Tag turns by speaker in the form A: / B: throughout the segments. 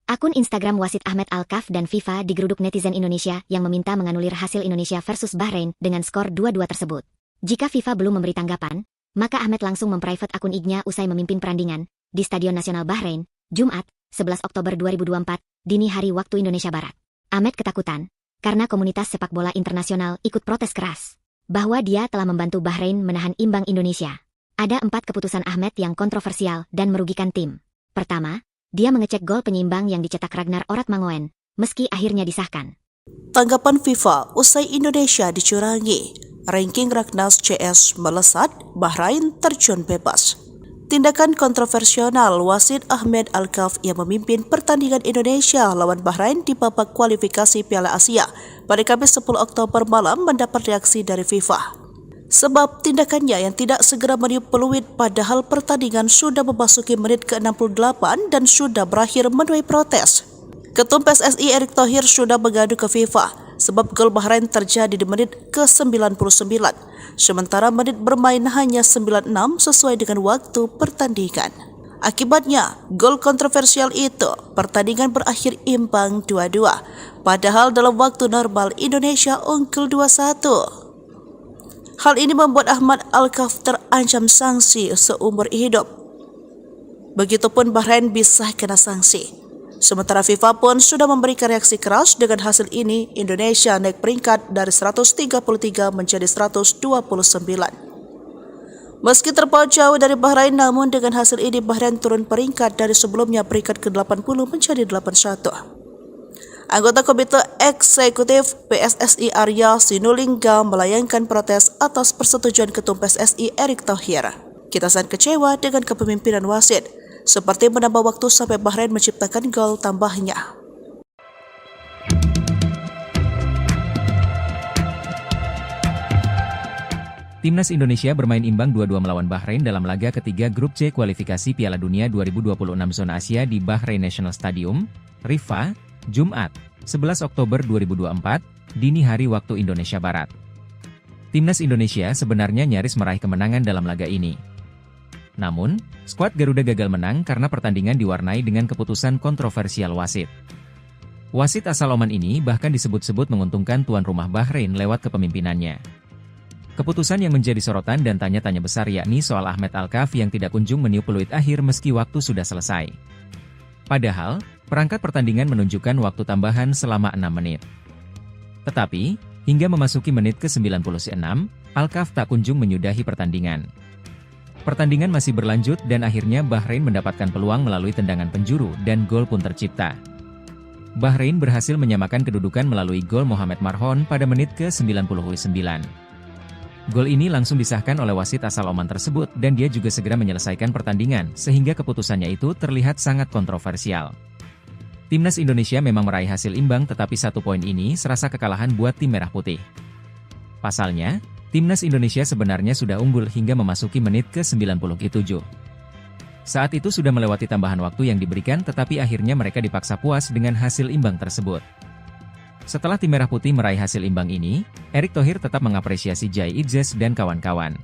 A: Akun Instagram wasit Ahmed Alkaf dan FIFA digeruduk netizen Indonesia yang meminta menganulir hasil Indonesia versus Bahrain dengan skor 2-2 tersebut. Jika FIFA belum memberi tanggapan, maka Ahmed langsung memprivate akun IG-nya usai memimpin perandingan di Stadion Nasional Bahrain, Jumat, 11 Oktober 2024, dini hari waktu Indonesia Barat. Ahmed ketakutan karena komunitas sepak bola internasional ikut protes keras bahwa dia telah membantu Bahrain menahan imbang Indonesia. Ada 4 keputusan Ahmed yang kontroversial dan merugikan tim. Pertama, dia mengecek gol penyeimbang yang dicetak Ragnar Oratmangoen, meski akhirnya disahkan.
B: Tanggapan FIFA usai Indonesia dicurangi. Ranking Ragnas CS melesat, Bahrain terjun bebas. Tindakan kontroversial wasit Ahmed Alkaf yang memimpin pertandingan Indonesia lawan Bahrain di babak kualifikasi Piala Asia pada Kamis 10 Oktober malam mendapat reaksi dari FIFA. Sebab tindakannya yang tidak segera meniup peluit padahal pertandingan sudah memasuki menit ke-68 dan sudah berakhir menuai protes. Ketum PSSI Erick Thohir sudah mengadu ke FIFA sebab gol Bahrain terjadi di menit ke-99, sementara menit bermain hanya 96 sesuai dengan waktu pertandingan. Akibatnya, gol kontroversial itu, pertandingan berakhir imbang 2-2, padahal dalam waktu normal Indonesia unggul 2-1. Hal ini membuat Ahmed Alkaf terancam sanksi seumur hidup. Begitupun Bahrain bisa kena sanksi. Sementara FIFA pun sudah memberikan reaksi keras. Dengan hasil ini, Indonesia naik peringkat dari 133 menjadi 129. Meski terpaut jauh dari Bahrain, namun dengan hasil ini Bahrain turun peringkat dari sebelumnya peringkat ke-80 menjadi 81. Anggota Komite Eksekutif PSSI Arya Sinulinga melayangkan protes atas persetujuan Ketum PSSI Erick Thohir. Kita sangat kecewa dengan kepemimpinan wasit, seperti menambah waktu sampai Bahrain menciptakan gol tambahnya.
C: Timnas Indonesia bermain imbang 2-2 melawan Bahrain dalam laga ketiga Grup C kualifikasi Piala Dunia 2026 Zona Asia di Bahrain National Stadium, Riffa, Jumat, 11 Oktober 2024, dini hari waktu Indonesia Barat. Timnas Indonesia sebenarnya nyaris meraih kemenangan dalam laga ini. Namun, skuad Garuda gagal menang karena pertandingan diwarnai dengan keputusan kontroversial wasit. Wasit asal Oman ini bahkan disebut-sebut menguntungkan tuan rumah Bahrain lewat kepemimpinannya. Keputusan yang menjadi sorotan dan tanya-tanya besar yakni soal Ahmed Alkaf yang tidak kunjung meniup peluit akhir meski waktu sudah selesai. Padahal, perangkat pertandingan menunjukkan waktu tambahan selama 6 menit. Tetapi, hingga memasuki menit ke-96, Alkaf tak kunjung menyudahi pertandingan. Pertandingan masih berlanjut dan akhirnya Bahrain mendapatkan peluang melalui tendangan penjuru dan gol pun tercipta. Bahrain berhasil menyamakan kedudukan melalui gol Mohamed Marhon pada menit ke-99. Gol ini langsung disahkan oleh wasit asal Oman tersebut dan dia juga segera menyelesaikan pertandingan sehingga keputusannya itu terlihat sangat kontroversial. Timnas Indonesia memang meraih hasil imbang tetapi 1 poin ini serasa kekalahan buat tim merah putih. Pasalnya, Timnas Indonesia sebenarnya sudah unggul hingga memasuki menit ke-97. Saat itu sudah melewati tambahan waktu yang diberikan tetapi akhirnya mereka dipaksa puas dengan hasil imbang tersebut. Setelah tim merah putih meraih hasil imbang ini, Erick Thohir tetap mengapresiasi Jai Idzes dan kawan-kawan.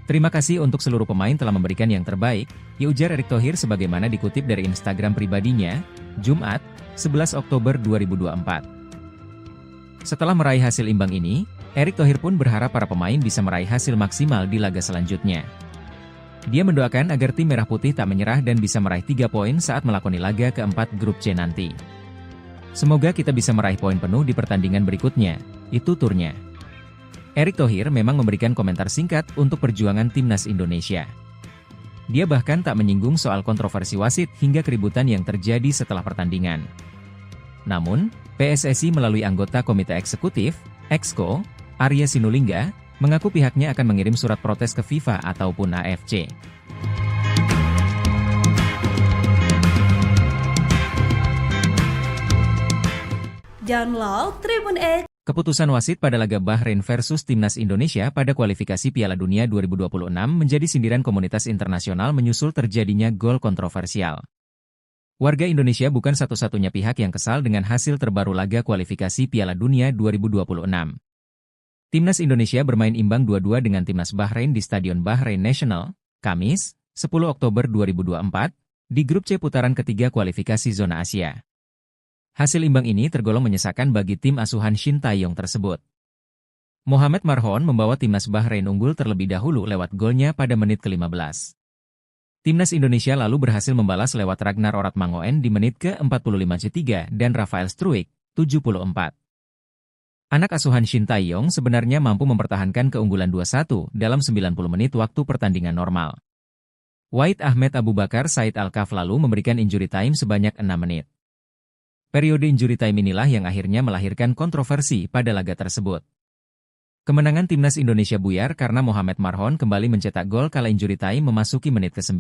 C: Terima kasih untuk seluruh pemain telah memberikan yang terbaik, ujar Erick Thohir sebagaimana dikutip dari Instagram pribadinya, Jumat, 11 Oktober 2024. Setelah meraih hasil imbang ini, Erick Thohir pun berharap para pemain bisa meraih hasil maksimal di laga selanjutnya. Dia mendoakan agar tim merah putih tak menyerah dan bisa meraih 3 poin saat melakoni laga keempat Grup C nanti. Semoga kita bisa meraih poin penuh di pertandingan berikutnya, itu turnya. Erick Thohir memang memberikan komentar singkat untuk perjuangan Timnas Indonesia. Dia bahkan tak menyinggung soal kontroversi wasit hingga keributan yang terjadi setelah pertandingan. Namun, PSSI melalui anggota Komite Eksekutif, Exco, Arya Sinulinga, mengaku pihaknya akan mengirim surat protes ke FIFA ataupun AFC.
D: Download Tribun X.
C: Keputusan wasit pada laga Bahrain versus Timnas Indonesia pada kualifikasi Piala Dunia 2026 menjadi sindiran komunitas internasional menyusul terjadinya gol kontroversial. Warga Indonesia bukan satu-satunya pihak yang kesal dengan hasil terbaru laga kualifikasi Piala Dunia 2026. Timnas Indonesia bermain imbang 2-2 dengan Timnas Bahrain di Stadion Bahrain National, Kamis, 10 Oktober 2024, di grup C putaran ketiga kualifikasi zona Asia. Hasil imbang ini tergolong menyesakan bagi tim asuhan Shin Tae-yong tersebut. Mohamed Marhon membawa timnas Bahrain unggul terlebih dahulu lewat golnya pada menit ke-15. Timnas Indonesia lalu berhasil membalas lewat Ragnar Oratmangoen di menit ke-45 dan Rafael Struijk, 74. Anak asuhan Shin Tae-yong sebenarnya mampu mempertahankan keunggulan 2-1 dalam 90 menit waktu pertandingan normal. Wahid Ahmed Abu Bakar Said Al-Kaf lalu memberikan injury time sebanyak 6 menit. Periode injury time inilah yang akhirnya melahirkan kontroversi pada laga tersebut. Kemenangan timnas Indonesia buyar karena Mohamed Marhon kembali mencetak gol kala injury time memasuki menit ke-9.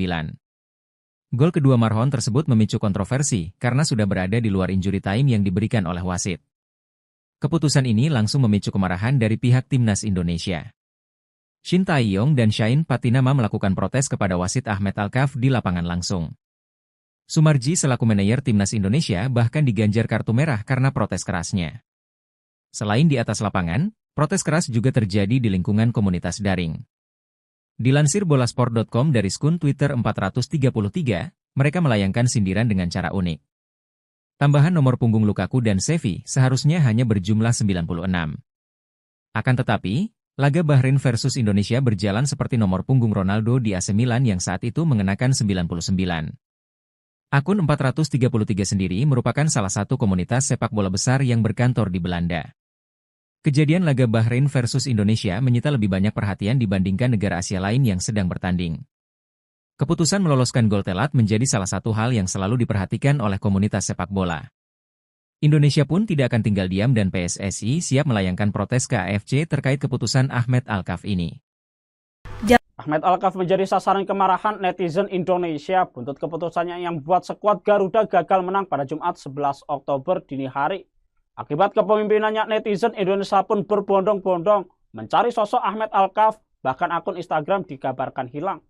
C: Gol kedua Marhon tersebut memicu kontroversi karena sudah berada di luar injury time yang diberikan oleh wasit. Keputusan ini langsung memicu kemarahan dari pihak timnas Indonesia. Shin Tae-yong dan Shain Patinama melakukan protes kepada wasit Ahmed Al-Kaf di lapangan langsung. Sumarji selaku manajer timnas Indonesia bahkan diganjar kartu merah karena protes kerasnya. Selain di atas lapangan, protes keras juga terjadi di lingkungan komunitas daring. Dilansir bolasport.com dari skun Twitter 433, mereka melayangkan sindiran dengan cara unik. Tambahan nomor punggung Lukaku dan Xavi seharusnya hanya berjumlah 96. Akan tetapi, laga Bahrain versus Indonesia berjalan seperti nomor punggung Ronaldo di AC Milan yang saat itu mengenakan 99. Akun 433 sendiri merupakan salah satu komunitas sepak bola besar yang berkantor di Belanda. Kejadian laga Bahrain versus Indonesia menyita lebih banyak perhatian dibandingkan negara Asia lain yang sedang bertanding. Keputusan meloloskan gol telat menjadi salah satu hal yang selalu diperhatikan oleh komunitas sepak bola. Indonesia pun tidak akan tinggal diam dan PSSI siap melayangkan protes ke AFC terkait keputusan Ahmed Al-Kaf ini.
D: Ahmed Al-Kaf menjadi sasaran kemarahan netizen Indonesia buntut keputusannya yang membuat skuad Garuda gagal menang pada Jumat 11 Oktober dini hari. Akibat kepemimpinannya, netizen Indonesia pun berbondong-bondong mencari sosok Ahmed Al-Kaf, bahkan akun Instagram dikabarkan hilang.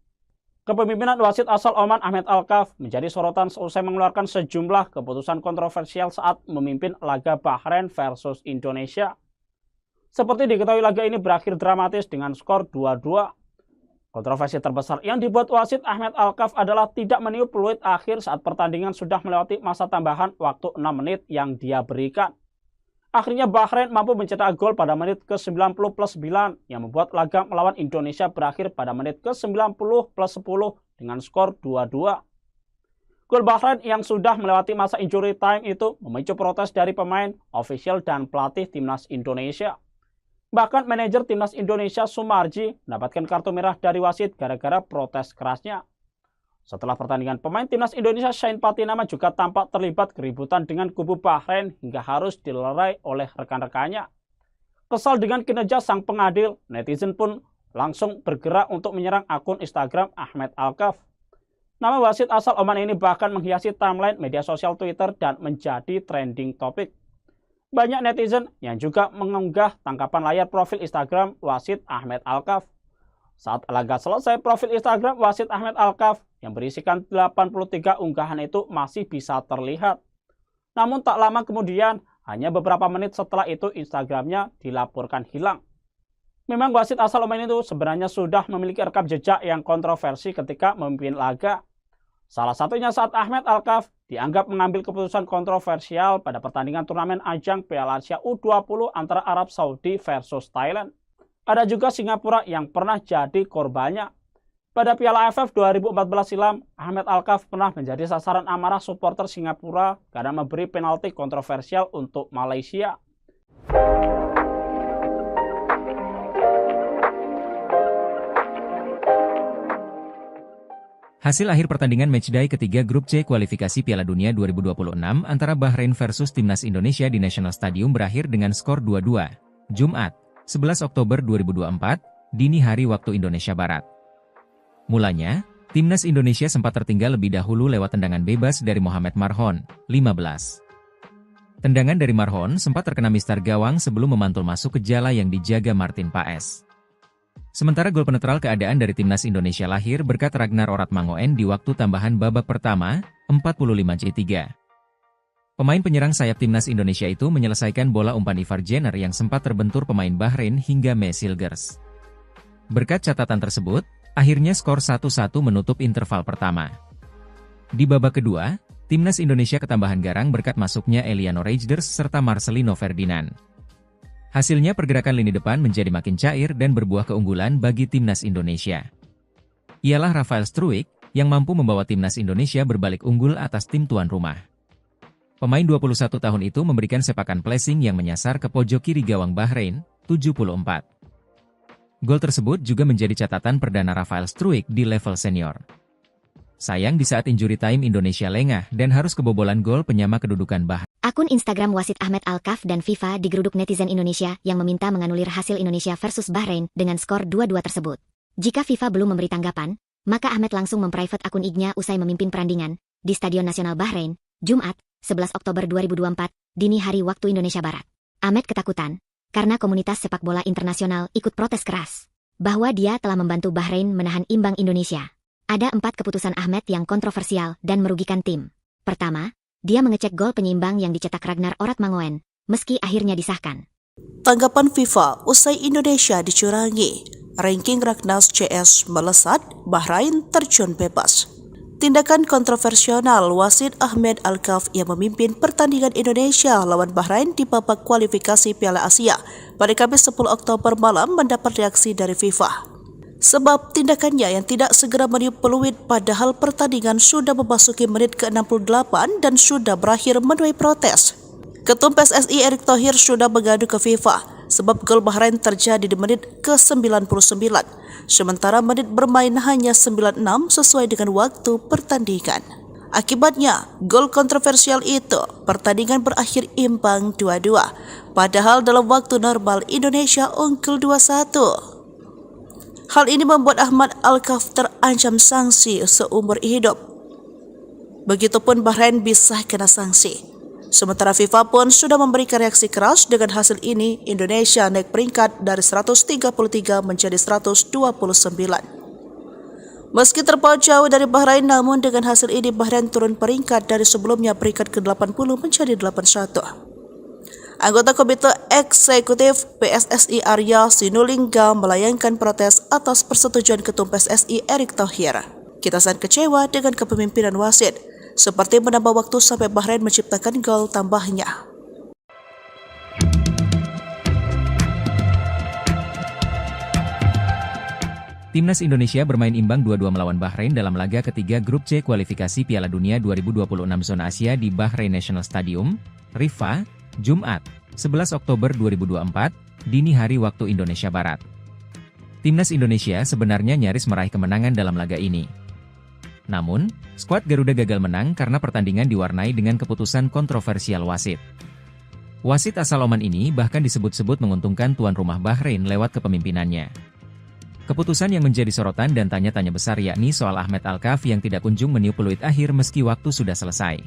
D: Kepemimpinan wasit asal Oman Ahmed Al-Kaf menjadi sorotan seusai mengeluarkan sejumlah keputusan kontroversial saat memimpin laga Bahrain versus Indonesia. Seperti diketahui, laga ini berakhir dramatis dengan skor 2-2. Kontroversi terbesar yang dibuat wasit Ahmed Al-Kaf adalah tidak meniup peluit akhir saat pertandingan sudah melewati masa tambahan waktu 6 menit yang dia berikan. Akhirnya Bahrain mampu mencetak gol pada menit ke-90+9 yang membuat laga melawan Indonesia berakhir pada menit ke-90+10 dengan skor 2-2. Gol Bahrain yang sudah melewati masa injury time itu memicu protes dari pemain, ofisial, dan pelatih timnas Indonesia. Bahkan manajer timnas Indonesia Sumarji mendapatkan kartu merah dari wasit gara-gara protes kerasnya. Setelah pertandingan, pemain timnas Indonesia Shain Patinama juga tampak terlibat keributan dengan kubu Bahrain hingga harus dilerai oleh rekan-rekannya. Kesal dengan kinerja sang pengadil, netizen pun langsung bergerak untuk menyerang akun Instagram Ahmed Al-Kaf. Nama wasit asal Oman ini bahkan menghiasi timeline media sosial Twitter dan menjadi trending topik. Banyak netizen yang juga mengunggah tangkapan layar profil Instagram wasit Ahmed Al-Kaf. Saat laga selesai, profil Instagram wasit Ahmed Al-Kaf yang berisikan 83 unggahan itu masih bisa terlihat. Namun tak lama kemudian, hanya beberapa menit setelah itu Instagramnya dilaporkan hilang. Memang wasit asal Oman itu sebenarnya sudah memiliki rekam jejak yang kontroversi ketika memimpin laga. Salah satunya saat Ahmed Al-Kaf dianggap mengambil keputusan kontroversial pada pertandingan turnamen ajang Piala Asia U20 antara Arab Saudi versus Thailand. Ada juga Singapura yang pernah jadi korbannya. Pada Piala AFF 2014 silam, Ahmed Al-Kaf pernah menjadi sasaran amarah supporter Singapura karena memberi penalti kontroversial untuk Malaysia.
C: Hasil akhir pertandingan matchday ketiga grup C kualifikasi Piala Dunia 2026 antara Bahrain versus Timnas Indonesia di National Stadium berakhir dengan skor 2-2. Jumat, 11 Oktober 2024, dini hari waktu Indonesia Barat. Mulanya, Timnas Indonesia sempat tertinggal lebih dahulu lewat tendangan bebas dari Mohamed Marhon, 15. Tendangan dari Marhon sempat terkena mistar gawang sebelum memantul masuk ke jala yang dijaga Martin Paes. Sementara gol penetral keadaan dari Timnas Indonesia lahir berkat Ragnar Oratmangoen di waktu tambahan babak pertama, 45-3. Pemain penyerang sayap Timnas Indonesia itu menyelesaikan bola umpan Ivar Jenner yang sempat terbentur pemain Bahrain hingga Mesilgers. Berkat catatan tersebut, akhirnya skor 1-1 menutup interval pertama. Di babak kedua, Timnas Indonesia ketambahan garang berkat masuknya Eliano Reijnders serta Marcelino Ferdinand. Hasilnya pergerakan lini depan menjadi makin cair dan berbuah keunggulan bagi Timnas Indonesia. Ialah Rafael Struijk yang mampu membawa Timnas Indonesia berbalik unggul atas tim tuan rumah. Pemain 21 tahun itu memberikan sepakan placing yang menyasar ke pojok kiri gawang Bahrain, 74. Gol tersebut juga menjadi catatan perdana Rafael Struijk di level senior. Sayang di saat injury time Indonesia lengah dan harus kebobolan gol penyama kedudukan Bahrain.
A: Akun Instagram wasit Ahmed Alkaf dan FIFA digeruduk netizen Indonesia yang meminta menganulir hasil Indonesia versus Bahrain dengan skor 2-2 tersebut. Jika FIFA belum memberi tanggapan, maka Ahmed langsung memprivate akun IG-nya usai memimpin perandingan di Stadion Nasional Bahrain, Jumat, 11 Oktober 2024, dini hari waktu Indonesia Barat. Ahmed ketakutan karena komunitas sepak bola internasional ikut protes keras bahwa dia telah membantu Bahrain menahan imbang Indonesia. Ada 4 keputusan Ahmed yang kontroversial dan merugikan tim. Pertama, dia mengecek gol penyeimbang yang dicetak Ragnar Oratmangoen, meski akhirnya disahkan.
B: Tanggapan FIFA usai Indonesia dicurangi, ranking Ragnas CS melesat, Bahrain terjun bebas. Tindakan kontroversial wasit Ahmed Alkaf yang memimpin pertandingan Indonesia lawan Bahrain di babak kualifikasi Piala Asia pada Kamis 10 Oktober malam mendapat reaksi dari FIFA. Sebab tindakannya yang tidak segera meniup peluit padahal pertandingan sudah memasuki menit ke-68 dan sudah berakhir menuai protes. Ketum PSSI Erick Thohir sudah mengadu ke FIFA sebab gol Bahrain terjadi di menit ke-99. Sementara menit bermain hanya 96 sesuai dengan waktu pertandingan. Akibatnya, gol kontroversial itu, pertandingan berakhir imbang 2-2. Padahal dalam waktu normal Indonesia unggul 2-1. Hal ini membuat Ahmed Alkaf terancam sanksi seumur hidup. Begitupun Bahrain bisa kena sanksi. Sementara FIFA pun sudah memberikan reaksi keras. Dengan hasil ini, Indonesia naik peringkat dari 133 menjadi 129. Meski terpaut jauh dari Bahrain, namun dengan hasil ini Bahrain turun peringkat dari sebelumnya peringkat ke-80 menjadi 81. Anggota Komite Eksekutif PSSI Arya Sinulinga melayangkan protes atas persetujuan Ketum PSSI Erick Thohir. Kita sangat kecewa dengan kepemimpinan wasit, seperti menambah waktu sampai Bahrain menciptakan gol tambahnya.
C: Timnas Indonesia bermain imbang 2-2 melawan Bahrain dalam laga ketiga grup C kualifikasi Piala Dunia 2026 zona Asia di Bahrain National Stadium, Riffa, Jumat, 11 Oktober 2024, dini hari waktu Indonesia Barat. Timnas Indonesia sebenarnya nyaris meraih kemenangan dalam laga ini. Namun, skuad Garuda gagal menang karena pertandingan diwarnai dengan keputusan kontroversial wasit. Wasit asal Oman ini bahkan disebut-sebut menguntungkan tuan rumah Bahrain lewat kepemimpinannya. Keputusan yang menjadi sorotan dan tanya-tanya besar yakni soal Ahmed Alkaf yang tidak kunjung meniup peluit akhir meski waktu sudah selesai.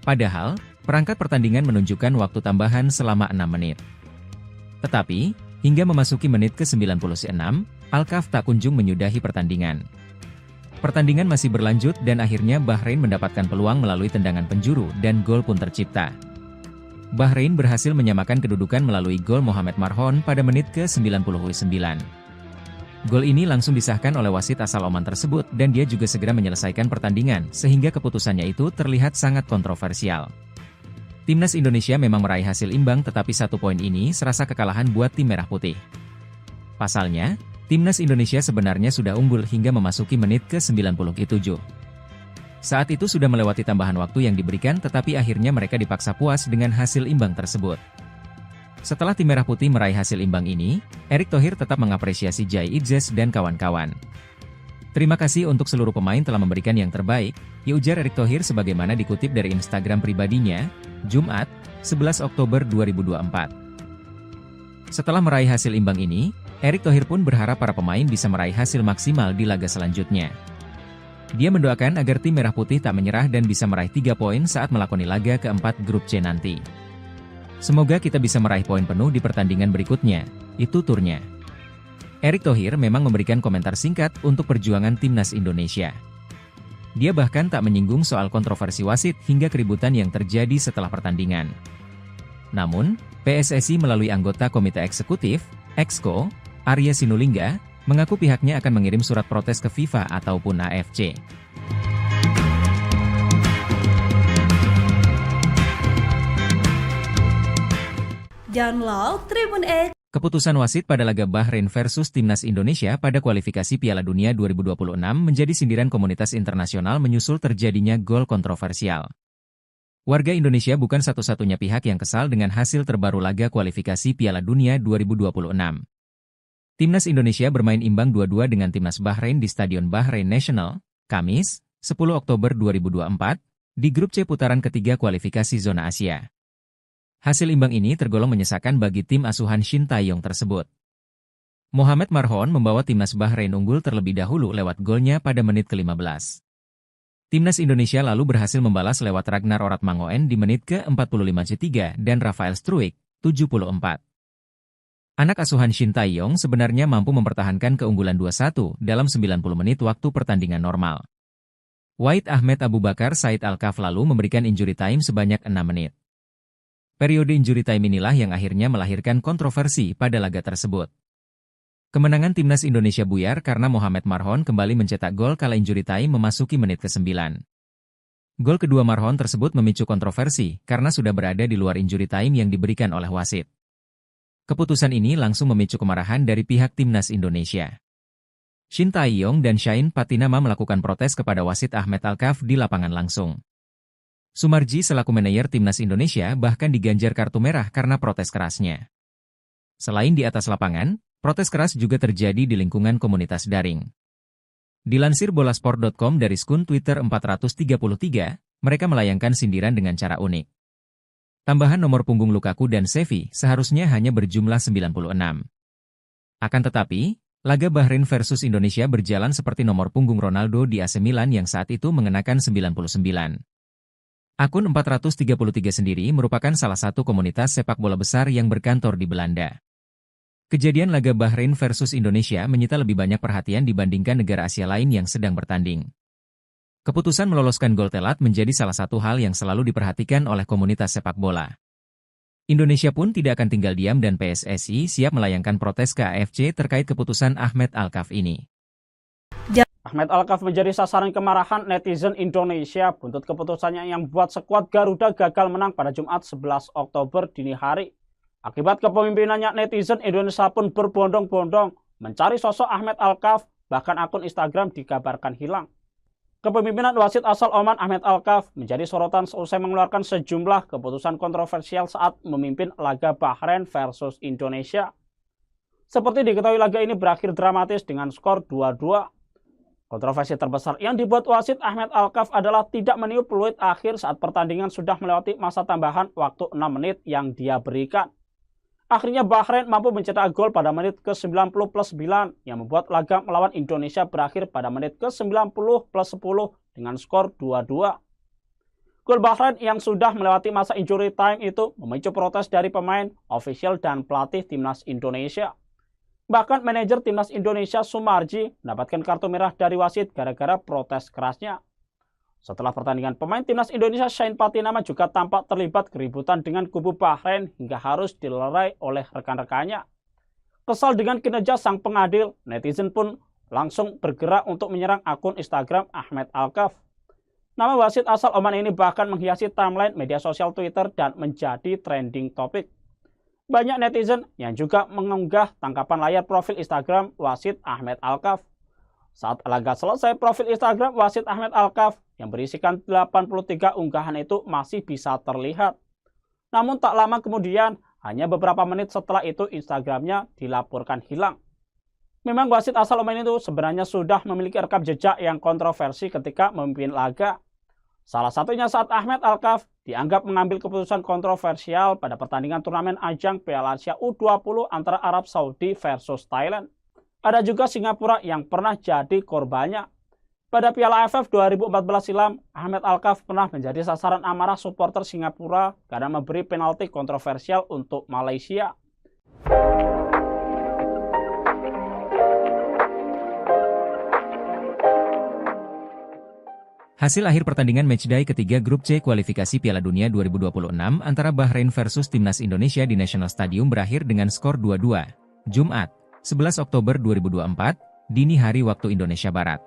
C: Padahal, perangkat pertandingan menunjukkan waktu tambahan selama 6 menit. Tetapi, hingga memasuki menit ke-96, Alkaf tak kunjung menyudahi pertandingan. Pertandingan masih berlanjut dan akhirnya Bahrain mendapatkan peluang melalui tendangan penjuru dan gol pun tercipta. Bahrain berhasil menyamakan kedudukan melalui gol Mohamed Marhon pada menit ke-99. Gol ini langsung disahkan oleh wasit asal Oman tersebut dan dia juga segera menyelesaikan pertandingan sehingga keputusannya itu terlihat sangat kontroversial. Timnas Indonesia memang meraih hasil imbang tetapi 1 poin ini serasa kekalahan buat tim merah putih. Pasalnya, Timnas Indonesia sebenarnya sudah unggul hingga memasuki menit ke-97. Saat itu sudah melewati tambahan waktu yang diberikan tetapi akhirnya mereka dipaksa puas dengan hasil imbang tersebut. Setelah tim merah putih meraih hasil imbang ini, Erick Thohir tetap mengapresiasi Jai Idzes dan kawan-kawan. Terima kasih untuk seluruh pemain telah memberikan yang terbaik, ya ujar Erick Thohir sebagaimana dikutip dari Instagram pribadinya, Jumat, 11 Oktober 2024. Setelah meraih hasil imbang ini, Erick Thohir pun berharap para pemain bisa meraih hasil maksimal di laga selanjutnya. Dia mendoakan agar tim merah putih tak menyerah dan bisa meraih 3 poin saat melakoni laga keempat grup C nanti. Semoga kita bisa meraih poin penuh di pertandingan berikutnya, itu turnya. Erick Thohir memang memberikan komentar singkat untuk perjuangan timnas Indonesia. Dia bahkan tak menyinggung soal kontroversi wasit hingga keributan yang terjadi setelah pertandingan. Namun, PSSI melalui anggota Komite Eksekutif, Exco, Arya Sinulinga, mengaku pihaknya akan mengirim surat protes ke FIFA ataupun AFC.
E: Download Tribun X.
C: Keputusan wasit pada laga Bahrain versus Timnas Indonesia pada kualifikasi Piala Dunia 2026 menjadi sindiran komunitas internasional menyusul terjadinya gol kontroversial. Warga Indonesia bukan satu-satunya pihak yang kesal dengan hasil terbaru laga kualifikasi Piala Dunia 2026. Timnas Indonesia bermain imbang 2-2 dengan Timnas Bahrain di Stadion Bahrain National, Kamis, 10 Oktober 2024, di grup C putaran ketiga kualifikasi zona Asia. Hasil imbang ini tergolong menyesakan bagi tim asuhan Shin Tae-yong tersebut. Mohamed Marhon membawa Timnas Bahrain unggul terlebih dahulu lewat golnya pada menit ke-15. Timnas Indonesia lalu berhasil membalas lewat Ragnar Oratmangoen di menit ke-45 dan Rafael Struijk, 74. Anak asuhan Shin Tae-yong sebenarnya mampu mempertahankan keunggulan 2-1 dalam 90 menit waktu pertandingan normal. Wahid Ahmed Abu Bakar Said Al-Kaf lalu memberikan injury time sebanyak 6 menit. Periode injury time inilah yang akhirnya melahirkan kontroversi pada laga tersebut. Kemenangan Timnas Indonesia buyar karena Mohamed Marhon kembali mencetak gol kala injury time memasuki menit ke-9. Gol kedua Marhon tersebut memicu kontroversi karena sudah berada di luar injury time yang diberikan oleh wasit. Keputusan ini langsung memicu kemarahan dari pihak Timnas Indonesia. Shin Tae-yong dan Shain Patinama melakukan protes kepada wasit Ahmed Al-Kaf di lapangan langsung. Sumarji selaku manajer Timnas Indonesia bahkan diganjar kartu merah karena protes kerasnya. Selain di atas lapangan, protes keras juga terjadi di lingkungan komunitas daring. Dilansir bolasport.com dari skun Twitter 433, mereka melayangkan sindiran dengan cara unik. Tambahan nomor punggung Lukaku dan Xavi seharusnya hanya berjumlah 96. Akan tetapi, laga Bahrain versus Indonesia berjalan seperti nomor punggung Ronaldo di AC Milan yang saat itu mengenakan 99. Akun 433 sendiri merupakan salah satu komunitas sepak bola besar yang berkantor di Belanda. Kejadian laga Bahrain versus Indonesia menyita lebih banyak perhatian dibandingkan negara Asia lain yang sedang bertanding. Keputusan meloloskan gol telat menjadi salah satu hal yang selalu diperhatikan oleh komunitas sepak bola. Indonesia pun tidak akan tinggal diam dan PSSI siap melayangkan protes ke AFC terkait keputusan Ahmed Al-Kaf ini.
D: Ahmed Al-Kaf menjadi sasaran kemarahan netizen Indonesia buntut keputusannya yang buat skuad Garuda gagal menang pada Jumat 11 Oktober dini hari. Akibat kepemimpinannya, netizen Indonesia pun berbondong-bondong mencari sosok Ahmed Al-Kaf, bahkan akun Instagram dikabarkan hilang. Kepemimpinan wasit asal Oman Ahmed Al-Kaf menjadi sorotan seusai mengeluarkan sejumlah keputusan kontroversial saat memimpin laga Bahrain versus Indonesia. Seperti diketahui, laga ini berakhir dramatis dengan skor 2-2. Kontroversi terbesar yang dibuat wasit Ahmed Al-Kaf adalah tidak meniup peluit akhir saat pertandingan sudah melewati masa tambahan waktu 6 menit yang dia berikan. Akhirnya Bahrain mampu mencetak gol pada menit ke-90+9 yang membuat laga melawan Indonesia berakhir pada menit ke-90+10 dengan skor 2-2. Gol Bahrain yang sudah melewati masa injury time itu memicu protes dari pemain, ofisial, dan pelatih Timnas Indonesia. Bahkan manajer Timnas Indonesia Sumarji mendapatkan kartu merah dari wasit gara-gara protes kerasnya. Setelah pertandingan, pemain Timnas Indonesia Shain Patinama juga tampak terlibat keributan dengan kubu Bahrain hingga harus dilerai oleh rekan-rekannya. Kesal dengan kinerja sang pengadil, netizen pun langsung bergerak untuk menyerang akun Instagram Ahmed Al-Kaf. Nama wasit asal Oman ini bahkan menghiasi timeline media sosial Twitter dan menjadi trending topik. Banyak netizen yang juga mengunggah tangkapan layar profil Instagram wasit Ahmed Al-Kaf. Saat laga selesai, profil Instagram wasit Ahmed Al-Kaf yang berisikan 83 unggahan itu masih bisa terlihat. Namun tak lama kemudian, hanya beberapa menit setelah itu Instagramnya dilaporkan hilang. Memang wasit asal Oman itu sebenarnya sudah memiliki rekam jejak yang kontroversi ketika memimpin laga. Salah satunya saat Ahmed Al-Kaf dianggap mengambil keputusan kontroversial pada pertandingan turnamen ajang Piala Asia U20 antara Arab Saudi versus Thailand. Ada juga Singapura yang pernah jadi korbannya. Pada Piala AFF 2014 silam, Ahmed Al-Kaf pernah menjadi sasaran amarah supporter Singapura karena memberi penalti kontroversial untuk Malaysia.
C: Hasil akhir pertandingan matchday ketiga grup C kualifikasi Piala Dunia 2026 antara Bahrain versus Timnas Indonesia di National Stadium berakhir dengan skor 2-2. Jumat, 11 Oktober 2024, dini hari waktu Indonesia Barat.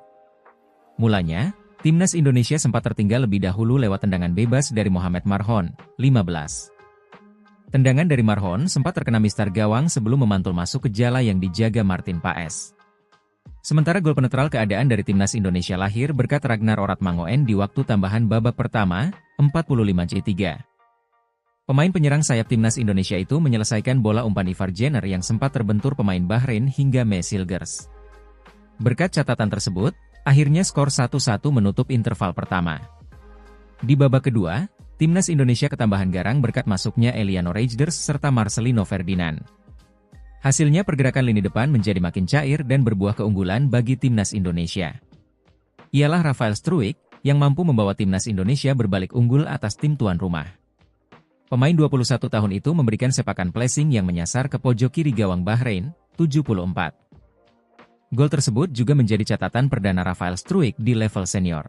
C: Mulanya, Timnas Indonesia sempat tertinggal lebih dahulu lewat tendangan bebas dari Mohamed Marhon, 15. Tendangan dari Marhon sempat terkena mistar gawang sebelum memantul masuk ke jala yang dijaga Martin Paes. Sementara gol penetral keadaan dari timnas Indonesia lahir berkat Ragnar Oratmangoen di waktu tambahan babak pertama, 45C3. Pemain penyerang sayap timnas Indonesia itu menyelesaikan bola umpan Ivar Jenner yang sempat terbentur pemain Bahrain hingga Mesilgers. Berkat catatan tersebut, akhirnya skor 1-1 menutup interval pertama. Di babak kedua, timnas Indonesia ketambahan garang berkat masuknya Eliano Reijnders serta Marcelino Ferdinand. Hasilnya pergerakan lini depan menjadi makin cair dan berbuah keunggulan bagi timnas Indonesia. Ialah Rafael Struijk yang mampu membawa timnas Indonesia berbalik unggul atas tim tuan rumah. Pemain 21 tahun itu memberikan sepakan placing yang menyasar ke pojok kiri gawang Bahrain, 74. Gol tersebut juga menjadi catatan perdana Rafael Struijk di level senior.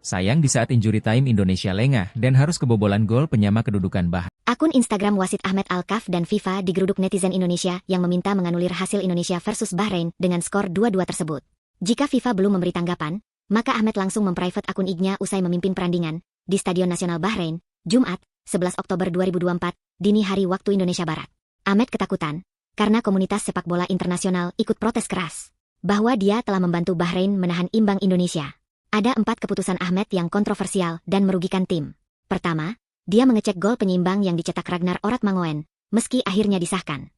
C: Sayang di saat injury time Indonesia lengah dan harus kebobolan gol penyama kedudukan Bahrain.
A: Akun Instagram wasit Ahmed Alkaf dan FIFA digeruduk netizen Indonesia yang meminta menganulir hasil Indonesia versus Bahrain dengan skor 2-2 tersebut. Jika FIFA belum memberi tanggapan, maka Ahmed langsung memprivate akun IG-nya usai memimpin perandingan di Stadion Nasional Bahrain, Jumat, 11 Oktober 2024, dini hari waktu Indonesia Barat. Ahmed ketakutan karena komunitas sepak bola internasional ikut protes keras bahwa dia telah membantu Bahrain menahan imbang Indonesia. Ada 4 keputusan Ahmed yang kontroversial dan merugikan tim. Pertama, dia mengecek gol penyeimbang yang dicetak Ragnar Oratmangoen, meski akhirnya disahkan.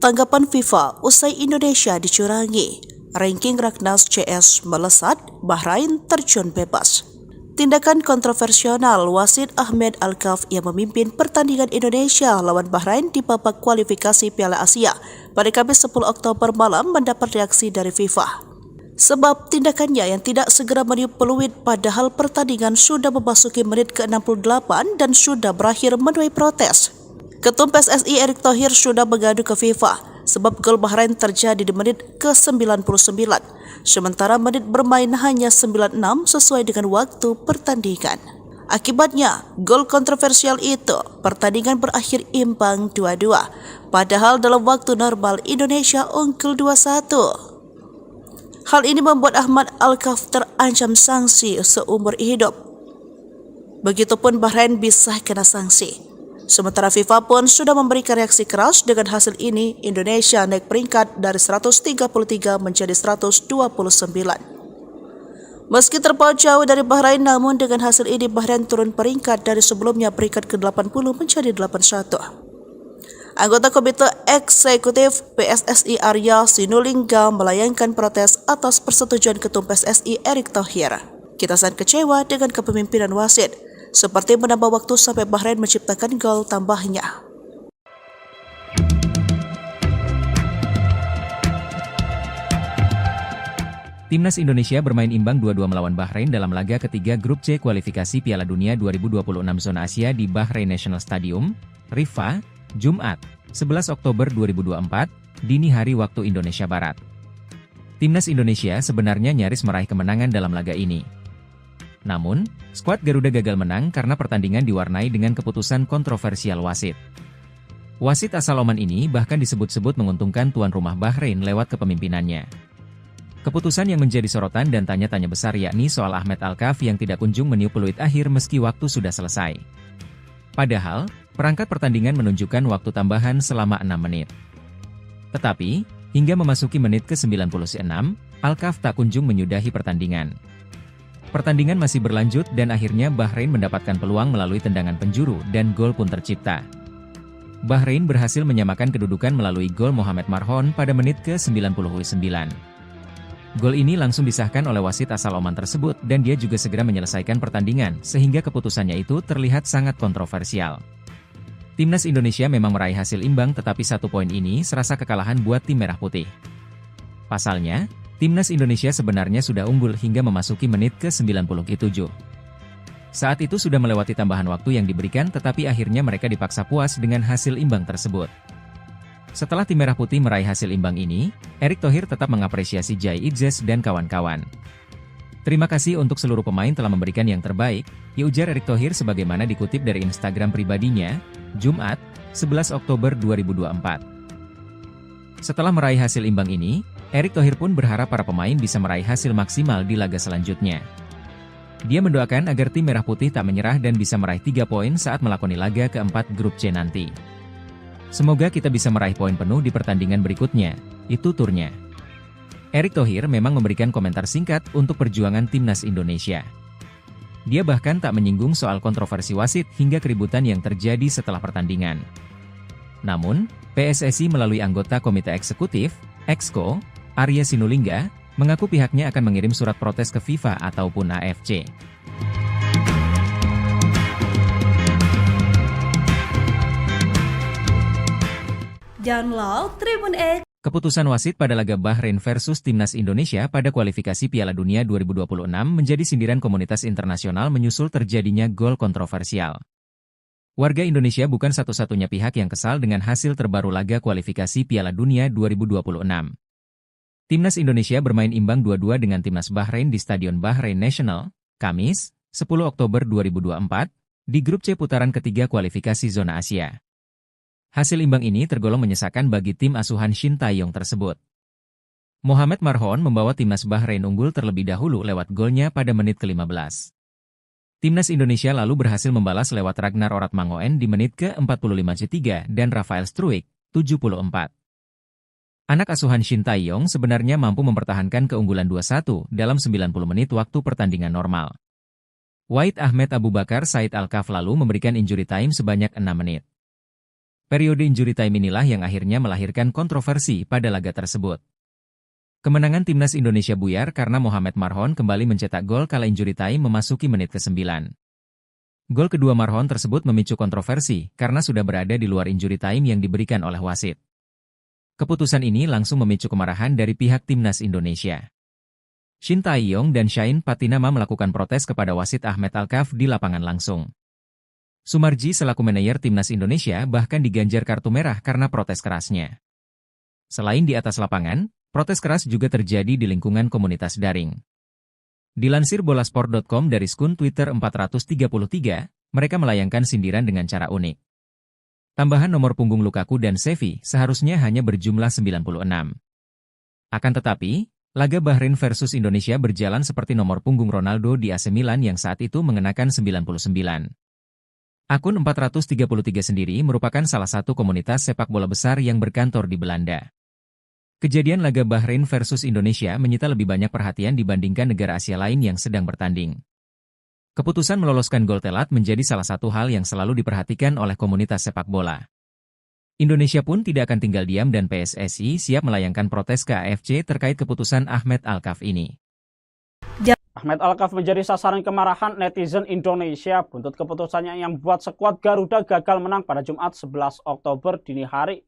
B: Tanggapan FIFA usai Indonesia dicurangi. Ranking Ragnas CS melesat, Bahrain terjun bebas. Tindakan kontroversial wasit Ahmed Alkaf yang memimpin pertandingan Indonesia lawan Bahrain di babak kualifikasi Piala Asia pada Kamis 10 Oktober malam mendapat reaksi dari FIFA. Sebab tindakannya yang tidak segera meniup peluit padahal pertandingan sudah memasuki menit ke-68 dan sudah berakhir menuai protes. Ketum PSSI Erick Thohir sudah mengadu ke FIFA sebab gol Bahrain terjadi di menit ke-99, sementara menit bermain hanya 96 sesuai dengan waktu pertandingan. Akibatnya, gol kontroversial itu, pertandingan berakhir imbang 2-2, padahal dalam waktu normal Indonesia unggul 2-1. Hal ini membuat Ahmed Alkaf terancam sanksi seumur hidup. Begitupun Bahrain bisa kena sanksi. Sementara FIFA pun sudah memberikan reaksi keras dengan hasil ini. Indonesia naik peringkat dari 133 menjadi 129. Meski terpaut jauh dari Bahrain, namun dengan hasil ini Bahrain turun peringkat dari sebelumnya peringkat ke-80 menjadi 81. Anggota Komite Eksekutif PSSI Arya Sinulinga melayangkan protes atas persetujuan Ketum PSSI Erick Thohir. Kita sangat kecewa dengan kepemimpinan wasit, seperti menambah waktu sampai Bahrain menciptakan gol tambahnya.
C: Timnas Indonesia bermain imbang 2-2 melawan Bahrain dalam laga ketiga Grup C kualifikasi Piala Dunia 2026 zona Asia di Bahrain National Stadium, Riffa, Jumat, 11 Oktober 2024, dini hari waktu Indonesia Barat. Timnas Indonesia sebenarnya nyaris meraih kemenangan dalam laga ini. Namun, skuad Garuda gagal menang karena pertandingan diwarnai dengan keputusan kontroversial wasit. Wasit asal Oman ini bahkan disebut-sebut menguntungkan tuan rumah Bahrain lewat kepemimpinannya. Keputusan yang menjadi sorotan dan tanya-tanya besar yakni soal Ahmed Alkaf yang tidak kunjung meniup peluit akhir meski waktu sudah selesai. Padahal, perangkat pertandingan menunjukkan waktu tambahan selama 6 menit. Tetapi, hingga memasuki menit ke-96, Alkaf tak kunjung menyudahi pertandingan. Pertandingan masih berlanjut dan akhirnya Bahrain mendapatkan peluang melalui tendangan penjuru dan gol pun tercipta. Bahrain berhasil menyamakan kedudukan melalui gol Mohamed Marhon pada menit ke-99. Gol ini langsung disahkan oleh wasit asal Oman tersebut dan dia juga segera menyelesaikan pertandingan sehingga keputusannya itu terlihat sangat kontroversial. Timnas Indonesia memang meraih hasil imbang tetapi 1 poin ini serasa kekalahan buat tim merah putih. Pasalnya, Timnas Indonesia sebenarnya sudah unggul hingga memasuki menit ke-97. Saat itu sudah melewati tambahan waktu yang diberikan tetapi akhirnya mereka dipaksa puas dengan hasil imbang tersebut. Setelah tim merah putih meraih hasil imbang ini, Erick Thohir tetap mengapresiasi Jai Idzes dan kawan-kawan. Terima kasih untuk seluruh pemain telah memberikan yang terbaik, ujar Erick Thohir sebagaimana dikutip dari Instagram pribadinya, Jumat, 11 Oktober 2024. Setelah meraih hasil imbang ini, Erick Thohir pun berharap para pemain bisa meraih hasil maksimal di laga selanjutnya. Dia mendoakan agar tim Merah Putih tak menyerah dan bisa meraih 3 poin saat melakoni laga keempat grup C nanti. Semoga kita bisa meraih poin penuh di pertandingan berikutnya, itu turnya. Erick Thohir memang memberikan komentar singkat untuk perjuangan timnas Indonesia. Dia bahkan tak menyinggung soal kontroversi wasit hingga keributan yang terjadi setelah pertandingan. Namun, PSSI melalui anggota Komite Eksekutif, Exco, Arya Sinulinga, mengaku pihaknya akan mengirim surat protes ke FIFA ataupun AFC.
B: Download Tribun X.
C: Keputusan wasit pada laga Bahrain versus Timnas Indonesia pada kualifikasi Piala Dunia 2026 menjadi sindiran komunitas internasional menyusul terjadinya gol kontroversial. Warga Indonesia bukan satu-satunya pihak yang kesal dengan hasil terbaru laga kualifikasi Piala Dunia 2026. Timnas Indonesia bermain imbang 2-2 dengan Timnas Bahrain di Stadion Bahrain National, Kamis, 10 Oktober 2024, di grup C putaran ketiga kualifikasi zona Asia. Hasil imbang ini tergolong menyesakan bagi tim asuhan Shin Tae-yong tersebut. Mohamed Marhon membawa Timnas Bahrain unggul terlebih dahulu lewat golnya pada menit ke-15. Timnas Indonesia lalu berhasil membalas lewat Ragnar Oratmangoen di menit ke-45 dan Rafael Struijk, 74. Anak asuhan Shin Tae-yong sebenarnya mampu mempertahankan keunggulan 2-1 dalam 90 menit waktu pertandingan normal. Wahid Ahmed Abu Bakar Said Al-Kaf lalu memberikan injury time sebanyak 6 menit. Periode injury time inilah yang akhirnya melahirkan kontroversi pada laga tersebut. Kemenangan Timnas Indonesia buyar karena Mohamed Marhon kembali mencetak gol kala injury time memasuki menit ke-9. Gol kedua Marhon tersebut memicu kontroversi karena sudah berada di luar injury time yang diberikan oleh wasit. Keputusan ini langsung memicu kemarahan dari pihak Timnas Indonesia. Shin Tae-yong dan Shain Patinama melakukan protes kepada wasit Ahmed Al-Kaf di lapangan langsung. Sumarji selaku manajer Timnas Indonesia bahkan diganjar kartu merah karena protes kerasnya. Selain di atas lapangan, protes keras juga terjadi di lingkungan komunitas daring. Dilansir bolasport.com dari skun Twitter 433, mereka melayangkan sindiran dengan cara unik. Tambahan nomor punggung Lukaku dan Xavi seharusnya hanya berjumlah 96. Akan tetapi, laga Bahrain versus Indonesia berjalan seperti nomor punggung Ronaldo di AC Milan yang saat itu mengenakan 99. Akun 433 sendiri merupakan salah satu komunitas sepak bola besar yang berkantor di Belanda. Kejadian laga Bahrain versus Indonesia menyita lebih banyak perhatian dibandingkan negara Asia lain yang sedang bertanding. Keputusan meloloskan gol telat menjadi salah satu hal yang selalu diperhatikan oleh komunitas sepak bola. Indonesia pun tidak akan tinggal diam dan PSSI siap melayangkan protes ke AFC terkait keputusan Ahmed Al-Kaf ini.
D: Ahmed Al-Kaf menjadi sasaran kemarahan netizen Indonesia buntut keputusannya yang buat skuad Garuda gagal menang pada Jumat 11 Oktober dini hari.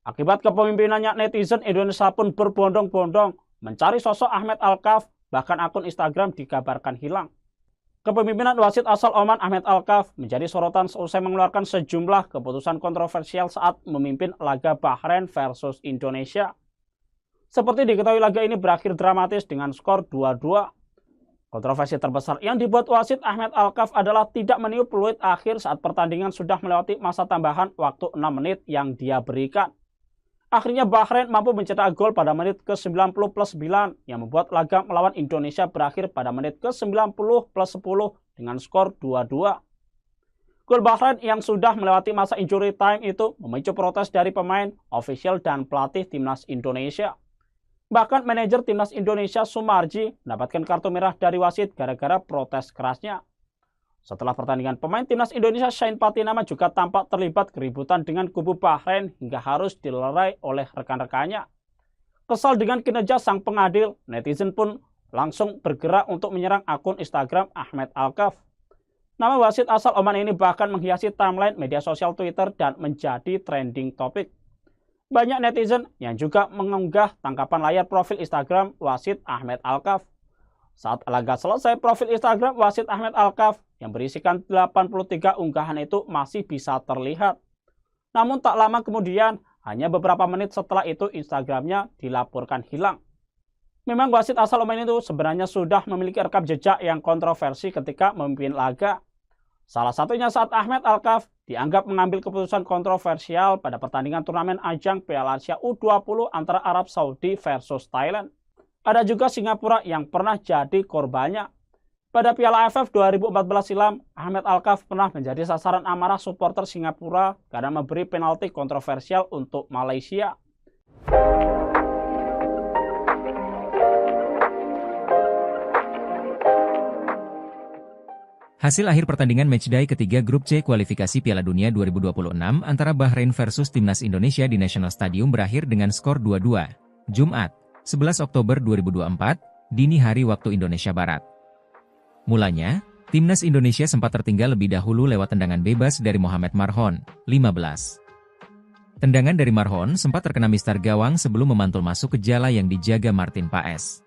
D: Akibat kepemimpinannya, netizen Indonesia pun berbondong-bondong mencari sosok Ahmed Al-Kaf, bahkan akun Instagram dikabarkan hilang. Kepemimpinan wasit asal Oman Ahmed Al-Kaf menjadi sorotan seusai mengeluarkan sejumlah keputusan kontroversial saat memimpin laga Bahrain versus Indonesia. Seperti diketahui, laga ini berakhir dramatis dengan skor 2-2. Kontroversi terbesar yang dibuat wasit Ahmed Al-Kaf adalah tidak meniup peluit akhir saat pertandingan sudah melewati masa tambahan waktu 6 menit yang dia berikan. Akhirnya Bahrain mampu mencetak gol pada menit ke-90+9 yang membuat laga melawan Indonesia berakhir pada menit ke-90+10 dengan skor 2-2. Gol Bahrain yang sudah melewati masa injury time itu memicu protes dari pemain, ofisial, dan pelatih Timnas Indonesia. Bahkan manajer Timnas Indonesia Sumarji mendapatkan kartu merah dari wasit gara-gara protes kerasnya. Setelah pertandingan, pemain Timnas Indonesia Shain Patinama juga tampak terlibat keributan dengan kubu Bahrain hingga harus dilerai oleh rekan-rekannya. Kesal dengan kinerja sang pengadil, netizen pun langsung bergerak untuk menyerang akun Instagram Ahmed Al-Kaf. Nama wasit asal Oman ini bahkan menghiasi timeline media sosial Twitter dan menjadi trending topik. Banyak netizen yang juga mengunggah tangkapan layar profil Instagram wasit Ahmed Al-Kaf. Saat laga selesai, profil Instagram wasit Ahmed Al-Kaf yang berisikan 83 unggahan itu masih bisa terlihat. Namun tak lama kemudian, hanya beberapa menit setelah itu Instagramnya dilaporkan hilang. Memang wasit asal Oman itu sebenarnya sudah memiliki rekam jejak yang kontroversi ketika memimpin laga. Salah satunya saat Ahmed Al-Kaf dianggap mengambil keputusan kontroversial pada pertandingan turnamen ajang Piala Asia U20 antara Arab Saudi versus Thailand. Ada juga Singapura yang pernah jadi korbannya. Pada Piala AFF 2014 silam, Ahmed Alkaf pernah menjadi sasaran amarah supporter Singapura karena memberi penalti kontroversial untuk Malaysia.
C: Hasil akhir pertandingan matchday ketiga Grup C kualifikasi Piala Dunia 2026 antara Bahrain versus Timnas Indonesia di National Stadium berakhir dengan skor 2-2, Jumat, 11 Oktober 2024, dini hari waktu Indonesia Barat. Mulanya, Timnas Indonesia sempat tertinggal lebih dahulu lewat tendangan bebas dari Mohamed Marhon, 15. Tendangan dari Marhon sempat terkena mistar gawang sebelum memantul masuk ke jala yang dijaga Martin Paes.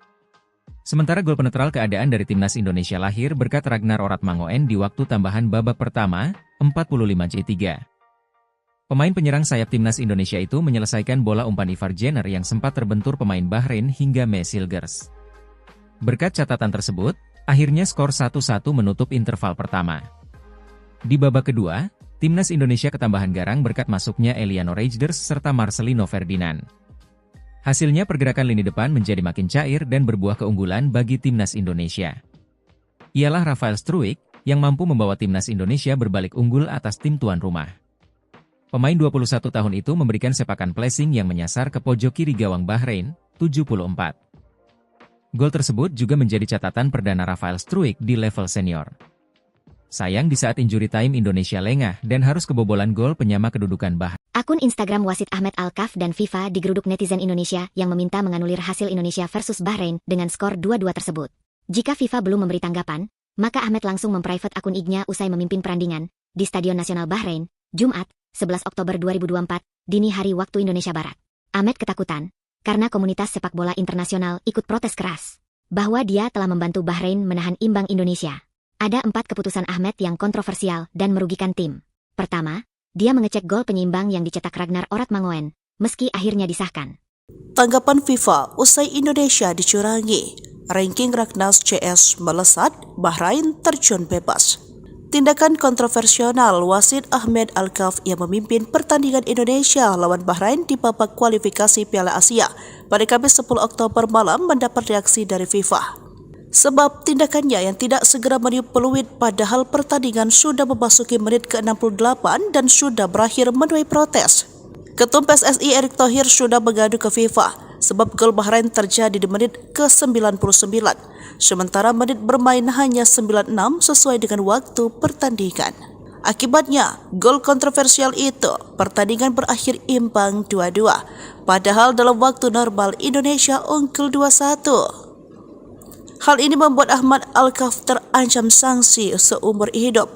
C: Sementara gol penetral keadaan dari Timnas Indonesia lahir berkat Ragnar Oratmangoen di waktu tambahan babak pertama, 45-3. Pemain penyerang sayap Timnas Indonesia itu menyelesaikan bola umpan Ivar Jenner yang sempat terbentur pemain Bahrain hingga Mesilgers. Berkat catatan tersebut, akhirnya skor 1-1 menutup interval pertama. Di babak kedua, Timnas Indonesia ketambahan garang berkat masuknya Eliano Reijnders serta Marcelino Ferdinand. Hasilnya pergerakan lini depan menjadi makin cair dan berbuah keunggulan bagi Timnas Indonesia. Ialah Rafael Struijk yang mampu membawa Timnas Indonesia berbalik unggul atas tim tuan rumah. Pemain 21 tahun itu memberikan sepakan placing yang menyasar ke pojok kiri gawang Bahrain, 74. Gol tersebut juga menjadi catatan perdana Rafael Struijk di level senior. Sayang di saat injury time Indonesia lengah dan harus kebobolan gol penyama kedudukan Bahrain.
A: Akun Instagram wasit Ahmed Alkaf dan FIFA digeruduk netizen Indonesia yang meminta menganulir hasil Indonesia versus Bahrain dengan skor 2-2 tersebut. Jika FIFA belum memberi tanggapan, maka Ahmed langsung memprivate akun IG-nya usai memimpin perandingan di Stadion Nasional Bahrain, Jumat, 11 Oktober 2024, dini hari waktu Indonesia Barat. Ahmed ketakutan karena komunitas sepak bola internasional ikut protes keras bahwa dia telah membantu Bahrain menahan imbang Indonesia. Ada 4 keputusan Ahmed yang kontroversial dan merugikan tim. Pertama, dia mengecek gol penyeimbang yang dicetak Ragnar Oratmangoen, meski akhirnya disahkan.
B: Tanggapan FIFA usai Indonesia dicurangi, ranking Ragnas CS melesat, Bahrain terjun bebas. Tindakan kontroversial wasit Ahmed Alkaf yang memimpin pertandingan Indonesia lawan Bahrain di babak kualifikasi Piala Asia pada Kamis 10 Oktober malam mendapat reaksi dari FIFA. Sebab tindakannya yang tidak segera meniup peluit padahal pertandingan sudah memasuki menit ke-68 dan sudah berakhir menuai protes. Ketum PSSI Erick Thohir sudah mengadu ke FIFA sebab gol Bahrain terjadi di menit ke-99, sementara menit bermain hanya 96 sesuai dengan waktu pertandingan. Akibatnya, gol kontroversial itu, pertandingan berakhir imbang 2-2, padahal dalam waktu normal Indonesia unggul 2-1. Hal ini membuat Ahmed Alkaf terancam sanksi seumur hidup.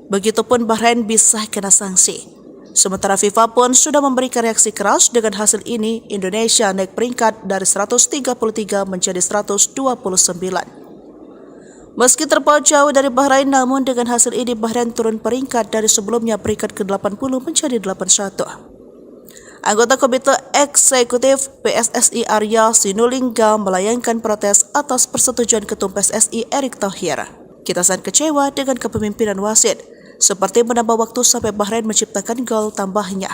B: Begitupun Bahrain bisa kena sanksi. Sementara FIFA pun sudah memberikan reaksi keras dengan hasil ini, Indonesia naik peringkat dari 133 menjadi 129. Meski terpaut jauh dari Bahrain, namun dengan hasil ini Bahrain turun peringkat dari sebelumnya peringkat ke-80 menjadi 81. Anggota Komite Eksekutif PSSI Arya Sinulinga melayangkan protes atas persetujuan Ketum PSSI Erick Thohir. Kita sangat kecewa dengan kepemimpinan wasit, seperti menambah waktu sampai Bahrain menciptakan gol tambahnya.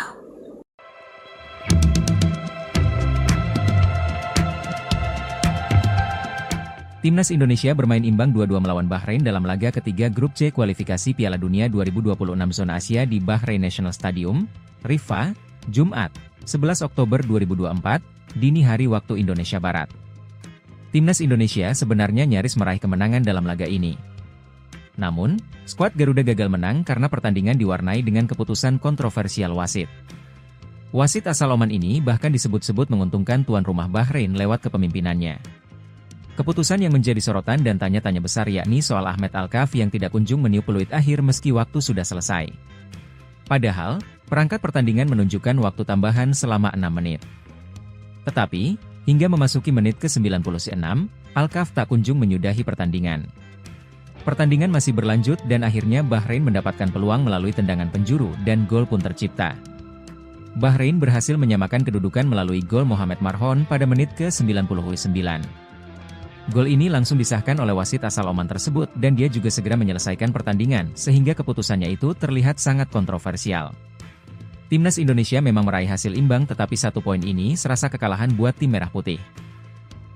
C: Timnas Indonesia bermain imbang 2-2 melawan Bahrain dalam laga ketiga Grup C kualifikasi Piala Dunia 2026 zona Asia di Bahrain National Stadium, Riffa, Jumat, 11 Oktober 2024, dini hari waktu Indonesia Barat. Timnas Indonesia sebenarnya nyaris meraih kemenangan dalam laga ini. Namun, skuad Garuda gagal menang karena pertandingan diwarnai dengan keputusan kontroversial wasit. Wasit asal Oman ini bahkan disebut-sebut menguntungkan tuan rumah Bahrain lewat kepemimpinannya. Keputusan yang menjadi sorotan dan tanya-tanya besar yakni soal Ahmed Alkaf yang tidak kunjung meniup peluit akhir meski waktu sudah selesai. Padahal, perangkat pertandingan menunjukkan waktu tambahan selama 6 menit. Tetapi, hingga memasuki menit ke-96, Alkaf tak kunjung menyudahi pertandingan. Pertandingan masih berlanjut dan akhirnya Bahrain mendapatkan peluang melalui tendangan penjuru dan gol pun tercipta. Bahrain berhasil menyamakan kedudukan melalui gol Mohamed Marhon pada menit ke-99. Gol ini langsung disahkan oleh wasit asal Oman tersebut dan dia juga segera menyelesaikan pertandingan sehingga keputusannya itu terlihat sangat kontroversial. Timnas Indonesia memang meraih hasil imbang tetapi 1 poin ini serasa kekalahan buat tim merah putih.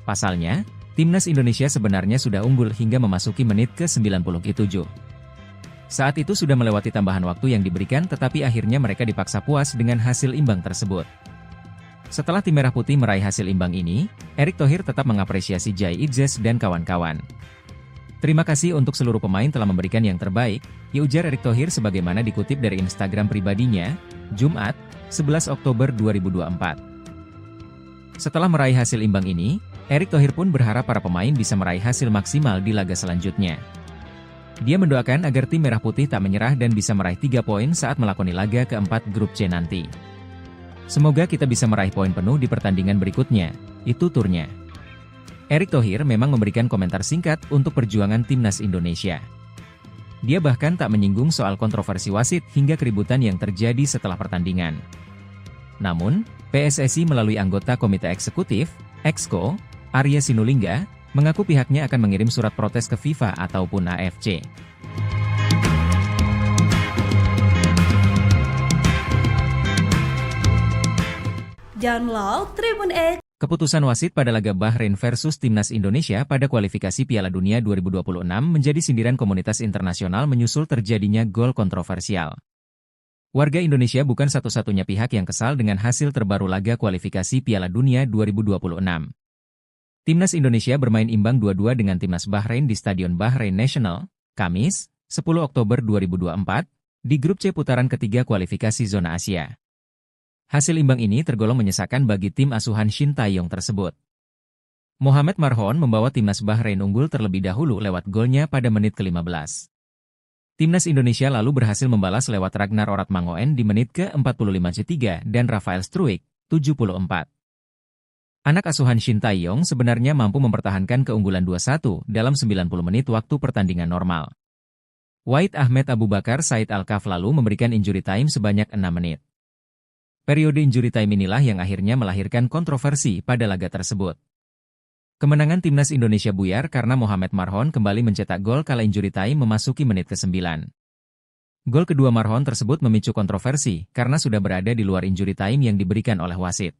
C: Pasalnya, Timnas Indonesia sebenarnya sudah unggul hingga memasuki menit ke-97. Saat itu sudah melewati tambahan waktu yang diberikan, tetapi akhirnya mereka dipaksa puas dengan hasil imbang tersebut. Setelah tim Merah Putih meraih hasil imbang ini, Erick Thohir tetap mengapresiasi Jai Idzes dan kawan-kawan. Terima kasih untuk seluruh pemain telah memberikan yang terbaik, ujar Erick Thohir sebagaimana dikutip dari Instagram pribadinya, Jumat, 11 Oktober 2024. Setelah meraih hasil imbang ini, Erick Thohir pun berharap para pemain bisa meraih hasil maksimal di laga selanjutnya. Dia mendoakan agar tim Merah Putih tak menyerah dan bisa meraih 3 poin saat melakoni laga keempat grup C nanti. Semoga kita bisa meraih poin penuh di pertandingan berikutnya, itu turnya. Erick Thohir memang memberikan komentar singkat untuk perjuangan Timnas Indonesia. Dia bahkan tak menyinggung soal kontroversi wasit hingga keributan yang terjadi setelah pertandingan. Namun, PSSI melalui anggota Komite Eksekutif, Exco, Arya Sinulinga, mengaku pihaknya akan mengirim surat protes ke FIFA ataupun AFC.
B: Download Tribun X.
C: Keputusan wasit pada laga Bahrain versus Timnas Indonesia pada kualifikasi Piala Dunia 2026 menjadi sindiran komunitas internasional menyusul terjadinya gol kontroversial. Warga Indonesia bukan satu-satunya pihak yang kesal dengan hasil terbaru laga kualifikasi Piala Dunia 2026. Timnas Indonesia bermain imbang 2-2 dengan Timnas Bahrain di Stadion Bahrain National, Kamis, 10 Oktober 2024, di grup C putaran ketiga kualifikasi zona Asia. Hasil imbang ini tergolong menyesakan bagi tim asuhan Shin Tae-yong tersebut. Mohamed Marhon membawa Timnas Bahrain unggul terlebih dahulu lewat golnya pada menit ke-15. Timnas Indonesia lalu berhasil membalas lewat Ragnar Oratmangoen di menit ke-45 dan Rafael Struijk, 74. Anak asuhan Shin Tae-yong sebenarnya mampu mempertahankan keunggulan 2-1 dalam 90 menit waktu pertandingan normal. Wahid Ahmed Abu Bakar Said Al-Kaf lalu memberikan injury time sebanyak 6 menit. Periode injury time inilah yang akhirnya melahirkan kontroversi pada laga tersebut. Kemenangan Timnas Indonesia buyar karena Mohamed Marhon kembali mencetak gol kala injury time memasuki menit ke-9. Gol kedua Marhon tersebut memicu kontroversi karena sudah berada di luar injury time yang diberikan oleh wasit.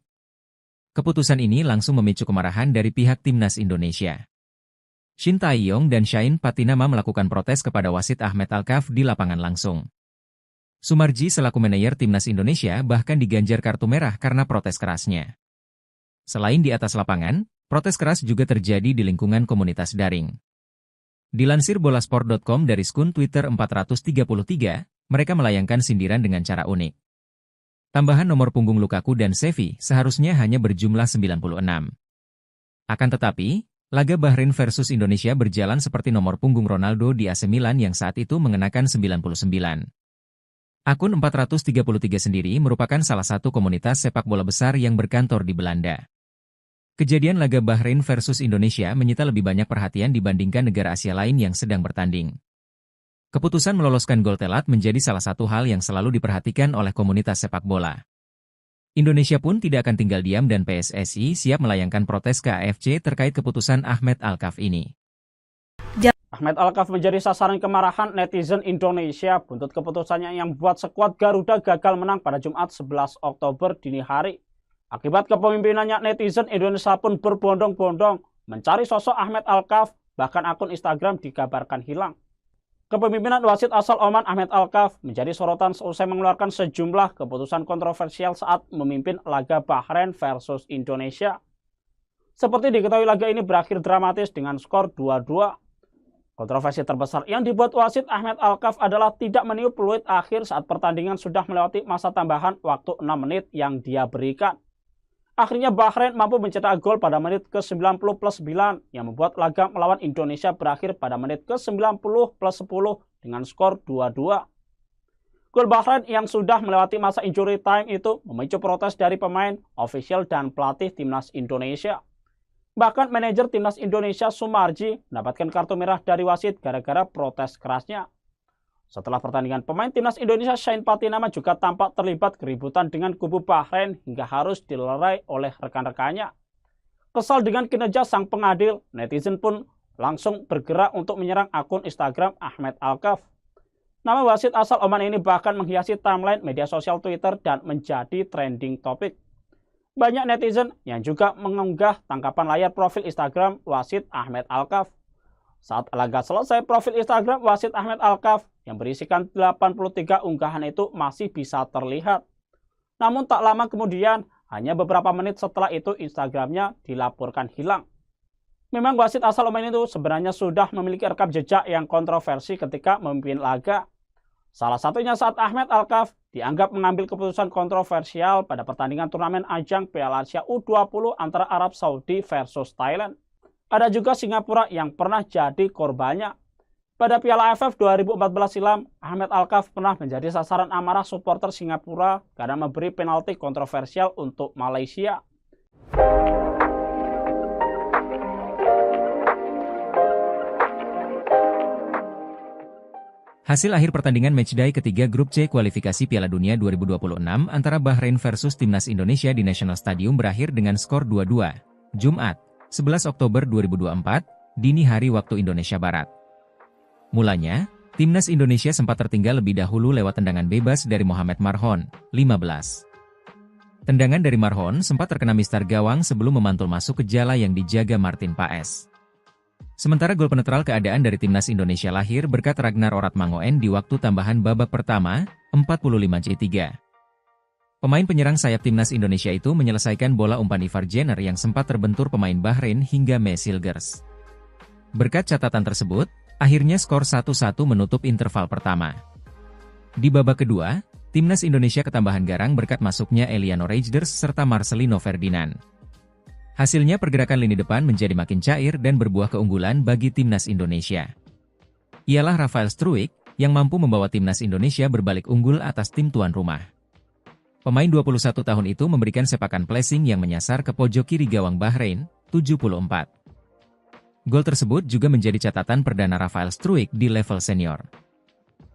C: Keputusan ini langsung memicu kemarahan dari pihak Timnas Indonesia. Shin Tae-yong dan Shain Patinama melakukan protes kepada wasit Ahmed Al-Kaf di lapangan langsung. Sumarji selaku manajer Timnas Indonesia bahkan diganjar kartu merah karena protes kerasnya. Selain di atas lapangan, protes keras juga terjadi di lingkungan komunitas daring. Dilansir bolasport.com dari skun Twitter 433, mereka melayangkan sindiran dengan cara unik. Tambahan nomor punggung Lukaku dan Xavi seharusnya hanya berjumlah 96. Akan tetapi, laga Bahrain versus Indonesia berjalan seperti nomor punggung Ronaldo di AC Milan yang saat itu mengenakan 99. Akun 433 sendiri merupakan salah satu komunitas sepak bola besar yang berkantor di Belanda. Kejadian laga Bahrain versus Indonesia menyita lebih banyak perhatian dibandingkan negara Asia lain yang sedang bertanding. Keputusan meloloskan gol telat menjadi salah satu hal yang selalu diperhatikan oleh komunitas sepak bola. Indonesia pun tidak akan tinggal diam dan PSSI siap melayangkan protes ke AFC terkait keputusan Ahmed Al-Kaf ini.
D: Ahmed Al-Kaf menjadi sasaran kemarahan netizen Indonesia buntut keputusannya yang buat skuad Garuda gagal menang pada Jumat 11 Oktober dini hari. Akibat kepemimpinannya, netizen Indonesia pun berbondong-bondong mencari sosok Ahmed Al-Kaf, bahkan akun Instagram dikabarkan hilang. Kepemimpinan wasit asal Oman Ahmed Al-Kaf menjadi sorotan seusai mengeluarkan sejumlah keputusan kontroversial saat memimpin laga Bahrain versus Indonesia. Seperti diketahui, laga ini berakhir dramatis dengan skor 2-2. Kontroversi terbesar yang dibuat wasit Ahmed Al-Kaf adalah tidak meniup peluit akhir saat pertandingan sudah melewati masa tambahan waktu 6 menit yang dia berikan. Akhirnya Bahrain mampu mencetak gol pada menit ke-90+9 yang membuat laga melawan Indonesia berakhir pada menit ke-90+10 dengan skor 2-2. Gol Bahrain yang sudah melewati masa injury time itu memicu protes dari pemain, ofisial, dan pelatih Timnas Indonesia. Bahkan manajer Timnas Indonesia Sumarji mendapatkan kartu merah dari wasit gara-gara protes kerasnya. Setelah pertandingan, pemain Timnas Indonesia Shain Patinama juga tampak terlibat keributan dengan kubu Bahrain hingga harus dilerai oleh rekan-rekannya. Kesal dengan kinerja sang pengadil, netizen pun langsung bergerak untuk menyerang akun Instagram Ahmed Al-Kaf. Nama wasit asal Oman ini bahkan menghiasi timeline media sosial Twitter dan menjadi trending topik. Banyak netizen yang juga mengunggah tangkapan layar profil Instagram wasit Ahmed Alkaf. Saat laga selesai, profil Instagram wasit Ahmed Alkaf yang berisikan 83 unggahan itu masih bisa terlihat. Namun tak lama kemudian, hanya beberapa menit setelah itu Instagramnya dilaporkan hilang. Memang wasit asal Oman itu sebenarnya sudah memiliki rekam jejak yang kontroversi ketika memimpin laga. Salah satunya saat Ahmed Alkaf dianggap mengambil keputusan kontroversial pada pertandingan turnamen ajang Piala Asia U20 antara Arab Saudi versus Thailand. Ada juga Singapura yang pernah jadi korbannya. Pada Piala AFF 2014 silam, Ahmed Alkaf pernah menjadi sasaran amarah supporter Singapura karena memberi penalti kontroversial untuk Malaysia.
C: Hasil akhir pertandingan matchday ketiga grup C kualifikasi Piala Dunia 2026 antara Bahrain versus Timnas Indonesia di National Stadium berakhir dengan skor 2-2. Jumat, 11 Oktober 2024, dini hari waktu Indonesia Barat. Mulanya, Timnas Indonesia sempat tertinggal lebih dahulu lewat tendangan bebas dari Mohamed Marhon, 15. Tendangan dari Marhon sempat terkena mistar gawang sebelum memantul masuk ke jala yang dijaga Martin Paes. Sementara gol penetral keadaan dari Timnas Indonesia lahir berkat Ragnar Oratmangoen di waktu tambahan babak pertama, 45-3. Pemain penyerang sayap Timnas Indonesia itu menyelesaikan bola umpan Ivar Jenner yang sempat terbentur pemain Bahrain hingga Mesilgers. Berkat catatan tersebut, akhirnya skor 1-1 menutup interval pertama. Di babak kedua, Timnas Indonesia ketambahan garang berkat masuknya Eliano Reijnders serta Marcelino Ferdinand. Hasilnya pergerakan lini depan menjadi makin cair dan berbuah keunggulan bagi Timnas Indonesia. Ialah Rafael Struijk yang mampu membawa Timnas Indonesia berbalik unggul atas tim tuan rumah. Pemain 21 tahun itu memberikan sepakan placing yang menyasar ke pojok kiri gawang Bahrain, 74. Gol tersebut juga menjadi catatan perdana Rafael Struijk di level senior.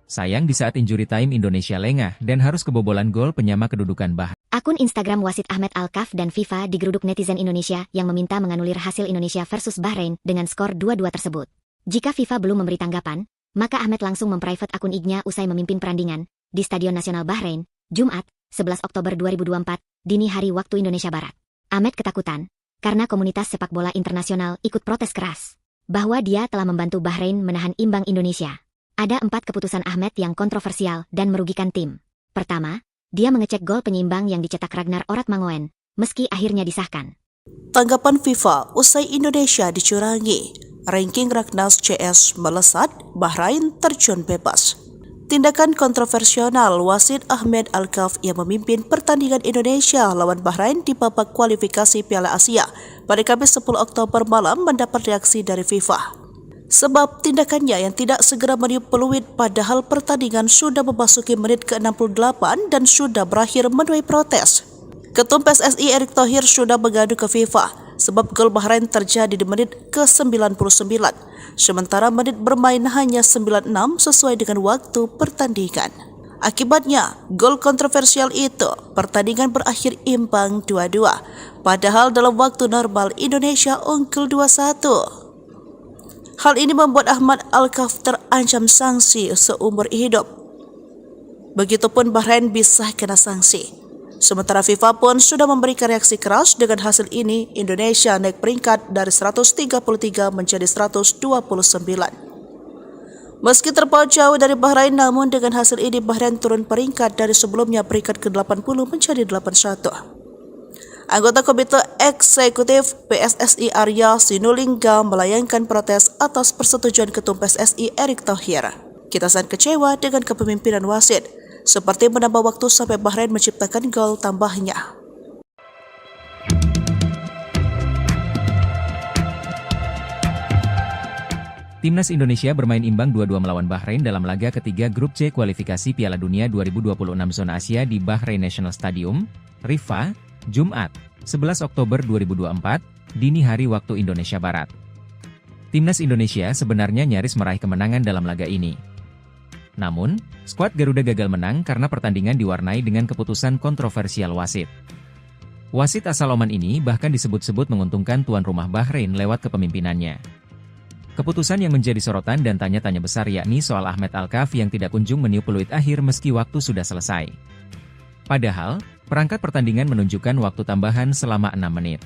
C: Sayang di saat injury time Indonesia lengah dan harus kebobolan gol penyama kedudukan Bahrain.
A: Akun Instagram wasit Ahmed Alkaf dan FIFA digeruduk netizen Indonesia yang meminta menganulir hasil Indonesia versus Bahrain dengan skor 2-2 tersebut. Jika FIFA belum memberi tanggapan, maka Ahmed langsung memprivate akun IG-nya usai memimpin perandingan di Stadion Nasional Bahrain, Jumat, 11 Oktober 2024, dini hari waktu Indonesia Barat. Ahmed ketakutan karena komunitas sepak bola internasional ikut protes keras bahwa dia telah membantu Bahrain menahan imbang Indonesia. Ada 4 keputusan Ahmed yang kontroversial dan merugikan tim. Pertama, dia mengecek gol penyeimbang yang dicetak Ragnar Oratmangoen, meski akhirnya disahkan.
B: Tanggapan FIFA usai Indonesia dicurangi. Ranking Ragnas CS melesat, Bahrain terjun bebas. Tindakan kontroversial wasit Ahmed Alkaf yang memimpin pertandingan Indonesia lawan Bahrain di babak kualifikasi Piala Asia pada Kamis 10 Oktober malam mendapat reaksi dari FIFA. Sebab tindakannya yang tidak segera meniup peluit padahal pertandingan sudah memasuki menit ke-68 dan sudah berakhir menuai protes. Ketum PSSI Erick Thohir sudah mengadu ke FIFA sebab gol Bahrain terjadi di menit ke-99, sementara menit bermain hanya 96 sesuai dengan waktu pertandingan. Akibatnya, gol kontroversial itu, pertandingan berakhir imbang 2-2, padahal dalam waktu normal Indonesia unggul 2-1. Hal ini membuat Ahmed Alkaf terancam sanksi seumur hidup. Begitupun Bahrain bisa kena sanksi. Sementara FIFA pun sudah memberikan reaksi keras dengan hasil ini. Indonesia naik peringkat dari 133 menjadi 129. Meski terpaut jauh dari Bahrain, namun dengan hasil ini Bahrain turun peringkat dari sebelumnya peringkat ke-80 menjadi 81. Anggota Komite Eksekutif PSSI Arya Sinulinga melayangkan protes atas persetujuan Ketum PSSI Erick Thohir. Kita sangat kecewa dengan kepemimpinan wasit, seperti menambah waktu sampai Bahrain menciptakan gol tambahnya.
C: Timnas Indonesia bermain imbang 2-2 melawan Bahrain dalam laga ketiga grup C kualifikasi Piala Dunia 2026 zona Asia di Bahrain National Stadium, Riffa, Jumat, 11 Oktober 2024, dini hari waktu Indonesia Barat. Timnas Indonesia sebenarnya nyaris meraih kemenangan dalam laga ini. Namun, skuad Garuda gagal menang karena pertandingan diwarnai dengan keputusan kontroversial wasit. Wasit asal Oman ini bahkan disebut-sebut menguntungkan tuan rumah Bahrain lewat kepemimpinannya. Keputusan yang menjadi sorotan dan tanya-tanya besar yakni soal Ahmed Alkaf yang tidak kunjung meniup peluit akhir meski waktu sudah selesai. Padahal, perangkat pertandingan menunjukkan waktu tambahan selama 6 menit.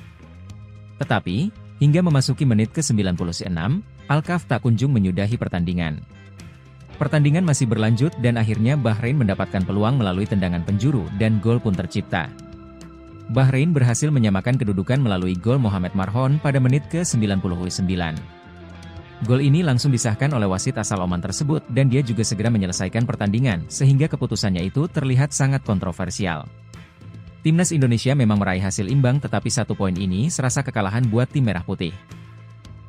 C: Tetapi, hingga memasuki menit ke-96, Alkaf tak kunjung menyudahi pertandingan. Pertandingan masih berlanjut dan akhirnya Bahrain mendapatkan peluang melalui tendangan penjuru dan gol pun tercipta. Bahrain berhasil menyamakan kedudukan melalui gol Mohamed Marhon pada menit ke-99. Gol ini langsung disahkan oleh wasit asal Oman tersebut dan dia juga segera menyelesaikan pertandingan sehingga keputusannya itu terlihat sangat kontroversial. Timnas Indonesia memang meraih hasil imbang tetapi 1 poin ini serasa kekalahan buat tim merah putih.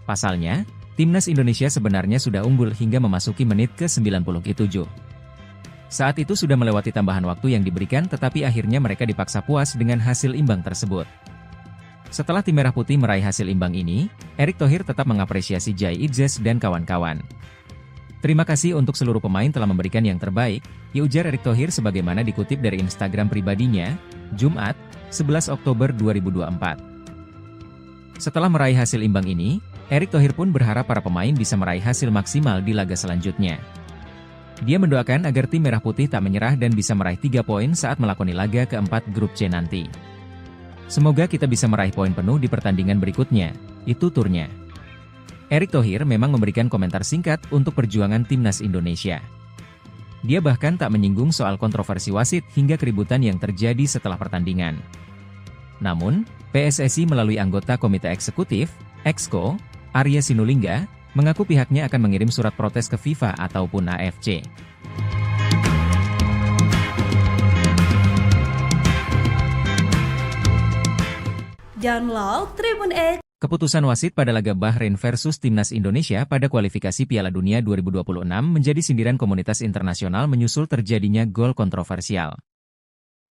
C: Pasalnya, Timnas Indonesia sebenarnya sudah unggul hingga memasuki menit ke-97. Saat itu sudah melewati tambahan waktu yang diberikan tetapi akhirnya mereka dipaksa puas dengan hasil imbang tersebut. Setelah tim merah putih meraih hasil imbang ini, Erick Thohir tetap mengapresiasi Jai Idzes dan kawan-kawan. Terima kasih untuk seluruh pemain telah memberikan yang terbaik, ya ujar Erick Thohir sebagaimana dikutip dari Instagram pribadinya, Jumat, 11 Oktober 2024. Setelah meraih hasil imbang ini, Erick Thohir pun berharap para pemain bisa meraih hasil maksimal di laga selanjutnya. Dia mendoakan agar tim merah putih tak menyerah dan bisa meraih 3 poin saat melakoni laga keempat grup C nanti. Semoga kita bisa meraih poin penuh di pertandingan berikutnya, itu turnya. Erick Thohir memang memberikan komentar singkat untuk perjuangan Timnas Indonesia. Dia bahkan tak menyinggung soal kontroversi wasit hingga keributan yang terjadi setelah pertandingan. Namun, PSSI melalui anggota Komite Eksekutif, Exco, Arya Sinulinga, mengaku pihaknya akan mengirim surat protes ke FIFA ataupun AFC.
B: Download Tribun X.
C: Keputusan wasit pada laga Bahrain versus Timnas Indonesia pada kualifikasi Piala Dunia 2026 menjadi sindiran komunitas internasional menyusul terjadinya gol kontroversial.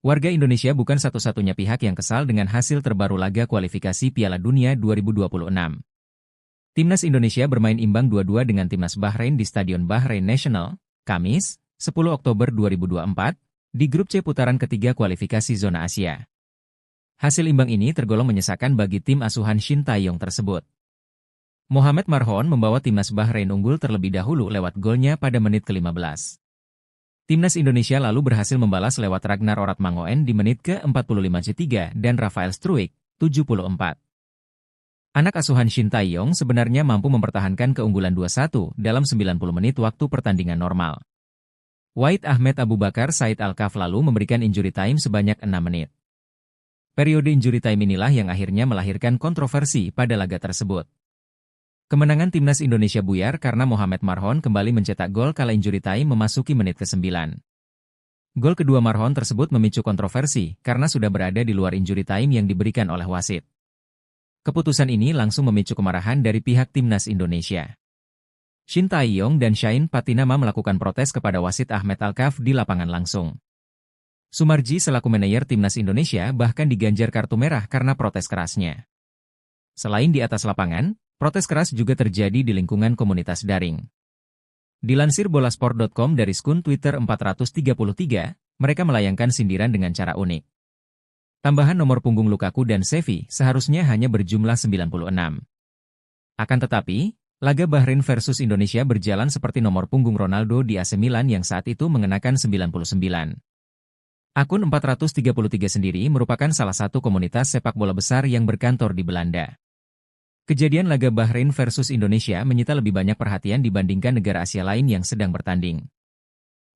C: Warga Indonesia bukan satu-satunya pihak yang kesal dengan hasil terbaru laga kualifikasi Piala Dunia 2026. Timnas Indonesia bermain imbang 2-2 dengan Timnas Bahrain di Stadion Bahrain National, Kamis, 10 Oktober 2024, di grup C putaran ketiga kualifikasi zona Asia. Hasil imbang ini tergolong menyesakan bagi tim asuhan Shin Tae-yong tersebut. Mohamed Marhon membawa Timnas Bahrain unggul terlebih dahulu lewat golnya pada menit ke-15. Timnas Indonesia lalu berhasil membalas lewat Ragnar Oratmangoen di menit ke-45 dan Rafael Struijk, 74. Anak asuhan Shin Tae-yong sebenarnya mampu mempertahankan keunggulan 2-1 dalam 90 menit waktu pertandingan normal. Wahid Ahmed Abu Bakar Said Alkaf lalu memberikan injury time sebanyak 6 menit. Periode injury time inilah yang akhirnya melahirkan kontroversi pada laga tersebut. Kemenangan Timnas Indonesia buyar karena Mohamed Marhon kembali mencetak gol kala injury time memasuki menit ke-9. Gol kedua Marhon tersebut memicu kontroversi karena sudah berada di luar injury time yang diberikan oleh wasit. Keputusan ini langsung memicu kemarahan dari pihak Timnas Indonesia. Shin Tae-yong dan Shain Patinama melakukan protes kepada wasit Ahmed Alkaf di lapangan langsung. Sumarji selaku manajer Timnas Indonesia bahkan diganjar kartu merah karena protes kerasnya. Selain di atas lapangan, protes keras juga terjadi di lingkungan komunitas daring. Dilansir bolasport.com dari skun Twitter 433, mereka melayangkan sindiran dengan cara unik. Tambahan nomor punggung Lukaku dan Xavi seharusnya hanya berjumlah 96. Akan tetapi, laga Bahrain versus Indonesia berjalan seperti nomor punggung Ronaldo di AC Milan yang saat itu mengenakan 99. Akun 433 sendiri merupakan salah satu komunitas sepak bola besar yang berkantor di Belanda. Kejadian laga Bahrain versus Indonesia menyita lebih banyak perhatian dibandingkan negara Asia lain yang sedang bertanding.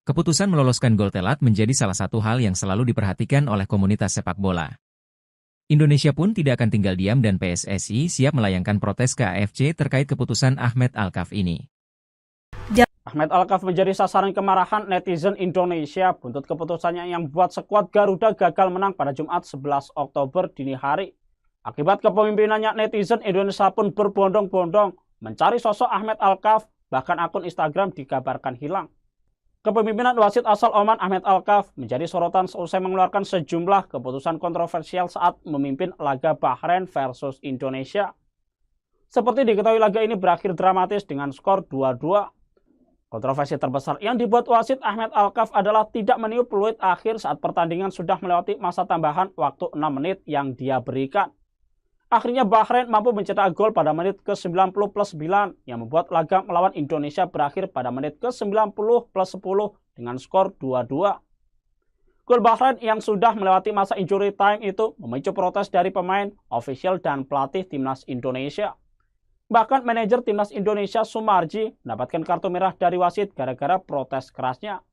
C: Keputusan meloloskan gol telat menjadi salah satu hal yang selalu diperhatikan oleh komunitas sepak bola. Indonesia pun tidak akan tinggal diam dan PSSI siap melayangkan protes ke AFC terkait keputusan Ahmed Alkaf ini.
D: Ahmed Alkaf menjadi sasaran kemarahan netizen Indonesia buntut keputusannya yang membuat skuad Garuda gagal menang pada Jumat 11 Oktober dini hari. Akibat kepemimpinannya, netizen Indonesia pun berbondong-bondong mencari sosok Ahmed Alkaf, bahkan akun Instagram dikabarkan hilang. Kepemimpinan wasit asal Oman Ahmed Alkaf menjadi sorotan seusai mengeluarkan sejumlah keputusan kontroversial saat memimpin laga Bahrain versus Indonesia. Seperti diketahui, laga ini berakhir dramatis dengan skor 2-2. Kontroversi terbesar yang dibuat wasit Ahmed Alkaf adalah tidak meniup peluit akhir saat pertandingan sudah melewati masa tambahan waktu 6 menit yang dia berikan. Akhirnya Bahrain mampu mencetak gol pada menit ke-90+9 yang membuat laga melawan Indonesia berakhir pada menit ke-90+10 dengan skor 2-2. Gol Bahrain yang sudah melewati masa injury time itu memicu protes dari pemain, ofisial, dan pelatih timnas Indonesia. Bahkan manajer timnas Indonesia Sumarji mendapatkan kartu merah dari wasit gara-gara protes kerasnya.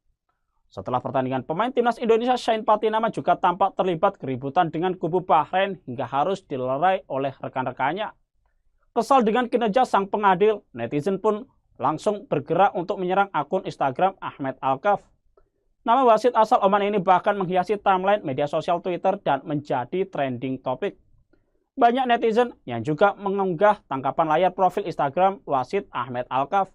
D: Setelah pertandingan, pemain timnas Indonesia Shane Patinama juga tampak terlibat keributan dengan kubu Bahrain hingga harus dilerai oleh rekan-rekannya. Kesal dengan kinerja sang pengadil, netizen pun langsung bergerak untuk menyerang akun Instagram Ahmed Alkaf. Nama wasit asal Oman ini bahkan menghiasi timeline media sosial Twitter dan menjadi trending topik. Banyak netizen yang juga mengunggah tangkapan layar profil Instagram wasit Ahmed Alkaf.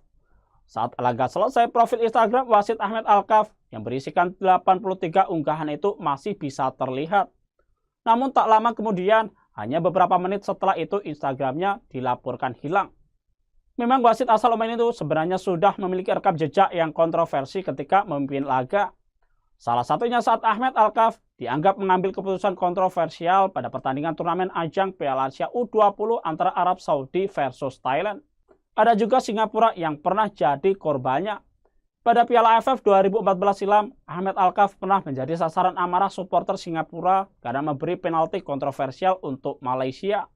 D: Saat laga selesai, profil Instagram wasit Ahmed Alkaf yang berisikan 83 unggahan itu masih bisa terlihat. Namun tak lama kemudian, hanya beberapa menit setelah itu Instagramnya dilaporkan hilang. Memang wasit asal Oman itu sebenarnya sudah memiliki rekam jejak yang kontroversi ketika memimpin laga. Salah satunya saat Ahmed Alkaf dianggap mengambil keputusan kontroversial pada pertandingan turnamen ajang Piala Asia U20 antara Arab Saudi versus Thailand. Ada juga Singapura yang pernah jadi korbannya. Pada Piala AFF 2014 silam, Ahmed Alkaf pernah menjadi sasaran amarah supporter Singapura karena memberi penalti kontroversial untuk Malaysia.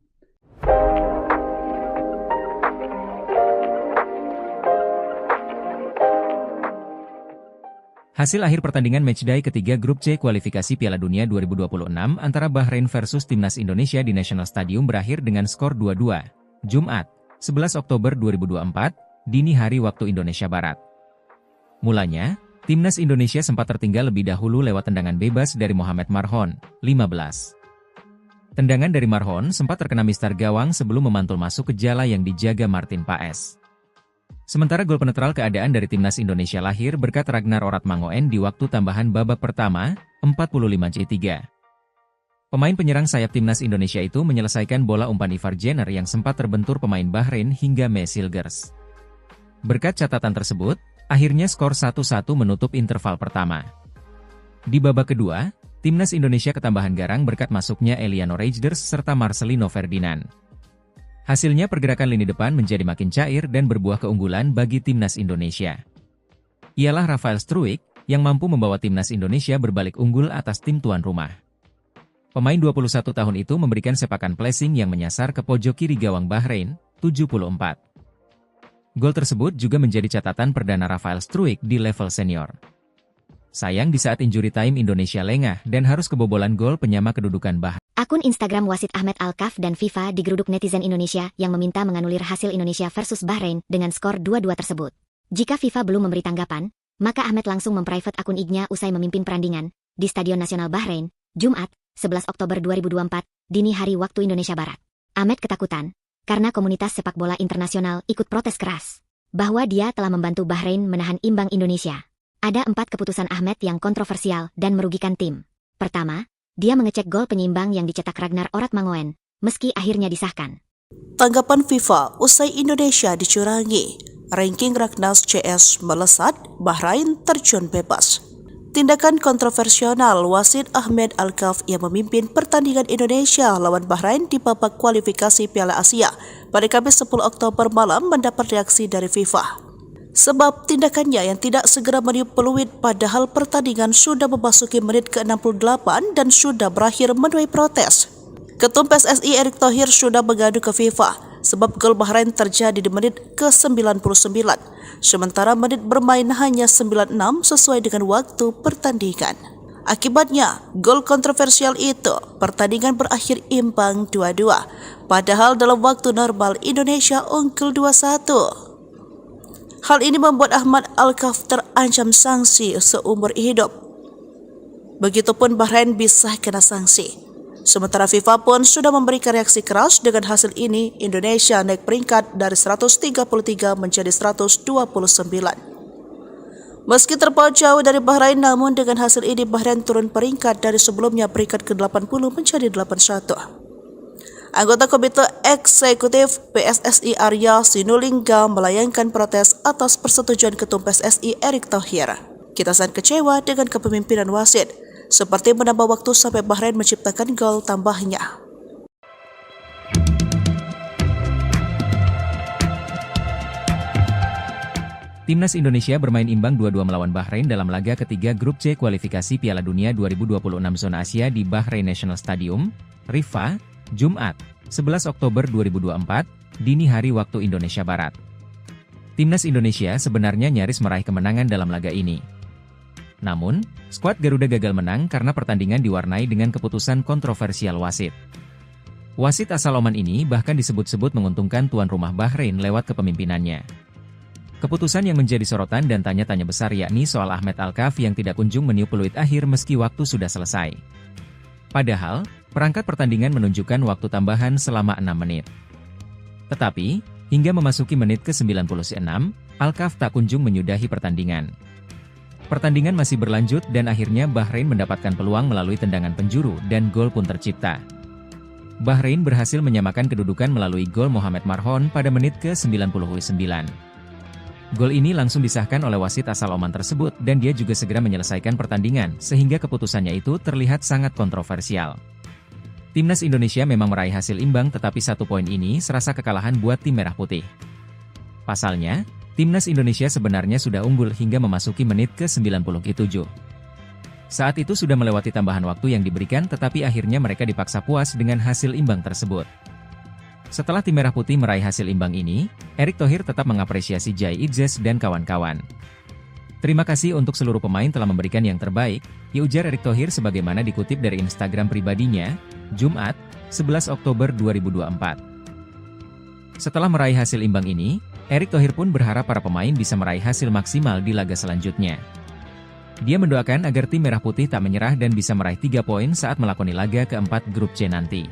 C: Hasil akhir pertandingan matchday ketiga grup C kualifikasi Piala Dunia 2026 antara Bahrain versus Timnas Indonesia di National Stadium berakhir dengan skor 2-2. Jumat, 11 Oktober 2024, dini hari waktu Indonesia Barat. Mulanya, Timnas Indonesia sempat tertinggal lebih dahulu lewat tendangan bebas dari Mohamed Marhon, 15. Tendangan dari Marhon sempat terkena mistar gawang sebelum memantul masuk ke jala yang dijaga Martin Paes. Sementara gol penetral keadaan dari Timnas Indonesia lahir berkat Ragnar Oratmangoen di waktu tambahan babak pertama, 45-3. Pemain penyerang sayap Timnas Indonesia itu menyelesaikan bola umpan Ivar Jenner yang sempat terbentur pemain Bahrain hingga Mesilgers. Berkat catatan tersebut, akhirnya skor 1-1 menutup interval pertama. Di babak kedua, Timnas Indonesia ketambahan garang berkat masuknya Eliano Reijnders serta Marcelino Ferdinand. Hasilnya pergerakan lini depan menjadi makin cair dan berbuah keunggulan bagi Timnas Indonesia. Ialah Rafael Struijk yang mampu membawa Timnas Indonesia berbalik unggul atas tim tuan rumah. Pemain 21 tahun itu memberikan sepakan placing yang menyasar ke pojok kiri gawang Bahrain, 74. Gol tersebut juga menjadi catatan perdana Rafael Struijk di level senior. Sayang di saat injury time Indonesia lengah dan harus kebobolan gol penyama kedudukan Bahrain.
A: Akun Instagram wasit Ahmed Alkaf dan FIFA digeruduk netizen Indonesia yang meminta menganulir hasil Indonesia versus Bahrain dengan skor 2-2 tersebut. Jika FIFA belum memberi tanggapan, maka Ahmed langsung memprivate akun IG-nya usai memimpin perandingan di Stadion Nasional Bahrain, Jumat, 11 Oktober 2024, dini hari waktu Indonesia Barat. Ahmed ketakutan karena komunitas sepak bola internasional ikut protes keras bahwa dia telah membantu Bahrain menahan imbang Indonesia. Ada 4 keputusan Ahmed yang kontroversial dan merugikan tim. Pertama, dia mengecek gol penyeimbang yang dicetak Ragnar Oratmangoen, meski akhirnya disahkan.
B: Tanggapan FIFA usai Indonesia dicurangi, ranking Ragnas CS melesat, Bahrain terjun bebas. Tindakan kontroversial wasit Ahmed Alkaf yang memimpin pertandingan Indonesia lawan Bahrain di babak kualifikasi Piala Asia pada Kamis 10 Oktober malam mendapat reaksi dari FIFA. Sebab tindakannya yang tidak segera meniup peluit padahal pertandingan sudah memasuki menit ke-68 dan sudah berakhir menuai protes. Ketum PSSI Erick Thohir sudah mengadu ke FIFA sebab gol Bahrain terjadi di menit ke-99, sementara menit bermain hanya 96 sesuai dengan waktu pertandingan. Akibatnya, gol kontroversial itu, pertandingan berakhir imbang 2-2, padahal dalam waktu normal Indonesia unggul 2-1. Hal ini membuat Ahmed Alkaf terancam sanksi seumur hidup. Begitupun Bahrain bisa kena sanksi. Sementara FIFA pun sudah memberikan reaksi keras dengan hasil ini. Indonesia naik peringkat dari 133 menjadi 129. Meski terpaut jauh dari Bahrain, namun dengan hasil ini Bahrain turun peringkat dari sebelumnya peringkat ke-80 menjadi 81. Anggota Komite Eksekutif PSSI Arya Sinulinga melayangkan protes atas persetujuan Ketum PSSI Erick Thohir. Kita sangat kecewa dengan kepemimpinan wasit, seperti menambah waktu sampai Bahrain menciptakan gol tambahnya.
C: Timnas Indonesia bermain imbang 2-2 melawan Bahrain dalam laga ketiga Grup C kualifikasi Piala Dunia 2026 zona Asia di Bahrain National Stadium, Riffa, Jumat, 11 Oktober 2024, dini hari waktu Indonesia Barat. Timnas Indonesia sebenarnya nyaris meraih kemenangan dalam laga ini. Namun, skuad Garuda gagal menang karena pertandingan diwarnai dengan keputusan kontroversial wasit. Wasit asal Oman ini bahkan disebut-sebut menguntungkan tuan rumah Bahrain lewat kepemimpinannya. Keputusan yang menjadi sorotan dan tanya-tanya besar yakni soal Ahmed Alkaf yang tidak kunjung meniup peluit akhir meski waktu sudah selesai. Padahal, perangkat pertandingan menunjukkan waktu tambahan selama 6 menit. Tetapi, hingga memasuki menit ke-96, Alkaf tak kunjung menyudahi pertandingan. Pertandingan masih berlanjut dan akhirnya Bahrain mendapatkan peluang melalui tendangan penjuru dan gol pun tercipta. Bahrain berhasil menyamakan kedudukan melalui gol Mohamed Marhon pada menit ke-99. Gol ini langsung disahkan oleh wasit asal Oman tersebut dan dia juga segera menyelesaikan pertandingan sehingga keputusannya itu terlihat sangat kontroversial. Timnas Indonesia memang meraih hasil imbang tetapi 1 poin ini serasa kekalahan buat tim merah putih. Pasalnya, Timnas Indonesia sebenarnya sudah unggul hingga memasuki menit ke-97. Saat itu sudah melewati tambahan waktu yang diberikan tetapi akhirnya mereka dipaksa puas dengan hasil imbang tersebut. Setelah tim merah putih meraih hasil imbang ini, Erick Thohir tetap mengapresiasi Jai Idzes dan kawan-kawan. Terima kasih untuk seluruh pemain telah memberikan yang terbaik, ya ujar Erick Thohir sebagaimana dikutip dari Instagram pribadinya, Jumat, 11 Oktober 2024. Setelah meraih hasil imbang ini, Erick Thohir pun berharap para pemain bisa meraih hasil maksimal di laga selanjutnya. Dia mendoakan agar tim merah putih tak menyerah dan bisa meraih 3 poin saat melakoni laga keempat Grup C nanti.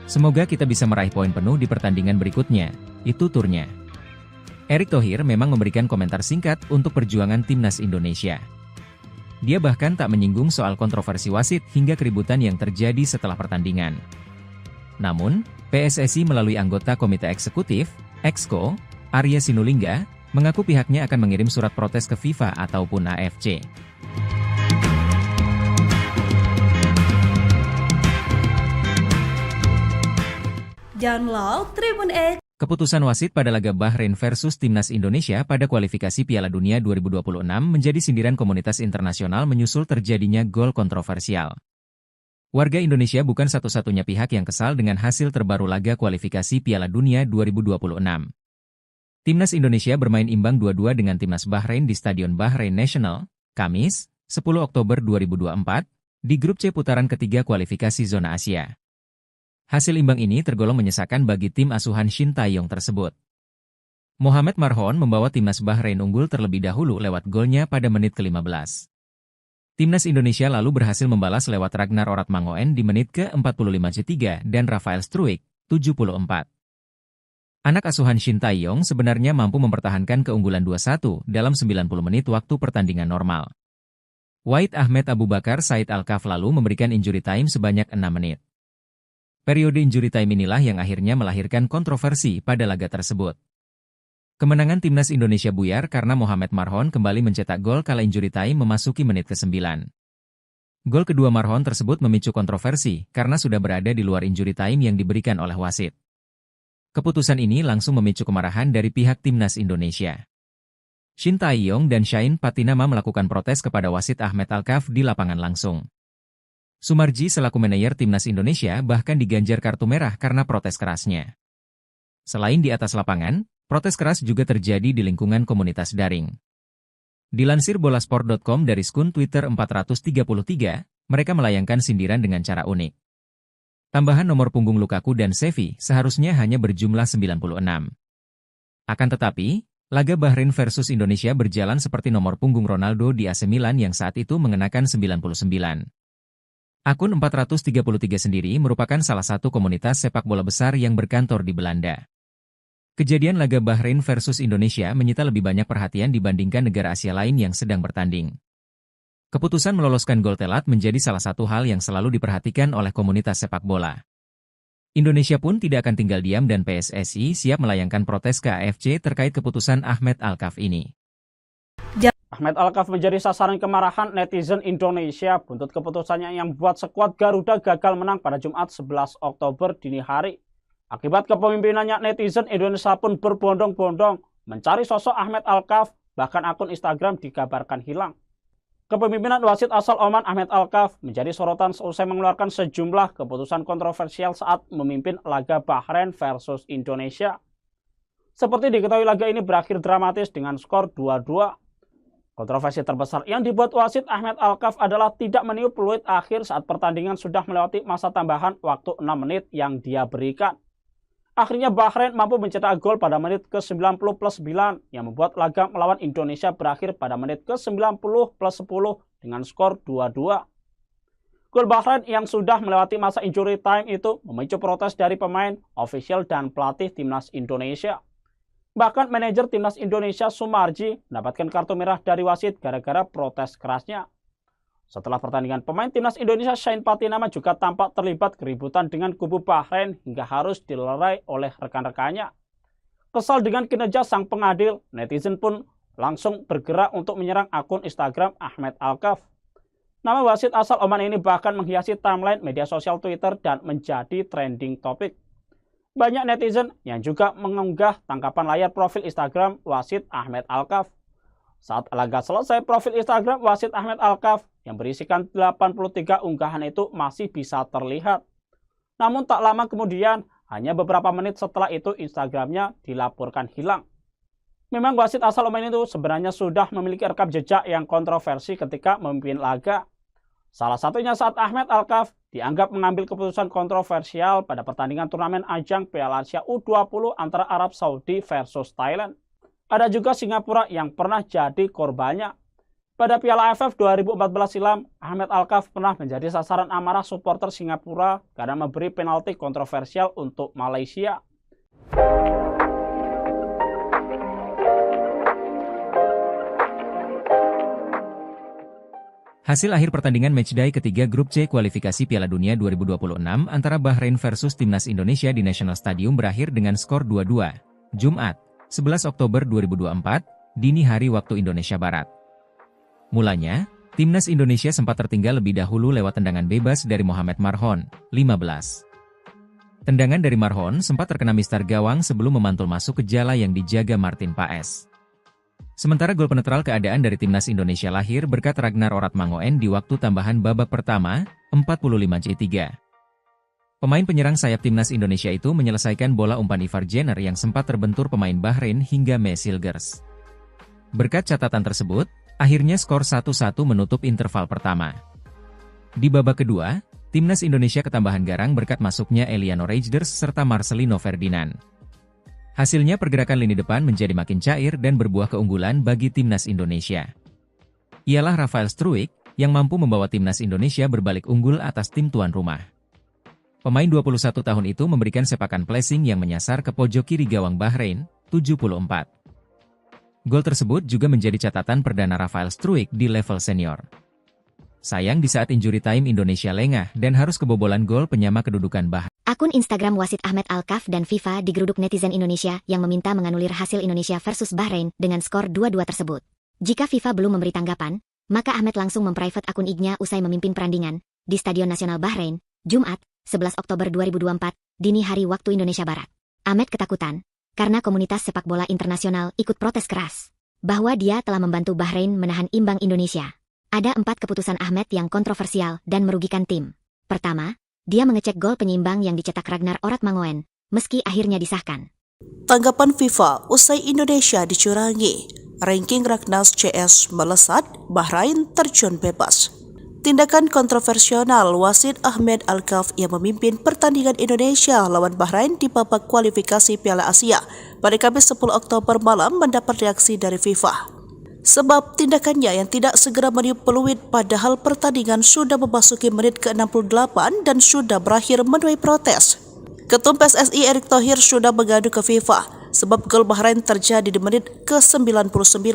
C: Semoga kita bisa meraih poin penuh di pertandingan berikutnya, itu turnya. Erick Thohir memang memberikan komentar singkat untuk perjuangan Timnas Indonesia. Dia bahkan tak menyinggung soal kontroversi wasit hingga keributan yang terjadi setelah pertandingan. Namun, PSSI melalui anggota Komite Eksekutif, Exco, Arya Sinulinga, mengaku pihaknya akan mengirim surat protes ke FIFA ataupun AFC.
B: Download Tribun X.
C: Keputusan wasit pada laga Bahrain versus Timnas Indonesia pada kualifikasi Piala Dunia 2026 menjadi sindiran komunitas internasional menyusul terjadinya gol kontroversial. Warga Indonesia bukan satu-satunya pihak yang kesal dengan hasil terbaru laga kualifikasi Piala Dunia 2026. Timnas Indonesia bermain imbang 2-2 dengan Timnas Bahrain di Stadion Bahrain National, Kamis, 10 Oktober 2024, di Grup C putaran ketiga kualifikasi zona Asia. Hasil imbang ini tergolong menyesakan bagi tim asuhan Shin Tae-yong tersebut. Mohamed Marhon membawa Timnas Bahrain unggul terlebih dahulu lewat golnya pada menit ke-15. Timnas Indonesia lalu berhasil membalas lewat Ragnar Oratmangoen di menit ke-45 dan Rafael Struijk, 74. Anak asuhan Shin Tae-yong sebenarnya mampu mempertahankan keunggulan 2-1 dalam 90 menit waktu pertandingan normal. Wahid Ahmed Abu Bakar Said Alkaf lalu memberikan injury time sebanyak 6 menit. Periode injury time inilah yang akhirnya melahirkan kontroversi pada laga tersebut. Kemenangan Timnas Indonesia buyar karena Mohamed Marhon kembali mencetak gol kala injury time memasuki menit ke-9. Gol kedua Marhon tersebut memicu kontroversi karena sudah berada di luar injury time yang diberikan oleh wasit. Keputusan ini langsung memicu kemarahan dari pihak Timnas Indonesia. Shin Tae-yong dan Shain Patinama melakukan protes kepada wasit Ahmed Alkaf di lapangan langsung. Sumarji selaku manajer Timnas Indonesia bahkan diganjar kartu merah karena protes kerasnya. Selain di atas lapangan, protes keras juga terjadi di lingkungan komunitas daring. Dilansir bolasport.com dari skun Twitter 433, mereka melayangkan sindiran dengan cara unik. Tambahan nomor punggung Lukaku dan Xavi seharusnya hanya berjumlah 96. Akan tetapi, laga Bahrain versus Indonesia berjalan seperti nomor punggung Ronaldo di AC Milan yang saat itu mengenakan 99. Akun 433 sendiri merupakan salah satu komunitas sepak bola besar yang berkantor di Belanda. Kejadian laga Bahrain versus Indonesia menyita lebih banyak perhatian dibandingkan negara Asia lain yang sedang bertanding. Keputusan meloloskan gol telat menjadi salah satu hal yang selalu diperhatikan oleh komunitas sepak bola. Indonesia pun tidak akan tinggal diam dan PSSI siap melayangkan protes ke AFC terkait keputusan Ahmed Alkaf ini.
D: Ahmed Alkaf menjadi sasaran kemarahan netizen Indonesia buntut keputusannya yang membuat skuad Garuda gagal menang pada Jumat 11 Oktober dini hari. Akibat kepemimpinannya, netizen Indonesia pun berbondong-bondong mencari sosok Ahmed Alkaf, bahkan akun Instagram dikabarkan hilang. Kepemimpinan wasit asal Oman Ahmed Alkaf menjadi sorotan seusai mengeluarkan sejumlah keputusan kontroversial saat memimpin laga Bahrain versus Indonesia. Seperti diketahui, laga ini berakhir dramatis dengan skor 2-2. Kontroversi terbesar yang dibuat wasit Ahmed Alkaf adalah tidak meniup peluit akhir saat pertandingan sudah melewati masa tambahan waktu 6 menit yang dia berikan. Akhirnya Bahrain mampu mencetak gol pada menit ke-90+9 yang membuat laga melawan Indonesia berakhir pada menit ke-90+10 dengan skor 2-2. Gol Bahrain yang sudah melewati masa injury time itu memicu protes dari pemain, ofisial, dan pelatih timnas Indonesia. Bahkan manajer timnas Indonesia Sumarji mendapatkan kartu merah dari wasit gara-gara protes kerasnya. Setelah pertandingan, pemain timnas Indonesia Shane Patinama juga tampak terlibat keributan dengan kubu Bahrain hingga harus dilerai oleh rekan-rekannya. Kesal dengan kinerja sang pengadil, netizen pun langsung bergerak untuk menyerang akun Instagram Ahmed Alkaf. Nama wasit asal Oman ini bahkan menghiasi timeline media sosial Twitter dan menjadi trending topik. Banyak netizen yang juga mengunggah tangkapan layar profil Instagram wasit Ahmed Alkaf. Saat laga selesai, profil Instagram wasit Ahmed Alkaf yang berisikan 83 unggahan itu masih bisa terlihat. Namun tak lama kemudian, hanya beberapa menit setelah itu Instagramnya dilaporkan hilang. Memang wasit asal Oman itu sebenarnya sudah memiliki rekam jejak yang kontroversi ketika memimpin laga. Salah satunya saat Ahmed Alkaf dianggap mengambil keputusan kontroversial pada pertandingan turnamen ajang Piala Asia U20 antara Arab Saudi versus Thailand. Ada juga Singapura yang pernah jadi korbannya. Pada Piala AFF 2014 silam, Ahmed Alkaf pernah menjadi sasaran amarah supporter Singapura karena memberi penalti kontroversial untuk Malaysia.
C: Hasil akhir pertandingan matchday ketiga Grup C kualifikasi Piala Dunia 2026 antara Bahrain versus Timnas Indonesia di National Stadium berakhir dengan skor 2-2. Jumat, 11 Oktober 2024, dini hari waktu Indonesia Barat. Mulanya, Timnas Indonesia sempat tertinggal lebih dahulu lewat tendangan bebas dari Mohamed Marhon, 15. Tendangan dari Marhon sempat terkena mistar gawang sebelum memantul masuk ke jala yang dijaga Martin Paes. Sementara gol penetral keadaan dari Timnas Indonesia lahir berkat Ragnar Oratmangoen di waktu tambahan babak pertama, 45-3. Pemain penyerang sayap Timnas Indonesia itu menyelesaikan bola umpan Ivar Jenner yang sempat terbentur pemain Bahrain hingga Mesilgers. Berkat catatan tersebut, akhirnya skor 1-1 menutup interval pertama. Di babak kedua, Timnas Indonesia ketambahan garang berkat masuknya Eliano Reijnders serta Marcelino Ferdinand. Hasilnya pergerakan lini depan menjadi makin cair dan berbuah keunggulan bagi Timnas Indonesia. Ialah Rafael Struijk yang mampu membawa Timnas Indonesia berbalik unggul atas tim tuan rumah. Pemain 21 tahun itu memberikan sepakan placing yang menyasar ke pojok kiri gawang Bahrain, 74. Gol tersebut juga menjadi catatan perdana Rafael Struijk di level senior. Sayang di saat injury time Indonesia lengah dan harus kebobolan gol penyama kedudukan Bahrain.
A: Akun Instagram wasit Ahmed Alkaf dan FIFA digeruduk netizen Indonesia yang meminta menganulir hasil Indonesia versus Bahrain dengan skor 2-2 tersebut. Jika FIFA belum memberi tanggapan, maka Ahmed langsung memprivate akun IG-nya usai memimpin perandingan di Stadion Nasional Bahrain, Jumat, 11 Oktober 2024, dini hari waktu Indonesia Barat. Ahmed ketakutan karena komunitas sepak bola internasional ikut protes keras bahwa dia telah membantu Bahrain menahan imbang Indonesia. Ada 4 keputusan Ahmed yang kontroversial dan merugikan tim. Pertama, dia mengecek gol penyeimbang yang dicetak Ragnar Oratmangoen, meski akhirnya disahkan.
B: Tanggapan FIFA usai Indonesia dicurangi. Ranking Ragnas CS melesat, Bahrain terjun bebas. Tindakan kontroversial wasit Ahmed Alkaf yang memimpin pertandingan Indonesia lawan Bahrain di babak kualifikasi Piala Asia pada Kamis 10 Oktober malam mendapat reaksi dari FIFA. Sebab tindakannya yang tidak segera meniup peluit padahal pertandingan sudah memasuki menit ke-68 dan sudah berakhir menuai protes. Ketum PSSI Erick Thohir sudah mengadu ke FIFA sebab gol Bahrain terjadi di menit ke-99,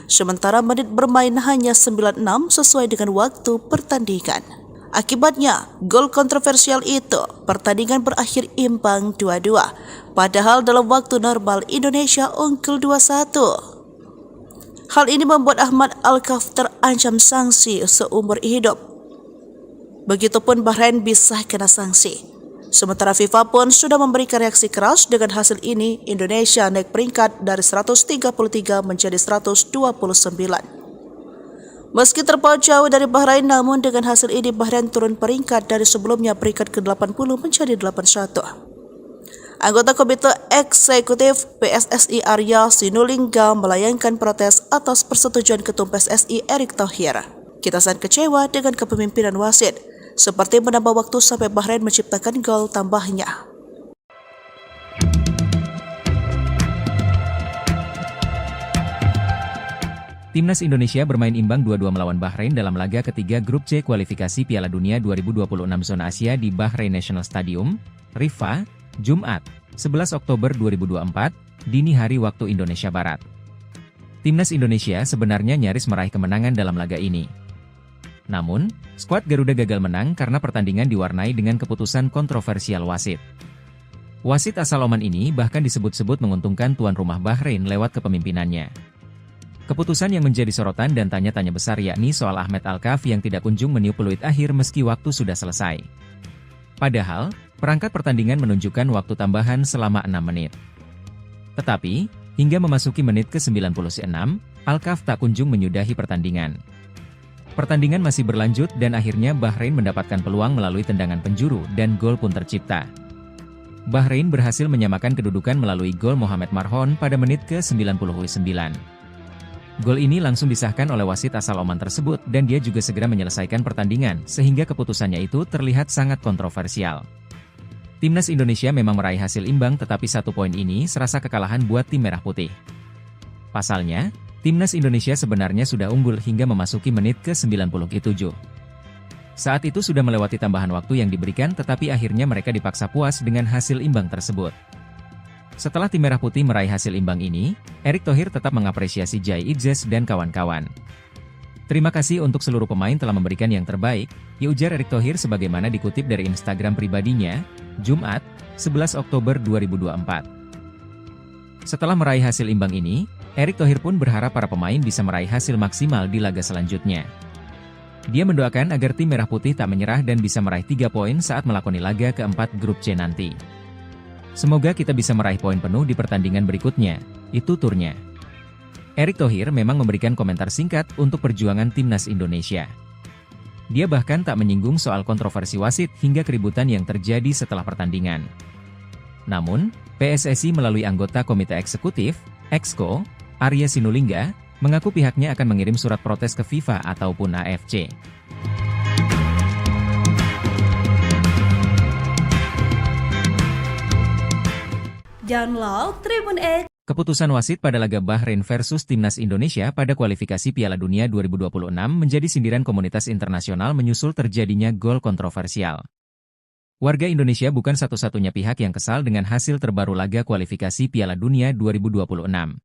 B: sementara menit bermain hanya 96 sesuai dengan waktu pertandingan. Akibatnya, gol kontroversial itu, pertandingan berakhir imbang 2-2, padahal dalam waktu normal Indonesia unggul 2-1. Hal ini membuat Ahmed Alkaf terancam sanksi seumur hidup. Begitupun Bahrain bisa kena sanksi. Sementara FIFA pun sudah memberikan reaksi keras dengan hasil ini. Indonesia naik peringkat dari 133 menjadi 129. Meski terpaut jauh dari Bahrain, namun dengan hasil ini Bahrain turun peringkat dari sebelumnya peringkat ke-80 menjadi 81. Anggota Komite Eksekutif PSSI Arya Sinulinga melayangkan protes atas persetujuan Ketum PSSI Erick Thohir. Kita sangat kecewa dengan kepemimpinan wasit, seperti menambah waktu sampai Bahrain menciptakan gol tambahnya.
C: Timnas Indonesia bermain imbang 2-2 melawan Bahrain dalam laga ketiga Grup C kualifikasi Piala Dunia 2026 Zona Asia di Bahrain National Stadium, Riffa, Jumat, 11 Oktober 2024, dini hari waktu Indonesia Barat. Timnas Indonesia sebenarnya nyaris meraih kemenangan dalam laga ini. Namun, skuad Garuda gagal menang karena pertandingan diwarnai dengan keputusan kontroversial wasit. Wasit asal Oman ini bahkan disebut-sebut menguntungkan tuan rumah Bahrain lewat kepemimpinannya. Keputusan yang menjadi sorotan dan tanya-tanya besar yakni soal Ahmed Alkaf yang tidak kunjung meniup peluit akhir meski waktu sudah selesai. Padahal, perangkat pertandingan menunjukkan waktu tambahan selama 6 menit. Tetapi, hingga memasuki menit ke-96, Alkaf tak kunjung menyudahi pertandingan. Pertandingan masih berlanjut dan akhirnya Bahrain mendapatkan peluang melalui tendangan penjuru dan gol pun tercipta. Bahrain berhasil menyamakan kedudukan melalui gol Mohamed Marhon pada menit ke-99. Gol ini langsung disahkan oleh wasit asal Oman tersebut dan dia juga segera menyelesaikan pertandingan sehingga keputusannya itu terlihat sangat kontroversial. Timnas Indonesia memang meraih hasil imbang tetapi 1 poin ini serasa kekalahan buat tim merah putih. Pasalnya, Timnas Indonesia sebenarnya sudah unggul hingga memasuki menit ke-97. Saat itu sudah melewati tambahan waktu yang diberikan tetapi akhirnya mereka dipaksa puas dengan hasil imbang tersebut. Setelah tim merah putih meraih hasil imbang ini, Erick Thohir tetap mengapresiasi Jai Idzes dan kawan-kawan. Terima kasih untuk seluruh pemain telah memberikan yang terbaik, ya ujar Erick Thohir sebagaimana dikutip dari Instagram pribadinya, Jumat, 11 Oktober 2024. Setelah meraih hasil imbang ini, Erick Thohir pun berharap para pemain bisa meraih hasil maksimal di laga selanjutnya. Dia mendoakan agar tim merah putih tak menyerah dan bisa meraih 3 poin saat melakoni laga keempat Grup C nanti. Semoga kita bisa meraih poin penuh di pertandingan berikutnya, itu turnya. Erick Thohir memang memberikan komentar singkat untuk perjuangan Timnas Indonesia. Dia bahkan tak menyinggung soal kontroversi wasit hingga keributan yang terjadi setelah pertandingan. Namun, PSSI melalui anggota Komite Eksekutif, Exco, Arya Sinulinga, mengaku pihaknya akan mengirim surat protes ke FIFA ataupun AFC.
E: Download Tribun X.
C: Keputusan wasit pada laga Bahrain versus Timnas Indonesia pada kualifikasi Piala Dunia 2026 menjadi sindiran komunitas internasional menyusul terjadinya gol kontroversial. Warga Indonesia bukan satu-satunya pihak yang kesal dengan hasil terbaru laga kualifikasi Piala Dunia 2026.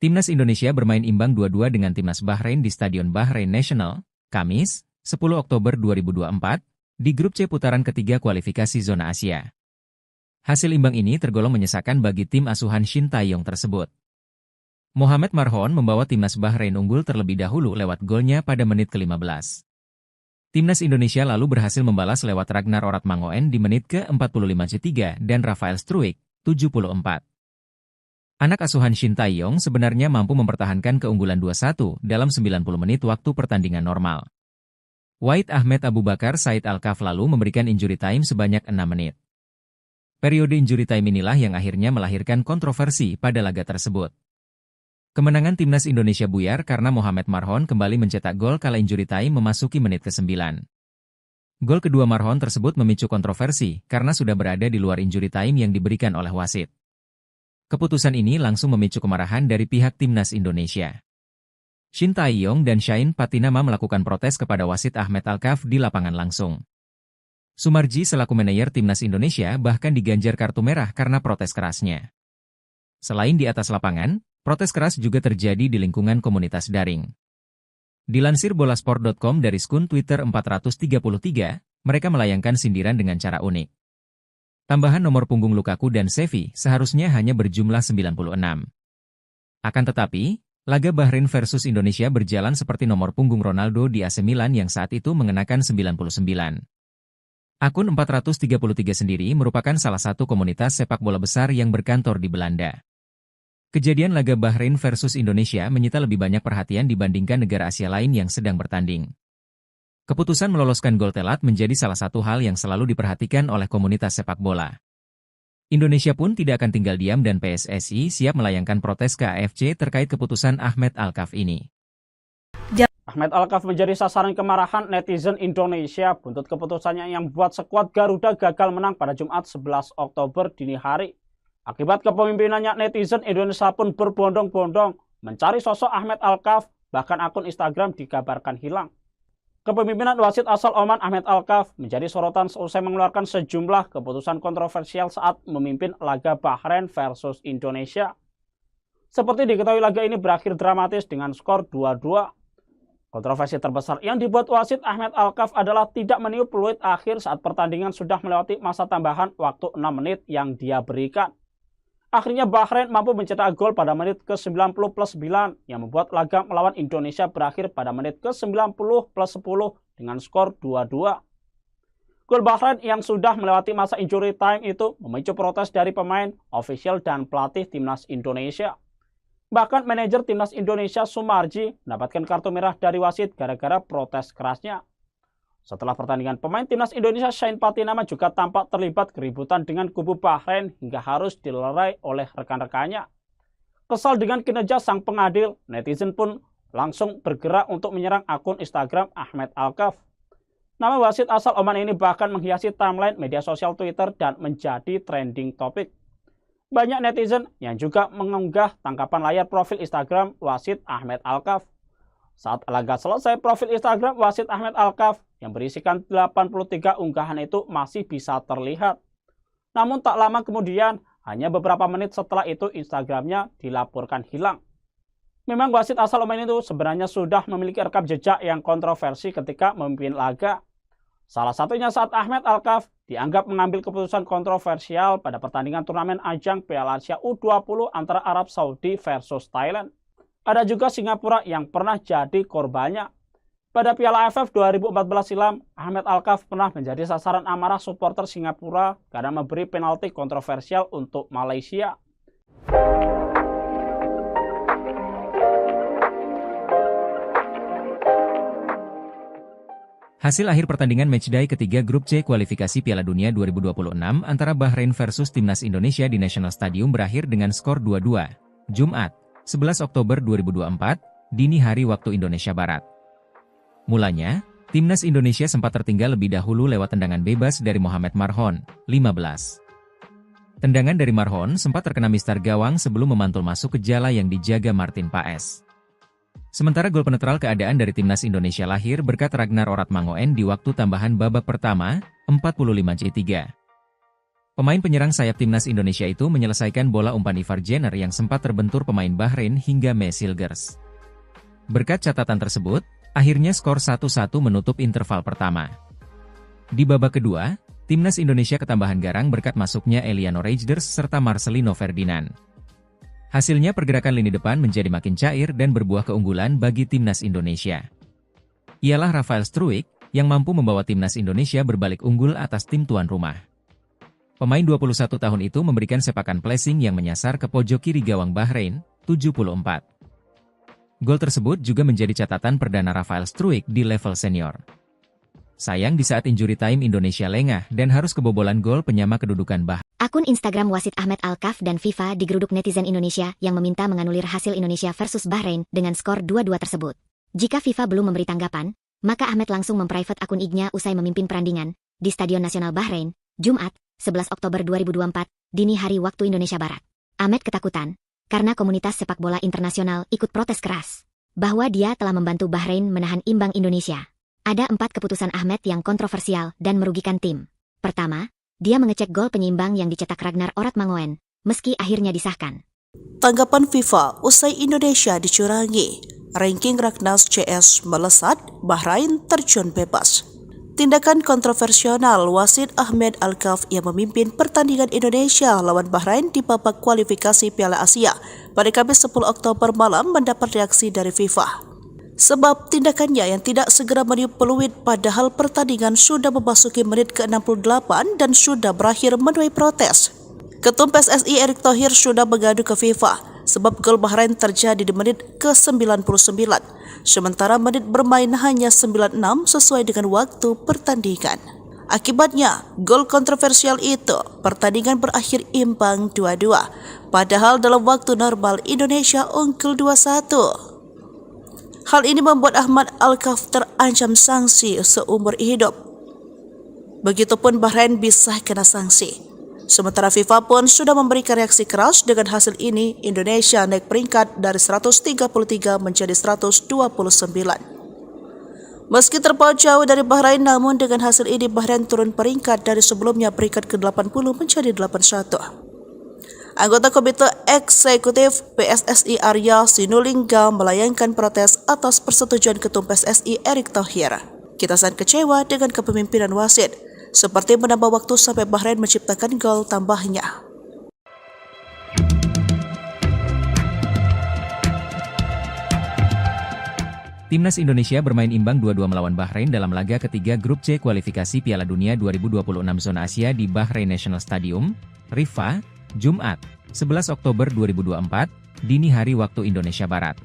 C: Timnas Indonesia bermain imbang 2-2 dengan Timnas Bahrain di Stadion Bahrain National, Kamis, 10 Oktober 2024, di Grup C putaran ketiga kualifikasi Zona Asia. Hasil imbang ini tergolong menyesakan bagi tim asuhan Shin Tae-yong tersebut. Mohamed Marhon membawa Timnas Bahrain unggul terlebih dahulu lewat golnya pada menit ke-15. Timnas Indonesia lalu berhasil membalas lewat Ragnar Oratmangoen di menit ke-45 dan Rafael Struijk, 74. Anak asuhan Shin Tae-yong sebenarnya mampu mempertahankan keunggulan 2-1 dalam 90 menit waktu pertandingan normal. Wahid Ahmed Abu Bakar Said Alkaf lalu memberikan injury time sebanyak 6 menit. Periode injury time inilah yang akhirnya melahirkan kontroversi pada laga tersebut. Kemenangan Timnas Indonesia buyar karena Mohamed Marhon kembali mencetak gol kala injury time memasuki menit ke-9. Gol kedua Marhon tersebut memicu kontroversi karena sudah berada di luar injury time yang diberikan oleh wasit. Keputusan ini langsung memicu kemarahan dari pihak Timnas Indonesia. Shin Tae-yong dan Shain Patinama melakukan protes kepada wasit Ahmed Alkaf di lapangan langsung. Sumarji selaku manajer Timnas Indonesia bahkan diganjar kartu merah karena protes kerasnya. Selain di atas lapangan, protes keras juga terjadi di lingkungan komunitas daring. Dilansir bolasport.com dari akun Twitter 433, mereka melayangkan sindiran dengan cara unik. Tambahan nomor punggung Lukaku dan Xavi seharusnya hanya berjumlah 96. Akan tetapi, laga Bahrain versus Indonesia berjalan seperti nomor punggung Ronaldo di AC Milan yang saat itu mengenakan 99. Akun 433 sendiri merupakan salah satu komunitas sepak bola besar yang berkantor di Belanda. Kejadian laga Bahrain versus Indonesia menyita lebih banyak perhatian dibandingkan negara Asia lain yang sedang bertanding. Keputusan meloloskan gol telat menjadi salah satu hal yang selalu diperhatikan oleh komunitas sepak bola. Indonesia pun tidak akan tinggal diam dan PSSI siap melayangkan protes ke AFC terkait keputusan Ahmed Alkaf ini.
D: Ahmed Alkaf menjadi sasaran kemarahan netizen Indonesia buntut keputusannya yang membuat skuad Garuda gagal menang pada Jumat 11 Oktober dini hari. Akibat kepemimpinannya, netizen Indonesia pun berbondong-bondong mencari sosok Ahmed Alkaf, bahkan akun Instagram dikabarkan hilang. Kepemimpinan wasit asal Oman Ahmed Alkaf menjadi sorotan seusai mengeluarkan sejumlah keputusan kontroversial saat memimpin laga Bahrain versus Indonesia. Seperti diketahui, laga ini berakhir dramatis dengan skor 2-2. Kontroversi terbesar yang dibuat wasit Ahmed Alkaf adalah tidak meniup peluit akhir saat pertandingan sudah melewati masa tambahan waktu 6 menit yang dia berikan. Akhirnya Bahrain mampu mencetak gol pada menit ke-90+9 yang membuat laga melawan Indonesia berakhir pada menit ke-90+10 dengan skor 2-2. Gol Bahrain yang sudah melewati masa injury time itu memicu protes dari pemain, ofisial, dan pelatih timnas Indonesia. Bahkan manajer timnas Indonesia Sumarji mendapatkan kartu merah dari wasit gara-gara protes kerasnya. Setelah pertandingan, pemain timnas Indonesia Shane Patinama juga tampak terlibat keributan dengan kubu Bahrain hingga harus dilerai oleh rekan-rekannya. Kesal dengan kinerja sang pengadil, netizen pun langsung bergerak untuk menyerang akun Instagram Ahmed Alkaf. Nama wasit asal Oman ini bahkan menghiasi timeline media sosial Twitter dan menjadi trending topik. Banyak netizen yang juga mengunggah tangkapan layar profil Instagram wasit Ahmed Alkaf. Saat laga selesai, profil Instagram wasit Ahmed Alkaf yang berisikan 83 unggahan itu masih bisa terlihat. Namun tak lama kemudian, hanya beberapa menit setelah itu Instagramnya dilaporkan hilang. Memang wasit asal Oman itu sebenarnya sudah memiliki rekam jejak yang kontroversi ketika memimpin laga. Salah satunya saat Ahmed Alkaf dianggap mengambil keputusan kontroversial pada pertandingan turnamen ajang Piala Asia U20 antara Arab Saudi versus Thailand. Ada juga Singapura yang pernah jadi korbannya. Pada Piala AFF 2014 silam, Ahmed Alkaf pernah menjadi sasaran amarah supporter Singapura karena memberi penalti kontroversial untuk Malaysia.
C: Hasil akhir pertandingan matchday ketiga grup C kualifikasi Piala Dunia 2026 antara Bahrain versus Timnas Indonesia di National Stadium berakhir dengan skor 2-2. Jumat, 11 Oktober 2024, dini hari waktu Indonesia Barat. Mulanya, Timnas Indonesia sempat tertinggal lebih dahulu lewat tendangan bebas dari Mohamed Marhon, 15. Tendangan dari Marhon sempat terkena mistar gawang sebelum memantul masuk ke jala yang dijaga Martin Paes. Sementara gol penetral keadaan dari Timnas Indonesia lahir berkat Ragnar Oratmangoen di waktu tambahan babak pertama, 45-3. Pemain penyerang sayap Timnas Indonesia itu menyelesaikan bola umpan Ivar Jenner yang sempat terbentur pemain Bahrain hingga Mesilgers. Berkat catatan tersebut, akhirnya skor 1-1 menutup interval pertama. Di babak kedua, Timnas Indonesia ketambahan garang berkat masuknya Eliano Reijnders serta Marcelino Ferdinand. Hasilnya pergerakan lini depan menjadi makin cair dan berbuah keunggulan bagi Timnas Indonesia. Ialah Rafael Struijk yang mampu membawa Timnas Indonesia berbalik unggul atas tim tuan rumah. Pemain 21 tahun itu memberikan sepakan placing yang menyasar ke pojok kiri gawang Bahrain, 74. Gol tersebut juga menjadi catatan perdana Rafael Struijk di level senior. Sayang di saat injury time Indonesia lengah dan harus kebobolan gol penyama kedudukan Bahrain.
A: Akun Instagram wasit Ahmed Alkaf dan FIFA digeruduk netizen Indonesia yang meminta menganulir hasil Indonesia versus Bahrain dengan skor 2-2 tersebut. Jika FIFA belum memberi tanggapan, maka Ahmed langsung memprivate akun IG-nya usai memimpin perandingan di Stadion Nasional Bahrain, Jumat, 11 Oktober 2024, dini hari waktu Indonesia Barat. Ahmed ketakutan karena komunitas sepak bola internasional ikut protes keras bahwa dia telah membantu Bahrain menahan imbang Indonesia. Ada 4 keputusan Ahmed yang kontroversial dan merugikan tim. Pertama, dia mengecek gol penyeimbang yang dicetak Ragnar Oratmangoen, meski akhirnya disahkan.
B: Tanggapan FIFA usai Indonesia dicurangi, ranking Ragnas CS melesat, Bahrain terjun bebas. Tindakan kontroversial wasit Ahmed Alkaf yang memimpin pertandingan Indonesia lawan Bahrain di babak kualifikasi Piala Asia pada Kamis 10 Oktober malam mendapat reaksi dari FIFA. sebab tindakannya yang tidak segera meniup peluit padahal pertandingan sudah memasuki menit ke-68 dan sudah berakhir menuai protes. Ketum PSSI Erick Thohir sudah mengadu ke FIFA sebab gol Bahrain terjadi di menit ke-99, sementara menit bermain hanya 96 sesuai dengan waktu pertandingan. Akibatnya, gol kontroversial itu, pertandingan berakhir imbang 2-2, padahal dalam waktu normal Indonesia unggul 2-1. Hal ini membuat Ahmad Al-Kaf terancam sanksi seumur hidup. Begitupun Bahrain bisa kena sanksi. Sementara FIFA pun sudah memberikan reaksi keras. Dengan hasil ini, Indonesia naik peringkat dari 133 menjadi 129. Meski terpaut jauh dari Bahrain, namun dengan hasil ini Bahrain turun peringkat dari sebelumnya peringkat ke-80 menjadi 81. Anggota Komite Eksekutif PSSI Arya Sinulinga melayangkan protes atas persetujuan Ketum PSSI Erick Thohir. Kita sangat kecewa dengan kepemimpinan wasit, seperti menambah waktu sampai Bahrain menciptakan gol tambahnya.
C: Timnas Indonesia bermain imbang 2-2 melawan Bahrain dalam laga ketiga Grup C kualifikasi Piala Dunia 2026 Zona Asia di Bahrain National Stadium, Riffa, Jumat, 11 Oktober 2024, dini hari waktu Indonesia Barat.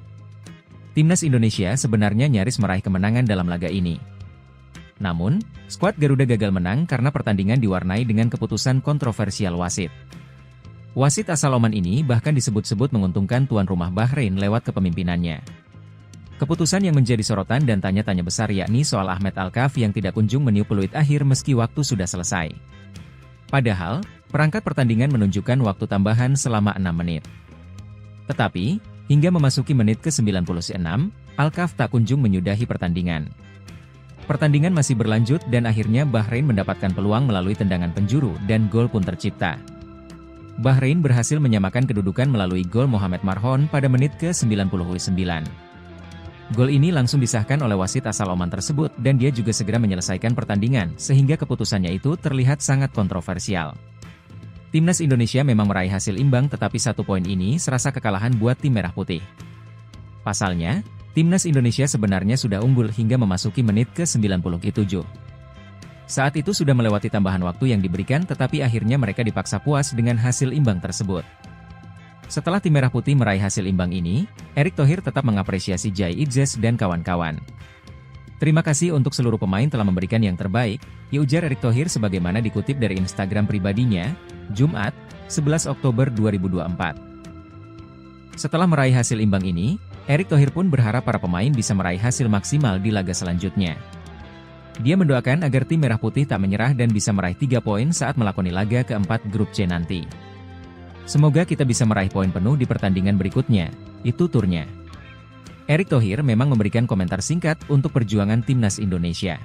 C: Timnas Indonesia sebenarnya nyaris meraih kemenangan dalam laga ini. Namun, skuad Garuda gagal menang karena pertandingan diwarnai dengan keputusan kontroversial wasit. Wasit asal Oman ini bahkan disebut-sebut menguntungkan tuan rumah Bahrain lewat kepemimpinannya. Keputusan yang menjadi sorotan dan tanya-tanya besar yakni soal Ahmad Al-Kaf yang tidak kunjung meniup peluit akhir meski waktu sudah selesai. Padahal, perangkat pertandingan menunjukkan waktu tambahan selama 6 menit. Tetapi, hingga memasuki menit ke-96, Al-Kaf tak kunjung menyudahi pertandingan. Pertandingan masih berlanjut dan akhirnya Bahrain mendapatkan peluang melalui tendangan penjuru dan gol pun tercipta. Bahrain berhasil menyamakan kedudukan melalui gol Mohamed Marhon pada menit ke-99. Gol ini langsung disahkan oleh wasit asal Oman tersebut dan dia juga segera menyelesaikan pertandingan sehingga keputusannya itu terlihat sangat kontroversial. Timnas Indonesia memang meraih hasil imbang tetapi 1 poin ini serasa kekalahan buat tim merah putih. Pasalnya, Timnas Indonesia sebenarnya sudah unggul hingga memasuki menit ke-97. Saat itu sudah melewati tambahan waktu yang diberikan tetapi akhirnya mereka dipaksa puas dengan hasil imbang tersebut. Setelah tim merah putih meraih hasil imbang ini, Erick Thohir tetap mengapresiasi Jai Idzes dan kawan-kawan. Terima kasih untuk seluruh pemain telah memberikan yang terbaik, ya ujar Erick Thohir sebagaimana dikutip dari Instagram pribadinya, Jumat, 11 Oktober 2024. Setelah meraih hasil imbang ini, Erick Thohir pun berharap para pemain bisa meraih hasil maksimal di laga selanjutnya. Dia mendoakan agar tim merah putih tak menyerah dan bisa meraih 3 poin saat melakoni laga keempat Grup C nanti. Semoga kita bisa meraih poin penuh di pertandingan berikutnya, itu turnya. Erick Thohir memang memberikan komentar singkat untuk perjuangan Timnas Indonesia.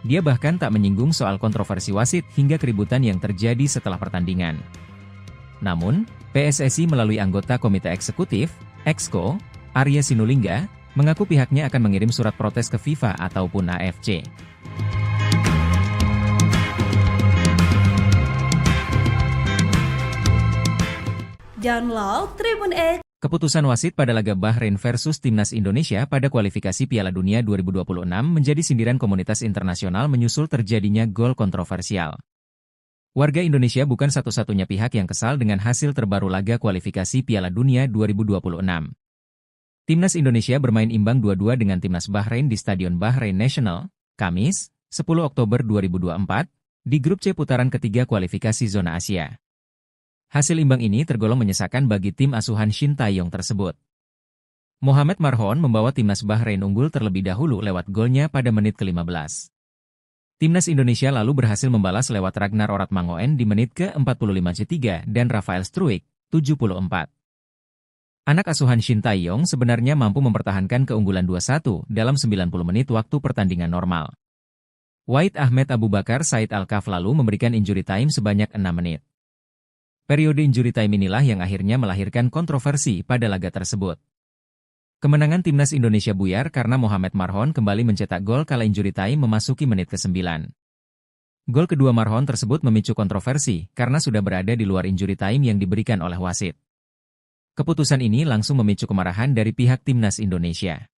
C: Dia bahkan tak menyinggung soal kontroversi wasit hingga keributan yang terjadi setelah pertandingan. Namun, PSSI melalui anggota Komite Eksekutif, Exco, Arya Sinulinga, mengaku pihaknya akan mengirim surat protes ke FIFA ataupun AFC.
E: Download Tribun X.
C: Keputusan wasit pada laga Bahrain versus Timnas Indonesia pada kualifikasi Piala Dunia 2026 menjadi sindiran komunitas internasional menyusul terjadinya gol kontroversial. Warga Indonesia bukan satu-satunya pihak yang kesal dengan hasil terbaru laga kualifikasi Piala Dunia 2026. Timnas Indonesia bermain imbang 2-2 dengan Timnas Bahrain di Stadion Bahrain National, Kamis, 10 Oktober 2024, di Grup C putaran ketiga kualifikasi Zona Asia. Hasil imbang ini tergolong menyesakan bagi tim asuhan Shin Tae-yong tersebut. Mohamed Marhon membawa Timnas Bahrain unggul terlebih dahulu lewat golnya pada menit ke-15. Timnas Indonesia lalu berhasil membalas lewat Ragnar Oratmangoen di menit ke-45 dan Rafael Struijk, 74. Anak asuhan Shin Tae-yong sebenarnya mampu mempertahankan keunggulan 2-1 dalam 90 menit waktu pertandingan normal. Wahid Ahmed Abu Bakar Said Al-Kaf lalu memberikan injury time sebanyak 6 menit. Periode injury time inilah yang akhirnya melahirkan kontroversi pada laga tersebut. Kemenangan Timnas Indonesia buyar karena Mohamed Marhon kembali mencetak gol kala injury time memasuki menit ke-9. Gol kedua Marhon tersebut memicu kontroversi karena sudah berada di luar injury time yang diberikan oleh wasit. Keputusan ini langsung memicu kemarahan dari pihak Timnas Indonesia.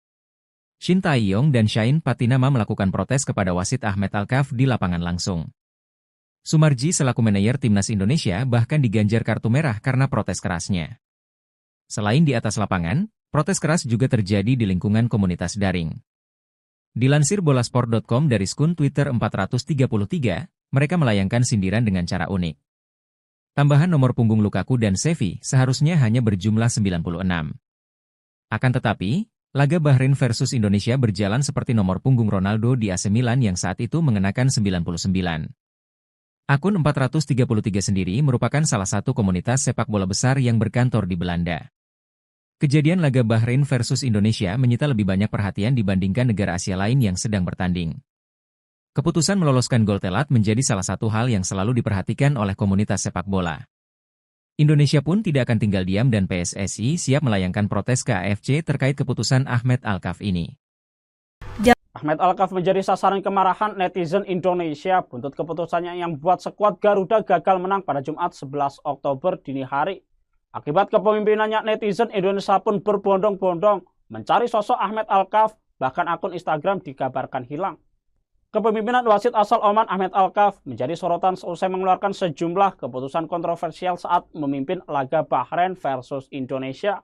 C: Shin Tae-yong dan Shain Patinama melakukan protes kepada wasit Ahmed Alkaf di lapangan langsung. Sumarji selaku manajer timnas Indonesia bahkan diganjar kartu merah karena protes kerasnya. Selain di atas lapangan, protes keras juga terjadi di lingkungan komunitas daring. Dilansir bolasport.com dari akun Twitter 433, mereka melayangkan sindiran dengan cara unik. Tambahan nomor punggung Lukaku dan Xavi seharusnya hanya berjumlah 96. Akan tetapi, laga Bahrain versus Indonesia berjalan seperti nomor punggung Ronaldo di AC Milan yang saat itu mengenakan 99. Akun 433 sendiri merupakan salah satu komunitas sepak bola besar yang berkantor di Belanda. Kejadian laga Bahrain versus Indonesia menyita lebih banyak perhatian dibandingkan negara Asia lain yang sedang bertanding. Keputusan meloloskan gol telat menjadi salah satu hal yang selalu diperhatikan oleh komunitas sepak bola. Indonesia pun tidak akan tinggal diam dan PSSI siap melayangkan protes ke AFC terkait keputusan Ahmed Alkaf ini.
D: Ahmed Alkaf menjadi sasaran kemarahan netizen Indonesia buntut keputusannya yang buat skuad Garuda gagal menang pada Jumat 11 Oktober dini hari. Akibat kepemimpinannya, netizen Indonesia pun berbondong-bondong mencari sosok Ahmed Alkaf, bahkan akun Instagram dikabarkan hilang. Kepemimpinan wasit asal Oman Ahmed Alkaf menjadi sorotan seusai mengeluarkan sejumlah keputusan kontroversial saat memimpin laga Bahrain versus Indonesia.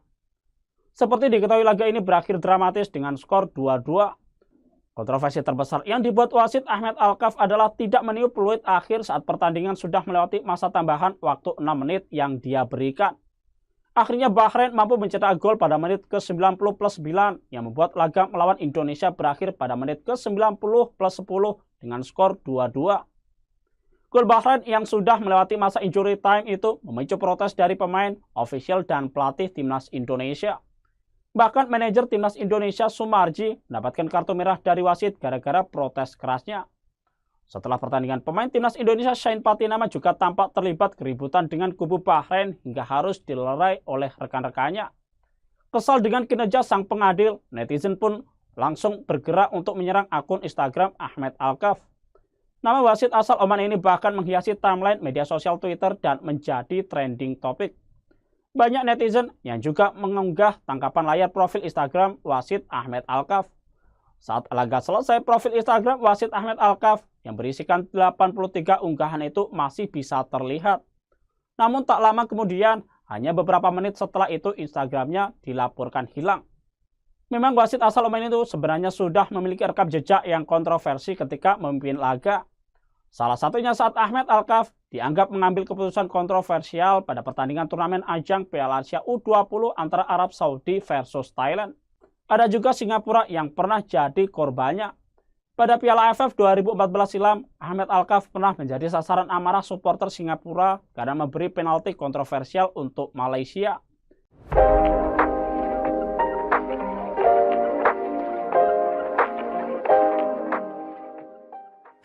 D: Seperti diketahui, laga ini berakhir dramatis dengan skor 2-2. Kontroversi terbesar yang dibuat wasit Ahmed Alkaf adalah tidak meniup peluit akhir saat pertandingan sudah melewati masa tambahan waktu 6 menit yang dia berikan. Akhirnya Bahrain mampu mencetak gol pada menit ke-90+9 yang membuat laga melawan Indonesia berakhir pada menit ke-90+10 dengan skor 2-2. Gol Bahrain yang sudah melewati masa injury time itu memicu protes dari pemain, ofisial, dan pelatih timnas Indonesia. Bahkan manajer timnas Indonesia Sumarji mendapatkan kartu merah dari wasit gara-gara protes kerasnya. Setelah pertandingan, pemain timnas Indonesia Shain Patinama juga tampak terlibat keributan dengan kubu Bahrain hingga harus dilerai oleh rekan-rekannya. Kesal dengan kinerja sang pengadil, netizen pun langsung bergerak untuk menyerang akun Instagram Ahmed Alkaf. Nama wasit asal Oman ini bahkan menghiasi timeline media sosial Twitter dan menjadi trending topik. Banyak netizen yang juga mengunggah tangkapan layar profil Instagram wasit Ahmed Alkaf. Saat laga selesai, profil Instagram wasit Ahmed Alkaf yang berisikan 83 unggahan itu masih bisa terlihat. Namun tak lama kemudian, hanya beberapa menit setelah itu Instagramnya dilaporkan hilang. Memang wasit asal Oman itu sebenarnya sudah memiliki rekam jejak yang kontroversi ketika memimpin laga. Salah satunya saat Ahmed Alkaf dianggap mengambil keputusan kontroversial pada pertandingan turnamen ajang Piala Asia U20 antara Arab Saudi versus Thailand. Ada juga Singapura yang pernah jadi korbannya. Pada Piala AFF 2014 silam, Ahmed Alkaf pernah menjadi sasaran amarah supporter Singapura karena memberi penalti kontroversial untuk Malaysia.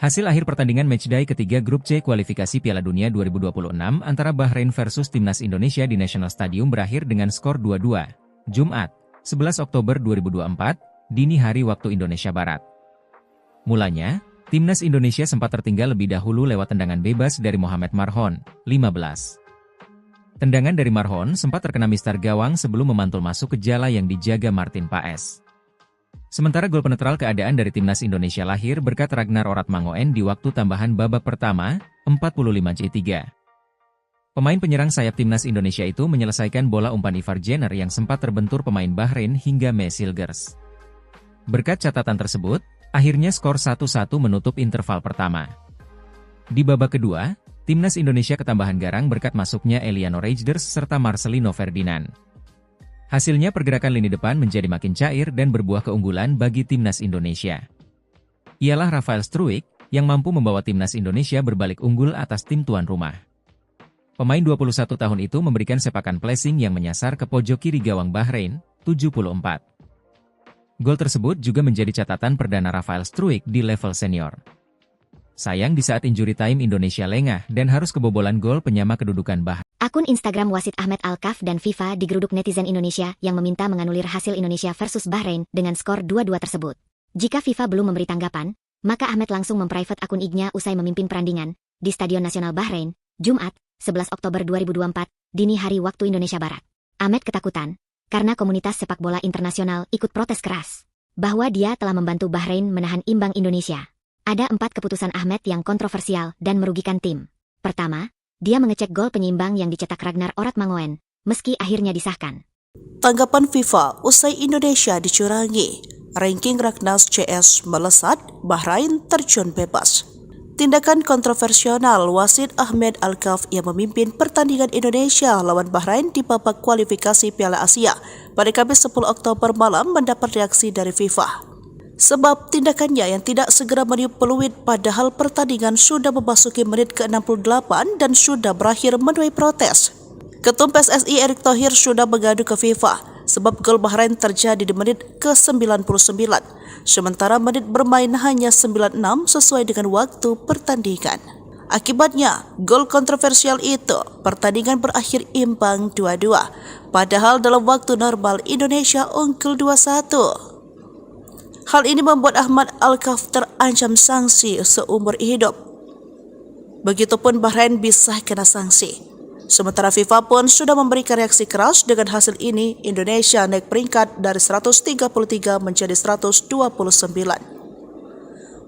C: Hasil akhir pertandingan matchday ketiga grup C kualifikasi Piala Dunia 2026 antara Bahrain versus Timnas Indonesia di National Stadium berakhir dengan skor 2-2. Jumat, 11 Oktober 2024, dini hari waktu Indonesia Barat. Mulanya, Timnas Indonesia sempat tertinggal lebih dahulu lewat tendangan bebas dari Mohamed Marhon, 15. Tendangan dari Marhon sempat terkena mistar gawang sebelum memantul masuk ke jala yang dijaga Martin Paes. Sementara gol penetral keadaan dari Timnas Indonesia lahir berkat Ragnar Oratmangoen di waktu tambahan babak pertama, 45-3. Pemain penyerang sayap Timnas Indonesia itu menyelesaikan bola umpan Ivar Jenner yang sempat terbentur pemain Bahrain hingga Mesilgers. Berkat catatan tersebut, akhirnya skor 1-1 menutup interval pertama. Di babak kedua, Timnas Indonesia ketambahan garang berkat masuknya Eliano Reijnders serta Marcelino Ferdinand. Hasilnya pergerakan lini depan menjadi makin cair dan berbuah keunggulan bagi Timnas Indonesia. Ialah Rafael Struijk yang mampu membawa Timnas Indonesia berbalik unggul atas tim tuan rumah. Pemain 21 tahun itu memberikan sepakan placing yang menyasar ke pojok kiri gawang Bahrain, 74. Gol tersebut juga menjadi catatan perdana Rafael Struijk di level senior. Sayang di saat injury time Indonesia lengah dan harus kebobolan gol penyama kedudukan Bahrain.
A: Akun Instagram wasit Ahmed Alkaf dan FIFA digeruduk netizen Indonesia yang meminta menganulir hasil Indonesia versus Bahrain dengan skor 2-2 tersebut. Jika FIFA belum memberi tanggapan, maka Ahmed langsung memprivate akun IG-nya usai memimpin perandingan di Stadion Nasional Bahrain, Jumat, 11 Oktober 2024, dini hari waktu Indonesia Barat. Ahmed ketakutan karena komunitas sepak bola internasional ikut protes keras. bahwa dia telah membantu Bahrain menahan imbang Indonesia. Ada 4 keputusan Ahmed yang kontroversial dan merugikan tim. Pertama, dia mengecek gol penyeimbang yang dicetak Ragnar Oratmangoen, meski akhirnya disahkan.
B: Tanggapan FIFA usai Indonesia dicurangi. Ranking Ragnas CS melesat, Bahrain terjun bebas. Tindakan kontroversial wasit Ahmed Alkaf yang memimpin pertandingan Indonesia lawan Bahrain di babak kualifikasi Piala Asia pada Kamis 10 Oktober malam mendapat reaksi dari FIFA. Sebab tindakannya yang tidak segera meniup peluit padahal pertandingan sudah memasuki menit ke-68 dan sudah berakhir menuai protes. Ketum PSSI Erick Thohir sudah mengadu ke FIFA sebab gol Bahrain terjadi di menit ke-99, sementara menit bermain hanya 96 sesuai dengan waktu pertandingan. Akibatnya, gol kontroversial itu, pertandingan berakhir imbang 2-2, padahal dalam waktu normal Indonesia unggul 2-1. Hal ini membuat Ahmad Alkaf terancam sanksi seumur hidup. Begitupun Bahrain bisa kena sanksi. Sementara FIFA pun sudah memberikan reaksi keras. Dengan hasil ini, Indonesia naik peringkat dari 133 menjadi 129.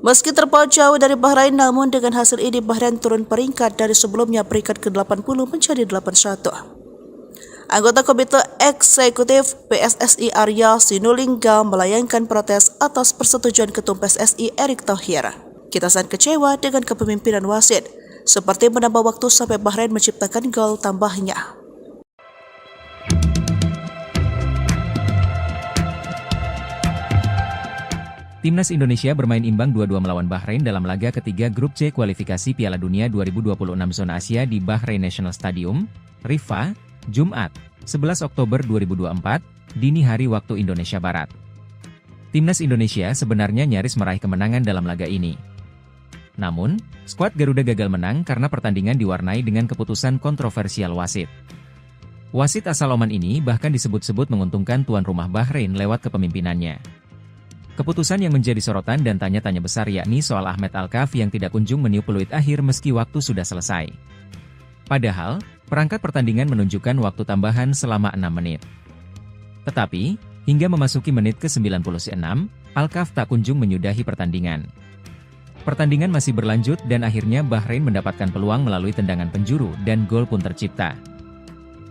B: Meski terpaut jauh dari Bahrain, namun dengan hasil ini Bahrain turun peringkat dari sebelumnya peringkat ke-80 menjadi 81. Anggota Komite Eksekutif PSSI Arya Sinulinga melayangkan protes atas persetujuan Ketum PSSI Erick Thohir. Kita sangat kecewa dengan kepemimpinan wasit, seperti menambah waktu sampai Bahrain menciptakan gol tambahnya.
C: Timnas Indonesia bermain imbang 2-2 melawan Bahrain dalam laga ketiga Grup C kualifikasi Piala Dunia 2026 zona Asia di Bahrain National Stadium, Riffa, Jumat, 11 Oktober 2024, dini hari waktu Indonesia Barat. Timnas Indonesia sebenarnya nyaris meraih kemenangan dalam laga ini. Namun, skuad Garuda gagal menang karena pertandingan diwarnai dengan keputusan kontroversial wasit. Wasit asal Oman ini bahkan disebut-sebut menguntungkan tuan rumah Bahrain lewat kepemimpinannya. Keputusan yang menjadi sorotan dan tanya-tanya besar yakni soal Ahmed Alkaf yang tidak kunjung meniup peluit akhir meski waktu sudah selesai. Padahal, perangkat pertandingan menunjukkan waktu tambahan selama 6 menit. Tetapi, hingga memasuki menit ke-96, Alkaf tak kunjung menyudahi pertandingan. Pertandingan masih berlanjut dan akhirnya Bahrain mendapatkan peluang melalui tendangan penjuru dan gol pun tercipta.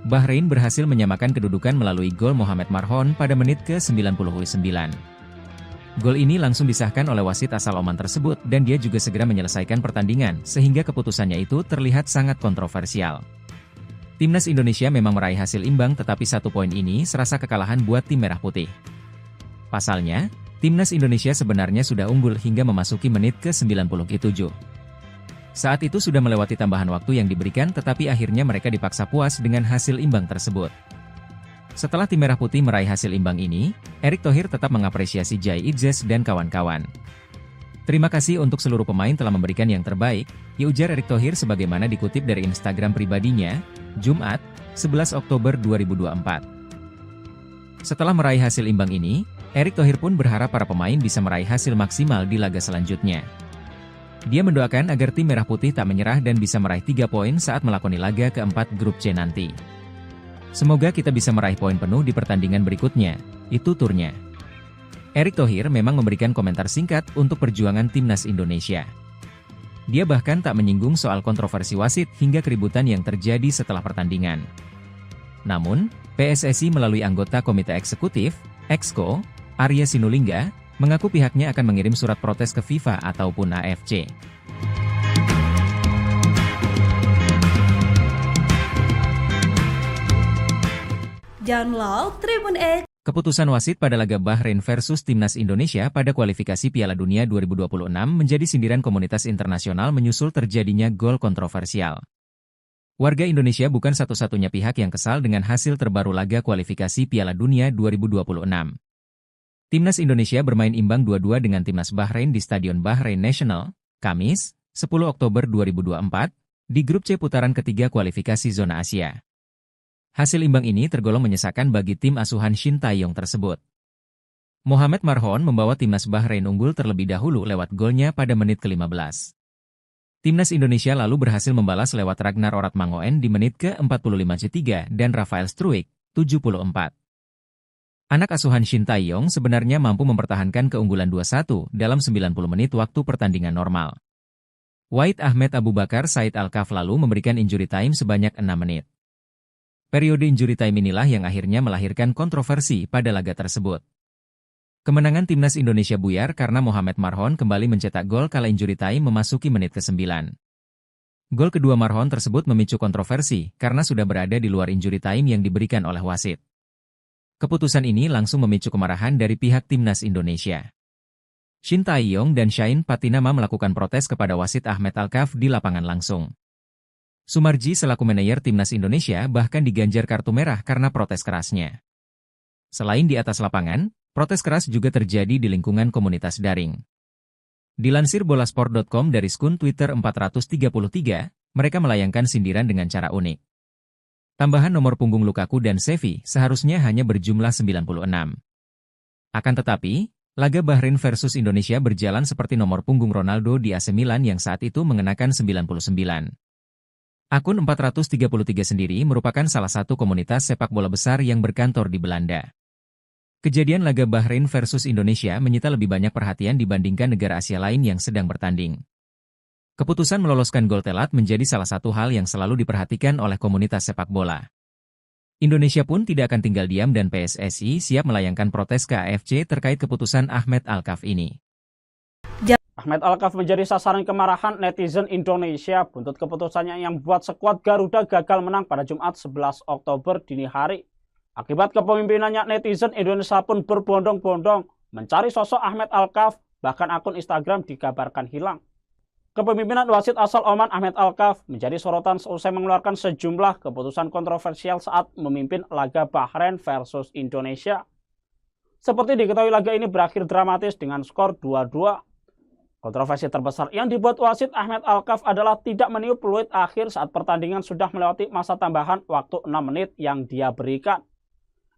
C: Bahrain berhasil menyamakan kedudukan melalui gol Mohamed Marhon pada menit ke-99. Gol ini langsung disahkan oleh wasit asal Oman tersebut dan dia juga segera menyelesaikan pertandingan sehingga keputusannya itu terlihat sangat kontroversial. Timnas Indonesia memang meraih hasil imbang tetapi 1 poin ini serasa kekalahan buat tim merah putih. Pasalnya, Timnas Indonesia sebenarnya sudah unggul hingga memasuki menit ke-97. Saat itu sudah melewati tambahan waktu yang diberikan tetapi akhirnya mereka dipaksa puas dengan hasil imbang tersebut. Setelah tim merah putih meraih hasil imbang ini, Erick Thohir tetap mengapresiasi Jai Idzes dan kawan-kawan. Terima kasih untuk seluruh pemain telah memberikan yang terbaik, ya ujar Erick Thohir sebagaimana dikutip dari Instagram pribadinya, Jumat, 11 Oktober 2024. Setelah meraih hasil imbang ini, Erick Thohir pun berharap para pemain bisa meraih hasil maksimal di laga selanjutnya. Dia mendoakan agar tim merah putih tak menyerah dan bisa meraih 3 poin saat melakoni laga keempat Grup C nanti. Semoga kita bisa meraih poin penuh di pertandingan berikutnya, itu turnya. Erick Thohir memang memberikan komentar singkat untuk perjuangan Timnas Indonesia. Dia bahkan tak menyinggung soal kontroversi wasit hingga keributan yang terjadi setelah pertandingan. Namun, PSSI melalui anggota Komite Eksekutif, Exco, Arya Sinulinga, mengaku pihaknya akan mengirim surat protes ke FIFA ataupun AFC.
E: Download Tribun X.
C: Keputusan wasit pada laga Bahrain versus Timnas Indonesia pada kualifikasi Piala Dunia 2026 menjadi sindiran komunitas internasional menyusul terjadinya gol kontroversial. Warga Indonesia bukan satu-satunya pihak yang kesal dengan hasil terbaru laga kualifikasi Piala Dunia 2026. Timnas Indonesia bermain imbang 2-2 dengan Timnas Bahrain di Stadion Bahrain National, Kamis, 10 Oktober 2024, di Grup C putaran ketiga kualifikasi zona Asia. Hasil imbang ini tergolong menyesakan bagi tim asuhan Shin Tae-yong tersebut. Mohamed Marhon membawa Timnas Bahrain unggul terlebih dahulu lewat golnya pada menit ke-15. Timnas Indonesia lalu berhasil membalas lewat Ragnar Oratmangoen di menit ke-45 C3 dan Rafael Struijk, 74. Anak asuhan Shin Tae-yong sebenarnya mampu mempertahankan keunggulan 2-1 dalam 90 menit waktu pertandingan normal. Wahid Ahmed Abu Bakar Said Al-Kaf lalu memberikan injury time sebanyak 6 menit. Periode injury time inilah yang akhirnya melahirkan kontroversi pada laga tersebut. Kemenangan timnas Indonesia buyar karena Mohamed Marhon kembali mencetak gol kala injury time memasuki menit ke-9. Gol kedua Marhon tersebut memicu kontroversi karena sudah berada di luar injury time yang diberikan oleh wasit. Keputusan ini langsung memicu kemarahan dari pihak timnas Indonesia. Shin Tae-yong dan Shain Patinama melakukan protes kepada wasit Ahmed Al-Kaf di lapangan langsung. Sumarji selaku manajer timnas Indonesia bahkan diganjar kartu merah karena protes kerasnya. Selain di atas lapangan, protes keras juga terjadi di lingkungan komunitas daring. Dilansir bolasport.com dari akun Twitter 433, mereka melayangkan sindiran dengan cara unik. Tambahan nomor punggung Lukaku dan Xavi seharusnya hanya berjumlah 96. Akan tetapi, laga Bahrain versus Indonesia berjalan seperti nomor punggung Ronaldo di AC Milan yang saat itu mengenakan 99. Akun 433 sendiri merupakan salah satu komunitas sepak bola besar yang berkantor di Belanda. Kejadian laga Bahrain versus Indonesia menyita lebih banyak perhatian dibandingkan negara Asia lain yang sedang bertanding. Keputusan meloloskan gol telat menjadi salah satu hal yang selalu diperhatikan oleh komunitas sepak bola. Indonesia pun tidak akan tinggal diam dan PSSI siap melayangkan protes ke AFC terkait keputusan Ahmed Al-Kaf ini.
D: Ahmed Al-Kaf menjadi sasaran kemarahan netizen Indonesia buntut keputusannya yang membuat skuad Garuda gagal menang pada Jumat 11 Oktober dini hari. Akibat kepemimpinannya, netizen Indonesia pun berbondong-bondong mencari sosok Ahmed Al-Kaf, bahkan akun Instagram dikabarkan hilang. Kepemimpinan wasit asal Oman Ahmed Al-Kaf menjadi sorotan seusai mengeluarkan sejumlah keputusan kontroversial saat memimpin laga Bahrain versus Indonesia. Seperti diketahui, laga ini berakhir dramatis dengan skor 2-2. Kontroversi terbesar yang dibuat wasit Ahmed Al-Kaf adalah tidak meniup peluit akhir saat pertandingan sudah melewati masa tambahan waktu 6 menit yang dia berikan.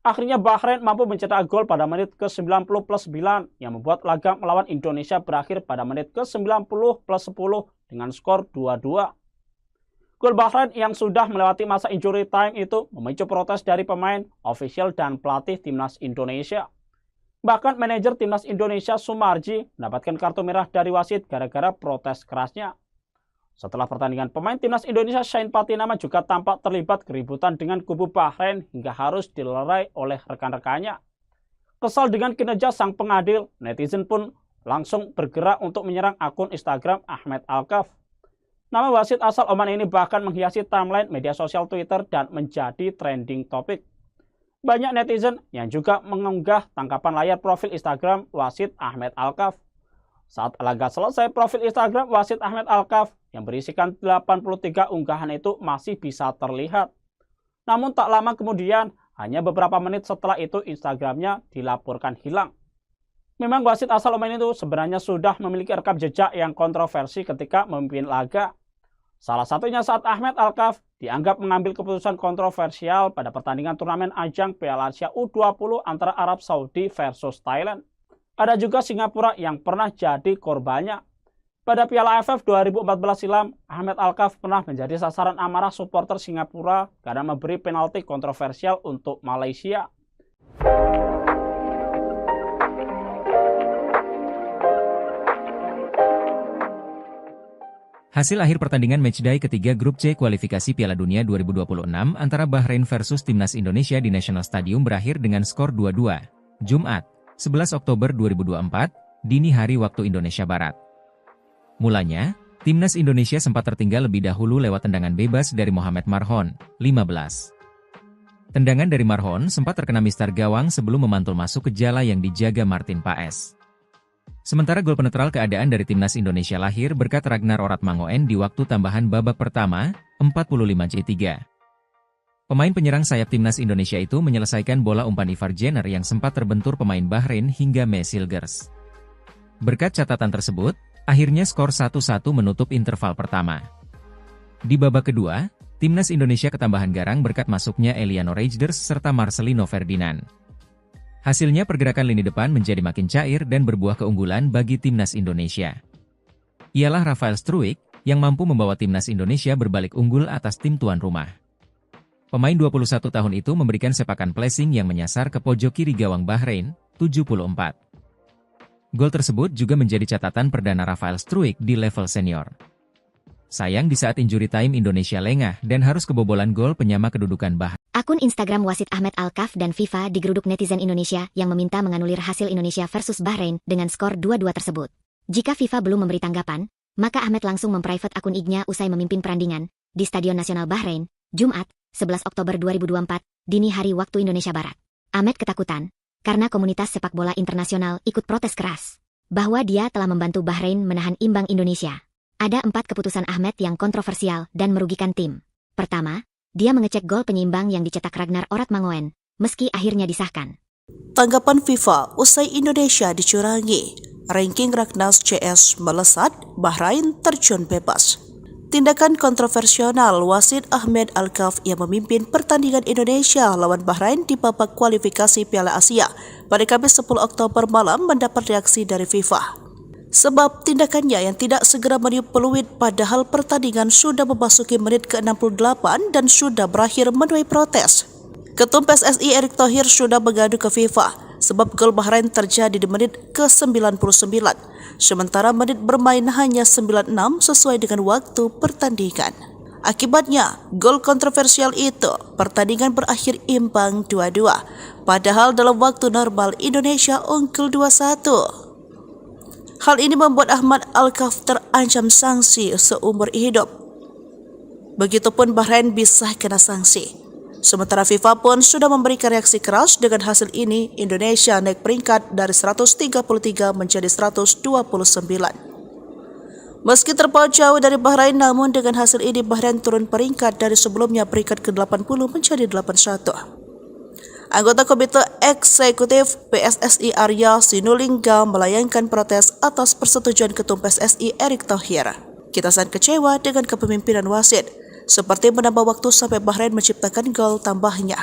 D: Akhirnya Bahrain mampu mencetak gol pada menit ke-90+9 yang membuat laga melawan Indonesia berakhir pada menit ke-90+10 dengan skor 2-2. Gol Bahrain yang sudah melewati masa injury time itu memicu protes dari pemain, ofisial, dan pelatih timnas Indonesia. Bahkan manajer timnas Indonesia Sumarji mendapatkan kartu merah dari wasit gara-gara protes kerasnya. Setelah pertandingan, pemain timnas Indonesia Shain Patinama juga tampak terlibat keributan dengan kubu Bahrain hingga harus dilerai oleh rekan-rekannya. Kesal dengan kinerja sang pengadil, netizen pun langsung bergerak untuk menyerang akun Instagram Ahmed Al-Kaf. Nama wasit asal Oman ini bahkan menghiasi timeline media sosial Twitter dan menjadi trending topik. Banyak netizen yang juga mengunggah tangkapan layar profil Instagram wasit Ahmed Al-Kaf. Saat laga selesai, profil Instagram wasit Ahmed Al-Kaf yang berisikan 83 unggahan itu masih bisa terlihat. Namun tak lama kemudian, hanya beberapa menit setelah itu Instagramnya dilaporkan hilang. Memang wasit asal Oman itu sebenarnya sudah memiliki rekam jejak yang kontroversi ketika memimpin laga. Salah satunya saat Ahmed Al-Kaf dianggap mengambil keputusan kontroversial pada pertandingan turnamen ajang Piala Asia U20 antara Arab Saudi versus Thailand. Ada juga Singapura yang pernah jadi korbannya. Pada Piala AFF 2014 silam, Ahmed Al-Kaf pernah menjadi sasaran amarah supporter Singapura karena memberi penalti kontroversial untuk Malaysia.
C: Hasil akhir pertandingan matchday ketiga grup C kualifikasi Piala Dunia 2026 antara Bahrain versus Timnas Indonesia di National Stadium berakhir dengan skor 2-2. Jumat, 11 Oktober 2024, dini hari waktu Indonesia Barat. Mulanya, Timnas Indonesia sempat tertinggal lebih dahulu lewat tendangan bebas dari Mohamed Marhon, 15. Tendangan dari Marhon sempat terkena mistar gawang sebelum memantul masuk ke jala yang dijaga Martin Paes. Sementara gol penetral keadaan dari Timnas Indonesia lahir berkat Ragnar Oratmangoen di waktu tambahan babak pertama, 45-3. Pemain penyerang sayap Timnas Indonesia itu menyelesaikan bola umpan Ivar Jenner yang sempat terbentur pemain Bahrain hingga Mesilgers. Berkat catatan tersebut, akhirnya skor 1-1 menutup interval pertama. Di babak kedua, Timnas Indonesia ketambahan garang berkat masuknya Eliano Reijnders serta Marcelino Ferdinand. Hasilnya pergerakan lini depan menjadi makin cair dan berbuah keunggulan bagi Timnas Indonesia. Ialah Rafael Struijk yang mampu membawa Timnas Indonesia berbalik unggul atas tim tuan rumah. Pemain 21 tahun itu memberikan sepakan placing yang menyasar ke pojok kiri gawang Bahrain, 74. Gol tersebut juga menjadi catatan perdana Rafael Struijk di level senior. Sayang di saat injury time Indonesia lengah dan harus kebobolan gol penyama kedudukan Bahrain.
A: Akun Instagram wasit Ahmed Alkaf dan FIFA digeruduk netizen Indonesia yang meminta menganulir hasil Indonesia versus Bahrain dengan skor 2-2 tersebut. Jika FIFA belum memberi tanggapan, maka Ahmed langsung memprivate akun IG-nya usai memimpin perandingan di Stadion Nasional Bahrain, Jumat, 11 Oktober 2024, dini hari waktu Indonesia Barat. Ahmed ketakutan karena komunitas sepak bola internasional ikut protes keras bahwa dia telah membantu Bahrain menahan imbang Indonesia. Ada 4 keputusan Ahmed yang kontroversial dan merugikan tim. Pertama, dia mengecek gol penyeimbang yang dicetak Ragnar Oratmangoen, meski akhirnya disahkan.
B: Tanggapan FIFA usai Indonesia dicurangi. Ranking Ragnas CS melesat, Bahrain terjun bebas. Tindakan kontroversial wasit Ahmed Alkaf yang memimpin pertandingan Indonesia lawan Bahrain di babak kualifikasi Piala Asia pada Kamis 10 Oktober malam mendapat reaksi dari FIFA. Sebab tindakannya yang tidak segera meniup peluit padahal pertandingan sudah memasuki menit ke-68 dan sudah berakhir menuai protes. Ketum PSSI Erick Thohir sudah mengadu ke FIFA sebab gol Bahrain terjadi di menit ke-99, sementara menit bermain hanya 96 sesuai dengan waktu pertandingan. Akibatnya, gol kontroversial itu, pertandingan berakhir imbang 2-2, padahal dalam waktu normal Indonesia unggul 2-1. Hal ini membuat Ahmed Alkaf terancam sanksi seumur hidup. Begitupun Bahrain bisa kena sanksi. Sementara FIFA pun sudah memberikan reaksi keras dengan hasil ini, Indonesia naik peringkat dari 133 menjadi 129. Meski terpaut jauh dari Bahrain, namun dengan hasil ini Bahrain turun peringkat dari sebelumnya peringkat ke-80 menjadi 81. Anggota Komite Eksekutif PSSI Arya Sinulinga melayangkan protes atas persetujuan Ketum PSSI Erick Thohir. Kita sangat kecewa dengan kepemimpinan wasit, seperti menambah waktu sampai Bahrain menciptakan gol tambahnya.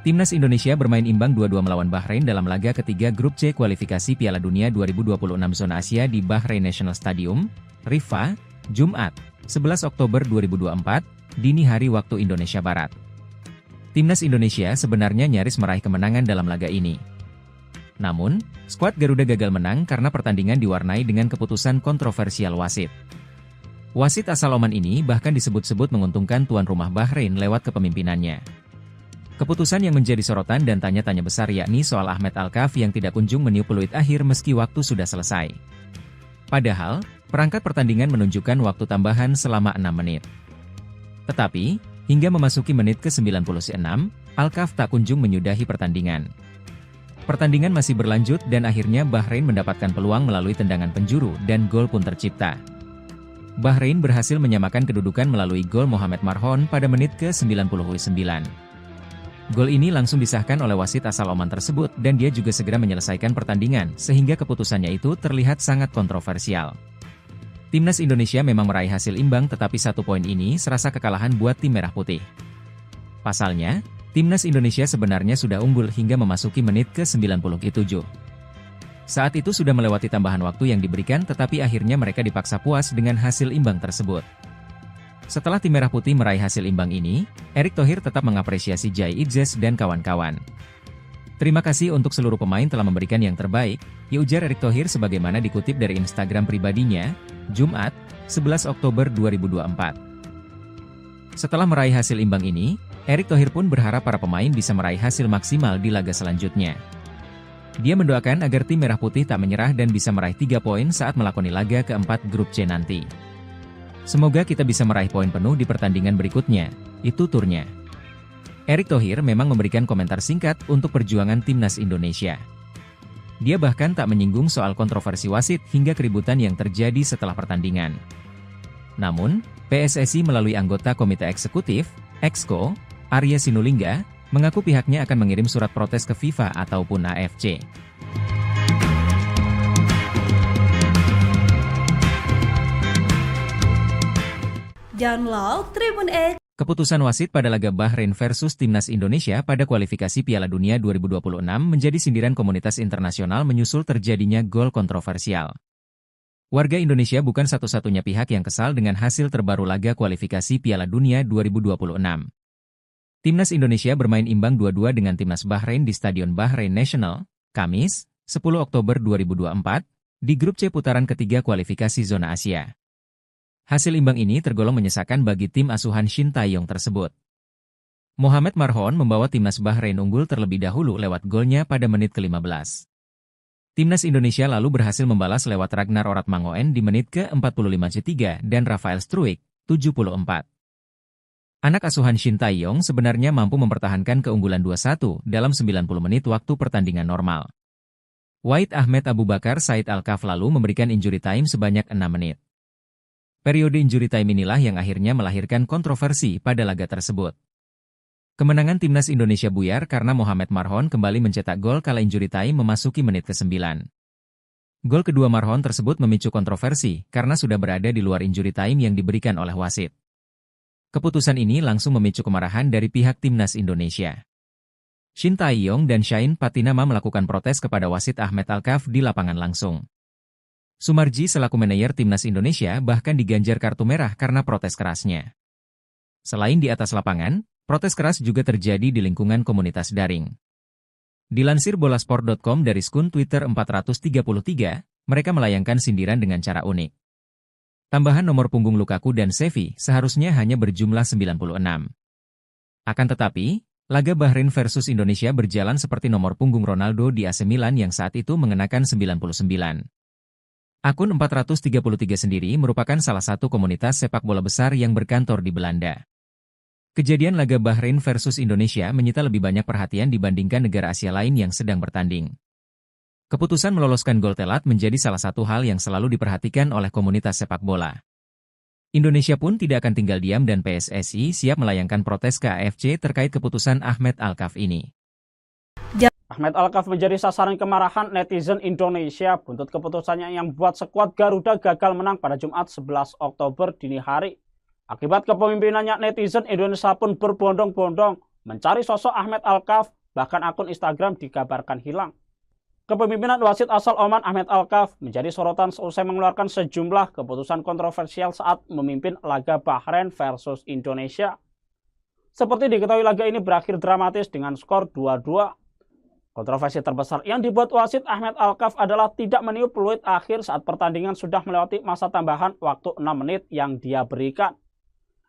C: Timnas Indonesia bermain imbang 2-2 melawan Bahrain dalam laga ketiga Grup C kualifikasi Piala Dunia 2026 zona Asia di Bahrain National Stadium, Riffa, Jumat, 11 Oktober 2024, dini hari waktu Indonesia Barat. Timnas Indonesia sebenarnya nyaris meraih kemenangan dalam laga ini. Namun, skuad Garuda gagal menang karena pertandingan diwarnai dengan keputusan kontroversial wasit. Wasit asal Oman ini bahkan disebut-sebut menguntungkan tuan rumah Bahrain lewat kepemimpinannya. Keputusan yang menjadi sorotan dan tanya-tanya besar yakni soal Ahmed Alkaf yang tidak kunjung meniup peluit akhir meski waktu sudah selesai. Padahal, perangkat pertandingan menunjukkan waktu tambahan selama 6 menit. Tetapi, hingga memasuki menit ke-96, Alkaf tak kunjung menyudahi pertandingan. Pertandingan masih berlanjut dan akhirnya Bahrain mendapatkan peluang melalui tendangan penjuru dan gol pun tercipta. Bahrain berhasil menyamakan kedudukan melalui gol Mohamed Marhon pada menit ke-99. Gol ini langsung disahkan oleh wasit asal Oman tersebut dan dia juga segera menyelesaikan pertandingan sehingga keputusannya itu terlihat sangat kontroversial. Timnas Indonesia memang meraih hasil imbang tetapi 1 poin ini serasa kekalahan buat tim merah putih. Pasalnya, Timnas Indonesia sebenarnya sudah unggul hingga memasuki menit ke-97. Saat itu sudah melewati tambahan waktu yang diberikan tetapi akhirnya mereka dipaksa puas dengan hasil imbang tersebut. Setelah tim merah putih meraih hasil imbang ini, Erick Thohir tetap mengapresiasi Jai Idzes dan kawan-kawan. Terima kasih untuk seluruh pemain telah memberikan yang terbaik, ya ujar Erick Thohir sebagaimana dikutip dari Instagram pribadinya, Jumat, 11 Oktober 2024. Setelah meraih hasil imbang ini, Erick Thohir pun berharap para pemain bisa meraih hasil maksimal di laga selanjutnya. Dia mendoakan agar tim merah putih tak menyerah dan bisa meraih 3 poin saat melakoni laga keempat Grup C nanti. Semoga kita bisa meraih poin penuh di pertandingan berikutnya, itu turnya. Erick Thohir memang memberikan komentar singkat untuk perjuangan Timnas Indonesia. Dia bahkan tak menyinggung soal kontroversi wasit hingga keributan yang terjadi setelah pertandingan. Namun, PSSI melalui anggota Komite Eksekutif, Exco, Arya Sinulinga, mengaku pihaknya akan mengirim surat protes ke FIFA ataupun AFC.
E: Download Tribun X.
C: Keputusan wasit pada laga Bahrain versus Timnas Indonesia pada kualifikasi Piala Dunia 2026 menjadi sindiran komunitas internasional menyusul terjadinya gol kontroversial. Warga Indonesia bukan satu-satunya pihak yang kesal dengan hasil terbaru laga kualifikasi Piala Dunia 2026. Timnas Indonesia bermain imbang 2-2 dengan Timnas Bahrain di Stadion Bahrain National, Kamis, 10 Oktober 2024, di grup C putaran ketiga kualifikasi zona Asia. Hasil imbang ini tergolong menyesakan bagi tim asuhan Shin Tae-yong tersebut. Mohamed Marhon membawa Timnas Bahrain unggul terlebih dahulu lewat golnya pada menit ke-15. Timnas Indonesia lalu berhasil membalas lewat Ragnar Oratmangoen di menit ke-45 dan Rafael Struijk, 74. Anak asuhan Shin Tae-yong sebenarnya mampu mempertahankan keunggulan 2-1 dalam 90 menit waktu pertandingan normal. Wahid Ahmed Abu Bakar Said Al-Kaf lalu memberikan injury time sebanyak 6 menit. Periode injury time inilah yang akhirnya melahirkan kontroversi pada laga tersebut. Kemenangan Timnas Indonesia buyar karena Mohamed Marhon kembali mencetak gol kala injury time memasuki menit ke-9. Gol kedua Marhon tersebut memicu kontroversi karena sudah berada di luar injury time yang diberikan oleh wasit. Keputusan ini langsung memicu kemarahan dari pihak Timnas Indonesia. Shin Tae-yong dan Shain Patinama melakukan protes kepada wasit Ahmed Al-Kaf di lapangan langsung. Sumarji selaku manajer Timnas Indonesia bahkan diganjar kartu merah karena protes kerasnya. Selain di atas lapangan, protes keras juga terjadi di lingkungan komunitas daring. Dilansir bolasport.com dari akun Twitter 433, mereka melayangkan sindiran dengan cara unik. Tambahan nomor punggung Lukaku dan Xavi seharusnya hanya berjumlah 96. Akan tetapi, laga Bahrain versus Indonesia berjalan seperti nomor punggung Ronaldo di AC Milan yang saat itu mengenakan 99. Akun 433 sendiri merupakan salah satu komunitas sepak bola besar yang berkantor di Belanda. Kejadian laga Bahrain versus Indonesia menyita lebih banyak perhatian dibandingkan negara Asia lain yang sedang bertanding. Keputusan meloloskan gol telat menjadi salah satu hal yang selalu diperhatikan oleh komunitas sepak bola. Indonesia pun tidak akan tinggal diam dan PSSI siap melayangkan protes ke AFC terkait keputusan Ahmed Al-Kaf ini.
D: Ahmed Al-Kaf menjadi sasaran kemarahan netizen Indonesia buntut keputusannya yang membuat skuad Garuda gagal menang pada Jumat 11 Oktober dini hari. Akibat kepemimpinannya, netizen Indonesia pun berbondong-bondong mencari sosok Ahmed Al-Kaf, bahkan akun Instagram dikabarkan hilang. Kepemimpinan wasit asal Oman Ahmed Al-Kaf menjadi sorotan seusai mengeluarkan sejumlah keputusan kontroversial saat memimpin laga Bahrain versus Indonesia. Seperti diketahui, laga ini berakhir dramatis dengan skor 2-2. Kontroversi terbesar yang dibuat wasit Ahmed Al-Kaf adalah tidak meniup peluit akhir saat pertandingan sudah melewati masa tambahan waktu 6 menit yang dia berikan.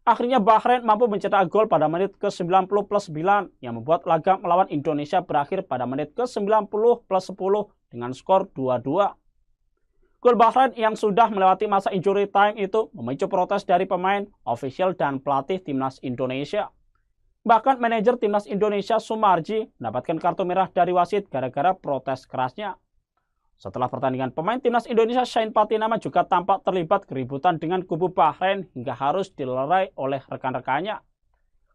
D: Akhirnya Bahrain mampu mencetak gol pada menit ke-90+9 yang membuat laga melawan Indonesia berakhir pada menit ke-90+10 dengan skor 2-2. Gol Bahrain yang sudah melewati masa injury time itu memicu protes dari pemain, ofisial, dan pelatih Timnas Indonesia. Bahkan manajer Timnas Indonesia Sumarji mendapatkan kartu merah dari wasit gara-gara protes kerasnya. Setelah pertandingan, pemain Timnas Indonesia Shain Patinama juga tampak terlibat keributan dengan kubu Bahrain hingga harus dilerai oleh rekan-rekannya.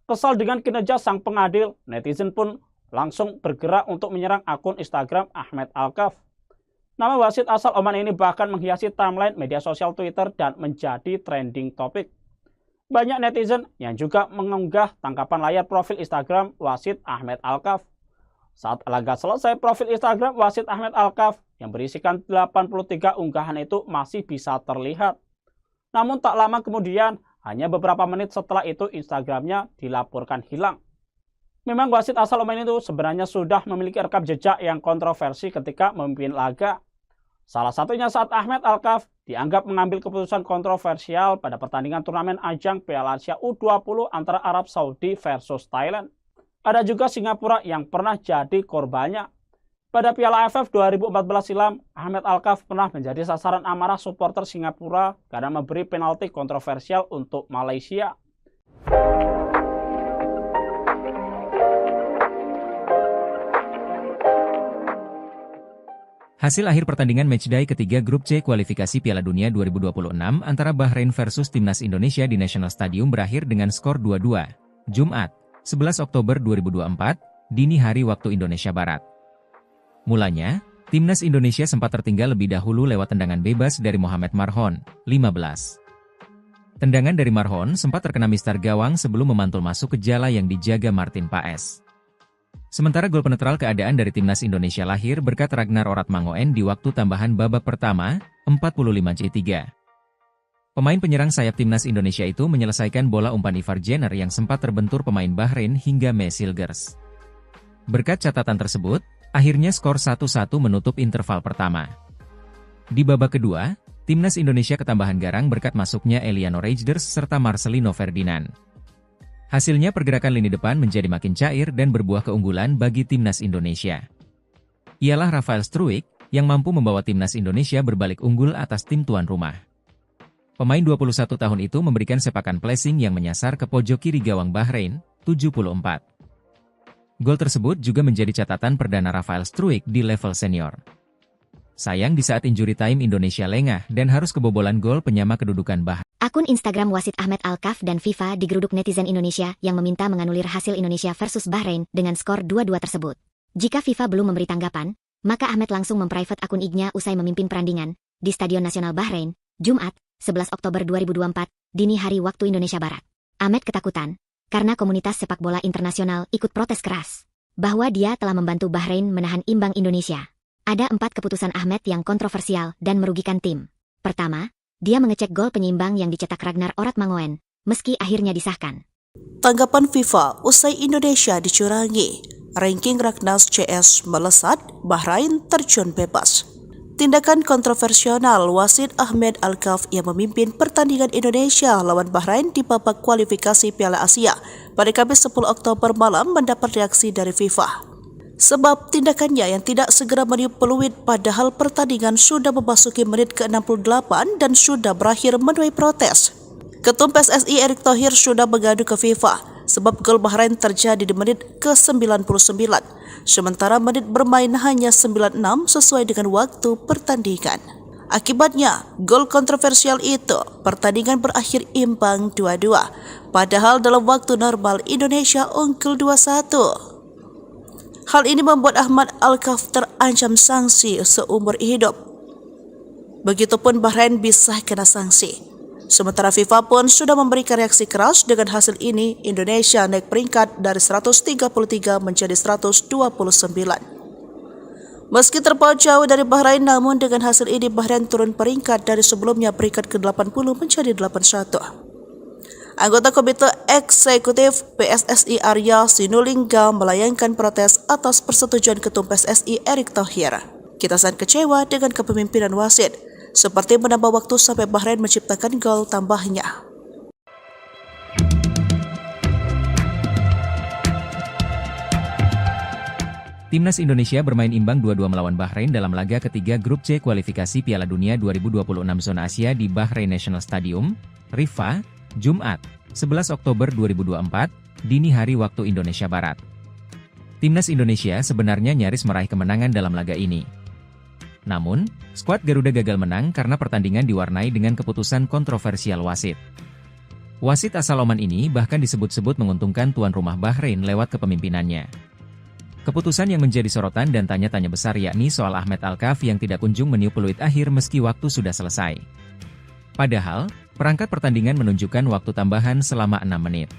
D: Kesal dengan kinerja sang pengadil, netizen pun langsung bergerak untuk menyerang akun Instagram Ahmed Al-Kaf. Nama wasit asal Oman ini bahkan menghiasi timeline media sosial Twitter dan menjadi trending topik. Banyak netizen yang juga mengunggah tangkapan layar profil Instagram wasit Ahmed Al-Kaf. Saat laga selesai, profil Instagram wasit Ahmed Al-Kaf yang berisikan 83 unggahan itu masih bisa terlihat. Namun tak lama kemudian, hanya beberapa menit setelah itu Instagramnya dilaporkan hilang. Memang wasit asal Oman itu sebenarnya sudah memiliki rekam jejak yang kontroversi ketika memimpin laga. Salah satunya saat Ahmed Al-Kaf dianggap mengambil keputusan kontroversial pada pertandingan turnamen ajang Piala Asia U20 antara Arab Saudi versus Thailand. Ada juga Singapura yang pernah jadi korbannya. Pada Piala AFF 2014 silam, Ahmed Al-Kaf pernah menjadi sasaran amarah supporter Singapura karena memberi penalti kontroversial untuk Malaysia.
C: Hasil akhir pertandingan matchday ketiga grup C kualifikasi Piala Dunia 2026 antara Bahrain versus Timnas Indonesia di National Stadium berakhir dengan skor 2-2. Jumat, 11 Oktober 2024, dini hari waktu Indonesia Barat. Mulanya, Timnas Indonesia sempat tertinggal lebih dahulu lewat tendangan bebas dari Mohamed Marhon, 15. Tendangan dari Marhon sempat terkena mistar gawang sebelum memantul masuk ke jala yang dijaga Martin Paes. Sementara gol penetral keadaan dari Timnas Indonesia lahir berkat Ragnar Oratmangoen di waktu tambahan babak pertama, 45-3. Pemain penyerang sayap timnas Indonesia itu menyelesaikan bola umpan Ivar Jenner yang sempat terbentur pemain Bahrain hingga Mesilgers. Berkat catatan tersebut, akhirnya skor 1-1 menutup interval pertama. Di babak kedua, timnas Indonesia ketambahan garang berkat masuknya Eliano Reijnders serta Marcelino Ferdinand. Hasilnya pergerakan lini depan menjadi makin cair dan berbuah keunggulan bagi timnas Indonesia. Ialah Rafael Struijk yang mampu membawa timnas Indonesia berbalik unggul atas tim tuan rumah. Pemain 21 tahun itu memberikan sepakan placing yang menyasar ke pojok kiri gawang Bahrain, 74. Gol tersebut juga menjadi catatan perdana Rafael Struijk di level senior. Sayang di saat injury time Indonesia lengah dan harus kebobolan gol penyama kedudukan Bahrain.
A: Akun Instagram wasit Ahmed Alkaf dan FIFA digeruduk netizen Indonesia yang meminta menganulir hasil Indonesia versus Bahrain dengan skor 2-2 tersebut. Jika FIFA belum memberi tanggapan, maka Ahmed langsung memprivate akun IG-nya usai memimpin perandingan di Stadion Nasional Bahrain, Jumat, 11 Oktober 2024, dini hari waktu Indonesia Barat. Ahmed ketakutan, karena komunitas sepak bola internasional ikut protes keras, bahwa dia telah membantu Bahrain menahan imbang Indonesia. Ada 4 keputusan Ahmed yang kontroversial dan merugikan tim. Pertama, dia mengecek gol penyeimbang yang dicetak Ragnar Oratmangoen, meski akhirnya disahkan.
B: Tanggapan FIFA usai Indonesia dicurangi, ranking Ragnas CS melesat, Bahrain terjun bebas. Tindakan kontroversial wasit Ahmed Alkaf yang memimpin pertandingan Indonesia lawan Bahrain di babak kualifikasi Piala Asia pada Kamis 10 Oktober malam mendapat reaksi dari FIFA. Sebab tindakannya yang tidak segera meniup peluit padahal pertandingan sudah memasuki menit ke-68 dan sudah berakhir menuai protes. Ketum PSSI Erick Thohir sudah mengadu ke FIFA sebab gol Bahrain terjadi di menit ke-99, sementara menit bermain hanya 96 sesuai dengan waktu pertandingan. Akibatnya, gol kontroversial itu, pertandingan berakhir imbang 2-2, padahal dalam waktu normal Indonesia unggul 2-1. Hal ini membuat Ahmed Alkaf terancam sanksi seumur hidup. Begitupun Bahrain bisa kena sanksi. Sementara FIFA pun sudah memberikan reaksi keras dengan hasil ini, Indonesia naik peringkat dari 133 menjadi 129. Meski terpaut jauh dari Bahrain, namun dengan hasil ini Bahrain turun peringkat dari sebelumnya peringkat ke-80 menjadi 81. Anggota Komite Eksekutif PSSI Arya Sinulinga melayangkan protes atas persetujuan Ketum PSSI Erick Thohir. Kita sangat kecewa dengan kepemimpinan wasit, seperti menambah waktu sampai Bahrain menciptakan gol tambahnya.
C: Timnas Indonesia bermain imbang 2-2 melawan Bahrain dalam laga ketiga grup C kualifikasi Piala Dunia 2026 zona Asia di Bahrain National Stadium, Riffa, Jumat, 11 Oktober 2024, dini hari waktu Indonesia Barat. Timnas Indonesia sebenarnya nyaris meraih kemenangan dalam laga ini. Namun, skuad Garuda gagal menang karena pertandingan diwarnai dengan keputusan kontroversial wasit. Wasit asal Oman ini bahkan disebut-sebut menguntungkan tuan rumah Bahrain lewat kepemimpinannya. Keputusan yang menjadi sorotan dan tanya-tanya besar yakni soal Ahmed Alkaf yang tidak kunjung meniup peluit akhir meski waktu sudah selesai. Padahal, perangkat pertandingan menunjukkan waktu tambahan selama 6 menit.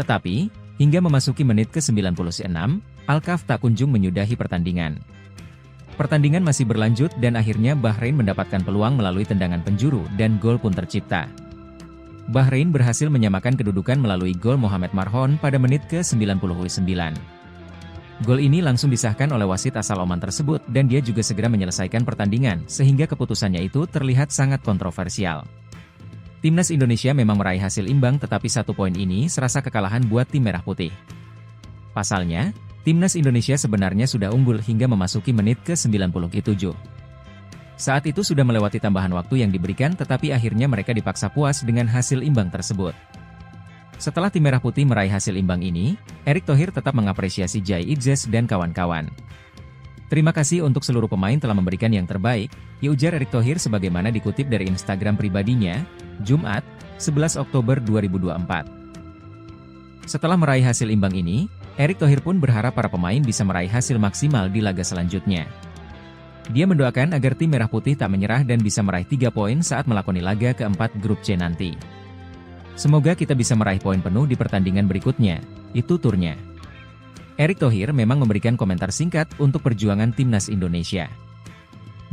C: Tetapi, hingga memasuki menit ke-96, Alkaf tak kunjung menyudahi pertandingan. Pertandingan masih berlanjut dan akhirnya Bahrain mendapatkan peluang melalui tendangan penjuru dan gol pun tercipta. Bahrain berhasil menyamakan kedudukan melalui gol Mohamed Marhon pada menit ke-99. Gol ini langsung disahkan oleh wasit asal Oman tersebut dan dia juga segera menyelesaikan pertandingan sehingga keputusannya itu terlihat sangat kontroversial. Timnas Indonesia memang meraih hasil imbang tetapi 1 poin ini serasa kekalahan buat tim merah putih. Pasalnya, Timnas Indonesia sebenarnya sudah unggul hingga memasuki menit ke-97. Saat itu sudah melewati tambahan waktu yang diberikan tetapi akhirnya mereka dipaksa puas dengan hasil imbang tersebut. Setelah tim merah putih meraih hasil imbang ini, Erick Thohir tetap mengapresiasi Jai Idzes dan kawan-kawan. Terima kasih untuk seluruh pemain telah memberikan yang terbaik, ya ujar Erick Thohir sebagaimana dikutip dari Instagram pribadinya, Jumat, 11 Oktober 2024. Setelah meraih hasil imbang ini, Erick Thohir pun berharap para pemain bisa meraih hasil maksimal di laga selanjutnya. Dia mendoakan agar tim merah putih tak menyerah dan bisa meraih 3 poin saat melakoni laga keempat grup C nanti. Semoga kita bisa meraih poin penuh di pertandingan berikutnya, itu turnya. Erick Thohir memang memberikan komentar singkat untuk perjuangan timnas Indonesia.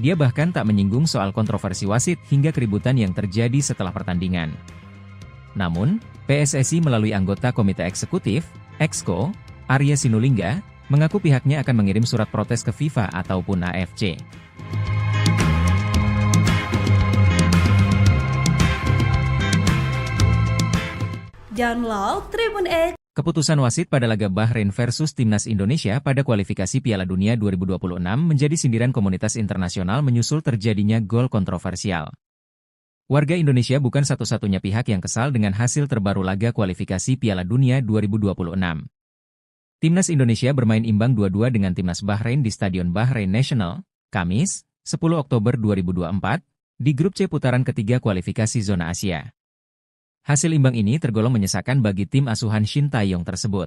C: Dia bahkan tak menyinggung soal kontroversi wasit hingga keributan yang terjadi setelah pertandingan. Namun, PSSI melalui anggota Komite Eksekutif, Exco, Arya Sinulinga, mengaku pihaknya akan mengirim surat protes ke FIFA ataupun AFC.
E: Download Tribun X.
C: Keputusan wasit pada laga Bahrain versus Timnas Indonesia pada kualifikasi Piala Dunia 2026 menjadi sindiran komunitas internasional menyusul terjadinya gol kontroversial. Warga Indonesia bukan satu-satunya pihak yang kesal dengan hasil terbaru laga kualifikasi Piala Dunia 2026. Timnas Indonesia bermain imbang 2-2 dengan Timnas Bahrain di Stadion Bahrain National, Kamis, 10 Oktober 2024, di grup C putaran ketiga kualifikasi zona Asia. Hasil imbang ini tergolong menyesakan bagi tim asuhan Shin Tae-yong tersebut.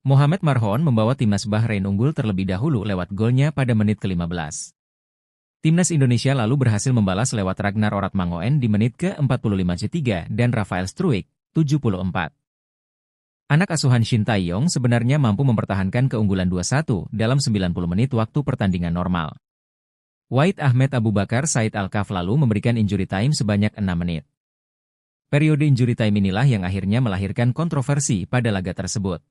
C: Mohamed Marhon membawa Timnas Bahrain unggul terlebih dahulu lewat golnya pada menit ke-15. Timnas Indonesia lalu berhasil membalas lewat Ragnar Oratmangoen di menit ke-45 dan Rafael Struijk, 74. Anak asuhan Shin Tae-yong sebenarnya mampu mempertahankan keunggulan 2-1 dalam 90 menit waktu pertandingan normal. Wahid Ahmed Abu Bakar Said Al-Kaf lalu memberikan injury time sebanyak 6 menit. Periode injury time inilah yang akhirnya melahirkan kontroversi pada laga tersebut.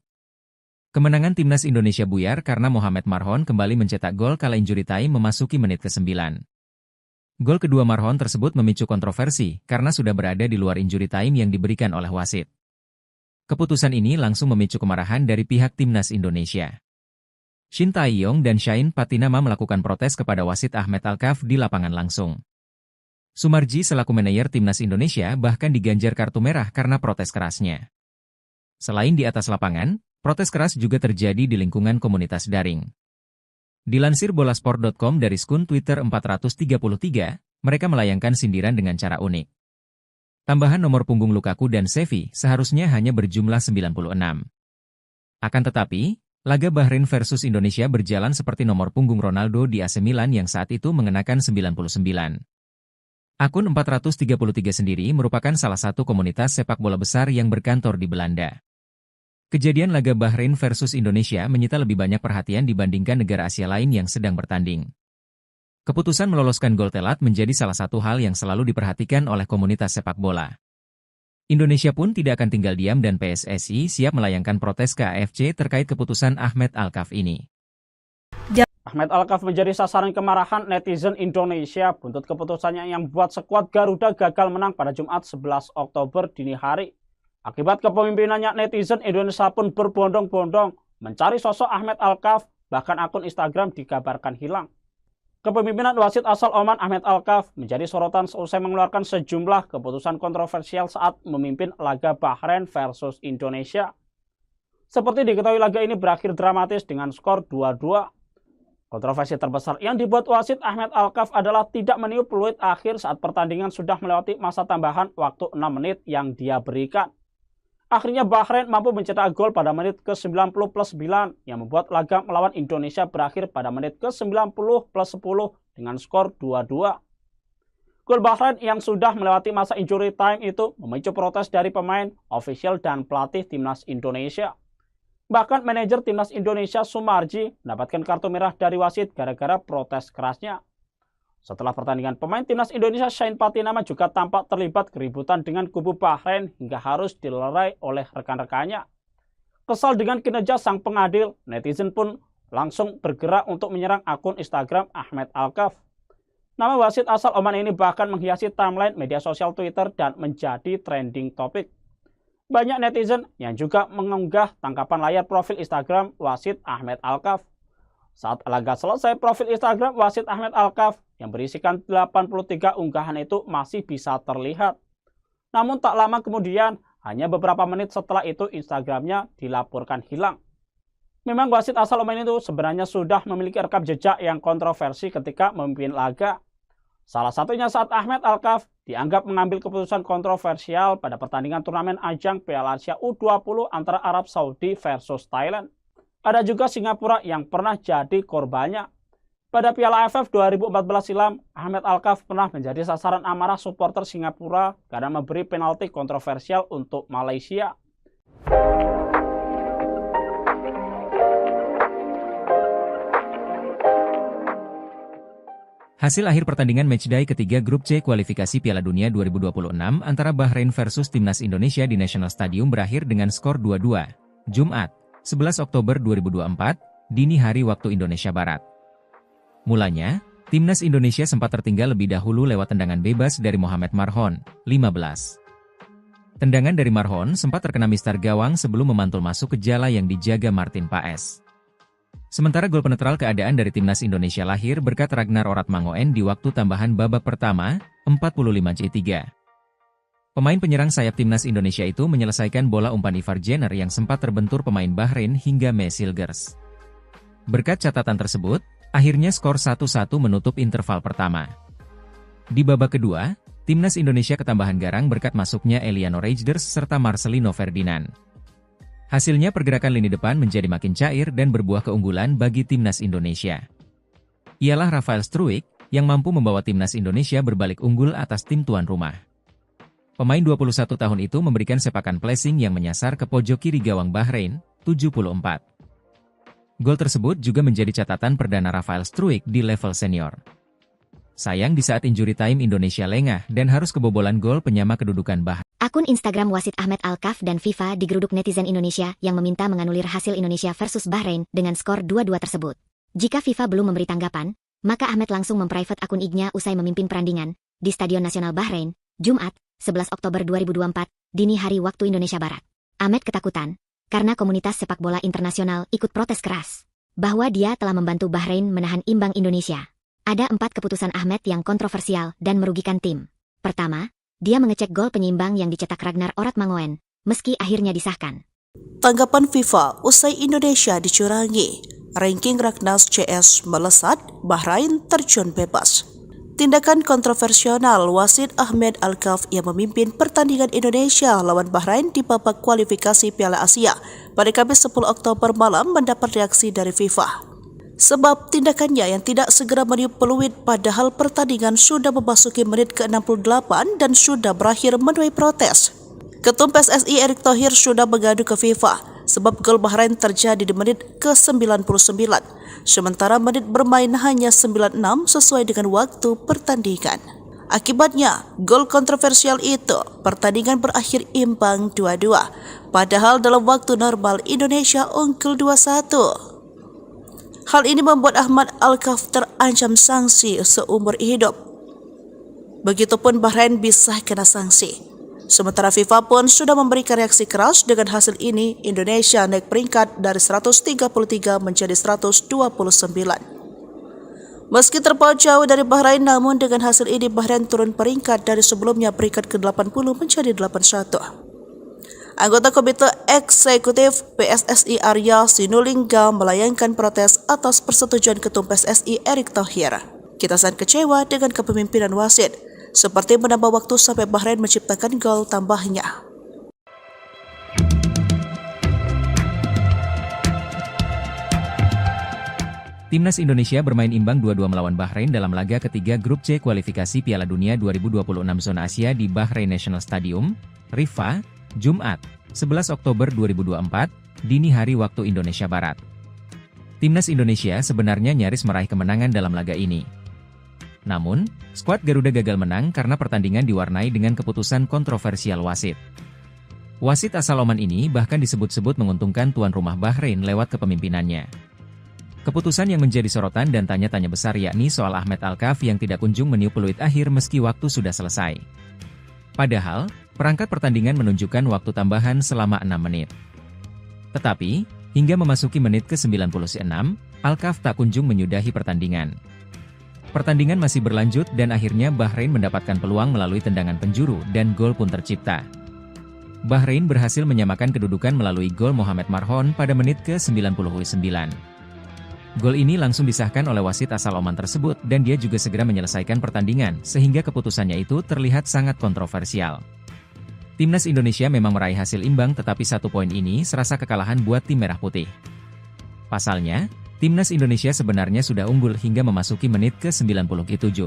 C: Kemenangan Timnas Indonesia buyar karena Mohamed Marhon kembali mencetak gol kala injury time memasuki menit ke-9. Gol kedua Marhon tersebut memicu kontroversi karena sudah berada di luar injury time yang diberikan oleh wasit. Keputusan ini langsung memicu kemarahan dari pihak Timnas Indonesia. Shin Tae-yong dan Shain Patinama melakukan protes kepada wasit Ahmed Al-Kaf di lapangan langsung. Sumarji selaku manajer Timnas Indonesia bahkan diganjar kartu merah karena protes kerasnya. Selain di atas lapangan, protes keras juga terjadi di lingkungan komunitas daring. Dilansir bolasport.com dari akun Twitter 433, mereka melayangkan sindiran dengan cara unik. Tambahan nomor punggung Lukaku dan Xavi seharusnya hanya berjumlah 96. Akan tetapi, laga Bahrain versus Indonesia berjalan seperti nomor punggung Ronaldo di AC Milan yang saat itu mengenakan 99. Akun 433 sendiri merupakan salah satu komunitas sepak bola besar yang berkantor di Belanda. Kejadian laga Bahrain versus Indonesia menyita lebih banyak perhatian dibandingkan negara Asia lain yang sedang bertanding. Keputusan meloloskan gol telat menjadi salah satu hal yang selalu diperhatikan oleh komunitas sepak bola. Indonesia pun tidak akan tinggal diam dan PSSI siap melayangkan protes ke AFC terkait keputusan Ahmed Al-Kaf ini.
D: Ahmed Al-Kaf menjadi sasaran kemarahan netizen Indonesia buntut keputusannya yang membuat skuad Garuda gagal menang pada Jumat 11 Oktober dini hari. Akibat kepemimpinannya, netizen Indonesia pun berbondong-bondong mencari sosok Ahmed Al-Kaf, bahkan akun Instagram dikabarkan hilang. Kepemimpinan wasit asal Oman Ahmed Al-Kaf menjadi sorotan seusai mengeluarkan sejumlah keputusan kontroversial saat memimpin laga Bahrain versus Indonesia. Seperti diketahui, laga ini berakhir dramatis dengan skor 2-2. Kontroversi terbesar yang dibuat wasit Ahmed Al-Kaf adalah tidak meniup peluit akhir saat pertandingan sudah melewati masa tambahan waktu 6 menit yang dia berikan. Akhirnya Bahrain mampu mencetak gol pada menit ke-90+9 yang membuat laga melawan Indonesia berakhir pada menit ke-90+10 dengan skor 2-2. Gol Bahrain yang sudah melewati masa injury time itu memicu protes dari pemain, ofisial, dan pelatih Timnas Indonesia. Bahkan manajer Timnas Indonesia Sumarji mendapatkan kartu merah dari wasit gara-gara protes kerasnya. Setelah pertandingan, pemain Timnas Indonesia Shain Patinama juga tampak terlibat keributan dengan kubu Bahrain hingga harus dilerai oleh rekan-rekannya. Kesal dengan kinerja sang pengadil, netizen pun langsung bergerak untuk menyerang akun Instagram Ahmed Al-Kaf. Nama wasit asal Oman ini bahkan menghiasi timeline media sosial Twitter dan menjadi trending topik. Banyak netizen yang juga mengunggah tangkapan layar profil Instagram wasit Ahmed Al-Kaf. Saat laga selesai, profil Instagram wasit Ahmed Al-Kaf yang berisikan 83 unggahan itu masih bisa terlihat. Namun tak lama kemudian, hanya beberapa menit setelah itu Instagramnya dilaporkan hilang. Memang wasit asal Oman itu sebenarnya sudah memiliki rekam jejak yang kontroversi ketika memimpin laga. Salah satunya saat Ahmed Al-Kaf dianggap mengambil keputusan kontroversial pada pertandingan turnamen ajang Piala Asia U20 antara Arab Saudi versus Thailand. Ada juga Singapura yang pernah jadi korbannya. Pada Piala AFF 2014 silam, Ahmed Al-Kaf pernah menjadi sasaran amarah supporter Singapura karena memberi penalti kontroversial untuk Malaysia.
C: Hasil akhir pertandingan matchday ketiga grup C kualifikasi Piala Dunia 2026 antara Bahrain versus Timnas Indonesia di National Stadium berakhir dengan skor 2-2. Jumat, 11 Oktober 2024, dini hari waktu Indonesia Barat. Mulanya, Timnas Indonesia sempat tertinggal lebih dahulu lewat tendangan bebas dari Mohamed Marhon, 15. Tendangan dari Marhon sempat terkena mistar gawang sebelum memantul masuk ke jala yang dijaga Martin Paes. Sementara gol penetral keadaan dari Timnas Indonesia lahir berkat Ragnar Oratmangoen di waktu tambahan babak pertama, 45-3. Pemain penyerang sayap Timnas Indonesia itu menyelesaikan bola umpan Ivar Jenner yang sempat terbentur pemain Bahrain hingga Mesilgers. Berkat catatan tersebut, akhirnya skor 1-1 menutup interval pertama. Di babak kedua, Timnas Indonesia ketambahan garang berkat masuknya Eliano Reijnders serta Marcelino Ferdinand. Hasilnya pergerakan lini depan menjadi makin cair dan berbuah keunggulan bagi Timnas Indonesia. Ialah Rafael Struijk yang mampu membawa Timnas Indonesia berbalik unggul atas tim tuan rumah. Pemain 21 tahun itu memberikan sepakan placing yang menyasar ke pojok kiri gawang Bahrain, 74. Gol tersebut juga menjadi catatan perdana Rafael Struijk di level senior. Sayang di saat injury time Indonesia lengah dan harus kebobolan gol penyama kedudukan Bahrain.
A: Akun Instagram wasit Ahmed Alkaf dan FIFA digeruduk netizen Indonesia yang meminta menganulir hasil Indonesia versus Bahrain dengan skor 2-2 tersebut. Jika FIFA belum memberi tanggapan, maka Ahmed langsung memprivate akun IG-nya usai memimpin perandingan di Stadion Nasional Bahrain, Jumat, 11 Oktober 2024, dini hari waktu Indonesia Barat. Ahmed ketakutan karena komunitas sepak bola internasional ikut protes keras bahwa dia telah membantu Bahrain menahan imbang Indonesia. Ada 4 keputusan Ahmed yang kontroversial dan merugikan tim. Pertama, dia mengecek gol penyeimbang yang dicetak Ragnar Oratmangoen, meski akhirnya disahkan.
B: Tanggapan FIFA usai Indonesia dicurangi. Ranking Raknas CS melesat, Bahrain terjun bebas. Tindakan kontroversial wasit Ahmed Alkaf yang memimpin pertandingan Indonesia lawan Bahrain di babak kualifikasi Piala Asia pada Kamis 10 Oktober malam mendapat reaksi dari FIFA. Sebab tindakannya yang tidak segera meniup peluit padahal pertandingan sudah memasuki menit ke-68 dan sudah berakhir menuai protes. Ketum PSSI Erick Thohir sudah mengadu ke FIFA sebab gol Bahrain terjadi di menit ke-99, sementara menit bermain hanya 96 sesuai dengan waktu pertandingan. Akibatnya, gol kontroversial itu, pertandingan berakhir imbang 2-2, padahal dalam waktu normal Indonesia unggul 2-1. Hal ini membuat Ahmed Alkaf terancam sanksi seumur hidup. Begitupun Bahrain bisa kena sanksi. Sementara FIFA pun sudah memberikan reaksi keras dengan hasil ini. Indonesia naik peringkat dari 133 menjadi 129. Meski terpaut jauh dari Bahrain, namun dengan hasil ini Bahrain turun peringkat dari sebelumnya peringkat ke-80 menjadi 81. Anggota Komite Eksekutif PSSI Arya Sinulinga melayangkan protes atas persetujuan Ketum PSSI Erick Thohir. Kita sangat kecewa dengan kepemimpinan wasit, seperti menambah waktu sampai Bahrain menciptakan gol tambahnya.
C: Timnas Indonesia bermain imbang 2-2 melawan Bahrain dalam laga ketiga grup C kualifikasi Piala Dunia 2026 zona Asia di Bahrain National Stadium, Riffa, Jumat, 11 Oktober 2024, dini hari waktu Indonesia Barat. Timnas Indonesia sebenarnya nyaris meraih kemenangan dalam laga ini. Namun, skuad Garuda gagal menang karena pertandingan diwarnai dengan keputusan kontroversial wasit. Wasit asal Oman ini bahkan disebut-sebut menguntungkan tuan rumah Bahrain lewat kepemimpinannya. Keputusan yang menjadi sorotan dan tanya-tanya besar yakni soal Ahmed Alkaf yang tidak kunjung meniup peluit akhir meski waktu sudah selesai. Padahal, perangkat pertandingan menunjukkan waktu tambahan selama 6 menit. Tetapi, hingga memasuki menit ke-96, Alkaf tak kunjung menyudahi pertandingan. Pertandingan masih berlanjut dan akhirnya Bahrain mendapatkan peluang melalui tendangan penjuru dan gol pun tercipta. Bahrain berhasil menyamakan kedudukan melalui gol Mohamed Marhon pada menit ke-99. Gol ini langsung disahkan oleh wasit asal Oman tersebut dan dia juga segera menyelesaikan pertandingan sehingga keputusannya itu terlihat sangat kontroversial. Timnas Indonesia memang meraih hasil imbang tetapi 1 poin ini serasa kekalahan buat tim merah putih. Pasalnya, Timnas Indonesia sebenarnya sudah unggul hingga memasuki menit ke-97.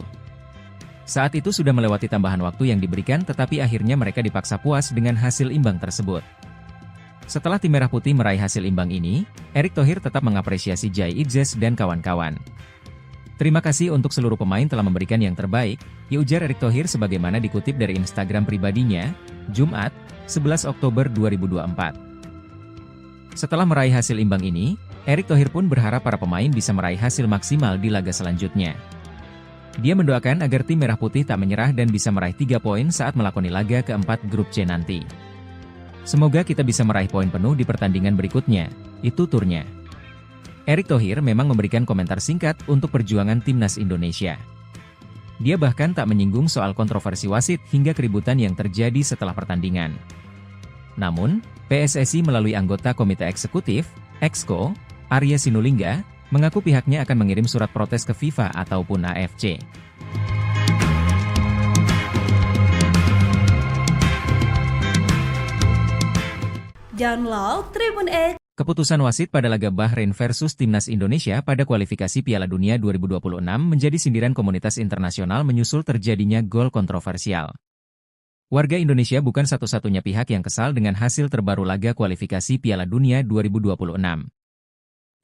C: Saat itu sudah melewati tambahan waktu yang diberikan tetapi akhirnya mereka dipaksa puas dengan hasil imbang tersebut. Setelah tim merah putih meraih hasil imbang ini, Erick Thohir tetap mengapresiasi Jai Itzes dan kawan-kawan. Terima kasih untuk seluruh pemain telah memberikan yang terbaik, ujar Erick Thohir sebagaimana dikutip dari Instagram pribadinya, Jumat, 11 Oktober 2024. Setelah meraih hasil imbang ini, Erick Thohir pun berharap para pemain bisa meraih hasil maksimal di laga selanjutnya. Dia mendoakan agar tim Merah Putih tak menyerah dan bisa meraih 3 poin saat melakoni laga keempat grup C nanti. Semoga kita bisa meraih poin penuh di pertandingan berikutnya, itu turnya. Erick Thohir memang memberikan komentar singkat untuk perjuangan timnas Indonesia. Dia bahkan tak menyinggung soal kontroversi wasit hingga keributan yang terjadi setelah pertandingan. Namun, PSSI melalui anggota Komite Eksekutif, Exco, Arya Sinulinga, mengaku pihaknya akan mengirim surat protes ke FIFA ataupun AFC.
B: Download Tribun X.
C: Keputusan wasit pada laga Bahrain versus Timnas Indonesia pada kualifikasi Piala Dunia 2026 menjadi sindiran komunitas internasional menyusul terjadinya gol kontroversial. Warga Indonesia bukan satu-satunya pihak yang kesal dengan hasil terbaru laga kualifikasi Piala Dunia 2026.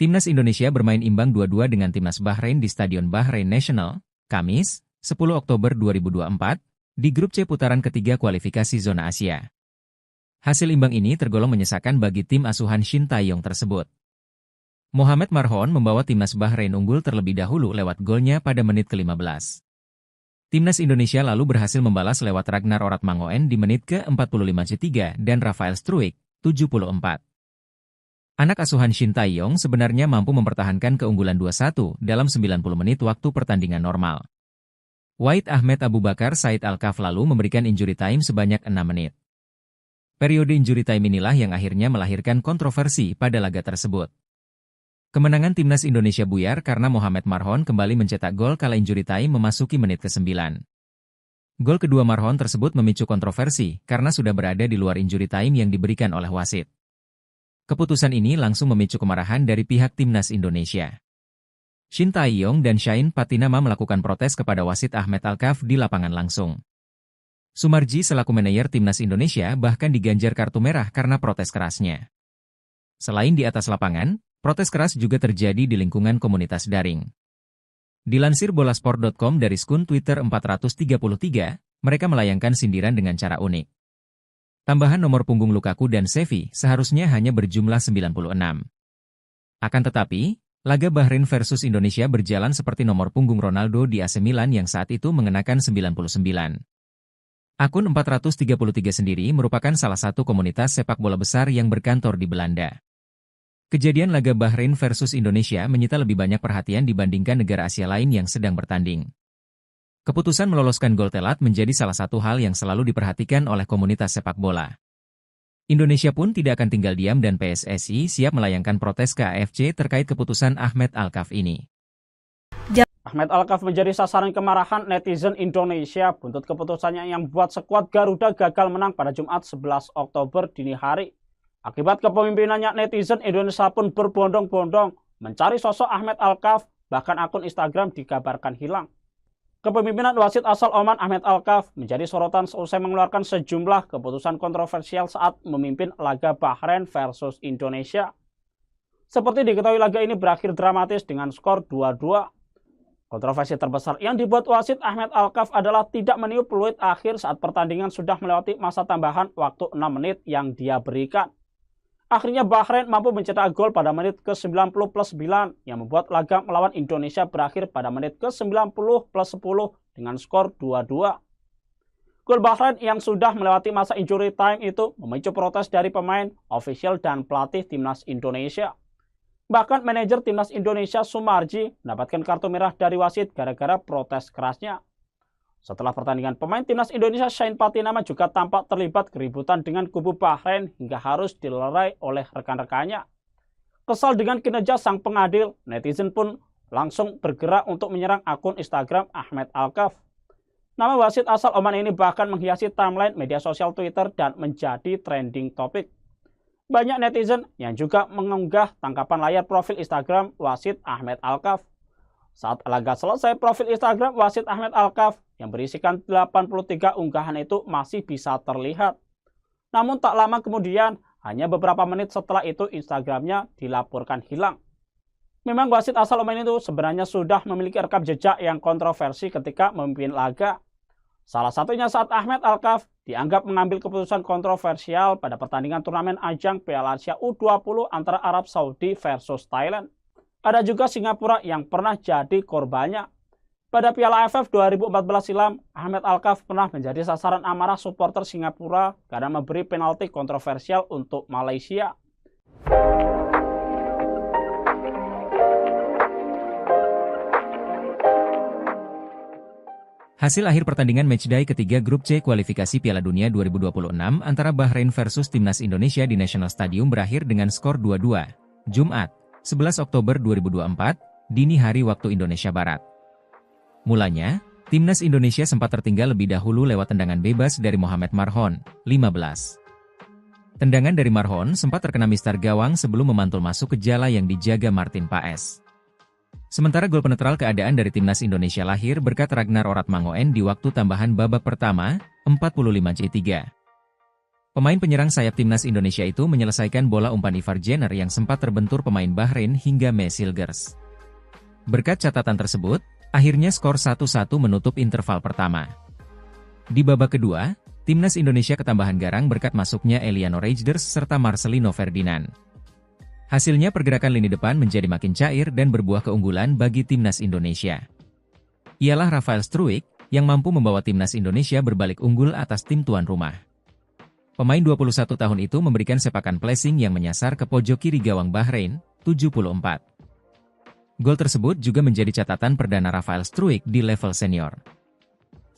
C: Timnas Indonesia bermain imbang 2-2 dengan Timnas Bahrain di Stadion Bahrain National, Kamis, 10 Oktober 2024, di grup C putaran ketiga kualifikasi zona Asia. Hasil imbang ini tergolong menyesakan bagi tim asuhan Shin Tae-yong tersebut. Mohamed Marhon membawa Timnas Bahrain unggul terlebih dahulu lewat golnya pada menit ke-15. Timnas Indonesia lalu berhasil membalas lewat Ragnar Oratmangoen di menit ke-45 dan Rafael Struijk, 74. Anak asuhan Shin Tae-yong sebenarnya mampu mempertahankan keunggulan 2-1 dalam 90 menit waktu pertandingan normal. Wahid Ahmed Abu Bakar Said Al-Kaf lalu memberikan injury time sebanyak 6 menit. Periode injury time inilah yang akhirnya melahirkan kontroversi pada laga tersebut. Kemenangan Timnas Indonesia buyar karena Mohamed Marhon kembali mencetak gol kala injury time memasuki menit ke-9. Gol kedua Marhon tersebut memicu kontroversi karena sudah berada di luar injury time yang diberikan oleh wasit. Keputusan ini langsung memicu kemarahan dari pihak Timnas Indonesia. Shin Tae-yong dan Shain Patinama melakukan protes kepada wasit Ahmed Al-Kaf di lapangan langsung. Sumarji selaku manajer Timnas Indonesia bahkan diganjar kartu merah karena protes kerasnya. Selain di atas lapangan, protes keras juga terjadi di lingkungan komunitas daring. Dilansir bolasport.com dari akun Twitter 433, mereka melayangkan sindiran dengan cara unik. Tambahan nomor punggung Lukaku dan Xavi seharusnya hanya berjumlah 96. Akan tetapi, laga Bahrain versus Indonesia berjalan seperti nomor punggung Ronaldo di AC Milan yang saat itu mengenakan 99. Akun 433 sendiri merupakan salah satu komunitas sepak bola besar yang berkantor di Belanda. Kejadian laga Bahrain versus Indonesia menyita lebih banyak perhatian dibandingkan negara Asia lain yang sedang bertanding. Keputusan meloloskan gol telat menjadi salah satu hal yang selalu diperhatikan oleh komunitas sepak bola. Indonesia pun tidak akan tinggal diam dan PSSI siap melayangkan protes ke AFC terkait keputusan Ahmed Al-Kaf ini.
D: Ahmed Al-Kaf menjadi sasaran kemarahan netizen Indonesia buntut keputusannya yang membuat skuad Garuda gagal menang pada Jumat 11 Oktober dini hari. Akibat kepemimpinannya, netizen Indonesia pun berbondong-bondong mencari sosok Ahmed Al-Kaf, bahkan akun Instagram dikabarkan hilang. Kepemimpinan wasit asal Oman Ahmed Al-Kaf menjadi sorotan seusai mengeluarkan sejumlah keputusan kontroversial saat memimpin laga Bahrain versus Indonesia. Seperti diketahui, laga ini berakhir dramatis dengan skor 2-2. Kontroversi terbesar yang dibuat wasit Ahmed Al-Kaf adalah tidak meniup peluit akhir saat pertandingan sudah melewati masa tambahan waktu 6 menit yang dia berikan. Akhirnya Bahrain mampu mencetak gol pada menit ke-90+9 yang membuat laga melawan Indonesia berakhir pada menit ke-90+10 dengan skor 2-2. Gol Bahrain yang sudah melewati masa injury time itu memicu protes dari pemain, ofisial, dan pelatih Timnas Indonesia. Bahkan manajer Timnas Indonesia Sumarji mendapatkan kartu merah dari wasit gara-gara protes kerasnya. Setelah pertandingan, pemain Timnas Indonesia Shain Patinama juga tampak terlibat keributan dengan kubu Bahrain hingga harus dilerai oleh rekan-rekannya. Kesal dengan kinerja sang pengadil, netizen pun langsung bergerak untuk menyerang akun Instagram Ahmed Al-Kaf. Nama wasit asal Oman ini bahkan menghiasi timeline media sosial Twitter dan menjadi trending topik. Banyak netizen yang juga mengunggah tangkapan layar profil Instagram wasit Ahmed Al-Kaf. Saat laga selesai, profil Instagram wasit Ahmed Al-Kaf yang berisikan 83 unggahan itu masih bisa terlihat. Namun tak lama kemudian, hanya beberapa menit setelah itu Instagramnya dilaporkan hilang. Memang wasit asal Oman itu sebenarnya sudah memiliki rekam jejak yang kontroversi ketika memimpin laga. Salah satunya saat Ahmed Alkaf dianggap mengambil keputusan kontroversial pada pertandingan turnamen ajang Piala Asia U20 antara Arab Saudi versus Thailand. Ada juga Singapura yang pernah jadi korbannya. Pada Piala AFF 2014 silam, Ahmed Alkaf pernah menjadi sasaran amarah supporter Singapura karena memberi penalti kontroversial untuk Malaysia.
C: Hasil akhir pertandingan matchday ketiga grup C kualifikasi Piala Dunia 2026 antara Bahrain versus Timnas Indonesia di National Stadium berakhir dengan skor 2-2. Jumat, 11 Oktober 2024, dini hari waktu Indonesia Barat. Mulanya, Timnas Indonesia sempat tertinggal lebih dahulu lewat tendangan bebas dari Mohamed Marhon, 15. Tendangan dari Marhon sempat terkena mistar gawang sebelum memantul masuk ke jala yang dijaga Martin Paes. Sementara gol penetral keadaan dari Timnas Indonesia lahir berkat Ragnar Oratmangoen di waktu tambahan babak pertama, 45C3. Pemain penyerang sayap Timnas Indonesia itu menyelesaikan bola umpan Ivar Jenner yang sempat terbentur pemain Bahrain hingga Mesilgers. Berkat catatan tersebut, akhirnya skor 1-1 menutup interval pertama. Di babak kedua, Timnas Indonesia ketambahan garang berkat masuknya Eliano Reijnders serta Marcelino Ferdinand. Hasilnya pergerakan lini depan menjadi makin cair dan berbuah keunggulan bagi Timnas Indonesia. Ialah Rafael Struijk yang mampu membawa Timnas Indonesia berbalik unggul atas tim tuan rumah. Pemain 21 tahun itu memberikan sepakan placing yang menyasar ke pojok kiri gawang Bahrain, 74. Gol tersebut juga menjadi catatan perdana Rafael Struijk di level senior.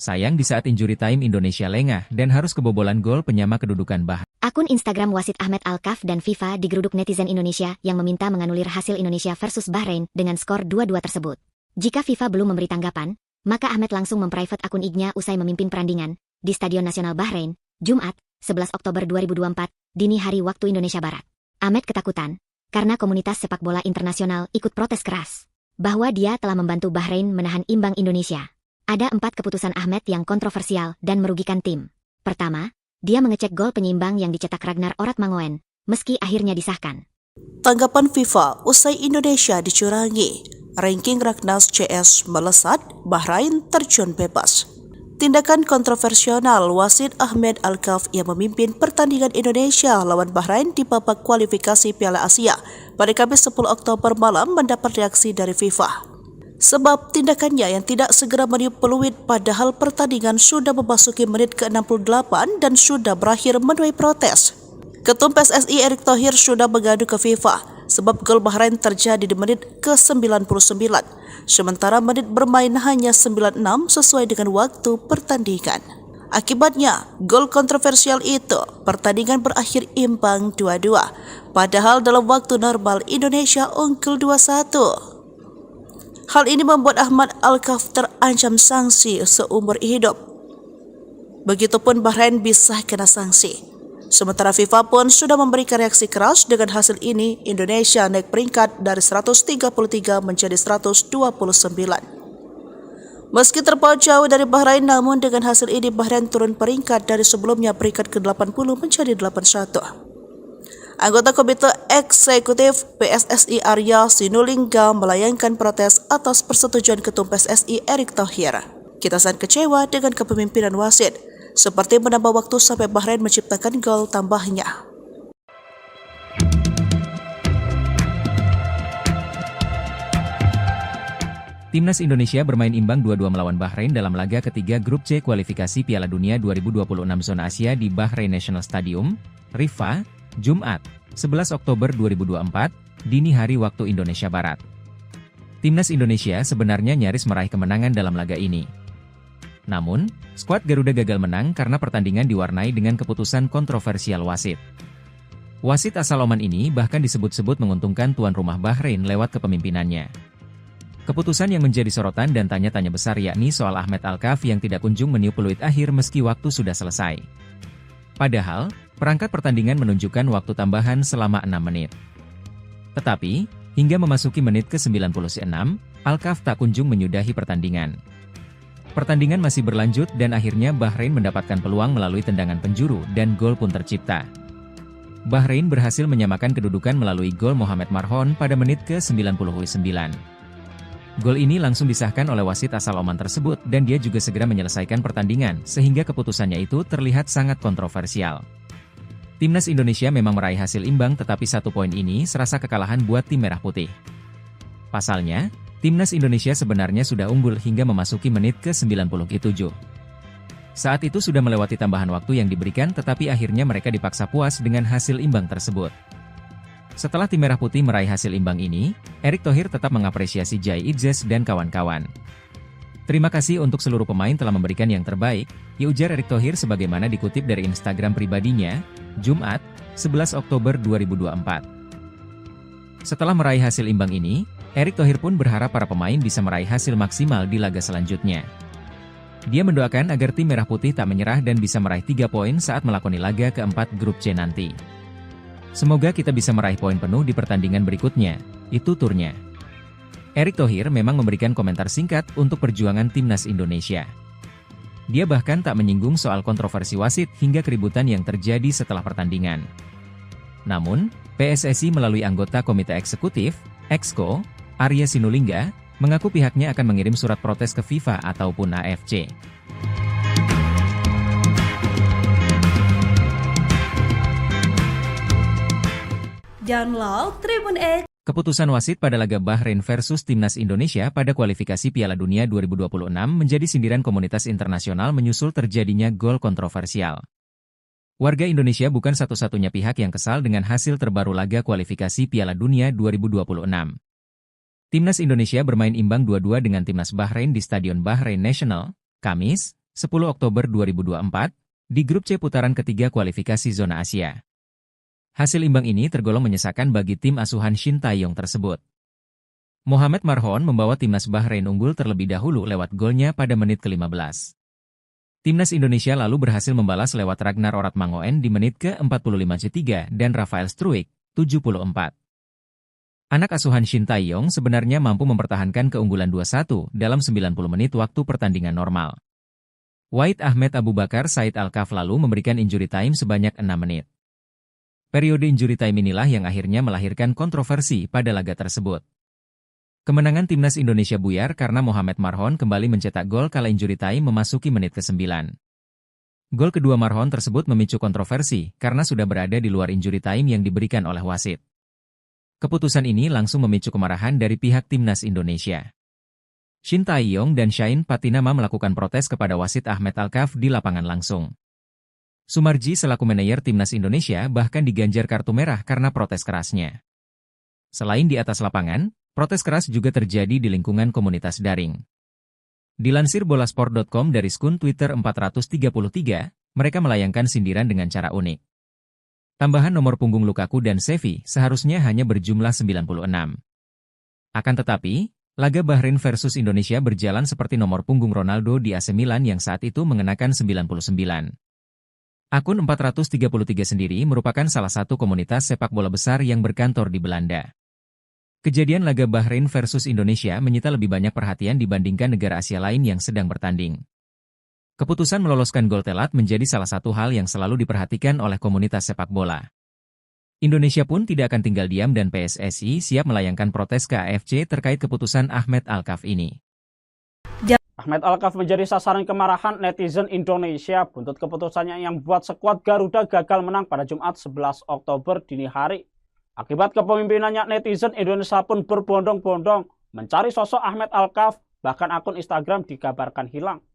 C: Sayang di saat injury time Indonesia lengah dan harus kebobolan gol penyama kedudukan Bahrain.
A: Akun Instagram wasit Ahmed Alkaf dan FIFA digeruduk netizen Indonesia yang meminta menganulir hasil Indonesia versus Bahrain dengan skor 2-2 tersebut. Jika FIFA belum memberi tanggapan, maka Ahmed langsung memprivate akun IG-nya usai memimpin perandingan di Stadion Nasional Bahrain, Jumat, 11 Oktober 2024, dini hari waktu Indonesia Barat. Ahmed ketakutan karena komunitas sepak bola internasional ikut protes keras bahwa dia telah membantu Bahrain menahan imbang Indonesia. Ada 4 keputusan Ahmed yang kontroversial dan merugikan tim. Pertama, dia mengecek gol penyeimbang yang dicetak Ragnar Oratmangoen, meski akhirnya disahkan.
B: Tanggapan FIFA usai Indonesia dicurangi. Ranking Raknas CS melesat, Bahrain terjun bebas. Tindakan kontroversial wasit Ahmed Alkaf yang memimpin pertandingan Indonesia lawan Bahrain di babak kualifikasi Piala Asia pada Kamis 10 Oktober malam mendapat reaksi dari FIFA. Sebab tindakannya yang tidak segera meniup peluit padahal pertandingan sudah memasuki menit ke-68 dan sudah berakhir menuai protes. Ketum PSSI Erick Thohir sudah mengadu ke FIFA sebab gol Bahrain terjadi di menit ke-99, sementara menit bermain hanya 96 sesuai dengan waktu pertandingan. Akibatnya, gol kontroversial itu, pertandingan berakhir imbang 2-2, padahal dalam waktu normal Indonesia unggul 2-1. Hal ini membuat Ahmed Alkaf terancam sanksi seumur hidup. Begitupun Bahrain bisa kena sanksi. Sementara FIFA pun sudah memberikan reaksi keras dengan hasil ini. Indonesia naik peringkat dari 133 menjadi 129. Meski terpaut jauh dari Bahrain, namun dengan hasil ini Bahrain turun peringkat dari sebelumnya peringkat ke-80 menjadi 81. Anggota Komite Eksekutif PSSI Arya Sinulinga melayangkan protes atas persetujuan Ketum PSSI Erick Thohir. Kita sangat kecewa dengan kepemimpinan wasit, seperti menambah waktu sampai Bahrain menciptakan gol tambahnya.
C: Timnas Indonesia bermain imbang 2-2 melawan Bahrain dalam laga ketiga grup C kualifikasi Piala Dunia 2026 zona Asia di Bahrain National Stadium, Riffa, Jumat, 11 Oktober 2024, dini hari waktu Indonesia Barat. Timnas Indonesia sebenarnya nyaris meraih kemenangan dalam laga ini. Namun, skuad Garuda gagal menang karena pertandingan diwarnai dengan keputusan kontroversial wasit. Wasit asal Oman ini bahkan disebut-sebut menguntungkan tuan rumah Bahrain lewat kepemimpinannya. Keputusan yang menjadi sorotan dan tanya-tanya besar yakni soal Ahmed Alkaf yang tidak kunjung meniup peluit akhir meski waktu sudah selesai. Padahal, perangkat pertandingan menunjukkan waktu tambahan selama 6 menit. Tetapi, hingga memasuki menit ke-96, Alkaf tak kunjung menyudahi pertandingan. Pertandingan masih berlanjut dan akhirnya Bahrain mendapatkan peluang melalui tendangan penjuru dan gol pun tercipta. Bahrain berhasil menyamakan kedudukan melalui gol Mohamed Marhon pada menit ke-99. Gol ini langsung disahkan oleh wasit asal Oman tersebut dan dia juga segera menyelesaikan pertandingan sehingga keputusannya itu terlihat sangat kontroversial. Timnas Indonesia memang meraih hasil imbang tetapi 1 poin ini serasa kekalahan buat tim merah putih. Pasalnya, Timnas Indonesia sebenarnya sudah unggul hingga memasuki menit ke-97. Saat itu sudah melewati tambahan waktu yang diberikan tetapi akhirnya mereka dipaksa puas dengan hasil imbang tersebut. Setelah tim merah putih meraih hasil imbang ini, Erick Thohir tetap mengapresiasi Jai Idzes dan kawan-kawan. Terima kasih untuk seluruh pemain telah memberikan yang terbaik, ujar Erick Thohir sebagaimana dikutip dari Instagram pribadinya, Jumat, 11 Oktober 2024. Setelah meraih hasil imbang ini, Erick Thohir pun berharap para pemain bisa meraih hasil maksimal di laga selanjutnya. Dia mendoakan agar tim merah putih tak menyerah dan bisa meraih 3 poin saat melakoni laga keempat grup C nanti. Semoga kita bisa meraih poin penuh di pertandingan berikutnya, itu turnya. Erick Thohir memang memberikan komentar singkat untuk perjuangan timnas Indonesia. Dia bahkan tak menyinggung soal kontroversi wasit hingga keributan yang terjadi setelah pertandingan. Namun, PSSI melalui anggota Komite Eksekutif, Exco, Arya Sinulinga, mengaku pihaknya akan mengirim surat protes ke FIFA ataupun AFC.
B: Download Tribun X.
C: Keputusan wasit pada laga Bahrain versus Timnas Indonesia pada kualifikasi Piala Dunia 2026 menjadi sindiran komunitas internasional menyusul terjadinya gol kontroversial. Warga Indonesia bukan satu-satunya pihak yang kesal dengan hasil terbaru laga kualifikasi Piala Dunia 2026. Timnas Indonesia bermain imbang 2-2 dengan Timnas Bahrain di Stadion Bahrain National, Kamis, 10 Oktober 2024, di grup C putaran ketiga kualifikasi zona Asia. Hasil imbang ini tergolong menyesakan bagi tim asuhan Shin Tae-yong tersebut. Mohamed Marhon membawa Timnas Bahrain unggul terlebih dahulu lewat golnya pada menit ke-15. Timnas Indonesia lalu berhasil membalas lewat Ragnar Oratmangoen di menit ke-45 dan Rafael Struijk, 74. Anak asuhan Shin Tae-yong sebenarnya mampu mempertahankan keunggulan 2-1 dalam 90 menit waktu pertandingan normal. Wahid Ahmed Abu Bakar Said Al-Kaf lalu memberikan injury time sebanyak 6 menit. Periode injury time inilah yang akhirnya melahirkan kontroversi pada laga tersebut. Kemenangan Timnas Indonesia buyar karena Mohamed Marhon kembali mencetak gol kala injury time memasuki menit ke-9. Gol kedua Marhon tersebut memicu kontroversi karena sudah berada di luar injury time yang diberikan oleh wasit. Keputusan ini langsung memicu kemarahan dari pihak Timnas Indonesia. Shin Tae-yong dan Shain Patinama melakukan protes kepada wasit Ahmed Al-Kaf di lapangan langsung. Sumarji selaku manajer Timnas Indonesia bahkan diganjar kartu merah karena protes kerasnya. Selain di atas lapangan, protes keras juga terjadi di lingkungan komunitas daring. Dilansir bolasport.com dari skun Twitter 433, mereka melayangkan sindiran dengan cara unik. Tambahan nomor punggung Lukaku dan Xavi seharusnya hanya berjumlah 96. Akan tetapi, laga Bahrain versus Indonesia berjalan seperti nomor punggung Ronaldo di AC Milan yang saat itu mengenakan 99. Akun 433 sendiri merupakan salah satu komunitas sepak bola besar yang berkantor di Belanda. Kejadian laga Bahrain versus Indonesia menyita lebih banyak perhatian dibandingkan negara Asia lain yang sedang bertanding. Keputusan meloloskan gol telat menjadi salah satu hal yang selalu diperhatikan oleh komunitas sepak bola. Indonesia pun tidak akan tinggal diam dan PSSI siap melayangkan protes ke AFC terkait keputusan Ahmed Al-Kaf ini.
D: Ahmed Al-Kaf menjadi sasaran kemarahan netizen Indonesia buntut keputusannya yang membuat skuad Garuda gagal menang pada Jumat 11 Oktober dini hari. Akibat kepemimpinannya, netizen Indonesia pun berbondong-bondong mencari sosok Ahmed Al-Kaf, bahkan akun Instagram dikabarkan hilang.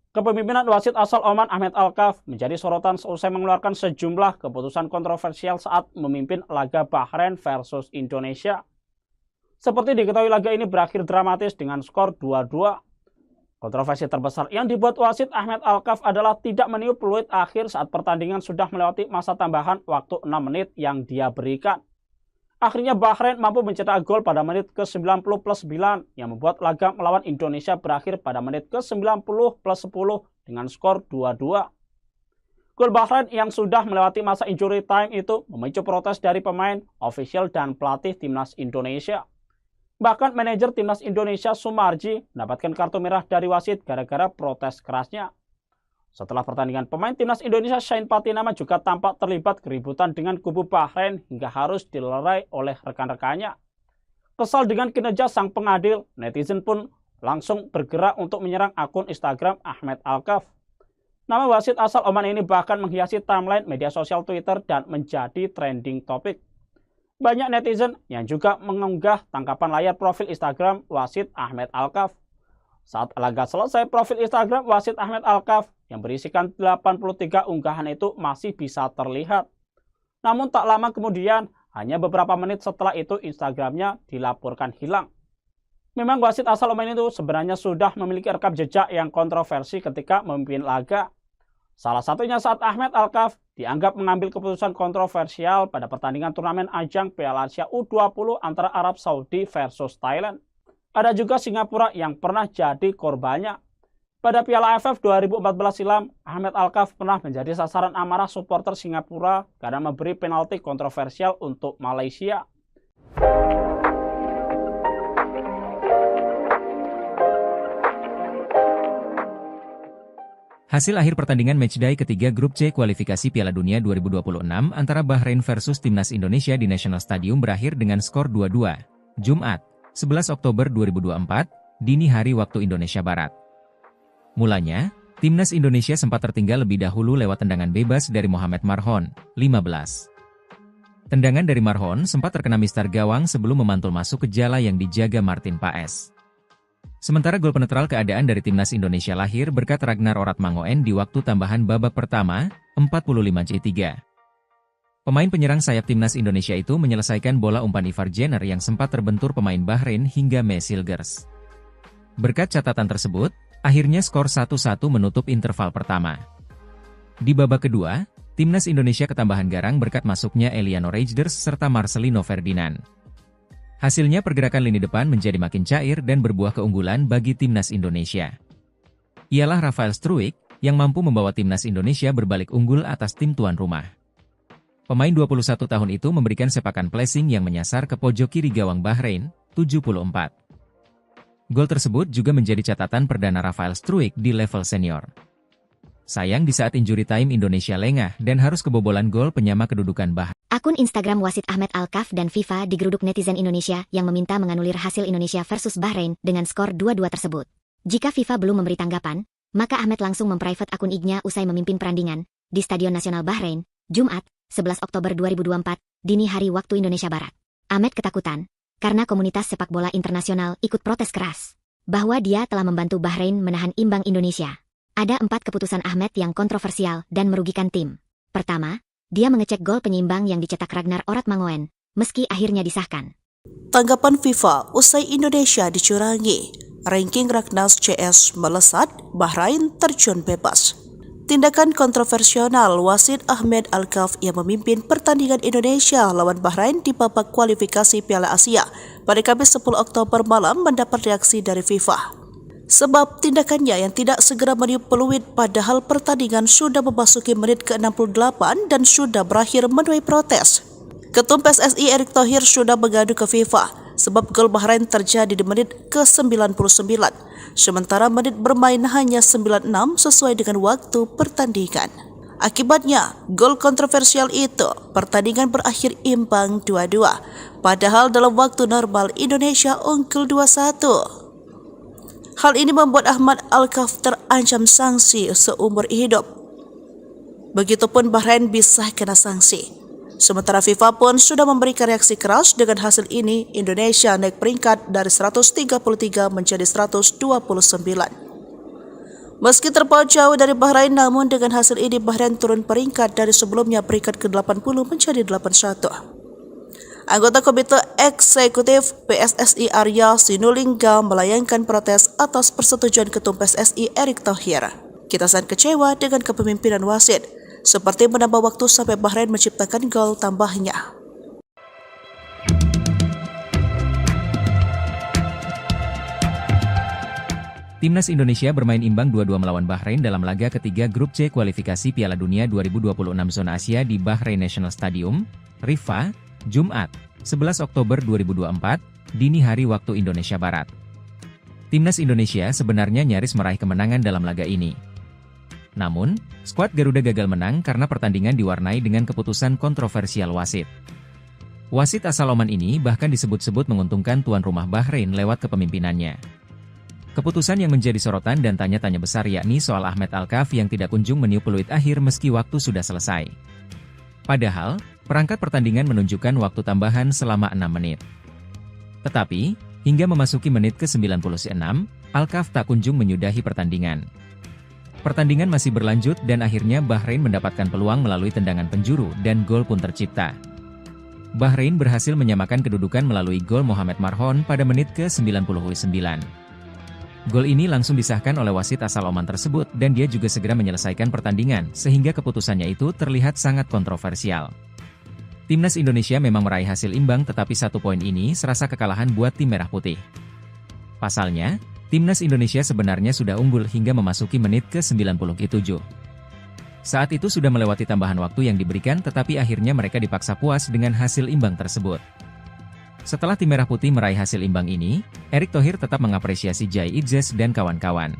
D: Kepemimpinan wasit asal Oman Ahmed Al-Kaf menjadi sorotan seusai mengeluarkan sejumlah keputusan kontroversial saat memimpin laga Bahrain versus Indonesia. Seperti diketahui, laga ini berakhir dramatis dengan skor 2-2. Kontroversi terbesar yang dibuat wasit Ahmed Al-Kaf adalah tidak meniup peluit akhir saat pertandingan sudah melewati masa tambahan waktu 6 menit yang dia berikan. Akhirnya Bahrain mampu mencetak gol pada menit ke-90+9 yang membuat laga melawan Indonesia berakhir pada menit ke-90+10 dengan skor 2-2. Gol Bahrain yang sudah melewati masa injury time itu memicu protes dari pemain, ofisial, dan pelatih Timnas Indonesia. Bahkan manajer Timnas Indonesia Sumarji mendapatkan kartu merah dari wasit gara-gara protes kerasnya. Setelah pertandingan, pemain timnas Indonesia Shane Patinama juga tampak terlibat keributan dengan kubu Bahrain hingga harus dilerai oleh rekan-rekannya. Kesal dengan kinerja sang pengadil, netizen pun langsung bergerak untuk menyerang akun Instagram Ahmed Alkaf. Nama wasit asal Oman ini bahkan menghiasi timeline media sosial Twitter dan menjadi trending topik. Banyak netizen yang juga mengunggah tangkapan layar profil Instagram wasit Ahmed Alkaf. Saat laga selesai, profil Instagram wasit Ahmed Alkaf yang berisikan 83 unggahan itu masih bisa terlihat. Namun tak lama kemudian, hanya beberapa menit setelah itu Instagramnya dilaporkan hilang. Memang wasit asal Oman itu sebenarnya sudah memiliki rekam jejak yang kontroversi ketika memimpin laga. Salah satunya saat Ahmed Alkaf dianggap mengambil keputusan kontroversial pada pertandingan turnamen ajang Piala Asia U20 antara Arab Saudi versus Thailand. Ada juga Singapura yang pernah jadi korbannya. Pada Piala AFF 2014 silam, Ahmed Alkaf pernah menjadi sasaran amarah supporter Singapura karena memberi penalti kontroversial untuk Malaysia.
C: Hasil akhir pertandingan matchday ketiga grup C kualifikasi Piala Dunia 2026 antara Bahrain versus Timnas Indonesia di National Stadium berakhir dengan skor 2-2. Jumat, 11 Oktober 2024, dini hari waktu Indonesia Barat. Mulanya, Timnas Indonesia sempat tertinggal lebih dahulu lewat tendangan bebas dari Mohamed Marhon, 15. Tendangan dari Marhon sempat terkena mistar gawang sebelum memantul masuk ke jala yang dijaga Martin Paes. Sementara gol penetral keadaan dari Timnas Indonesia lahir berkat Ragnar Oratmangoen di waktu tambahan babak pertama, 45C3. Pemain penyerang sayap Timnas Indonesia itu menyelesaikan bola umpan Ivar Jenner yang sempat terbentur pemain Bahrain hingga Mesilgers. Berkat catatan tersebut, akhirnya skor 1-1 menutup interval pertama. Di babak kedua, Timnas Indonesia ketambahan garang berkat masuknya Eliano Reijnders serta Marcelino Ferdinand. Hasilnya pergerakan lini depan menjadi makin cair dan berbuah keunggulan bagi Timnas Indonesia. Ialah Rafael Struijk yang mampu membawa Timnas Indonesia berbalik unggul atas tim tuan rumah. Pemain 21 tahun itu memberikan sepakan placing yang menyasar ke pojok kiri gawang Bahrain, 74. Gol tersebut juga menjadi catatan perdana Rafael Struijk di level senior. Sayang di saat injury time Indonesia lengah dan harus kebobolan gol penyama kedudukan Bahrain.
A: Akun Instagram wasit Ahmed Alkaf dan FIFA digeruduk netizen Indonesia yang meminta menganulir hasil Indonesia versus Bahrain dengan skor 2-2 tersebut. Jika FIFA belum memberi tanggapan, maka Ahmed langsung memprivate akun IG-nya usai memimpin perandingan di Stadion Nasional Bahrain, Jumat, 11 Oktober 2024, dini hari waktu Indonesia Barat. Ahmed ketakutan, karena komunitas sepak bola internasional ikut protes keras, bahwa dia telah membantu Bahrain menahan imbang Indonesia. Ada 4 keputusan Ahmed yang kontroversial dan merugikan tim. Pertama, dia mengecek gol penyeimbang yang dicetak Ragnar Oratmangoen, meski akhirnya disahkan.
B: Tanggapan FIFA usai Indonesia dicurangi, ranking Ragnas CS melesat, Bahrain terjun bebas. Tindakan kontroversial wasit Ahmed Alkaf yang memimpin pertandingan Indonesia lawan Bahrain di babak kualifikasi Piala Asia pada Kamis 10 Oktober malam mendapat reaksi dari FIFA. Sebab tindakannya yang tidak segera meniup peluit padahal pertandingan sudah memasuki menit ke-68 dan sudah berakhir menuai protes. Ketum PSSI Erick Thohir sudah mengadu ke FIFA sebab gol Bahrain terjadi di menit ke-99. Sementara menit bermain hanya 96 sesuai dengan waktu pertandingan. Akibatnya, gol kontroversial itu, pertandingan berakhir imbang 2-2. Padahal dalam waktu normal Indonesia unggul 2-1. Hal ini membuat Ahmed Alkaf terancam sanksi seumur hidup. Begitupun Bahrain bisa kena sanksi. Sementara FIFA pun sudah memberikan reaksi keras dengan hasil ini, Indonesia naik peringkat dari 133 menjadi 129. Meski terpaut jauh dari Bahrain, namun dengan hasil ini Bahrain turun peringkat dari sebelumnya peringkat ke-80 menjadi 81. Anggota Komite Eksekutif PSSI Arya Sinulinga melayangkan protes atas persetujuan Ketum PSSI Erick Thohir. Kita sangat kecewa dengan kepemimpinan wasit, seperti menambah waktu sampai Bahrain menciptakan gol tambahnya.
C: Timnas Indonesia bermain imbang 2-2 melawan Bahrain dalam laga ketiga grup C kualifikasi Piala Dunia 2026 zona Asia di Bahrain National Stadium, Riffa, Jumat, 11 Oktober 2024, dini hari waktu Indonesia Barat. Timnas Indonesia sebenarnya nyaris meraih kemenangan dalam laga ini. Namun, skuad Garuda gagal menang karena pertandingan diwarnai dengan keputusan kontroversial wasit. Wasit asal Oman ini bahkan disebut-sebut menguntungkan tuan rumah Bahrain lewat kepemimpinannya. Keputusan yang menjadi sorotan dan tanya-tanya besar yakni soal Ahmed Alkaf yang tidak kunjung meniup peluit akhir meski waktu sudah selesai. Padahal, perangkat pertandingan menunjukkan waktu tambahan selama 6 menit. Tetapi, hingga memasuki menit ke-96, Alkaf tak kunjung menyudahi pertandingan. Pertandingan masih berlanjut dan akhirnya Bahrain mendapatkan peluang melalui tendangan penjuru dan gol pun tercipta. Bahrain berhasil menyamakan kedudukan melalui gol Mohamed Marhon pada menit ke-99. Gol ini langsung disahkan oleh wasit asal Oman tersebut dan dia juga segera menyelesaikan pertandingan sehingga keputusannya itu terlihat sangat kontroversial. Timnas Indonesia memang meraih hasil imbang tetapi 1 poin ini serasa kekalahan buat tim merah putih. Pasalnya, Timnas Indonesia sebenarnya sudah unggul hingga memasuki menit ke-97. Saat itu sudah melewati tambahan waktu yang diberikan tetapi akhirnya mereka dipaksa puas dengan hasil imbang tersebut. Setelah tim merah putih meraih hasil imbang ini, Erick Thohir tetap mengapresiasi Jai Idzes dan kawan-kawan.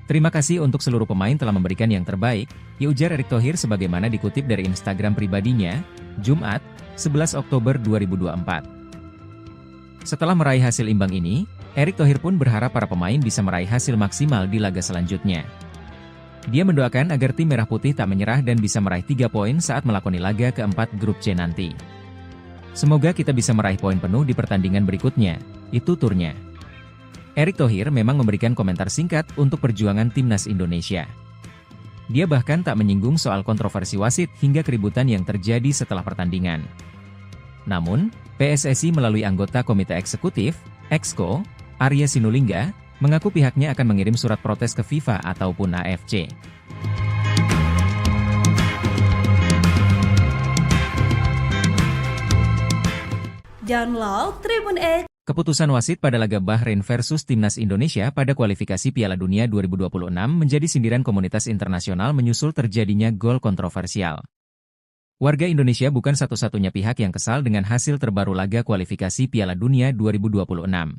C: Terima kasih untuk seluruh pemain telah memberikan yang terbaik, ujar Erick Thohir sebagaimana dikutip dari Instagram pribadinya, Jumat, 11 Oktober 2024. Setelah meraih hasil imbang ini, Erick Thohir pun berharap para pemain bisa meraih hasil maksimal di laga selanjutnya. Dia mendoakan agar tim merah putih tak menyerah dan bisa meraih 3 poin saat melakoni laga keempat grup C nanti. Semoga kita bisa meraih poin penuh di pertandingan berikutnya, itu turnya. Erick Thohir memang memberikan komentar singkat untuk perjuangan timnas Indonesia. Dia bahkan tak menyinggung soal kontroversi wasit hingga keributan yang terjadi setelah pertandingan. Namun, PSSI melalui anggota Komite Eksekutif, Exco, Arya Sinulinga, mengaku pihaknya akan mengirim surat protes ke FIFA ataupun AFC.
B: Download Tribun X.
C: Keputusan wasit pada laga Bahrain versus Timnas Indonesia pada kualifikasi Piala Dunia 2026 menjadi sindiran komunitas internasional menyusul terjadinya gol kontroversial. Warga Indonesia bukan satu-satunya pihak yang kesal dengan hasil terbaru laga kualifikasi Piala Dunia 2026.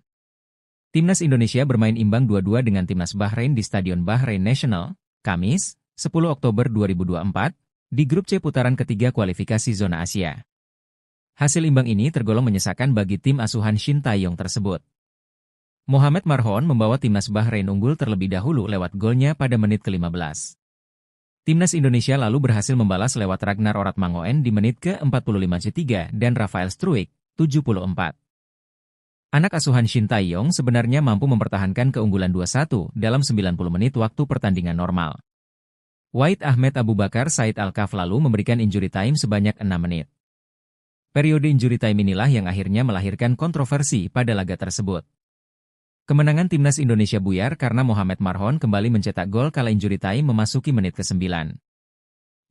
C: Timnas Indonesia bermain imbang 2-2 dengan Timnas Bahrain di Stadion Bahrain National, Kamis, 10 Oktober 2024, di grup C putaran ketiga kualifikasi zona Asia. Hasil imbang ini tergolong menyesakan bagi tim asuhan Shin Tae-yong tersebut. Mohamed Marhon membawa Timnas Bahrain unggul terlebih dahulu lewat golnya pada menit ke-15. Timnas Indonesia lalu berhasil membalas lewat Ragnar Oratmangoen di menit ke-45 dan Rafael Struijk, 74. Anak asuhan Shin Tae-yong sebenarnya mampu mempertahankan keunggulan 2-1 dalam 90 menit waktu pertandingan normal. Wahid Ahmed Abu Bakar Said Alkaf lalu memberikan injury time sebanyak 6 menit. Periode injury time inilah yang akhirnya melahirkan kontroversi pada laga tersebut. Kemenangan Timnas Indonesia buyar karena Mohamed Marhon kembali mencetak gol kala injury time memasuki menit ke-9.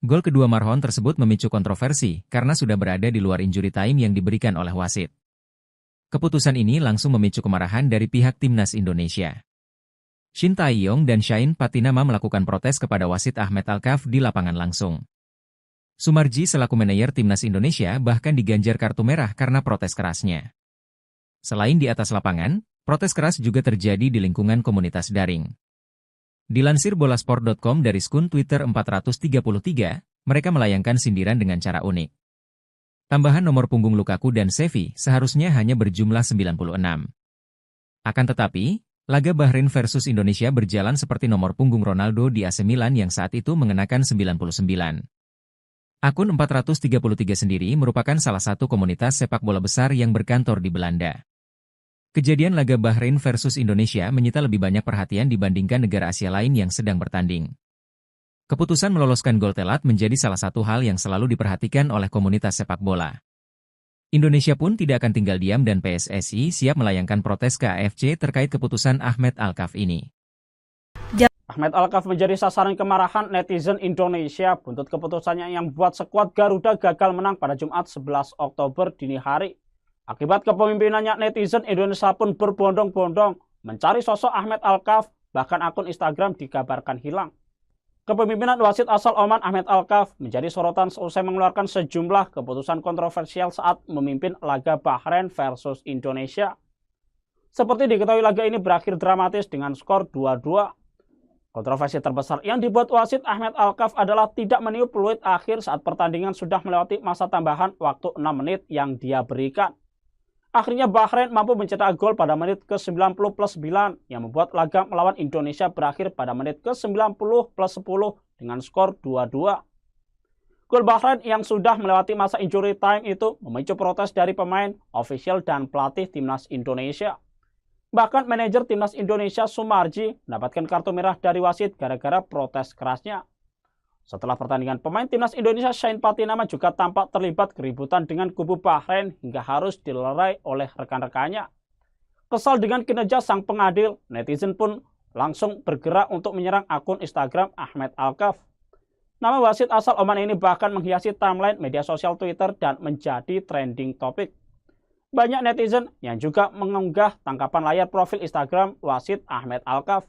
C: Gol kedua Marhon tersebut memicu kontroversi karena sudah berada di luar injury time yang diberikan oleh wasit. Keputusan ini langsung memicu kemarahan dari pihak Timnas Indonesia. Shin Tae-yong dan Shain Patinama melakukan protes kepada wasit Ahmed Alkaf di lapangan langsung. Sumarji selaku manajer Timnas Indonesia bahkan diganjar kartu merah karena protes kerasnya. Selain di atas lapangan, protes keras juga terjadi di lingkungan komunitas daring. Dilansir bolasport.com dari akun Twitter 433, mereka melayangkan sindiran dengan cara unik. Tambahan nomor punggung Lukaku dan Xavi seharusnya hanya berjumlah 96. Akan tetapi, laga Bahrain versus Indonesia berjalan seperti nomor punggung Ronaldo di AC Milan yang saat itu mengenakan 99. Akun 433 sendiri merupakan salah satu komunitas sepak bola besar yang berkantor di Belanda. Kejadian laga Bahrain versus Indonesia menyita lebih banyak perhatian dibandingkan negara Asia lain yang sedang bertanding. Keputusan meloloskan gol telat menjadi salah satu hal yang selalu diperhatikan oleh komunitas sepak bola. Indonesia pun tidak akan tinggal diam dan PSSI siap melayangkan protes ke AFC terkait keputusan Ahmed Alkaf ini.
D: Ahmed Alkaf menjadi sasaran kemarahan netizen Indonesia buntut keputusannya yang membuat skuad Garuda gagal menang pada Jumat 11 Oktober dini hari. Akibat kepemimpinannya, netizen Indonesia pun berbondong-bondong mencari sosok Ahmed Alkaf, bahkan akun Instagram dikabarkan hilang. Kepemimpinan wasit asal Oman Ahmed Alkaf menjadi sorotan seusai mengeluarkan sejumlah keputusan kontroversial saat memimpin laga Bahrain versus Indonesia. Seperti diketahui laga ini berakhir dramatis dengan skor 2-2. Kontroversi terbesar yang dibuat wasit Ahmed Alkaf adalah tidak meniup peluit akhir saat pertandingan sudah melewati masa tambahan waktu 6 menit yang dia berikan. Akhirnya Bahrain mampu mencetak gol pada menit ke-90+9 yang membuat laga melawan Indonesia berakhir pada menit ke-90+10 dengan skor 2-2. Gol Bahrain yang sudah melewati masa injury time itu memicu protes dari pemain, ofisial, dan pelatih timnas Indonesia. Bahkan manajer timnas Indonesia Sumarji mendapatkan kartu merah dari wasit gara-gara protes kerasnya. Setelah pertandingan, pemain timnas Indonesia Shane Patinama juga tampak terlibat keributan dengan kubu Bahrain hingga harus dilerai oleh rekan-rekannya. Kesal dengan kinerja sang pengadil, netizen pun langsung bergerak untuk menyerang akun Instagram Ahmed Alkaf. Nama wasit asal Oman ini bahkan menghiasi timeline media sosial Twitter dan menjadi trending topik. Banyak netizen yang juga mengunggah tangkapan layar profil Instagram wasit Ahmed Alkaf.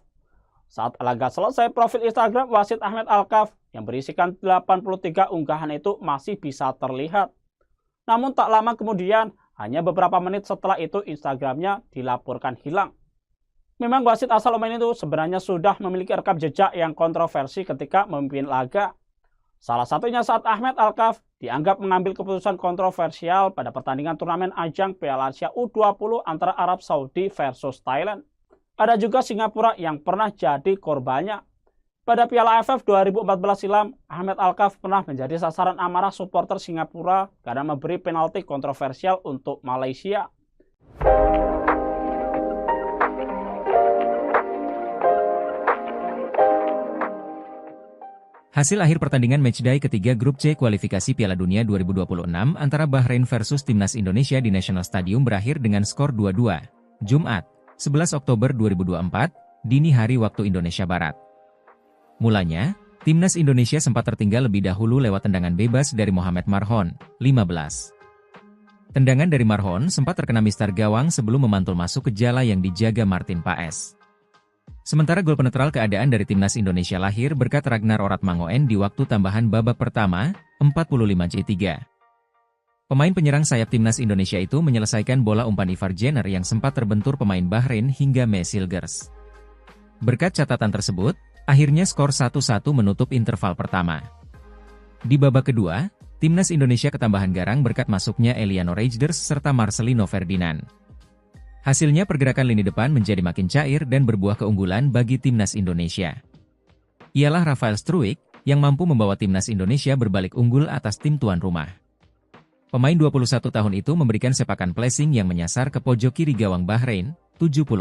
D: Saat laga selesai, profil Instagram wasit Ahmed Alkaf yang berisikan 83 unggahan itu masih bisa terlihat. Namun tak lama kemudian, hanya beberapa menit setelah itu Instagramnya dilaporkan hilang. Memang wasit asal Oman itu sebenarnya sudah memiliki rekam jejak yang kontroversi ketika memimpin laga. Salah satunya saat Ahmed Alkaf dianggap mengambil keputusan kontroversial pada pertandingan turnamen ajang Piala Asia U20 antara Arab Saudi versus Thailand. Ada juga Singapura yang pernah jadi korbannya. Pada Piala AFF 2014 silam, Ahmed Alkaf pernah menjadi sasaran amarah supporter Singapura karena memberi penalti kontroversial untuk Malaysia.
C: Hasil akhir pertandingan matchday ketiga grup C kualifikasi Piala Dunia 2026 antara Bahrain versus Timnas Indonesia di National Stadium berakhir dengan skor 2-2. Jumat, 11 Oktober 2024, dini hari waktu Indonesia Barat. Mulanya, Timnas Indonesia sempat tertinggal lebih dahulu lewat tendangan bebas dari Mohamed Marhon, 15. Tendangan dari Marhon sempat terkena mistar gawang sebelum memantul masuk ke jala yang dijaga Martin Paes. Sementara gol penetral keadaan dari Timnas Indonesia lahir berkat Ragnar Oratmangoen di waktu tambahan babak pertama, 45-3. Pemain penyerang sayap Timnas Indonesia itu menyelesaikan bola umpan Ivar Jenner yang sempat terbentur pemain Bahrain hingga Mesilgers. Berkat catatan tersebut, akhirnya skor 1-1 menutup interval pertama. Di babak kedua, Timnas Indonesia ketambahan garang berkat masuknya Eliano Reijnders serta Marcelino Ferdinand. Hasilnya pergerakan lini depan menjadi makin cair dan berbuah keunggulan bagi Timnas Indonesia. Ialah Rafael Struijk yang mampu membawa Timnas Indonesia berbalik unggul atas tim tuan rumah. Pemain 21 tahun itu memberikan sepakan placing yang menyasar ke pojok kiri gawang Bahrain, 74.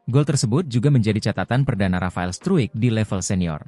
C: Gol tersebut juga menjadi catatan perdana Rafael Struijk di level senior.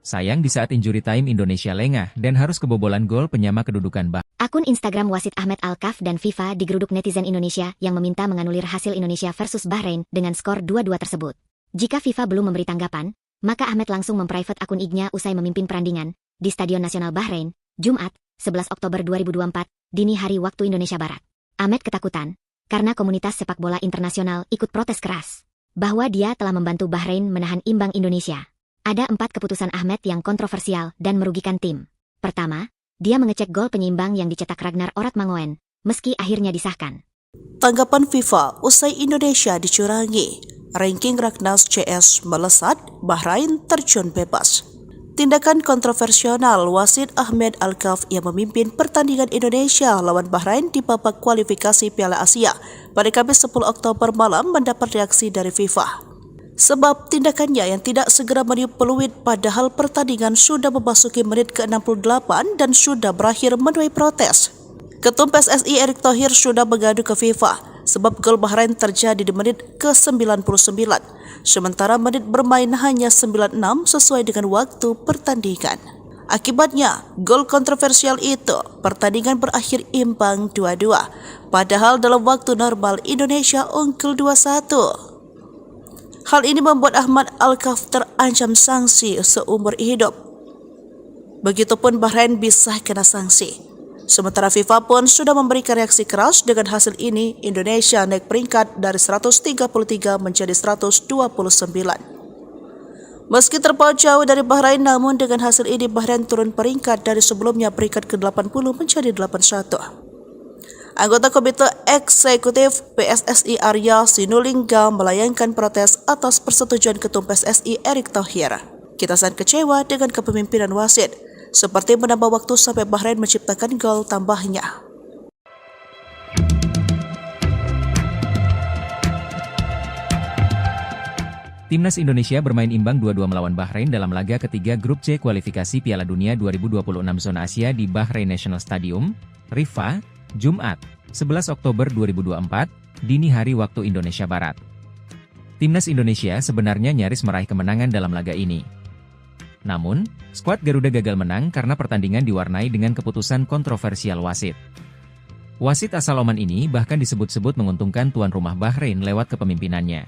C: Sayang di saat injury time Indonesia lengah dan harus kebobolan gol penyama kedudukan Bahrain.
A: Akun Instagram wasit Ahmed Alkaf dan FIFA digeruduk netizen Indonesia yang meminta menganulir hasil Indonesia versus Bahrain dengan skor 2-2 tersebut. Jika FIFA belum memberi tanggapan, maka Ahmed langsung memprivate akun IG-nya usai memimpin perandingan di Stadion Nasional Bahrain, Jumat, 11 Oktober 2024, dini hari waktu Indonesia Barat. Ahmed ketakutan karena komunitas sepak bola internasional ikut protes keras bahwa dia telah membantu Bahrain menahan imbang Indonesia. Ada 4 keputusan Ahmed yang kontroversial dan merugikan tim. Pertama, dia mengecek gol penyeimbang yang dicetak Ragnar Oratmangoen, meski akhirnya disahkan.
B: Tanggapan FIFA usai Indonesia dicurangi. Ranking Ragnas CS melesat, Bahrain terjun bebas. Tindakan kontroversial wasit Ahmed Alkaf yang memimpin pertandingan Indonesia lawan Bahrain di babak kualifikasi Piala Asia pada Kamis 10 Oktober malam mendapat reaksi dari FIFA. Sebab tindakannya yang tidak segera meniup peluit padahal pertandingan sudah memasuki menit ke-68 dan sudah berakhir menuai protes. Ketum PSSI Erick Thohir sudah mengadu ke FIFA sebab gol Bahrain terjadi di menit ke-99, sementara menit bermain hanya 96 sesuai dengan waktu pertandingan. Akibatnya, gol kontroversial itu, pertandingan berakhir imbang 2-2, padahal dalam waktu normal Indonesia unggul 2-1. Hal ini membuat Ahmed Alkaf terancam sanksi seumur hidup. Begitupun Bahrain bisa kena sanksi. Sementara FIFA pun sudah memberikan reaksi keras dengan hasil ini. Indonesia naik peringkat dari 133 menjadi 129. Meski terpaut jauh dari Bahrain, namun dengan hasil ini Bahrain turun peringkat dari sebelumnya peringkat ke-80 menjadi 81. Anggota Komite Eksekutif PSSI Arya Sinulinga melayangkan protes atas persetujuan Ketum PSSI Erick Thohir. Kita sangat kecewa dengan kepemimpinan wasit, seperti menambah waktu sampai Bahrain menciptakan gol tambahnya.
C: Timnas Indonesia bermain imbang 2-2 melawan Bahrain dalam laga ketiga Grup C kualifikasi Piala Dunia 2026 Zona Asia di Bahrain National Stadium, Riffa, Jumat, 11 Oktober 2024, dini hari waktu Indonesia Barat. Timnas Indonesia sebenarnya nyaris meraih kemenangan dalam laga ini. Namun, skuad Garuda gagal menang karena pertandingan diwarnai dengan keputusan kontroversial wasit. Wasit asal Oman ini bahkan disebut-sebut menguntungkan tuan rumah Bahrain lewat kepemimpinannya.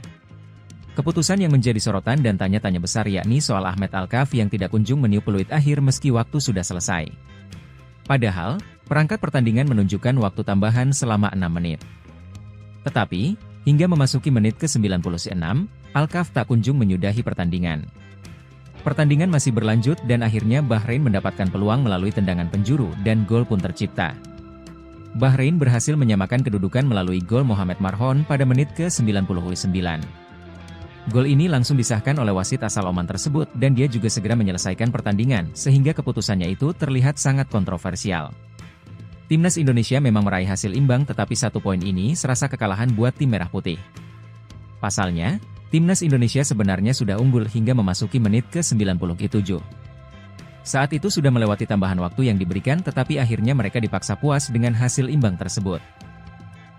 C: Keputusan yang menjadi sorotan dan tanya-tanya besar yakni soal Ahmed Alkaf yang tidak kunjung meniup peluit akhir meski waktu sudah selesai. Padahal, perangkat pertandingan menunjukkan waktu tambahan selama 6 menit. Tetapi, hingga memasuki menit ke-96, Alkaf tak kunjung menyudahi pertandingan. Pertandingan masih berlanjut dan akhirnya Bahrain mendapatkan peluang melalui tendangan penjuru dan gol pun tercipta. Bahrain berhasil menyamakan kedudukan melalui gol Mohamed Marhon pada menit ke-99. Gol ini langsung disahkan oleh wasit asal Oman tersebut dan dia juga segera menyelesaikan pertandingan sehingga keputusannya itu terlihat sangat kontroversial. Timnas Indonesia memang meraih hasil imbang tetapi 1 poin ini serasa kekalahan buat tim merah putih. Pasalnya, Timnas Indonesia sebenarnya sudah unggul hingga memasuki menit ke-97. Saat itu sudah melewati tambahan waktu yang diberikan tetapi akhirnya mereka dipaksa puas dengan hasil imbang tersebut.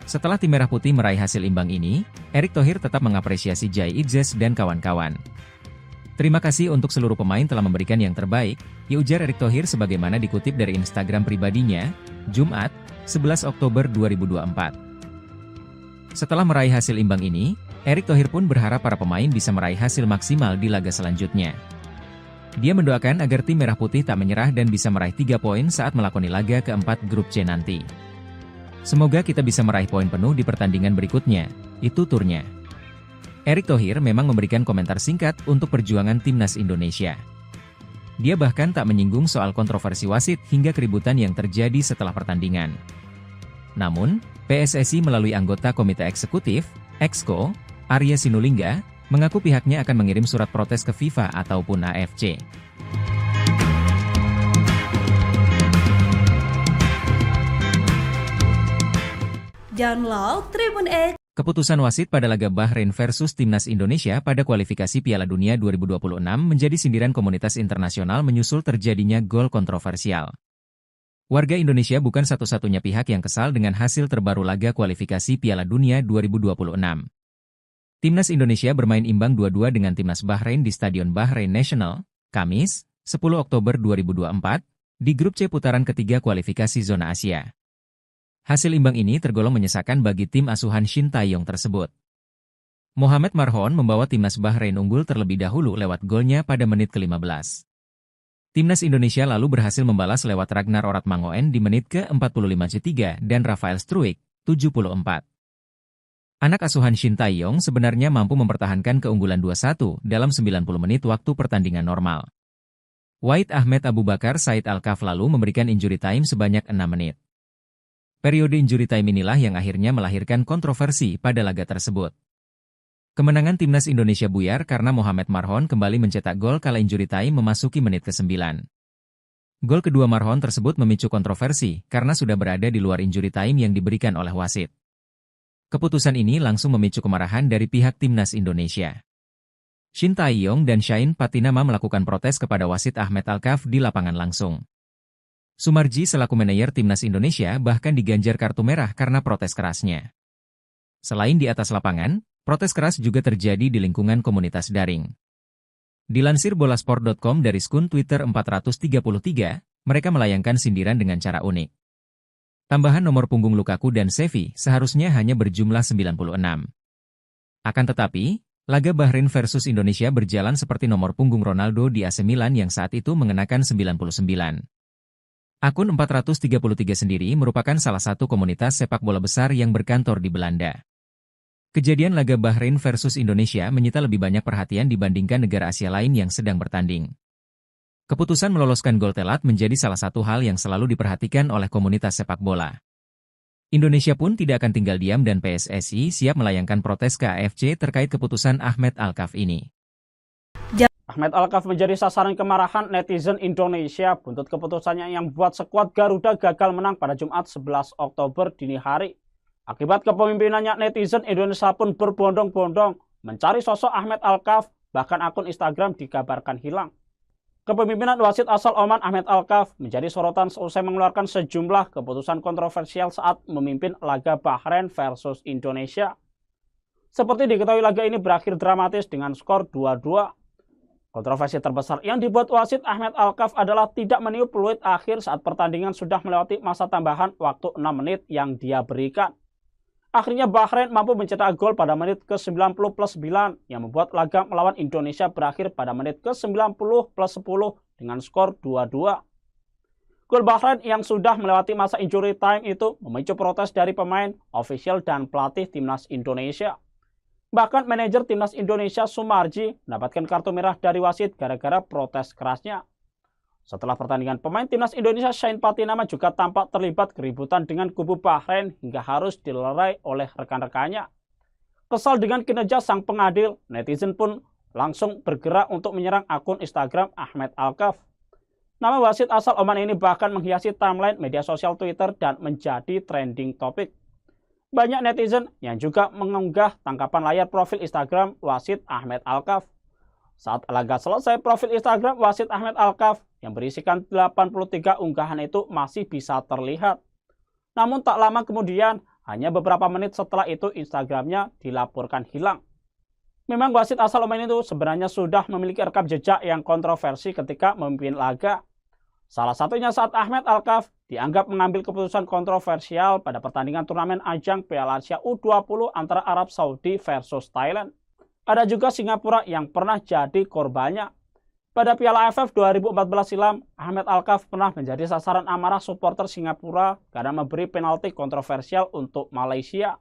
C: Setelah tim merah putih meraih hasil imbang ini, Erick Thohir tetap mengapresiasi Jai Idzes dan kawan-kawan. Terima kasih untuk seluruh pemain telah memberikan yang terbaik, ujar Erick Thohir sebagaimana dikutip dari Instagram pribadinya, Jumat, 11 Oktober 2024. Setelah meraih hasil imbang ini, Erick Thohir pun berharap para pemain bisa meraih hasil maksimal di laga selanjutnya. Dia mendoakan agar tim merah putih tak menyerah dan bisa meraih 3 poin saat melakoni laga keempat Grup C nanti. Semoga kita bisa meraih poin penuh di pertandingan berikutnya, itu turnya. Erick Thohir memang memberikan komentar singkat untuk perjuangan Timnas Indonesia. Dia bahkan tak menyinggung soal kontroversi wasit hingga keributan yang terjadi setelah pertandingan. Namun, PSSI melalui anggota Komite Eksekutif, Exco, Arya Sinulinga, mengaku pihaknya akan mengirim surat protes ke FIFA ataupun AFC.
B: Download Tribun X.
C: Keputusan wasit pada laga Bahrain versus Timnas Indonesia pada kualifikasi Piala Dunia 2026 menjadi sindiran komunitas internasional menyusul terjadinya gol kontroversial. Warga Indonesia bukan satu-satunya pihak yang kesal dengan hasil terbaru laga kualifikasi Piala Dunia 2026. Timnas Indonesia bermain imbang 2-2 dengan Timnas Bahrain di Stadion Bahrain National, Kamis, 10 Oktober 2024, di Grup C putaran ketiga kualifikasi Zona Asia. Hasil imbang ini tergolong menyesakan bagi tim asuhan Shin Tae-yong tersebut. Mohamed Marhon membawa Timnas Bahrain unggul terlebih dahulu lewat golnya pada menit ke-15. Timnas Indonesia lalu berhasil membalas lewat Ragnar Oratmangoen di menit ke-45 dan Rafael Struijk, 74. Anak asuhan Shin Tae-yong sebenarnya mampu mempertahankan keunggulan 2-1 dalam 90 menit waktu pertandingan normal. Wahid Ahmed Abu Bakar Said Alkaf lalu memberikan injury time sebanyak 6 menit. Periode injury time inilah yang akhirnya melahirkan kontroversi pada laga tersebut. Kemenangan Timnas Indonesia buyar karena Mohamed Marhon kembali mencetak gol kala injury time memasuki menit ke-9. Gol kedua Marhon tersebut memicu kontroversi karena sudah berada di luar injury time yang diberikan oleh wasit. Keputusan ini langsung memicu kemarahan dari pihak Timnas Indonesia. Shin Tae-yong dan Shain Patinama melakukan protes kepada wasit Ahmed Alkaf di lapangan langsung. Sumarji selaku manajer Timnas Indonesia bahkan diganjar kartu merah karena protes kerasnya. Selain di atas lapangan, protes keras juga terjadi di lingkungan komunitas daring. Dilansir bolasport.com dari skun Twitter 433, mereka melayangkan sindiran dengan cara unik. Tambahan nomor punggung Lukaku dan Xavi seharusnya hanya berjumlah 96. Akan tetapi, laga Bahrain versus Indonesia berjalan seperti nomor punggung Ronaldo di AC Milan yang saat itu mengenakan 99. Akun 433 sendiri merupakan salah satu komunitas sepak bola besar yang berkantor di Belanda. Kejadian laga Bahrain versus Indonesia menyita lebih banyak perhatian dibandingkan negara Asia lain yang sedang bertanding. Keputusan meloloskan gol telat menjadi salah satu hal yang selalu diperhatikan oleh komunitas sepak bola. Indonesia pun tidak akan tinggal diam dan PSSI siap melayangkan protes ke AFC terkait keputusan Ahmed Alkaf ini.
D: Ahmed Alkaf menjadi sasaran kemarahan netizen Indonesia buntut keputusannya yang membuat skuad Garuda gagal menang pada Jumat 11 Oktober dini hari. Akibat kepemimpinannya, netizen Indonesia pun berbondong-bondong mencari sosok Ahmed Alkaf, bahkan akun Instagram dikabarkan hilang. Kepemimpinan wasit asal Oman Ahmed Alkaf menjadi sorotan seusai mengeluarkan sejumlah keputusan kontroversial saat memimpin laga Bahrain versus Indonesia. Seperti diketahui, laga ini berakhir dramatis dengan skor 2-2. Kontroversi terbesar yang dibuat wasit Ahmed Alkaf adalah tidak meniup peluit akhir saat pertandingan sudah melewati masa tambahan waktu 6 menit yang dia berikan. Akhirnya Bahrain mampu mencetak gol pada menit ke-90+9 yang membuat laga melawan Indonesia berakhir pada menit ke-90+10 dengan skor 2-2. Gol Bahrain yang sudah melewati masa injury time itu memicu protes dari pemain, ofisial, dan pelatih timnas Indonesia. Bahkan manajer timnas Indonesia Sumarji mendapatkan kartu merah dari wasit gara-gara protes kerasnya. Setelah pertandingan, pemain timnas Indonesia Shane Patinama juga tampak terlibat keributan dengan kubu Bahrain hingga harus dilerai oleh rekan-rekannya. Kesal dengan kinerja sang pengadil, netizen pun langsung bergerak untuk menyerang akun Instagram Ahmed Alkaf. Nama wasit asal Oman ini bahkan menghiasi timeline media sosial Twitter dan menjadi trending topik. Banyak netizen yang juga mengunggah tangkapan layar profil Instagram wasit Ahmed Alkaf. Saat laga selesai, profil Instagram wasit Ahmed Alkaf yang berisikan 83 unggahan itu masih bisa terlihat. Namun tak lama kemudian, hanya beberapa menit setelah itu Instagramnya dilaporkan hilang. Memang wasit asal Oman itu sebenarnya sudah memiliki rekam jejak yang kontroversi ketika memimpin laga. Salah satunya saat Ahmed Alkaf dianggap mengambil keputusan kontroversial pada pertandingan turnamen ajang Piala Asia U20 antara Arab Saudi versus Thailand. Ada juga Singapura yang pernah jadi korbannya. Pada Piala AFF 2014 silam, Ahmed Alkaf pernah menjadi sasaran amarah supporter Singapura karena memberi penalti kontroversial untuk Malaysia.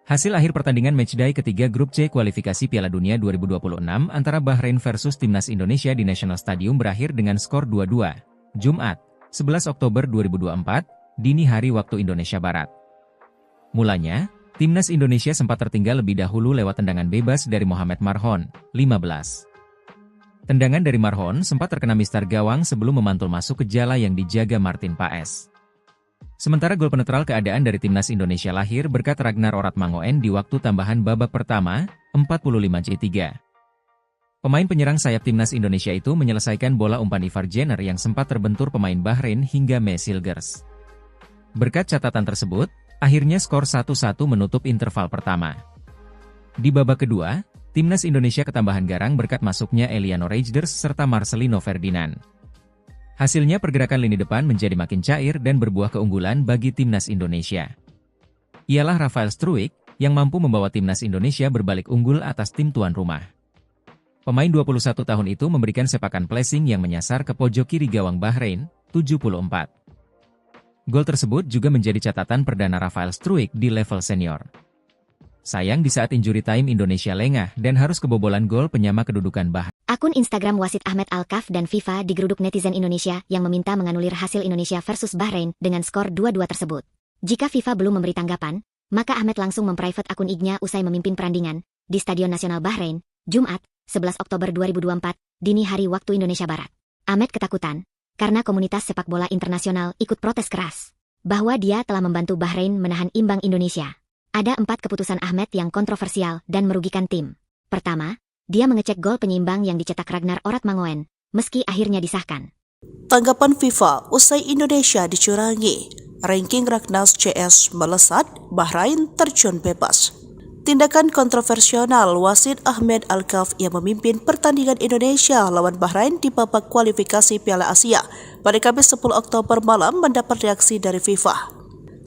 C: Hasil akhir pertandingan matchday ketiga grup C kualifikasi Piala Dunia 2026 antara Bahrain versus Timnas Indonesia di National Stadium berakhir dengan skor 2-2. Jumat, 11 Oktober 2024, dini hari waktu Indonesia Barat. Mulanya, Timnas Indonesia sempat tertinggal lebih dahulu lewat tendangan bebas dari Mohamed Marhon, 15. Tendangan dari Marhon sempat terkena mistar gawang sebelum memantul masuk ke jala yang dijaga Martin Paes. Sementara gol penetral keadaan dari Timnas Indonesia lahir berkat Ragnar Oratmangoen di waktu tambahan babak pertama, 45-3. Pemain penyerang sayap Timnas Indonesia itu menyelesaikan bola umpan Ivar Jenner yang sempat terbentur pemain Bahrain hingga Mesilgers. Berkat catatan tersebut, akhirnya skor 1-1 menutup interval pertama. Di babak kedua, Timnas Indonesia ketambahan garang berkat masuknya Eliano Reijnders serta Marcelino Ferdinand. Hasilnya pergerakan lini depan menjadi makin cair dan berbuah keunggulan bagi Timnas Indonesia. Ialah Rafael Struijk yang mampu membawa Timnas Indonesia berbalik unggul atas tim tuan rumah. Pemain 21 tahun itu memberikan sepakan placing yang menyasar ke pojok kiri gawang Bahrain, 74. Gol tersebut juga menjadi catatan perdana Rafael Struijk di level senior. Sayang di saat injury time Indonesia lengah dan harus kebobolan gol penyama kedudukan Bahrain.
A: Akun Instagram wasit Ahmed Alkaf dan FIFA digeruduk netizen Indonesia yang meminta menganulir hasil Indonesia versus Bahrain dengan skor 2-2 tersebut. Jika FIFA belum memberi tanggapan, maka Ahmed langsung memprivate akun IG-nya usai memimpin perandingan di Stadion Nasional Bahrain, Jumat, 11 Oktober 2024, dini hari waktu Indonesia Barat. Ahmed ketakutan karena komunitas sepak bola internasional ikut protes keras bahwa dia telah membantu Bahrain menahan imbang Indonesia. Ada 4 keputusan Ahmed yang kontroversial dan merugikan tim. Pertama, dia mengecek gol penyeimbang yang dicetak Ragnar Oratmangoen, meski akhirnya disahkan.
B: Tanggapan FIFA usai Indonesia dicurangi. Ranking Ragnas CS melesat, Bahrain terjun bebas. Tindakan kontroversial wasit Ahmed Alkaf yang memimpin pertandingan Indonesia lawan Bahrain di babak kualifikasi Piala Asia pada Kamis 10 Oktober malam mendapat reaksi dari FIFA.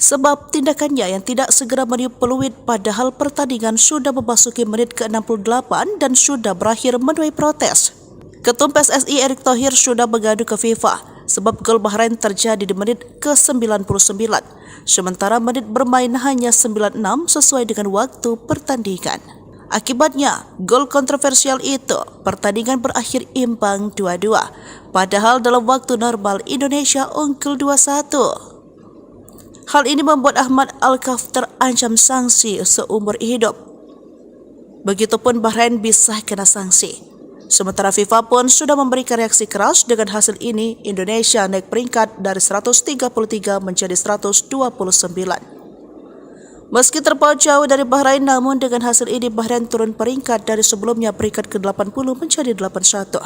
B: Sebab tindakannya yang tidak segera meniup peluit padahal pertandingan sudah memasuki menit ke-68 dan sudah berakhir menuai protes. Ketum PSSI Erick Thohir sudah mengadu ke FIFA sebab gol Bahrain terjadi di menit ke-99, sementara menit bermain hanya 96 sesuai dengan waktu pertandingan. Akibatnya, gol kontroversial itu, pertandingan berakhir imbang 2-2. Padahal dalam waktu normal Indonesia unggul 2-1. Hal ini membuat Ahmad Al-Kaf terancam sanksi seumur hidup. Begitupun Bahrain bisa kena sanksi. Sementara FIFA pun sudah memberikan reaksi keras. Dengan hasil ini, Indonesia naik peringkat dari 133 menjadi 129. Meski terpaut jauh dari Bahrain, namun dengan hasil ini Bahrain turun peringkat dari sebelumnya peringkat ke-80 menjadi 81.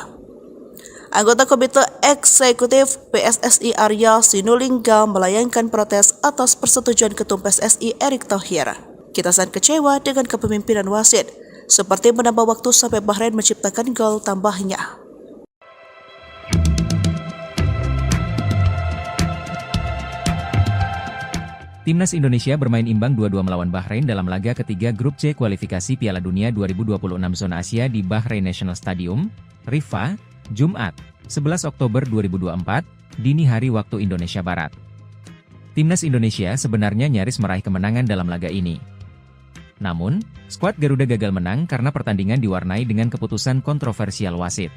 B: Anggota Komite Eksekutif PSSI Arya Sinulinga melayangkan protes atas persetujuan Ketum PSSI Erick Thohir. Kita sangat kecewa dengan kepemimpinan wasit, seperti menambah waktu sampai Bahrain menciptakan gol tambahnya.
C: Timnas Indonesia bermain imbang 2-2 melawan Bahrain dalam laga ketiga Grup C kualifikasi Piala Dunia 2026 Zona Asia di Bahrain National Stadium, Riffa, Jumat, 11 Oktober 2024, dini hari waktu Indonesia Barat. Timnas Indonesia sebenarnya nyaris meraih kemenangan dalam laga ini. Namun, skuad Garuda gagal menang karena pertandingan diwarnai dengan keputusan kontroversial wasit.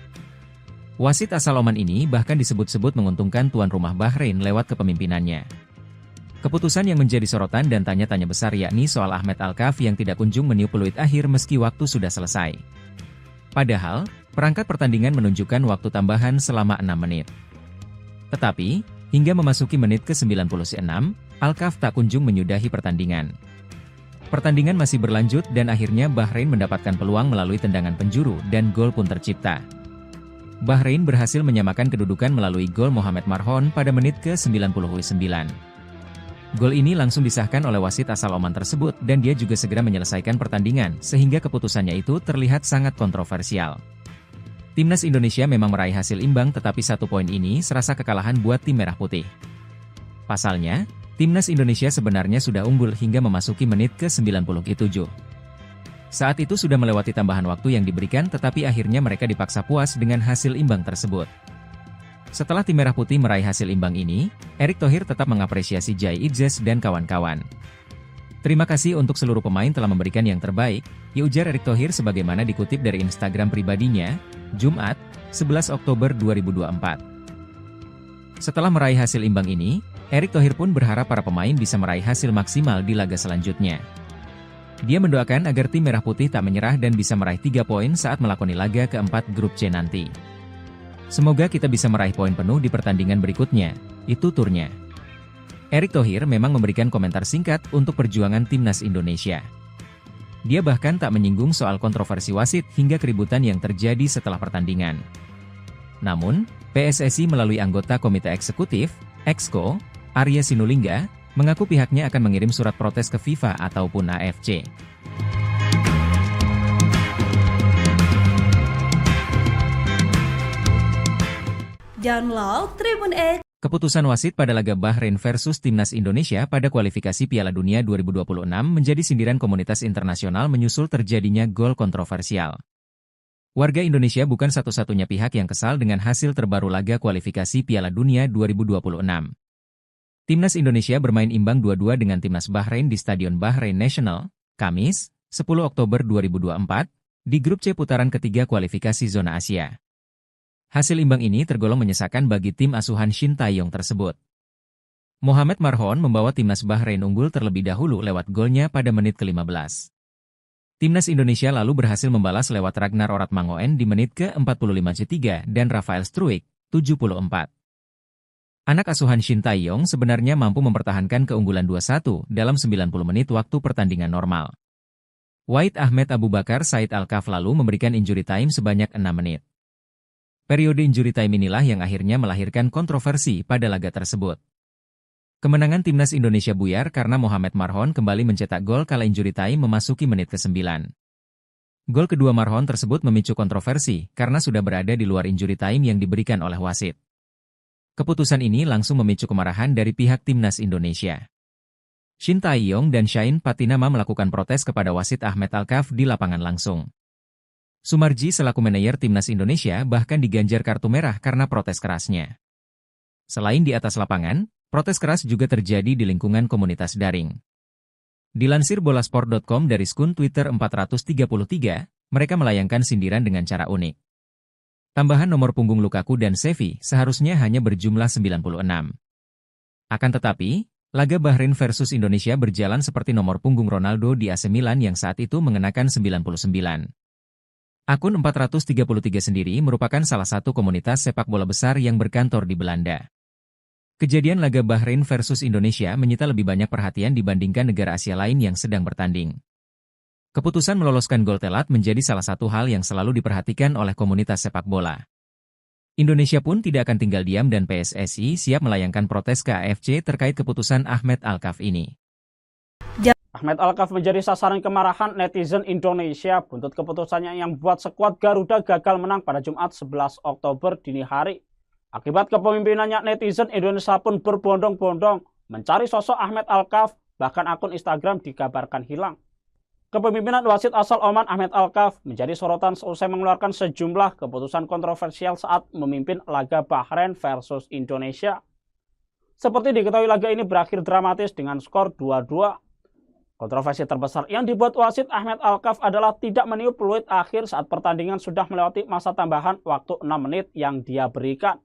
C: Wasit asal Oman ini bahkan disebut-sebut menguntungkan tuan rumah Bahrain lewat kepemimpinannya. Keputusan yang menjadi sorotan dan tanya-tanya besar yakni soal Ahmad Al-Kaf yang tidak kunjung meniup peluit akhir meski waktu sudah selesai. Padahal, perangkat pertandingan menunjukkan waktu tambahan selama 6 menit. Tetapi, hingga memasuki menit ke-96, Al-Kaf tak kunjung menyudahi pertandingan. Pertandingan masih berlanjut dan akhirnya Bahrain mendapatkan peluang melalui tendangan penjuru dan gol pun tercipta. Bahrain berhasil menyamakan kedudukan melalui gol Mohamed Marhon pada menit ke-99. Gol ini langsung disahkan oleh wasit asal Oman tersebut dan dia juga segera menyelesaikan pertandingan sehingga keputusannya itu terlihat sangat kontroversial. Timnas Indonesia memang meraih hasil imbang tetapi 1 poin ini serasa kekalahan buat tim merah putih. Pasalnya, Timnas Indonesia sebenarnya sudah unggul hingga memasuki menit ke-97. Saat itu sudah melewati tambahan waktu yang diberikan tetapi akhirnya mereka dipaksa puas dengan hasil imbang tersebut. Setelah tim merah putih meraih hasil imbang ini, Erick Thohir tetap mengapresiasi Jai Idzes dan kawan-kawan. Terima kasih untuk seluruh pemain telah memberikan yang terbaik, ujar Erick Thohir sebagaimana dikutip dari Instagram pribadinya, Jumat, 11 Oktober 2024. Setelah meraih hasil imbang ini, Erick Thohir pun berharap para pemain bisa meraih hasil maksimal di laga selanjutnya. Dia mendoakan agar tim merah putih tak menyerah dan bisa meraih 3 poin saat melakoni laga keempat Grup C nanti. Semoga kita bisa meraih poin penuh di pertandingan berikutnya, itu turnya. Erick Thohir memang memberikan komentar singkat untuk perjuangan Timnas Indonesia. Dia bahkan tak menyinggung soal kontroversi wasit hingga keributan yang terjadi setelah pertandingan. Namun, PSSI melalui anggota Komite Eksekutif, Exco, Arya Sinulinga, mengaku pihaknya akan mengirim surat protes ke FIFA ataupun AFC.
B: Download Tribun X.
C: Keputusan wasit pada laga Bahrain versus Timnas Indonesia pada kualifikasi Piala Dunia 2026 menjadi sindiran komunitas internasional menyusul terjadinya gol kontroversial. Warga Indonesia bukan satu-satunya pihak yang kesal dengan hasil terbaru laga kualifikasi Piala Dunia 2026. Timnas Indonesia bermain imbang 2-2 dengan Timnas Bahrain di Stadion Bahrain National, Kamis, 10 Oktober 2024, di Grup C putaran ketiga kualifikasi Zona Asia. Hasil imbang ini tergolong menyesakan bagi tim asuhan Shin Tae-yong tersebut. Mohamed Marhon membawa Timnas Bahrain unggul terlebih dahulu lewat golnya pada menit ke-15. Timnas Indonesia lalu berhasil membalas lewat Ragnar Oratmangoen di menit ke-45 dan Rafael Struijk, 74. Anak asuhan Shin Tae-yong sebenarnya mampu mempertahankan keunggulan 2-1 dalam 90 menit waktu pertandingan normal. Wahid Ahmed Abu Bakar Said Al-Kaf lalu memberikan injury time sebanyak 6 menit. Periode injury time inilah yang akhirnya melahirkan kontroversi pada laga tersebut. Kemenangan Timnas Indonesia buyar karena Mohamed Marhon kembali mencetak gol kala injury time memasuki menit ke-9. Gol kedua Marhon tersebut memicu kontroversi karena sudah berada di luar injury time yang diberikan oleh wasit. Keputusan ini langsung memicu kemarahan dari pihak Timnas Indonesia. Shin Tae-yong dan Shain Patinama melakukan protes kepada wasit Ahmad Al-Kaf di lapangan langsung. Sumarji selaku manajer Timnas Indonesia bahkan diganjar kartu merah karena protes kerasnya. Selain di atas lapangan, protes keras juga terjadi di lingkungan komunitas daring. Dilansir bolasport.com dari skun Twitter 433, mereka melayangkan sindiran dengan cara unik. Tambahan nomor punggung Lukaku dan Xavi seharusnya hanya berjumlah 96. Akan tetapi, laga Bahrain versus Indonesia berjalan seperti nomor punggung Ronaldo di AC Milan yang saat itu mengenakan 99. Akun 433 sendiri merupakan salah satu komunitas sepak bola besar yang berkantor di Belanda. Kejadian laga Bahrain versus Indonesia menyita lebih banyak perhatian dibandingkan negara Asia lain yang sedang bertanding. Keputusan meloloskan gol telat menjadi salah satu hal yang selalu diperhatikan oleh komunitas sepak bola. Indonesia pun tidak akan tinggal diam dan PSSI siap melayangkan protes ke AFC terkait keputusan Ahmed Alkaf ini.
D: Ahmed Alkaf menjadi sasaran kemarahan netizen Indonesia buntut keputusannya yang buat skuad Garuda gagal menang pada Jumat 11 Oktober dini hari. Akibat kepemimpinannya, netizen Indonesia pun berbondong-bondong mencari sosok Ahmed Alkaf, bahkan akun Instagram dikabarkan hilang. Kepemimpinan wasit asal Oman Ahmed Alkaf menjadi sorotan seusai mengeluarkan sejumlah keputusan kontroversial saat memimpin laga Bahrain versus Indonesia. Seperti diketahui, laga ini berakhir dramatis dengan skor 2-2. Kontroversi terbesar yang dibuat wasit Ahmed Alkaf adalah tidak meniup peluit akhir saat pertandingan sudah melewati masa tambahan waktu 6 menit yang dia berikan.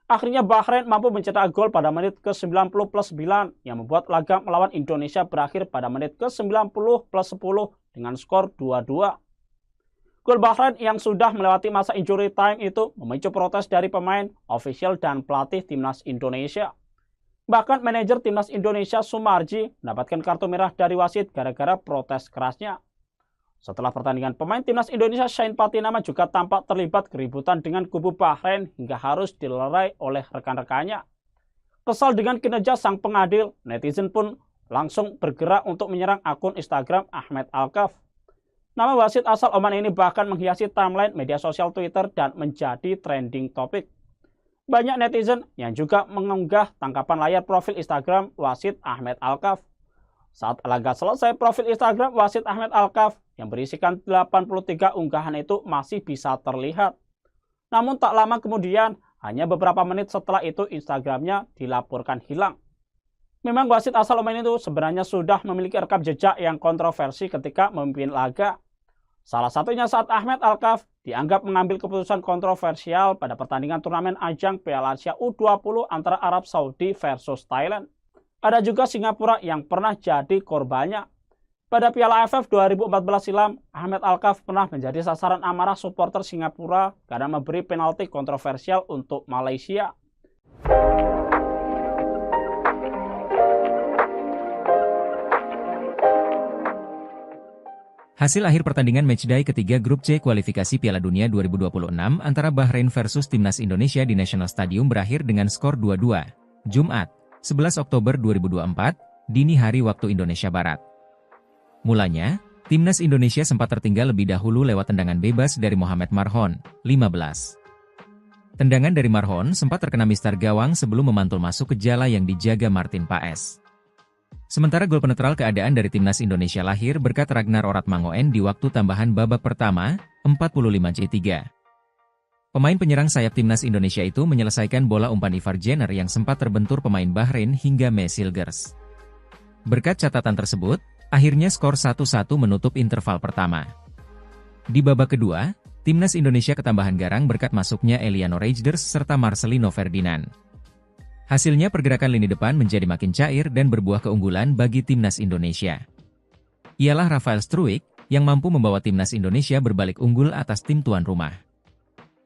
D: Akhirnya Bahrain mampu mencetak gol pada menit ke-90+9 yang membuat laga melawan Indonesia berakhir pada menit ke-90+10 dengan skor 2-2. Gol Bahrain yang sudah melewati masa injury time itu memicu protes dari pemain, ofisial, dan pelatih timnas Indonesia. Bahkan manajer timnas Indonesia Sumarji mendapatkan kartu merah dari wasit gara-gara protes kerasnya. Setelah pertandingan, pemain timnas Indonesia Shane Patinama juga tampak terlibat keributan dengan kubu Bahrain hingga harus dilerai oleh rekan-rekannya. Kesal dengan kinerja sang pengadil, netizen pun langsung bergerak untuk menyerang akun Instagram Ahmed Alkaf. Nama wasit asal Oman ini bahkan menghiasi timeline media sosial Twitter dan menjadi trending topik. Banyak netizen yang juga mengunggah tangkapan layar profil Instagram wasit Ahmed Alkaf. Saat laga selesai, profil Instagram wasit Ahmed Alkaf yang berisikan 83 unggahan itu masih bisa terlihat. Namun tak lama kemudian, hanya beberapa menit setelah itu Instagramnya dilaporkan hilang. Memang wasit asal Oman itu sebenarnya sudah memiliki rekam jejak yang kontroversi ketika memimpin laga. Salah satunya saat Ahmed Alkaf dianggap mengambil keputusan kontroversial pada pertandingan turnamen ajang Piala Asia U20 antara Arab Saudi versus Thailand. Ada juga Singapura yang pernah jadi korbannya. Pada Piala AFF 2014 silam, Ahmed Alkaf pernah menjadi sasaran amarah supporter Singapura karena memberi penalti kontroversial untuk Malaysia.
C: Hasil akhir pertandingan matchday ketiga grup C kualifikasi Piala Dunia 2026 antara Bahrain versus Timnas Indonesia di National Stadium berakhir dengan skor 2-2. Jumat, 11 Oktober 2024, dini hari waktu Indonesia Barat. Mulanya, Timnas Indonesia sempat tertinggal lebih dahulu lewat tendangan bebas dari Mohamed Marhon, 15. Tendangan dari Marhon sempat terkena mistar gawang sebelum memantul masuk ke jala yang dijaga Martin Paes. Sementara gol penetral keadaan dari Timnas Indonesia lahir berkat Ragnar Oratmangoen di waktu tambahan babak pertama, 45C3. Pemain penyerang sayap Timnas Indonesia itu menyelesaikan bola umpan Ivar Jenner yang sempat terbentur pemain Bahrain hingga Mesilgers. Berkat catatan tersebut, akhirnya skor 1-1 menutup interval pertama. Di babak kedua, Timnas Indonesia ketambahan garang berkat masuknya Eliano Reijnders serta Marcelino Ferdinand. Hasilnya pergerakan lini depan menjadi makin cair dan berbuah keunggulan bagi Timnas Indonesia. Ialah Rafael Struijk yang mampu membawa Timnas Indonesia berbalik unggul atas tim tuan rumah.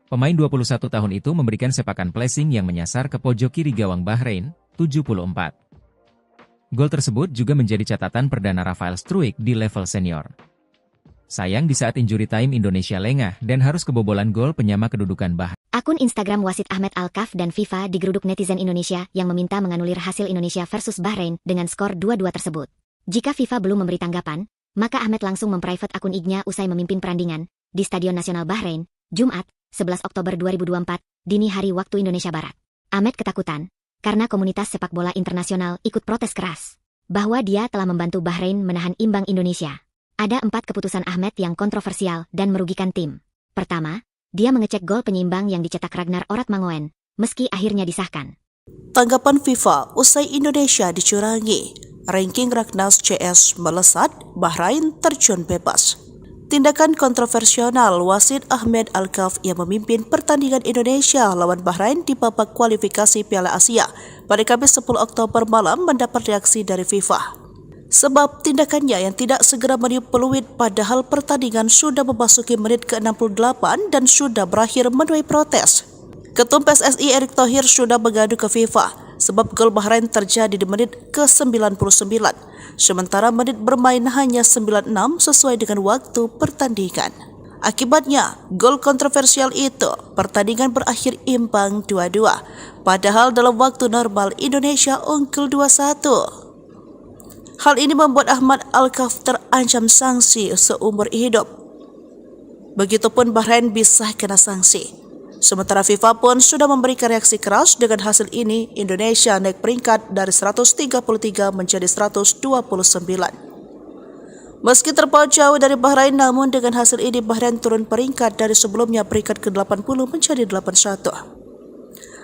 C: Pemain 21 tahun itu memberikan sepakan placing yang menyasar ke pojok kiri gawang Bahrain, 74. Gol tersebut juga menjadi catatan perdana Rafael Struijk di level senior. Sayang di saat injury time Indonesia lengah dan harus kebobolan gol penyama kedudukan Bahrain.
A: Akun Instagram wasit Ahmed Alkaf dan FIFA digeruduk netizen Indonesia yang meminta menganulir hasil Indonesia versus Bahrain dengan skor 2-2 tersebut. Jika FIFA belum memberi tanggapan, maka Ahmed langsung memprivate akun IG-nya usai memimpin perandingan di Stadion Nasional Bahrain, Jumat, 11 Oktober 2024, dini hari waktu Indonesia Barat. Ahmed ketakutan karena komunitas sepak bola internasional ikut protes keras bahwa dia telah membantu Bahrain menahan imbang Indonesia. Ada 4 keputusan Ahmed yang kontroversial dan merugikan tim. Pertama, dia mengecek gol penyeimbang yang dicetak Ragnar Oratmangoen, meski akhirnya disahkan.
B: Tanggapan FIFA usai Indonesia dicurangi. ranking Raknas CS melesat, Bahrain terjun bebas. Tindakan kontroversial wasit Ahmed Alkaf yang memimpin pertandingan Indonesia lawan Bahrain di babak kualifikasi Piala Asia pada Kamis 10 Oktober malam mendapat reaksi dari FIFA. Sebab tindakannya yang tidak segera meniup peluit padahal pertandingan sudah memasuki menit ke-68 dan sudah berakhir menuai protes. Ketum PSSI Erick Thohir sudah mengadu ke FIFA sebab gol Bahrain terjadi di menit ke-99, sementara menit bermain hanya 96 sesuai dengan waktu pertandingan. Akibatnya, gol kontroversial itu, pertandingan berakhir imbang 2-2, padahal dalam waktu normal Indonesia unggul 2-1. Hal ini membuat Ahmad Alkaf terancam sanksi seumur hidup. Begitupun Bahrain bisa kena sanksi. Sementara FIFA pun sudah memberikan reaksi keras. Dengan hasil ini, Indonesia naik peringkat dari 133 menjadi 129. Meski terpaut jauh dari Bahrain, namun dengan hasil ini Bahrain turun peringkat dari sebelumnya peringkat ke-80 menjadi 81.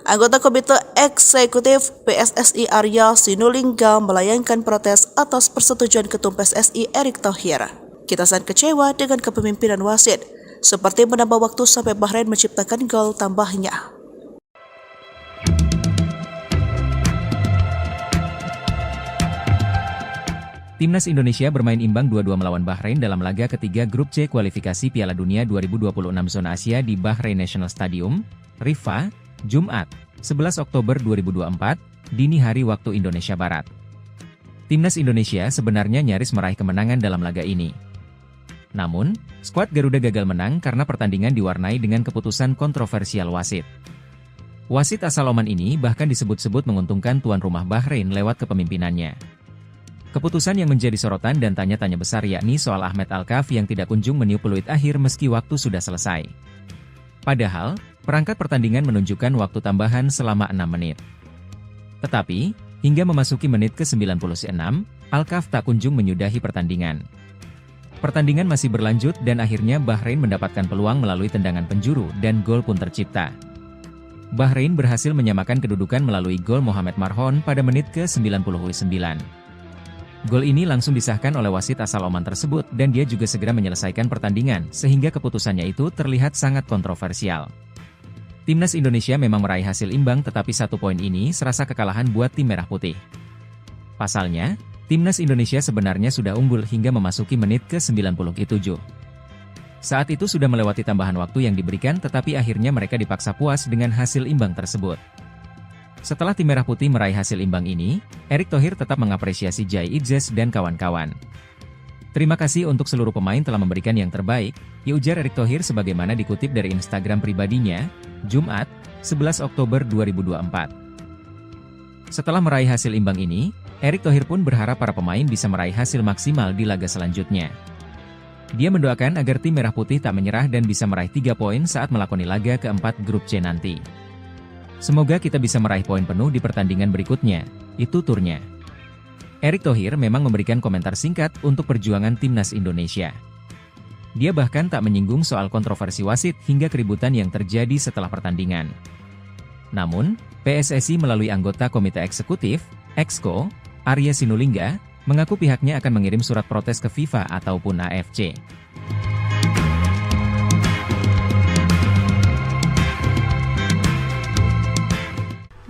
B: Anggota Komite Eksekutif PSSI Arya Sinulinga melayangkan protes atas persetujuan Ketum PSSI Erick Thohir. Kita sangat kecewa dengan kepemimpinan wasit, seperti menambah waktu sampai Bahrain menciptakan gol tambahnya.
C: Timnas Indonesia bermain imbang 2-2 melawan Bahrain dalam laga ketiga grup C kualifikasi Piala Dunia 2026 zona Asia di Bahrain National Stadium, Riffa, Jumat, 11 Oktober 2024, dini hari waktu Indonesia Barat. Timnas Indonesia sebenarnya nyaris meraih kemenangan dalam laga ini. Namun, skuad Garuda gagal menang karena pertandingan diwarnai dengan keputusan kontroversial wasit. Wasit asal Oman ini bahkan disebut-sebut menguntungkan tuan rumah Bahrain lewat kepemimpinannya. Keputusan yang menjadi sorotan dan tanya-tanya besar yakni soal Ahmed Alkaf yang tidak kunjung meniup peluit akhir meski waktu sudah selesai. Padahal, perangkat pertandingan menunjukkan waktu tambahan selama 6 menit. Tetapi, hingga memasuki menit ke-96, Alkaf tak kunjung menyudahi pertandingan. Pertandingan masih berlanjut dan akhirnya Bahrain mendapatkan peluang melalui tendangan penjuru dan gol pun tercipta. Bahrain berhasil menyamakan kedudukan melalui gol Mohamed Marhon pada menit ke-99. Gol ini langsung disahkan oleh wasit asal Oman tersebut dan dia juga segera menyelesaikan pertandingan sehingga keputusannya itu terlihat sangat kontroversial. Timnas Indonesia memang meraih hasil imbang tetapi 1 poin ini serasa kekalahan buat tim merah putih. Pasalnya, Timnas Indonesia sebenarnya sudah unggul hingga memasuki menit ke-97. Saat itu sudah melewati tambahan waktu yang diberikan tetapi akhirnya mereka dipaksa puas dengan hasil imbang tersebut. Setelah tim merah putih meraih hasil imbang ini, Erick Thohir tetap mengapresiasi Jai Idzes dan kawan-kawan. Terima kasih untuk seluruh pemain telah memberikan yang terbaik, ujar Erick Thohir sebagaimana dikutip dari Instagram pribadinya, Jumat, 11 Oktober 2024. Setelah meraih hasil imbang ini, Erick Thohir pun berharap para pemain bisa meraih hasil maksimal di laga selanjutnya. Dia mendoakan agar tim merah putih tak menyerah dan bisa meraih 3 poin saat melakoni laga keempat grup C nanti. Semoga kita bisa meraih poin penuh di pertandingan berikutnya, itu turnya. Erick Thohir memang memberikan komentar singkat untuk perjuangan timnas Indonesia. Dia bahkan tak menyinggung soal kontroversi wasit hingga keributan yang terjadi setelah pertandingan. Namun, PSSI melalui anggota Komite Eksekutif, Exco, Arya Sinulinga, mengaku pihaknya akan mengirim surat protes ke FIFA ataupun AFC.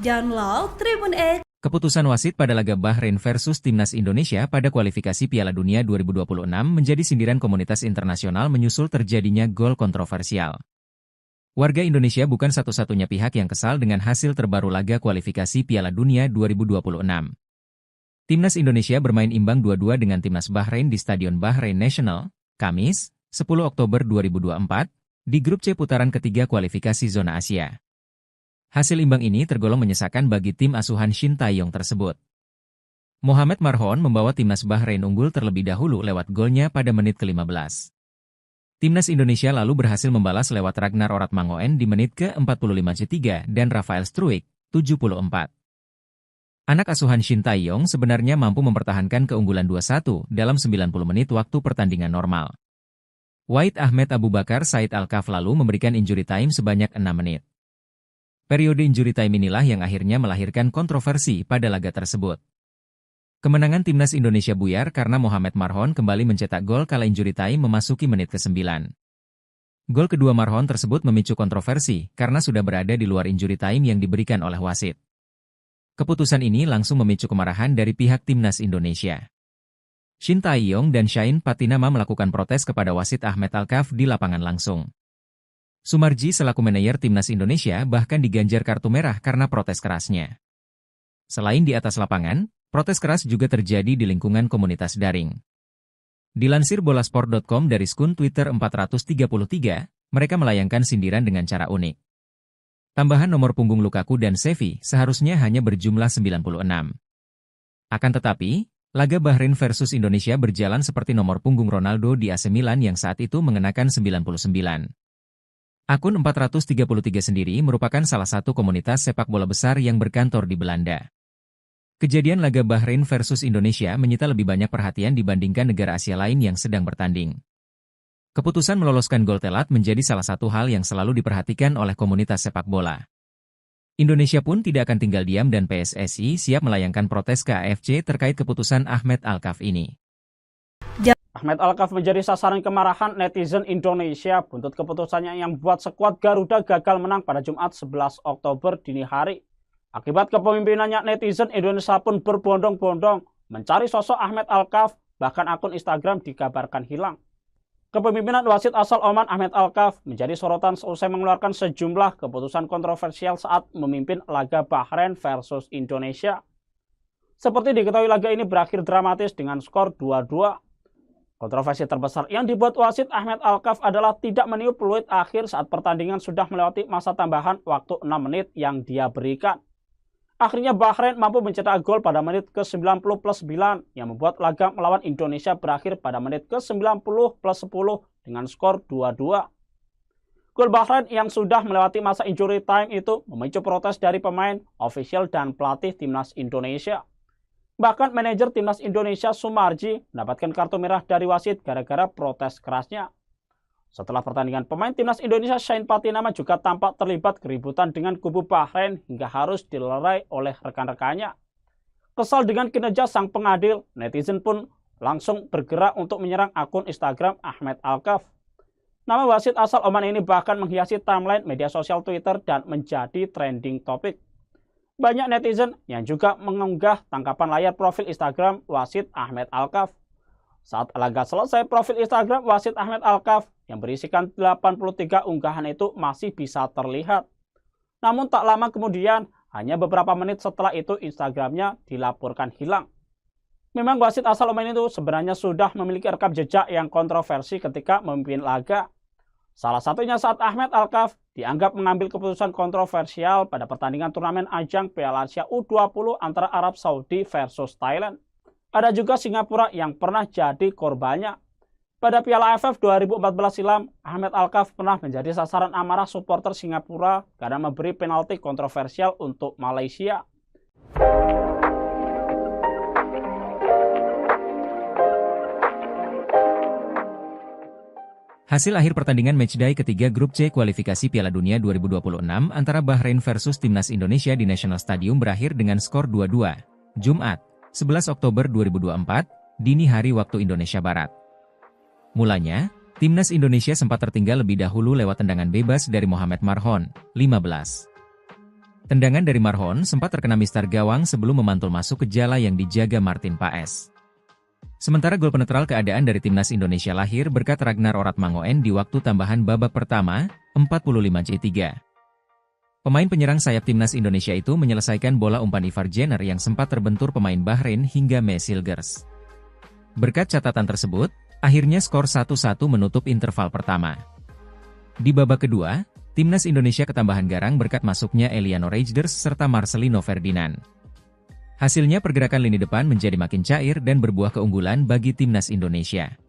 B: Download Tribun X.
C: Keputusan wasit pada laga Bahrain versus Timnas Indonesia pada kualifikasi Piala Dunia 2026 menjadi sindiran komunitas internasional menyusul terjadinya gol kontroversial. Warga Indonesia bukan satu-satunya pihak yang kesal dengan hasil terbaru laga kualifikasi Piala Dunia 2026. Timnas Indonesia bermain imbang 2-2 dengan Timnas Bahrain di Stadion Bahrain National, Kamis, 10 Oktober 2024, di grup C putaran ketiga kualifikasi zona Asia. Hasil imbang ini tergolong menyesakan bagi tim asuhan Shin Tae-yong tersebut. Mohamed Marhon membawa Timnas Bahrain unggul terlebih dahulu lewat golnya pada menit ke-15. Timnas Indonesia lalu berhasil membalas lewat Ragnar Oratmangoen di menit ke-45 dan Rafael Struijk, 74. Anak asuhan Shin Tae-yong sebenarnya mampu mempertahankan keunggulan 2-1 dalam 90 menit waktu pertandingan normal. Wahid Ahmed Abu Bakar Said Alkaf lalu memberikan injury time sebanyak 6 menit. Periode injury time inilah yang akhirnya melahirkan kontroversi pada laga tersebut. Kemenangan timnas Indonesia buyar karena Mohamed Marhon kembali mencetak gol kala injury time memasuki menit ke-9. Gol kedua Marhon tersebut memicu kontroversi karena sudah berada di luar injury time yang diberikan oleh wasit. Keputusan ini langsung memicu kemarahan dari pihak timnas Indonesia. Shin Tae-yong dan Shain Patinama melakukan protes kepada wasit Ahmed Alkaf di lapangan langsung. Sumarji selaku manajer timnas Indonesia bahkan diganjar kartu merah karena protes kerasnya. Selain di atas lapangan, protes keras juga terjadi di lingkungan komunitas daring. Dilansir bolasport.com dari skun Twitter 433, mereka melayangkan sindiran dengan cara unik. Tambahan nomor punggung Lukaku dan Xavi seharusnya hanya berjumlah 96. Akan tetapi, laga Bahrain versus Indonesia berjalan seperti nomor punggung Ronaldo di AC Milan yang saat itu mengenakan 99. Akun 433 sendiri merupakan salah satu komunitas sepak bola besar yang berkantor di Belanda. Kejadian laga Bahrain versus Indonesia menyita lebih banyak perhatian dibandingkan negara Asia lain yang sedang bertanding. Keputusan meloloskan gol telat menjadi salah satu hal yang selalu diperhatikan oleh komunitas sepak bola. Indonesia pun tidak akan tinggal diam dan PSSI siap melayangkan protes ke AFC terkait keputusan Ahmed Alkaf ini.
D: Ahmed Alkaf menjadi sasaran kemarahan netizen Indonesia buntut keputusannya yang membuat skuad Garuda gagal menang pada Jumat 11 Oktober dini hari. Akibat kepemimpinannya, netizen Indonesia pun berbondong-bondong mencari sosok Ahmed Alkaf, bahkan akun Instagram dikabarkan hilang. Kepemimpinan wasit asal Oman Ahmed Alkaf menjadi sorotan seusai mengeluarkan sejumlah keputusan kontroversial saat memimpin laga Bahrain versus Indonesia. Seperti diketahui, laga ini berakhir dramatis dengan skor 2-2. Kontroversi terbesar yang dibuat wasit Ahmed Alkaf adalah tidak meniup peluit akhir saat pertandingan sudah melewati masa tambahan waktu 6 menit yang dia berikan. Akhirnya Bahrain mampu mencetak gol pada menit ke-90+9 yang membuat laga melawan Indonesia berakhir pada menit ke-90+10 dengan skor 2-2. Gol Bahrain yang sudah melewati masa injury time itu memicu protes dari pemain, ofisial, dan pelatih timnas Indonesia. Bahkan manajer timnas Indonesia Sumarji mendapatkan kartu merah dari wasit gara-gara protes kerasnya. Setelah pertandingan, pemain timnas Indonesia Shain Patinama juga tampak terlibat keributan dengan kubu Bahrain hingga harus dilerai oleh rekan-rekannya. Kesal dengan kinerja sang pengadil, netizen pun langsung bergerak untuk menyerang akun Instagram Ahmed Alkaf. Nama wasit asal Oman ini bahkan menghiasi timeline media sosial Twitter dan menjadi trending topik. Banyak netizen yang juga mengunggah tangkapan layar profil Instagram wasit Ahmed Alkaf. Saat laga selesai, profil Instagram wasit Ahmed Alkaf yang berisikan 83 unggahan itu masih bisa terlihat. Namun tak lama kemudian, hanya beberapa menit setelah itu Instagramnya dilaporkan hilang. Memang wasit asal Oman itu sebenarnya sudah memiliki rekam jejak yang kontroversi ketika memimpin laga. Salah satunya saat Ahmed Alkaf dianggap mengambil keputusan kontroversial pada pertandingan turnamen ajang Piala Asia U20 antara Arab Saudi versus Thailand. Ada juga Singapura yang pernah jadi korbannya. Pada Piala AFF 2014 silam, Ahmed Alkaf pernah menjadi sasaran amarah supporter Singapura karena memberi penalti kontroversial untuk Malaysia.
C: Hasil akhir pertandingan matchday ketiga grup C kualifikasi Piala Dunia 2026 antara Bahrain versus Timnas Indonesia di National Stadium berakhir dengan skor 2-2. Jumat, 11 Oktober 2024, dini hari waktu Indonesia Barat. Mulanya, Timnas Indonesia sempat tertinggal lebih dahulu lewat tendangan bebas dari Mohamed Marhon, 15. Tendangan dari Marhon sempat terkena mistar gawang sebelum memantul masuk ke jala yang dijaga Martin Paes. Sementara gol penetral keadaan dari Timnas Indonesia lahir berkat Ragnar Oratmangoen di waktu tambahan babak pertama, 45-3. Pemain penyerang sayap Timnas Indonesia itu menyelesaikan bola umpan Ivar Jenner yang sempat terbentur pemain Bahrain hingga Mesilgers. Berkat catatan tersebut, akhirnya skor 1-1 menutup interval pertama. Di babak kedua, Timnas Indonesia ketambahan garang berkat masuknya Eliano Reijnders serta Marcelino Ferdinand. Hasilnya pergerakan lini depan menjadi makin cair dan berbuah keunggulan bagi Timnas Indonesia.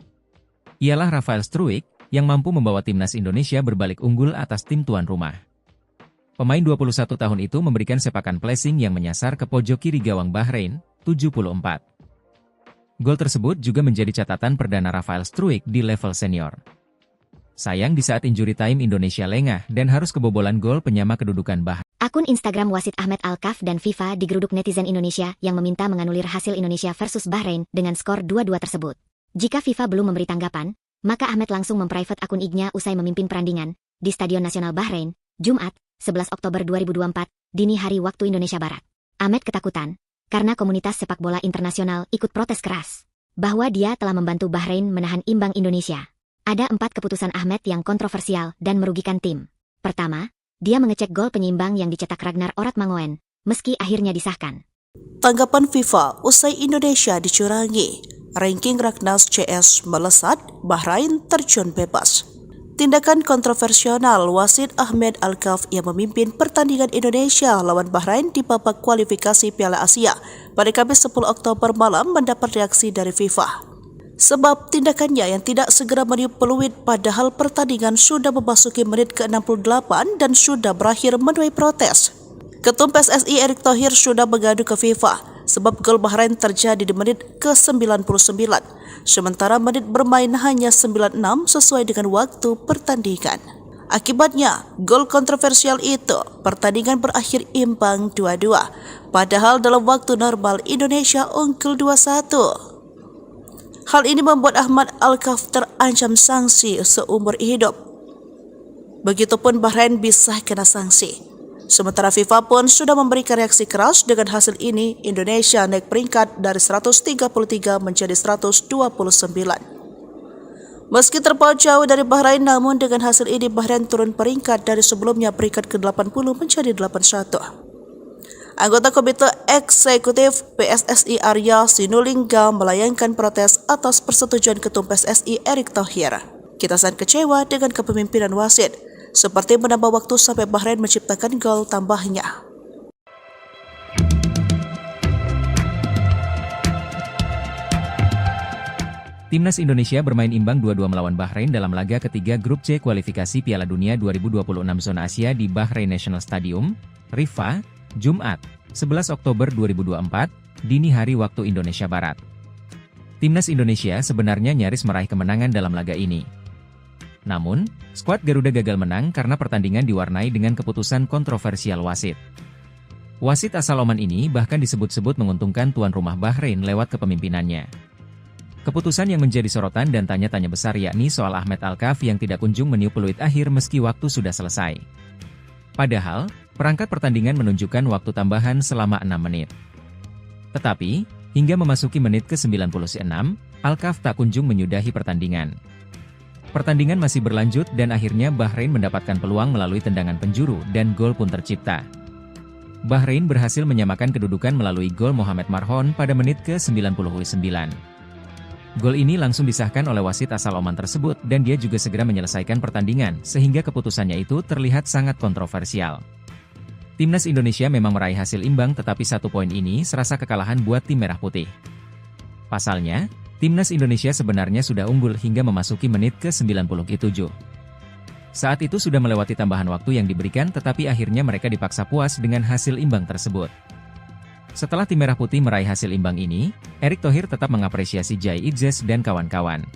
C: Ialah Rafael Struijk yang mampu membawa Timnas Indonesia berbalik unggul atas tim tuan rumah. Pemain 21 tahun itu memberikan sepakan placing yang menyasar ke pojok kiri gawang Bahrain, 74. Gol tersebut juga menjadi catatan perdana Rafael Struijk di level senior. Sayang di saat injury time Indonesia lengah dan harus kebobolan gol penyama kedudukan Bahrain.
A: Akun Instagram wasit Ahmed Alkaf dan FIFA digeruduk netizen Indonesia yang meminta menganulir hasil Indonesia versus Bahrain dengan skor 2-2 tersebut. Jika FIFA belum memberi tanggapan, maka Ahmed langsung memprivate akun IG-nya usai memimpin perandingan di Stadion Nasional Bahrain, Jumat, 11 Oktober 2024, dini hari waktu Indonesia Barat. Ahmed ketakutan karena komunitas sepak bola internasional ikut protes keras bahwa dia telah membantu Bahrain menahan imbang Indonesia. Ada 4 keputusan Ahmed yang kontroversial dan merugikan tim. Pertama, dia mengecek gol penyeimbang yang dicetak Ragnar Oratmangoen, meski akhirnya disahkan.
B: Tanggapan FIFA usai Indonesia dicurangi. Ranking Ragnas CS melesat, Bahrain terjun bebas. Tindakan kontroversial wasit Ahmed Alkaf yang memimpin pertandingan Indonesia lawan Bahrain di babak kualifikasi Piala Asia pada Kamis 10 Oktober malam mendapat reaksi dari FIFA. Sebab tindakannya yang tidak segera meniup peluit padahal pertandingan sudah memasuki menit ke-68 dan sudah berakhir menuai protes. Ketum PSSI Erick Thohir sudah mengadu ke FIFA sebab gol Bahrain terjadi di menit ke-99, sementara menit bermain hanya 96 sesuai dengan waktu pertandingan. Akibatnya, gol kontroversial itu, pertandingan berakhir imbang 2-2, padahal dalam waktu normal Indonesia unggul 2-1. Hal ini membuat Ahmed Alkaf terancam sanksi seumur hidup. Begitupun Bahrain bisa kena sanksi. Sementara FIFA pun sudah memberikan reaksi keras dengan hasil ini. Indonesia naik peringkat dari 133 menjadi 129. Meski terpaut jauh dari Bahrain, namun dengan hasil ini Bahrain turun peringkat dari sebelumnya peringkat ke-80 menjadi 81. Anggota Komite Eksekutif PSSI Arya Sinulinga melayangkan protes atas persetujuan Ketum PSSI Erick Thohir. Kita sangat kecewa dengan kepemimpinan wasit, seperti menambah waktu sampai Bahrain menciptakan gol tambahnya.
C: Timnas Indonesia bermain imbang 2-2 melawan Bahrain dalam laga ketiga Grup C kualifikasi Piala Dunia 2026 Zona Asia di Bahrain National Stadium, Riffa, Jumat, 11 Oktober 2024, dini hari waktu Indonesia Barat. Timnas Indonesia sebenarnya nyaris meraih kemenangan dalam laga ini. Namun, skuad Garuda gagal menang karena pertandingan diwarnai dengan keputusan kontroversial wasit. Wasit asal Oman ini bahkan disebut-sebut menguntungkan tuan rumah Bahrain lewat kepemimpinannya. Keputusan yang menjadi sorotan dan tanya-tanya besar yakni soal Ahmed Alkaf yang tidak kunjung meniup peluit akhir meski waktu sudah selesai. Padahal, perangkat pertandingan menunjukkan waktu tambahan selama 6 menit. Tetapi, hingga memasuki menit ke-96, Alkaf tak kunjung menyudahi pertandingan. Pertandingan masih berlanjut dan akhirnya Bahrain mendapatkan peluang melalui tendangan penjuru dan gol pun tercipta. Bahrain berhasil menyamakan kedudukan melalui gol Mohamed Marhon pada menit ke-99. Gol ini langsung disahkan oleh wasit asal Oman tersebut dan dia juga segera menyelesaikan pertandingan sehingga keputusannya itu terlihat sangat kontroversial. Timnas Indonesia memang meraih hasil imbang tetapi 1 poin ini serasa kekalahan buat tim merah putih. Pasalnya, Timnas Indonesia sebenarnya sudah unggul hingga memasuki menit ke-97. Saat itu sudah melewati tambahan waktu yang diberikan tetapi akhirnya mereka dipaksa puas dengan hasil imbang tersebut. Setelah tim merah putih meraih hasil imbang ini, Erick Thohir tetap mengapresiasi Jai Idzes dan kawan-kawan.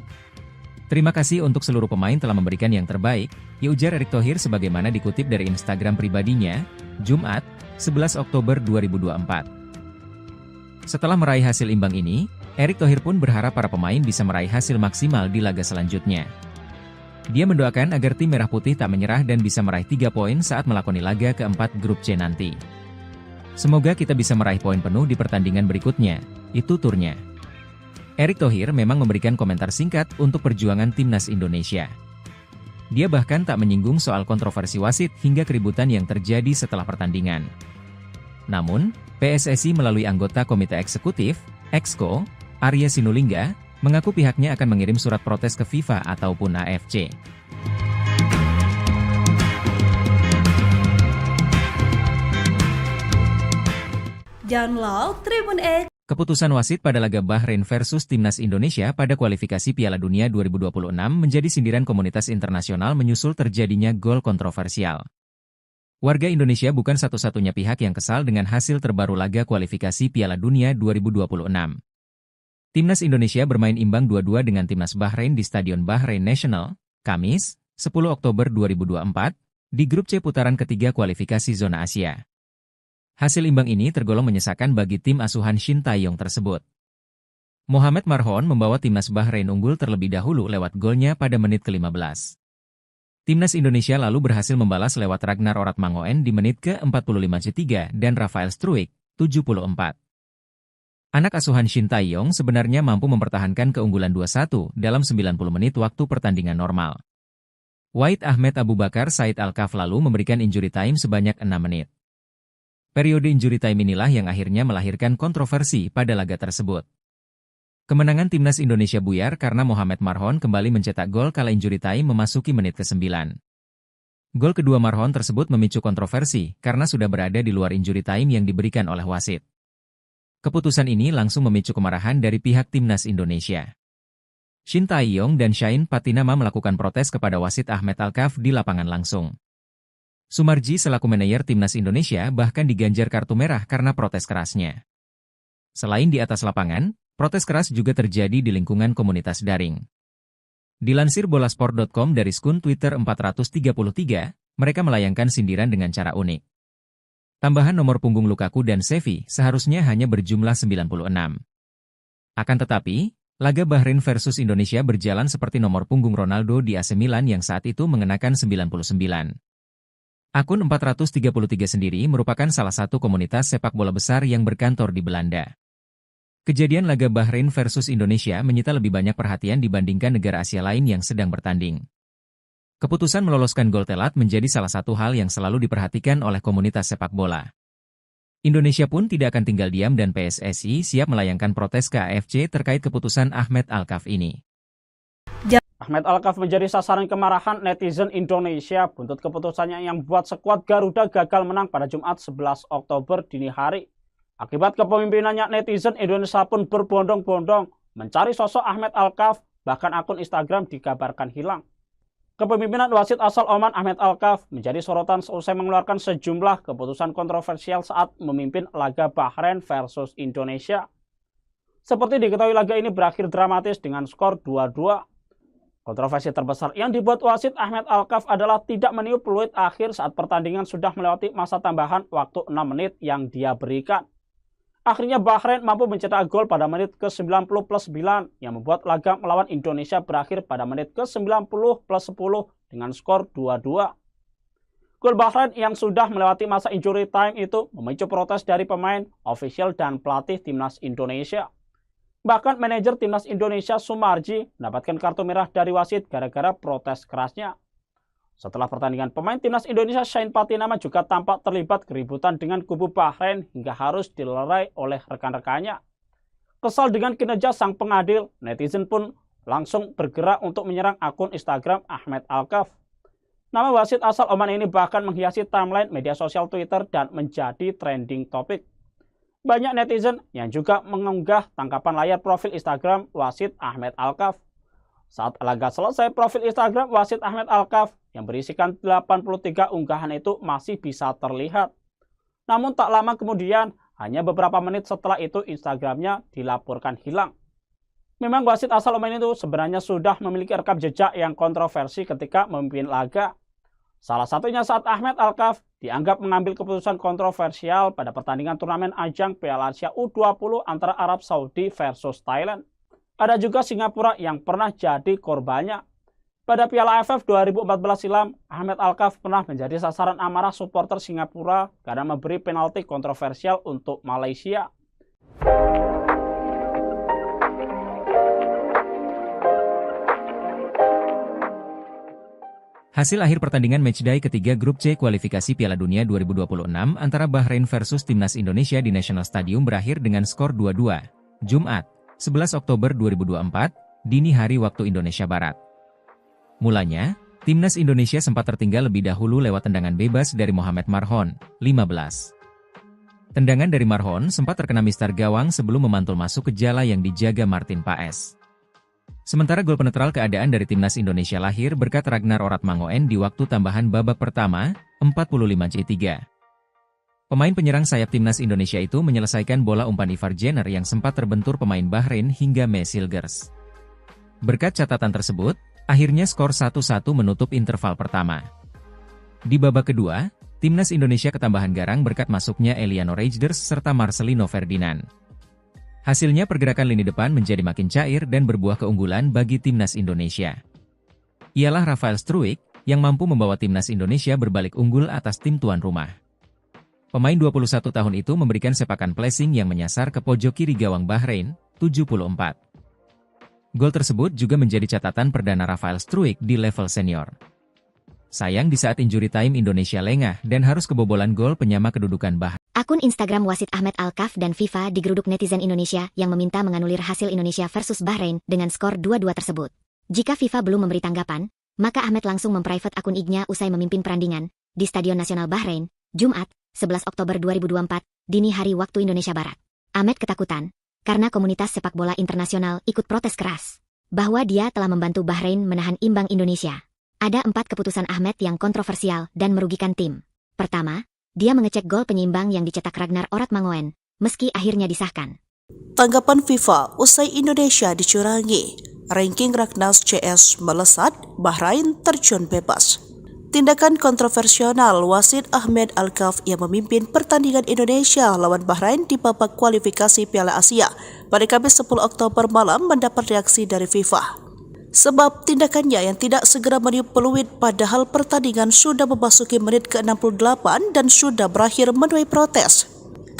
C: Terima kasih untuk seluruh pemain telah memberikan yang terbaik, ya ujar Erick Thohir sebagaimana dikutip dari Instagram pribadinya, Jumat, 11 Oktober 2024. Setelah meraih hasil imbang ini, Erick Thohir pun berharap para pemain bisa meraih hasil maksimal di laga selanjutnya. Dia mendoakan agar tim merah putih tak menyerah dan bisa meraih 3 poin saat melakoni laga keempat Grup C nanti. Semoga kita bisa meraih poin penuh di pertandingan berikutnya, itu turnya. Erick Thohir memang memberikan komentar singkat untuk perjuangan Timnas Indonesia. Dia bahkan tak menyinggung soal kontroversi wasit hingga keributan yang terjadi setelah pertandingan. Namun, PSSI melalui anggota Komite Eksekutif, Exco, Arya Sinulinga, mengaku pihaknya akan mengirim surat protes ke FIFA ataupun AFC.
E: Download Tribun X.
C: Keputusan wasit pada laga Bahrain versus Timnas Indonesia pada kualifikasi Piala Dunia 2026 menjadi sindiran komunitas internasional menyusul terjadinya gol kontroversial. Warga Indonesia bukan satu-satunya pihak yang kesal dengan hasil terbaru laga kualifikasi Piala Dunia 2026. Timnas Indonesia bermain imbang 2-2 dengan Timnas Bahrain di Stadion Bahrain National, Kamis, 10 Oktober 2024, di grup C putaran ketiga kualifikasi zona Asia. Hasil imbang ini tergolong menyesakan bagi tim asuhan Shin Tae-yong tersebut. Mohamed Marhon membawa timnas Bahrain unggul terlebih dahulu lewat golnya pada menit ke-15. Timnas Indonesia lalu berhasil membalas lewat Ragnar Oratmangoen di menit ke-45 dan Rafael Struijk, 74. Anak asuhan Shin Tae-yong sebenarnya mampu mempertahankan keunggulan 2-1 dalam 90 menit waktu pertandingan normal. Wahid Ahmed Abu Bakar Said Al-Kaf lalu memberikan injury time sebanyak 6 menit. Periode injury time inilah yang akhirnya melahirkan kontroversi pada laga tersebut. Kemenangan timnas Indonesia buyar karena Mohamed Marhon kembali mencetak gol kala injury time memasuki menit ke-9. Gol kedua Marhon tersebut memicu kontroversi karena sudah berada di luar injury time yang diberikan oleh wasit. Keputusan ini langsung memicu kemarahan dari pihak timnas Indonesia. Shin Tae-yong dan Shain Patinama melakukan protes kepada wasit Ahmed Al-Kaf di lapangan langsung. Sumarji selaku manajer timnas Indonesia bahkan diganjar kartu merah karena protes kerasnya. Selain di atas lapangan, protes keras juga terjadi di lingkungan komunitas daring. Dilansir bolasport.com dari skun Twitter 433, mereka melayangkan sindiran dengan cara unik. Tambahan nomor punggung Lukaku dan Xavi seharusnya hanya berjumlah 96. Akan tetapi, laga Bahrain versus Indonesia berjalan seperti nomor punggung Ronaldo di AC Milan yang saat itu mengenakan 99. Akun 433 sendiri merupakan salah satu komunitas sepak bola besar yang berkantor di Belanda. Kejadian laga Bahrain versus Indonesia menyita lebih banyak perhatian dibandingkan negara Asia lain yang sedang bertanding. Keputusan meloloskan gol telat menjadi salah satu hal yang selalu diperhatikan oleh komunitas sepak bola. Indonesia pun tidak akan tinggal diam dan PSSI siap melayangkan protes ke AFC terkait keputusan Ahmed Al-Kaf ini.
D: Ahmed Al-Kaf menjadi sasaran kemarahan netizen Indonesia buntut keputusannya yang buat skuad Garuda gagal menang pada Jumat 11 Oktober dini hari. Akibat kepemimpinannya, netizen Indonesia pun berbondong-bondong mencari sosok Ahmed Al-Kaf, bahkan akun Instagram dikabarkan hilang. Kepemimpinan wasit asal Oman Ahmed Al-Kaf menjadi sorotan seusai mengeluarkan sejumlah keputusan kontroversial saat memimpin laga Bahrain versus Indonesia. Seperti diketahui, laga ini berakhir dramatis dengan skor 2-2. Kontroversi terbesar yang dibuat wasit Ahmed Al-Kaf adalah tidak meniup peluit akhir saat pertandingan sudah melewati masa tambahan waktu 6 menit yang dia berikan. Akhirnya Bahrain mampu mencetak gol pada menit ke-90+9 yang membuat laga melawan Indonesia berakhir pada menit ke-90+10 dengan skor 2-2. Gol Bahrain yang sudah melewati masa injury time itu memicu protes dari pemain, ofisial, dan pelatih timnas Indonesia. Bahkan manajer timnas Indonesia Sumarji mendapatkan kartu merah dari wasit gara-gara protes kerasnya. Setelah pertandingan, pemain timnas Indonesia Shain Patinama juga tampak terlibat keributan dengan kubu Bahrain hingga harus dilerai oleh rekan-rekannya. Kesal dengan kinerja sang pengadil, netizen pun langsung bergerak untuk menyerang akun Instagram Ahmed Al-Kaf. Nama wasit asal Oman ini bahkan menghiasi timeline media sosial Twitter dan menjadi trending topik. Banyak netizen yang juga mengunggah tangkapan layar profil Instagram wasit Ahmed Al-Kaf. Saat laga selesai, profil Instagram wasit Ahmed Al-Kaf yang berisikan 83 unggahan itu masih bisa terlihat. Namun tak lama kemudian, hanya beberapa menit setelah itu Instagramnya dilaporkan hilang. Memang wasit asal Oman itu sebenarnya sudah memiliki rekam jejak yang kontroversi ketika memimpin laga. Salah satunya saat Ahmed Al-Kaf dianggap mengambil keputusan kontroversial pada pertandingan turnamen ajang Piala Asia U20 antara Arab Saudi versus Thailand. Ada juga Singapura yang pernah jadi korbannya. Pada Piala AFF 2014 silam, Ahmed Al-Kaf pernah menjadi sasaran amarah supporter Singapura karena memberi penalti kontroversial untuk Malaysia.
C: Hasil akhir pertandingan matchday ketiga grup C kualifikasi Piala Dunia 2026 antara Bahrain versus Timnas Indonesia di National Stadium berakhir dengan skor 2-2. Jumat, 11 Oktober 2024, dini hari waktu Indonesia Barat. Mulanya, Timnas Indonesia sempat tertinggal lebih dahulu lewat tendangan bebas dari Mohamed Marhon, 15. Tendangan dari Marhon sempat terkena mistar gawang sebelum memantul masuk ke jala yang dijaga Martin Paes. Sementara gol penetral keadaan dari Timnas Indonesia lahir berkat Ragnar Oratmangoen di waktu tambahan babak pertama, 45-3. Pemain penyerang sayap Timnas Indonesia itu menyelesaikan bola umpan Ivar Jenner yang sempat terbentur pemain Bahrain hingga Mesilgers. Berkat catatan tersebut, Akhirnya skor 1-1 menutup interval pertama. Di babak kedua, Timnas Indonesia ketambahan garang berkat masuknya Eliano Reijnders serta Marcelino Ferdinand. Hasilnya pergerakan lini depan menjadi makin cair dan berbuah keunggulan bagi Timnas Indonesia. Ialah Rafael Struijk yang mampu membawa Timnas Indonesia berbalik unggul atas tim tuan rumah. Pemain 21 tahun itu memberikan sepakan placing yang menyasar ke pojok kiri gawang Bahrain, 74. Gol tersebut juga menjadi catatan perdana Rafael Struijk di level senior. Sayang di saat injury time Indonesia lengah dan harus kebobolan gol penyama kedudukan Bahrain.
A: Akun Instagram wasit Ahmed Alkaf dan FIFA digeruduk netizen Indonesia yang meminta menganulir hasil Indonesia versus Bahrain dengan skor 2-2 tersebut. Jika FIFA belum memberi tanggapan, maka Ahmed langsung memprivate akun IG-nya usai memimpin perandingan di Stadion Nasional Bahrain, Jumat, 11 Oktober 2024, dini hari waktu Indonesia Barat. Ahmed ketakutan karena komunitas sepak bola internasional ikut protes keras bahwa dia telah membantu Bahrain menahan imbang Indonesia. Ada 4 keputusan Ahmed yang kontroversial dan merugikan tim. Pertama, dia mengecek gol penyeimbang yang dicetak Ragnar Oratmangoen, meski akhirnya disahkan.
B: Tanggapan FIFA usai Indonesia dicurangi. Ranking Ragnas CS melesat, Bahrain terjun bebas. Tindakan kontroversial wasit Ahmed Alkaf yang memimpin pertandingan Indonesia lawan Bahrain di babak kualifikasi Piala Asia pada Kamis 10 Oktober malam mendapat reaksi dari FIFA. Sebab tindakannya yang tidak segera meniup peluit padahal pertandingan sudah memasuki menit ke-68 dan sudah berakhir menuai protes.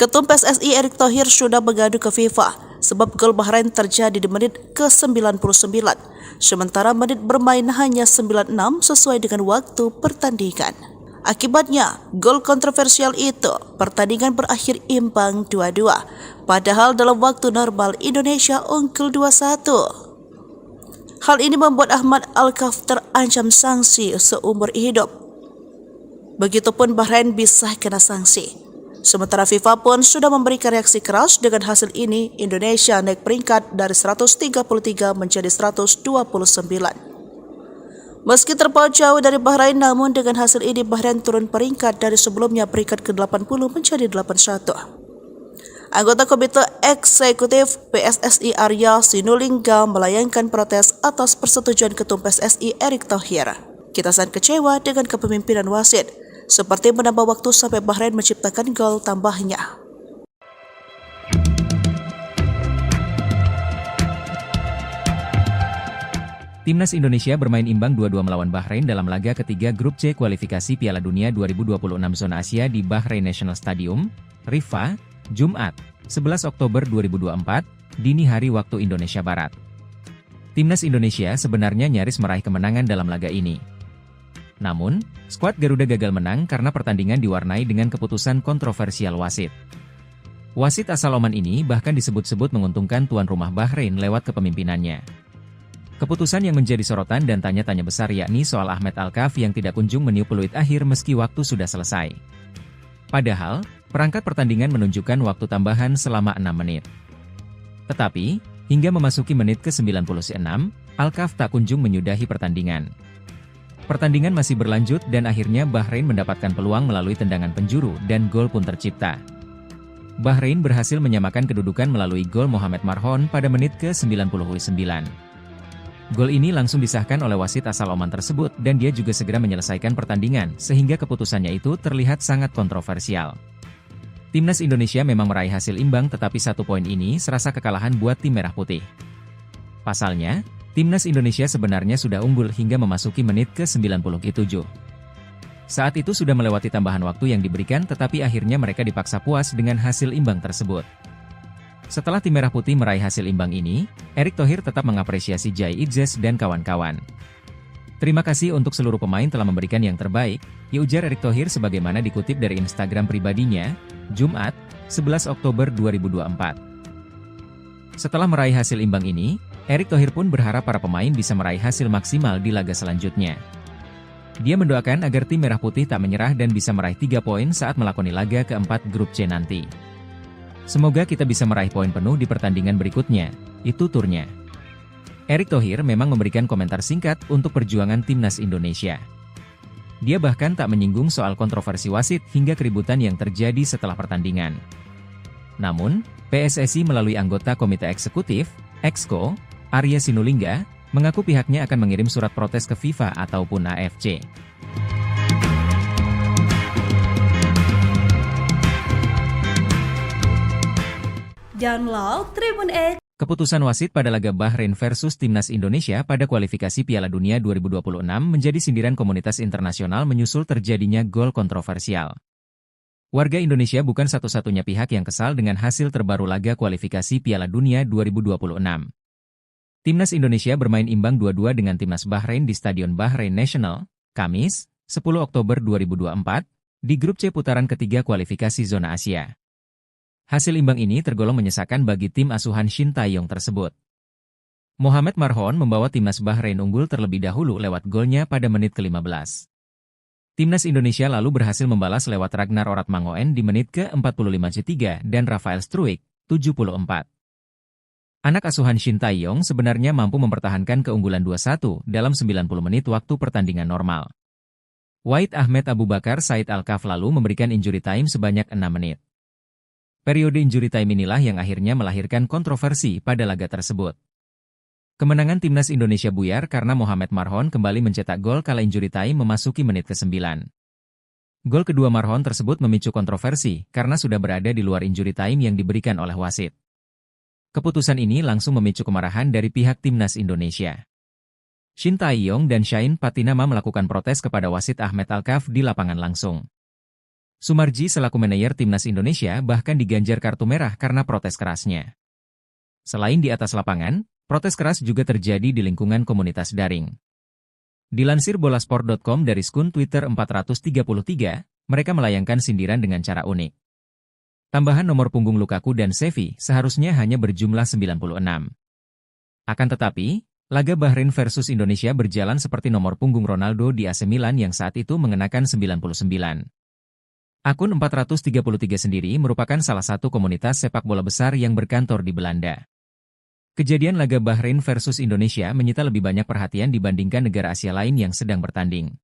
B: Ketum PSSI Erick Thohir sudah mengadu ke FIFA sebab gol Bahrain terjadi di menit ke-99, sementara menit bermain hanya 96 sesuai dengan waktu pertandingan. Akibatnya, gol kontroversial itu, pertandingan berakhir imbang 2-2, padahal dalam waktu normal Indonesia unggul 2-1. Hal ini membuat Ahmed Alkaf terancam sanksi seumur hidup. Begitupun Bahrain bisa kena sanksi. Sementara FIFA pun sudah memberikan reaksi keras dengan hasil ini. Indonesia naik peringkat dari 133 menjadi 129. Meski terpaut jauh dari Bahrain, namun dengan hasil ini Bahrain turun peringkat dari sebelumnya peringkat ke-80 menjadi 81. Anggota Komite Eksekutif PSSI Arya Sinulinga melayangkan protes atas persetujuan Ketum PSSI Erick Thohir. Kita sangat kecewa dengan kepemimpinan wasit, seperti menambah waktu sampai Bahrain menciptakan gol tambahnya.
C: Timnas Indonesia bermain imbang 2-2 melawan Bahrain dalam laga ketiga Grup C kualifikasi Piala Dunia 2026 zona Asia di Bahrain National Stadium, Riffa, Jumat, 11 Oktober 2024, dini hari waktu Indonesia Barat. Timnas Indonesia sebenarnya nyaris meraih kemenangan dalam laga ini. Namun, skuad Garuda gagal menang karena pertandingan diwarnai dengan keputusan kontroversial wasit. Wasit asal Oman ini bahkan disebut-sebut menguntungkan tuan rumah Bahrain lewat kepemimpinannya. Keputusan yang menjadi sorotan dan tanya-tanya besar yakni soal Ahmed Alkaf yang tidak kunjung meniup peluit akhir meski waktu sudah selesai. Padahal, perangkat pertandingan menunjukkan waktu tambahan selama 6 menit. Tetapi, hingga memasuki menit ke-96, Alkaf tak kunjung menyudahi pertandingan. Pertandingan masih berlanjut dan akhirnya Bahrain mendapatkan peluang melalui tendangan penjuru dan gol pun tercipta. Bahrain berhasil menyamakan kedudukan melalui gol Mohamed Marhon pada menit ke-99. Gol ini langsung disahkan oleh wasit asal Oman tersebut dan dia juga segera menyelesaikan pertandingan sehingga keputusannya itu terlihat sangat kontroversial. Timnas Indonesia memang meraih hasil imbang tetapi 1 poin ini serasa kekalahan buat tim merah putih. Pasalnya, Timnas Indonesia sebenarnya sudah unggul hingga memasuki menit ke-97. Saat itu sudah melewati tambahan waktu yang diberikan tetapi akhirnya mereka dipaksa puas dengan hasil imbang tersebut. Setelah tim merah putih meraih hasil imbang ini, Erick Thohir tetap mengapresiasi Jai Idzes dan kawan-kawan. Terima kasih untuk seluruh pemain telah memberikan yang terbaik, ya ujar Erick Thohir sebagaimana dikutip dari Instagram pribadinya, Jumat, 11 Oktober 2024. Setelah meraih hasil imbang ini, Erick Thohir pun berharap para pemain bisa meraih hasil maksimal di laga selanjutnya. Dia mendoakan agar tim merah putih tak menyerah dan bisa meraih 3 poin saat melakoni laga keempat Grup C nanti. Semoga kita bisa meraih poin penuh di pertandingan berikutnya, itu turnya. Erick Thohir memang memberikan komentar singkat untuk perjuangan Timnas Indonesia. Dia bahkan tak menyinggung soal kontroversi wasit hingga keributan yang terjadi setelah pertandingan. Namun, PSSI melalui anggota Komite Eksekutif, Exco, Arya Sinulinga, mengaku pihaknya akan mengirim surat protes ke FIFA ataupun AFC.
B: Download Tribun X.
C: Keputusan wasit pada laga Bahrain versus Timnas Indonesia pada kualifikasi Piala Dunia 2026 menjadi sindiran komunitas internasional menyusul terjadinya gol kontroversial. Warga Indonesia bukan satu-satunya pihak yang kesal dengan hasil terbaru laga kualifikasi Piala Dunia 2026. Timnas Indonesia bermain imbang 2-2 dengan Timnas Bahrain di Stadion Bahrain National, Kamis, 10 Oktober 2024, di grup C putaran ketiga kualifikasi zona Asia. Hasil imbang ini tergolong menyesakan bagi tim asuhan Shin Tae-yong tersebut. Mohamed Marhon membawa Timnas Bahrain unggul terlebih dahulu lewat golnya pada menit ke-15. Timnas Indonesia lalu berhasil membalas lewat Ragnar Oratmangoen di menit ke-45 dan Rafael Struijk, 74. Anak asuhan Shin Tae-yong sebenarnya mampu mempertahankan keunggulan 2-1 dalam 90 menit waktu pertandingan normal. Wahid Ahmed Abu Bakar Said Al-Kaf lalu memberikan injury time sebanyak 6 menit. Periode injury time inilah yang akhirnya melahirkan kontroversi pada laga tersebut. Kemenangan Timnas Indonesia buyar karena Mohamed Marhon kembali mencetak gol kala injury time memasuki menit ke-9. Gol kedua Marhon tersebut memicu kontroversi karena sudah berada di luar injury time yang diberikan oleh wasit. Keputusan ini langsung memicu kemarahan dari pihak Timnas Indonesia. Shin Tae-yong dan Shain Patinama melakukan protes kepada wasit Ahmed Al-Kaf di lapangan langsung. Sumarji selaku manajer Timnas Indonesia bahkan diganjar kartu merah karena protes kerasnya. Selain di atas lapangan, protes keras juga terjadi di lingkungan komunitas daring. Dilansir bolasport.com dari skun Twitter 433, mereka melayangkan sindiran dengan cara unik. Tambahan nomor punggung Lukaku dan Xavi seharusnya hanya berjumlah 96. Akan tetapi, laga Bahrain versus Indonesia berjalan seperti nomor punggung Ronaldo di AC Milan yang saat itu mengenakan 99. Akun 433 sendiri merupakan salah satu komunitas sepak bola besar yang berkantor di Belanda. Kejadian laga Bahrain versus Indonesia menyita lebih banyak perhatian dibandingkan negara Asia lain yang sedang bertanding.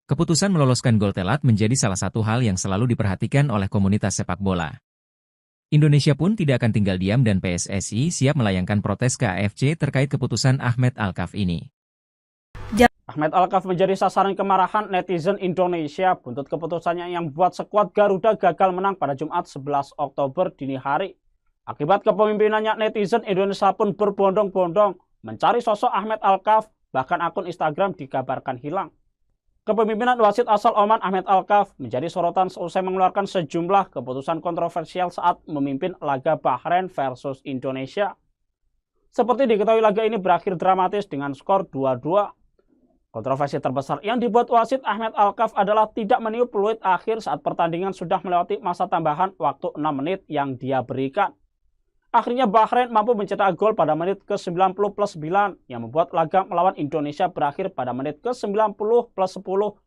C: Keputusan meloloskan gol telat menjadi salah satu hal yang selalu diperhatikan oleh komunitas sepak bola. Indonesia pun tidak akan tinggal diam dan PSSI siap melayangkan protes ke AFC terkait keputusan Ahmed Al-Kaf ini.
D: Ahmed Al-Kaf menjadi sasaran kemarahan netizen Indonesia buntut keputusannya yang buat skuad Garuda gagal menang pada Jumat 11 Oktober dini hari. Akibat kepemimpinannya, netizen Indonesia pun berbondong-bondong mencari sosok Ahmed Al-Kaf, bahkan akun Instagram dikabarkan hilang. Kepemimpinan wasit asal Oman Ahmed Al-Kaf menjadi sorotan seusai mengeluarkan sejumlah keputusan kontroversial saat memimpin laga Bahrain versus Indonesia. Seperti diketahui, laga ini berakhir dramatis dengan skor 2-2. Kontroversi terbesar yang dibuat wasit Ahmed Al-Kaf adalah tidak meniup peluit akhir saat pertandingan sudah melewati masa tambahan waktu 6 menit yang dia berikan. Akhirnya Bahrain mampu mencetak gol pada menit ke-90+9 yang membuat laga melawan Indonesia berakhir pada menit ke-90+10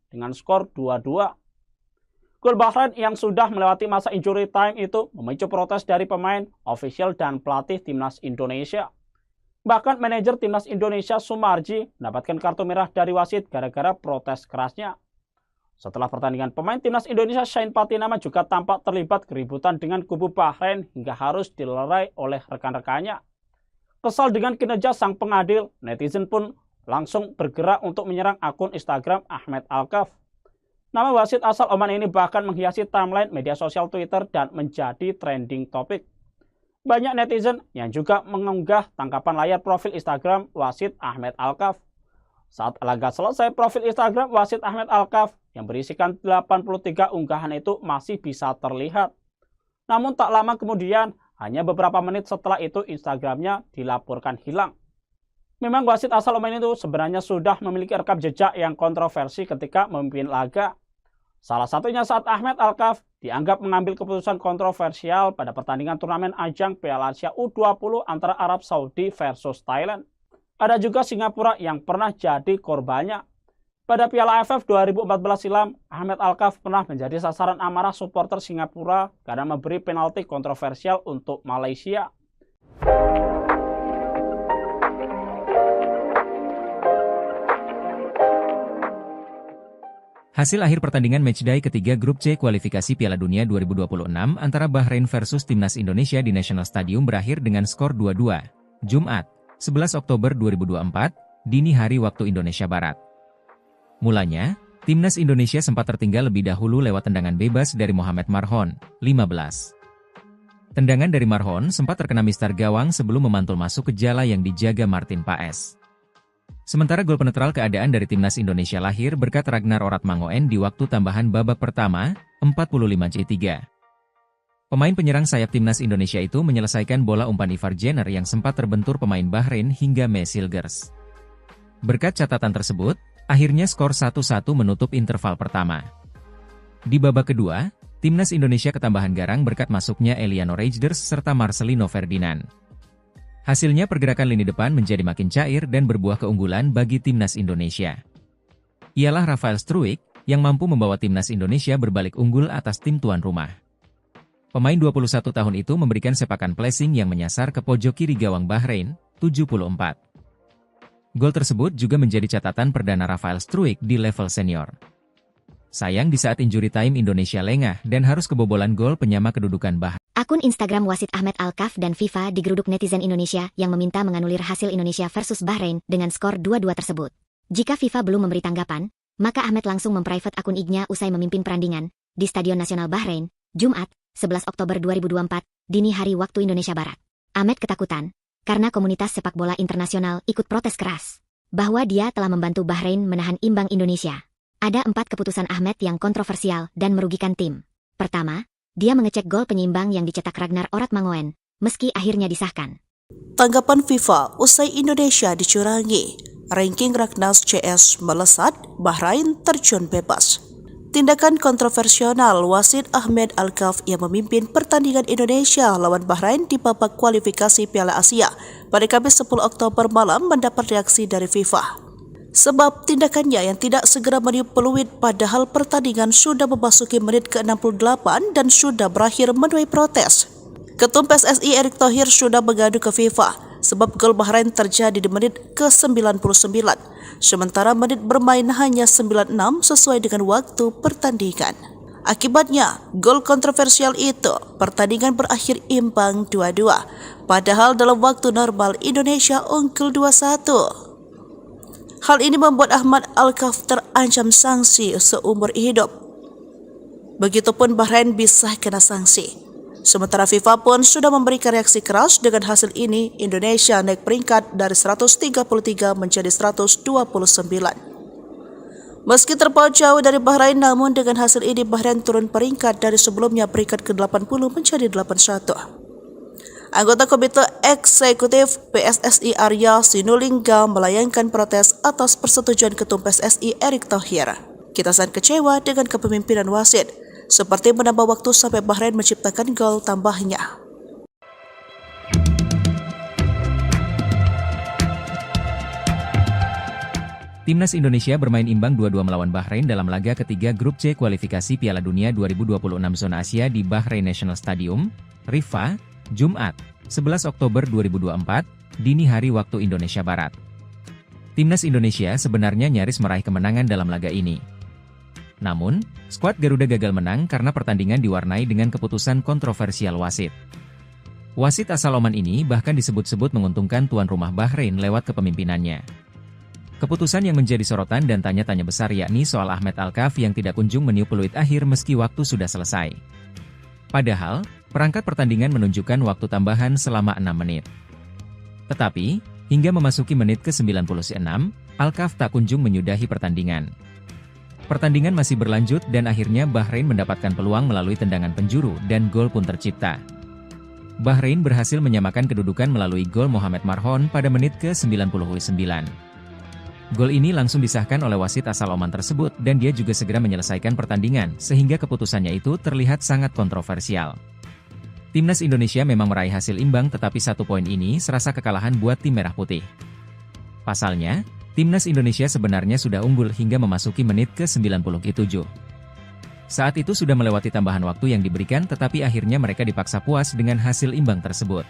D: dengan skor 2-2. Gol Bahrain yang sudah melewati masa injury time itu memicu protes dari pemain, ofisial, dan pelatih Timnas Indonesia. Bahkan manajer Timnas Indonesia Sumarji mendapatkan kartu merah dari wasit gara-gara protes kerasnya. Setelah pertandingan, pemain Timnas Indonesia Shain Patinama juga tampak terlibat keributan dengan kubu Bahrain hingga harus dilerai oleh rekan-rekannya. Kesal dengan kinerja sang pengadil, netizen pun langsung bergerak untuk menyerang akun Instagram Ahmed Al-Kaf. Nama wasit asal Oman ini bahkan menghiasi timeline media sosial Twitter dan menjadi trending topik. Banyak netizen yang juga mengunggah tangkapan layar profil Instagram wasit Ahmed Al-Kaf. Saat laga selesai, profil Instagram wasit Ahmed Al-Kaf yang berisikan 83 unggahan itu masih bisa terlihat. Namun tak lama kemudian, hanya beberapa menit setelah itu Instagramnya dilaporkan hilang. Memang wasit asal Oman itu sebenarnya sudah memiliki rekam jejak yang kontroversi ketika memimpin laga. Salah satunya saat Ahmed Al-Kaf dianggap mengambil keputusan kontroversial pada pertandingan turnamen ajang Piala Asia U20 antara Arab Saudi versus Thailand. Ada juga Singapura yang pernah jadi korbannya. Pada Piala AFF 2014 silam, Ahmed Al-Kaf pernah menjadi sasaran amarah supporter Singapura karena memberi penalti kontroversial untuk Malaysia.
C: Hasil akhir pertandingan matchday ketiga grup C kualifikasi Piala Dunia 2026 antara Bahrain versus Timnas Indonesia di National Stadium berakhir dengan skor 2-2. Jumat, 11 Oktober 2024, dini hari waktu Indonesia Barat. Mulanya, Timnas Indonesia sempat tertinggal lebih dahulu lewat tendangan bebas dari Mohamed Marhon, 15. Tendangan dari Marhon sempat terkena mistar gawang sebelum memantul masuk ke jala yang dijaga Martin Paes. Sementara gol penetral keadaan dari Timnas Indonesia lahir berkat Ragnar Oratmangoen di waktu tambahan babak pertama, 45-3. Pemain penyerang sayap Timnas Indonesia itu menyelesaikan bola umpan Ivar Jenner yang sempat terbentur pemain Bahrain hingga Mesilgers. Berkat catatan tersebut, akhirnya skor 1-1 menutup interval pertama. Di babak kedua, Timnas Indonesia ketambahan garang berkat masuknya Eliano Reijnders serta Marcelino Ferdinand. Hasilnya pergerakan lini depan menjadi makin cair dan berbuah keunggulan bagi Timnas Indonesia. Ialah Rafael Struijk yang mampu membawa Timnas Indonesia berbalik unggul atas tim tuan rumah. Pemain 21 tahun itu memberikan sepakan placing yang menyasar ke pojok kiri gawang Bahrain, 74. Gol tersebut juga menjadi catatan perdana Rafael Struijk di level senior. Sayang di saat injury time Indonesia lengah dan harus kebobolan gol penyama kedudukan Bahrain.
A: Akun Instagram wasit Ahmed Alkaf dan FIFA digeruduk netizen Indonesia yang meminta menganulir hasil Indonesia versus Bahrain dengan skor 2-2 tersebut. Jika FIFA belum memberi tanggapan, maka Ahmed langsung memprivate akun IG-nya usai memimpin perandingan di Stadion Nasional Bahrain, Jumat, 11 Oktober 2024, dini hari waktu Indonesia Barat. Ahmed ketakutan karena komunitas sepak bola internasional ikut protes keras bahwa dia telah membantu Bahrain menahan imbang Indonesia. Ada 4 keputusan Ahmed yang kontroversial dan merugikan tim. Pertama, dia mengecek gol penyeimbang yang dicetak Ragnar Oratmangoen, meski akhirnya disahkan.
B: Tanggapan FIFA usai Indonesia dicurangi, ranking Ragnas CS melesat, Bahrain terjun bebas. Tindakan kontroversial wasit Ahmed Alkaf yang memimpin pertandingan Indonesia lawan Bahrain di babak kualifikasi Piala Asia pada Kamis 10 Oktober malam mendapat reaksi dari FIFA. Sebab tindakannya yang tidak segera meniup peluit padahal pertandingan sudah memasuki menit ke-68 dan sudah berakhir menuai protes. Ketum PSSI Erick Thohir sudah mengadu ke FIFA sebab gol Bahrain terjadi di menit ke-99, sementara menit bermain hanya 96 sesuai dengan waktu pertandingan. Akibatnya, gol kontroversial itu, pertandingan berakhir imbang 2-2, padahal dalam waktu normal Indonesia unggul 2-1. Hal ini membuat Ahmed Alkaf terancam sanksi seumur hidup. Begitupun Bahrain bisa kena sanksi. Sementara FIFA pun sudah memberikan reaksi keras. Dengan hasil ini, Indonesia naik peringkat dari 133 menjadi 129. Meski terpaut jauh dari Bahrain, namun dengan hasil ini Bahrain turun peringkat dari sebelumnya peringkat ke-80 menjadi 81. Anggota Komite Eksekutif PSSI Arya Sinulinga melayangkan protes atas persetujuan Ketum PSSI Erick Thohir. Kita sangat kecewa dengan kepemimpinan wasit, seperti menambah waktu sampai Bahrain menciptakan gol tambahnya.
C: Timnas Indonesia bermain imbang 2-2 melawan Bahrain dalam laga ketiga Grup C kualifikasi Piala Dunia 2026 zona Asia di Bahrain National Stadium, Riffa, Jumat, 11 Oktober 2024, dini hari waktu Indonesia Barat. Timnas Indonesia sebenarnya nyaris meraih kemenangan dalam laga ini. Namun, skuad Garuda gagal menang karena pertandingan diwarnai dengan keputusan kontroversial wasit. Wasit asal Oman ini bahkan disebut-sebut menguntungkan tuan rumah Bahrain lewat kepemimpinannya. Keputusan yang menjadi sorotan dan tanya-tanya besar yakni soal Ahmed Alkaf yang tidak kunjung meniup peluit akhir meski waktu sudah selesai. Padahal, perangkat pertandingan menunjukkan waktu tambahan selama 6 menit. Tetapi, hingga memasuki menit ke-96, Alkaf tak kunjung menyudahi pertandingan. Pertandingan masih berlanjut dan akhirnya Bahrain mendapatkan peluang melalui tendangan penjuru dan gol pun tercipta. Bahrain berhasil menyamakan kedudukan melalui gol Mohamed Marhon pada menit ke-99. Gol ini langsung disahkan oleh wasit asal Oman tersebut dan dia juga segera menyelesaikan pertandingan sehingga keputusannya itu terlihat sangat kontroversial. Timnas Indonesia memang meraih hasil imbang tetapi 1 poin ini serasa kekalahan buat tim merah putih. Pasalnya, Timnas Indonesia sebenarnya sudah unggul hingga memasuki menit ke-97. Saat itu sudah melewati tambahan waktu yang diberikan tetapi akhirnya mereka dipaksa puas dengan hasil imbang tersebut.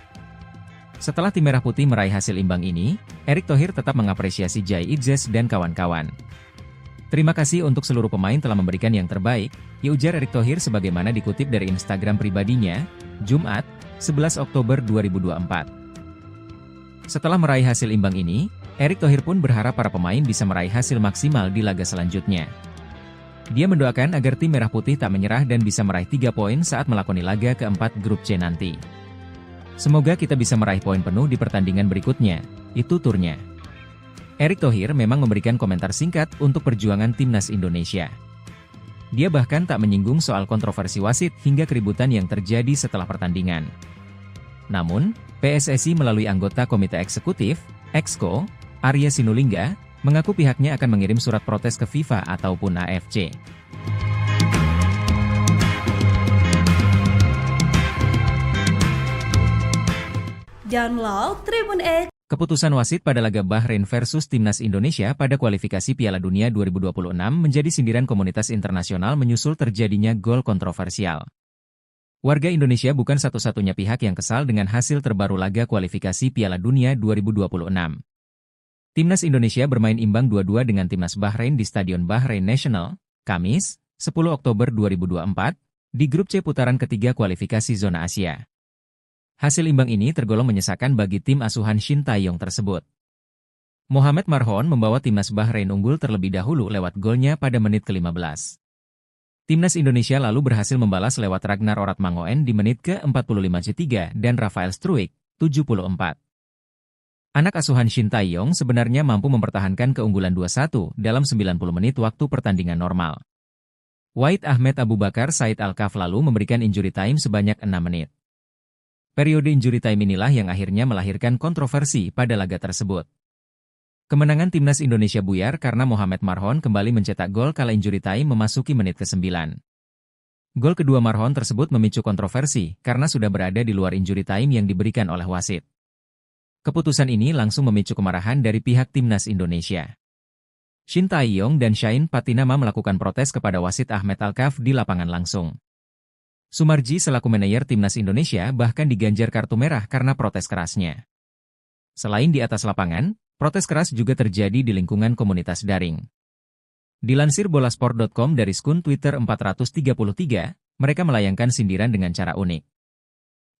C: Setelah tim merah putih meraih hasil imbang ini, Erick Thohir tetap mengapresiasi Jai Idzes dan kawan-kawan. Terima kasih untuk seluruh pemain telah memberikan yang terbaik, ya ujar Erick Thohir sebagaimana dikutip dari Instagram pribadinya, Jumat, 11 Oktober 2024. Setelah meraih hasil imbang ini, Erick Thohir pun berharap para pemain bisa meraih hasil maksimal di laga selanjutnya. Dia mendoakan agar tim Merah Putih tak menyerah dan bisa meraih 3 poin saat melakoni laga keempat grup C nanti. Semoga kita bisa meraih poin penuh di pertandingan berikutnya, itu turnya. Erick Thohir memang memberikan komentar singkat untuk perjuangan timnas Indonesia. Dia bahkan tak menyinggung soal kontroversi wasit hingga keributan yang terjadi setelah pertandingan. Namun, PSSI melalui anggota Komite Eksekutif, Exco, Arya Sinulinga, mengaku pihaknya akan mengirim surat protes ke FIFA ataupun AFC.
B: Download Tribun X.
C: Keputusan wasit pada laga Bahrain versus Timnas Indonesia pada kualifikasi Piala Dunia 2026 menjadi sindiran komunitas internasional menyusul terjadinya gol kontroversial. Warga Indonesia bukan satu-satunya pihak yang kesal dengan hasil terbaru laga kualifikasi Piala Dunia 2026. Timnas Indonesia bermain imbang 2-2 dengan Timnas Bahrain di Stadion Bahrain National, Kamis, 10 Oktober 2024, di grup C putaran ketiga kualifikasi zona Asia. Hasil imbang ini tergolong menyesakan bagi tim asuhan Shin Tae-yong tersebut. Mohamed Marhon membawa Timnas Bahrain unggul terlebih dahulu lewat golnya pada menit ke-15. Timnas Indonesia lalu berhasil membalas lewat Ragnar Oratmangoen di menit ke-45 dan Rafael Struijk, 74. Anak asuhan Shin Tae-yong sebenarnya mampu mempertahankan keunggulan 2-1 dalam 90 menit waktu pertandingan normal. Wahid Ahmed Abu Bakar Said Al-Kaf lalu memberikan injury time sebanyak 6 menit. Periode injury time inilah yang akhirnya melahirkan kontroversi pada laga tersebut. Kemenangan Timnas Indonesia buyar karena Mohamed Marhon kembali mencetak gol kala injury time memasuki menit ke-9. Gol kedua Marhon tersebut memicu kontroversi karena sudah berada di luar injury time yang diberikan oleh wasit. Keputusan ini langsung memicu kemarahan dari pihak Timnas Indonesia. Shin Tae-yong dan Shain Patinama melakukan protes kepada wasit Ahmed Al-Kaf di lapangan langsung. Sumarji selaku manajer Timnas Indonesia bahkan diganjar kartu merah karena protes kerasnya. Selain di atas lapangan, protes keras juga terjadi di lingkungan komunitas daring. Dilansir bolasport.com dari skun Twitter 433, mereka melayangkan sindiran dengan cara unik.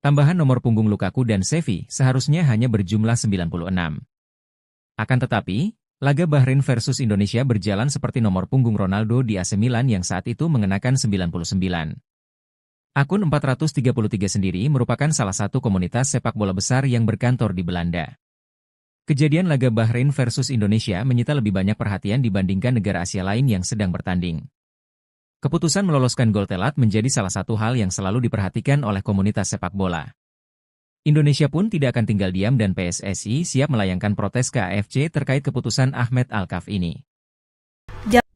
C: Tambahan nomor punggung Lukaku dan Xavi seharusnya hanya berjumlah 96. Akan tetapi, laga Bahrain versus Indonesia berjalan seperti nomor punggung Ronaldo di AC Milan yang saat itu mengenakan 99. Akun 433 sendiri merupakan salah satu komunitas sepak bola besar yang berkantor di Belanda. Kejadian laga Bahrain versus Indonesia menyita lebih banyak perhatian dibandingkan negara Asia lain yang sedang bertanding. Keputusan meloloskan gol telat menjadi salah satu hal yang selalu diperhatikan oleh komunitas sepak bola. Indonesia pun tidak akan tinggal diam dan PSSI siap melayangkan protes ke AFC terkait keputusan Ahmed Al-Kaf ini.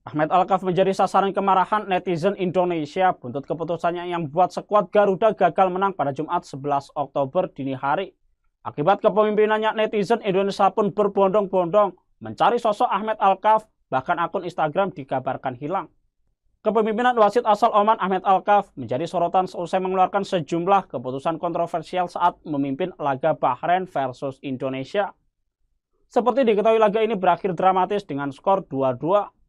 D: Ahmed Al-Kaf menjadi sasaran kemarahan netizen Indonesia buntut keputusannya yang membuat skuad Garuda gagal menang pada Jumat 11 Oktober dini hari. Akibat kepemimpinannya, netizen Indonesia pun berbondong-bondong mencari sosok Ahmed Al-Kaf, bahkan akun Instagram dikabarkan hilang. Kepemimpinan wasit asal Oman Ahmed Al-Kaf menjadi sorotan seusai mengeluarkan sejumlah keputusan kontroversial saat memimpin laga Bahrain versus Indonesia. Seperti diketahui, laga ini berakhir dramatis dengan skor 2-2.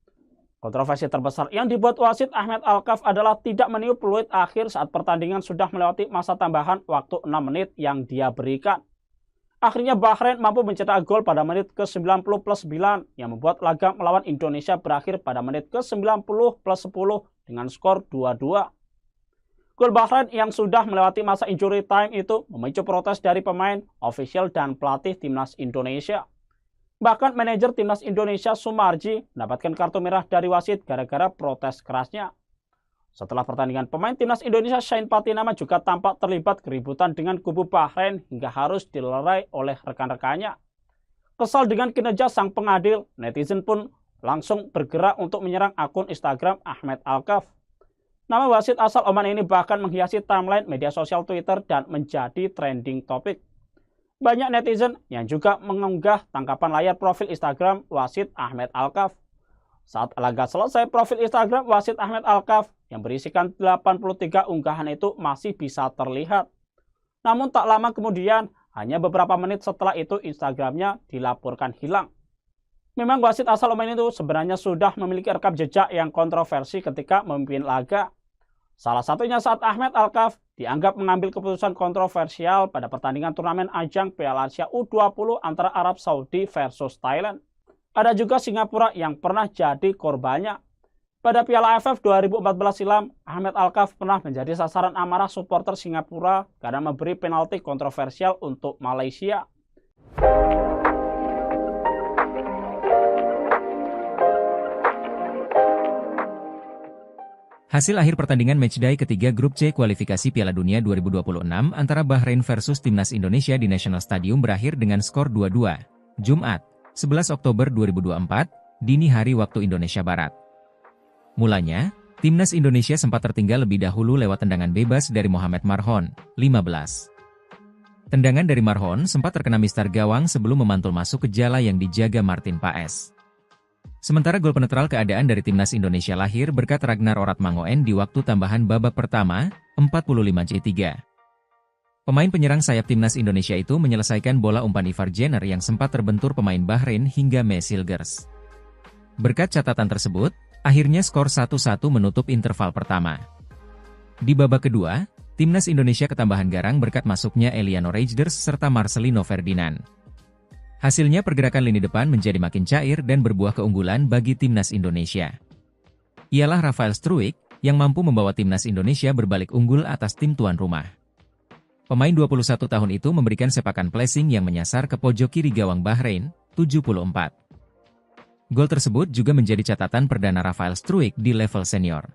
D: Kontroversi terbesar yang dibuat wasit Ahmed Al-Kaf adalah tidak meniup peluit akhir saat pertandingan sudah melewati masa tambahan waktu 6 menit yang dia berikan. Akhirnya Bahrain mampu mencetak gol pada menit ke-90+9 yang membuat laga melawan Indonesia berakhir pada menit ke-90+10 dengan skor 2-2. Gol Bahrain yang sudah melewati masa injury time itu memicu protes dari pemain, ofisial, dan pelatih Timnas Indonesia. Bahkan manajer Timnas Indonesia Sumarji mendapatkan kartu merah dari wasit gara-gara protes kerasnya. Setelah pertandingan, pemain Timnas Indonesia Shain Patinama juga tampak terlibat keributan dengan kubu Bahrain hingga harus dilerai oleh rekan-rekannya. Kesal dengan kinerja sang pengadil, netizen pun langsung bergerak untuk menyerang akun Instagram Ahmed Al-Kaf. Nama wasit asal Oman ini bahkan menghiasi timeline media sosial Twitter dan menjadi trending topik. Banyak netizen yang juga mengunggah tangkapan layar profil Instagram wasit Ahmed Al-Kaf. Saat laga selesai, profil Instagram wasit Ahmed Al-Kaf yang berisikan 83 unggahan itu masih bisa terlihat. Namun tak lama kemudian, hanya beberapa menit setelah itu Instagramnya dilaporkan hilang. Memang wasit asal Oman itu sebenarnya sudah memiliki rekam jejak yang kontroversi ketika memimpin laga. Salah satunya saat Ahmed Al-Kaf dianggap mengambil keputusan kontroversial pada pertandingan turnamen ajang Piala Asia U20 antara Arab Saudi versus Thailand. Ada juga Singapura yang pernah jadi korbannya. Pada Piala AFF 2014 silam, Ahmed Alkaf pernah menjadi sasaran amarah supporter Singapura karena memberi penalti kontroversial untuk Malaysia.
C: Hasil akhir pertandingan matchday ketiga grup C kualifikasi Piala Dunia 2026 antara Bahrain versus Timnas Indonesia di National Stadium berakhir dengan skor 2-2. Jumat, 11 Oktober 2024, dini hari waktu Indonesia Barat. Mulanya, Timnas Indonesia sempat tertinggal lebih dahulu lewat tendangan bebas dari Mohamed Marhon, 15. Tendangan dari Marhon sempat terkena mistar gawang sebelum memantul masuk ke jala yang dijaga Martin Paes. Sementara gol penetral keadaan dari Timnas Indonesia lahir berkat Ragnar Oratmangoen di waktu tambahan babak pertama, 45-3. Pemain penyerang sayap Timnas Indonesia itu menyelesaikan bola umpan Ivar Jenner yang sempat terbentur pemain Bahrain hingga Mesilgers. Berkat catatan tersebut, akhirnya skor 1-1 menutup interval pertama. Di babak kedua, Timnas Indonesia ketambahan garang berkat masuknya Eliano Reijnders serta Marcelino Ferdinand. Hasilnya pergerakan lini depan menjadi makin cair dan berbuah keunggulan bagi Timnas Indonesia. Ialah Rafael Struijk yang mampu membawa Timnas Indonesia berbalik unggul atas tim tuan rumah. Pemain 21 tahun itu memberikan sepakan placing yang menyasar ke pojok kiri gawang Bahrain, 74. Gol tersebut juga menjadi catatan perdana Rafael Struijk di level senior.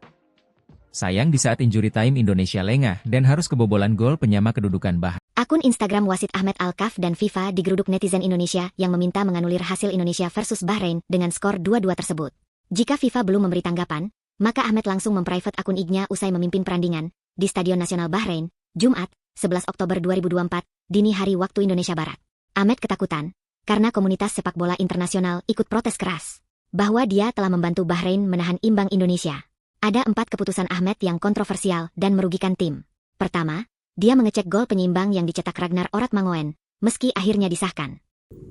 C: Sayang di saat injury time Indonesia lengah dan harus kebobolan gol penyama kedudukan Bahrain.
A: Akun Instagram wasit Ahmed Alkaf dan FIFA digeruduk netizen Indonesia yang meminta menganulir hasil Indonesia versus Bahrain dengan skor 2-2 tersebut. Jika FIFA belum memberi tanggapan, maka Ahmed langsung memprivate akun IG-nya usai memimpin perandingan di Stadion Nasional Bahrain, Jumat, 11 Oktober 2024, dini hari waktu Indonesia Barat. Ahmed ketakutan karena komunitas sepak bola internasional ikut protes keras bahwa dia telah membantu Bahrain menahan imbang Indonesia. Ada 4 keputusan Ahmed yang kontroversial dan merugikan tim. Pertama, dia mengecek gol penyeimbang yang dicetak Ragnar Oratmangoen, meski akhirnya disahkan.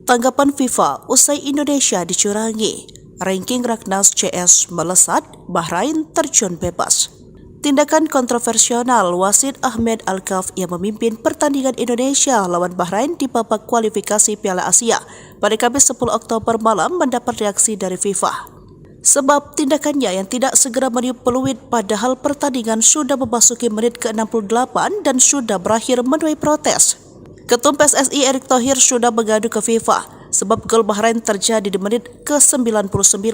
B: Tanggapan FIFA usai Indonesia dicurangi, ranking Ragnas CS melesat, Bahrain terjun bebas. Tindakan kontroversial wasit Ahmed Alkaf yang memimpin pertandingan Indonesia lawan Bahrain di babak kualifikasi Piala Asia pada Kamis 10 Oktober malam mendapat reaksi dari FIFA. Sebab tindakannya yang tidak segera meniup peluit padahal pertandingan sudah memasuki menit ke-68 dan sudah berakhir menuai protes. Ketum PSSI Erick Thohir sudah mengadu ke FIFA sebab gol Bahrain terjadi di menit ke-99,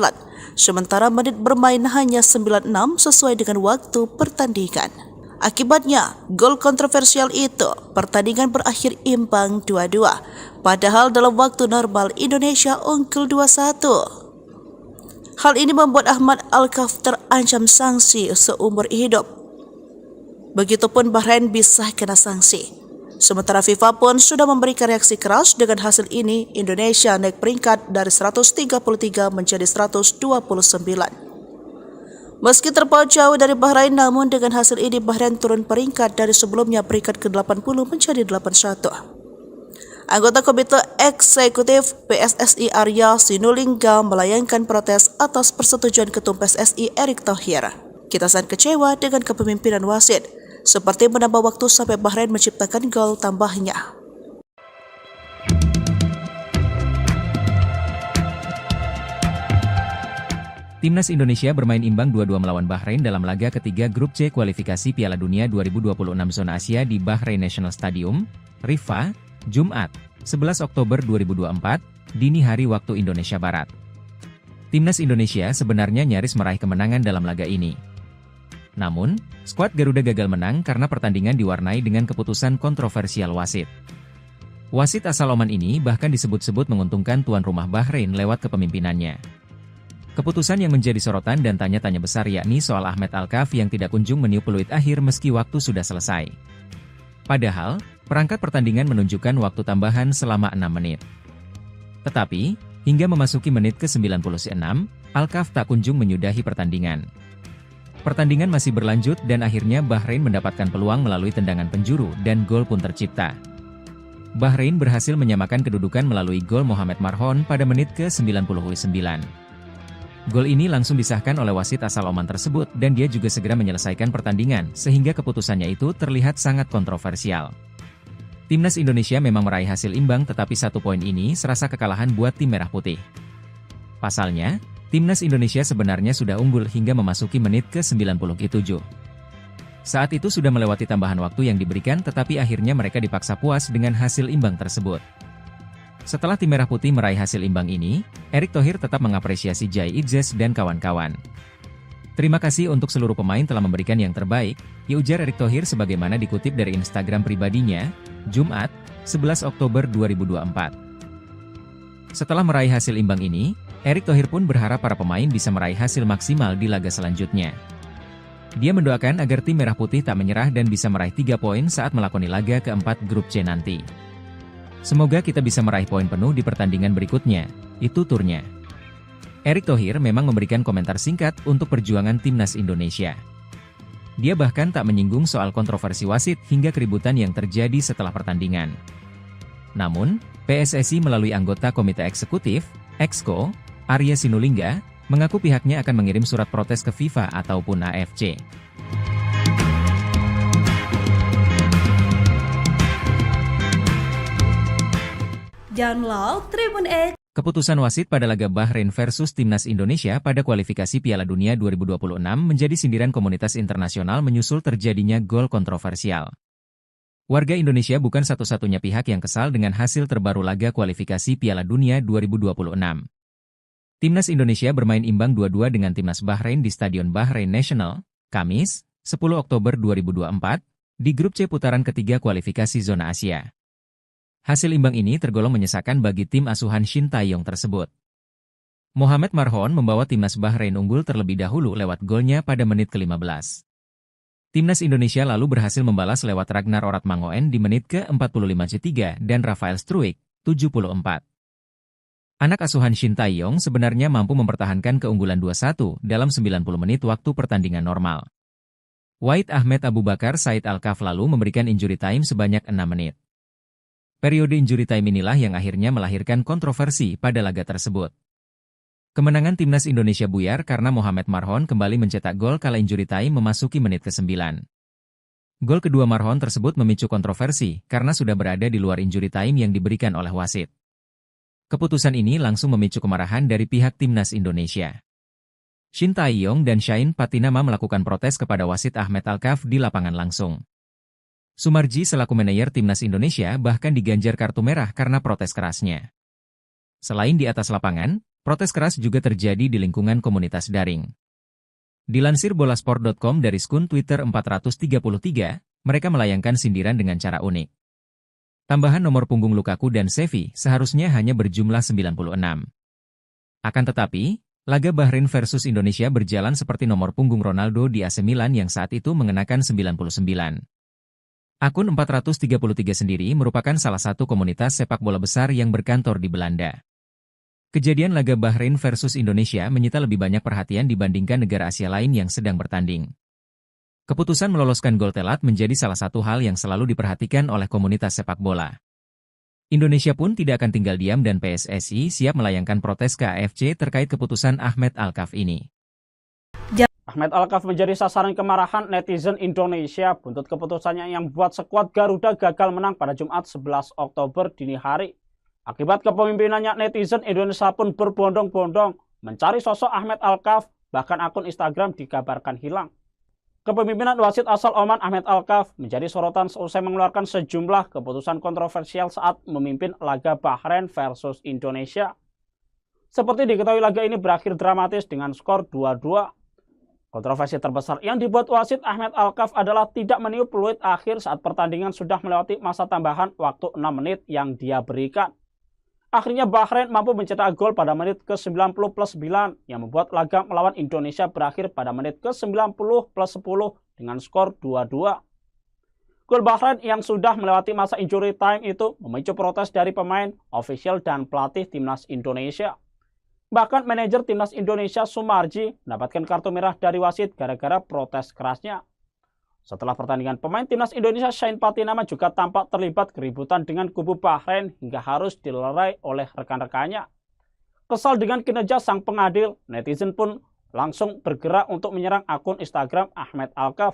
B: sementara menit bermain hanya 96 sesuai dengan waktu pertandingan. Akibatnya, gol kontroversial itu, pertandingan berakhir imbang 2-2, padahal dalam waktu normal Indonesia unggul 2-1. Hal ini membuat Ahmed Alkaf terancam sanksi seumur hidup. Begitupun Bahrain bisa kena sanksi. Sementara FIFA pun sudah memberikan reaksi keras dengan hasil ini. Indonesia naik peringkat dari 133 menjadi 129. Meski terpaut jauh dari Bahrain, namun dengan hasil ini Bahrain turun peringkat dari sebelumnya peringkat ke-80 menjadi 81. Anggota Komite Eksekutif PSSI Arya Sinulinga melayangkan protes atas persetujuan Ketum PSSI Erick Thohir. Kita sangat kecewa dengan kepemimpinan wasit, seperti menambah waktu sampai Bahrain menciptakan gol tambahnya.
C: Timnas Indonesia bermain imbang 2-2 melawan Bahrain dalam laga ketiga grup C kualifikasi Piala Dunia 2026 zona Asia di Bahrain National Stadium, Riffa, Jumat, 11 Oktober 2024, dini hari waktu Indonesia Barat. Timnas Indonesia sebenarnya nyaris meraih kemenangan dalam laga ini. Namun, skuad Garuda gagal menang karena pertandingan diwarnai dengan keputusan kontroversial wasit. Wasit asal Oman ini bahkan disebut-sebut menguntungkan tuan rumah Bahrain lewat kepemimpinannya. Keputusan yang menjadi sorotan dan tanya-tanya besar yakni soal Ahmed Alkaf yang tidak kunjung meniup peluit akhir meski waktu sudah selesai. Padahal, perangkat pertandingan menunjukkan waktu tambahan selama 6 menit. Tetapi, hingga memasuki menit ke-96, Alkaf tak kunjung menyudahi pertandingan. Pertandingan masih berlanjut dan akhirnya Bahrain mendapatkan peluang melalui tendangan penjuru dan gol pun tercipta. Bahrain berhasil menyamakan kedudukan melalui gol Mohamed Marhon pada menit ke-99. Gol ini langsung disahkan oleh wasit asal Oman tersebut dan dia juga segera menyelesaikan pertandingan sehingga keputusannya itu terlihat sangat kontroversial. Timnas Indonesia memang meraih hasil imbang tetapi 1 poin ini serasa kekalahan buat tim merah putih. Pasalnya, Timnas Indonesia sebenarnya sudah unggul hingga memasuki menit ke-97. Saat itu sudah melewati tambahan waktu yang diberikan tetapi akhirnya mereka dipaksa puas dengan hasil imbang tersebut. Setelah tim merah putih meraih hasil imbang ini, Erick Thohir tetap mengapresiasi Jai Idzes dan kawan-kawan. Terima kasih untuk seluruh pemain telah memberikan yang terbaik, ya ujar Erick Thohir sebagaimana dikutip dari Instagram pribadinya, Jumat, 11 Oktober 2024. Setelah meraih hasil imbang ini, Erick Thohir pun berharap para pemain bisa meraih hasil maksimal di laga selanjutnya. Dia mendoakan agar tim merah putih tak menyerah dan bisa meraih 3 poin saat melakoni laga keempat grup C nanti. Semoga kita bisa meraih poin penuh di pertandingan berikutnya, itu turnya. Erick Thohir memang memberikan komentar singkat untuk perjuangan Timnas Indonesia. Dia bahkan tak menyinggung soal kontroversi wasit hingga keributan yang terjadi setelah pertandingan. Namun, PSSI melalui anggota Komite Eksekutif, Exco, Arya Sinulinga, mengaku pihaknya akan mengirim surat protes ke FIFA ataupun AFC.
B: Download Tribun X.
C: Keputusan wasit pada laga Bahrain versus Timnas Indonesia pada kualifikasi Piala Dunia 2026 menjadi sindiran komunitas internasional menyusul terjadinya gol kontroversial. Warga Indonesia bukan satu-satunya pihak yang kesal dengan hasil terbaru laga kualifikasi Piala Dunia 2026. Timnas Indonesia bermain imbang 2-2 dengan Timnas Bahrain di Stadion Bahrain National, Kamis, 10 Oktober 2024, di grup C putaran ketiga kualifikasi zona Asia. Hasil imbang ini tergolong menyesakan bagi tim asuhan Shin Tae-yong tersebut. Mohamed Marhon membawa Timnas Bahrain unggul terlebih dahulu lewat golnya pada menit ke-15. Timnas Indonesia lalu berhasil membalas lewat Ragnar Oratmangoen di menit ke-45 dan Rafael Struijk, 74. Anak asuhan Shin Tae-yong sebenarnya mampu mempertahankan keunggulan 2-1 dalam 90 menit waktu pertandingan normal. Wahid Ahmed Abu Bakar Said Al-Kaf lalu memberikan injury time sebanyak 6 menit. Periode injury time inilah yang akhirnya melahirkan kontroversi pada laga tersebut. Kemenangan Timnas Indonesia buyar karena Mohamed Marhon kembali mencetak gol kala injury time memasuki menit ke-9. Gol kedua Marhon tersebut memicu kontroversi karena sudah berada di luar injury time yang diberikan oleh wasit. Keputusan ini langsung memicu kemarahan dari pihak Timnas Indonesia. Shin Tae-yong dan Shain Patinama melakukan protes kepada wasit Ahmed Al-Kaf di lapangan langsung. Sumarji selaku manajer Timnas Indonesia bahkan diganjar kartu merah karena protes kerasnya. Selain di atas lapangan, protes keras juga terjadi di lingkungan komunitas daring. Dilansir bolasport.com dari skun Twitter 433, mereka melayangkan sindiran dengan cara unik. Tambahan nomor punggung Lukaku dan Xavi seharusnya hanya berjumlah 96. Akan tetapi, laga Bahrain versus Indonesia berjalan seperti nomor punggung Ronaldo di AC Milan yang saat itu mengenakan 99. Akun 433 sendiri merupakan salah satu komunitas sepak bola besar yang berkantor di Belanda. Kejadian laga Bahrain versus Indonesia menyita lebih banyak perhatian dibandingkan negara Asia lain yang sedang bertanding. Keputusan meloloskan gol telat menjadi salah satu hal yang selalu diperhatikan oleh komunitas sepak bola. Indonesia pun tidak akan tinggal diam dan PSSI siap melayangkan protes ke AFC terkait keputusan Ahmed Al-Kaf ini.
D: Ahmed Al-Kaf menjadi sasaran kemarahan netizen Indonesia buntut keputusannya yang membuat skuad Garuda gagal menang pada Jumat 11 Oktober dini hari. Akibat kepemimpinannya, netizen Indonesia pun berbondong-bondong mencari sosok Ahmed Al-Kaf, bahkan akun Instagram dikabarkan hilang. Kepemimpinan wasit asal Oman Ahmed Al-Kaf menjadi sorotan seusai mengeluarkan sejumlah keputusan kontroversial saat memimpin laga Bahrain versus Indonesia. Seperti diketahui, laga ini berakhir dramatis dengan skor 2-2. Kontroversi terbesar yang dibuat wasit Ahmed Al-Kaf adalah tidak meniup peluit akhir saat pertandingan sudah melewati masa tambahan waktu 6 menit yang dia berikan. Akhirnya Bahrain mampu mencetak gol pada menit ke-90+9 yang membuat laga melawan Indonesia berakhir pada menit ke-90+10 dengan skor 2-2. Gol Bahrain yang sudah melewati masa injury time itu memicu protes dari pemain, ofisial, dan pelatih Timnas Indonesia. Bahkan manajer Timnas Indonesia Sumarji mendapatkan kartu merah dari wasit gara-gara protes kerasnya. Setelah pertandingan, pemain Timnas Indonesia Shain Patinama juga tampak terlibat keributan dengan kubu Bahrain hingga harus dilerai oleh rekan-rekannya. Kesal dengan kinerja sang pengadil, netizen pun langsung bergerak untuk menyerang akun Instagram Ahmed Alkaf.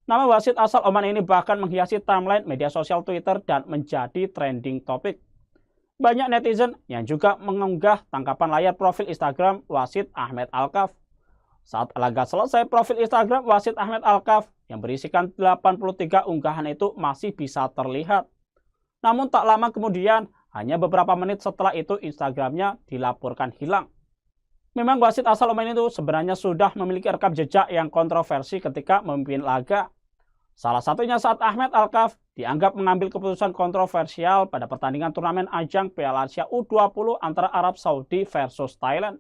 D: Nama wasit asal Oman ini bahkan menghiasi timeline media sosial Twitter dan menjadi trending topik. Banyak netizen yang juga mengunggah tangkapan layar profil Instagram wasit Ahmed Alkaf. Saat laga selesai, profil Instagram wasit Ahmed Alkaf yang berisikan 83 unggahan itu masih bisa terlihat. Namun tak lama kemudian, hanya beberapa menit setelah itu Instagramnya dilaporkan hilang. Memang wasit asal Oman itu sebenarnya sudah memiliki rekam jejak yang kontroversi ketika memimpin laga. Salah satunya saat Ahmed Alkaf dianggap mengambil keputusan kontroversial pada pertandingan turnamen ajang Piala Asia U20 antara Arab Saudi versus Thailand.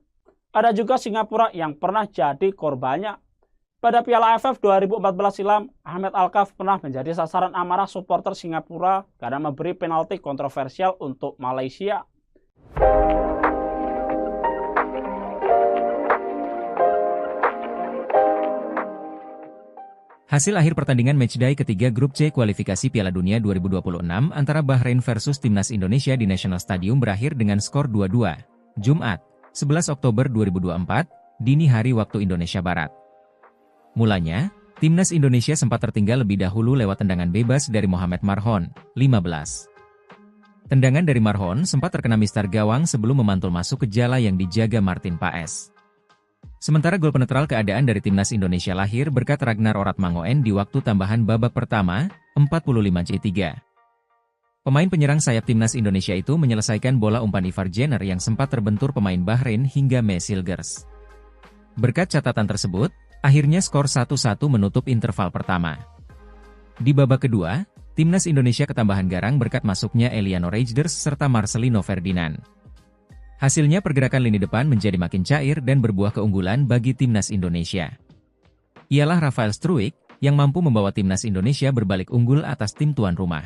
D: Ada juga Singapura yang pernah jadi korbannya. Pada Piala AFF 2014 silam, Ahmed Alkaf pernah menjadi sasaran amarah supporter Singapura karena memberi penalti kontroversial untuk Malaysia.
C: Hasil akhir pertandingan matchday ketiga grup C kualifikasi Piala Dunia 2026 antara Bahrain versus Timnas Indonesia di National Stadium berakhir dengan skor 2-2. Jumat, 11 Oktober 2024, dini hari waktu Indonesia Barat. Mulanya, Timnas Indonesia sempat tertinggal lebih dahulu lewat tendangan bebas dari Mohamed Marhon, 15. Tendangan dari Marhon sempat terkena mistar gawang sebelum memantul masuk ke jala yang dijaga Martin Paes. Sementara gol penetral keadaan dari Timnas Indonesia lahir berkat Ragnar Oratmangoen di waktu tambahan babak pertama, 45-3. Pemain penyerang sayap Timnas Indonesia itu menyelesaikan bola umpan Ivar Jenner yang sempat terbentur pemain Bahrain hingga Mesilgers. Berkat catatan tersebut, akhirnya skor 1-1 menutup interval pertama. Di babak kedua, Timnas Indonesia ketambahan garang berkat masuknya Eliano Reijnders serta Marcelino Ferdinand. Hasilnya pergerakan lini depan menjadi makin cair dan berbuah keunggulan bagi Timnas Indonesia. Ialah Rafael Struijk yang mampu membawa Timnas Indonesia berbalik unggul atas tim tuan rumah.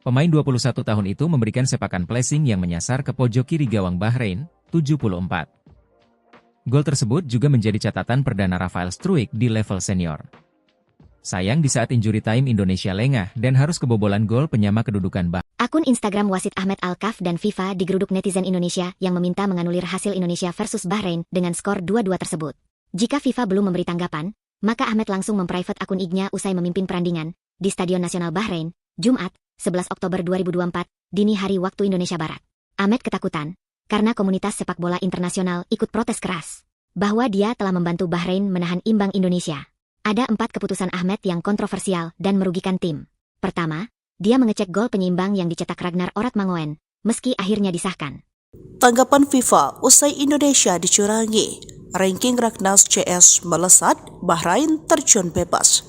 C: Pemain 21 tahun itu memberikan sepakan placing yang menyasar ke pojok kiri gawang Bahrain, 74. Gol tersebut juga menjadi catatan perdana Rafael Struijk di level senior. Sayang di saat injury time Indonesia lengah dan harus kebobolan gol penyama kedudukan Bahrain.
A: Akun Instagram wasit Ahmed Alkaf dan FIFA digeruduk netizen Indonesia yang meminta menganulir hasil Indonesia versus Bahrain dengan skor 2-2 tersebut. Jika FIFA belum memberi tanggapan, maka Ahmed langsung memprivate akun IG-nya usai memimpin perandingan di Stadion Nasional Bahrain, Jumat, 11 Oktober 2024, dini hari waktu Indonesia Barat. Ahmed ketakutan karena komunitas sepak bola internasional ikut protes keras bahwa dia telah membantu Bahrain menahan imbang Indonesia. Ada 4 keputusan Ahmed yang kontroversial dan merugikan tim. Pertama, dia mengecek gol penyeimbang yang dicetak Ragnar Oratmangoen, meski akhirnya disahkan.
B: Tanggapan FIFA usai Indonesia dicurangi. Ranking Raknas CS melesat, Bahrain terjun bebas.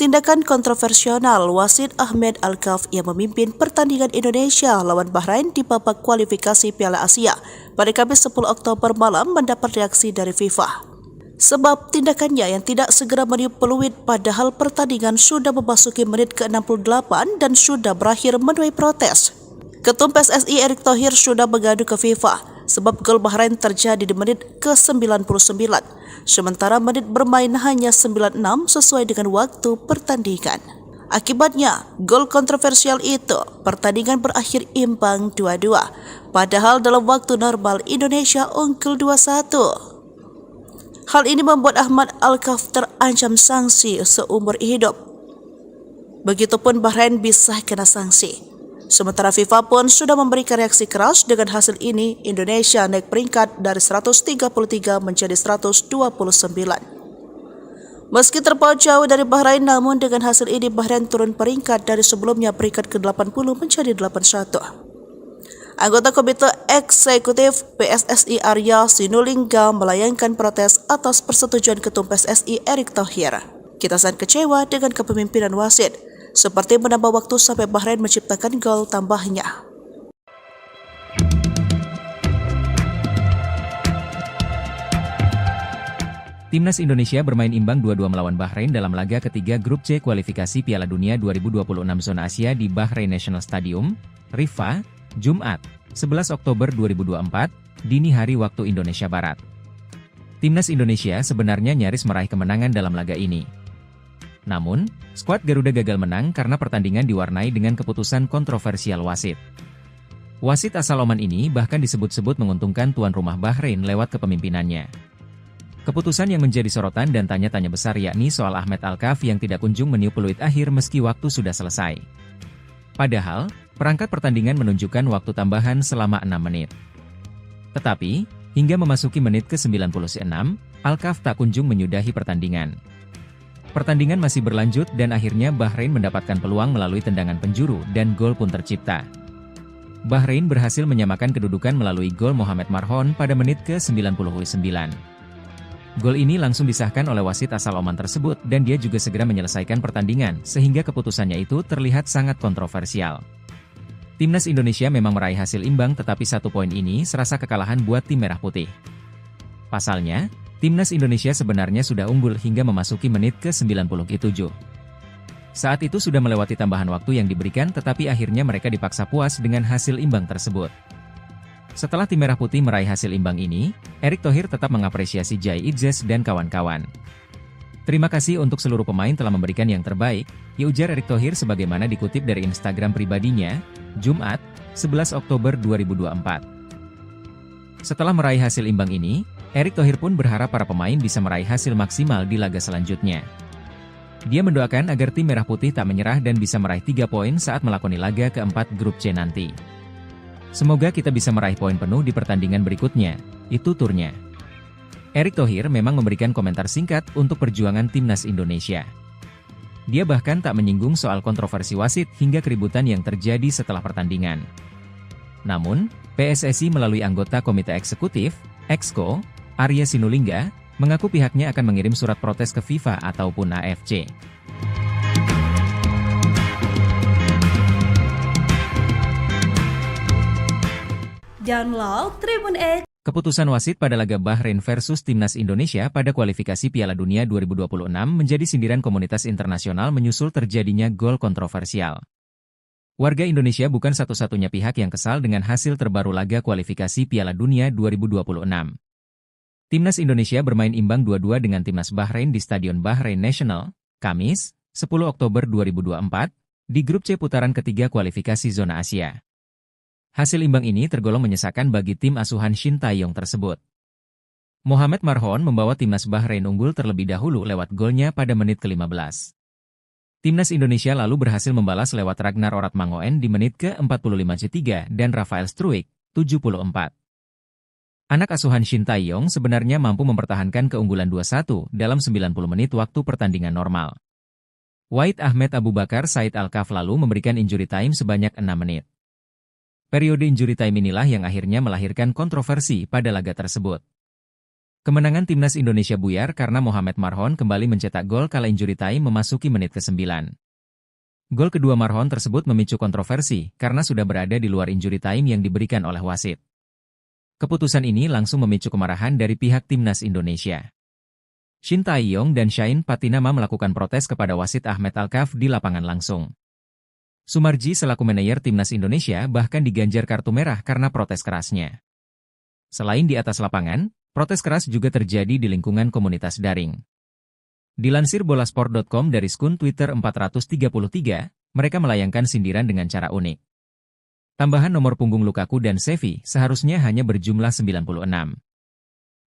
B: Tindakan kontroversial wasit Ahmed Alkaf yang memimpin pertandingan Indonesia lawan Bahrain di babak kualifikasi Piala Asia pada Kamis 10 Oktober malam mendapat reaksi dari FIFA. Sebab tindakannya yang tidak segera meniup peluit padahal pertandingan sudah memasuki menit ke-68 dan sudah berakhir menuai protes. Ketum PSSI Erick Thohir sudah mengadu ke FIFA sebab gol Bahrain terjadi di menit ke-99, sementara menit bermain hanya 96 sesuai dengan waktu pertandingan. Akibatnya, gol kontroversial itu, pertandingan berakhir imbang 2-2, padahal dalam waktu normal Indonesia unggul 2-1. Hal ini membuat Ahmed Alkaf terancam sanksi seumur hidup. Begitupun Bahrain bisa kena sanksi. Sementara FIFA pun sudah memberikan reaksi keras dengan hasil ini, Indonesia naik peringkat dari 133 menjadi 129. Meski terpaut jauh dari Bahrain, namun dengan hasil ini Bahrain turun peringkat dari sebelumnya peringkat ke-80 menjadi 81. Anggota Komite Eksekutif PSSI Arya Sinulinga melayangkan protes atas persetujuan Ketum PSSI Erick Thohir. Kita sangat kecewa dengan kepemimpinan wasit, seperti menambah waktu sampai Bahrain menciptakan gol tambahnya.
C: Timnas Indonesia bermain imbang 2-2 melawan Bahrain dalam laga ketiga grup C kualifikasi Piala Dunia 2026 zona Asia di Bahrain National Stadium, Riffa, Jumat, 11 Oktober 2024, dini hari waktu Indonesia Barat. Timnas Indonesia sebenarnya nyaris meraih kemenangan dalam laga ini. Namun, skuad Garuda gagal menang karena pertandingan diwarnai dengan keputusan kontroversial wasit. Wasit asal Oman ini bahkan disebut-sebut menguntungkan tuan rumah Bahrain lewat kepemimpinannya. Keputusan yang menjadi sorotan dan tanya-tanya besar yakni soal Ahmed Alkaf yang tidak kunjung meniup peluit akhir meski waktu sudah selesai. Padahal, perangkat pertandingan menunjukkan waktu tambahan selama 6 menit. Tetapi, hingga memasuki menit ke-96, Alkaf tak kunjung menyudahi pertandingan. Pertandingan masih berlanjut dan akhirnya Bahrain mendapatkan peluang melalui tendangan penjuru dan gol pun tercipta. Bahrain berhasil menyamakan kedudukan melalui gol Mohamed Marhon pada menit ke-99. Gol ini langsung disahkan oleh wasit asal Oman tersebut dan dia juga segera menyelesaikan pertandingan sehingga keputusannya itu terlihat sangat kontroversial. Timnas Indonesia memang meraih hasil imbang tetapi 1 poin ini serasa kekalahan buat tim merah putih. Pasalnya, Timnas Indonesia sebenarnya sudah unggul hingga memasuki menit ke-97. Saat itu sudah melewati tambahan waktu yang diberikan tetapi akhirnya mereka dipaksa puas dengan hasil imbang tersebut. Setelah tim merah putih meraih hasil imbang ini, Erick Thohir tetap mengapresiasi Jai Idzes dan kawan-kawan. Terima kasih untuk seluruh pemain telah memberikan yang terbaik, ujar Erick Thohir sebagaimana dikutip dari Instagram pribadinya, Jumat, 11 Oktober 2024. Setelah meraih hasil imbang ini, Erick Thohir pun berharap para pemain bisa meraih hasil maksimal di laga selanjutnya. Dia mendoakan agar tim merah putih tak menyerah dan bisa meraih 3 poin saat melakoni laga keempat grup C nanti. Semoga kita bisa meraih poin penuh di pertandingan berikutnya, itu turnya. Erick Thohir memang memberikan komentar singkat untuk perjuangan timnas Indonesia. Dia bahkan tak menyinggung soal kontroversi wasit hingga keributan yang terjadi setelah pertandingan. Namun, PSSI melalui anggota Komite Eksekutif, Exco, Arya Sinulinga, mengaku pihaknya akan mengirim surat protes ke FIFA ataupun AFC.
B: Download Tribun X.
C: Keputusan wasit pada laga Bahrain versus Timnas Indonesia pada kualifikasi Piala Dunia 2026 menjadi sindiran komunitas internasional menyusul terjadinya gol kontroversial. Warga Indonesia bukan satu-satunya pihak yang kesal dengan hasil terbaru laga kualifikasi Piala Dunia 2026. Timnas Indonesia bermain imbang 2-2 dengan Timnas Bahrain di Stadion Bahrain National, Kamis, 10 Oktober 2024, di grup C putaran ketiga kualifikasi zona Asia. Hasil imbang ini tergolong menyesakan bagi tim asuhan Shin Tae-yong tersebut. Mohamed Marhon membawa Timnas Bahrain unggul terlebih dahulu lewat golnya pada menit ke-15. Timnas Indonesia lalu berhasil membalas lewat Ragnar Oratmangoen di menit ke-45 dan Rafael Struijk, 74. Anak asuhan Shin Tae-yong sebenarnya mampu mempertahankan keunggulan 2-1 dalam 90 menit waktu pertandingan normal. Wahid Ahmed Abu Bakar Said Alkaf lalu memberikan injury time sebanyak 6 menit. Periode injury time inilah yang akhirnya melahirkan kontroversi pada laga tersebut. Kemenangan Timnas Indonesia buyar karena Mohamed Marhon kembali mencetak gol kala injury time memasuki menit ke-9. Gol kedua Marhon tersebut memicu kontroversi karena sudah berada di luar injury time yang diberikan oleh wasit. Keputusan ini langsung memicu kemarahan dari pihak Timnas Indonesia. Shin Tae-yong dan Shain Patinama melakukan protes kepada wasit Ahmed Alkaf di lapangan langsung. Sumarji selaku manajer Timnas Indonesia bahkan diganjar kartu merah karena protes kerasnya. Selain di atas lapangan, protes keras juga terjadi di lingkungan komunitas daring. Dilansir bolasport.com dari skun Twitter 433, mereka melayangkan sindiran dengan cara unik. Tambahan nomor punggung Lukaku dan Xavi seharusnya hanya berjumlah 96.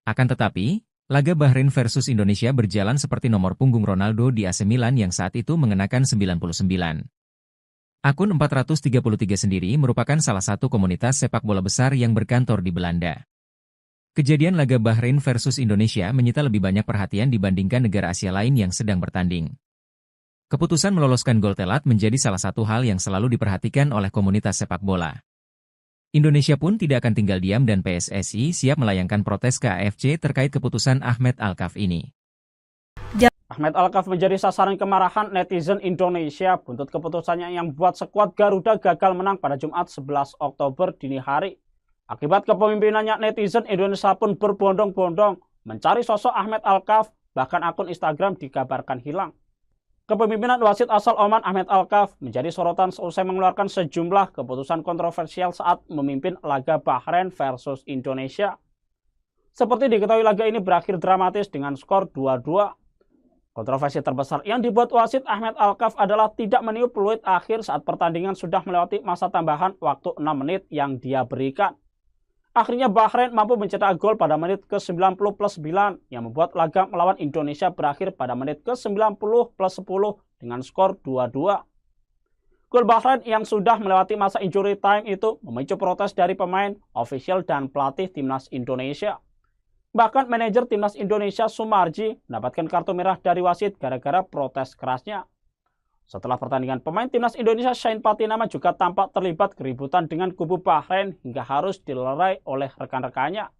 C: Akan tetapi, laga Bahrain versus Indonesia berjalan seperti nomor punggung Ronaldo di AC Milan yang saat itu mengenakan 99. Akun 433 sendiri merupakan salah satu komunitas sepak bola besar yang berkantor di Belanda. Kejadian laga Bahrain versus Indonesia menyita lebih banyak perhatian dibandingkan negara Asia lain yang sedang bertanding. Keputusan meloloskan gol telat menjadi salah satu hal yang selalu diperhatikan oleh komunitas sepak bola. Indonesia pun tidak akan tinggal diam dan PSSI siap melayangkan protes ke AFC terkait keputusan Ahmed Alkaf ini.
D: Ahmed Alkaf menjadi sasaran kemarahan netizen Indonesia buntut keputusannya yang membuat skuad Garuda gagal menang pada Jumat 11 Oktober dini hari. Akibat kepemimpinannya, netizen Indonesia pun berbondong-bondong mencari sosok Ahmed Alkaf, bahkan akun Instagram dikabarkan hilang. Kepemimpinan wasit asal Oman Ahmed Alkaf menjadi sorotan seusai mengeluarkan sejumlah keputusan kontroversial saat memimpin laga Bahrain versus Indonesia. Seperti diketahui laga ini berakhir dramatis dengan skor 2-2. Kontroversi terbesar yang dibuat wasit Ahmed Alkaf adalah tidak meniup peluit akhir saat pertandingan sudah melewati masa tambahan waktu 6 menit yang dia berikan. Akhirnya Bahrain mampu mencetak gol pada menit ke-90+9 yang membuat laga melawan Indonesia berakhir pada menit ke-90+10 dengan skor 2-2. Gol Bahrain yang sudah melewati masa injury time itu memicu protes dari pemain, ofisial, dan pelatih timnas Indonesia. Bahkan manajer timnas Indonesia Sumarji mendapatkan kartu merah dari wasit gara-gara protes kerasnya. Setelah pertandingan, pemain timnas Indonesia Shane Patinama juga tampak terlibat keributan dengan kubu Bahrain hingga harus dilerai oleh rekan-rekannya.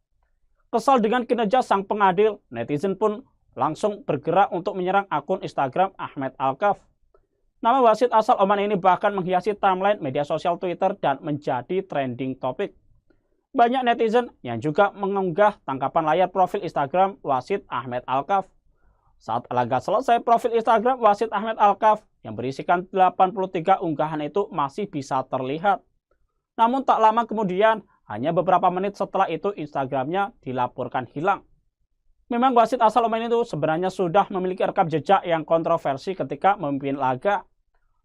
D: Kesal dengan kinerja sang pengadil, netizen pun langsung bergerak untuk menyerang akun Instagram Ahmed Alkaf. Nama wasit asal Oman ini bahkan menghiasi timeline media sosial Twitter dan menjadi trending topik. Banyak netizen yang juga mengunggah tangkapan layar profil Instagram wasit Ahmed Alkaf. Saat laga selesai, profil Instagram wasit Ahmed Alkaf yang berisikan 83 unggahan itu masih bisa terlihat. Namun tak lama kemudian, hanya beberapa menit setelah itu Instagramnya dilaporkan hilang. Memang wasit asal Oman itu sebenarnya sudah memiliki rekam jejak yang kontroversi ketika memimpin laga.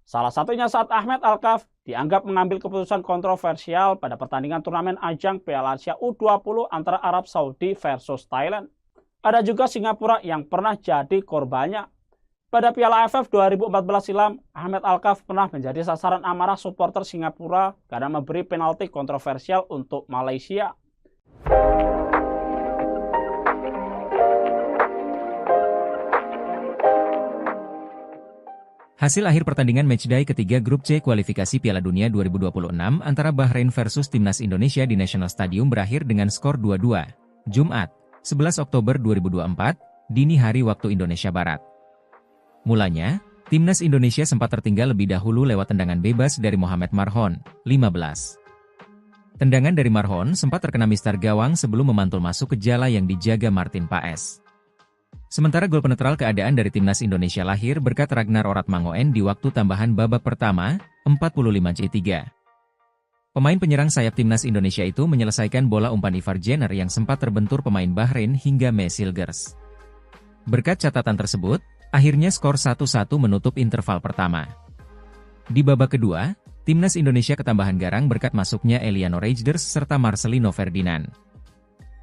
D: Salah satunya saat Ahmed Alkaf dianggap mengambil keputusan kontroversial pada pertandingan turnamen ajang Piala Asia U20 antara Arab Saudi versus Thailand. Ada juga Singapura yang pernah jadi korbannya. Pada Piala AFF 2014 silam, Ahmed Alkaf pernah menjadi sasaran amarah supporter Singapura karena memberi penalti kontroversial untuk Malaysia.
C: Hasil akhir pertandingan matchday ketiga grup C kualifikasi Piala Dunia 2026 antara Bahrain versus Timnas Indonesia di National Stadium berakhir dengan skor 2-2. Jumat, 11 Oktober 2024, dini hari waktu Indonesia Barat. Mulanya, Timnas Indonesia sempat tertinggal lebih dahulu lewat tendangan bebas dari Mohamed Marhon, 15. Tendangan dari Marhon sempat terkena mistar gawang sebelum memantul masuk ke jala yang dijaga Martin Paes. Sementara gol penetral keadaan dari Timnas Indonesia lahir berkat Ragnar Oratmangoen di waktu tambahan babak pertama, 45C3. Pemain penyerang sayap Timnas Indonesia itu menyelesaikan bola umpan Ivar Jenner yang sempat terbentur pemain Bahrain hingga Mesilgers. Berkat catatan tersebut, akhirnya skor 1-1 menutup interval pertama. Di babak kedua, Timnas Indonesia ketambahan garang berkat masuknya Eliano Reijnders serta Marcelino Ferdinand.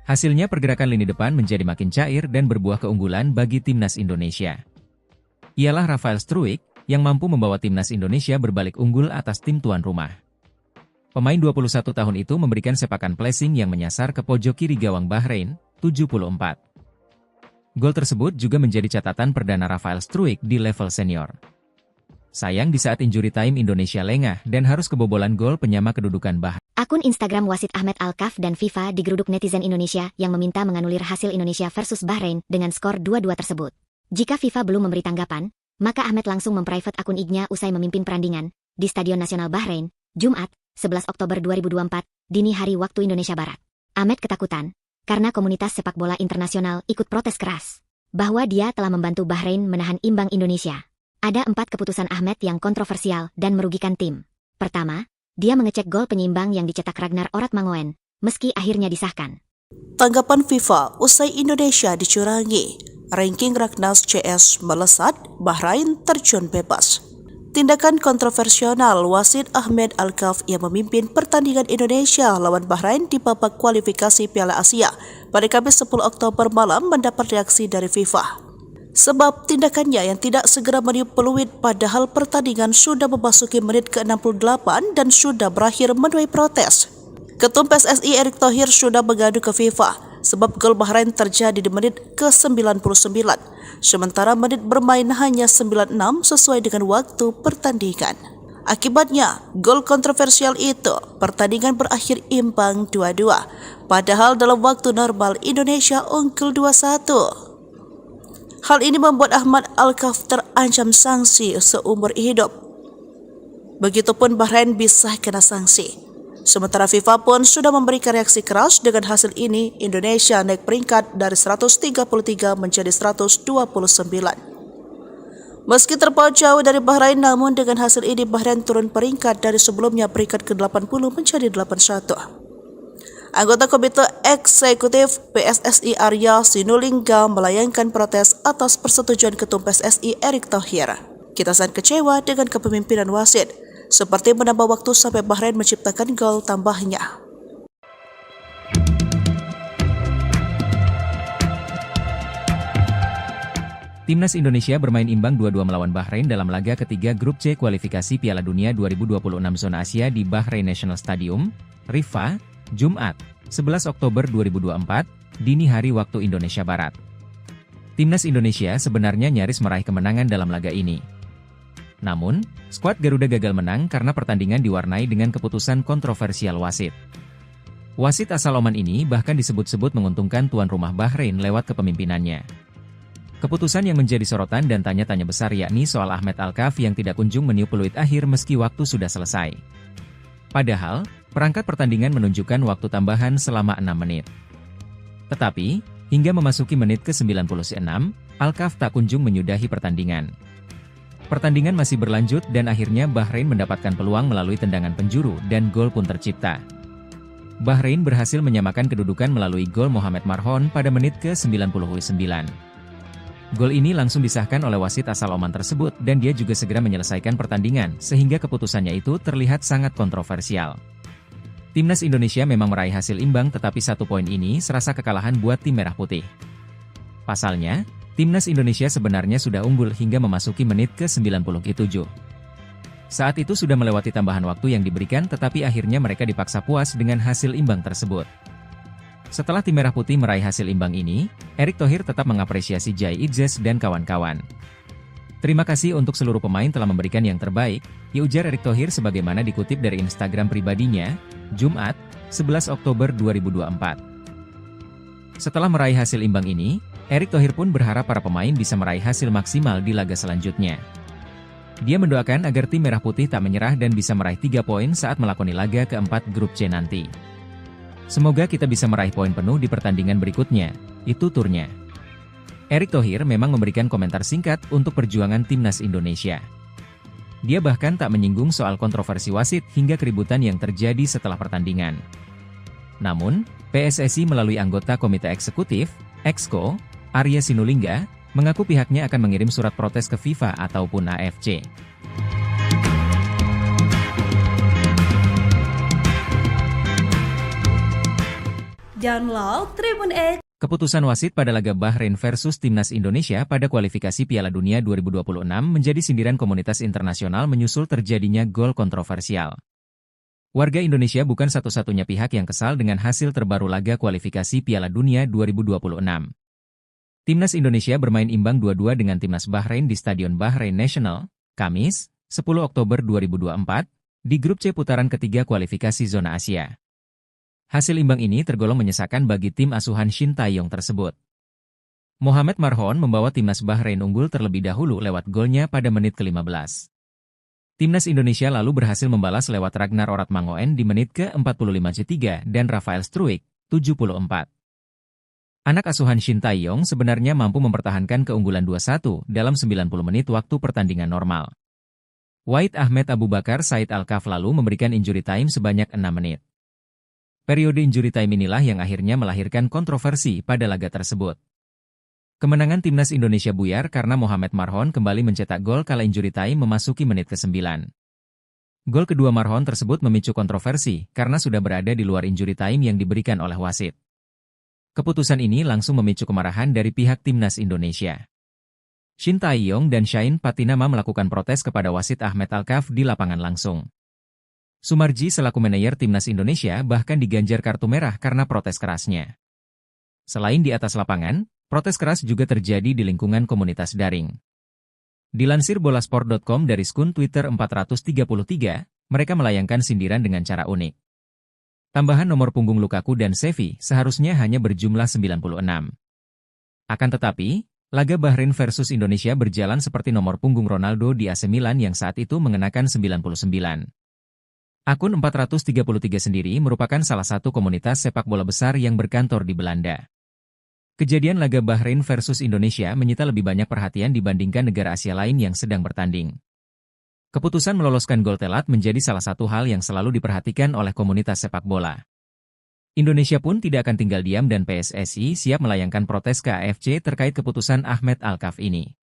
C: Hasilnya pergerakan lini depan menjadi makin cair dan berbuah keunggulan bagi Timnas Indonesia. Ialah Rafael Struijk yang mampu membawa Timnas Indonesia berbalik unggul atas tim tuan rumah. Pemain 21 tahun itu memberikan sepakan placing yang menyasar ke pojok kiri gawang Bahrain, 74. Gol tersebut juga menjadi catatan perdana Rafael Struijk di level senior. Sayang di saat injury time Indonesia lengah dan harus kebobolan gol penyama kedudukan Bahrain.
A: Akun Instagram wasit Ahmed Alkaf dan FIFA digeruduk netizen Indonesia yang meminta menganulir hasil Indonesia versus Bahrain dengan skor 2-2 tersebut. Jika FIFA belum memberi tanggapan, maka Ahmed langsung memprivate akun IG-nya usai memimpin perandingan di Stadion Nasional Bahrain, Jumat, 11 Oktober 2024, dini hari waktu Indonesia Barat. Ahmed ketakutan karena komunitas sepak bola internasional ikut protes keras bahwa dia telah membantu Bahrain menahan imbang Indonesia. Ada 4 keputusan Ahmed yang kontroversial dan merugikan tim. Pertama, dia mengecek gol penyeimbang yang dicetak Ragnar Oratmangoen, meski akhirnya disahkan.
B: Tanggapan FIFA usai Indonesia dicurangi. Ranking Ragnas CS melesat, Bahrain terjun bebas. Tindakan kontroversial wasit Ahmed Alkaf yang memimpin pertandingan Indonesia lawan Bahrain di babak kualifikasi Piala Asia pada Kamis 10 Oktober malam mendapat reaksi dari FIFA. Sebab tindakannya yang tidak segera meniup peluit padahal pertandingan sudah memasuki menit ke-68 dan sudah berakhir menuai protes. Ketum PSSI Erick Thohir sudah mengadu ke FIFA sebab gol Bahrain terjadi di menit ke-99, sementara menit bermain hanya 96 sesuai dengan waktu pertandingan. Akibatnya, gol kontroversial itu, pertandingan berakhir imbang 2-2, padahal dalam waktu normal Indonesia unggul 2-1. Hal ini membuat Ahmed Alkaf terancam sanksi seumur hidup. Begitupun Bahrain bisa kena sanksi. Sementara FIFA pun sudah memberikan reaksi keras dengan hasil ini, Indonesia naik peringkat dari 133 menjadi 129. Meski terpaut jauh dari Bahrain, namun dengan hasil ini Bahrain turun peringkat dari sebelumnya peringkat ke-80 menjadi 81. Anggota Komite Eksekutif PSSI Arya Sinulinga melayangkan protes atas persetujuan Ketum PSSI Erick Thohir. Kita sangat kecewa dengan kepemimpinan wasit, seperti menambah waktu sampai Bahrain menciptakan gol tambahnya.
C: Timnas Indonesia bermain imbang 2-2 melawan Bahrain dalam laga ketiga Grup C kualifikasi Piala Dunia 2026 zona Asia di Bahrain National Stadium, Riffa, Jumat, 11 Oktober 2024, dini hari waktu Indonesia Barat. Timnas Indonesia sebenarnya nyaris meraih kemenangan dalam laga ini. Namun, skuad Garuda gagal menang karena pertandingan diwarnai dengan keputusan kontroversial wasit. Wasit asal Oman ini bahkan disebut-sebut menguntungkan tuan rumah Bahrain lewat kepemimpinannya. Keputusan yang menjadi sorotan dan tanya-tanya besar yakni soal Ahmed Alkaf yang tidak kunjung meniup peluit akhir meski waktu sudah selesai. Padahal, perangkat pertandingan menunjukkan waktu tambahan selama 6 menit. Tetapi, hingga memasuki menit ke-96, Alkaf tak kunjung menyudahi pertandingan. Pertandingan masih berlanjut dan akhirnya Bahrain mendapatkan peluang melalui tendangan penjuru dan gol pun tercipta. Bahrain berhasil menyamakan kedudukan melalui gol Mohamed Marhon pada menit ke-99. Gol ini langsung disahkan oleh wasit asal Oman tersebut dan dia juga segera menyelesaikan pertandingan sehingga keputusannya itu terlihat sangat kontroversial. Timnas Indonesia memang meraih hasil imbang tetapi 1 poin ini serasa kekalahan buat tim merah putih. Pasalnya, Timnas Indonesia sebenarnya sudah unggul hingga memasuki menit ke-97. Saat itu sudah melewati tambahan waktu yang diberikan tetapi akhirnya mereka dipaksa puas dengan hasil imbang tersebut. Setelah tim merah putih meraih hasil imbang ini, Erick Thohir tetap mengapresiasi Jai Idzes dan kawan-kawan. Terima kasih untuk seluruh pemain telah memberikan yang terbaik, ujar Erick Thohir sebagaimana dikutip dari Instagram pribadinya, Jumat, 11 Oktober 2024. Setelah meraih hasil imbang ini, Erick Thohir pun berharap para pemain bisa meraih hasil maksimal di laga selanjutnya. Dia mendoakan agar tim merah putih tak menyerah dan bisa meraih 3 poin saat melakoni laga keempat Grup C nanti. Semoga kita bisa meraih poin penuh di pertandingan berikutnya, itu turnya. Erick Thohir memang memberikan komentar singkat untuk perjuangan Timnas Indonesia. Dia bahkan tak menyinggung soal kontroversi wasit hingga keributan yang terjadi setelah pertandingan. Namun, PSSI melalui anggota Komite Eksekutif, Exco, Arya Sinulinga, mengaku pihaknya akan mengirim surat protes ke FIFA ataupun AFC.
E: Download Tribun X.
C: Keputusan wasit pada laga Bahrain versus Timnas Indonesia pada kualifikasi Piala Dunia 2026 menjadi sindiran komunitas internasional menyusul terjadinya gol kontroversial. Warga Indonesia bukan satu-satunya pihak yang kesal dengan hasil terbaru laga kualifikasi Piala Dunia 2026. Timnas Indonesia bermain imbang 2-2 dengan Timnas Bahrain di Stadion Bahrain National, Kamis, 10 Oktober 2024, di Grup C putaran ketiga kualifikasi zona Asia. Hasil imbang ini tergolong menyesakan bagi tim asuhan Shin Tae-yong tersebut. Mohamed Marhon membawa Timnas Bahrain unggul terlebih dahulu lewat golnya pada menit ke-15. Timnas Indonesia lalu berhasil membalas lewat Ragnar Oratmangoen di menit ke-45 dan Rafael Struijk, 74. Anak asuhan Shin Tae-yong sebenarnya mampu mempertahankan keunggulan 2-1 dalam 90 menit waktu pertandingan normal. Wahid Ahmed Abu Bakar Said Alkaf lalu memberikan injury time sebanyak 6 menit. Periode injury time inilah yang akhirnya melahirkan kontroversi pada laga tersebut. Kemenangan Timnas Indonesia buyar karena Mohamed Marhon kembali mencetak gol kala injury time memasuki menit ke-9. Gol kedua Marhon tersebut memicu kontroversi karena sudah berada di luar injury time yang diberikan oleh wasit. Keputusan ini langsung memicu kemarahan dari pihak Timnas Indonesia. Shin Tae-yong dan Shain Patinama melakukan protes kepada wasit Ahmed Alkaf di lapangan langsung. Sumarji selaku manajer Timnas Indonesia bahkan diganjar kartu merah karena protes kerasnya. Selain di atas lapangan, protes keras juga terjadi di lingkungan komunitas daring. Dilansir bolasport.com dari skun Twitter 433, mereka melayangkan sindiran dengan cara unik. Tambahan nomor punggung Lukaku dan Xavi seharusnya hanya berjumlah 96. Akan tetapi, laga Bahrain versus Indonesia berjalan seperti nomor punggung Ronaldo di AC Milan yang saat itu mengenakan 99. Akun 433 sendiri merupakan salah satu komunitas sepak bola besar yang berkantor di Belanda. Kejadian laga Bahrain versus Indonesia menyita lebih banyak perhatian dibandingkan negara Asia lain yang sedang bertanding. Keputusan meloloskan gol telat menjadi salah satu hal yang selalu diperhatikan oleh komunitas sepak bola. Indonesia pun tidak akan tinggal diam dan PSSI siap melayangkan protes ke AFC terkait keputusan Ahmed Alkaf ini.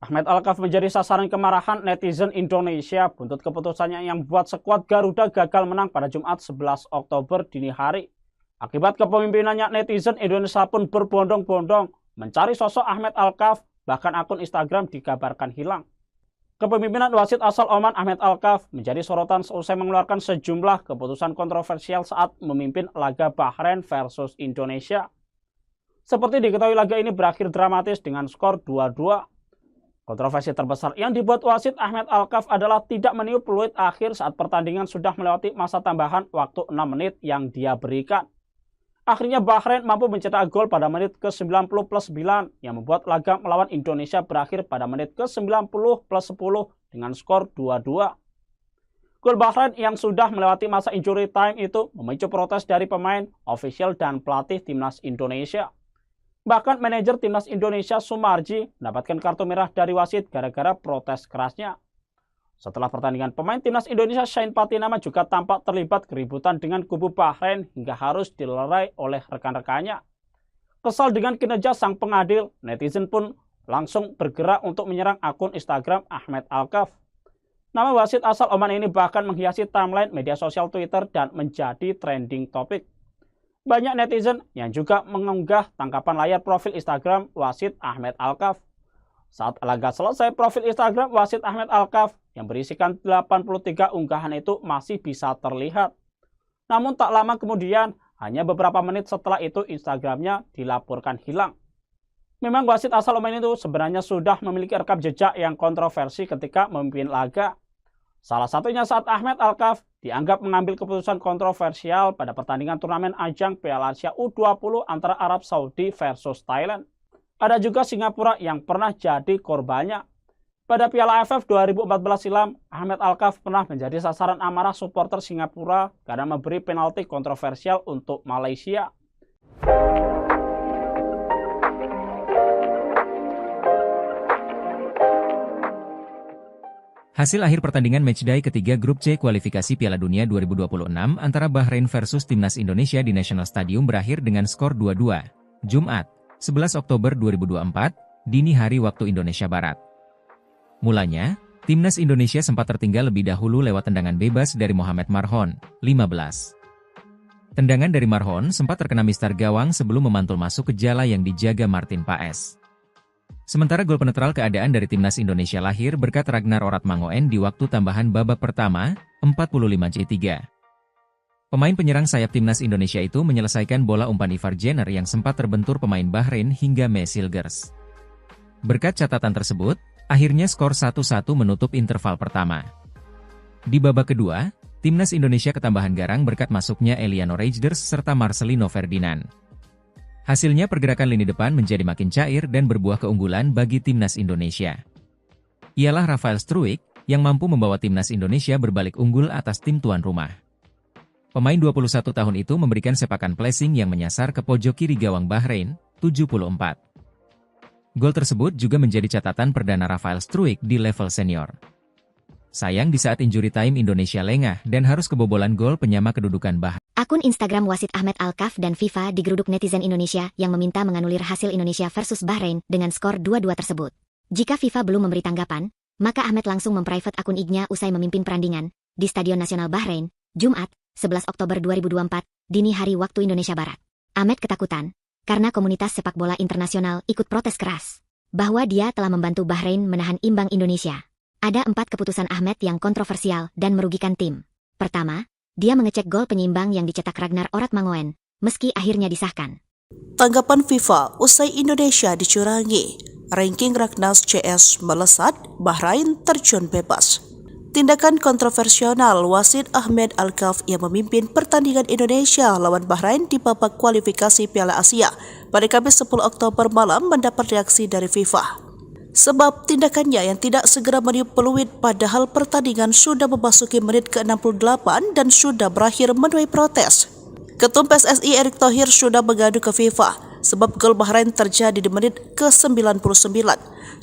D: Ahmed Alkaf menjadi sasaran kemarahan netizen Indonesia buntut keputusannya yang membuat skuad Garuda gagal menang pada Jumat 11 Oktober dini hari. Akibat kepemimpinannya, netizen Indonesia pun berbondong-bondong mencari sosok Ahmed Alkaf, bahkan akun Instagram dikabarkan hilang. Kepemimpinan wasit asal Oman Ahmed Alkaf menjadi sorotan seusai mengeluarkan sejumlah keputusan kontroversial saat memimpin laga Bahrain versus Indonesia. Seperti diketahui, laga ini berakhir dramatis dengan skor 2-2. Kontroversi terbesar yang dibuat wasit Ahmed Alkaf adalah tidak meniup peluit akhir saat pertandingan sudah melewati masa tambahan waktu 6 menit yang dia berikan. Akhirnya Bahrain mampu mencetak gol pada menit ke-90+9 yang membuat laga melawan Indonesia berakhir pada menit ke-90+10 dengan skor 2-2. Gol Bahrain yang sudah melewati masa injury time itu memicu protes dari pemain, ofisial, dan pelatih timnas Indonesia. Bahkan manajer timnas Indonesia Sumarji mendapatkan kartu merah dari wasit gara-gara protes kerasnya. Setelah pertandingan, pemain timnas Indonesia Shane Patinama juga tampak terlibat keributan dengan kubu Bahrain hingga harus dilerai oleh rekan-rekannya. Kesal dengan kinerja sang pengadil, netizen pun langsung bergerak untuk menyerang akun Instagram Ahmed Alkaf. Nama wasit asal Oman ini bahkan menghiasi timeline media sosial Twitter dan menjadi trending topik. Banyak netizen yang juga mengunggah tangkapan layar profil Instagram wasit Ahmed Alkaf. Saat laga selesai, profil Instagram wasit Ahmed Alkaf yang berisikan 83 unggahan itu masih bisa terlihat. Namun tak lama kemudian, hanya beberapa menit setelah itu Instagramnya dilaporkan hilang. Memang wasit asal Oman itu sebenarnya sudah memiliki rekam jejak yang kontroversi ketika memimpin laga. Salah satunya saat Ahmed Alkaf dianggap mengambil keputusan kontroversial pada pertandingan turnamen ajang Piala Asia U20 antara Arab Saudi versus Thailand. Ada juga Singapura yang pernah jadi korbannya. Pada Piala AFF 2014 silam, Ahmed Alkaf pernah menjadi sasaran amarah supporter Singapura karena memberi penalti kontroversial untuk Malaysia.
C: Hasil akhir pertandingan matchday ketiga grup C kualifikasi Piala Dunia 2026 antara Bahrain versus Timnas Indonesia di National Stadium berakhir dengan skor 2-2. Jumat, 11 Oktober 2024, dini hari waktu Indonesia Barat. Mulanya, Timnas Indonesia sempat tertinggal lebih dahulu lewat tendangan bebas dari Mohamed Marhon, 15. Tendangan dari Marhon sempat terkena mistar gawang sebelum memantul masuk ke jala yang dijaga Martin Paes. Sementara gol penetral keadaan dari Timnas Indonesia lahir berkat Ragnar Oratmangoen di waktu tambahan babak pertama, 45-3. Pemain penyerang sayap Timnas Indonesia itu menyelesaikan bola umpan Ivar Jenner yang sempat terbentur pemain Bahrain hingga Mesilgers. Berkat catatan tersebut, akhirnya skor 1-1 menutup interval pertama. Di babak kedua, Timnas Indonesia ketambahan garang berkat masuknya Eliano Reijnders serta Marcelino Ferdinand. Hasilnya pergerakan lini depan menjadi makin cair dan berbuah keunggulan bagi Timnas Indonesia. Ialah Rafael Struijk yang mampu membawa Timnas Indonesia berbalik unggul atas tim tuan rumah. Pemain 21 tahun itu memberikan sepakan placing yang menyasar ke pojok kiri gawang Bahrain, 74. Gol tersebut juga menjadi catatan perdana Rafael Struijk di level senior. Sayang di saat injury time Indonesia lengah dan harus kebobolan gol penyama kedudukan Bahrain.
A: Akun Instagram wasit Ahmed Alkaf dan FIFA digeruduk netizen Indonesia yang meminta menganulir hasil Indonesia versus Bahrain dengan skor 2-2 tersebut. Jika FIFA belum memberi tanggapan, maka Ahmed langsung memprivate akun IG-nya usai memimpin perandingan di Stadion Nasional Bahrain, Jumat, 11 Oktober 2024, dini hari waktu Indonesia Barat. Ahmed ketakutan karena komunitas sepak bola internasional ikut protes keras bahwa dia telah membantu Bahrain menahan imbang Indonesia. Ada 4 keputusan Ahmed yang kontroversial dan merugikan tim. Pertama, dia mengecek gol penyeimbang yang dicetak Ragnar Oratmangoen, meski akhirnya disahkan.
B: Tanggapan FIFA usai Indonesia dicurangi. Ranking Raknas CS melesat, Bahrain terjun bebas. Tindakan kontroversial wasit Ahmed Alkaf yang memimpin pertandingan Indonesia lawan Bahrain di babak kualifikasi Piala Asia pada Kamis 10 Oktober malam mendapat reaksi dari FIFA. Sebab tindakannya yang tidak segera meniup peluit padahal pertandingan sudah memasuki menit ke-68 dan sudah berakhir menuai protes. Ketum PSSI Erick Thohir sudah mengadu ke FIFA sebab gol Bahrain terjadi di menit ke-99,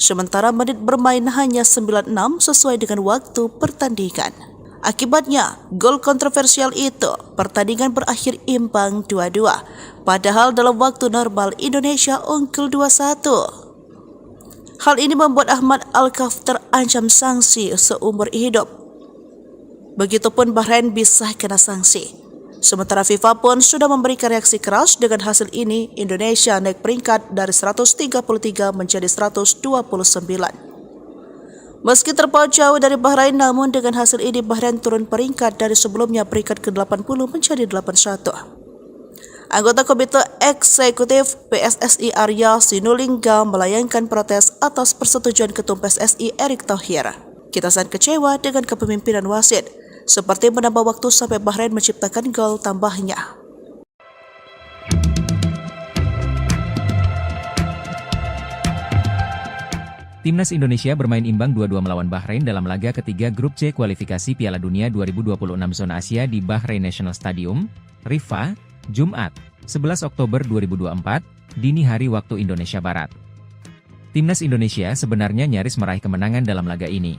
B: sementara menit bermain hanya 96 sesuai dengan waktu pertandingan. Akibatnya, gol kontroversial itu, pertandingan berakhir imbang 2-2. Padahal dalam waktu normal Indonesia unggul 2-1. Hal ini membuat Ahmad Alkaf terancam sanksi seumur hidup. Begitupun Bahrain bisa kena sanksi. Sementara FIFA pun sudah memberikan reaksi keras. Dengan hasil ini, Indonesia naik peringkat dari 133 menjadi 129. Meski terpaut jauh dari Bahrain, namun dengan hasil ini Bahrain turun peringkat dari sebelumnya peringkat ke-80 menjadi 81. Anggota Komite Eksekutif PSSI Arya Sinulinga melayangkan protes atas persetujuan Ketum PSSI Erick Thohir. Kita sangat kecewa dengan kepemimpinan wasit, seperti menambah waktu sampai Bahrain menciptakan gol tambahnya.
C: Timnas Indonesia bermain imbang 2-2 melawan Bahrain dalam laga ketiga Grup C kualifikasi Piala Dunia 2026 zona Asia di Bahrain National Stadium, Riffa, Jumat, 11 Oktober 2024, dini hari waktu Indonesia Barat. Timnas Indonesia sebenarnya nyaris meraih kemenangan dalam laga ini.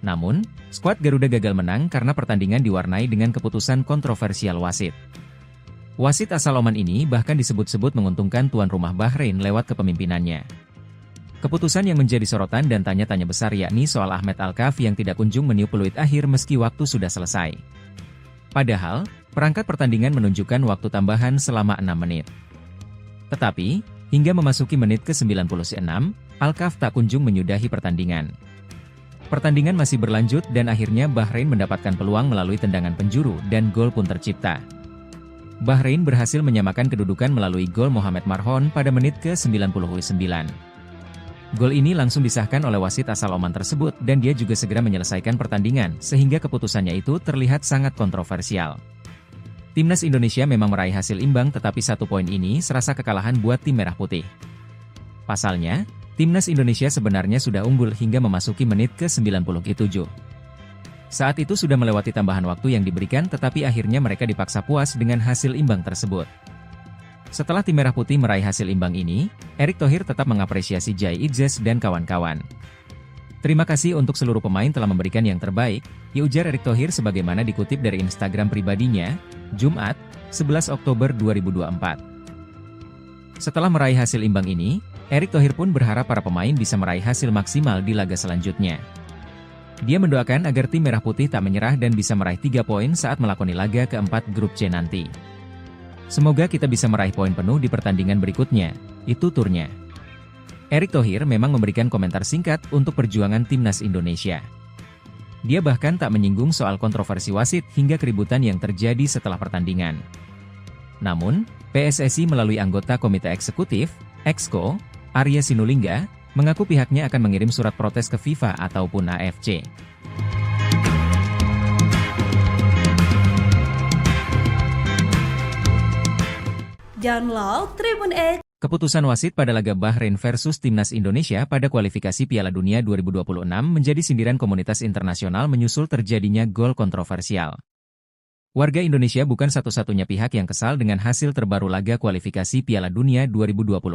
C: Namun, skuad Garuda gagal menang karena pertandingan diwarnai dengan keputusan kontroversial wasit. Wasit asal Oman ini bahkan disebut-sebut menguntungkan tuan rumah Bahrain lewat kepemimpinannya. Keputusan yang menjadi sorotan dan tanya-tanya besar yakni soal Ahmad Alkaf yang tidak kunjung meniup peluit akhir meski waktu sudah selesai. Padahal, perangkat pertandingan menunjukkan waktu tambahan selama 6 menit. Tetapi, hingga memasuki menit ke-96, Alkaf tak kunjung menyudahi pertandingan. Pertandingan masih berlanjut dan akhirnya Bahrain mendapatkan peluang melalui tendangan penjuru dan gol pun tercipta. Bahrain berhasil menyamakan kedudukan melalui gol Mohamed Marhon pada menit ke-99. Gol ini langsung disahkan oleh wasit asal Oman tersebut dan dia juga segera menyelesaikan pertandingan sehingga keputusannya itu terlihat sangat kontroversial. Timnas Indonesia memang meraih hasil imbang tetapi 1 poin ini serasa kekalahan buat tim merah putih. Pasalnya, Timnas Indonesia sebenarnya sudah unggul hingga memasuki menit ke-97. Saat itu sudah melewati tambahan waktu yang diberikan tetapi akhirnya mereka dipaksa puas dengan hasil imbang tersebut. Setelah tim merah putih meraih hasil imbang ini, Erick Thohir tetap mengapresiasi Jai Idzes dan kawan-kawan. Terima kasih untuk seluruh pemain telah memberikan yang terbaik, ujar Erick Thohir sebagaimana dikutip dari Instagram pribadinya, Jumat, 11 Oktober 2024. Setelah meraih hasil imbang ini, Erick Thohir pun berharap para pemain bisa meraih hasil maksimal di laga selanjutnya. Dia mendoakan agar tim merah putih tak menyerah dan bisa meraih 3 poin saat melakoni laga keempat Grup C nanti. Semoga kita bisa meraih poin penuh di pertandingan berikutnya, itu turnya. Erick Thohir memang memberikan komentar singkat untuk perjuangan Timnas Indonesia. Dia bahkan tak menyinggung soal kontroversi wasit hingga keributan yang terjadi setelah pertandingan. Namun, PSSI melalui anggota Komite Eksekutif, Exco, Arya Sinulinga, mengaku pihaknya akan mengirim surat protes ke FIFA ataupun AFC.
E: Download Tribun X.
C: Keputusan wasit pada laga Bahrain versus Timnas Indonesia pada kualifikasi Piala Dunia 2026 menjadi sindiran komunitas internasional menyusul terjadinya gol kontroversial. Warga Indonesia bukan satu-satunya pihak yang kesal dengan hasil terbaru laga kualifikasi Piala Dunia 2026.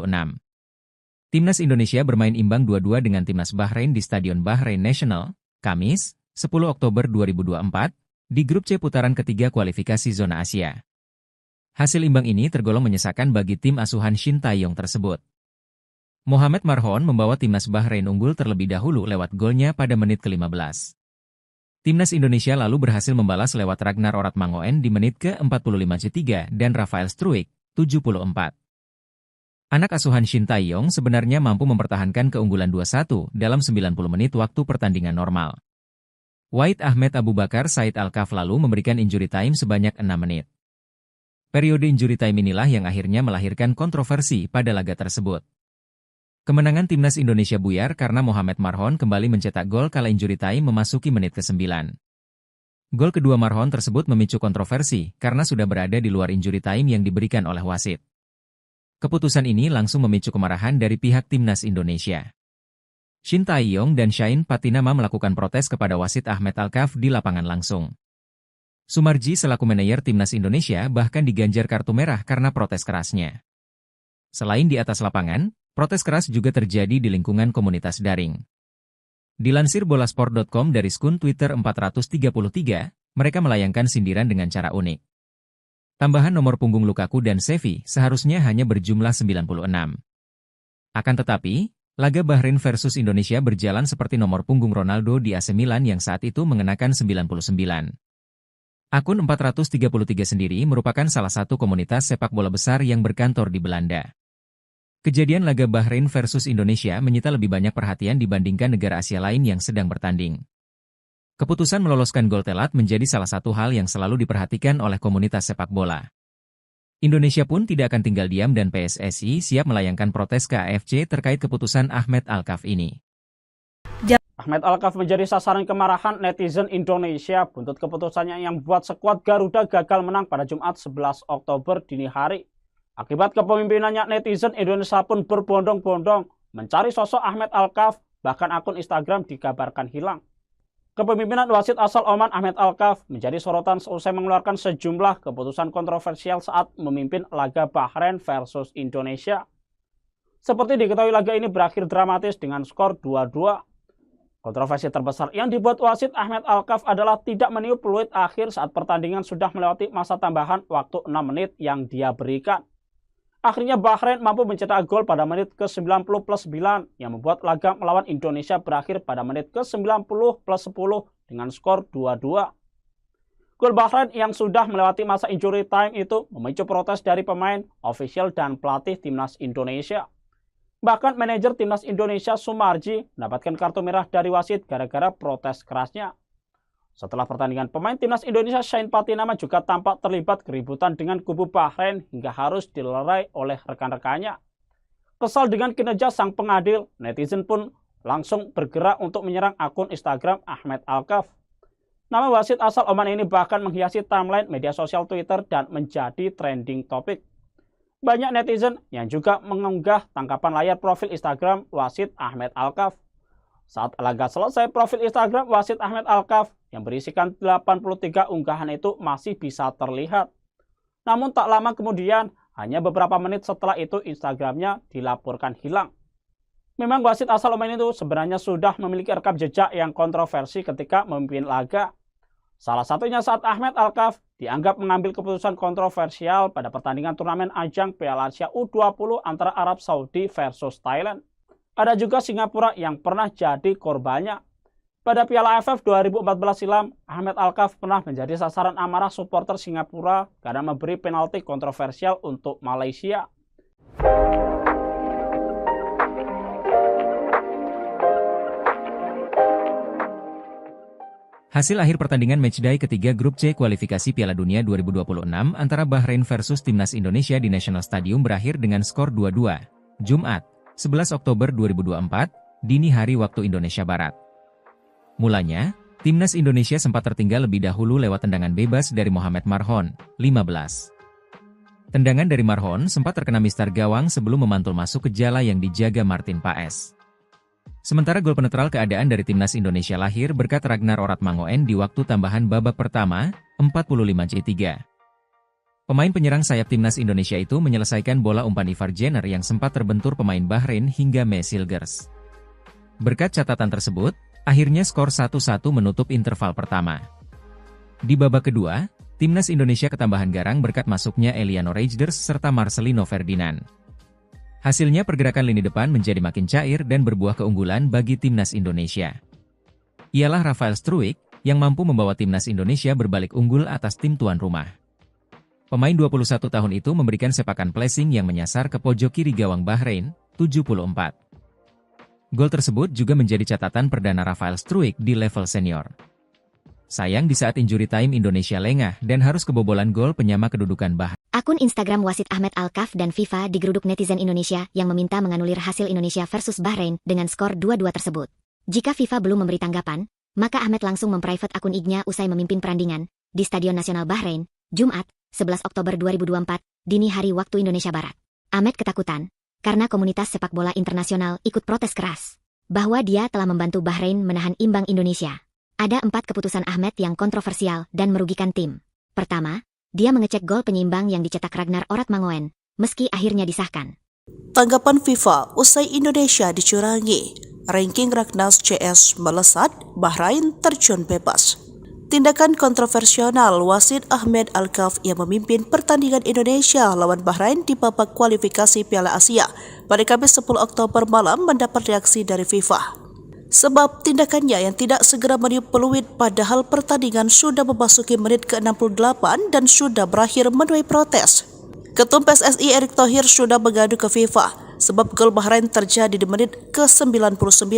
C: Timnas Indonesia bermain imbang 2-2 dengan Timnas Bahrain di Stadion Bahrain National, Kamis, 10 Oktober 2024, di Grup C putaran ketiga kualifikasi zona Asia. Hasil imbang ini tergolong menyesakan bagi tim asuhan Shin Tae-yong tersebut. Mohamed Marhon membawa Timnas Bahrain unggul terlebih dahulu lewat golnya pada menit ke-15. Timnas Indonesia lalu berhasil membalas lewat Ragnar Oratmangoen di menit ke-45 dan Rafael Struijk, 74. Anak asuhan Shin Tae-yong sebenarnya mampu mempertahankan keunggulan 2-1 dalam 90 menit waktu pertandingan normal. Wahid Ahmed Abu Bakar Said Alkaf lalu memberikan injury time sebanyak 6 menit. Periode injury time inilah yang akhirnya melahirkan kontroversi pada laga tersebut. Kemenangan Timnas Indonesia buyar karena Mohamed Marhon kembali mencetak gol kala injury time memasuki menit ke-9. Gol kedua Marhon tersebut memicu kontroversi karena sudah berada di luar injury time yang diberikan oleh wasit. Keputusan ini langsung memicu kemarahan dari pihak Timnas Indonesia. Shin Tae-yong dan Shain Patinama melakukan protes kepada wasit Ahmed Alkaf di lapangan langsung. Sumarji selaku manajer Timnas Indonesia bahkan diganjar kartu merah karena protes kerasnya. Selain di atas lapangan, protes keras juga terjadi di lingkungan komunitas daring. Dilansir bolasport.com dari skun Twitter 433, mereka melayangkan sindiran dengan cara unik. Tambahan nomor punggung Lukaku dan Xavi seharusnya hanya berjumlah 96. Akan tetapi, laga Bahrain versus Indonesia berjalan seperti nomor punggung Ronaldo di AC Milan yang saat itu mengenakan 99. Akun 433 sendiri merupakan salah satu komunitas sepak bola besar yang berkantor di Belanda. Kejadian laga Bahrain versus Indonesia menyita lebih banyak perhatian dibandingkan negara Asia lain yang sedang bertanding. Keputusan meloloskan gol telat menjadi salah satu hal yang selalu diperhatikan oleh komunitas sepak bola. Indonesia pun tidak akan tinggal diam dan PSSI siap melayangkan protes ke AFC terkait keputusan Ahmed Alkaf ini.
D: Ahmed Alkaf menjadi sasaran kemarahan netizen Indonesia buntut keputusannya yang membuat skuad Garuda gagal menang pada Jumat 11 Oktober dini hari. Akibat kepemimpinannya, netizen Indonesia pun berbondong-bondong mencari sosok Ahmed Alkaf, bahkan akun Instagram dikabarkan hilang. Kepemimpinan wasit asal Oman Ahmed Alkaf menjadi sorotan seusai mengeluarkan sejumlah keputusan kontroversial saat memimpin laga Bahrain versus Indonesia. Seperti diketahui, laga ini berakhir dramatis dengan skor 2-2. Kontroversi terbesar yang dibuat wasit Ahmed Alkaf adalah tidak meniup peluit akhir saat pertandingan sudah melewati masa tambahan waktu 6 menit yang dia berikan. Akhirnya Bahrain mampu mencetak gol pada menit ke-90+9 yang membuat laga melawan Indonesia berakhir pada menit ke-90+10 dengan skor 2-2. Gol Bahrain yang sudah melewati masa injury time itu memicu protes dari pemain, ofisial, dan pelatih timnas Indonesia. Bahkan manajer timnas Indonesia Sumarji mendapatkan kartu merah dari wasit gara-gara protes kerasnya. Setelah pertandingan, pemain timnas Indonesia Shane Patinama juga tampak terlibat keributan dengan kubu Bahrain hingga harus dilerai oleh rekan-rekannya. Kesal dengan kinerja sang pengadil, netizen pun langsung bergerak untuk menyerang akun Instagram Ahmed Alkaf. Nama wasit asal Oman ini bahkan menghiasi timeline media sosial Twitter dan menjadi trending topik. Banyak netizen yang juga mengunggah tangkapan layar profil Instagram wasit Ahmed Alkaf. Saat laga selesai, profil Instagram wasit Ahmed Alkaf yang berisikan 83 unggahan itu masih bisa terlihat. Namun tak lama kemudian, hanya beberapa menit setelah itu Instagramnya dilaporkan hilang. Memang wasit asal Oman itu sebenarnya sudah memiliki rekam jejak yang kontroversi ketika memimpin laga. Salah satunya saat Ahmed Alkaf dianggap mengambil keputusan kontroversial pada pertandingan turnamen ajang Piala Asia U20 antara Arab Saudi versus Thailand. Ada juga Singapura yang pernah jadi korbannya. Pada Piala AFF 2014 silam, Ahmed Alkaf pernah menjadi sasaran amarah supporter Singapura karena memberi penalti kontroversial untuk Malaysia.
C: Hasil akhir pertandingan matchday ketiga grup C kualifikasi Piala Dunia 2026 antara Bahrain versus Timnas Indonesia di National Stadium berakhir dengan skor 2-2. Jumat, 11 Oktober 2024, dini hari waktu Indonesia Barat. Mulanya, Timnas Indonesia sempat tertinggal lebih dahulu lewat tendangan bebas dari Mohamed Marhon, 15. Tendangan dari Marhon sempat terkena mistar gawang sebelum memantul masuk ke jala yang dijaga Martin Paes. Sementara gol penetral keadaan dari Timnas Indonesia lahir berkat Ragnar Oratmangoen di waktu tambahan babak pertama, 45-3. Pemain penyerang sayap Timnas Indonesia itu menyelesaikan bola umpan Ivar Jenner yang sempat terbentur pemain Bahrain hingga Mesilgers. Berkat catatan tersebut, akhirnya skor 1-1 menutup interval pertama. Di babak kedua, Timnas Indonesia ketambahan garang berkat masuknya Eliano Reijnders serta Marcelino Ferdinand. Hasilnya pergerakan lini depan menjadi makin cair dan berbuah keunggulan bagi Timnas Indonesia. Ialah Rafael Struijk yang mampu membawa Timnas Indonesia berbalik unggul atas tim tuan rumah. Pemain 21 tahun itu memberikan sepakan placing yang menyasar ke pojok kiri gawang Bahrain, 74. Gol tersebut juga menjadi catatan perdana Rafael Struijk di level senior. Sayang di saat injury time Indonesia lengah dan harus kebobolan gol penyama kedudukan Bahrain.
A: Akun Instagram wasit Ahmed Alkaf dan FIFA digeruduk netizen Indonesia yang meminta menganulir hasil Indonesia versus Bahrain dengan skor 2-2 tersebut. Jika FIFA belum memberi tanggapan, maka Ahmed langsung memprivate akun IG-nya usai memimpin perandingan di Stadion Nasional Bahrain, Jumat, 11 Oktober 2024, dini hari waktu Indonesia Barat. Ahmed ketakutan karena komunitas sepak bola internasional ikut protes keras bahwa dia telah membantu Bahrain menahan imbang Indonesia. Ada 4 keputusan Ahmed yang kontroversial dan merugikan tim. Pertama, dia mengecek gol penyeimbang yang dicetak Ragnar Oratmangoen, meski akhirnya disahkan.
B: Tanggapan FIFA usai Indonesia dicurangi. ranking Raknas CS melesat, Bahrain terjun bebas. Tindakan kontroversial wasit Ahmed Alkaf yang memimpin pertandingan Indonesia lawan Bahrain di babak kualifikasi Piala Asia pada Kamis 10 Oktober malam mendapat reaksi dari FIFA. Sebab tindakannya yang tidak segera meniup peluit padahal pertandingan sudah memasuki menit ke-68 dan sudah berakhir menuai protes. Ketum PSSI Erick Thohir sudah mengadu ke FIFA sebab gol Bahrain terjadi di menit ke-99,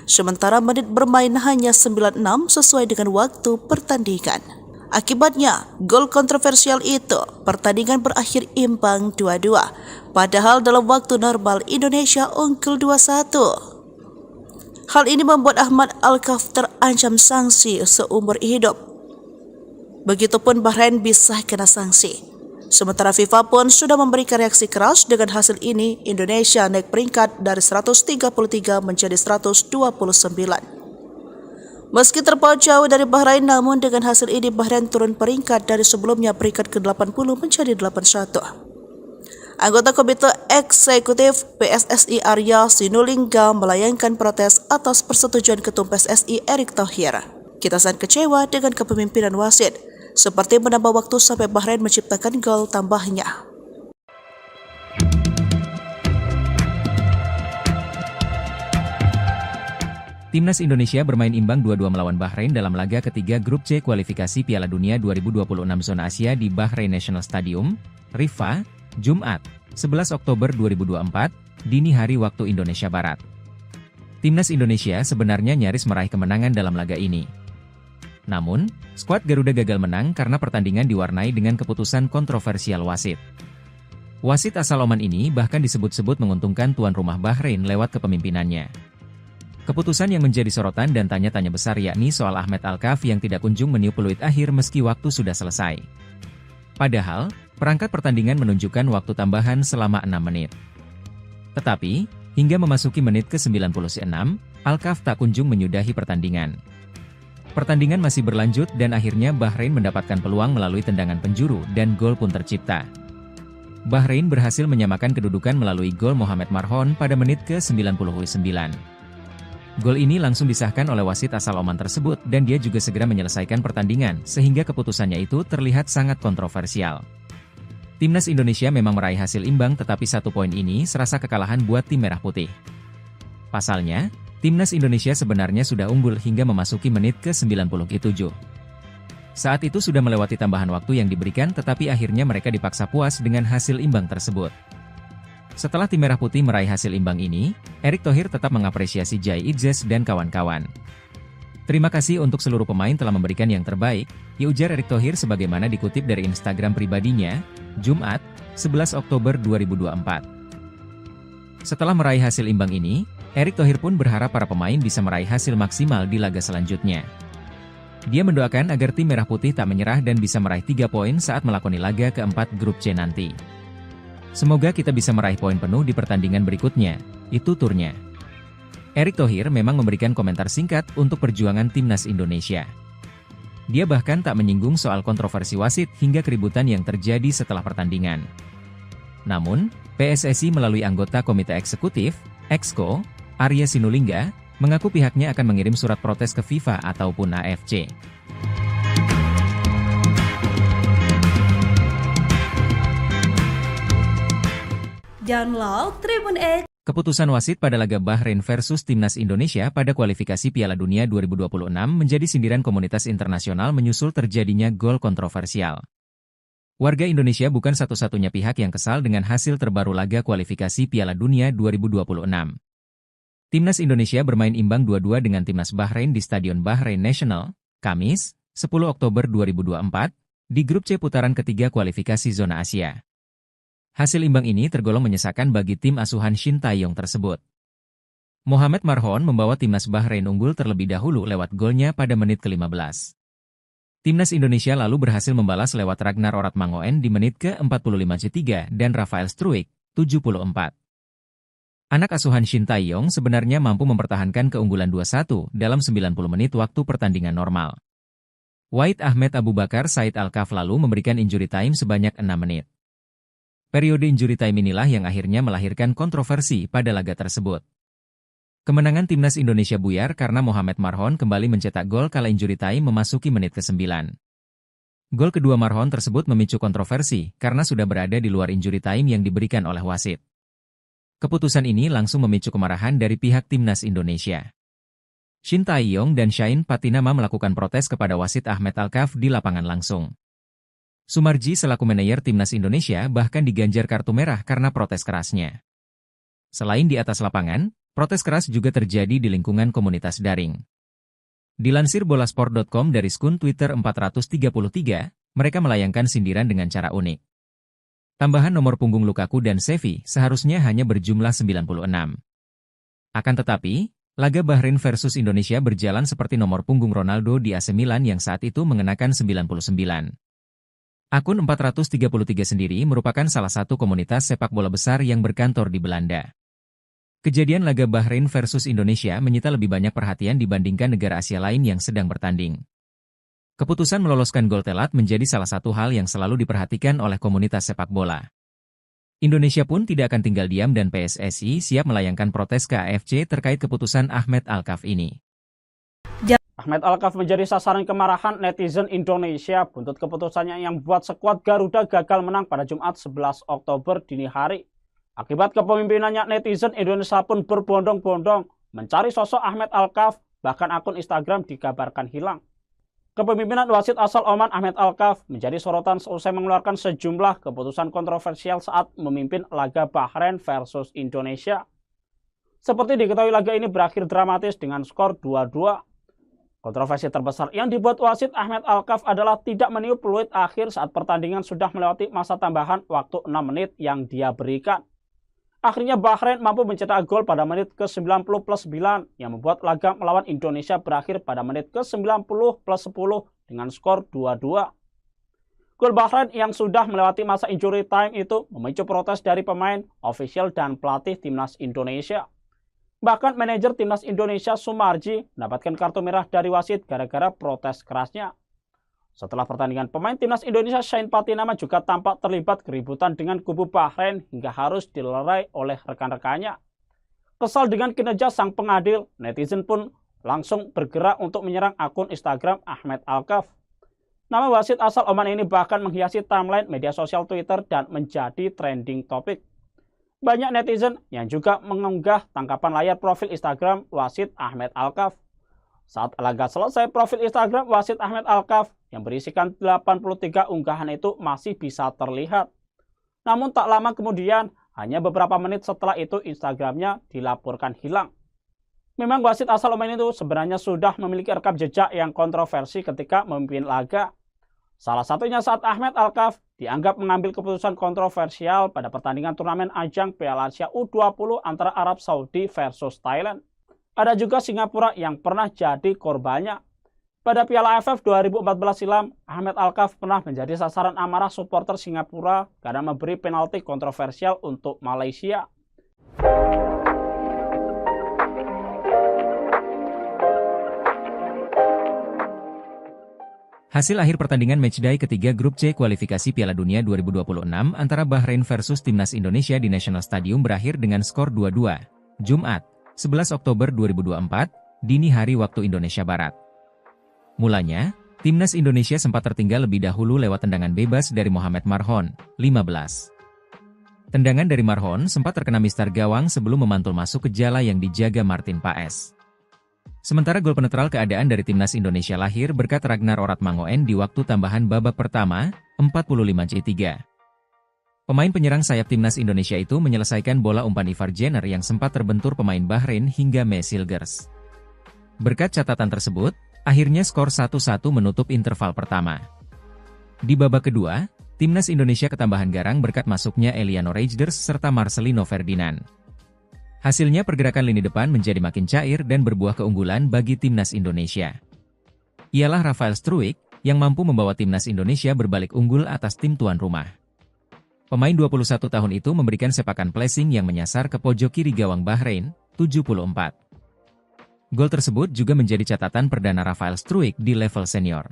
B: sementara menit bermain hanya 96 sesuai dengan waktu pertandingan. Akibatnya, gol kontroversial itu, pertandingan berakhir imbang 2-2, padahal dalam waktu normal Indonesia unggul 2-1. Hal ini membuat Ahmad Alkaf terancam sanksi seumur hidup. Begitupun Bahrain bisa kena sanksi. Sementara FIFA pun sudah memberikan reaksi keras. Dengan hasil ini, Indonesia naik peringkat dari 133 menjadi 129. Meski terpaut jauh dari Bahrain, namun dengan hasil ini Bahrain turun peringkat dari sebelumnya peringkat ke-80 menjadi 81. Anggota Komite Eksekutif PSSI Arya Sinulinga melayangkan protes atas persetujuan Ketum PSSI Erick Thohir. Kita sangat kecewa dengan kepemimpinan wasit, seperti menambah waktu sampai Bahrain menciptakan gol tambahnya.
C: Timnas Indonesia bermain imbang 2-2 melawan Bahrain dalam laga ketiga Grup C kualifikasi Piala Dunia 2026 zona Asia di Bahrain National Stadium, Riffa, Jumat, 11 Oktober 2024, dini hari waktu Indonesia Barat. Timnas Indonesia sebenarnya nyaris meraih kemenangan dalam laga ini. Namun, skuad Garuda gagal menang karena pertandingan diwarnai dengan keputusan kontroversial wasit. Wasit asal Oman ini bahkan disebut-sebut menguntungkan tuan rumah Bahrain lewat kepemimpinannya. Keputusan yang menjadi sorotan dan tanya-tanya besar yakni soal Ahmed Alkaf yang tidak kunjung meniup peluit akhir meski waktu sudah selesai. Padahal, perangkat pertandingan menunjukkan waktu tambahan selama 6 menit. Tetapi, hingga memasuki menit ke-96, Alkaf tak kunjung menyudahi pertandingan. Pertandingan masih berlanjut dan akhirnya Bahrain mendapatkan peluang melalui tendangan penjuru dan gol pun tercipta. Bahrain berhasil menyamakan kedudukan melalui gol Mohamed Marhon pada menit ke-99. Gol ini langsung disahkan oleh wasit asal Oman tersebut dan dia juga segera menyelesaikan pertandingan sehingga keputusannya itu terlihat sangat kontroversial. Timnas Indonesia memang meraih hasil imbang tetapi 1 poin ini serasa kekalahan buat tim merah putih. Pasalnya, Timnas Indonesia sebenarnya sudah unggul hingga memasuki menit ke-97. Saat itu sudah melewati tambahan waktu yang diberikan tetapi akhirnya mereka dipaksa puas dengan hasil imbang tersebut. Setelah tim merah putih meraih hasil imbang ini, Erick Thohir tetap mengapresiasi Jai Idzes dan kawan-kawan. Terima kasih untuk seluruh pemain telah memberikan yang terbaik, ujar Erick Thohir sebagaimana dikutip dari Instagram pribadinya, Jumat, 11 Oktober 2024. Setelah meraih hasil imbang ini, Erick Thohir pun berharap para pemain bisa meraih hasil maksimal di laga selanjutnya. Dia mendoakan agar tim merah putih tak menyerah dan bisa meraih 3 poin saat melakoni laga keempat grup C nanti. Semoga kita bisa meraih poin penuh di pertandingan berikutnya, itu turnya. Erick Thohir memang memberikan komentar singkat untuk perjuangan Timnas Indonesia. Dia bahkan tak menyinggung soal kontroversi wasit hingga keributan yang terjadi setelah pertandingan. Namun, PSSI melalui anggota Komite Eksekutif, Exco, Arya Sinulinga, mengaku pihaknya akan mengirim surat protes ke FIFA ataupun AFC.
E: Download Tribun X.
C: Keputusan wasit pada laga Bahrain versus Timnas Indonesia pada kualifikasi Piala Dunia 2026 menjadi sindiran komunitas internasional menyusul terjadinya gol kontroversial. Warga Indonesia bukan satu-satunya pihak yang kesal dengan hasil terbaru laga kualifikasi Piala Dunia 2026. Timnas Indonesia bermain imbang 2-2 dengan Timnas Bahrain di Stadion Bahrain National, Kamis, 10 Oktober 2024, di grup C putaran ketiga kualifikasi zona Asia. Hasil imbang ini tergolong menyesakan bagi tim asuhan Shin Tae-yong tersebut. Mohamed Marhon membawa Timnas Bahrain unggul terlebih dahulu lewat golnya pada menit ke-15. Timnas Indonesia lalu berhasil membalas lewat Ragnar Oratmangoen di menit ke-45 dan Rafael Struijk, 74. Anak asuhan Shin Tae-yong sebenarnya mampu mempertahankan keunggulan 2-1 dalam 90 menit waktu pertandingan normal. Wahid Ahmed Abu Bakar Said Alkaf lalu memberikan injury time sebanyak 6 menit. Periode injury time inilah yang akhirnya melahirkan kontroversi pada laga tersebut. Kemenangan timnas Indonesia buyar karena Mohamed Marhon kembali mencetak gol kala injury time memasuki menit ke-9. Gol kedua Marhon tersebut memicu kontroversi karena sudah berada di luar injury time yang diberikan oleh wasit. Keputusan ini langsung memicu kemarahan dari pihak timnas Indonesia. Shin Tae-yong dan Shain Patinama melakukan protes kepada wasit Ahmed Alkaf di lapangan langsung. Sumarji selaku manajer timnas Indonesia bahkan diganjar kartu merah karena protes kerasnya. Selain di atas lapangan, protes keras juga terjadi di lingkungan komunitas daring. Dilansir bolasport.com dari akun Twitter 433, mereka melayangkan sindiran dengan cara unik. Tambahan nomor punggung Lukaku dan Xavi seharusnya hanya berjumlah 96. Akan tetapi, laga Bahrain versus Indonesia berjalan seperti nomor punggung Ronaldo di AC Milan yang saat itu mengenakan 99. Akun 433 sendiri merupakan salah satu komunitas sepak bola besar yang berkantor di Belanda. Kejadian laga Bahrain versus Indonesia menyita lebih banyak perhatian dibandingkan negara Asia lain yang sedang bertanding. Keputusan meloloskan gol telat menjadi salah satu hal yang selalu diperhatikan oleh komunitas sepak bola. Indonesia pun tidak akan tinggal diam dan PSSI siap melayangkan protes ke AFC terkait keputusan Ahmed Alkaf ini.
D: Ahmed Alkaf menjadi sasaran kemarahan netizen Indonesia buntut keputusannya yang buat skuad Garuda gagal menang pada Jumat 11 Oktober dini hari. Akibat kepemimpinannya, netizen Indonesia pun berbondong-bondong mencari sosok Ahmed Alkaf, bahkan akun Instagram dikabarkan hilang. Kepemimpinan wasit asal Oman Ahmed Alkaf menjadi sorotan seusai mengeluarkan sejumlah keputusan kontroversial saat memimpin laga Bahrain versus Indonesia. Seperti diketahui, laga ini berakhir dramatis dengan skor 2-2. Kontroversi terbesar yang dibuat wasit Ahmed Alkaf adalah tidak meniup peluit akhir saat pertandingan sudah melewati masa tambahan waktu 6 menit yang dia berikan. Akhirnya Bahrain mampu mencetak gol pada menit ke-90+9 yang membuat laga melawan Indonesia berakhir pada menit ke-90+10 dengan skor 2-2. Gol Bahrain yang sudah melewati masa injury time itu memicu protes dari pemain, ofisial, dan pelatih timnas Indonesia. Bahkan manajer timnas Indonesia Sumarji mendapatkan kartu merah dari wasit gara-gara protes kerasnya. Setelah pertandingan, pemain timnas Indonesia Shain Patinama juga tampak terlibat keributan dengan kubu Bahrain hingga harus dilerai oleh rekan-rekannya. Kesal dengan kinerja sang pengadil, netizen pun langsung bergerak untuk menyerang akun Instagram Ahmed Alkaf. Nama wasit asal Oman ini bahkan menghiasi timeline media sosial Twitter dan menjadi trending topik. Banyak netizen yang juga mengunggah tangkapan layar profil Instagram wasit Ahmed Alkaf. Saat laga selesai, profil Instagram wasit Ahmed Alkaf yang berisikan 83 unggahan itu masih bisa terlihat. Namun tak lama kemudian, hanya beberapa menit setelah itu Instagramnya dilaporkan hilang. Memang wasit asal Oman itu sebenarnya sudah memiliki rekam jejak yang kontroversi ketika memimpin laga. Salah satunya saat Ahmed Alkaf dianggap mengambil keputusan kontroversial pada pertandingan turnamen ajang Piala Asia U20 antara Arab Saudi versus Thailand. Ada juga Singapura yang pernah jadi korbannya. Pada Piala AFF 2014 silam, Ahmed Alkaf pernah menjadi sasaran amarah supporter Singapura karena memberi penalti kontroversial untuk Malaysia.
C: Hasil akhir pertandingan matchday ketiga grup C kualifikasi Piala Dunia 2026 antara Bahrain versus timnas Indonesia di National Stadium berakhir dengan skor 2-2. Jumat, 11 Oktober 2024, dini hari waktu Indonesia Barat. Mulanya, timnas Indonesia sempat tertinggal lebih dahulu lewat tendangan bebas dari Mohamed Marhon, 15. Tendangan dari Marhon sempat terkena mistar gawang sebelum memantul masuk ke jala yang dijaga Martin Paes. Sementara gol penetral keadaan dari timnas Indonesia lahir berkat Ragnar Oratmangoen di waktu tambahan babak pertama, 45C3. Pemain penyerang sayap timnas Indonesia itu menyelesaikan bola umpan Ivar Jenner yang sempat terbentur pemain Bahrain hingga Mesilgers. Berkat catatan tersebut, akhirnya skor 1-1 menutup interval pertama. Di babak kedua, timnas Indonesia ketambahan garang berkat masuknya Eliano Reijnders serta Marcelino Ferdinand. Hasilnya pergerakan lini depan menjadi makin cair dan berbuah keunggulan bagi timnas Indonesia. Ialah Rafael Struijk yang mampu membawa timnas Indonesia berbalik unggul atas tim tuan rumah. Pemain 21 tahun itu memberikan sepakan placing yang menyasar ke pojok kiri gawang Bahrain, 74. Gol tersebut juga menjadi catatan perdana Rafael Struijk di level senior.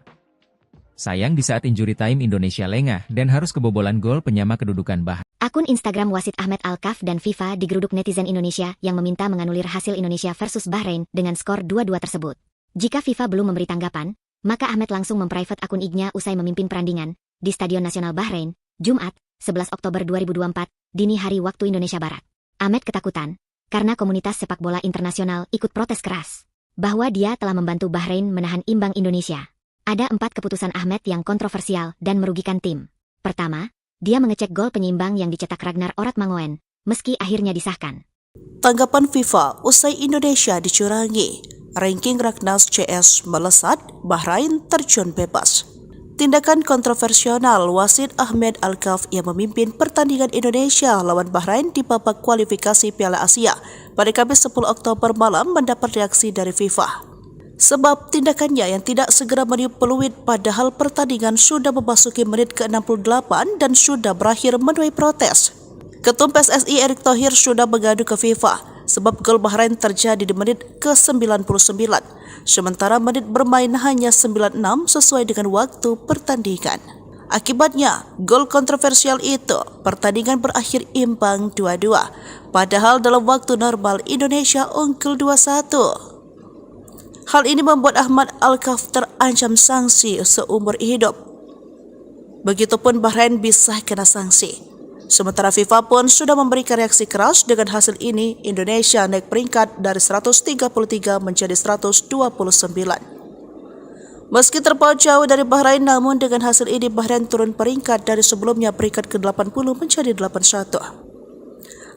C: Sayang di saat injury time Indonesia lengah dan harus kebobolan gol penyama kedudukan Bahrain.
A: Akun Instagram wasit Ahmed Alkaf dan FIFA digeruduk netizen Indonesia yang meminta menganulir hasil Indonesia versus Bahrain dengan skor 2-2 tersebut. Jika FIFA belum memberi tanggapan, maka Ahmed langsung memprivate akun IG-nya usai memimpin perandingan di Stadion Nasional Bahrain, Jumat, 11 Oktober 2024, dini hari waktu Indonesia Barat. Ahmed ketakutan karena komunitas sepak bola internasional ikut protes keras bahwa dia telah membantu Bahrain menahan imbang Indonesia. Ada 4 keputusan Ahmed yang kontroversial dan merugikan tim. Pertama, dia mengecek gol penyeimbang yang dicetak Ragnar Oratmangoen, meski akhirnya disahkan.
B: Tanggapan FIFA usai Indonesia dicurangi. Ranking Ragnas CS melesat, Bahrain terjun bebas. Tindakan kontroversial wasit Ahmed Alkaf yang memimpin pertandingan Indonesia lawan Bahrain di babak kualifikasi Piala Asia pada Kamis 10 Oktober malam mendapat reaksi dari FIFA. Sebab tindakannya yang tidak segera meniup peluit padahal pertandingan sudah memasuki menit ke-68 dan sudah berakhir menuai protes. Ketum PSSI Erick Thohir sudah mengadu ke FIFA sebab gol Bahrain terjadi di menit ke-99, sementara menit bermain hanya 96 sesuai dengan waktu pertandingan. Akibatnya, gol kontroversial itu, pertandingan berakhir imbang 2-2, padahal dalam waktu normal Indonesia unggul 2-1. Hal ini membuat Ahmed Alkaf terancam sanksi seumur hidup. Begitupun Bahrain bisa kena sanksi. Sementara FIFA pun sudah memberikan reaksi keras dengan hasil ini. Indonesia naik peringkat dari 133 menjadi 129. Meski terpaut jauh dari Bahrain, namun dengan hasil ini Bahrain turun peringkat dari sebelumnya peringkat ke-80 menjadi 81.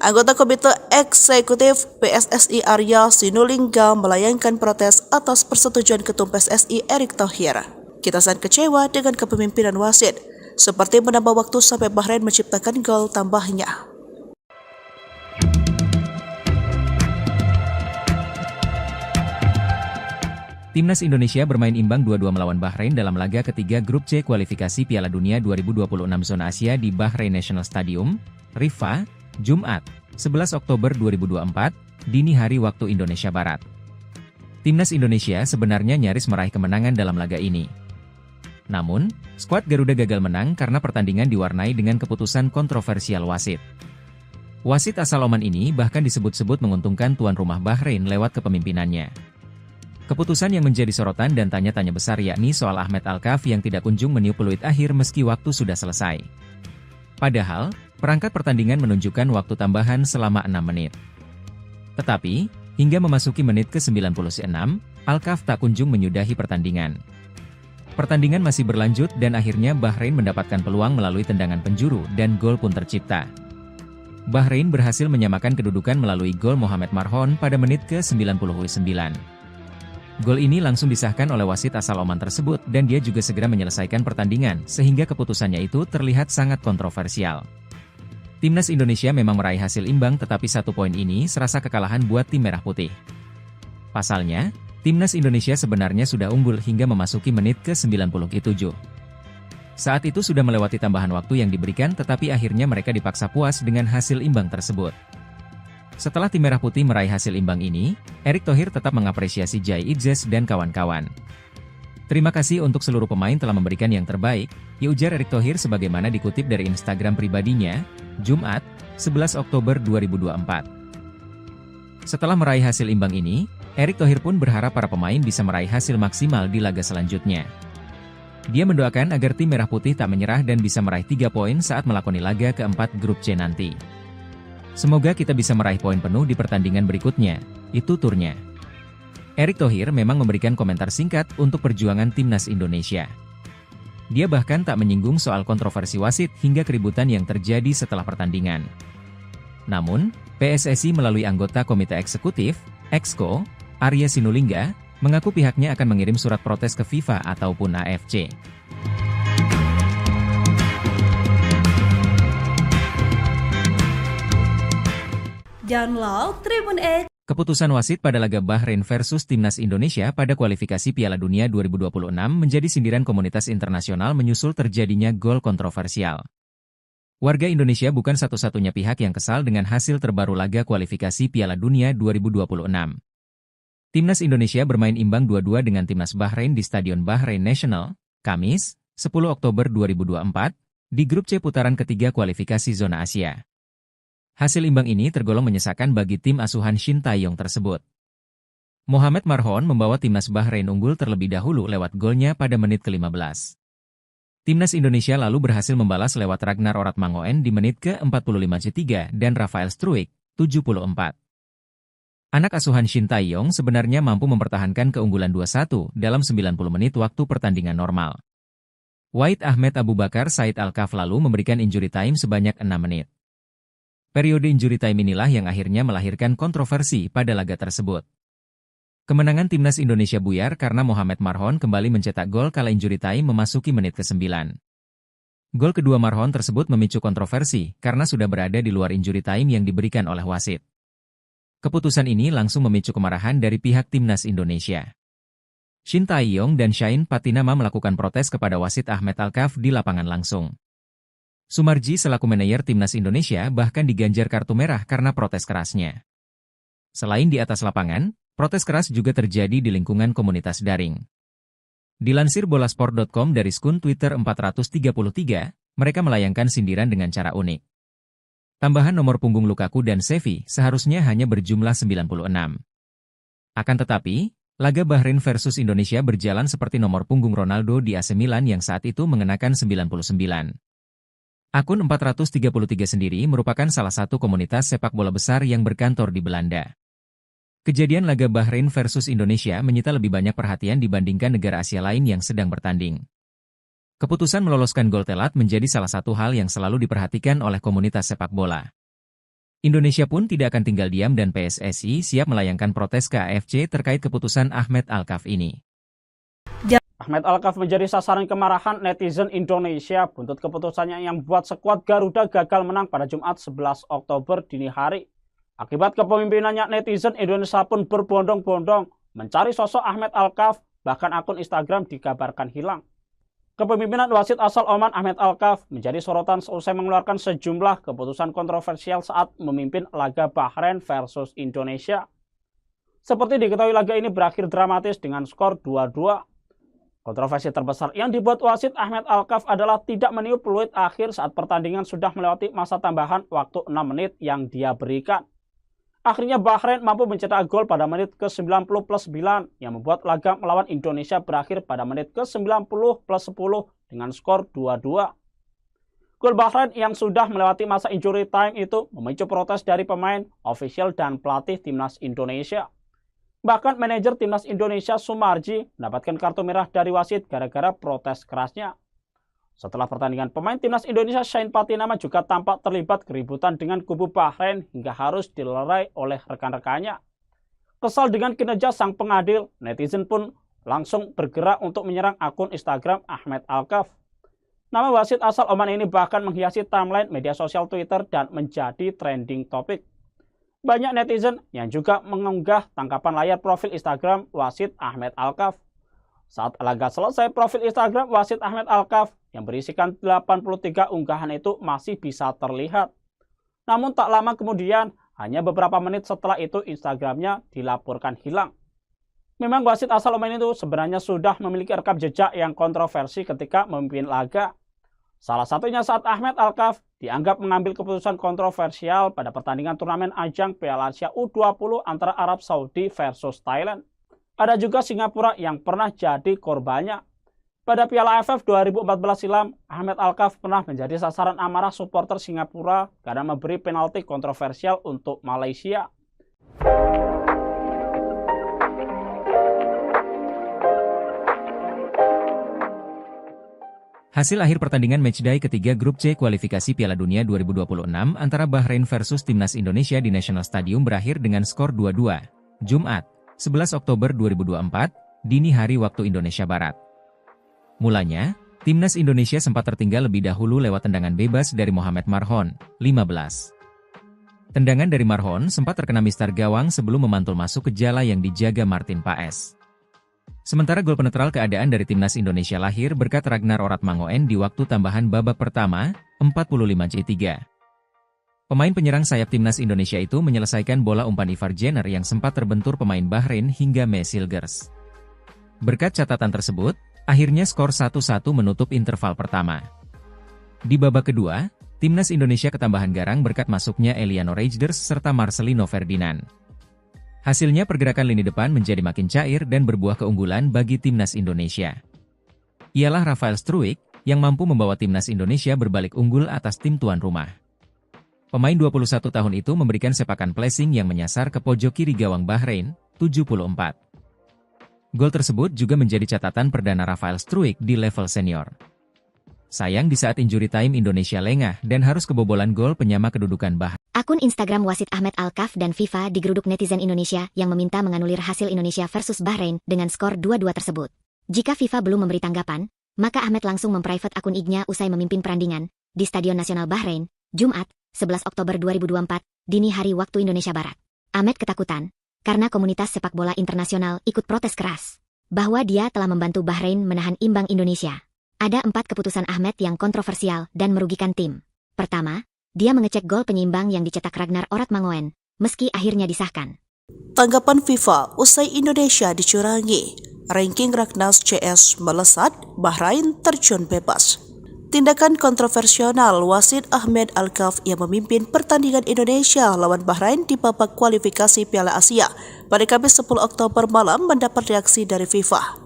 B: Anggota Komite Eksekutif PSSI Arya Sinulinga melayangkan protes atas persetujuan Ketum PSSI Erick Thohir. Kita sangat kecewa dengan kepemimpinan wasit, seperti menambah waktu sampai Bahrain menciptakan gol tambahnya.
C: Timnas Indonesia bermain imbang 2-2 melawan Bahrain dalam laga ketiga Grup C kualifikasi Piala Dunia 2026 Zona Asia di Bahrain National Stadium, Riffa, Jumat, 11 Oktober 2024, dini hari waktu Indonesia Barat. Timnas Indonesia sebenarnya nyaris meraih kemenangan dalam laga ini. Namun, skuad Garuda gagal menang karena pertandingan diwarnai dengan keputusan kontroversial wasit. Wasit asal Oman ini bahkan disebut-sebut menguntungkan tuan rumah Bahrain lewat kepemimpinannya. Keputusan yang menjadi sorotan dan tanya-tanya besar yakni soal Ahmed Alkaf yang tidak kunjung meniup peluit akhir meski waktu sudah selesai. Padahal, perangkat pertandingan menunjukkan waktu tambahan selama 6 menit. Tetapi, hingga memasuki menit ke-96, Alkaf tak kunjung menyudahi pertandingan. Pertandingan masih berlanjut dan akhirnya Bahrain mendapatkan peluang melalui tendangan penjuru dan gol pun tercipta. Bahrain berhasil menyamakan kedudukan melalui gol Mohamed Marhon pada menit ke-99. Gol ini langsung disahkan oleh wasit asal Oman tersebut dan dia juga segera menyelesaikan pertandingan sehingga keputusannya itu terlihat sangat kontroversial. Timnas Indonesia memang meraih hasil imbang tetapi 1 poin ini serasa kekalahan buat tim merah putih. Pasalnya, Timnas Indonesia sebenarnya sudah unggul hingga memasuki menit ke-97. Saat itu sudah melewati tambahan waktu yang diberikan tetapi akhirnya mereka dipaksa puas dengan hasil imbang tersebut. Setelah tim merah putih meraih hasil imbang ini, Erick Thohir tetap mengapresiasi Jai Idzes dan kawan-kawan. Terima kasih untuk seluruh pemain telah memberikan yang terbaik, ujar Erick Thohir sebagaimana dikutip dari Instagram pribadinya, Jumat, 11 Oktober 2024. Setelah meraih hasil imbang ini, Erick Thohir pun berharap para pemain bisa meraih hasil maksimal di laga selanjutnya. Dia mendoakan agar tim merah putih tak menyerah dan bisa meraih 3 poin saat melakoni laga keempat Grup C nanti. Semoga kita bisa meraih poin penuh di pertandingan berikutnya, itu turnya. Erick Thohir memang memberikan komentar singkat untuk perjuangan Timnas Indonesia. Dia bahkan tak menyinggung soal kontroversi wasit hingga keributan yang terjadi setelah pertandingan. Namun, PSSI melalui anggota Komite Eksekutif, Exco, Arya Sinulinga, mengaku pihaknya akan mengirim surat protes ke FIFA ataupun AFC.
E: Download Tribun X.
C: Keputusan wasit pada laga Bahrain versus Timnas Indonesia pada kualifikasi Piala Dunia 2026 menjadi sindiran komunitas internasional menyusul terjadinya gol kontroversial. Warga Indonesia bukan satu-satunya pihak yang kesal dengan hasil terbaru laga kualifikasi Piala Dunia 2026. Timnas Indonesia bermain imbang 2-2 dengan Timnas Bahrain di Stadion Bahrain National, Kamis, 10 Oktober 2024, di grup C putaran ketiga kualifikasi zona Asia. Hasil imbang ini tergolong menyesakan bagi tim asuhan Shin Tae-yong tersebut. Mohamed Marhon membawa timnas Bahrain unggul terlebih dahulu lewat golnya pada menit ke-15. Timnas Indonesia lalu berhasil membalas lewat Ragnar Oratmangoen di menit ke-45 dan Rafael Struijk, 74. Anak asuhan Shin Tae-yong sebenarnya mampu mempertahankan keunggulan 2-1 dalam 90 menit waktu pertandingan normal. Wahid Ahmed Abu Bakar Said Al-Kaf lalu memberikan injury time sebanyak 6 menit. Periode injury time inilah yang akhirnya melahirkan kontroversi pada laga tersebut. Kemenangan timnas Indonesia buyar karena Mohamed Marhon kembali mencetak gol kala injury time memasuki menit ke-9. Gol kedua Marhon tersebut memicu kontroversi karena sudah berada di luar injury time yang diberikan oleh wasit. Keputusan ini langsung memicu kemarahan dari pihak timnas Indonesia. Shin Tae-yong dan Shain Patinama melakukan protes kepada wasit Ahmed Al-Kaf di lapangan langsung. Sumarji selaku manajer timnas Indonesia bahkan diganjar kartu merah karena protes kerasnya. Selain di atas lapangan, protes keras juga terjadi di lingkungan komunitas daring. Dilansir bolasport.com dari akun Twitter 433, mereka melayangkan sindiran dengan cara unik. Tambahan nomor punggung Lukaku dan Xavi seharusnya hanya berjumlah 96. Akan tetapi, laga Bahrain versus Indonesia berjalan seperti nomor punggung Ronaldo di AC Milan yang saat itu mengenakan 99. Akun 433 sendiri merupakan salah satu komunitas sepak bola besar yang berkantor di Belanda. Kejadian laga Bahrain versus Indonesia menyita lebih banyak perhatian dibandingkan negara Asia lain yang sedang bertanding. Keputusan meloloskan gol telat menjadi salah satu hal yang selalu diperhatikan oleh komunitas sepak bola. Indonesia pun tidak akan tinggal diam dan PSSI siap melayangkan protes ke AFC terkait keputusan Ahmed Al-Kaf ini.
D: Ahmed Al-Kaf menjadi sasaran kemarahan netizen Indonesia buntut keputusannya yang membuat skuad Garuda gagal menang pada Jumat 11 Oktober dini hari. Akibat kepemimpinannya, netizen Indonesia pun berbondong-bondong mencari sosok Ahmed Al-Kaf, bahkan akun Instagram dikabarkan hilang. Kepemimpinan wasit asal Oman Ahmed Al-Kaf menjadi sorotan seusai mengeluarkan sejumlah keputusan kontroversial saat memimpin laga Bahrain versus Indonesia. Seperti diketahui, laga ini berakhir dramatis dengan skor 2-2. Kontroversi terbesar yang dibuat wasit Ahmed Al-Kaf adalah tidak meniup peluit akhir saat pertandingan sudah melewati masa tambahan waktu 6 menit yang dia berikan. Akhirnya Bahrain mampu mencetak gol pada menit ke-90+9 yang membuat laga melawan Indonesia berakhir pada menit ke-90+10 dengan skor 2-2. Gol Bahrain yang sudah melewati masa injury time itu memicu protes dari pemain, ofisial, dan pelatih timnas Indonesia. Bahkan manajer timnas Indonesia Sumarji mendapatkan kartu merah dari wasit gara-gara protes kerasnya. Setelah pertandingan, pemain timnas Indonesia Shain Patinama juga tampak terlibat keributan dengan kubu Bahrain hingga harus dilerai oleh rekan-rekannya. Kesal dengan kinerja sang pengadil, netizen pun langsung bergerak untuk menyerang akun Instagram Ahmed Al-Kaf. Nama wasit asal Oman ini bahkan menghiasi timeline media sosial Twitter dan menjadi trending topik. Banyak netizen yang juga mengunggah tangkapan layar profil Instagram wasit Ahmed Al-Kaf. Saat laga selesai, profil Instagram wasit Ahmed Al-Kaf yang berisikan 83 unggahan itu masih bisa terlihat. Namun tak lama kemudian, hanya beberapa menit setelah itu Instagramnya dilaporkan hilang. Memang wasit asal Oman itu sebenarnya sudah memiliki rekam jejak yang kontroversi ketika memimpin laga. Salah satunya saat Ahmed Al-Kaf dianggap mengambil keputusan kontroversial pada pertandingan turnamen ajang Piala Asia U20 antara Arab Saudi versus Thailand. Ada juga Singapura yang pernah jadi korbannya. Pada Piala AFF 2014 silam, Ahmed Al-Kaf pernah menjadi sasaran amarah supporter Singapura karena memberi penalti kontroversial untuk Malaysia.
C: Hasil akhir pertandingan matchday ketiga grup C kualifikasi Piala Dunia 2026 antara Bahrain versus timnas Indonesia di National Stadium berakhir dengan skor 2-2. Jumat, 11 Oktober 2024, dini hari waktu Indonesia Barat. Mulanya, timnas Indonesia sempat tertinggal lebih dahulu lewat tendangan bebas dari Mohamed Marhon, 15. Tendangan dari Marhon sempat terkena mistar gawang sebelum memantul masuk ke jala yang dijaga Martin Paes. Sementara gol penetral keadaan dari timnas Indonesia lahir berkat Ragnar Oratmangoen di waktu tambahan babak pertama, 45-3. Pemain penyerang sayap timnas Indonesia itu menyelesaikan bola umpan Ivar Jenner yang sempat terbentur pemain Bahrain hingga Mesilgers. Berkat catatan tersebut, akhirnya skor 1-1 menutup interval pertama. Di babak kedua, Timnas Indonesia ketambahan garang berkat masuknya Eliano Reijnders serta Marcelino Ferdinand. Hasilnya pergerakan lini depan menjadi makin cair dan berbuah keunggulan bagi Timnas Indonesia. Ialah Rafael Struijk yang mampu membawa Timnas Indonesia berbalik unggul atas tim tuan rumah. Pemain 21 tahun itu memberikan sepakan placing yang menyasar ke pojok kiri gawang Bahrain, 74. Gol tersebut juga menjadi catatan perdana Rafael Struijk di level senior. Sayang di saat injury time Indonesia lengah dan harus kebobolan gol penyama kedudukan Bahrain.
A: Akun Instagram wasit Ahmed Alkaf dan FIFA digeruduk netizen Indonesia yang meminta menganulir hasil Indonesia versus Bahrain dengan skor 2-2 tersebut. Jika FIFA belum memberi tanggapan, maka Ahmed langsung memprivate akun IG-nya usai memimpin perandingan di Stadion Nasional Bahrain, Jumat, 11 Oktober 2024, dini hari waktu Indonesia Barat. Ahmed ketakutan karena komunitas sepak bola internasional ikut protes keras bahwa dia telah membantu Bahrain menahan imbang Indonesia. Ada 4 keputusan Ahmed yang kontroversial dan merugikan tim. Pertama, dia mengecek gol penyeimbang yang dicetak Ragnar Oratmangoen, meski akhirnya disahkan.
B: Tanggapan FIFA usai Indonesia dicurangi. Ranking Raknas CS melesat, Bahrain terjun bebas. Tindakan kontroversial wasit Ahmed Alkaf yang memimpin pertandingan Indonesia lawan Bahrain di babak kualifikasi Piala Asia pada Kamis 10 Oktober malam mendapat reaksi dari FIFA.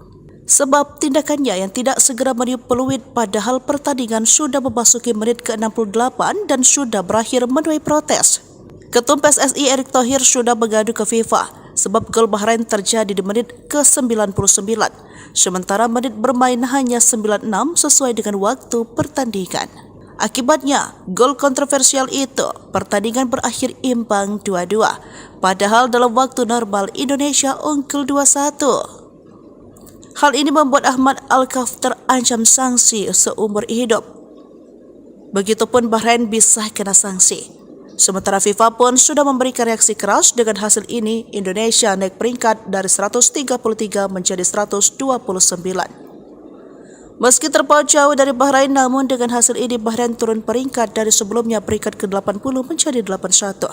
B: Sebab tindakannya yang tidak segera meniup peluit padahal pertandingan sudah memasuki menit ke-68 dan sudah berakhir menuai protes. Ketum PSSI Erick Thohir sudah mengadu ke FIFA sebab gol Bahrain terjadi di menit ke-99, sementara menit bermain hanya 96 sesuai dengan waktu pertandingan. Akibatnya, gol kontroversial itu, pertandingan berakhir imbang 2-2, padahal dalam waktu normal Indonesia unggul 2-1. Hal ini membuat Ahmed Alkaf terancam sanksi seumur hidup. Begitupun Bahrain bisa kena sanksi. Sementara FIFA pun sudah memberikan reaksi keras dengan hasil ini. Indonesia naik peringkat dari 133 menjadi 129. Meski terpaut jauh dari Bahrain, namun dengan hasil ini Bahrain turun peringkat dari sebelumnya peringkat ke-80 menjadi 81.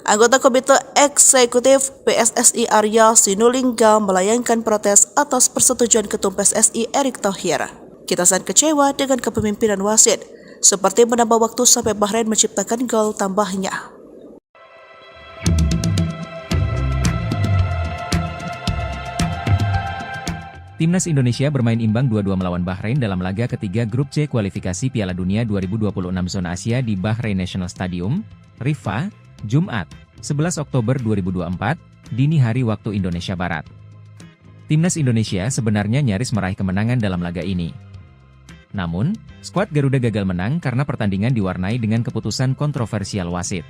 B: Anggota Komite Eksekutif PSSI Arya Sinulinga melayangkan protes atas persetujuan Ketum PSSI Erick Thohir. Kita sangat kecewa dengan kepemimpinan wasit, seperti menambah waktu sampai Bahrain menciptakan gol tambahnya.
C: Timnas Indonesia bermain imbang 2-2 melawan Bahrain dalam laga ketiga Grup C kualifikasi Piala Dunia 2026 Zona Asia di Bahrain National Stadium, Riffa, Jumat, 11 Oktober 2024, dini hari waktu Indonesia Barat. Timnas Indonesia sebenarnya nyaris meraih kemenangan dalam laga ini. Namun, skuad Garuda gagal menang karena pertandingan diwarnai dengan keputusan kontroversial wasit.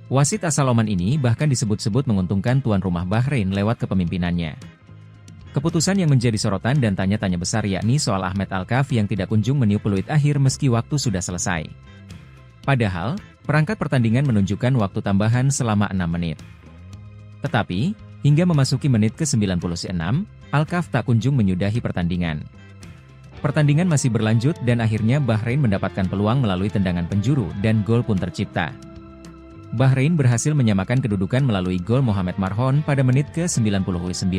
C: Wasit asal Oman ini bahkan disebut-sebut menguntungkan tuan rumah Bahrain lewat kepemimpinannya. Keputusan yang menjadi sorotan dan tanya-tanya besar yakni soal Ahmed Alkaf yang tidak kunjung meniup peluit akhir meski waktu sudah selesai. Padahal, perangkat pertandingan menunjukkan waktu tambahan selama 6 menit. Tetapi, hingga memasuki menit ke-96, Alkaf tak kunjung menyudahi pertandingan. Pertandingan masih berlanjut dan akhirnya Bahrain mendapatkan peluang melalui tendangan penjuru dan gol pun tercipta. Bahrain berhasil menyamakan kedudukan melalui gol Mohamed Marhon pada menit ke-99.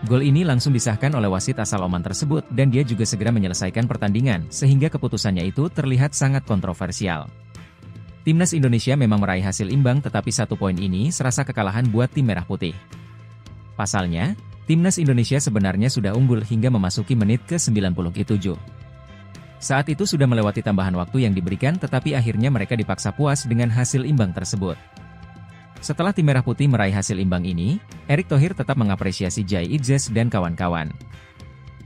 C: Gol ini langsung disahkan oleh wasit asal Oman tersebut dan dia juga segera menyelesaikan pertandingan sehingga keputusannya itu terlihat sangat kontroversial. Timnas Indonesia memang meraih hasil imbang tetapi 1 poin ini serasa kekalahan buat tim merah putih. Pasalnya, Timnas Indonesia sebenarnya sudah unggul hingga memasuki menit ke-97. Saat itu sudah melewati tambahan waktu yang diberikan tetapi akhirnya mereka dipaksa puas dengan hasil imbang tersebut. Setelah tim merah putih meraih hasil imbang ini, Erick Thohir tetap mengapresiasi Jai Idzes dan kawan-kawan.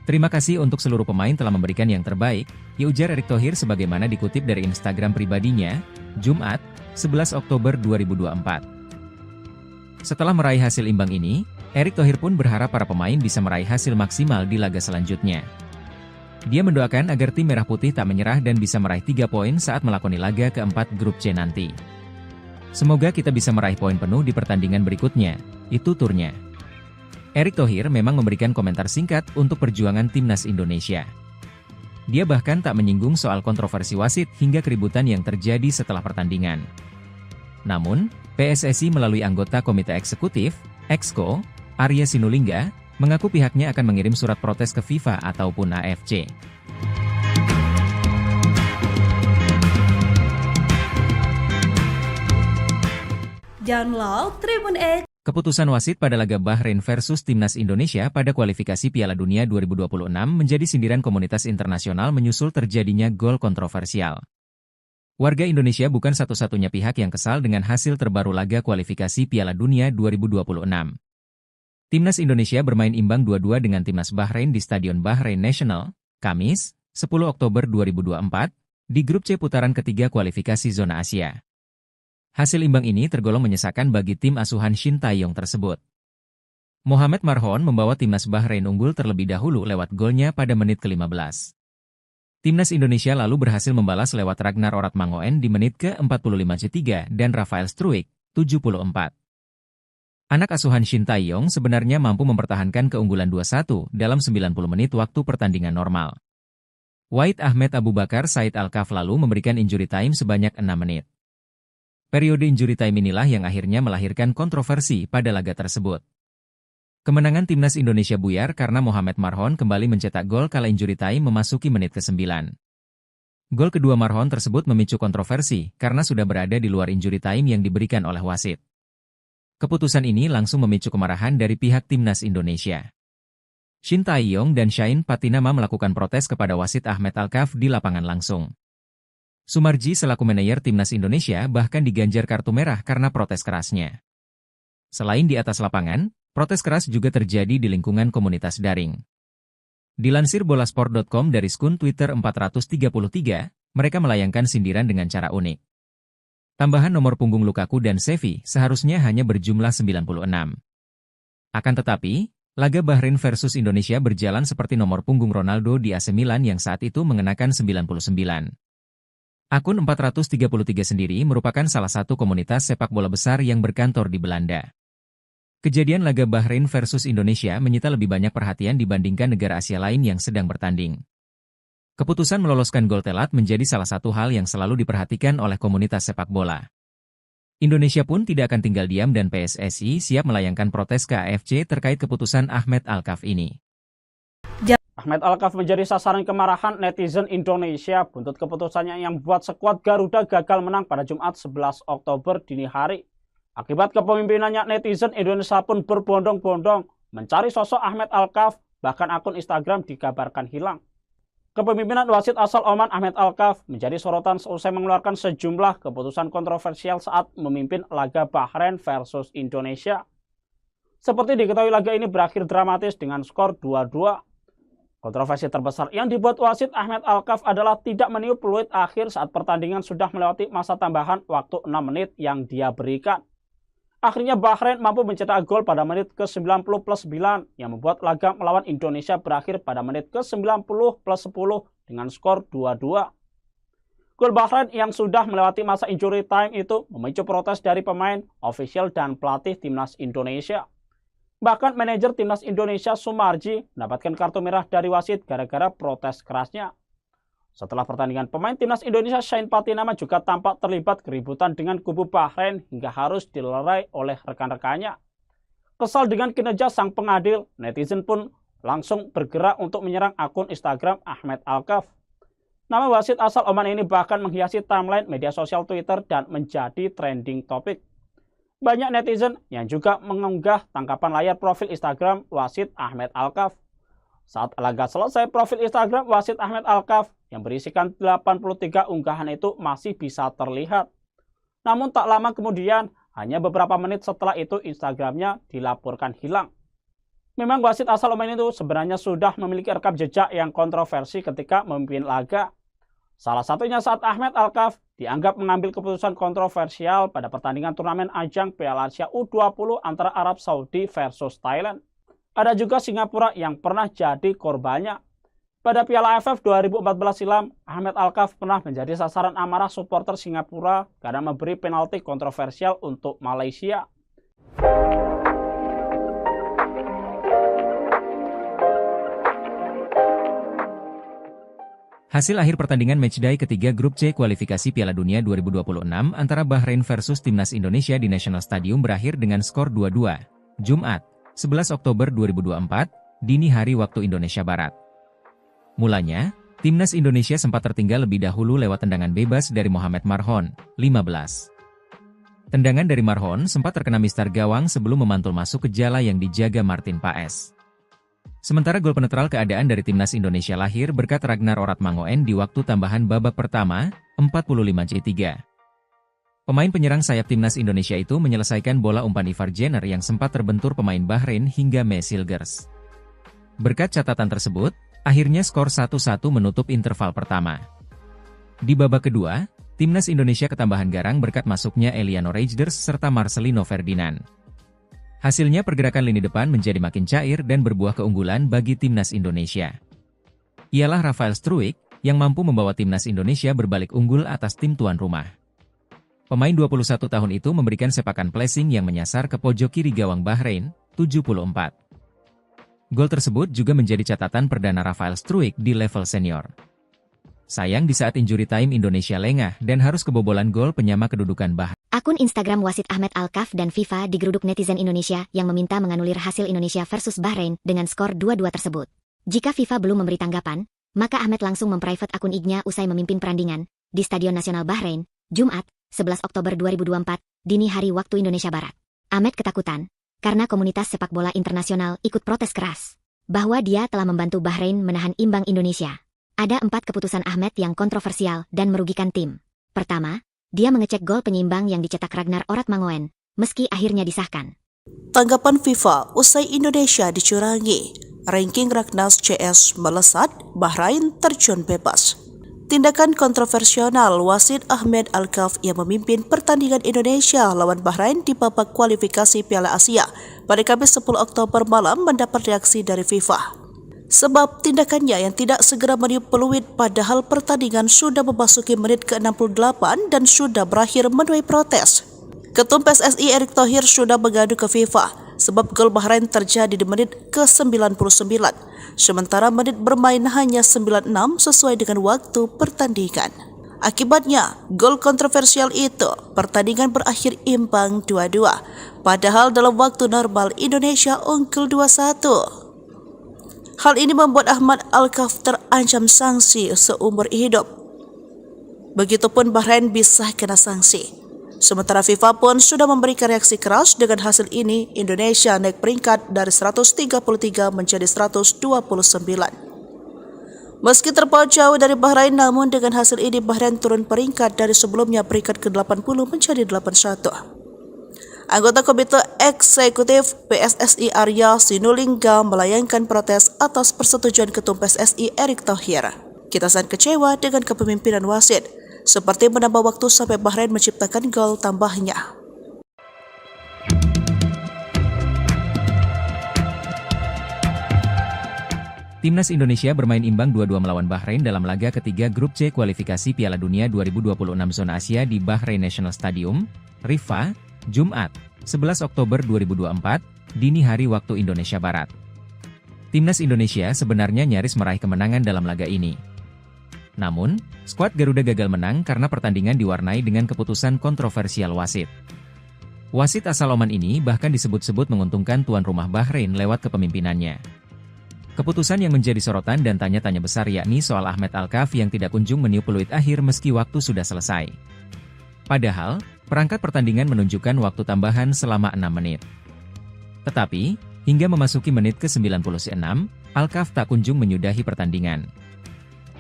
C: Terima kasih untuk seluruh pemain telah memberikan yang terbaik, ya ujar Erick Thohir sebagaimana dikutip dari Instagram pribadinya, Jumat, 11 Oktober 2024. Setelah meraih hasil imbang ini, Erick Thohir pun berharap para pemain bisa meraih hasil maksimal di laga selanjutnya. Dia mendoakan agar tim merah putih tak menyerah dan bisa meraih 3 poin saat melakoni laga keempat Grup C nanti. Semoga kita bisa meraih poin penuh di pertandingan berikutnya, itu turnya. Erick Thohir memang memberikan komentar singkat untuk perjuangan Timnas Indonesia. Dia bahkan tak menyinggung soal kontroversi wasit hingga keributan yang terjadi setelah pertandingan. Namun, PSSI melalui anggota Komite Eksekutif, Exco, Arya Sinulinga, mengaku pihaknya akan mengirim surat protes ke FIFA ataupun AFC.
E: Download Tribun X.
C: Keputusan wasit pada laga Bahrain versus Timnas Indonesia pada kualifikasi Piala Dunia 2026 menjadi sindiran komunitas internasional menyusul terjadinya gol kontroversial. Warga Indonesia bukan satu-satunya pihak yang kesal dengan hasil terbaru laga kualifikasi Piala Dunia 2026. Timnas Indonesia bermain imbang 2-2 dengan Timnas Bahrain di Stadion Bahrain National, Kamis, 10 Oktober 2024, di grup C putaran ketiga kualifikasi zona Asia. Hasil imbang ini tergolong menyesakan bagi tim asuhan Shin Tae-yong tersebut. Mohamed Marhon membawa Timnas Bahrain unggul terlebih dahulu lewat golnya pada menit ke-15. Timnas Indonesia lalu berhasil membalas lewat Ragnar Oratmangoen di menit ke-45 dan Rafael Struijk, 74. Anak asuhan Shin Tae-yong sebenarnya mampu mempertahankan keunggulan 2-1 dalam 90 menit waktu pertandingan normal. Wahid Ahmed Abu Bakar Said Al-Kaf lalu memberikan injury time sebanyak 6 menit. Periode injury time inilah yang akhirnya melahirkan kontroversi pada laga tersebut. Kemenangan Timnas Indonesia buyar karena Mohamed Marhon kembali mencetak gol kala injury time memasuki menit ke-9. Gol kedua Marhon tersebut memicu kontroversi karena sudah berada di luar injury time yang diberikan oleh wasit. Keputusan ini langsung memicu kemarahan dari pihak Timnas Indonesia. Shin Tae-yong dan Shain Patinama melakukan protes kepada wasit Ahmed Al-Kaf di lapangan langsung. Sumarji selaku manajer Timnas Indonesia bahkan diganjar kartu merah karena protes kerasnya. Selain di atas lapangan, protes keras juga terjadi di lingkungan komunitas daring. Dilansir bolasport.com dari skun Twitter 433, mereka melayangkan sindiran dengan cara unik. Tambahan nomor punggung Lukaku dan Xavi seharusnya hanya berjumlah 96. Akan tetapi, laga Bahrain versus Indonesia berjalan seperti nomor punggung Ronaldo di AC Milan yang saat itu mengenakan 99. Akun 433 sendiri merupakan salah satu komunitas sepak bola besar yang berkantor di Belanda. Kejadian laga Bahrain versus Indonesia menyita lebih banyak perhatian dibandingkan negara Asia lain yang sedang bertanding. Keputusan meloloskan gol telat menjadi salah satu hal yang selalu diperhatikan oleh komunitas sepak bola. Indonesia pun tidak akan tinggal diam dan PSSI siap melayangkan protes ke AFC terkait keputusan Ahmed Al-Kaf ini.
D: Ahmed Al-Kaf menjadi sasaran kemarahan netizen Indonesia buntut keputusannya yang membuat skuad Garuda gagal menang pada Jumat 11 Oktober dini hari. Akibat kepemimpinannya, netizen Indonesia pun berbondong-bondong mencari sosok Ahmed Al-Kaf, bahkan akun Instagram dikabarkan hilang. Kepemimpinan wasit asal Oman Ahmed Al-Kaf menjadi sorotan seusai mengeluarkan sejumlah keputusan kontroversial saat memimpin laga Bahrain versus Indonesia. Seperti diketahui, laga ini berakhir dramatis dengan skor 2-2. Kontroversi terbesar yang dibuat wasit Ahmed Al-Kaf adalah tidak meniup peluit akhir saat pertandingan sudah melewati masa tambahan waktu 6 menit yang dia berikan. Akhirnya Bahrain mampu mencetak gol pada menit ke-90+9 yang membuat laga melawan Indonesia berakhir pada menit ke-90+10 dengan skor 2-2. Gol Bahrain yang sudah melewati masa injury time itu memicu protes dari pemain, ofisial, dan pelatih Timnas Indonesia. Bahkan manajer Timnas Indonesia Sumarji mendapatkan kartu merah dari wasit gara-gara protes kerasnya. Setelah pertandingan, pemain Timnas Indonesia Shain Patinama juga tampak terlibat keributan dengan kubu Bahrain hingga harus dilerai oleh rekan-rekannya. Kesal dengan kinerja sang pengadil, netizen pun langsung bergerak untuk menyerang akun Instagram Ahmed Al-Kaf. Nama wasit asal Oman ini bahkan menghiasi timeline media sosial Twitter dan menjadi trending topik. Banyak netizen yang juga mengunggah tangkapan layar profil Instagram wasit Ahmed Al-Kaf. Saat laga selesai, profil Instagram wasit Ahmed Al-Kaf yang berisikan 83 unggahan itu masih bisa terlihat. Namun tak lama kemudian, hanya beberapa menit setelah itu Instagramnya dilaporkan hilang. Memang wasit asal Oman itu sebenarnya sudah memiliki rekam jejak yang kontroversi ketika memimpin laga. Salah satunya saat Ahmed Al-Kaf dianggap mengambil keputusan kontroversial pada pertandingan turnamen ajang Piala Asia U20 antara Arab Saudi versus Thailand. Ada juga Singapura yang pernah jadi korbannya. Pada Piala AFF 2014 silam, Ahmed Al-Kaf pernah menjadi sasaran amarah supporter Singapura karena memberi penalti kontroversial untuk Malaysia.
C: Hasil akhir pertandingan matchday ketiga grup C kualifikasi Piala Dunia 2026 antara Bahrain versus Timnas Indonesia di National Stadium berakhir dengan skor 2-2. Jumat, 11 Oktober 2024, dini hari waktu Indonesia Barat. Mulanya, Timnas Indonesia sempat tertinggal lebih dahulu lewat tendangan bebas dari Mohamed Marhon, 15. Tendangan dari Marhon sempat terkena mistar gawang sebelum memantul masuk ke jala yang dijaga Martin Paes. Sementara gol penetral keadaan dari timnas Indonesia lahir berkat Ragnar Oratmangoen di waktu tambahan babak pertama, 45-3. Pemain penyerang sayap timnas Indonesia itu menyelesaikan bola umpan Ivar Jenner yang sempat terbentur pemain Bahrain hingga Mesilgers. Berkat catatan tersebut, akhirnya skor 1-1 menutup interval pertama. Di babak kedua, timnas Indonesia ketambahan garang berkat masuknya Eliano Reijnders serta Marcelino Ferdinand. Hasilnya pergerakan lini depan menjadi makin cair dan berbuah keunggulan bagi timnas Indonesia. Ialah Rafael Struijk yang mampu membawa timnas Indonesia berbalik unggul atas tim tuan rumah. Pemain 21 tahun itu memberikan sepakan placing yang menyasar ke pojok kiri gawang Bahrain, 74. Gol tersebut juga menjadi catatan perdana Rafael Struijk di level senior. Sayang di saat injury time Indonesia lengah dan harus kebobolan gol penyama kedudukan Bahrain.
A: Akun Instagram wasit Ahmed Alkaf dan FIFA digeruduk netizen Indonesia yang meminta menganulir hasil Indonesia versus Bahrain dengan skor 2-2 tersebut. Jika FIFA belum memberi tanggapan, maka Ahmed langsung memprivate akun IG-nya usai memimpin perandingan di Stadion Nasional Bahrain, Jumat, 11 Oktober 2024, dini hari waktu Indonesia Barat. Ahmed ketakutan karena komunitas sepak bola internasional ikut protes keras bahwa dia telah membantu Bahrain menahan imbang Indonesia. Ada 4 keputusan Ahmed yang kontroversial dan merugikan tim. Pertama, dia mengecek gol penyeimbang yang dicetak Ragnar Oratmangoen, meski akhirnya disahkan.
B: Tanggapan FIFA usai Indonesia dicurangi. Ranking Ragnas CS melesat, Bahrain terjun bebas. Tindakan kontroversial wasit Ahmed Alkaf yang memimpin pertandingan Indonesia lawan Bahrain di babak kualifikasi Piala Asia pada Kamis 10 Oktober malam mendapat reaksi dari FIFA. Sebab tindakannya yang tidak segera meniup peluit padahal pertandingan sudah memasuki menit ke-68 dan sudah berakhir menuai protes. Ketum PSSI Erick Thohir sudah mengadu ke FIFA sebab gol Bahrain terjadi di menit ke-99, sementara menit bermain hanya 96 sesuai dengan waktu pertandingan. Akibatnya, gol kontroversial itu, pertandingan berakhir imbang 2-2, padahal dalam waktu normal Indonesia unggul 2-1. Hal ini membuat Ahmed Alkaf terancam sanksi seumur hidup. Begitupun Bahrain bisa kena sanksi. Sementara FIFA pun sudah memberikan reaksi keras dengan hasil ini. Indonesia naik peringkat dari 133 menjadi 129. Meski terpaut jauh dari Bahrain, namun dengan hasil ini Bahrain turun peringkat dari sebelumnya peringkat ke-80 menjadi 81. Anggota Komite Eksekutif PSSI Arya Sinulinga melayangkan protes atas persetujuan Ketum PSSI Erick Thohir. Kita sangat kecewa dengan kepemimpinan wasit, seperti menambah waktu sampai Bahrain menciptakan gol tambahnya.
C: Timnas Indonesia bermain imbang 2-2 melawan Bahrain dalam laga ketiga grup C kualifikasi Piala Dunia 2026 zona Asia di Bahrain National Stadium, Riffa, Jumat, 11 Oktober 2024, dini hari waktu Indonesia Barat. Timnas Indonesia sebenarnya nyaris meraih kemenangan dalam laga ini. Namun, skuad Garuda gagal menang karena pertandingan diwarnai dengan keputusan kontroversial wasit. Wasit asal Oman ini bahkan disebut-sebut menguntungkan tuan rumah Bahrain lewat kepemimpinannya. Keputusan yang menjadi sorotan dan tanya-tanya besar yakni soal Ahmed Alkaf yang tidak kunjung meniup peluit akhir meski waktu sudah selesai. Padahal, perangkat pertandingan menunjukkan waktu tambahan selama 6 menit. Tetapi, hingga memasuki menit ke-96, Alkaf tak kunjung menyudahi pertandingan.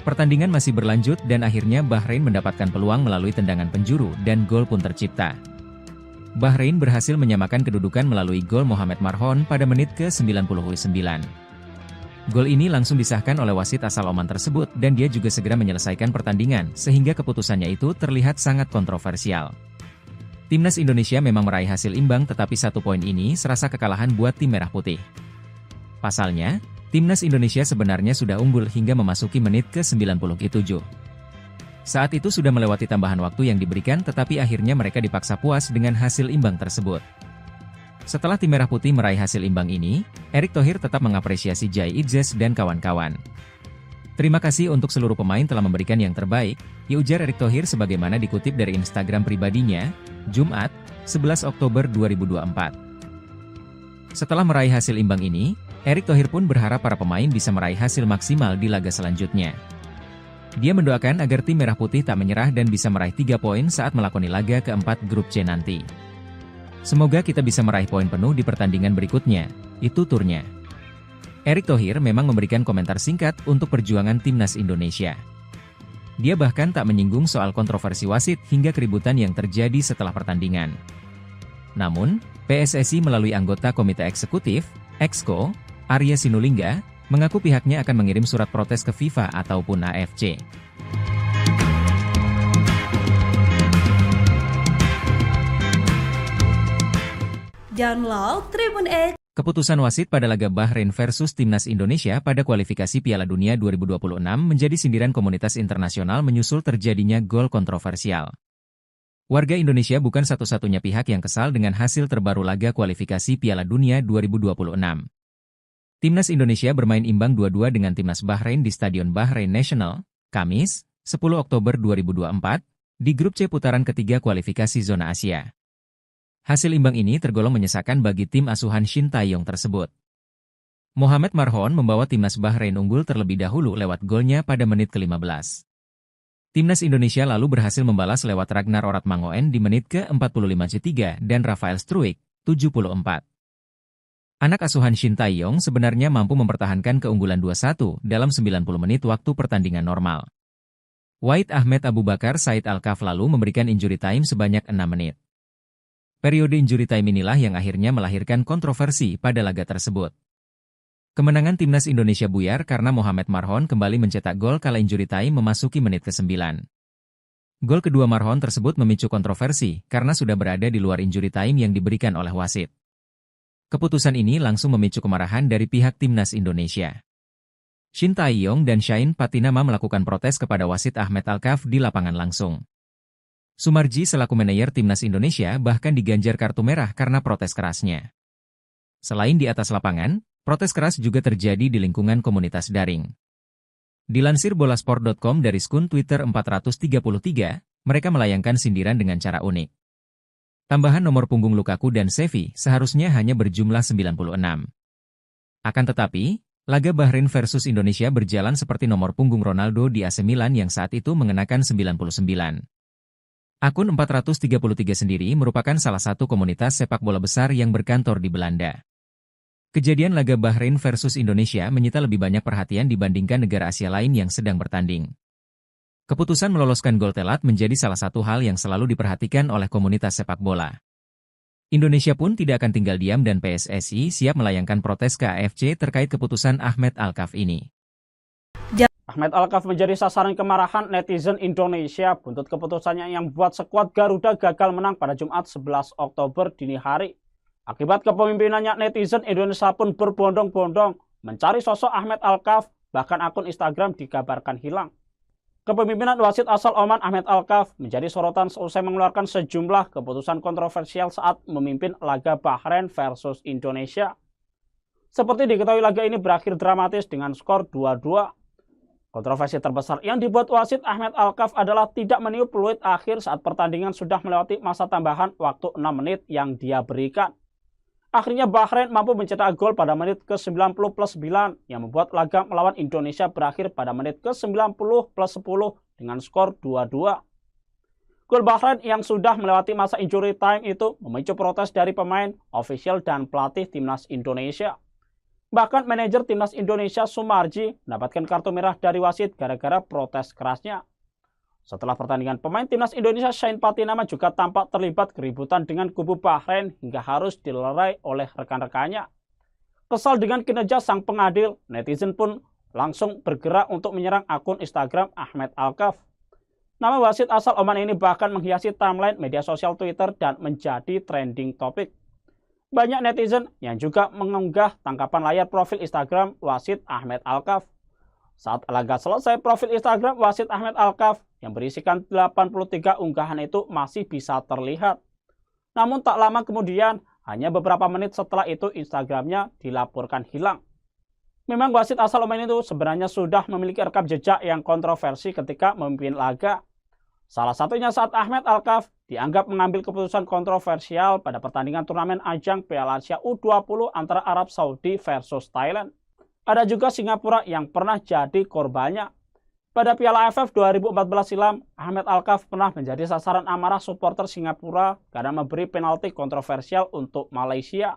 C: Pertandingan masih berlanjut dan akhirnya Bahrain mendapatkan peluang melalui tendangan penjuru dan gol pun tercipta. Bahrain berhasil menyamakan kedudukan melalui gol Mohamed Marhon pada menit ke-99. Gol ini langsung disahkan oleh wasit asal Oman tersebut dan dia juga segera menyelesaikan pertandingan sehingga keputusannya itu terlihat sangat kontroversial. Timnas Indonesia memang meraih hasil imbang tetapi 1 poin ini serasa kekalahan buat tim merah putih. Pasalnya, Timnas Indonesia sebenarnya sudah unggul hingga memasuki menit ke-97. Saat itu sudah melewati tambahan waktu yang diberikan tetapi akhirnya mereka dipaksa puas dengan hasil imbang tersebut. Setelah tim merah putih meraih hasil imbang ini, Erick Thohir tetap mengapresiasi Jai Idzes dan kawan-kawan. Terima kasih untuk seluruh pemain telah memberikan yang terbaik, ujar Erick Thohir sebagaimana dikutip dari Instagram pribadinya, Jumat, 11 Oktober 2024. Setelah meraih hasil imbang ini, Erick Thohir pun berharap para pemain bisa meraih hasil maksimal di laga selanjutnya. Dia mendoakan agar tim Merah Putih tak menyerah dan bisa meraih 3 poin saat melakoni laga keempat grup C nanti. Semoga kita bisa meraih poin penuh di pertandingan berikutnya, itu turnya. Erick Thohir memang memberikan komentar singkat untuk perjuangan timnas Indonesia. Dia bahkan tak menyinggung soal kontroversi wasit hingga keributan yang terjadi setelah pertandingan. Namun, PSSI melalui anggota Komite Eksekutif, Exco, Arya Sinulinga, mengaku pihaknya akan mengirim surat protes ke FIFA ataupun AFC.
E: Download Tribun X.
C: Keputusan wasit pada laga Bahrain versus Timnas Indonesia pada kualifikasi Piala Dunia 2026 menjadi sindiran komunitas internasional menyusul terjadinya gol kontroversial. Warga Indonesia bukan satu-satunya pihak yang kesal dengan hasil terbaru laga kualifikasi Piala Dunia 2026. Timnas Indonesia bermain imbang 2-2 dengan Timnas Bahrain di Stadion Bahrain National, Kamis, 10 Oktober 2024, di grup C putaran ketiga kualifikasi zona Asia. Hasil imbang ini tergolong menyesakan bagi tim asuhan Shin Tae-yong tersebut. Mohamed Marhon membawa Timnas Bahrain unggul terlebih dahulu lewat golnya pada menit ke-15. Timnas Indonesia lalu berhasil membalas lewat Ragnar Oratmangoen di menit ke-45 dan Rafael Struijk, 74. Anak asuhan Shin Tae-yong sebenarnya mampu mempertahankan keunggulan 2-1 dalam 90 menit waktu pertandingan normal. Wahid Ahmed Abu Bakar Said Al-Kaf lalu memberikan injury time sebanyak 6 menit. Periode injury time inilah yang akhirnya melahirkan kontroversi pada laga tersebut. Kemenangan Timnas Indonesia buyar karena Mohamed Marhon kembali mencetak gol kala injury time memasuki menit ke-9. Gol kedua Marhon tersebut memicu kontroversi karena sudah berada di luar injury time yang diberikan oleh wasit. Keputusan ini langsung memicu kemarahan dari pihak Timnas Indonesia. Shin Tae-yong dan Shain Patinama melakukan protes kepada wasit Ahmed Al-Kaf di lapangan langsung. Sumarji selaku manajer Timnas Indonesia bahkan diganjar kartu merah karena protes kerasnya. Selain di atas lapangan, protes keras juga terjadi di lingkungan komunitas daring. Dilansir bolasport.com dari skun Twitter 433, mereka melayangkan sindiran dengan cara unik. Tambahan nomor punggung Lukaku dan Xavi seharusnya hanya berjumlah 96. Akan tetapi, laga Bahrain versus Indonesia berjalan seperti nomor punggung Ronaldo di AC Milan yang saat itu mengenakan 99. Akun 433 sendiri merupakan salah satu komunitas sepak bola besar yang berkantor di Belanda. Kejadian laga Bahrain versus Indonesia menyita lebih banyak perhatian dibandingkan negara Asia lain yang sedang bertanding. Keputusan meloloskan gol telat menjadi salah satu hal yang selalu diperhatikan oleh komunitas sepak bola. Indonesia pun tidak akan tinggal diam dan PSSI siap melayangkan protes ke AFC terkait keputusan Ahmed Al-Kaf ini.
D: Ahmed Al-Kaf menjadi sasaran kemarahan netizen Indonesia buntut keputusannya yang buat skuad Garuda gagal menang pada Jumat 11 Oktober dini hari. Akibat kepemimpinannya, netizen Indonesia pun berbondong-bondong mencari sosok Ahmed Al-Kaf, bahkan akun Instagram dikabarkan hilang. Kepemimpinan wasit asal Oman Ahmed Al-Kaf menjadi sorotan seusai mengeluarkan sejumlah keputusan kontroversial saat memimpin laga Bahrain versus Indonesia. Seperti diketahui, laga ini berakhir dramatis dengan skor 2-2. Kontroversi terbesar yang dibuat wasit Ahmed Al-Kaf adalah tidak meniup peluit akhir saat pertandingan sudah melewati masa tambahan waktu 6 menit yang dia berikan. Akhirnya Bahrain mampu mencetak gol pada menit ke-90+9 yang membuat laga melawan Indonesia berakhir pada menit ke-90+10 dengan skor 2-2. Gol Bahrain yang sudah melewati masa injury time itu memicu protes dari pemain, ofisial, dan pelatih Timnas Indonesia. Bahkan manajer Timnas Indonesia Sumarji mendapatkan kartu merah dari wasit gara-gara protes kerasnya. Setelah pertandingan, pemain Timnas Indonesia Shain Patinama juga tampak terlibat keributan dengan kubu Bahrain hingga harus dilerai oleh rekan-rekannya. Kesal dengan kinerja sang pengadil, netizen pun langsung bergerak untuk menyerang akun Instagram Ahmed Al-Kaf. Nama wasit asal Oman ini bahkan menghiasi timeline media sosial Twitter dan menjadi trending topik. Banyak netizen yang juga mengunggah tangkapan layar profil Instagram wasit Ahmed Al-Kaf. Saat laga selesai, profil Instagram wasit Ahmed Al-Kaf yang berisikan 83 unggahan itu masih bisa terlihat. Namun tak lama kemudian, hanya beberapa menit setelah itu Instagramnya dilaporkan hilang. Memang wasit asal Oman itu sebenarnya sudah memiliki rekam jejak yang kontroversi ketika memimpin laga. Salah satunya saat Ahmed Al-Kaf dianggap mengambil keputusan kontroversial pada pertandingan turnamen ajang Piala Asia U20 antara Arab Saudi versus Thailand. Ada juga Singapura yang pernah jadi korbannya. Pada Piala AFF 2014 silam, Ahmed Alkaf pernah menjadi sasaran amarah supporter Singapura karena memberi penalti kontroversial untuk Malaysia.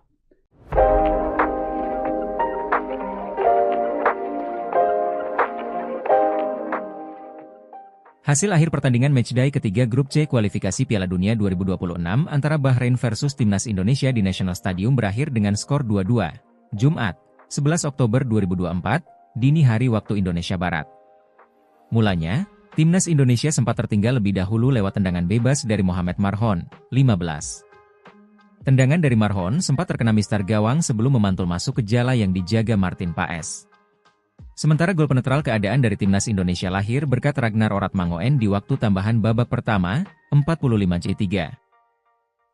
C: Hasil akhir pertandingan matchday ketiga Grup C kualifikasi Piala Dunia 2026 antara Bahrain versus Timnas Indonesia di National Stadium berakhir dengan skor 2-2. Jumat, 11 Oktober 2024, dini hari waktu Indonesia Barat. Mulanya, Timnas Indonesia sempat tertinggal lebih dahulu lewat tendangan bebas dari Mohamed Marhon, 15. Tendangan dari Marhon sempat terkena mistar gawang sebelum memantul masuk ke jala yang dijaga Martin Paes. Sementara gol penetral keadaan dari Timnas Indonesia lahir berkat Ragnar Oratmangoen di waktu tambahan babak pertama, 45C3.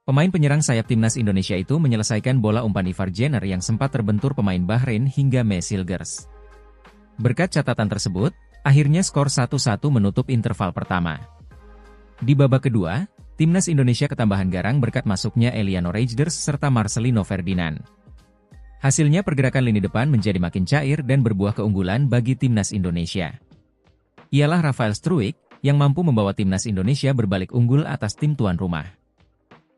C: Pemain penyerang sayap Timnas Indonesia itu menyelesaikan bola umpan Ivar Jenner yang sempat terbentur pemain Bahrain hingga Mesilgers. Berkat catatan tersebut, akhirnya skor 1-1 menutup interval pertama. Di babak kedua, Timnas Indonesia ketambahan garang berkat masuknya Eliano Reijnders serta Marcelino Ferdinand. Hasilnya pergerakan lini depan menjadi makin cair dan berbuah keunggulan bagi Timnas Indonesia. Ialah Rafael Struijk yang mampu membawa Timnas Indonesia berbalik unggul atas tim tuan rumah.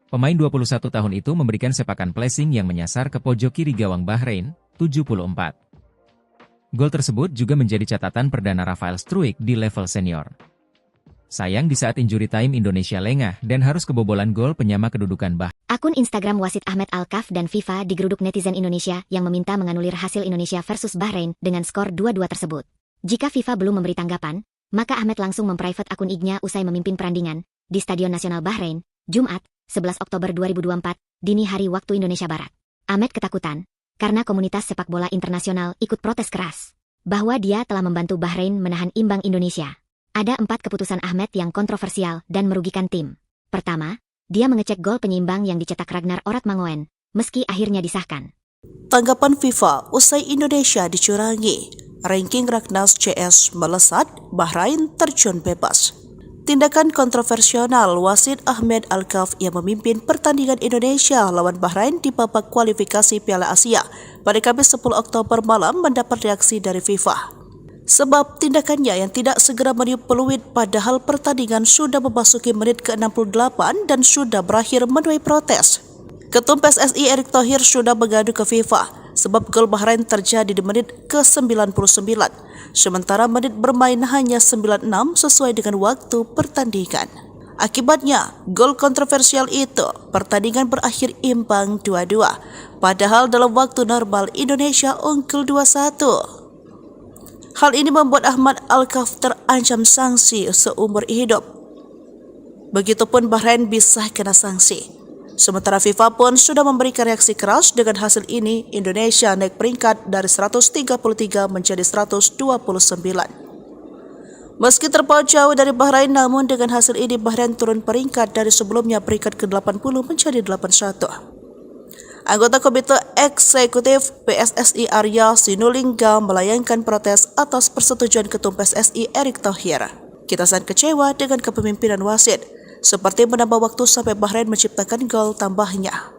C: Pemain 21 tahun itu memberikan sepakan placing yang menyasar ke pojok kiri gawang Bahrain, 74. Gol tersebut juga menjadi catatan perdana Rafael Struijk di level senior. Sayang di saat injury time Indonesia lengah dan harus kebobolan gol penyama kedudukan Bahrain.
A: Akun Instagram wasit Ahmed Alkaf dan FIFA digeruduk netizen Indonesia yang meminta menganulir hasil Indonesia versus Bahrain dengan skor 2-2 tersebut. Jika FIFA belum memberi tanggapan, maka Ahmed langsung memprivate akun IG-nya usai memimpin perandingan di Stadion Nasional Bahrain, Jumat, 11 Oktober 2024, dini hari waktu Indonesia Barat. Ahmed ketakutan karena komunitas sepak bola internasional ikut protes keras bahwa dia telah membantu Bahrain menahan imbang Indonesia. Ada 4 keputusan Ahmed yang kontroversial dan merugikan tim. Pertama, dia mengecek gol penyeimbang yang dicetak Ragnar Oratmangoen, meski akhirnya disahkan.
B: Tanggapan FIFA usai Indonesia dicurangi. Ranking Raknas CS melesat, Bahrain terjun bebas. Tindakan kontroversial wasit Ahmed Alkaf yang memimpin pertandingan Indonesia lawan Bahrain di babak kualifikasi Piala Asia pada Kamis 10 Oktober malam mendapat reaksi dari FIFA. Sebab tindakannya yang tidak segera meniup peluit padahal pertandingan sudah memasuki menit ke-68 dan sudah berakhir menuai protes. Ketum PSSI Erick Thohir sudah mengadu ke FIFA sebab gol Bahrain terjadi di menit ke-99, sementara menit bermain hanya 96 sesuai dengan waktu pertandingan. Akibatnya, gol kontroversial itu, pertandingan berakhir imbang 2-2, padahal dalam waktu normal Indonesia unggul 2-1. Hal ini membuat Ahmed Alkaf terancam sanksi seumur hidup. Begitupun Bahrain bisa kena sanksi. Sementara FIFA pun sudah memberikan reaksi keras dengan hasil ini, Indonesia naik peringkat dari 133 menjadi 129. Meski terpaut jauh dari Bahrain, namun dengan hasil ini Bahrain turun peringkat dari sebelumnya peringkat ke-80 menjadi 81. Anggota Komite Eksekutif PSSI Arya Sinulinga melayangkan protes atas persetujuan Ketum PSSI Erick Thohir. Kita sangat kecewa dengan kepemimpinan wasit, seperti menambah waktu sampai Bahrain menciptakan gol tambahnya.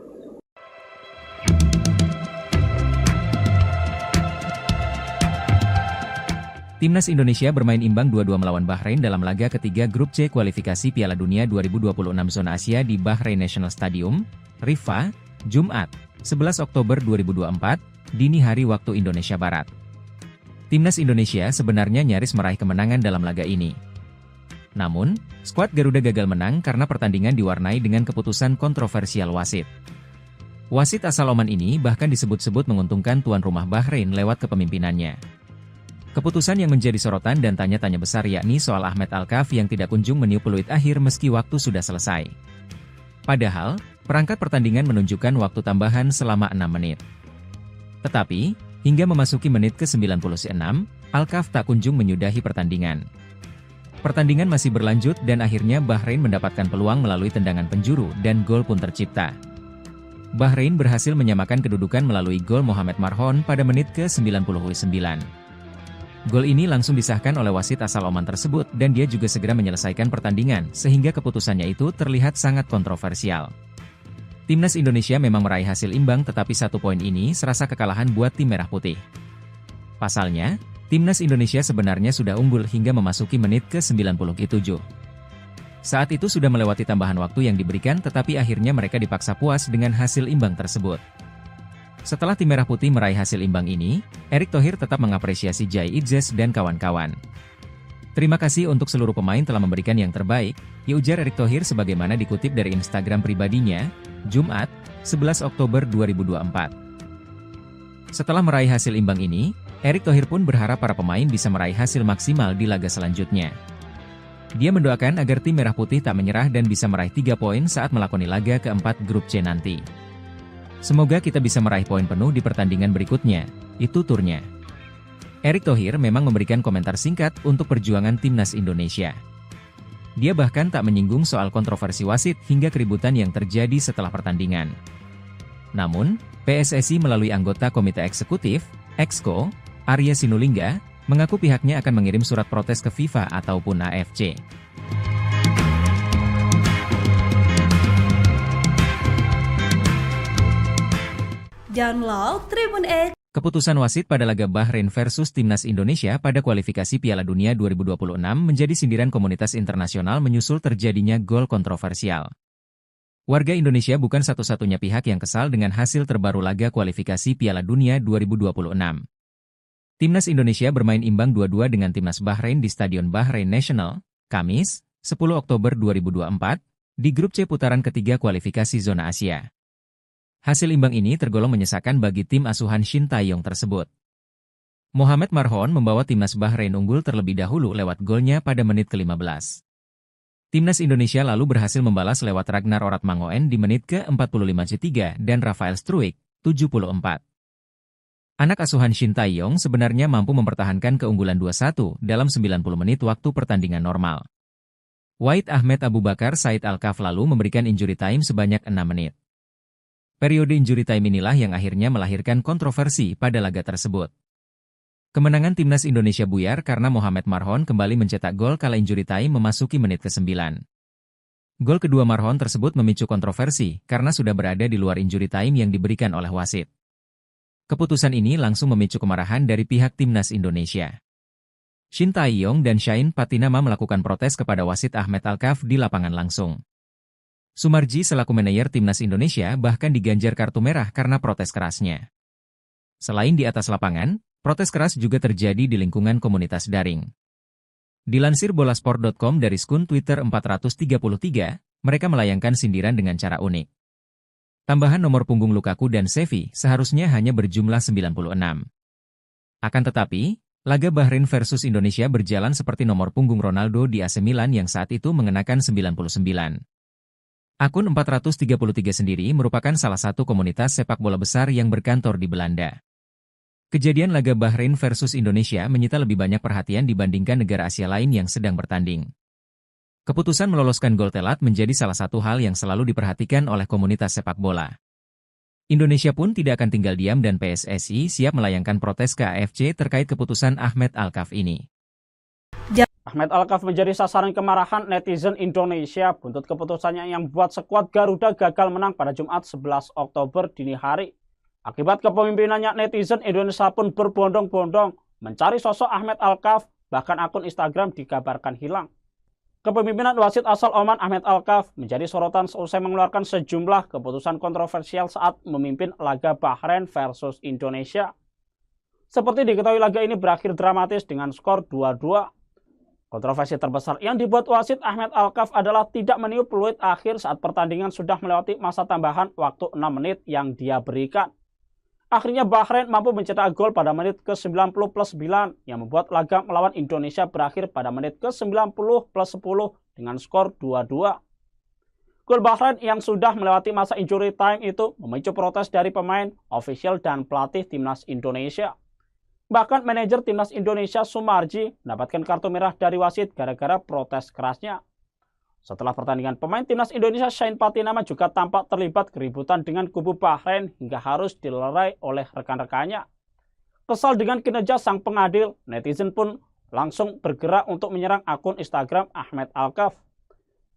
C: Timnas Indonesia bermain imbang 2-2 melawan Bahrain dalam laga ketiga Grup C kualifikasi Piala Dunia 2026 zona Asia di Bahrain National Stadium, Riffa, Jumat, 11 Oktober 2024, dini hari waktu Indonesia Barat. Timnas Indonesia sebenarnya nyaris meraih kemenangan dalam laga ini. Namun, skuad Garuda gagal menang karena pertandingan diwarnai dengan keputusan kontroversial wasit. Wasit asal Oman ini bahkan disebut-sebut menguntungkan tuan rumah Bahrain lewat kepemimpinannya. Keputusan yang menjadi sorotan dan tanya-tanya besar yakni soal Ahmed Alkaf yang tidak kunjung meniup peluit akhir meski waktu sudah selesai. Padahal, perangkat pertandingan menunjukkan waktu tambahan selama 6 menit. Tetapi, hingga memasuki menit ke-96, Alkaf tak kunjung menyudahi pertandingan. Pertandingan masih berlanjut dan akhirnya Bahrain mendapatkan peluang melalui tendangan penjuru dan gol pun tercipta. Bahrain berhasil menyamakan kedudukan melalui gol Mohamed Marhon pada menit ke-99. Gol ini langsung disahkan oleh wasit asal Oman tersebut dan dia juga segera menyelesaikan pertandingan sehingga keputusannya itu terlihat sangat kontroversial. Timnas Indonesia memang meraih hasil imbang tetapi 1 poin ini serasa kekalahan buat tim Merah Putih. Pasalnya, Timnas Indonesia sebenarnya sudah unggul hingga memasuki menit ke-97. Saat itu sudah melewati tambahan waktu yang diberikan, tetapi akhirnya mereka dipaksa puas dengan hasil imbang tersebut. Setelah tim Merah Putih meraih hasil imbang ini, Erick Thohir tetap mengapresiasi Jai Idzes dan kawan-kawan. "Terima kasih untuk seluruh pemain telah memberikan yang terbaik," ujar Erick Thohir sebagaimana dikutip dari Instagram pribadinya, Jumat, 11 Oktober 2024. Setelah meraih hasil imbang ini, Erick Thohir pun berharap para pemain bisa meraih hasil maksimal di laga selanjutnya. Dia mendoakan agar tim Merah Putih tak menyerah dan bisa meraih 3 poin saat melakoni laga keempat grup C nanti. "Semoga kita bisa meraih poin penuh di pertandingan berikutnya," itu turnya. Erick Thohir memang memberikan komentar singkat untuk perjuangan timnas Indonesia. Dia bahkan tak menyinggung soal kontroversi wasit hingga keributan yang terjadi setelah pertandingan. Namun, PSSI melalui anggota Komite Eksekutif, Exco, Arya Sinulinga, mengaku pihaknya akan mengirim surat protes ke FIFA ataupun AFC.
E: Download Tribun X.
C: Keputusan wasit pada laga Bahrain versus Timnas Indonesia pada kualifikasi Piala Dunia 2026 menjadi sindiran komunitas internasional menyusul terjadinya gol kontroversial. Warga Indonesia bukan satu-satunya pihak yang kesal dengan hasil terbaru laga kualifikasi Piala Dunia 2026. Timnas Indonesia bermain imbang 2-2 dengan Timnas Bahrain di Stadion Bahrain National, Kamis, 10 Oktober 2024, di grup C putaran ketiga kualifikasi zona Asia. Hasil imbang ini tergolong menyesakan bagi tim asuhan Shin Tae-yong tersebut. Mohamed Marhon membawa Timnas Bahrain unggul terlebih dahulu lewat golnya pada menit ke-15. Timnas Indonesia lalu berhasil membalas lewat Ragnar Oratmangoen di menit ke-45 dan Rafael Struijk, 74. Anak asuhan Shin Tae-yong sebenarnya mampu mempertahankan keunggulan 2-1 dalam 90 menit waktu pertandingan normal. Wahid Ahmed Abu Bakar Said Al-Kaf lalu memberikan injury time sebanyak 6 menit. Periode injury time inilah yang akhirnya melahirkan kontroversi pada laga tersebut. Kemenangan Timnas Indonesia buyar karena Mohamed Marhon kembali mencetak gol kala injury time memasuki menit ke-9. Gol kedua Marhon tersebut memicu kontroversi karena sudah berada di luar injury time yang diberikan oleh wasit. Keputusan ini langsung memicu kemarahan dari pihak Timnas Indonesia. Shin Tae-yong dan Shain Patinama melakukan protes kepada wasit Ahmed Al-Kaf di lapangan langsung. Sumarji selaku manajer Timnas Indonesia bahkan diganjar kartu merah karena protes kerasnya. Selain di atas lapangan, protes keras juga terjadi di lingkungan komunitas daring. Dilansir bolasport.com dari skun Twitter 433, mereka melayangkan sindiran dengan cara unik. Tambahan nomor punggung Lukaku dan Xavi seharusnya hanya berjumlah 96. Akan tetapi, laga Bahrain versus Indonesia berjalan seperti nomor punggung Ronaldo di AC Milan yang saat itu mengenakan 99. Akun 433 sendiri merupakan salah satu komunitas sepak bola besar yang berkantor di Belanda. Kejadian laga Bahrain versus Indonesia menyita lebih banyak perhatian dibandingkan negara Asia lain yang sedang bertanding. Keputusan meloloskan gol telat menjadi salah satu hal yang selalu diperhatikan oleh komunitas sepak bola. Indonesia pun tidak akan tinggal diam dan PSSI siap melayangkan protes ke AFC terkait keputusan Ahmed Al-Kaf ini.
D: Ahmed Al-Kaf menjadi sasaran kemarahan netizen Indonesia buntut keputusannya yang membuat skuad Garuda gagal menang pada Jumat 11 Oktober dini hari. Akibat kepemimpinannya, netizen Indonesia pun berbondong-bondong mencari sosok Ahmed Al-Kaf, bahkan akun Instagram dikabarkan hilang. Kepemimpinan wasit asal Oman Ahmed Al-Kaf menjadi sorotan seusai mengeluarkan sejumlah keputusan kontroversial saat memimpin laga Bahrain versus Indonesia. Seperti diketahui, laga ini berakhir dramatis dengan skor 2-2. Kontroversi terbesar yang dibuat wasit Ahmed Al-Kaf adalah tidak meniup peluit akhir saat pertandingan sudah melewati masa tambahan waktu 6 menit yang dia berikan. Akhirnya Bahrain mampu mencetak gol pada menit ke-90+9 yang membuat laga melawan Indonesia berakhir pada menit ke-90+10 dengan skor 2-2. Gol Bahrain yang sudah melewati masa injury time itu memicu protes dari pemain, ofisial, dan pelatih Timnas Indonesia. Bahkan manajer Timnas Indonesia Sumarji mendapatkan kartu merah dari wasit gara-gara protes kerasnya. Setelah pertandingan, pemain Timnas Indonesia Shain Patinama juga tampak terlibat keributan dengan kubu Bahrain hingga harus dilerai oleh rekan-rekannya. Kesal dengan kinerja sang pengadil, netizen pun langsung bergerak untuk menyerang akun Instagram Ahmed Al-Kaf.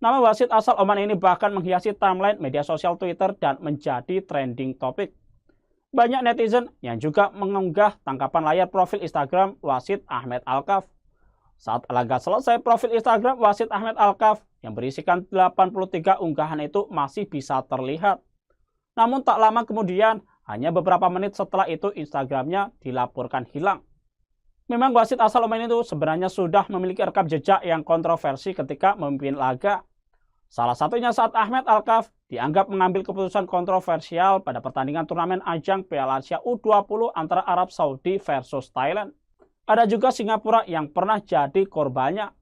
D: Nama wasit asal Oman ini bahkan menghiasi timeline media sosial Twitter dan menjadi trending topik. Banyak netizen yang juga mengunggah tangkapan layar profil Instagram wasit Ahmed Alkaf. Saat laga selesai, profil Instagram wasit Ahmed Alkaf yang berisikan 83 unggahan itu masih bisa terlihat. Namun tak lama kemudian, hanya beberapa menit setelah itu Instagramnya dilaporkan hilang. Memang wasit asal Oman itu sebenarnya sudah memiliki rekam jejak yang kontroversi ketika memimpin laga. Salah satunya saat Ahmed Alkaf dianggap mengambil keputusan kontroversial pada pertandingan turnamen ajang Piala Asia U20 antara Arab Saudi versus Thailand. Ada juga Singapura yang pernah jadi korbannya.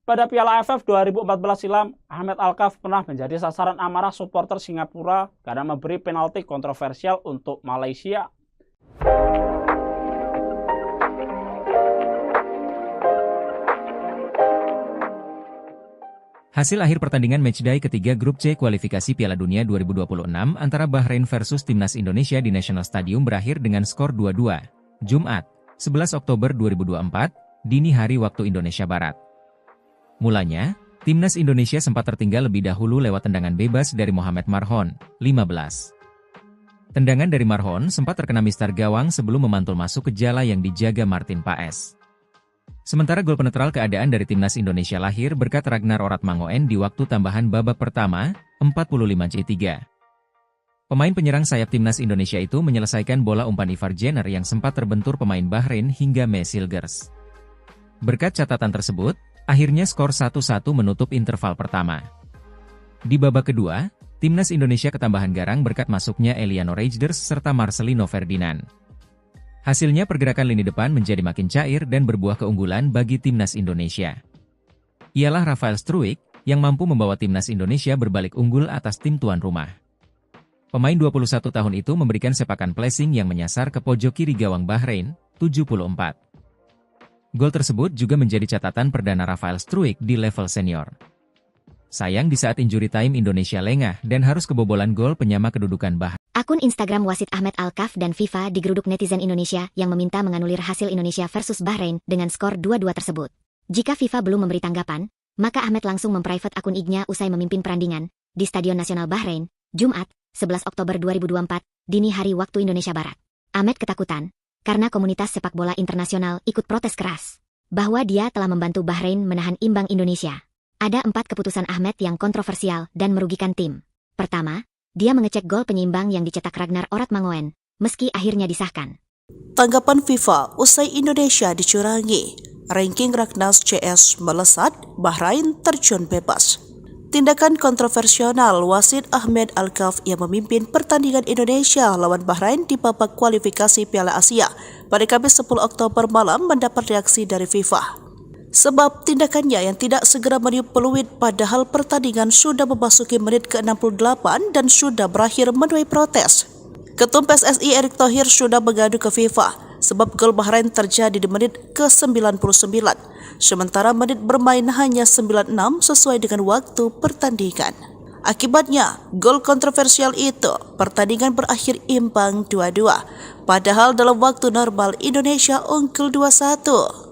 D: Pada Piala AFF 2014 silam, Ahmed Alkaf pernah menjadi sasaran amarah supporter Singapura karena memberi penalti kontroversial untuk Malaysia.
C: Hasil akhir pertandingan matchday ketiga grup C kualifikasi Piala Dunia 2026 antara Bahrain versus Timnas Indonesia di National Stadium berakhir dengan skor 2-2. Jumat, 11 Oktober 2024, dini hari waktu Indonesia Barat. Mulanya, Timnas Indonesia sempat tertinggal lebih dahulu lewat tendangan bebas dari Mohamed Marhon, 15. Tendangan dari Marhon sempat terkena mistar gawang sebelum memantul masuk ke jala yang dijaga Martin Paes. Sementara gol penetral keadaan dari Timnas Indonesia lahir berkat Ragnar Oratmangoen di waktu tambahan babak pertama, 45C3. Pemain penyerang sayap Timnas Indonesia itu menyelesaikan bola umpan Ivar Jenner yang sempat terbentur pemain Bahrain hingga Mesilgers. Berkat catatan tersebut, akhirnya skor 1-1 menutup interval pertama. Di babak kedua, Timnas Indonesia ketambahan garang berkat masuknya Eliano Reijnders serta Marcelino Ferdinand. Hasilnya pergerakan lini depan menjadi makin cair dan berbuah keunggulan bagi Timnas Indonesia. Ialah Rafael Struijk yang mampu membawa Timnas Indonesia berbalik unggul atas tim tuan rumah. Pemain 21 tahun itu memberikan sepakan placing yang menyasar ke pojok kiri gawang Bahrain, 74. Gol tersebut juga menjadi catatan perdana Rafael Struijk di level senior. Sayang di saat injury time Indonesia lengah dan harus kebobolan gol penyama kedudukan Bahrain.
A: Akun Instagram wasit Ahmed Alkaf dan FIFA digeruduk netizen Indonesia yang meminta menganulir hasil Indonesia versus Bahrain dengan skor 2-2 tersebut. Jika FIFA belum memberi tanggapan, maka Ahmed langsung memprivate akun IG-nya usai memimpin perandingan di Stadion Nasional Bahrain, Jumat, 11 Oktober 2024, dini hari waktu Indonesia Barat. Ahmed ketakutan karena komunitas sepak bola internasional ikut protes keras bahwa dia telah membantu Bahrain menahan imbang Indonesia. Ada 4 keputusan Ahmed yang kontroversial dan merugikan tim. Pertama, dia mengecek gol penyeimbang yang dicetak Ragnar Oratmangoen, meski akhirnya disahkan.
B: Tanggapan FIFA usai Indonesia dicurangi. Ranking Raknas CS melesat, Bahrain terjun bebas. Tindakan kontroversial wasit Ahmed Alkaf yang memimpin pertandingan Indonesia lawan Bahrain di babak kualifikasi Piala Asia pada Kamis 10 Oktober malam mendapat reaksi dari FIFA. Sebab tindakannya yang tidak segera meniup peluit padahal pertandingan sudah memasuki menit ke-68 dan sudah berakhir menuai protes. Ketum PSSI Erick Thohir sudah mengadu ke FIFA sebab gol Bahrain terjadi di menit ke-99, sementara menit bermain hanya 96 sesuai dengan waktu pertandingan. Akibatnya, gol kontroversial itu, pertandingan berakhir imbang 2-2, padahal dalam waktu normal Indonesia unggul 2-1.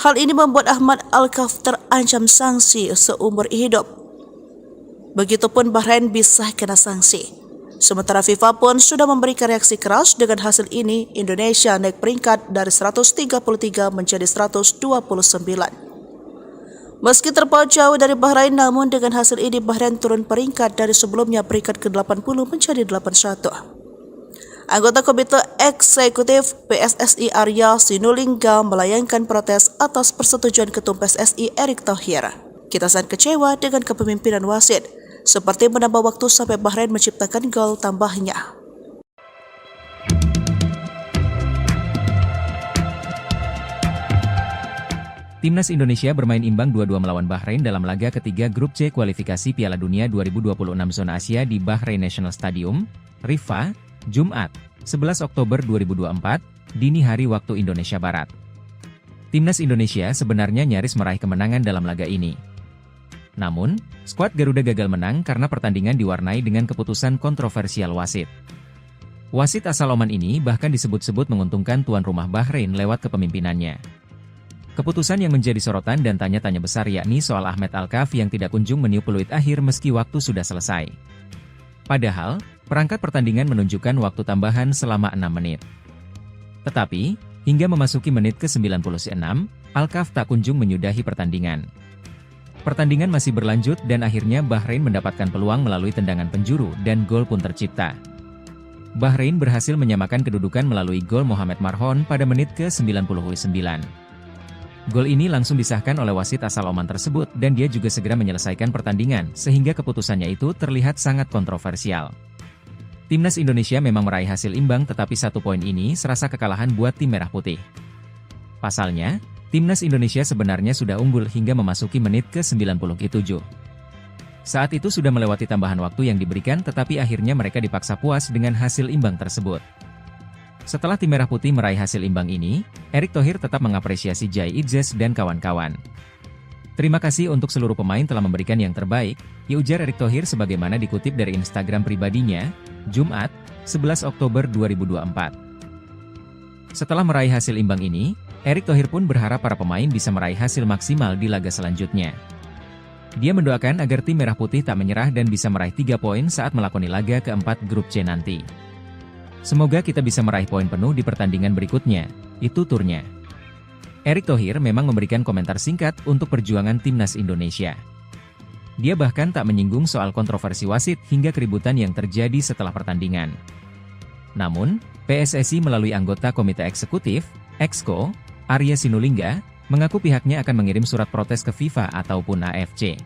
B: Hal ini membuat Ahmed Alkaf terancam sanksi seumur hidup. Begitupun Bahrain bisa kena sanksi. Sementara FIFA pun sudah memberikan reaksi keras dengan hasil ini, Indonesia naik peringkat dari 133 menjadi 129. Meski terpaut jauh dari Bahrain, namun dengan hasil ini Bahrain turun peringkat dari sebelumnya peringkat ke-80 menjadi 81. Anggota Komite Eksekutif PSSI Arya Sinulinga melayangkan protes atas persetujuan Ketum PSSI Erick Thohir. Kita sangat kecewa dengan kepemimpinan wasit, seperti menambah waktu sampai Bahrain menciptakan gol tambahnya.
C: Timnas Indonesia bermain imbang 2-2 melawan Bahrain dalam laga ketiga grup C kualifikasi Piala Dunia 2026 zona Asia di Bahrain National Stadium, Riffa, Jumat, 11 Oktober 2024, dini hari waktu Indonesia Barat. Timnas Indonesia sebenarnya nyaris meraih kemenangan dalam laga ini. Namun, skuad Garuda gagal menang karena pertandingan diwarnai dengan keputusan kontroversial wasit. Wasit asal Oman ini bahkan disebut-sebut menguntungkan tuan rumah Bahrain lewat kepemimpinannya. Keputusan yang menjadi sorotan dan tanya-tanya besar yakni soal Ahmed Alkaf yang tidak kunjung meniup peluit akhir meski waktu sudah selesai. Padahal, Perangkat pertandingan menunjukkan waktu tambahan selama 6 menit. Tetapi, hingga memasuki menit ke-96, Alkaf tak kunjung menyudahi pertandingan. Pertandingan masih berlanjut dan akhirnya Bahrain mendapatkan peluang melalui tendangan penjuru dan gol pun tercipta. Bahrain berhasil menyamakan kedudukan melalui gol Mohamed Marhon pada menit ke-99. Gol ini langsung disahkan oleh wasit asal Oman tersebut dan dia juga segera menyelesaikan pertandingan sehingga keputusannya itu terlihat sangat kontroversial. Timnas Indonesia memang meraih hasil imbang tetapi 1 poin ini serasa kekalahan buat tim merah putih. Pasalnya, Timnas Indonesia sebenarnya sudah unggul hingga memasuki menit ke-97. Saat itu sudah melewati tambahan waktu yang diberikan tetapi akhirnya mereka dipaksa puas dengan hasil imbang tersebut. Setelah tim merah putih meraih hasil imbang ini, Erick Thohir tetap mengapresiasi Jai Idzes dan kawan-kawan. Terima kasih untuk seluruh pemain telah memberikan yang terbaik, ujar Erick Thohir sebagaimana dikutip dari Instagram pribadinya, Jumat, 11 Oktober 2024. Setelah meraih hasil imbang ini, Erick Thohir pun berharap para pemain bisa meraih hasil maksimal di laga selanjutnya. Dia mendoakan agar tim merah putih tak menyerah dan bisa meraih 3 poin saat melakoni laga keempat grup C nanti. Semoga kita bisa meraih poin penuh di pertandingan berikutnya, itu turnya. Erick Thohir memang memberikan komentar singkat untuk perjuangan Timnas Indonesia. Dia bahkan tak menyinggung soal kontroversi wasit hingga keributan yang terjadi setelah pertandingan. Namun, PSSI melalui anggota Komite Eksekutif, Exco, Arya Sinulinga, mengaku pihaknya akan mengirim surat protes ke FIFA ataupun AFC.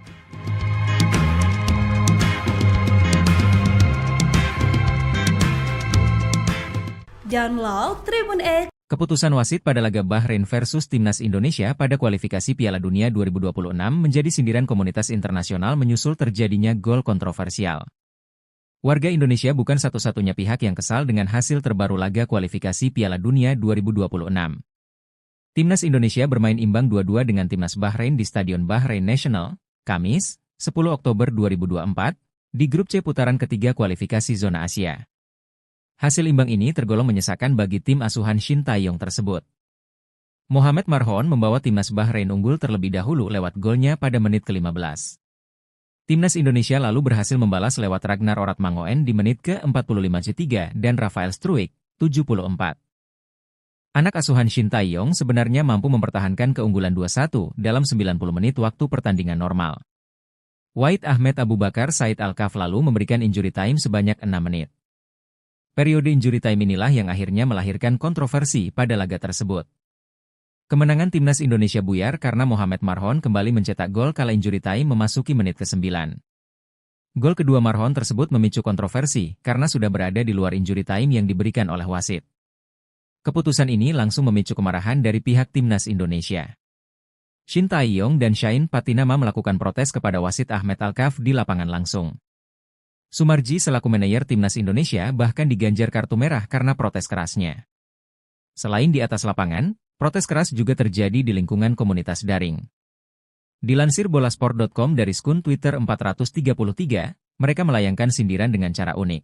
E: Download Tribun X.
C: Keputusan wasit pada laga Bahrain versus Timnas Indonesia pada kualifikasi Piala Dunia 2026 menjadi sindiran komunitas internasional menyusul terjadinya gol kontroversial. Warga Indonesia bukan satu-satunya pihak yang kesal dengan hasil terbaru laga kualifikasi Piala Dunia 2026. Timnas Indonesia bermain imbang 2-2 dengan Timnas Bahrain di Stadion Bahrain National, Kamis, 10 Oktober 2024, di grup C putaran ketiga kualifikasi zona Asia. Hasil imbang ini tergolong menyesakan bagi tim asuhan Shin Tae-yong tersebut. Mohamed Marhon membawa Timnas Bahrain unggul terlebih dahulu lewat golnya pada menit ke-15. Timnas Indonesia lalu berhasil membalas lewat Ragnar Oratmangoen di menit ke-45 dan Rafael Struijk, 74. Anak asuhan Shin Tae-yong sebenarnya mampu mempertahankan keunggulan 2-1 dalam 90 menit waktu pertandingan normal. Wahid Ahmed Abu Bakar Said Alkaf lalu memberikan injury time sebanyak 6 menit. Periode injury time inilah yang akhirnya melahirkan kontroversi pada laga tersebut. Kemenangan Timnas Indonesia buyar karena Mohamed Marhon kembali mencetak gol kala injury time memasuki menit ke-9. Gol kedua Marhon tersebut memicu kontroversi karena sudah berada di luar injury time yang diberikan oleh wasit. Keputusan ini langsung memicu kemarahan dari pihak Timnas Indonesia. Shin Tae-yong dan Shain Patinama melakukan protes kepada wasit Ahmed Alkaf di lapangan langsung. Sumarji selaku manajer Timnas Indonesia bahkan diganjar kartu merah karena protes kerasnya. Selain di atas lapangan, protes keras juga terjadi di lingkungan komunitas daring. Dilansir bolasport.com dari skun Twitter 433, mereka melayangkan sindiran dengan cara unik.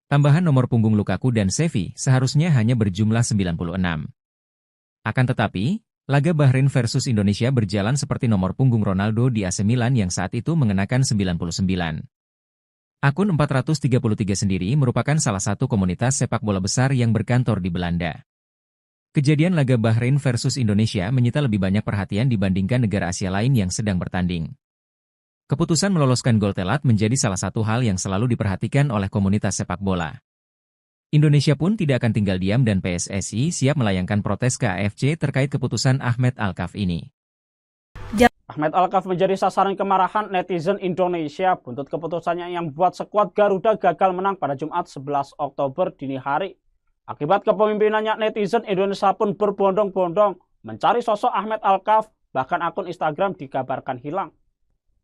C: Tambahan nomor punggung Lukaku dan Xavi seharusnya hanya berjumlah 96. Akan tetapi, laga Bahrain versus Indonesia berjalan seperti nomor punggung Ronaldo di AC Milan yang saat itu mengenakan 99. Akun 433 sendiri merupakan salah satu komunitas sepak bola besar yang berkantor di Belanda. Kejadian laga Bahrain versus Indonesia menyita lebih banyak perhatian dibandingkan negara Asia lain yang sedang bertanding. Keputusan meloloskan gol telat menjadi salah satu hal yang selalu diperhatikan oleh komunitas sepak bola. Indonesia pun tidak akan tinggal diam dan PSSI siap melayangkan protes ke AFC terkait keputusan Ahmed Alkaf ini.
D: Ahmed Alkaf menjadi sasaran kemarahan netizen Indonesia buntut keputusannya yang membuat skuad Garuda gagal menang pada Jumat 11 Oktober dini hari. Akibat kepemimpinannya, netizen Indonesia pun berbondong-bondong mencari sosok Ahmed Alkaf, bahkan akun Instagram dikabarkan hilang.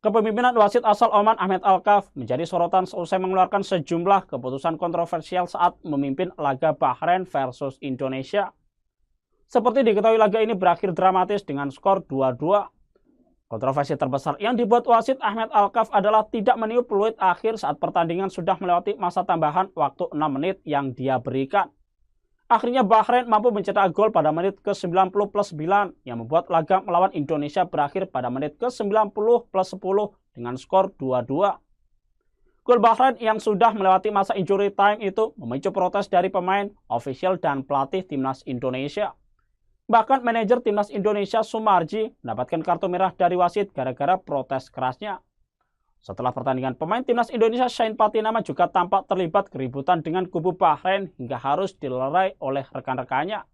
D: Kepemimpinan wasit asal Oman Ahmed Alkaf menjadi sorotan seusai mengeluarkan sejumlah keputusan kontroversial saat memimpin laga Bahrain versus Indonesia. Seperti diketahui, laga ini berakhir dramatis dengan skor 2-2. Kontroversi terbesar yang dibuat wasit Ahmed Alkaf adalah tidak meniup peluit akhir saat pertandingan sudah melewati masa tambahan waktu 6 menit yang dia berikan. Akhirnya Bahrain mampu mencetak gol pada menit ke-90+9 yang membuat laga melawan Indonesia berakhir pada menit ke-90+10 dengan skor 2-2. Gol Bahrain yang sudah melewati masa injury time itu memicu protes dari pemain, ofisial, dan pelatih timnas Indonesia. Bahkan manajer timnas Indonesia Sumarji mendapatkan kartu merah dari wasit gara-gara protes kerasnya. Setelah pertandingan, pemain timnas Indonesia Shane Patinama juga tampak terlibat keributan dengan kubu Bahrain hingga harus dilerai oleh rekan-rekannya.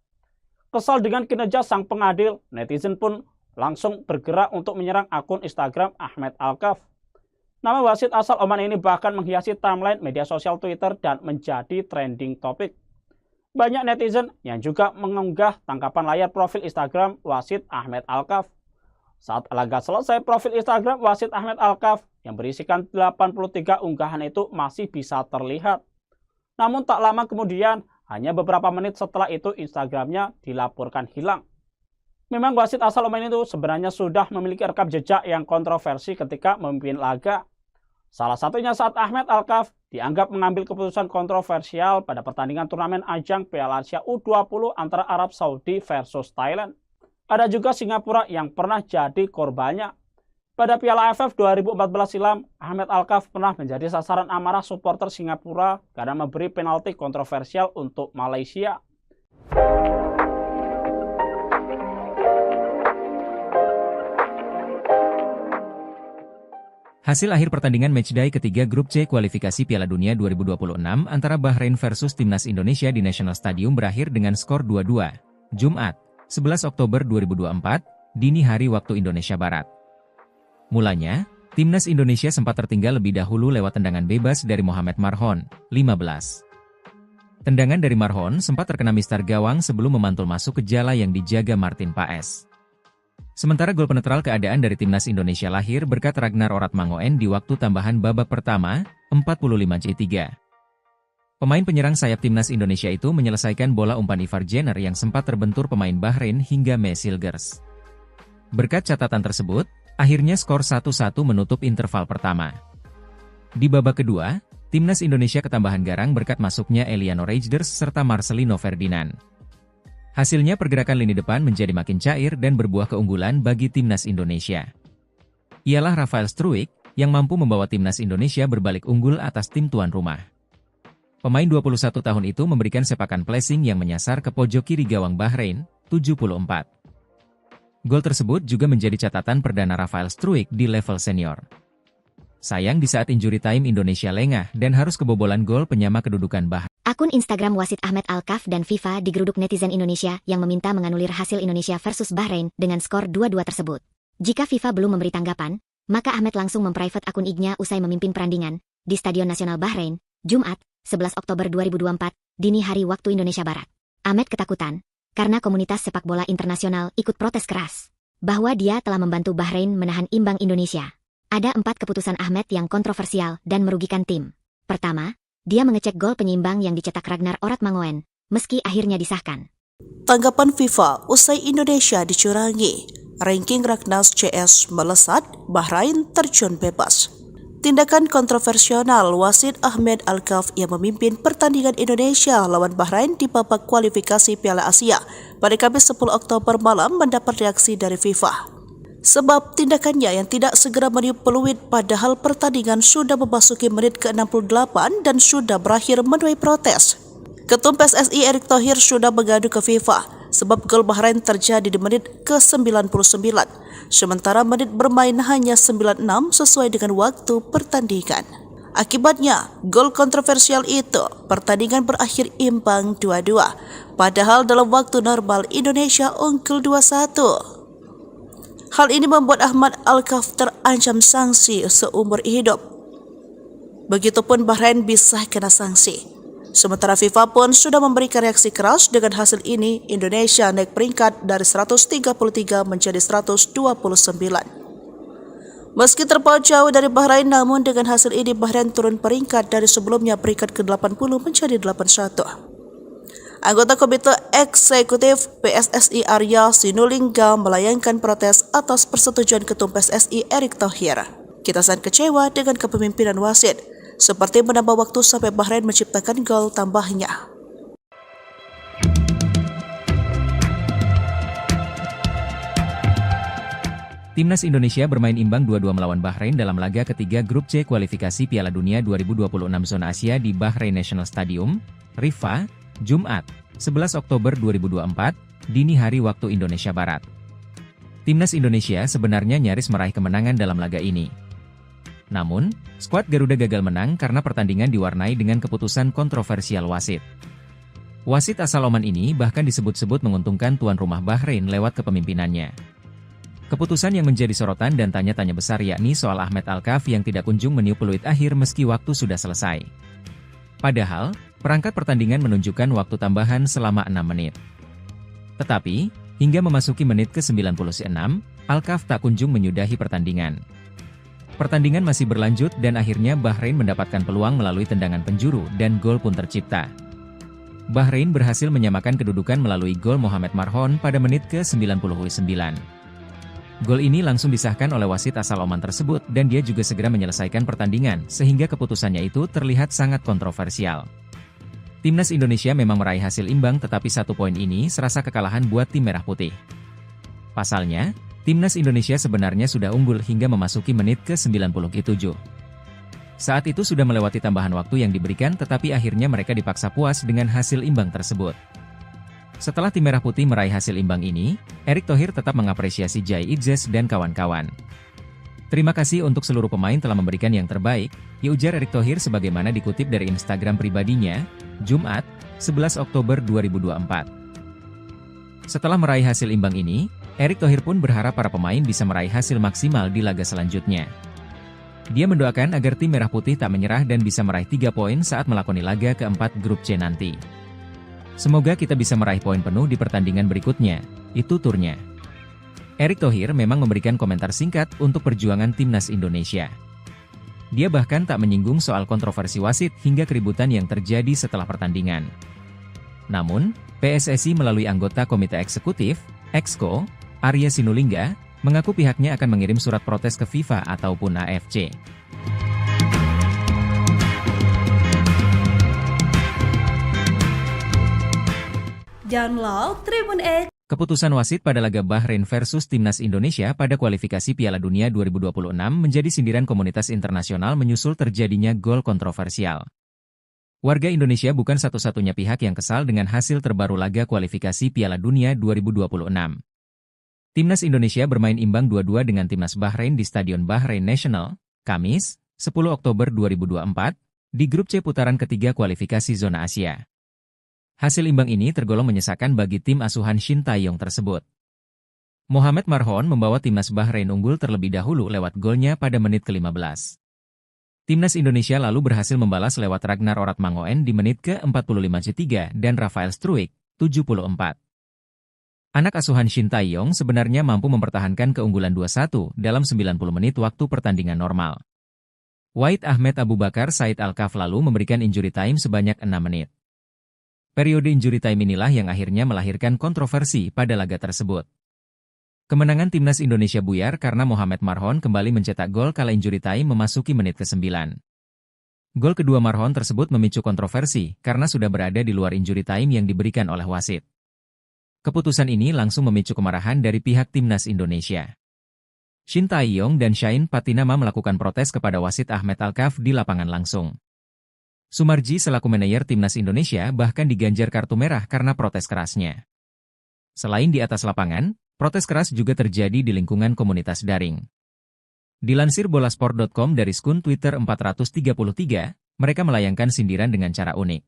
D: Kesal dengan kinerja sang pengadil, netizen pun langsung bergerak untuk menyerang akun Instagram Ahmed Alkaf. Nama wasit asal Oman ini bahkan menghiasi timeline media sosial Twitter dan menjadi trending topik. Banyak netizen yang juga mengunggah tangkapan layar profil Instagram wasit Ahmed Alkaf. Saat laga selesai, profil Instagram wasit Ahmed Alkaf yang berisikan 83 unggahan itu masih bisa terlihat. Namun tak lama kemudian, hanya beberapa menit setelah itu Instagramnya dilaporkan hilang. Memang wasit asal Oman itu sebenarnya sudah memiliki rekam jejak yang kontroversi ketika memimpin laga. Salah satunya saat Ahmed Alkaf dianggap mengambil keputusan kontroversial pada pertandingan turnamen ajang Piala Asia U20 antara Arab Saudi versus Thailand. Ada juga Singapura yang pernah jadi korbannya. Pada Piala AFF 2014 silam, Ahmed Alkaf pernah menjadi sasaran amarah supporter Singapura karena memberi penalti kontroversial untuk Malaysia.
C: Hasil akhir pertandingan matchday ketiga grup C kualifikasi Piala Dunia 2026 antara Bahrain versus Timnas Indonesia di National Stadium berakhir dengan skor 2-2. Jumat, 11 Oktober 2024, dini hari waktu Indonesia Barat. Mulanya, Timnas Indonesia sempat tertinggal lebih dahulu lewat tendangan bebas dari Mohamed Marhon, 15. Tendangan dari Marhon sempat terkena mistar gawang sebelum memantul masuk ke jala yang dijaga Martin Paes. Sementara gol penetral keadaan dari Timnas Indonesia lahir berkat Ragnar Oratmangoen di waktu tambahan babak pertama, 45-3. Pemain penyerang sayap Timnas Indonesia itu menyelesaikan bola umpan Ivar Jenner yang sempat terbentur pemain Bahrain hingga Mesilgers. Berkat catatan tersebut, akhirnya skor 1-1 menutup interval pertama. Di babak kedua, Timnas Indonesia ketambahan garang berkat masuknya Eliano Reijnders serta Marcelino Ferdinand. Hasilnya pergerakan lini depan menjadi makin cair dan berbuah keunggulan bagi Timnas Indonesia. Ialah Rafael Struijk yang mampu membawa Timnas Indonesia berbalik unggul atas tim tuan rumah. Pemain 21 tahun itu memberikan sepakan placing yang menyasar ke pojok kiri gawang Bahrain, 74. Gol tersebut juga menjadi catatan perdana Rafael Struijk di level senior. Sayang di saat injury time Indonesia lengah dan harus kebobolan gol penyama kedudukan Bahrain.
A: Akun Instagram wasit Ahmed Alkaf dan FIFA digeruduk netizen Indonesia yang meminta menganulir hasil Indonesia versus Bahrain dengan skor 2-2 tersebut. Jika FIFA belum memberi tanggapan, maka Ahmed langsung memprivate akun IG-nya usai memimpin perandingan di Stadion Nasional Bahrain, Jumat, 11 Oktober 2024, dini hari waktu Indonesia Barat. Ahmed ketakutan karena komunitas sepak bola internasional ikut protes keras bahwa dia telah membantu Bahrain menahan imbang Indonesia. Ada 4 keputusan Ahmed yang kontroversial dan merugikan tim. Pertama, dia mengecek gol penyeimbang yang dicetak Ragnar Oratmangoen, meski akhirnya disahkan.
B: Tanggapan FIFA usai Indonesia dicurangi. Ranking Raknas CS melesat, Bahrain terjun bebas. Tindakan kontroversial wasit Ahmed Alkaf yang memimpin pertandingan Indonesia lawan Bahrain di babak kualifikasi Piala Asia pada Kamis 10 Oktober malam mendapat reaksi dari FIFA. Sebab tindakannya yang tidak segera meniup peluit padahal pertandingan sudah memasuki menit ke-68 dan sudah berakhir menuai protes. Ketum PSSI Erick Thohir sudah mengadu ke FIFA sebab gol Bahrain terjadi di menit ke-99, sementara menit bermain hanya 96 sesuai dengan waktu pertandingan. Akibatnya, gol kontroversial itu, pertandingan berakhir imbang 2-2, padahal dalam waktu normal Indonesia unggul 2-1. Hal ini membuat Ahmed Alkaf terancam sanksi seumur hidup. Begitupun Bahrain bisa kena sanksi. Sementara FIFA pun sudah memberikan reaksi keras dengan hasil ini. Indonesia naik peringkat dari 133 menjadi 129. Meski terpaut jauh dari Bahrain, namun dengan hasil ini Bahrain turun peringkat dari sebelumnya peringkat ke-80 menjadi 81. Anggota Komite Eksekutif PSSI Arya Sinulinga melayangkan protes atas persetujuan Ketum PSSI Erick Thohir. Kita sangat kecewa dengan kepemimpinan wasit, seperti menambah waktu sampai Bahrain menciptakan gol tambahnya.
C: Timnas Indonesia bermain imbang 2-2 melawan Bahrain dalam laga ketiga grup C kualifikasi Piala Dunia 2026 zona Asia di Bahrain National Stadium, Riffa, Jumat, 11 Oktober 2024, dini hari waktu Indonesia Barat. Timnas Indonesia sebenarnya nyaris meraih kemenangan dalam laga ini. Namun, skuad Garuda gagal menang karena pertandingan diwarnai dengan keputusan kontroversial wasit. Wasit asal Oman ini bahkan disebut-sebut menguntungkan tuan rumah Bahrain lewat kepemimpinannya. Keputusan yang menjadi sorotan dan tanya-tanya besar yakni soal Ahmed Alkaf yang tidak kunjung meniup peluit akhir meski waktu sudah selesai. Padahal, perangkat pertandingan menunjukkan waktu tambahan selama 6 menit. Tetapi, hingga memasuki menit ke-96, Alkaf tak kunjung menyudahi pertandingan. Pertandingan masih berlanjut dan akhirnya Bahrain mendapatkan peluang melalui tendangan penjuru dan gol pun tercipta. Bahrain berhasil menyamakan kedudukan melalui gol Mohamed Marhon pada menit ke-99. Gol ini langsung disahkan oleh wasit asal Oman tersebut dan dia juga segera menyelesaikan pertandingan sehingga keputusannya itu terlihat sangat kontroversial. Timnas Indonesia memang meraih hasil imbang tetapi 1 poin ini serasa kekalahan buat tim merah putih. Pasalnya, Timnas Indonesia sebenarnya sudah unggul hingga memasuki menit ke-97. Saat itu sudah melewati tambahan waktu yang diberikan tetapi akhirnya mereka dipaksa puas dengan hasil imbang tersebut. Setelah tim merah putih meraih hasil imbang ini, Erick Thohir tetap mengapresiasi Jai Idzes dan kawan-kawan. Terima kasih untuk seluruh pemain telah memberikan yang terbaik, ujar Erick Thohir sebagaimana dikutip dari Instagram pribadinya, Jumat, 11 Oktober 2024. Setelah meraih hasil imbang ini, Erick Thohir pun berharap para pemain bisa meraih hasil maksimal di laga selanjutnya. Dia mendoakan agar tim merah putih tak menyerah dan bisa meraih 3 poin saat melakoni laga keempat grup C nanti. Semoga kita bisa meraih poin penuh di pertandingan berikutnya, itu turnya. Erick Thohir memang memberikan komentar singkat untuk perjuangan Timnas Indonesia. Dia bahkan tak menyinggung soal kontroversi wasit hingga keributan yang terjadi setelah pertandingan. Namun, PSSI melalui anggota Komite Eksekutif, Exco, Arya Sinulinga, mengaku pihaknya akan mengirim surat protes ke FIFA ataupun AFC.
E: Download Tribun X.
C: Keputusan wasit pada laga Bahrain versus Timnas Indonesia pada kualifikasi Piala Dunia 2026 menjadi sindiran komunitas internasional menyusul terjadinya gol kontroversial. Warga Indonesia bukan satu-satunya pihak yang kesal dengan hasil terbaru laga kualifikasi Piala Dunia 2026. Timnas Indonesia bermain imbang 2-2 dengan Timnas Bahrain di Stadion Bahrain National, Kamis, 10 Oktober 2024, di grup C putaran ketiga kualifikasi zona Asia. Hasil imbang ini tergolong menyesakan bagi tim asuhan Shin Tae-yong tersebut. Mohamed Marhon membawa Timnas Bahrain unggul terlebih dahulu lewat golnya pada menit ke-15. Timnas Indonesia lalu berhasil membalas lewat Ragnar Oratmangoen di menit ke-45 dan Rafael Struijk, 74. Anak asuhan Shin Tae-yong sebenarnya mampu mempertahankan keunggulan 2-1 dalam 90 menit waktu pertandingan normal. Wahid Ahmed Abu Bakar Said Alkaf lalu memberikan injury time sebanyak 6 menit. Periode injury time inilah yang akhirnya melahirkan kontroversi pada laga tersebut. Kemenangan Timnas Indonesia buyar karena Mohamed Marhon kembali mencetak gol kala injury time memasuki menit ke-9. Gol kedua Marhon tersebut memicu kontroversi karena sudah berada di luar injury time yang diberikan oleh wasit. Keputusan ini langsung memicu kemarahan dari pihak Timnas Indonesia. Shin Tae-yong dan Shain Patinama melakukan protes kepada wasit Ahmed Alkaf di lapangan langsung. Sumarji selaku manajer Timnas Indonesia bahkan diganjar kartu merah karena protes kerasnya. Selain di atas lapangan, protes keras juga terjadi di lingkungan komunitas daring. Dilansir bolasport.com dari skun Twitter 433, mereka melayangkan sindiran dengan cara unik.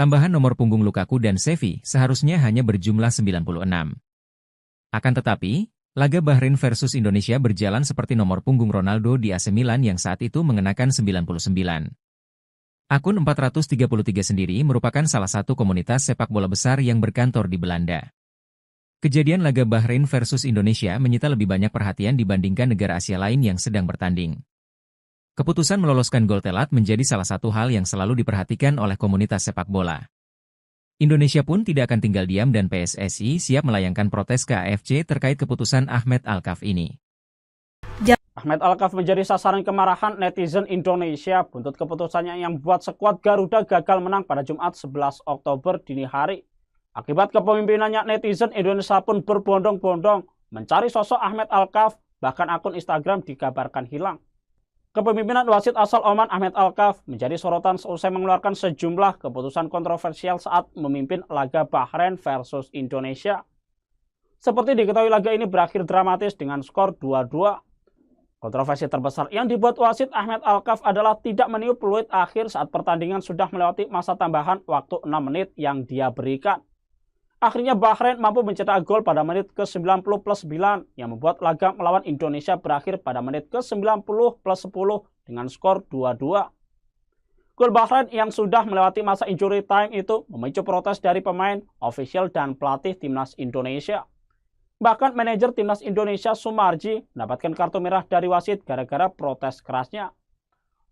C: Tambahan nomor punggung Lukaku dan Xavi seharusnya hanya berjumlah 96. Akan tetapi, laga Bahrain versus Indonesia berjalan seperti nomor punggung Ronaldo di AC Milan yang saat itu mengenakan 99. Akun 433 sendiri merupakan salah satu komunitas sepak bola besar yang berkantor di Belanda. Kejadian laga Bahrain versus Indonesia menyita lebih banyak perhatian dibandingkan negara Asia lain yang sedang bertanding. Keputusan meloloskan gol telat menjadi salah satu hal yang selalu diperhatikan oleh komunitas sepak bola. Indonesia pun tidak akan tinggal diam dan PSSI siap melayangkan protes ke AFC terkait keputusan Ahmed Alkaf ini.
D: Ahmed Alkaf menjadi sasaran kemarahan netizen Indonesia buntut keputusannya yang membuat skuad Garuda gagal menang pada Jumat 11 Oktober dini hari. Akibat kepemimpinannya, netizen Indonesia pun berbondong-bondong mencari sosok Ahmed Alkaf, bahkan akun Instagram dikabarkan hilang. Kepemimpinan wasit asal Oman Ahmed Alkaf menjadi sorotan seusai mengeluarkan sejumlah keputusan kontroversial saat memimpin laga Bahrain versus Indonesia. Seperti diketahui, laga ini berakhir dramatis dengan skor 2-2. Kontroversi terbesar yang dibuat wasit Ahmed Alkaf adalah tidak meniup peluit akhir saat pertandingan sudah melewati masa tambahan waktu 6 menit yang dia berikan. Akhirnya Bahrain mampu mencetak gol pada menit ke-90+9 yang membuat laga melawan Indonesia berakhir pada menit ke-90+10 dengan skor 2-2. Gol Bahrain yang sudah melewati masa injury time itu memicu protes dari pemain, ofisial, dan pelatih timnas Indonesia. Bahkan manajer timnas Indonesia Sumarji mendapatkan kartu merah dari wasit gara-gara protes kerasnya.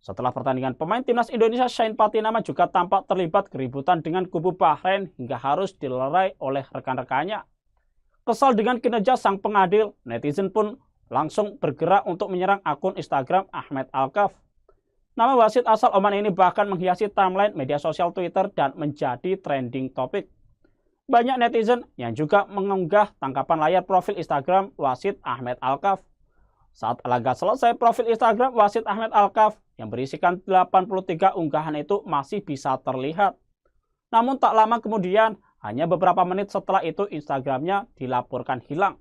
D: Setelah pertandingan, pemain timnas Indonesia Shane Patinama juga tampak terlibat keributan dengan kubu Bahrain hingga harus dilerai oleh rekan-rekannya. Kesal dengan kinerja sang pengadil, netizen pun langsung bergerak untuk menyerang akun Instagram Ahmed Alkaf. Nama wasit asal Oman ini bahkan menghiasi timeline media sosial Twitter dan menjadi trending topik. Banyak netizen yang juga mengunggah tangkapan layar profil Instagram wasit Ahmed Alkaf. Saat laga selesai, profil Instagram wasit Ahmed Alkaf yang berisikan 83 unggahan itu masih bisa terlihat. Namun tak lama kemudian, hanya beberapa menit setelah itu Instagramnya dilaporkan hilang.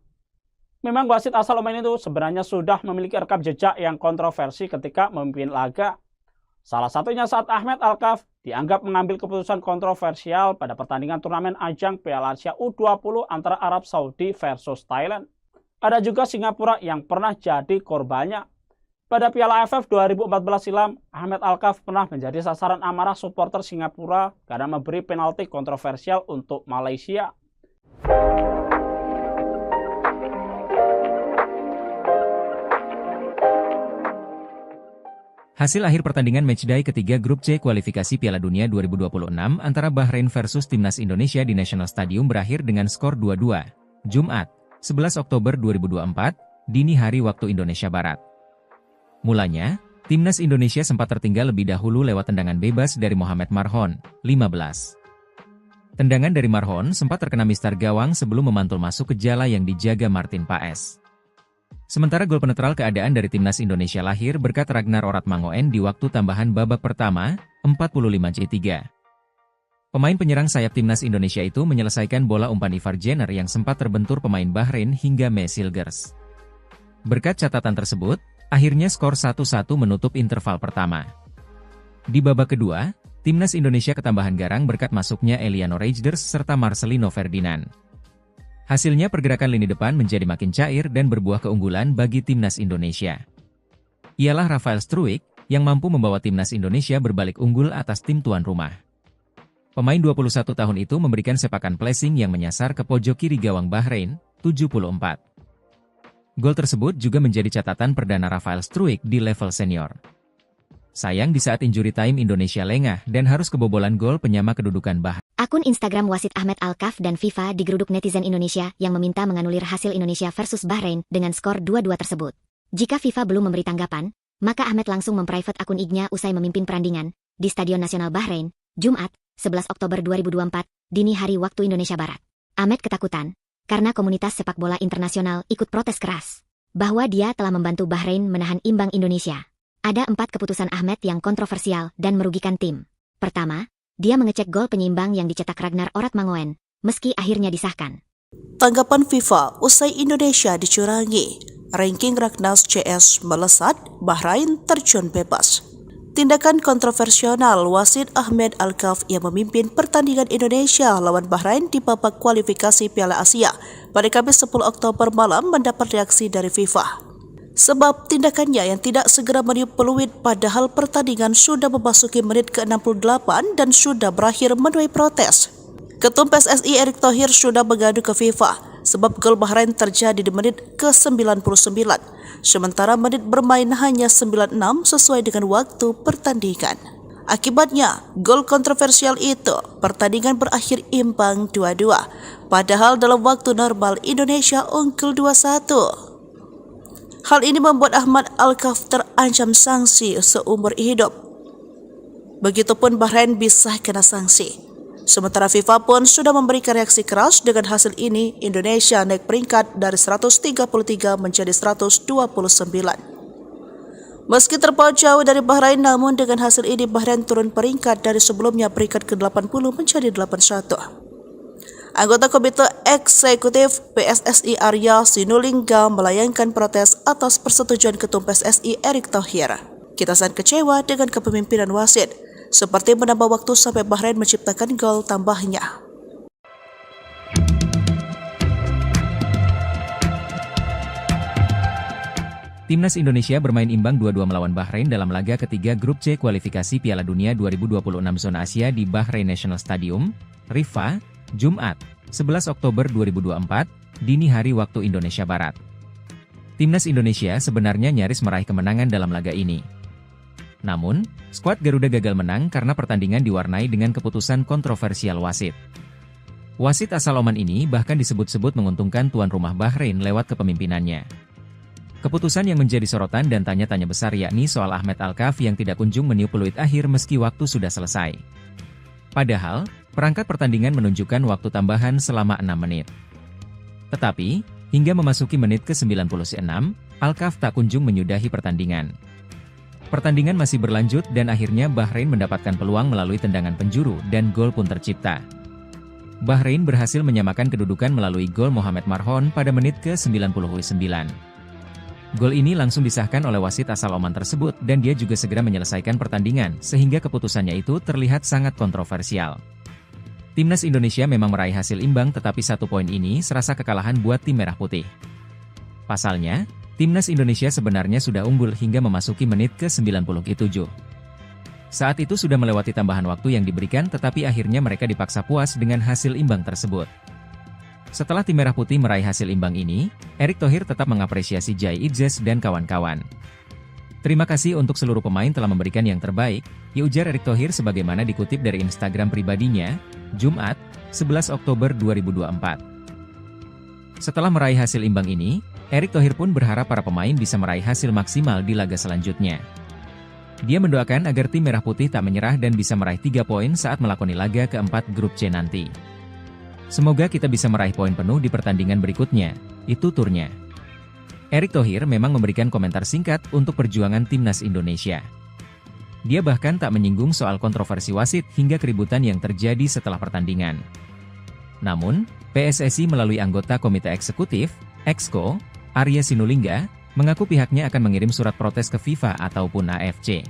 D: Memang wasit asal Oman itu sebenarnya sudah memiliki rekam jejak yang kontroversi ketika memimpin laga. Salah satunya saat Ahmed Alkaf dianggap mengambil keputusan kontroversial pada pertandingan turnamen ajang Piala Asia U20 antara Arab Saudi versus Thailand. Ada juga Singapura yang pernah jadi korbannya. Pada Piala AFF 2014 silam, Ahmed Alkaf pernah menjadi sasaran amarah supporter Singapura karena memberi penalti kontroversial untuk Malaysia.
C: Hasil akhir pertandingan matchday ketiga grup C kualifikasi Piala Dunia 2026 antara Bahrain versus Timnas Indonesia di National Stadium berakhir dengan skor 2-2. Jumat, 11 Oktober 2024, dini hari waktu Indonesia Barat. Mulanya, Timnas Indonesia sempat tertinggal lebih dahulu lewat tendangan bebas dari Mohamed Marhon, 15. Tendangan dari Marhon sempat terkena mistar gawang sebelum memantul masuk ke jala yang dijaga Martin Paes. Sementara gol penetral keadaan dari Timnas Indonesia lahir berkat Ragnar Oratmangoen di waktu tambahan babak pertama, 45C3. Pemain penyerang sayap Timnas Indonesia itu menyelesaikan bola umpan Ivar Jenner yang sempat terbentur pemain Bahrain hingga Mesilgers. Berkat catatan tersebut, akhirnya skor 1-1 menutup interval pertama. Di babak kedua, Timnas Indonesia ketambahan garang berkat masuknya Eliano Reijnders serta Marcelino Ferdinand. Hasilnya pergerakan lini depan menjadi makin cair dan berbuah keunggulan bagi Timnas Indonesia. Ialah Rafael Struijk yang mampu membawa Timnas Indonesia berbalik unggul atas tim tuan rumah. Pemain 21 tahun itu memberikan sepakan placing yang menyasar ke pojok kiri gawang Bahrain, 74. Gol tersebut juga menjadi catatan perdana Rafael Struijk di level senior. Sayang di saat injury time Indonesia lengah dan harus kebobolan gol penyama kedudukan Bahrain.
A: Akun Instagram wasit Ahmed Alkaf dan FIFA digeruduk netizen Indonesia yang meminta menganulir hasil Indonesia versus Bahrain dengan skor 2-2 tersebut. Jika FIFA belum memberi tanggapan, maka Ahmed langsung memprivate akun IG-nya usai memimpin perandingan di Stadion Nasional Bahrain, Jumat, 11 Oktober 2024, dini hari waktu Indonesia Barat. Ahmed ketakutan karena komunitas sepak bola internasional ikut protes keras bahwa dia telah membantu Bahrain menahan imbang Indonesia. Ada 4 keputusan Ahmed yang kontroversial dan merugikan tim. Pertama, dia mengecek gol penyeimbang yang dicetak Ragnar Oratmangoen, meski akhirnya disahkan.
B: Tanggapan FIFA usai Indonesia dicurangi. Ranking Raknas CS melesat, Bahrain terjun bebas. Tindakan kontroversial wasit Ahmed Alkaf yang memimpin pertandingan Indonesia lawan Bahrain di babak kualifikasi Piala Asia pada Kamis 10 Oktober malam mendapat reaksi dari FIFA. Sebab tindakannya yang tidak segera meniup peluit padahal pertandingan sudah memasuki menit ke-68 dan sudah berakhir menuai protes. Ketum PSSI Erick Thohir sudah mengadu ke FIFA sebab gol Bahrain terjadi di menit ke-99, sementara menit bermain hanya 96 sesuai dengan waktu pertandingan. Akibatnya, gol kontroversial itu, pertandingan berakhir imbang 2-2, padahal dalam waktu normal Indonesia unggul 2-1. Hal ini membuat Ahmed Alkaf terancam sanksi seumur hidup. Begitupun Bahrain bisa kena sanksi. Sementara FIFA pun sudah memberikan reaksi keras dengan hasil ini. Indonesia naik peringkat dari 133 menjadi 129. Meski terpaut jauh dari Bahrain, namun dengan hasil ini Bahrain turun peringkat dari sebelumnya peringkat ke-80 menjadi 81. Anggota Komite Eksekutif PSSI Arya Sinulinga melayangkan protes atas persetujuan Ketum PSSI Erick Thohir. Kita sangat kecewa dengan kepemimpinan wasit, seperti menambah waktu sampai Bahrain menciptakan gol tambahnya.
C: Timnas Indonesia bermain imbang 2-2 melawan Bahrain dalam laga ketiga Grup C kualifikasi Piala Dunia 2026 Zona Asia di Bahrain National Stadium, Riffa, Jumat, 11 Oktober 2024, dini hari waktu Indonesia Barat. Timnas Indonesia sebenarnya nyaris meraih kemenangan dalam laga ini. Namun, skuad Garuda gagal menang karena pertandingan diwarnai dengan keputusan kontroversial wasit. Wasit asal Oman ini bahkan disebut-sebut menguntungkan tuan rumah Bahrain lewat kepemimpinannya. Keputusan yang menjadi sorotan dan tanya-tanya besar yakni soal Ahmed Alkaf yang tidak kunjung meniup peluit akhir meski waktu sudah selesai. Padahal, perangkat pertandingan menunjukkan waktu tambahan selama 6 menit. Tetapi, hingga memasuki menit ke-96, Alkaf tak kunjung menyudahi pertandingan. Pertandingan masih berlanjut dan akhirnya Bahrain mendapatkan peluang melalui tendangan penjuru dan gol pun tercipta. Bahrain berhasil menyamakan kedudukan melalui gol Mohamed Marhon pada menit ke-99. Gol ini langsung disahkan oleh wasit asal Oman tersebut dan dia juga segera menyelesaikan pertandingan sehingga keputusannya itu terlihat sangat kontroversial. Timnas Indonesia memang meraih hasil imbang tetapi 1 poin ini serasa kekalahan buat tim merah putih. Pasalnya, Timnas Indonesia sebenarnya sudah unggul hingga memasuki menit ke-97. Saat itu sudah melewati tambahan waktu yang diberikan tetapi akhirnya mereka dipaksa puas dengan hasil imbang tersebut. Setelah tim merah putih meraih hasil imbang ini, Erick Thohir tetap mengapresiasi Jai Idzes dan kawan-kawan. Terima kasih untuk seluruh pemain telah memberikan yang terbaik, ujar Erick Thohir sebagaimana dikutip dari Instagram pribadinya, Jumat, 11 Oktober 2024. Setelah meraih hasil imbang ini, Erick Thohir pun berharap para pemain bisa meraih hasil maksimal di laga selanjutnya. Dia mendoakan agar tim merah putih tak menyerah dan bisa meraih 3 poin saat melakoni laga keempat Grup C nanti. Semoga kita bisa meraih poin penuh di pertandingan berikutnya, itu turnya. Erick Thohir memang memberikan komentar singkat untuk perjuangan Timnas Indonesia. Dia bahkan tak menyinggung soal kontroversi wasit hingga keributan yang terjadi setelah pertandingan. Namun, PSSI melalui anggota Komite Eksekutif, Exco, Arya Sinulinga, mengaku pihaknya akan mengirim surat protes ke FIFA ataupun AFC.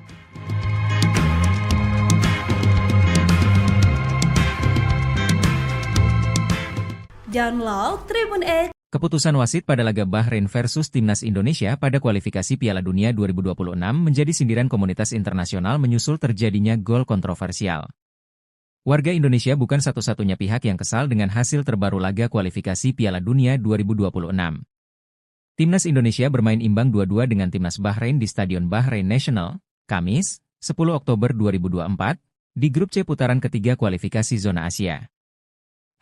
E: Download Tribun X.
C: Keputusan wasit pada laga Bahrain versus Timnas Indonesia pada kualifikasi Piala Dunia 2026 menjadi sindiran komunitas internasional menyusul terjadinya gol kontroversial. Warga Indonesia bukan satu-satunya pihak yang kesal dengan hasil terbaru laga kualifikasi Piala Dunia 2026. Timnas Indonesia bermain imbang 2-2 dengan Timnas Bahrain di Stadion Bahrain National, Kamis, 10 Oktober 2024, di Grup C putaran ketiga kualifikasi Zona Asia.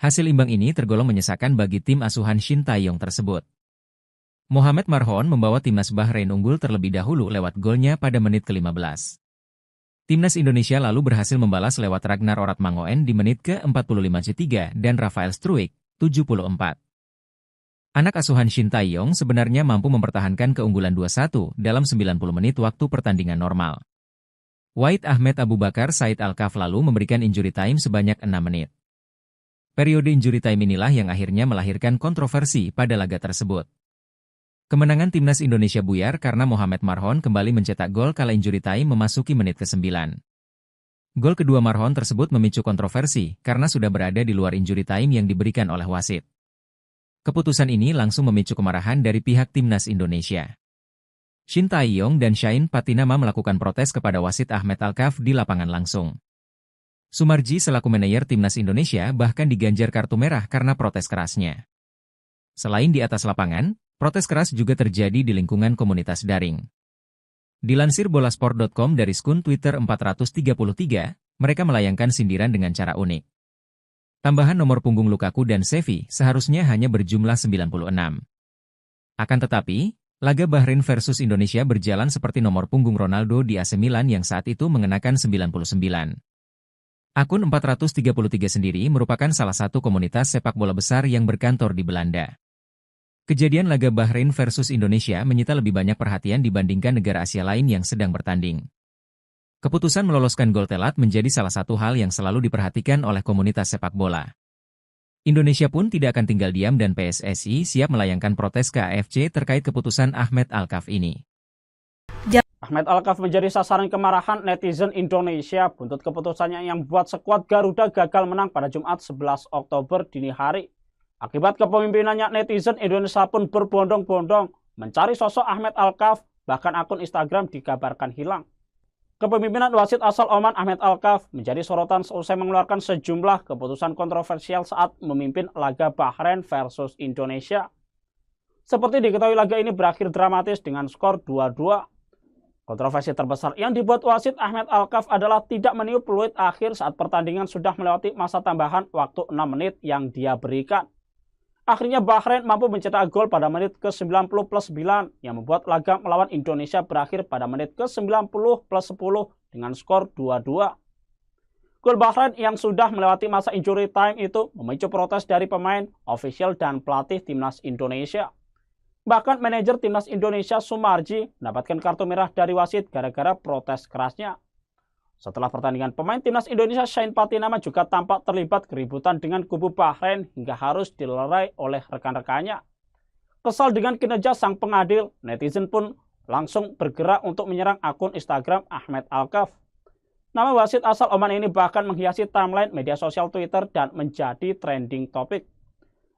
C: Hasil imbang ini tergolong menyesakan bagi tim asuhan Shin Tae-yong tersebut. Mohamed Marhon membawa Timnas Bahrain unggul terlebih dahulu lewat golnya pada menit ke-15. Timnas Indonesia lalu berhasil membalas lewat Ragnar Oratmangoen di menit ke-45 dan Rafael Struijk, 74. Anak asuhan Shin Tae-yong sebenarnya mampu mempertahankan keunggulan 2-1 dalam 90 menit waktu pertandingan normal. Wahid Ahmed Abu Bakar Said Alkaf lalu memberikan injury time sebanyak 6 menit. Periode injury time inilah yang akhirnya melahirkan kontroversi pada laga tersebut. Kemenangan Timnas Indonesia buyar karena Mohamed Marhon kembali mencetak gol kala injury time memasuki menit ke-9. Gol kedua Marhon tersebut memicu kontroversi karena sudah berada di luar injury time yang diberikan oleh wasit. Keputusan ini langsung memicu kemarahan dari pihak Timnas Indonesia. Shin Tae-yong dan Shain Patinama melakukan protes kepada wasit Ahmed Alkaf di lapangan langsung. Sumarji selaku manajer Timnas Indonesia bahkan diganjar kartu merah karena protes kerasnya. Selain di atas lapangan, protes keras juga terjadi di lingkungan komunitas daring. Dilansir bolasport.com dari skun Twitter 433, mereka melayangkan sindiran dengan cara unik. Tambahan nomor punggung Lukaku dan Xavi seharusnya hanya berjumlah 96. Akan tetapi, laga Bahrain versus Indonesia berjalan seperti nomor punggung Ronaldo di AC Milan yang saat itu mengenakan 99. Akun 433 sendiri merupakan salah satu komunitas sepak bola besar yang berkantor di Belanda. Kejadian laga Bahrain versus Indonesia menyita lebih banyak perhatian dibandingkan negara Asia lain yang sedang bertanding. Keputusan meloloskan gol telat menjadi salah satu hal yang selalu diperhatikan oleh komunitas sepak bola. Indonesia pun tidak akan tinggal diam dan PSSI siap melayangkan protes ke AFC terkait keputusan Ahmed Alkaf ini.
D: Ahmed Alkaf menjadi sasaran kemarahan netizen Indonesia buntut keputusannya yang membuat skuad Garuda gagal menang pada Jumat 11 Oktober dini hari. Akibat kepemimpinannya, netizen Indonesia pun berbondong-bondong mencari sosok Ahmed Alkaf, bahkan akun Instagram dikabarkan hilang. Kepemimpinan wasit asal Oman Ahmed Alkaf menjadi sorotan seusai mengeluarkan sejumlah keputusan kontroversial saat memimpin laga Bahrain versus Indonesia. Seperti diketahui, laga ini berakhir dramatis dengan skor 2-2. Kontroversi terbesar yang dibuat wasit Ahmed Alkaf adalah tidak meniup peluit akhir saat pertandingan sudah melewati masa tambahan waktu 6 menit yang dia berikan. Akhirnya Bahrain mampu mencetak gol pada menit ke-90+9 yang membuat laga melawan Indonesia berakhir pada menit ke-90+10 dengan skor 2-2. Gol Bahrain yang sudah melewati masa injury time itu memicu protes dari pemain, ofisial, dan pelatih timnas Indonesia. Bahkan manajer timnas Indonesia Sumarji mendapatkan kartu merah dari wasit gara-gara protes kerasnya. Setelah pertandingan, pemain timnas Indonesia Shane Patinama juga tampak terlibat keributan dengan kubu Bahrain hingga harus dilerai oleh rekan-rekannya. Kesal dengan kinerja sang pengadil, netizen pun langsung bergerak untuk menyerang akun Instagram Ahmed Alkaf. Nama wasit asal Oman ini bahkan menghiasi timeline media sosial Twitter dan menjadi trending topik.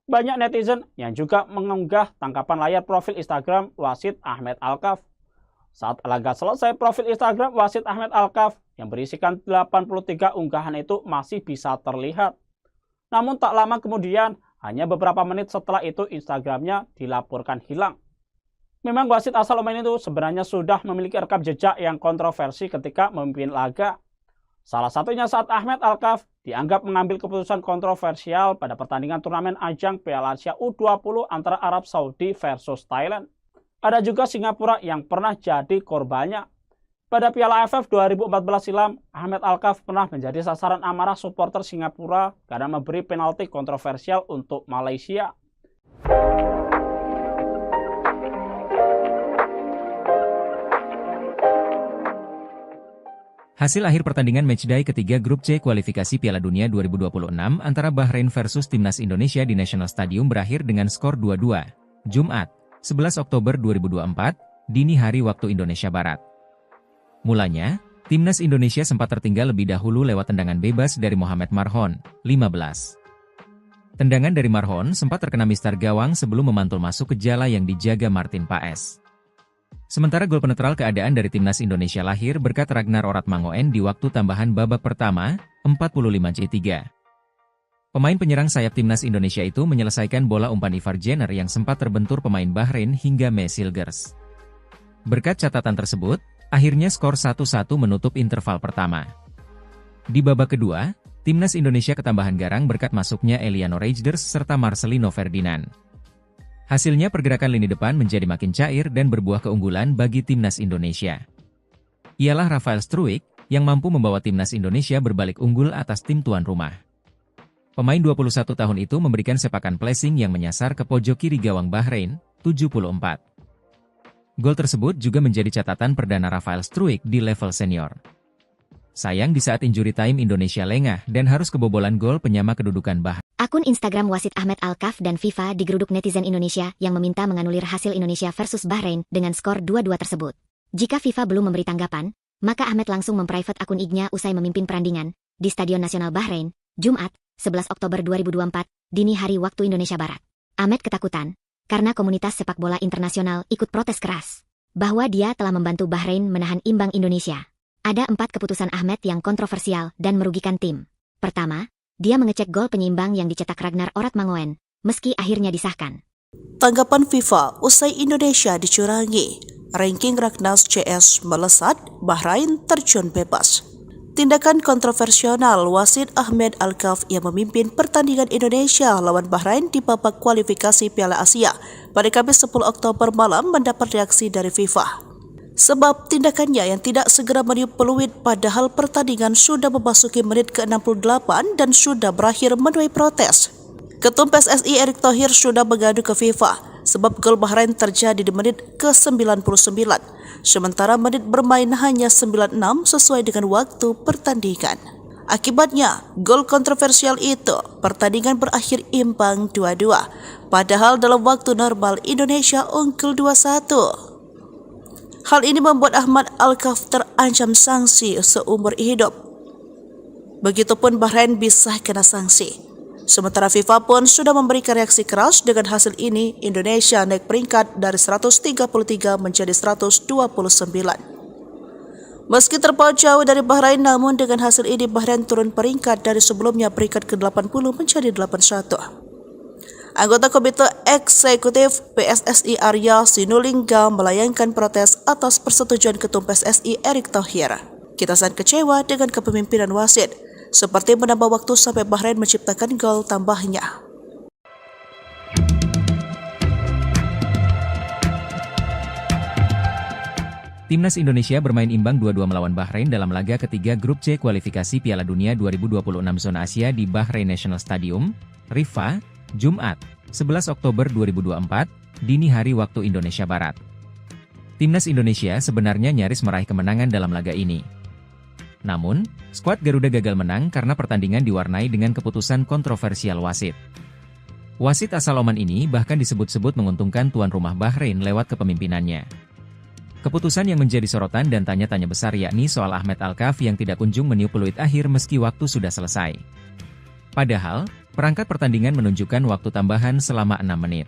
D: Banyak netizen yang juga mengunggah tangkapan layar profil Instagram wasit Ahmed Alkaf. Saat laga selesai, profil Instagram wasit Ahmed Alkaf yang berisikan 83 unggahan itu masih bisa terlihat. Namun tak lama kemudian, hanya beberapa menit setelah itu Instagramnya dilaporkan hilang. Memang wasit asal Oman itu sebenarnya sudah memiliki rekam jejak yang kontroversi ketika memimpin laga. Salah satunya saat Ahmed Alkaf dianggap mengambil keputusan kontroversial pada pertandingan turnamen ajang Piala Asia U20 antara Arab Saudi versus Thailand. Ada juga Singapura yang pernah jadi korbannya. Pada Piala AFF 2014 silam, Ahmed Alkaf pernah menjadi sasaran amarah supporter Singapura karena memberi penalti kontroversial untuk Malaysia.
C: Hasil akhir pertandingan matchday ketiga grup C kualifikasi Piala Dunia 2026 antara Bahrain versus Timnas Indonesia di National Stadium berakhir dengan skor 2-2. Jumat, 11 Oktober 2024, dini hari waktu Indonesia Barat. Mulanya, Timnas Indonesia sempat tertinggal lebih dahulu lewat tendangan bebas dari Mohamed Marhon, 15. Tendangan dari Marhon sempat terkena mistar gawang sebelum memantul masuk ke jala yang dijaga Martin Paes. Sementara gol penetral keadaan dari Timnas Indonesia lahir berkat Ragnar Oratmangoen di waktu tambahan babak pertama, 45-3. Pemain penyerang sayap Timnas Indonesia itu menyelesaikan bola umpan Ivar Jenner yang sempat terbentur pemain Bahrain hingga Mesilgers. Berkat catatan tersebut, akhirnya skor 1-1 menutup interval pertama. Di babak kedua, Timnas Indonesia ketambahan garang berkat masuknya Eliano Reijnders serta Marcelino Ferdinand. Hasilnya pergerakan lini depan menjadi makin cair dan berbuah keunggulan bagi Timnas Indonesia. Ialah Rafael Struijk yang mampu membawa Timnas Indonesia berbalik unggul atas tim tuan rumah. Pemain 21 tahun itu memberikan sepakan placing yang menyasar ke pojok kiri gawang Bahrain, 74. Gol tersebut juga menjadi catatan perdana Rafael Struijk di level senior. Sayang di saat injury time Indonesia lengah dan harus kebobolan gol penyama kedudukan Bahrain.
A: Akun Instagram wasit Ahmed Alkaf dan FIFA digeruduk netizen Indonesia yang meminta menganulir hasil Indonesia versus Bahrain dengan skor 2-2 tersebut. Jika FIFA belum memberi tanggapan, maka Ahmed langsung memprivate akun IG-nya usai memimpin perandingan di Stadion Nasional Bahrain, Jumat, 11 Oktober 2024, dini hari waktu Indonesia Barat. Ahmed ketakutan, karena komunitas sepak bola internasional ikut protes keras, bahwa dia telah membantu Bahrain menahan imbang Indonesia. Ada 4 keputusan Ahmed yang kontroversial dan merugikan tim. Pertama, dia mengecek gol penyeimbang yang dicetak Ragnar Oratmangoen, meski akhirnya disahkan.
B: Tanggapan FIFA usai Indonesia dicurangi, ranking Ragnas CS melesat, Bahrain terjun bebas. Tindakan kontroversial wasit Ahmed Alkaf yang memimpin pertandingan Indonesia lawan Bahrain di babak kualifikasi Piala Asia pada Kamis 10 Oktober malam mendapat reaksi dari FIFA. Sebab tindakannya yang tidak segera meniup peluit padahal pertandingan sudah memasuki menit ke-68 dan sudah berakhir menuai protes. Ketum PSSI Erick Thohir sudah mengadu ke FIFA sebab gol Bahrain terjadi di menit ke-99, sementara menit bermain hanya 96 sesuai dengan waktu pertandingan. Akibatnya, gol kontroversial itu, pertandingan berakhir imbang 2-2, padahal dalam waktu normal Indonesia unggul 2-1. Hal ini membuat Ahmad Alkaf terancam sanksi seumur hidup. Begitupun Bahrain bisa kena sanksi. Sementara FIFA pun sudah memberikan reaksi keras. Dengan hasil ini, Indonesia naik peringkat dari 133 menjadi 129. Meski terpaut jauh dari Bahrain, namun dengan hasil ini Bahrain turun peringkat dari sebelumnya peringkat ke-80 menjadi 81. Anggota Komite Eksekutif PSSI Arya Sinulinga melayangkan protes atas persetujuan Ketum PSSI Erick Thohir. Kita sangat kecewa dengan kepemimpinan wasit, seperti menambah waktu sampai Bahrain menciptakan gol tambahnya.
C: Timnas Indonesia bermain imbang 2-2 melawan Bahrain dalam laga ketiga Grup C kualifikasi Piala Dunia 2026 Zona Asia di Bahrain National Stadium, Riffa, Jumat, 11 Oktober 2024, dini hari waktu Indonesia Barat. Timnas Indonesia sebenarnya nyaris meraih kemenangan dalam laga ini. Namun, skuad Garuda gagal menang karena pertandingan diwarnai dengan keputusan kontroversial wasit. Wasit asal Oman ini bahkan disebut-sebut menguntungkan tuan rumah Bahrain lewat kepemimpinannya. Keputusan yang menjadi sorotan dan tanya-tanya besar yakni soal Ahmad Alkaf yang tidak kunjung meniup peluit akhir meski waktu sudah selesai. Padahal, perangkat pertandingan menunjukkan waktu tambahan selama 6 menit.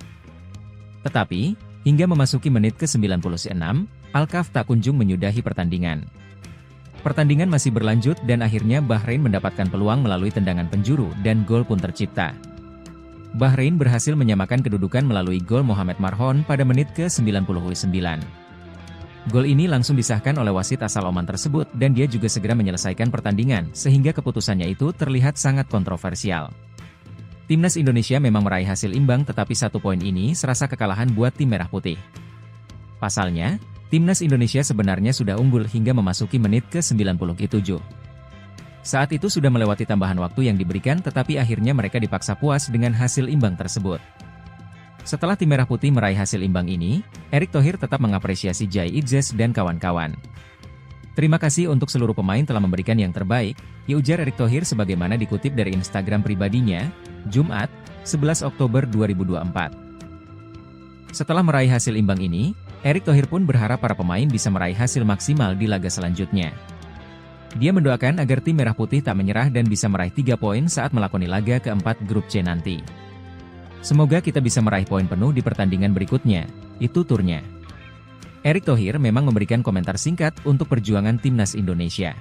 C: Tetapi, hingga memasuki menit ke-96, Alkaf tak kunjung menyudahi pertandingan. Pertandingan masih berlanjut dan akhirnya Bahrain mendapatkan peluang melalui tendangan penjuru dan gol pun tercipta. Bahrain berhasil menyamakan kedudukan melalui gol Mohamed Marhon pada menit ke-99. Gol ini langsung disahkan oleh wasit asal Oman tersebut dan dia juga segera menyelesaikan pertandingan sehingga keputusannya itu terlihat sangat kontroversial. Timnas Indonesia memang meraih hasil imbang tetapi 1 poin ini serasa kekalahan buat tim merah putih. Pasalnya, Timnas Indonesia sebenarnya sudah unggul hingga memasuki menit ke-97. Saat itu sudah melewati tambahan waktu yang diberikan tetapi akhirnya mereka dipaksa puas dengan hasil imbang tersebut. Setelah tim merah putih meraih hasil imbang ini, Erick Thohir tetap mengapresiasi Jai Idzes dan kawan-kawan. Terima kasih untuk seluruh pemain telah memberikan yang terbaik, ujar Erick Thohir sebagaimana dikutip dari Instagram pribadinya, Jumat, 11 Oktober 2024. Setelah meraih hasil imbang ini, Erick Thohir pun berharap para pemain bisa meraih hasil maksimal di laga selanjutnya. Dia mendoakan agar tim merah putih tak menyerah dan bisa meraih 3 poin saat melakoni laga keempat Grup C nanti. Semoga kita bisa meraih poin penuh di pertandingan berikutnya, itu turnya. Erick Thohir memang memberikan komentar singkat untuk perjuangan Timnas Indonesia.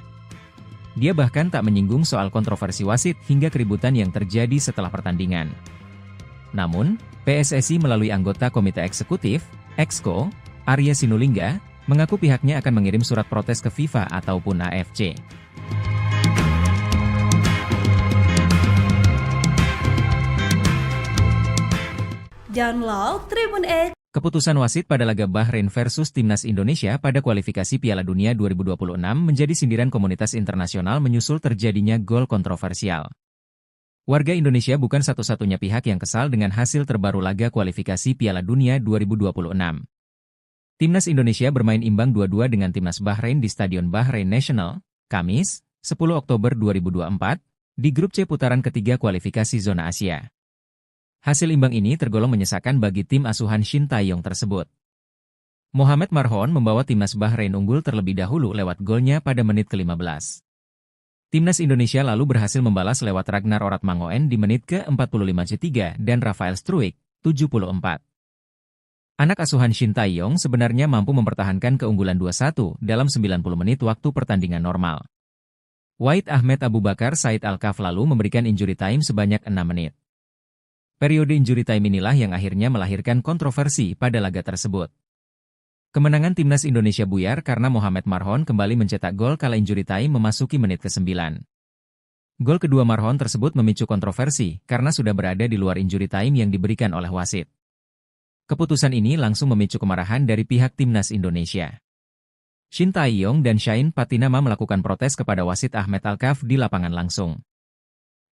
C: Dia bahkan tak menyinggung soal kontroversi wasit hingga keributan yang terjadi setelah pertandingan. Namun, PSSI melalui anggota Komite Eksekutif, Exco, Arya Sinulinga, mengaku pihaknya akan mengirim surat protes ke FIFA ataupun AFC.
E: Download Tribun X.
C: Keputusan wasit pada laga Bahrain versus Timnas Indonesia pada kualifikasi Piala Dunia 2026 menjadi sindiran komunitas internasional menyusul terjadinya gol kontroversial. Warga Indonesia bukan satu-satunya pihak yang kesal dengan hasil terbaru laga kualifikasi Piala Dunia 2026. Timnas Indonesia bermain imbang 2-2 dengan Timnas Bahrain di Stadion Bahrain National, Kamis, 10 Oktober 2024, di Grup C putaran ketiga kualifikasi Zona Asia. Hasil imbang ini tergolong menyesakan bagi tim asuhan Shin Tae-yong tersebut. Mohamed Marhon membawa Timnas Bahrain unggul terlebih dahulu lewat golnya pada menit ke-15. Timnas Indonesia lalu berhasil membalas lewat Ragnar Oratmangoen di menit ke-45 dan Rafael Struijk, 74. Anak asuhan Shin Tae-yong sebenarnya mampu mempertahankan keunggulan 2-1 dalam 90 menit waktu pertandingan normal. Wahid Ahmed Abu Bakar Said Alkaf lalu memberikan injury time sebanyak 6 menit. Periode injury time inilah yang akhirnya melahirkan kontroversi pada laga tersebut. Kemenangan Timnas Indonesia buyar karena Mohamed Marhon kembali mencetak gol kala injury time memasuki menit ke-9. Gol kedua Marhon tersebut memicu kontroversi karena sudah berada di luar injury time yang diberikan oleh wasit. Keputusan ini langsung memicu kemarahan dari pihak Timnas Indonesia. Shin Tae-yong dan Shain Patinama melakukan protes kepada wasit Ahmed Alkaf di lapangan langsung.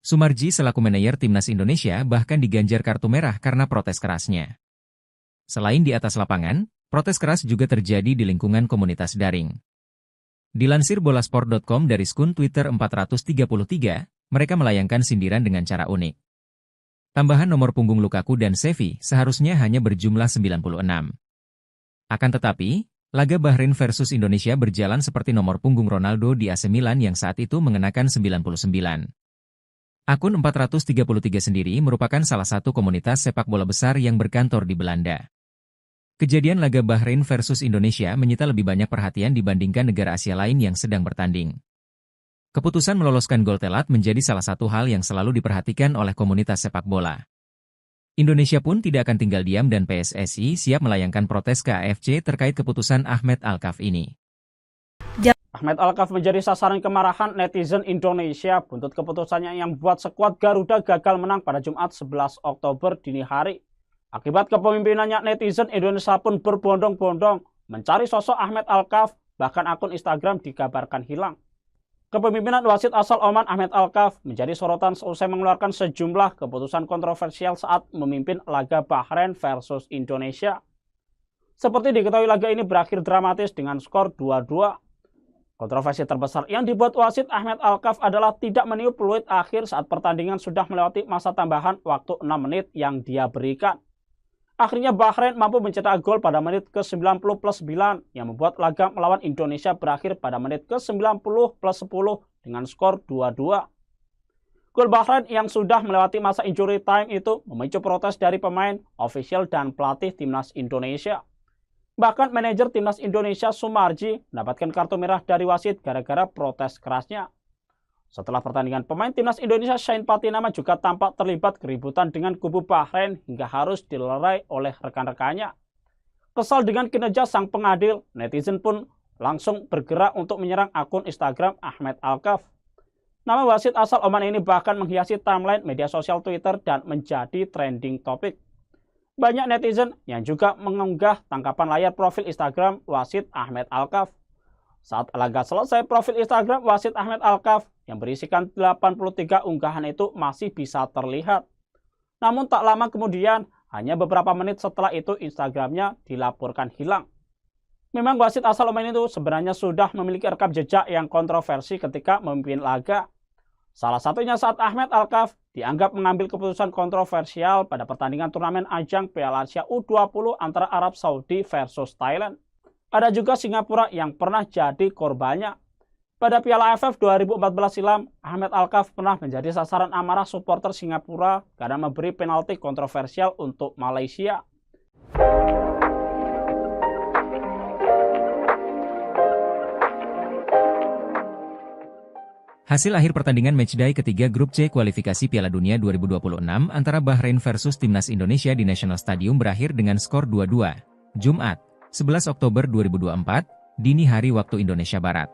C: Sumarji selaku manajer timnas Indonesia bahkan diganjar kartu merah karena protes kerasnya. Selain di atas lapangan, protes keras juga terjadi di lingkungan komunitas daring. Dilansir bolasport.com dari akun Twitter 433, mereka melayangkan sindiran dengan cara unik. Tambahan nomor punggung Lukaku dan Xavi seharusnya hanya berjumlah 96. Akan tetapi, laga Bahrain versus Indonesia berjalan seperti nomor punggung Ronaldo di AC Milan yang saat itu mengenakan 99. Akun 433 sendiri merupakan salah satu komunitas sepak bola besar yang berkantor di Belanda. Kejadian laga Bahrain versus Indonesia menyita lebih banyak perhatian dibandingkan negara Asia lain yang sedang bertanding. Keputusan meloloskan gol telat menjadi salah satu hal yang selalu diperhatikan oleh komunitas sepak bola. Indonesia pun tidak akan tinggal diam dan PSSI siap melayangkan protes ke AFC terkait keputusan Ahmed Alkaf ini.
D: Ahmed Alkaf menjadi sasaran kemarahan netizen Indonesia buntut keputusannya yang membuat skuad Garuda gagal menang pada Jumat 11 Oktober dini hari. Akibat kepemimpinannya, netizen Indonesia pun berbondong-bondong mencari sosok Ahmed Alkaf, bahkan akun Instagram dikabarkan hilang. Kepemimpinan wasit asal Oman Ahmed Alkaf menjadi sorotan seusai mengeluarkan sejumlah keputusan kontroversial saat memimpin laga Bahrain versus Indonesia. Seperti diketahui, laga ini berakhir dramatis dengan skor 2-2. Kontroversi terbesar yang dibuat wasit Ahmed Alkaf adalah tidak meniup peluit akhir saat pertandingan sudah melewati masa tambahan waktu 6 menit yang dia berikan. Akhirnya Bahrain mampu mencetak gol pada menit ke-90+9 yang membuat laga melawan Indonesia berakhir pada menit ke-90+10 dengan skor 2-2. Gol Bahrain yang sudah melewati masa injury time itu memicu protes dari pemain, ofisial, dan pelatih timnas Indonesia. Bahkan manajer timnas Indonesia Sumarji mendapatkan kartu merah dari wasit gara-gara protes kerasnya. Setelah pertandingan, pemain timnas Indonesia Shain Patinama juga tampak terlibat keributan dengan kubu Bahrain hingga harus dilerai oleh rekan-rekannya. Kesal dengan kinerja sang pengadil, netizen pun langsung bergerak untuk menyerang akun Instagram Ahmed Alkaf. Nama wasit asal Oman ini bahkan menghiasi timeline media sosial Twitter dan menjadi trending topik. Banyak netizen yang juga mengunggah tangkapan layar profil Instagram wasit Ahmed Alkaf. Saat laga selesai, profil Instagram wasit Ahmed Alkaf yang berisikan 83 unggahan itu masih bisa terlihat. Namun tak lama kemudian, hanya beberapa menit setelah itu Instagramnya dilaporkan hilang. Memang wasit asal Oman itu sebenarnya sudah memiliki rekam jejak yang kontroversi ketika memimpin laga. Salah satunya saat Ahmed Alkaf dianggap mengambil keputusan kontroversial pada pertandingan turnamen ajang Piala Asia U20 antara Arab Saudi versus Thailand. Ada juga Singapura yang pernah jadi korbannya. Pada Piala AFF 2014 silam, Ahmed Alkaf pernah menjadi sasaran amarah supporter Singapura karena memberi penalti kontroversial untuk Malaysia.
C: Hasil akhir pertandingan matchday ketiga grup C kualifikasi Piala Dunia 2026 antara Bahrain versus Timnas Indonesia di National Stadium berakhir dengan skor 2-2. Jumat, 11 Oktober 2024, dini hari waktu Indonesia Barat.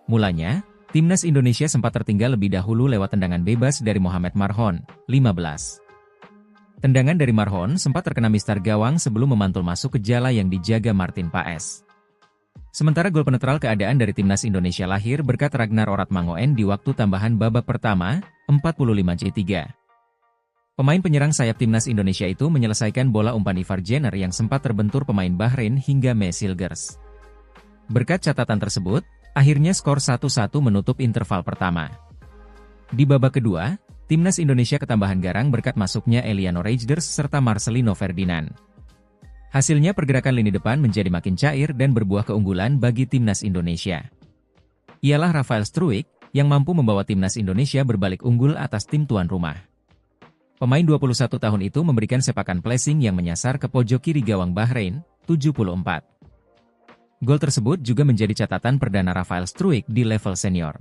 C: Mulanya, Timnas Indonesia sempat tertinggal lebih dahulu lewat tendangan bebas dari Mohamed Marhon, 15. Tendangan dari Marhon sempat terkena mistar gawang sebelum memantul masuk ke jala yang dijaga Martin Paes. Sementara gol penetral keadaan dari Timnas Indonesia lahir berkat Ragnar Oratmangoen di waktu tambahan babak pertama, 45J3. Pemain penyerang sayap Timnas Indonesia itu menyelesaikan bola umpan Ivar Jenner yang sempat terbentur pemain Bahrain hingga Mesilgers. Berkat catatan tersebut, akhirnya skor 1-1 menutup interval pertama. Di babak kedua, Timnas Indonesia ketambahan garang berkat masuknya Eliano Reijnders serta Marcelino Ferdinand. Hasilnya pergerakan lini depan menjadi makin cair dan berbuah keunggulan bagi Timnas Indonesia. Ialah Rafael Struijk yang mampu membawa Timnas Indonesia berbalik unggul atas tim tuan rumah. Pemain 21 tahun itu memberikan sepakan placing yang menyasar ke pojok kiri gawang Bahrain, 74. Gol tersebut juga menjadi catatan perdana Rafael Struijk di level senior.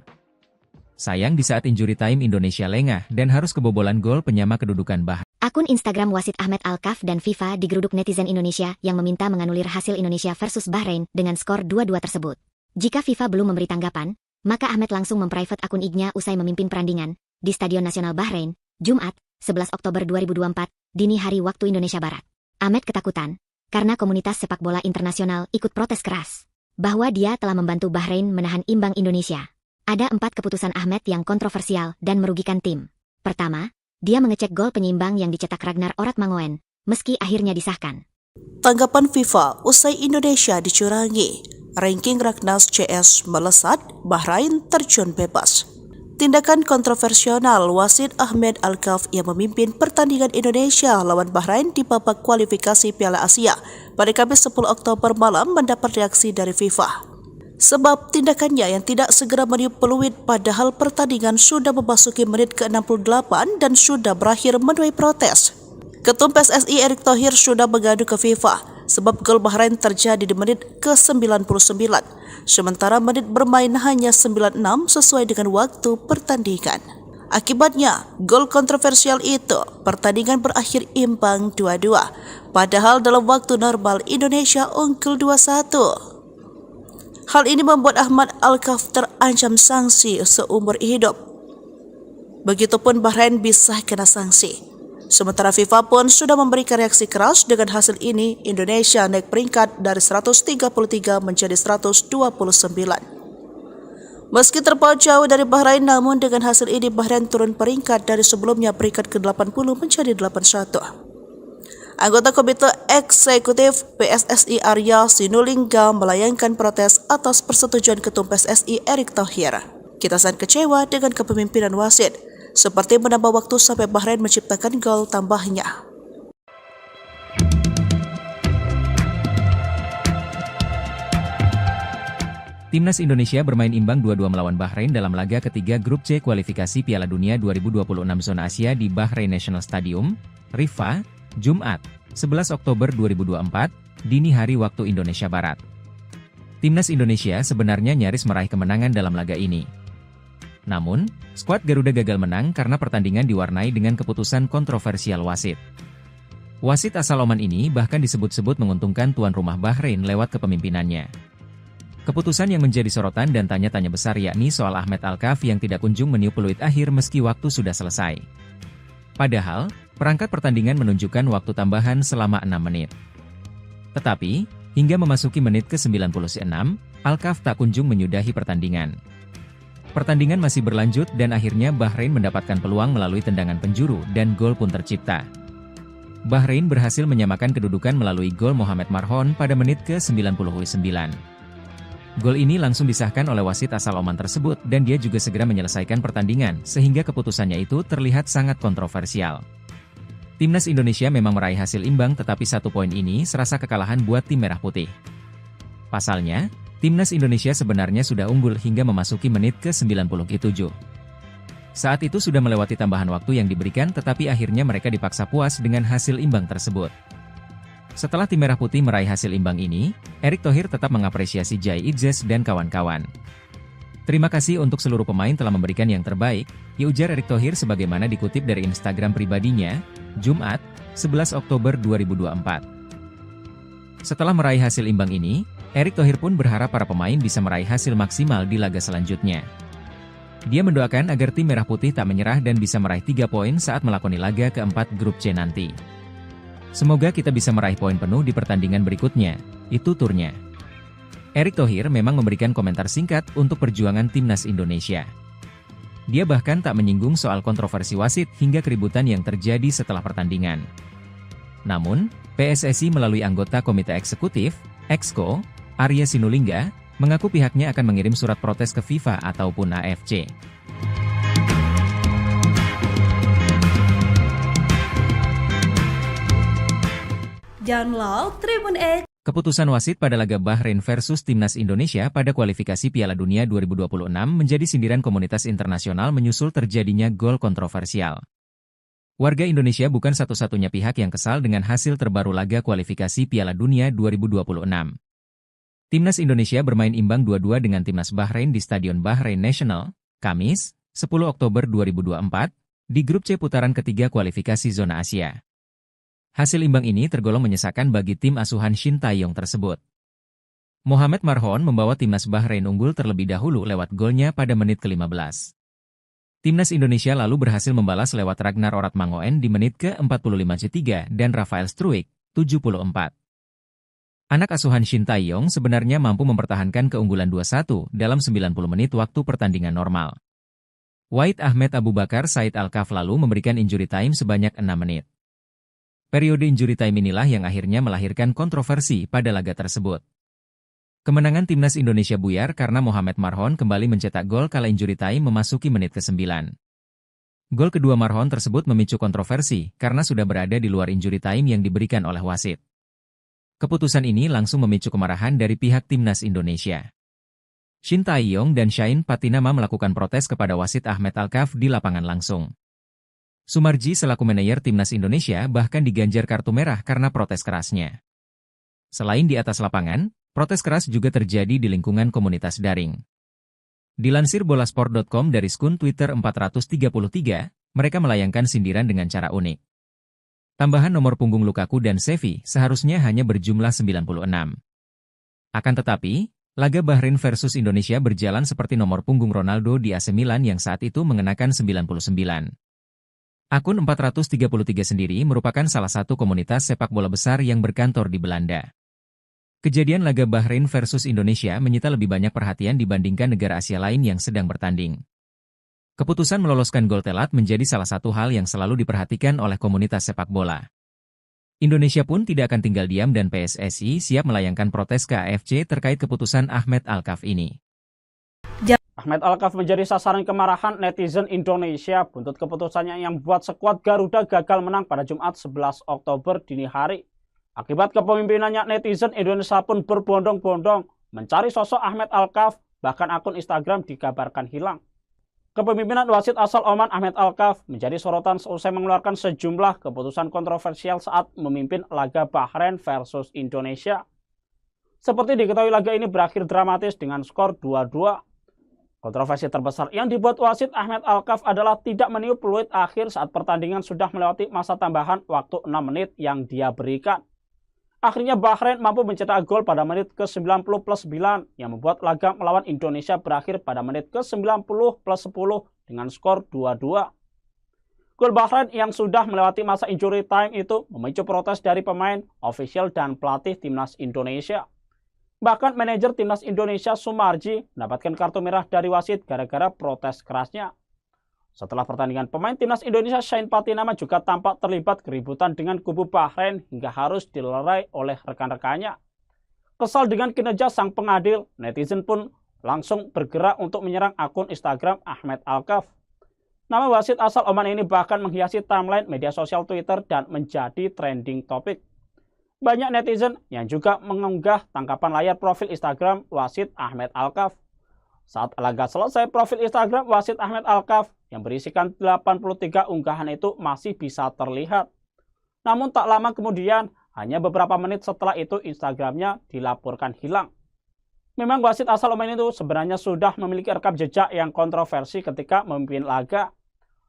C: Sayang di saat injury time Indonesia lengah dan harus kebobolan gol penyama kedudukan Bahrain.
A: Akun Instagram wasit Ahmed Alkaf dan FIFA digeruduk netizen Indonesia yang meminta menganulir hasil Indonesia versus Bahrain dengan skor 2-2 tersebut. Jika FIFA belum memberi tanggapan, maka Ahmed langsung memprivate akun IG-nya usai memimpin perandingan di Stadion Nasional Bahrain, Jumat, 11 Oktober 2024, dini hari waktu Indonesia Barat. Ahmed ketakutan karena komunitas sepak bola internasional ikut protes keras. bahwa dia telah membantu Bahrain menahan imbang Indonesia. Ada 4 keputusan Ahmed yang kontroversial dan merugikan tim. Pertama, dia mengecek gol penyeimbang yang dicetak Ragnar Oratmangoen, meski akhirnya disahkan.
B: Tanggapan FIFA usai Indonesia dicurangi. Ranking Ragnas CS melesat, Bahrain terjun bebas. Tindakan kontroversial wasit Ahmed Alkaf yang memimpin pertandingan Indonesia lawan Bahrain di babak kualifikasi Piala Asia pada Kamis 10 Oktober malam mendapat reaksi dari FIFA. Sebab tindakannya yang tidak segera meniup peluit padahal pertandingan sudah memasuki menit ke-68 dan sudah berakhir menuai protes. Ketum PSSI Erick Thohir sudah mengadu ke FIFA sebab gol Bahrain terjadi di menit ke-99, sementara menit bermain hanya 96 sesuai dengan waktu pertandingan. Akibatnya, gol kontroversial itu, pertandingan berakhir imbang 2-2, padahal dalam waktu normal Indonesia unggul 2-1. Hal ini membuat Ahmad Alkaf terancam sanksi seumur hidup. Begitupun Bahrain bisa kena sanksi. Sementara FIFA pun sudah memberikan reaksi keras. Dengan hasil ini, Indonesia naik peringkat dari 133 menjadi 129. Meski terpaut jauh dari Bahrain, namun dengan hasil ini Bahrain turun peringkat dari sebelumnya peringkat ke-80 menjadi 81. Anggota Komite Eksekutif PSSI Arya Sinulinga melayangkan protes atas persetujuan Ketum PSSI Erick Thohir. Kita sangat kecewa dengan kepemimpinan wasit, seperti menambah waktu sampai Bahrain menciptakan gol tambahnya.
C: Timnas Indonesia bermain imbang 2-2 melawan Bahrain dalam laga ketiga Grup C kualifikasi Piala Dunia 2026 Zona Asia di Bahrain National Stadium, Riffa, Jumat, 11 Oktober 2024, dini hari waktu Indonesia Barat. Timnas Indonesia sebenarnya nyaris meraih kemenangan dalam laga ini. Namun, skuad Garuda gagal menang karena pertandingan diwarnai dengan keputusan kontroversial wasit. Wasit asal Oman ini bahkan disebut-sebut menguntungkan tuan rumah Bahrain lewat kepemimpinannya. Keputusan yang menjadi sorotan dan tanya-tanya besar yakni soal Ahmed Alkaf yang tidak kunjung meniup peluit akhir meski waktu sudah selesai. Padahal, perangkat pertandingan menunjukkan waktu tambahan selama 6 menit. Tetapi, hingga memasuki menit ke-96, Alkaf tak kunjung menyudahi pertandingan. Pertandingan masih berlanjut dan akhirnya Bahrain mendapatkan peluang melalui tendangan penjuru dan gol pun tercipta. Bahrain berhasil menyamakan kedudukan melalui gol Mohamed Marhon pada menit ke-99. Gol ini langsung disahkan oleh wasit asal Oman tersebut dan dia juga segera menyelesaikan pertandingan sehingga keputusannya itu terlihat sangat kontroversial. Timnas Indonesia memang meraih hasil imbang tetapi 1 poin ini serasa kekalahan buat tim merah putih. Pasalnya, Timnas Indonesia sebenarnya sudah unggul hingga memasuki menit ke-97. Saat itu sudah melewati tambahan waktu yang diberikan tetapi akhirnya mereka dipaksa puas dengan hasil imbang tersebut. Setelah tim merah putih meraih hasil imbang ini, Erick Thohir tetap mengapresiasi Jai Idzes dan kawan-kawan. Terima kasih untuk seluruh pemain telah memberikan yang terbaik, ujar Erick Thohir sebagaimana dikutip dari Instagram pribadinya, Jumat, 11 Oktober 2024. Setelah meraih hasil imbang ini, Erick Thohir pun berharap para pemain bisa meraih hasil maksimal di laga selanjutnya. Dia mendoakan agar tim merah putih tak menyerah dan bisa meraih 3 poin saat melakoni laga keempat grup C nanti. Semoga kita bisa meraih poin penuh di pertandingan berikutnya, itu turnya. Erick Thohir memang memberikan komentar singkat untuk perjuangan Timnas Indonesia. Dia bahkan tak menyinggung soal kontroversi wasit hingga keributan yang terjadi setelah pertandingan. Namun, PSSI melalui anggota Komite Eksekutif, Exco, Arya Sinulinga, mengaku pihaknya akan mengirim surat protes ke FIFA ataupun AFC.
E: Download Tribun X.
C: Keputusan wasit pada laga Bahrain versus Timnas Indonesia pada kualifikasi Piala Dunia 2026 menjadi sindiran komunitas internasional menyusul terjadinya gol kontroversial. Warga Indonesia bukan satu-satunya pihak yang kesal dengan hasil terbaru laga kualifikasi Piala Dunia 2026. Timnas Indonesia bermain imbang 2-2 dengan Timnas Bahrain di Stadion Bahrain National, Kamis, 10 Oktober 2024, di grup C putaran ketiga kualifikasi zona Asia. Hasil imbang ini tergolong menyesakan bagi tim asuhan Shin Tae-yong tersebut. Mohamed Marhon membawa Timnas Bahrain unggul terlebih dahulu lewat golnya pada menit ke-15. Timnas Indonesia lalu berhasil membalas lewat Ragnar Oratmangoen di menit ke-45 dan Rafael Struijk, 74. Anak asuhan Shin Tae-yong sebenarnya mampu mempertahankan keunggulan 2-1 dalam 90 menit waktu pertandingan normal. Wahid Ahmed Abu Bakar Said Al-Kaf lalu memberikan injury time sebanyak 6 menit. Periode injury time inilah yang akhirnya melahirkan kontroversi pada laga tersebut. Kemenangan timnas Indonesia buyar karena Mohamed Marhon kembali mencetak gol kala injury time memasuki menit ke-9. Gol kedua Marhon tersebut memicu kontroversi karena sudah berada di luar injury time yang diberikan oleh wasit. Keputusan ini langsung memicu kemarahan dari pihak timnas Indonesia. Shin Tae-yong dan Shain Patinama melakukan protes kepada wasit Ahmed Al-Kaf di lapangan langsung. Sumarji selaku manajer timnas Indonesia bahkan diganjar kartu merah karena protes kerasnya. Selain di atas lapangan, protes keras juga terjadi di lingkungan komunitas daring. Dilansir bolasport.com dari akun Twitter 433, mereka melayangkan sindiran dengan cara unik. Tambahan nomor punggung Lukaku dan Xavi seharusnya hanya berjumlah 96. Akan tetapi, laga Bahrain versus Indonesia berjalan seperti nomor punggung Ronaldo di AC Milan yang saat itu mengenakan 99. Akun 433 sendiri merupakan salah satu komunitas sepak bola besar yang berkantor di Belanda. Kejadian laga Bahrain versus Indonesia menyita lebih banyak perhatian dibandingkan negara Asia lain yang sedang bertanding. Keputusan meloloskan gol telat menjadi salah satu hal yang selalu diperhatikan oleh komunitas sepak bola. Indonesia pun tidak akan tinggal diam dan PSSI siap melayangkan protes ke AFC terkait keputusan Ahmed Al-Kaf ini.
D: Ahmed Al-Kaf menjadi sasaran kemarahan netizen Indonesia buntut keputusannya yang membuat skuad Garuda gagal menang pada Jumat 11 Oktober dini hari. Akibat kepemimpinannya, netizen Indonesia pun berbondong-bondong mencari sosok Ahmed Al-Kaf, bahkan akun Instagram dikabarkan hilang. Kepemimpinan wasit asal Oman Ahmed Al-Kaf menjadi sorotan seusai mengeluarkan sejumlah keputusan kontroversial saat memimpin laga Bahrain versus Indonesia. Seperti diketahui, laga ini berakhir dramatis dengan skor 2-2. Kontroversi terbesar yang dibuat wasit Ahmed Al-Kaf adalah tidak meniup peluit akhir saat pertandingan sudah melewati masa tambahan waktu 6 menit yang dia berikan. Akhirnya Bahrain mampu mencetak gol pada menit ke-90+9 yang membuat laga melawan Indonesia berakhir pada menit ke-90+10 dengan skor 2-2. Gol Bahrain yang sudah melewati masa injury time itu memicu protes dari pemain, ofisial, dan pelatih timnas Indonesia. Bahkan manajer timnas Indonesia Sumarji mendapatkan kartu merah dari wasit gara-gara protes kerasnya. Setelah pertandingan, pemain timnas Indonesia Shain Patinama juga tampak terlibat keributan dengan kubu Bahrain hingga harus dilerai oleh rekan-rekannya. Kesal dengan kinerja sang pengadil, netizen pun langsung bergerak untuk menyerang akun Instagram Ahmed Al-Kaf. Nama wasit asal Oman ini bahkan menghiasi timeline media sosial Twitter dan menjadi trending topik. Banyak netizen yang juga mengunggah tangkapan layar profil Instagram wasit Ahmed Al-Kaf. Saat laga selesai, profil Instagram wasit Ahmed Al-Kaf yang berisikan 83 unggahan itu masih bisa terlihat. Namun tak lama kemudian, hanya beberapa menit setelah itu Instagramnya dilaporkan hilang. Memang wasit asal Oman itu sebenarnya sudah memiliki rekam jejak yang kontroversi ketika memimpin laga.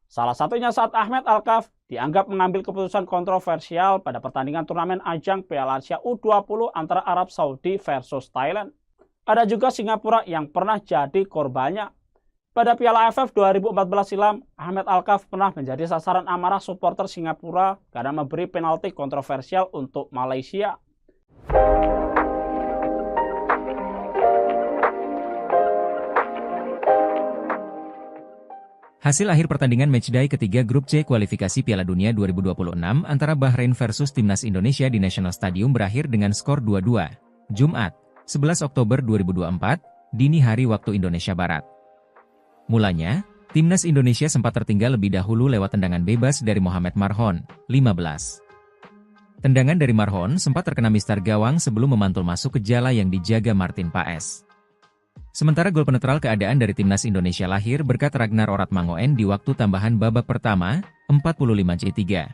D: Salah satunya saat Ahmed Al-Kaf dianggap mengambil keputusan kontroversial pada pertandingan turnamen ajang Piala Asia U20 antara Arab Saudi versus Thailand. Ada juga Singapura yang pernah jadi korbannya. Pada Piala AFF 2014 silam, Ahmed Al-Kaf pernah menjadi sasaran amarah supporter Singapura karena memberi penalti kontroversial untuk Malaysia.
C: Hasil akhir pertandingan matchday ketiga grup C kualifikasi Piala Dunia 2026 antara Bahrain versus Timnas Indonesia di National Stadium berakhir dengan skor 2-2. Jumat, 11 Oktober 2024, dini hari waktu Indonesia Barat. Mulanya, Timnas Indonesia sempat tertinggal lebih dahulu lewat tendangan bebas dari Mohamed Marhon, 15. Tendangan dari Marhon sempat terkena mistar gawang sebelum memantul masuk ke jala yang dijaga Martin Paes. Sementara gol penetral keadaan dari Timnas Indonesia lahir berkat Ragnar Oratmangoen di waktu tambahan babak pertama, 45-3.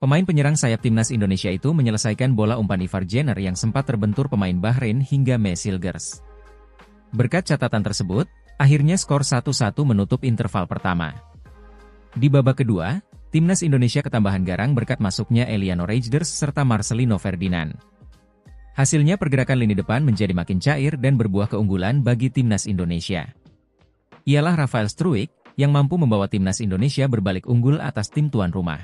C: Pemain penyerang sayap Timnas Indonesia itu menyelesaikan bola umpan Ivar Jenner yang sempat terbentur pemain Bahrain hingga Mesilgers. Berkat catatan tersebut, akhirnya skor 1-1 menutup interval pertama. Di babak kedua, Timnas Indonesia ketambahan garang berkat masuknya Eliano Reijnders serta Marcelino Ferdinand. Hasilnya pergerakan lini depan menjadi makin cair dan berbuah keunggulan bagi Timnas Indonesia. Ialah Rafael Struijk yang mampu membawa Timnas Indonesia berbalik unggul atas tim tuan rumah.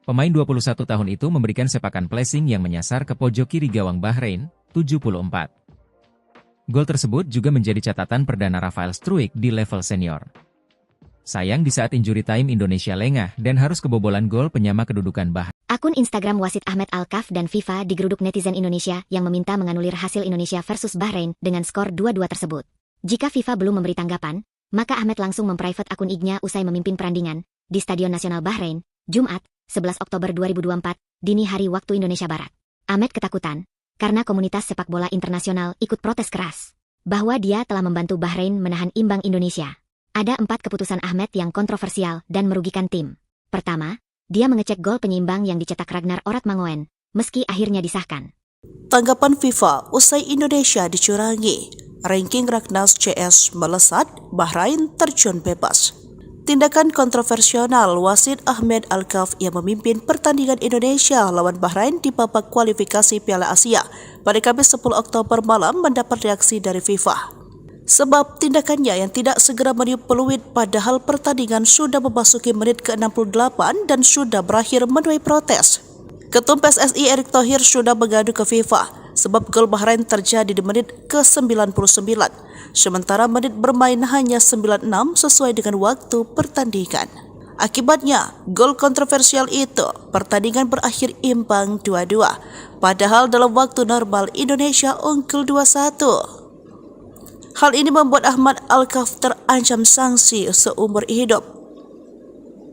C: Pemain 21 tahun itu memberikan sepakan placing yang menyasar ke pojok kiri gawang Bahrain, 74. Gol tersebut juga menjadi catatan perdana Rafael Struijk di level senior. Sayang di saat injury time Indonesia lengah dan harus kebobolan gol penyama kedudukan Bahrain.
A: Akun Instagram wasit Ahmed Alkaf dan FIFA digeruduk netizen Indonesia yang meminta menganulir hasil Indonesia versus Bahrain dengan skor 2-2 tersebut. Jika FIFA belum memberi tanggapan, maka Ahmed langsung memprivate akun IG-nya usai memimpin perandingan di Stadion Nasional Bahrain, Jumat, 11 Oktober 2024, dini hari waktu Indonesia Barat. Ahmed ketakutan karena komunitas sepak bola internasional ikut protes keras bahwa dia telah membantu Bahrain menahan imbang Indonesia. Ada 4 keputusan Ahmed yang kontroversial dan merugikan tim. Pertama, dia mengecek gol penyeimbang yang dicetak Ragnar Oratmangoen, meski akhirnya disahkan.
B: Tanggapan FIFA usai Indonesia dicurangi. Ranking Ragnas CS melesat, Bahrain terjun bebas. Tindakan kontroversial wasit Ahmed Alkaf yang memimpin pertandingan Indonesia lawan Bahrain di babak kualifikasi Piala Asia pada Kamis 10 Oktober malam mendapat reaksi dari FIFA. Sebab tindakannya yang tidak segera meniup peluit padahal pertandingan sudah memasuki menit ke-68 dan sudah berakhir menuai protes. Ketum PSSI Erick Thohir sudah mengadu ke FIFA sebab gol Bahrain terjadi di menit ke-99, sementara menit bermain hanya 96 sesuai dengan waktu pertandingan. Akibatnya, gol kontroversial itu, pertandingan berakhir imbang 2-2, padahal dalam waktu normal Indonesia unggul 2-1. Hal ini membuat Ahmed Alkaf terancam sanksi seumur hidup.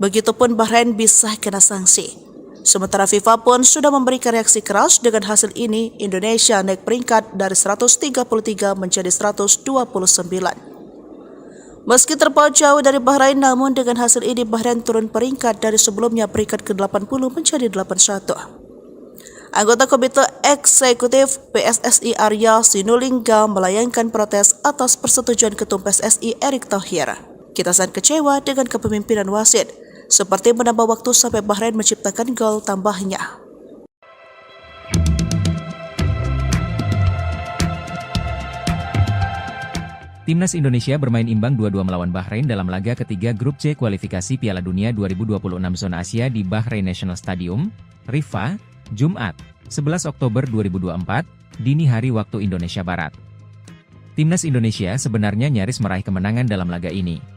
B: Begitupun Bahrain bisa kena sanksi. Sementara FIFA pun sudah memberikan reaksi keras dengan hasil ini. Indonesia naik peringkat dari 133 menjadi 129. Meski terpaut jauh dari Bahrain, namun dengan hasil ini Bahrain turun peringkat dari sebelumnya peringkat ke-80 menjadi 81. Anggota Komite Eksekutif PSSI Arya Sinulinga melayangkan protes atas persetujuan Ketum PSSI Erick Thohir. Kita sangat kecewa dengan kepemimpinan wasit, seperti menambah waktu sampai Bahrain menciptakan gol tambahnya.
C: Timnas Indonesia bermain imbang 2-2 melawan Bahrain dalam laga ketiga grup C kualifikasi Piala Dunia 2026 zona Asia di Bahrain National Stadium, Riffa, Jumat, 11 Oktober 2024, dini hari waktu Indonesia Barat. Timnas Indonesia sebenarnya nyaris meraih kemenangan dalam laga ini.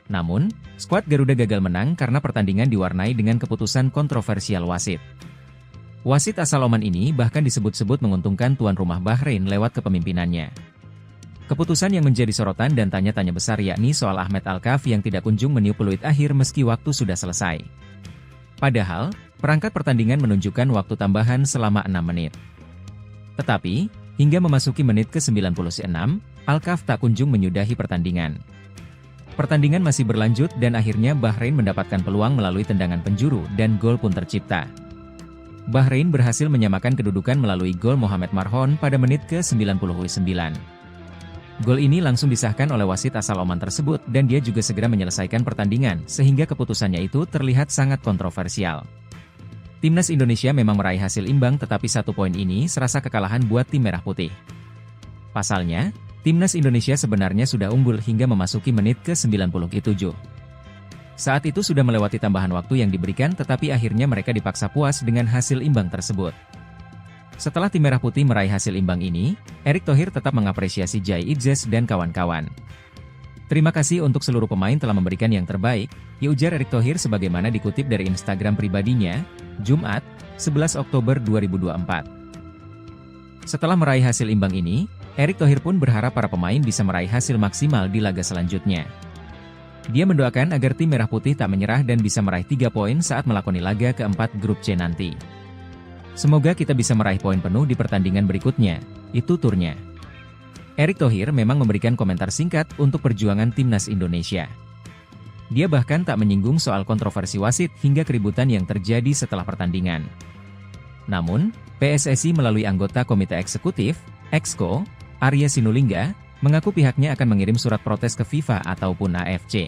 C: Namun, skuad Garuda gagal menang karena pertandingan diwarnai dengan keputusan kontroversial wasit. Wasit asal Oman ini bahkan disebut-sebut menguntungkan tuan rumah Bahrain lewat kepemimpinannya. Keputusan yang menjadi sorotan dan tanya-tanya besar yakni soal Ahmed Alkaf yang tidak kunjung meniup peluit akhir meski waktu sudah selesai. Padahal, perangkat pertandingan menunjukkan waktu tambahan selama 6 menit. Tetapi, hingga memasuki menit ke-96, Alkaf tak kunjung menyudahi pertandingan. Pertandingan masih berlanjut dan akhirnya Bahrain mendapatkan peluang melalui tendangan penjuru dan gol pun tercipta. Bahrain berhasil menyamakan kedudukan melalui gol Mohamed Marhon pada menit ke-99. Gol ini langsung disahkan oleh wasit asal Oman tersebut dan dia juga segera menyelesaikan pertandingan sehingga keputusannya itu terlihat sangat kontroversial. Timnas Indonesia memang meraih hasil imbang tetapi 1 poin ini serasa kekalahan buat tim merah putih. Pasalnya, Timnas Indonesia sebenarnya sudah unggul hingga memasuki menit ke-97. Saat itu sudah melewati tambahan waktu yang diberikan tetapi akhirnya mereka dipaksa puas dengan hasil imbang tersebut. Setelah tim merah putih meraih hasil imbang ini, Erick Thohir tetap mengapresiasi Jai Idzes dan kawan-kawan. Terima kasih untuk seluruh pemain telah memberikan yang terbaik, ujar Erick Thohir sebagaimana dikutip dari Instagram pribadinya, Jumat, 11 Oktober 2024. Setelah meraih hasil imbang ini, Erick Thohir pun berharap para pemain bisa meraih hasil maksimal di laga selanjutnya. Dia mendoakan agar tim merah putih tak menyerah dan bisa meraih 3 poin saat melakoni laga keempat grup C nanti. Semoga kita bisa meraih poin penuh di pertandingan berikutnya, itu turnya. Erick Thohir memang memberikan komentar singkat untuk perjuangan Timnas Indonesia. Dia bahkan tak menyinggung soal kontroversi wasit hingga keributan yang terjadi setelah pertandingan. Namun, PSSI melalui anggota Komite Eksekutif, Exco, Arya Sinulinga, mengaku pihaknya akan mengirim surat protes ke FIFA ataupun AFC.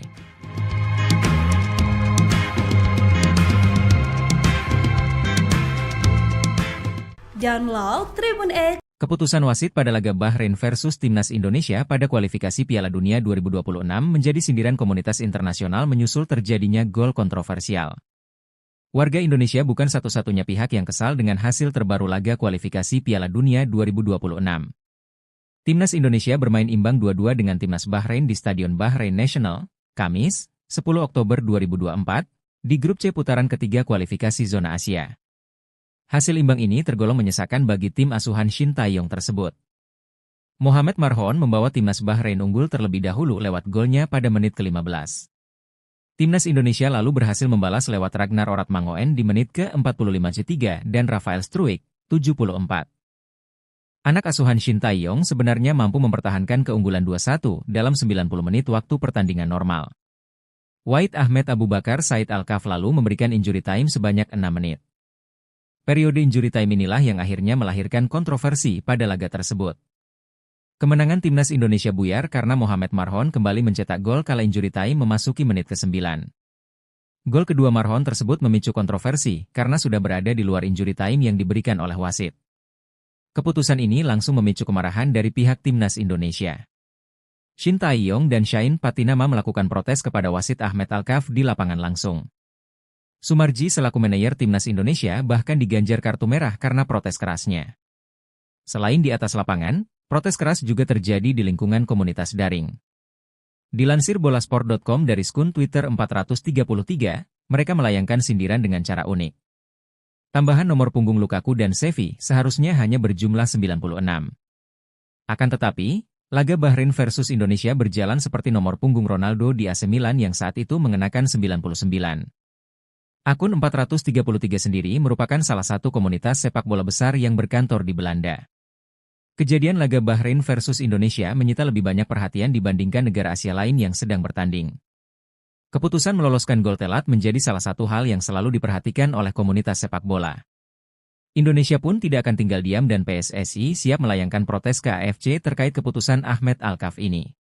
E: Download Tribun X.
C: Keputusan wasit pada laga Bahrain versus Timnas Indonesia pada kualifikasi Piala Dunia 2026 menjadi sindiran komunitas internasional menyusul terjadinya gol kontroversial. Warga Indonesia bukan satu-satunya pihak yang kesal dengan hasil terbaru laga kualifikasi Piala Dunia 2026. Timnas Indonesia bermain imbang 2-2 dengan Timnas Bahrain di Stadion Bahrain National, Kamis, 10 Oktober 2024, di grup C putaran ketiga kualifikasi zona Asia. Hasil imbang ini tergolong menyesakan bagi tim asuhan Shin Tae-yong tersebut. Mohamed Marhon membawa Timnas Bahrain unggul terlebih dahulu lewat golnya pada menit ke-15. Timnas Indonesia lalu berhasil membalas lewat Ragnar Oratmangoen di menit ke-45 dan Rafael Struijk, 74. Anak asuhan Shin Tae-yong sebenarnya mampu mempertahankan keunggulan 2-1 dalam 90 menit waktu pertandingan normal. Wahid Ahmed Abu Bakar Said Al-Kaf lalu memberikan injury time sebanyak 6 menit. Periode injury time inilah yang akhirnya melahirkan kontroversi pada laga tersebut. Kemenangan Timnas Indonesia buyar karena Mohamed Marhon kembali mencetak gol kala injury time memasuki menit ke-9. Gol kedua Marhon tersebut memicu kontroversi karena sudah berada di luar injury time yang diberikan oleh wasit. Keputusan ini langsung memicu kemarahan dari pihak Timnas Indonesia. Shin Tae-yong dan Shain Patinama melakukan protes kepada wasit Ahmed Al-Kaf di lapangan langsung. Sumarji selaku manajer Timnas Indonesia bahkan diganjar kartu merah karena protes kerasnya. Selain di atas lapangan, protes keras juga terjadi di lingkungan komunitas daring. Dilansir bolasport.com dari akun Twitter 433, mereka melayangkan sindiran dengan cara unik. Tambahan nomor punggung Lukaku dan Xavi seharusnya hanya berjumlah 96. Akan tetapi, laga Bahrain versus Indonesia berjalan seperti nomor punggung Ronaldo di AC Milan yang saat itu mengenakan 99. Akun 433 sendiri merupakan salah satu komunitas sepak bola besar yang berkantor di Belanda. Kejadian laga Bahrain versus Indonesia menyita lebih banyak perhatian dibandingkan negara Asia lain yang sedang bertanding. Keputusan meloloskan gol telat menjadi salah satu hal yang selalu diperhatikan oleh komunitas sepak bola. Indonesia pun tidak akan tinggal diam dan PSSI siap melayangkan protes ke AFC terkait keputusan Ahmed Al-Kaf ini.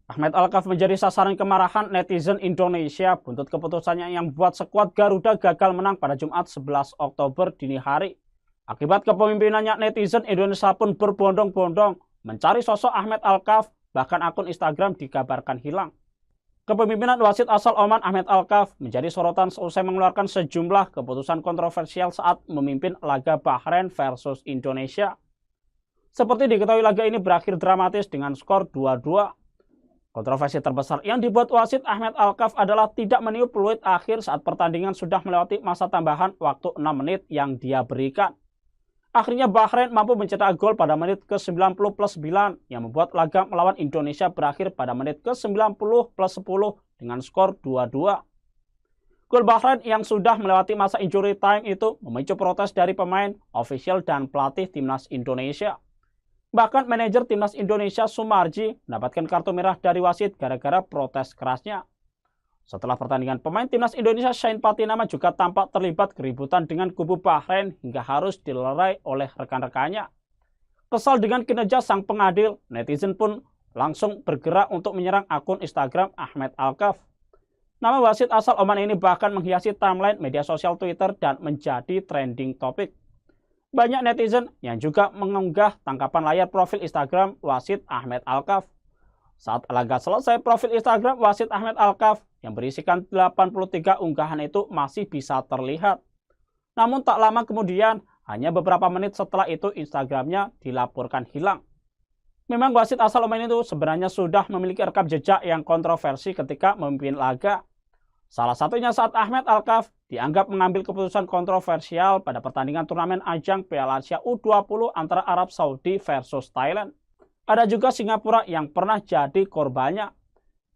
D: Ahmed Al-Kaf menjadi sasaran kemarahan netizen Indonesia buntut keputusannya yang buat skuad Garuda gagal menang pada Jumat 11 Oktober dini hari. Akibat kepemimpinannya, netizen Indonesia pun berbondong-bondong mencari sosok Ahmed Al-Kaf, bahkan akun Instagram dikabarkan hilang. Kepemimpinan wasit asal Oman Ahmed Al-Kaf menjadi sorotan seusai mengeluarkan sejumlah keputusan kontroversial saat memimpin laga Bahrain versus Indonesia. Seperti diketahui, laga ini berakhir dramatis dengan skor 2-2. Kontroversi terbesar yang dibuat wasit Ahmed Al-Kaf adalah tidak meniup peluit akhir saat pertandingan sudah melewati masa tambahan waktu 6 menit yang dia berikan. Akhirnya Bahrain mampu mencetak gol pada menit ke-90+9 yang membuat laga melawan Indonesia berakhir pada menit ke-90+10 dengan skor 2-2. Gol Bahrain yang sudah melewati masa injury time itu memicu protes dari pemain, ofisial, dan pelatih Timnas Indonesia. Bahkan manajer Timnas Indonesia Sumarji mendapatkan kartu merah dari wasit gara-gara protes kerasnya. Setelah pertandingan, pemain Timnas Indonesia Shain Patinama juga tampak terlibat keributan dengan kubu Bahrain hingga harus dilerai oleh rekan-rekannya. Kesal dengan kinerja sang pengadil, netizen pun langsung bergerak untuk menyerang akun Instagram Ahmed Al-Kaf. Nama wasit asal Oman ini bahkan menghiasi timeline media sosial Twitter dan menjadi trending topik. Banyak netizen yang juga mengunggah tangkapan layar profil Instagram wasit Ahmed Al-Kaf. Saat laga selesai, profil Instagram wasit Ahmed Al-Kaf yang berisikan 83 unggahan itu masih bisa terlihat. Namun tak lama kemudian, hanya beberapa menit setelah itu Instagramnya dilaporkan hilang. Memang wasit asal Oman itu sebenarnya sudah memiliki rekam jejak yang kontroversi ketika memimpin laga. Salah satunya saat Ahmed Al-Kaf dianggap mengambil keputusan kontroversial pada pertandingan turnamen ajang Piala Asia U20 antara Arab Saudi versus Thailand. Ada juga Singapura yang pernah jadi korbannya.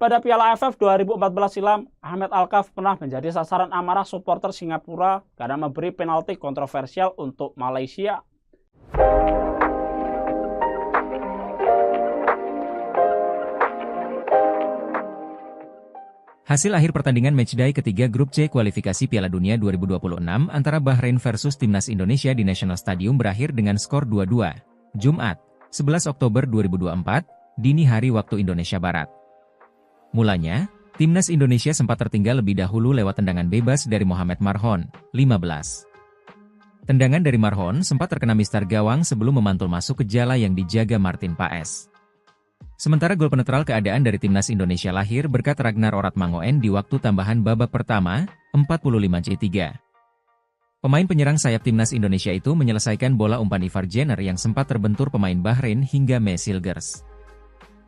D: Pada Piala AFF 2014 silam, Ahmed Al-Kaf pernah menjadi sasaran amarah supporter Singapura karena memberi penalti kontroversial untuk Malaysia.
C: Hasil akhir pertandingan matchday ketiga grup C kualifikasi Piala Dunia 2026 antara Bahrain versus Timnas Indonesia di National Stadium berakhir dengan skor 2-2. Jumat, 11 Oktober 2024, dini hari waktu Indonesia Barat. Mulanya, Timnas Indonesia sempat tertinggal lebih dahulu lewat tendangan bebas dari Mohamed Marhon, 15. Tendangan dari Marhon sempat terkena mistar gawang sebelum memantul masuk ke jala yang dijaga Martin Paes. Sementara gol penetral keadaan dari Timnas Indonesia lahir berkat Ragnar Oratmangoen di waktu tambahan babak pertama, 45-3. Pemain penyerang sayap timnas Indonesia itu menyelesaikan bola umpan Ivar Jenner yang sempat terbentur pemain Bahrain hingga Mesilgers.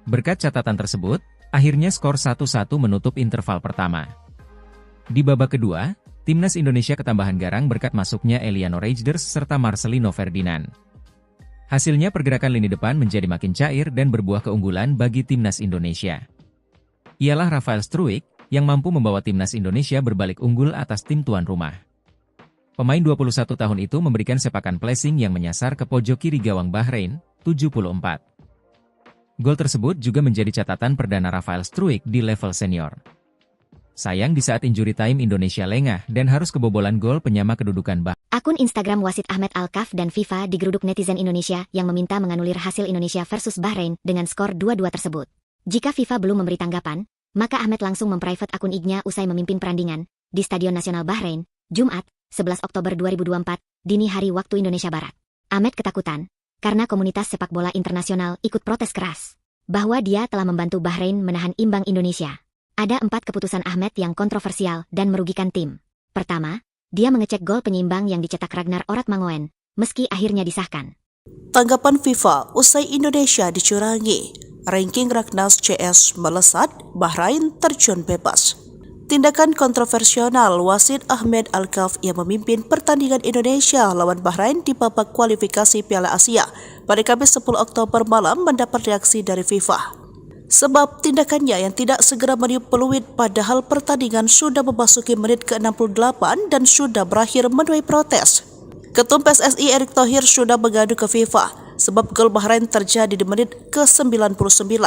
C: Berkat catatan tersebut, akhirnya skor 1-1 menutup interval pertama. Di babak kedua, timnas Indonesia ketambahan garang berkat masuknya Eliano Reijnders serta Marcelino Ferdinand. Hasilnya pergerakan lini depan menjadi makin cair dan berbuah keunggulan bagi timnas Indonesia. Ialah Rafael Struijk yang mampu membawa timnas Indonesia berbalik unggul atas tim tuan rumah. Pemain 21 tahun itu memberikan sepakan placing yang menyasar ke pojok kiri gawang Bahrain, 74. Gol tersebut juga menjadi catatan perdana Rafael Struijk di level senior. Sayang di saat injury time Indonesia lengah dan harus kebobolan gol penyama kedudukan Bahrain.
A: Akun Instagram wasit Ahmed Alkaf dan FIFA digeruduk netizen Indonesia yang meminta menganulir hasil Indonesia versus Bahrain dengan skor 2-2 tersebut. Jika FIFA belum memberi tanggapan, maka Ahmed langsung memprivate akun IG-nya usai memimpin perandingan di Stadion Nasional Bahrain, Jumat, 11 Oktober 2024, dini hari waktu Indonesia Barat. Ahmed ketakutan, karena komunitas sepak bola internasional ikut protes keras, bahwa dia telah membantu Bahrain menahan imbang Indonesia. Ada 4 keputusan Ahmed yang kontroversial dan merugikan tim. Pertama, dia mengecek gol penyeimbang yang dicetak Ragnar Oratmangoen, meski akhirnya disahkan.
B: Tanggapan FIFA usai Indonesia dicurangi. Ranking Ragnas CS melesat, Bahrain terjun bebas. Tindakan kontroversial wasit Ahmed Alkaf yang memimpin pertandingan Indonesia lawan Bahrain di babak kualifikasi Piala Asia pada Kamis 10 Oktober malam mendapat reaksi dari FIFA. Sebab tindakannya yang tidak segera meniup peluit padahal pertandingan sudah memasuki menit ke-68 dan sudah berakhir menuai protes. Ketum PSSI Erick Thohir sudah mengadu ke FIFA sebab gol Bahrain terjadi di menit ke-99,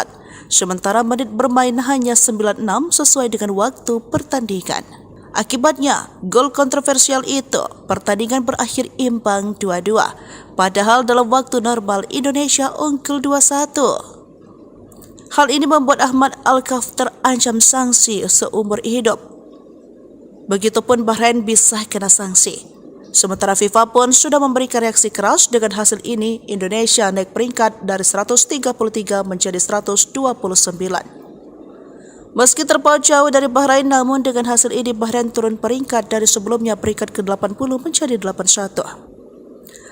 B: sementara menit bermain hanya 96 sesuai dengan waktu pertandingan. Akibatnya, gol kontroversial itu, pertandingan berakhir imbang 2-2, padahal dalam waktu normal Indonesia unggul 2-1. Hal ini membuat Ahmed Alkaf terancam sanksi seumur hidup. Begitupun Bahrain bisa kena sanksi. Sementara FIFA pun sudah memberikan reaksi keras. Dengan hasil ini, Indonesia naik peringkat dari 133 menjadi 129. Meski terpaut jauh dari Bahrain, namun dengan hasil ini Bahrain turun peringkat dari sebelumnya peringkat ke-80 menjadi 81.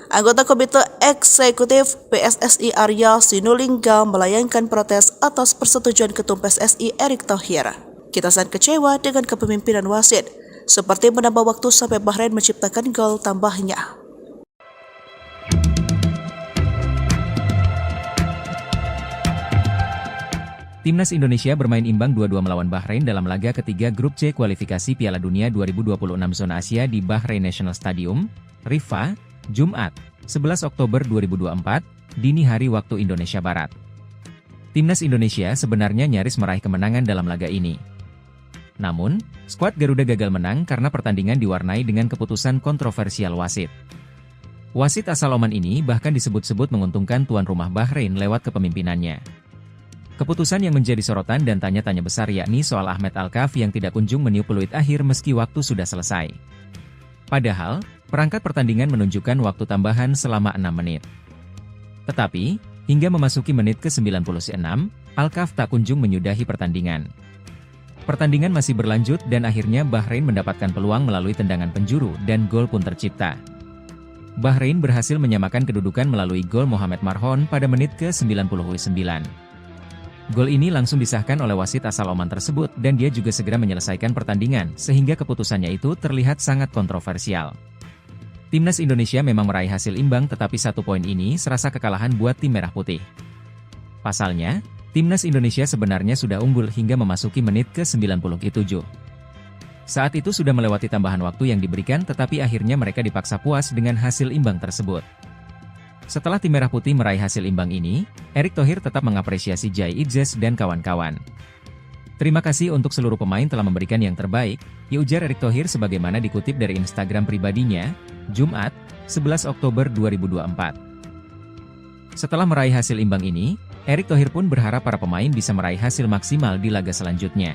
B: Anggota Komite Eksekutif PSSI Arya Sinulinga melayangkan protes atas persetujuan Ketum PSSI Erick Thohir. Kita sangat kecewa dengan kepemimpinan wasit, seperti menambah waktu sampai Bahrain menciptakan gol tambahnya.
C: Timnas Indonesia bermain imbang 2-2 melawan Bahrain dalam laga ketiga grup C kualifikasi Piala Dunia 2026 zona Asia di Bahrain National Stadium, Riffa, Jumat, 11 Oktober 2024, dini hari waktu Indonesia Barat. Timnas Indonesia sebenarnya nyaris meraih kemenangan dalam laga ini. Namun, skuad Garuda gagal menang karena pertandingan diwarnai dengan keputusan kontroversial wasit. Wasit asal Oman ini bahkan disebut-sebut menguntungkan tuan rumah Bahrain lewat kepemimpinannya. Keputusan yang menjadi sorotan dan tanya-tanya besar yakni soal Ahmed Alkaf yang tidak kunjung meniup peluit akhir meski waktu sudah selesai. Padahal, perangkat pertandingan menunjukkan waktu tambahan selama 6 menit. Tetapi, hingga memasuki menit ke-96, Alkaf tak kunjung menyudahi pertandingan. Pertandingan masih berlanjut dan akhirnya Bahrain mendapatkan peluang melalui tendangan penjuru dan gol pun tercipta. Bahrain berhasil menyamakan kedudukan melalui gol Mohamed Marhon pada menit ke-99. Gol ini langsung disahkan oleh wasit asal Oman tersebut dan dia juga segera menyelesaikan pertandingan sehingga keputusannya itu terlihat sangat kontroversial. Timnas Indonesia memang meraih hasil imbang tetapi 1 poin ini serasa kekalahan buat tim merah putih. Pasalnya, Timnas Indonesia sebenarnya sudah unggul hingga memasuki menit ke-97. Saat itu sudah melewati tambahan waktu yang diberikan tetapi akhirnya mereka dipaksa puas dengan hasil imbang tersebut. Setelah tim merah putih meraih hasil imbang ini, Erick Thohir tetap mengapresiasi Jai Idzes dan kawan-kawan. Terima kasih untuk seluruh pemain telah memberikan yang terbaik, ya ujar Erick Thohir sebagaimana dikutip dari Instagram pribadinya, Jumat, 11 Oktober 2024. Setelah meraih hasil imbang ini, Erick Thohir pun berharap para pemain bisa meraih hasil maksimal di laga selanjutnya.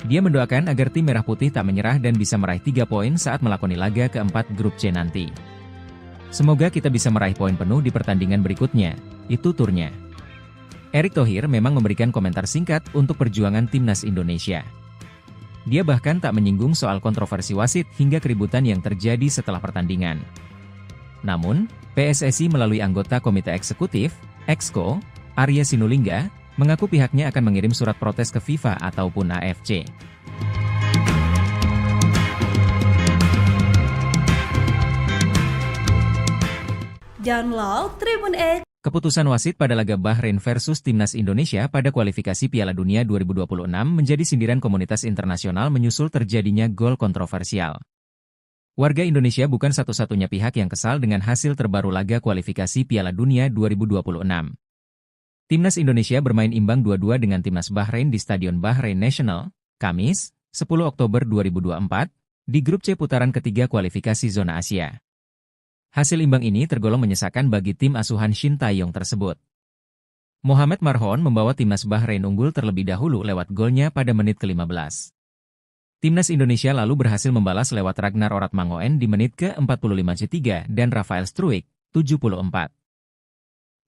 C: Dia mendoakan agar tim merah putih tak menyerah dan bisa meraih 3 poin saat melakoni laga keempat grup C nanti. Semoga kita bisa meraih poin penuh di pertandingan berikutnya, itu turnya. Erick Thohir memang memberikan komentar singkat untuk perjuangan Timnas Indonesia. Dia bahkan tak menyinggung soal kontroversi wasit hingga keributan yang terjadi setelah pertandingan. Namun, PSSI melalui anggota Komite Eksekutif, Exco, Arya Sinulinga, mengaku pihaknya akan mengirim surat protes ke FIFA ataupun AFC.
E: Download Tribun X.
C: Keputusan wasit pada laga Bahrain versus Timnas Indonesia pada kualifikasi Piala Dunia 2026 menjadi sindiran komunitas internasional menyusul terjadinya gol kontroversial. Warga Indonesia bukan satu-satunya pihak yang kesal dengan hasil terbaru laga kualifikasi Piala Dunia 2026. Timnas Indonesia bermain imbang 2-2 dengan Timnas Bahrain di Stadion Bahrain National, Kamis, 10 Oktober 2024, di grup C putaran ketiga kualifikasi zona Asia. Hasil imbang ini tergolong menyesakan bagi tim asuhan Shin Tae-yong tersebut. Mohamed Marhon membawa Timnas Bahrain unggul terlebih dahulu lewat golnya pada menit ke-15. Timnas Indonesia lalu berhasil membalas lewat Ragnar Oratmangoen di menit ke-45 dan Rafael Struijk, 74.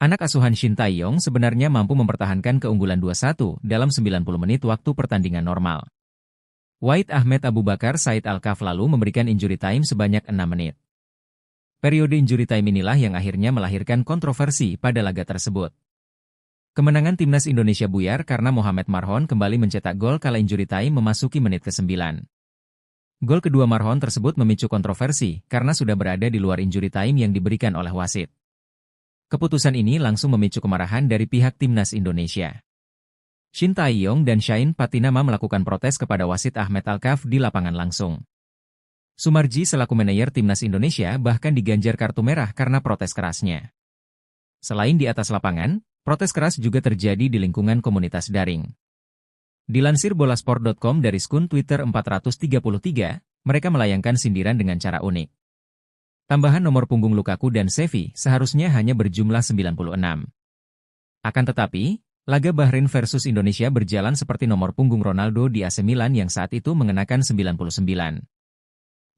C: Anak asuhan Shin Tae-yong sebenarnya mampu mempertahankan keunggulan 2-1 dalam 90 menit waktu pertandingan normal. Wahid Ahmed Abu Bakar Said Al-Kaf lalu memberikan injury time sebanyak 6 menit. Periode injury time inilah yang akhirnya melahirkan kontroversi pada laga tersebut. Kemenangan Timnas Indonesia buyar karena Mohamed Marhon kembali mencetak gol kala injury time memasuki menit ke-9. Gol kedua Marhon tersebut memicu kontroversi karena sudah berada di luar injury time yang diberikan oleh wasit. Keputusan ini langsung memicu kemarahan dari pihak Timnas Indonesia. Shin Tae-yong dan Shain Patinama melakukan protes kepada wasit Ahmed Al-Kaf di lapangan langsung. Sumarji selaku manajer Timnas Indonesia bahkan diganjar kartu merah karena protes kerasnya. Selain di atas lapangan, protes keras juga terjadi di lingkungan komunitas daring. Dilansir bolasport.com dari skun Twitter 433, mereka melayangkan sindiran dengan cara unik. Tambahan nomor punggung Lukaku dan Xavi seharusnya hanya berjumlah 96. Akan tetapi, laga Bahrain versus Indonesia berjalan seperti nomor punggung Ronaldo di AC Milan yang saat itu mengenakan 99.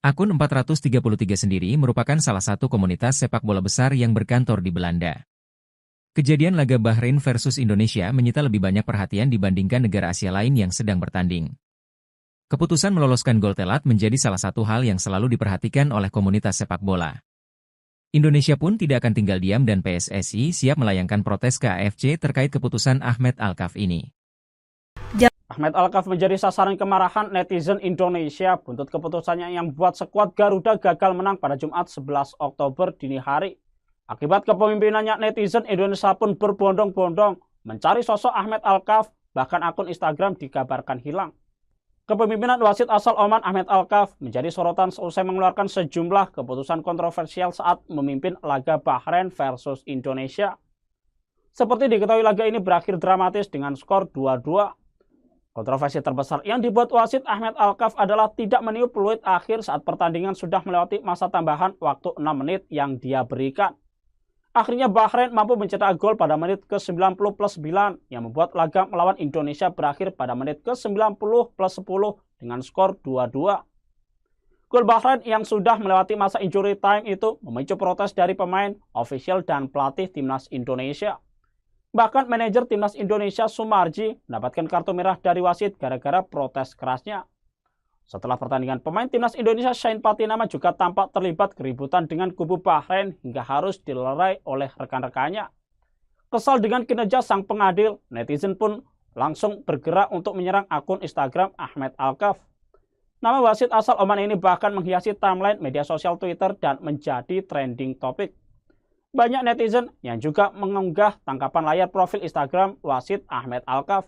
C: Akun 433 sendiri merupakan salah satu komunitas sepak bola besar yang berkantor di Belanda. Kejadian laga Bahrain versus Indonesia menyita lebih banyak perhatian dibandingkan negara Asia lain yang sedang bertanding. Keputusan meloloskan gol telat menjadi salah satu hal yang selalu diperhatikan oleh komunitas sepak bola. Indonesia pun tidak akan tinggal diam dan PSSI siap melayangkan protes ke AFC terkait keputusan Ahmed Al-Kaf ini.
D: Ahmed Al-Kaf menjadi sasaran kemarahan netizen Indonesia buntut keputusannya yang buat skuad Garuda gagal menang pada Jumat 11 Oktober dini hari. Akibat kepemimpinannya, netizen Indonesia pun berbondong-bondong mencari sosok Ahmed Al-Kaf, bahkan akun Instagram dikabarkan hilang. Kepemimpinan wasit asal Oman Ahmed Al-Kaf menjadi sorotan seusai mengeluarkan sejumlah keputusan kontroversial saat memimpin laga Bahrain versus Indonesia. Seperti diketahui, laga ini berakhir dramatis dengan skor 2-2. Kontroversi terbesar yang dibuat wasit Ahmed Al-Kaf adalah tidak meniup peluit akhir saat pertandingan sudah melewati masa tambahan waktu 6 menit yang dia berikan. Akhirnya Bahrain mampu mencetak gol pada menit ke-90+9 yang membuat laga melawan Indonesia berakhir pada menit ke-90+10 dengan skor 2-2. Gol Bahrain yang sudah melewati masa injury time itu memicu protes dari pemain, ofisial, dan pelatih Timnas Indonesia. Bahkan manajer Timnas Indonesia Sumarji mendapatkan kartu merah dari wasit gara-gara protes kerasnya. Setelah pertandingan, pemain Timnas Indonesia Shain Patinama juga tampak terlibat keributan dengan kubu Bahrain hingga harus dilerai oleh rekan-rekannya. Kesal dengan kinerja sang pengadil, netizen pun langsung bergerak untuk menyerang akun Instagram Ahmed Al-Kaf. Nama wasit asal Oman ini bahkan menghiasi timeline media sosial Twitter dan menjadi trending topik. Banyak netizen yang juga mengunggah tangkapan layar profil Instagram wasit Ahmed Al-Kaf.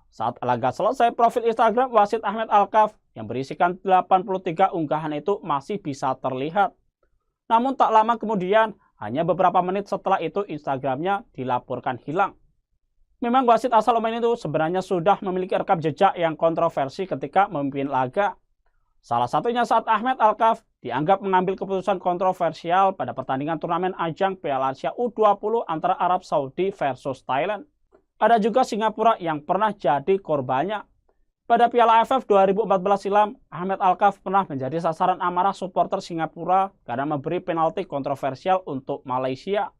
D: Saat laga selesai, profil Instagram wasit Ahmed Al-Kaf yang berisikan 83 unggahan itu masih bisa terlihat. Namun tak lama kemudian, hanya beberapa menit setelah itu Instagramnya dilaporkan hilang. Memang wasit asal Oman itu sebenarnya sudah memiliki rekam jejak yang kontroversi ketika memimpin laga. Salah satunya saat Ahmed Al-Kaf dianggap mengambil keputusan kontroversial pada pertandingan turnamen ajang Piala Asia U20 antara Arab Saudi versus Thailand. Ada juga Singapura yang pernah jadi korbannya. Pada Piala AFF 2014 silam, Ahmed Al-Kaf pernah menjadi sasaran amarah supporter Singapura karena memberi penalti kontroversial untuk Malaysia.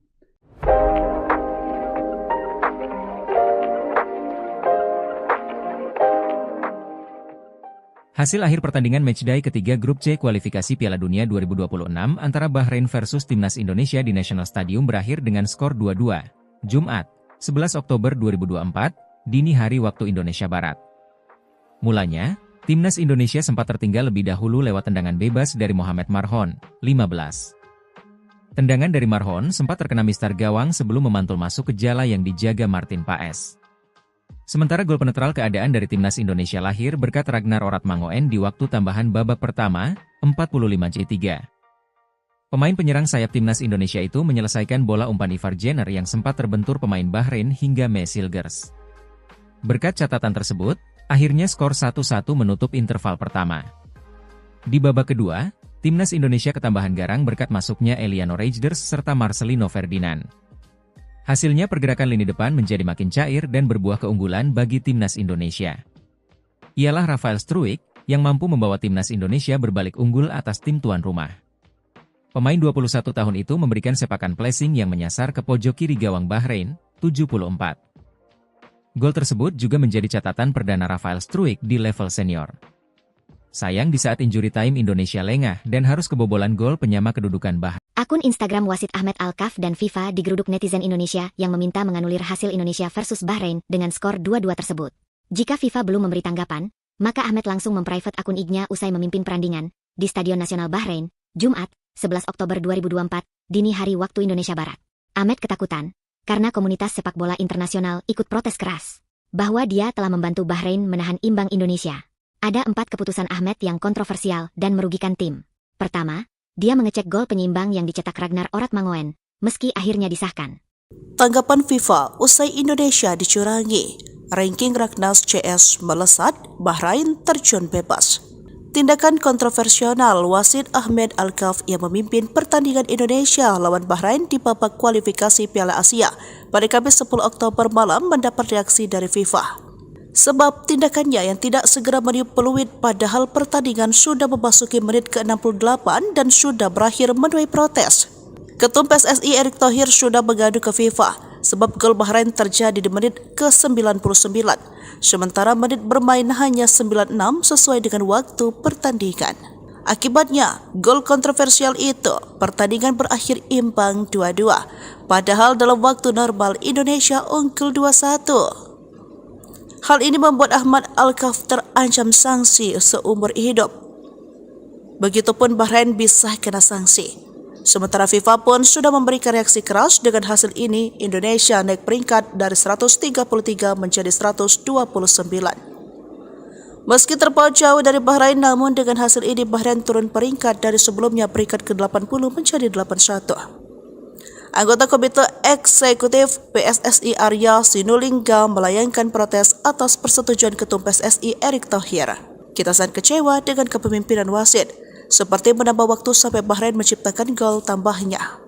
C: Hasil akhir pertandingan matchday ketiga grup C kualifikasi Piala Dunia 2026 antara Bahrain versus Timnas Indonesia di National Stadium berakhir dengan skor 2-2, Jumat, 11 Oktober 2024, dini hari waktu Indonesia Barat. Mulanya, Timnas Indonesia sempat tertinggal lebih dahulu lewat tendangan bebas dari Mohamed Marhon, 15. Tendangan dari Marhon sempat terkena mistar gawang sebelum memantul masuk ke jala yang dijaga Martin Paes. Sementara gol penetral keadaan dari Timnas Indonesia lahir berkat Ragnar Oratmangoen di waktu tambahan babak pertama, 45-3. Pemain penyerang sayap Timnas Indonesia itu menyelesaikan bola umpan Ivar Jenner yang sempat terbentur pemain Bahrain hingga Mesilgers. Berkat catatan tersebut, akhirnya skor 1-1 menutup interval pertama. Di babak kedua, Timnas Indonesia ketambahan garang berkat masuknya Eliano Reijnders serta Marcelino Ferdinand. Hasilnya pergerakan lini depan menjadi makin cair dan berbuah keunggulan bagi Timnas Indonesia. Ialah Rafael Struijk yang mampu membawa Timnas Indonesia berbalik unggul atas tim tuan rumah. Pemain 21 tahun itu memberikan sepakan placing yang menyasar ke pojok kiri gawang Bahrain, 74. Gol tersebut juga menjadi catatan perdana Rafael Struijk di level senior. Sayang di saat injury time Indonesia lengah dan harus kebobolan gol penyama kedudukan Bahrain.
A: Akun Instagram wasit Ahmed Alkaf dan FIFA digeruduk netizen Indonesia yang meminta menganulir hasil Indonesia versus Bahrain dengan skor 2-2 tersebut. Jika FIFA belum memberi tanggapan, maka Ahmed langsung memprivate akun IG-nya usai memimpin perandingan di Stadion Nasional Bahrain, Jumat, 11 Oktober 2024, dini hari waktu Indonesia Barat. Ahmed ketakutan karena komunitas sepak bola internasional ikut protes keras bahwa dia telah membantu Bahrain menahan imbang Indonesia. Ada 4 keputusan Ahmed yang kontroversial dan merugikan tim. Pertama, dia mengecek gol penyeimbang yang dicetak Ragnar Oratmangoen, meski akhirnya disahkan.
B: Tanggapan FIFA usai Indonesia dicurangi. Ranking Raknas CS melesat, Bahrain terjun bebas. Tindakan kontroversial wasit Ahmed Alkaf yang memimpin pertandingan Indonesia lawan Bahrain di babak kualifikasi Piala Asia pada Kamis 10 Oktober malam mendapat reaksi dari FIFA. Sebab tindakannya yang tidak segera meniup peluit padahal pertandingan sudah memasuki menit ke-68 dan sudah berakhir menuai protes. Ketum PSSI Erick Thohir sudah mengadu ke FIFA sebab gol Bahrain terjadi di menit ke-99, sementara menit bermain hanya 96 sesuai dengan waktu pertandingan. Akibatnya, gol kontroversial itu, pertandingan berakhir imbang 2-2, padahal dalam waktu normal Indonesia unggul 2-1. Hal ini membuat Ahmed Alkaf terancam sanksi seumur hidup. Begitupun Bahrain bisa kena sanksi. Sementara FIFA pun sudah memberikan reaksi keras dengan hasil ini. Indonesia naik peringkat dari 133 menjadi 129. Meski terpaut jauh dari Bahrain, namun dengan hasil ini Bahrain turun peringkat dari sebelumnya peringkat ke-80 menjadi 81. Anggota Komite Eksekutif PSSI Arya Sinulinga melayangkan protes atas persetujuan Ketum PSSI Erick Thohir. Kita sangat kecewa dengan kepemimpinan wasit, seperti menambah waktu sampai Bahrain menciptakan gol tambahnya.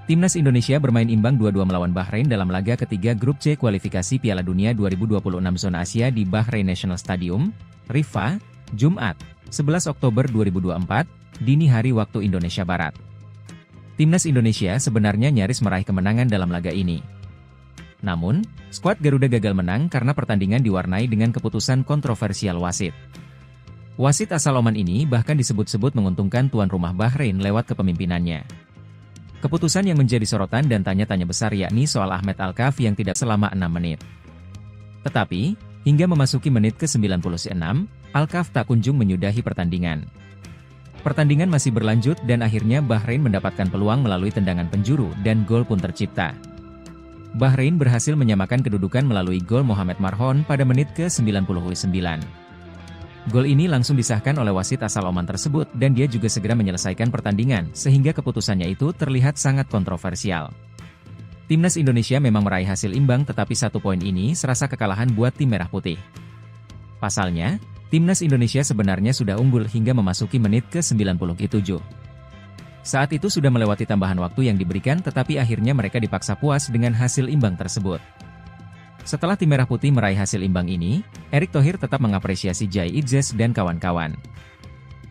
C: Timnas Indonesia bermain imbang 2-2 melawan Bahrain dalam laga ketiga grup C kualifikasi Piala Dunia 2026 zona Asia di Bahrain National Stadium, Riffa, Jumat, 11 Oktober 2024, dini hari waktu Indonesia Barat. Timnas Indonesia sebenarnya nyaris meraih kemenangan dalam laga ini. Namun, skuad Garuda gagal menang karena pertandingan diwarnai dengan keputusan kontroversial wasit. Wasit asal Oman ini bahkan disebut-sebut menguntungkan tuan rumah Bahrain lewat kepemimpinannya. Keputusan yang menjadi sorotan dan tanya-tanya besar yakni soal Ahmed Alkaf yang tidak selama 6 menit. Tetapi, hingga memasuki menit ke-96, Alkaf tak kunjung menyudahi pertandingan. Pertandingan masih berlanjut dan akhirnya Bahrain mendapatkan peluang melalui tendangan penjuru dan gol pun tercipta. Bahrain berhasil menyamakan kedudukan melalui gol Mohamed Marhon pada menit ke-99. Gol ini langsung disahkan oleh wasit asal Oman tersebut dan dia juga segera menyelesaikan pertandingan sehingga keputusannya itu terlihat sangat kontroversial. Timnas Indonesia memang meraih hasil imbang tetapi 1 poin ini serasa kekalahan buat tim merah putih. Pasalnya, Timnas Indonesia sebenarnya sudah unggul hingga memasuki menit ke-97. Saat itu sudah melewati tambahan waktu yang diberikan tetapi akhirnya mereka dipaksa puas dengan hasil imbang tersebut. Setelah tim merah putih meraih hasil imbang ini, Erick Thohir tetap mengapresiasi Jai Idzes dan kawan-kawan.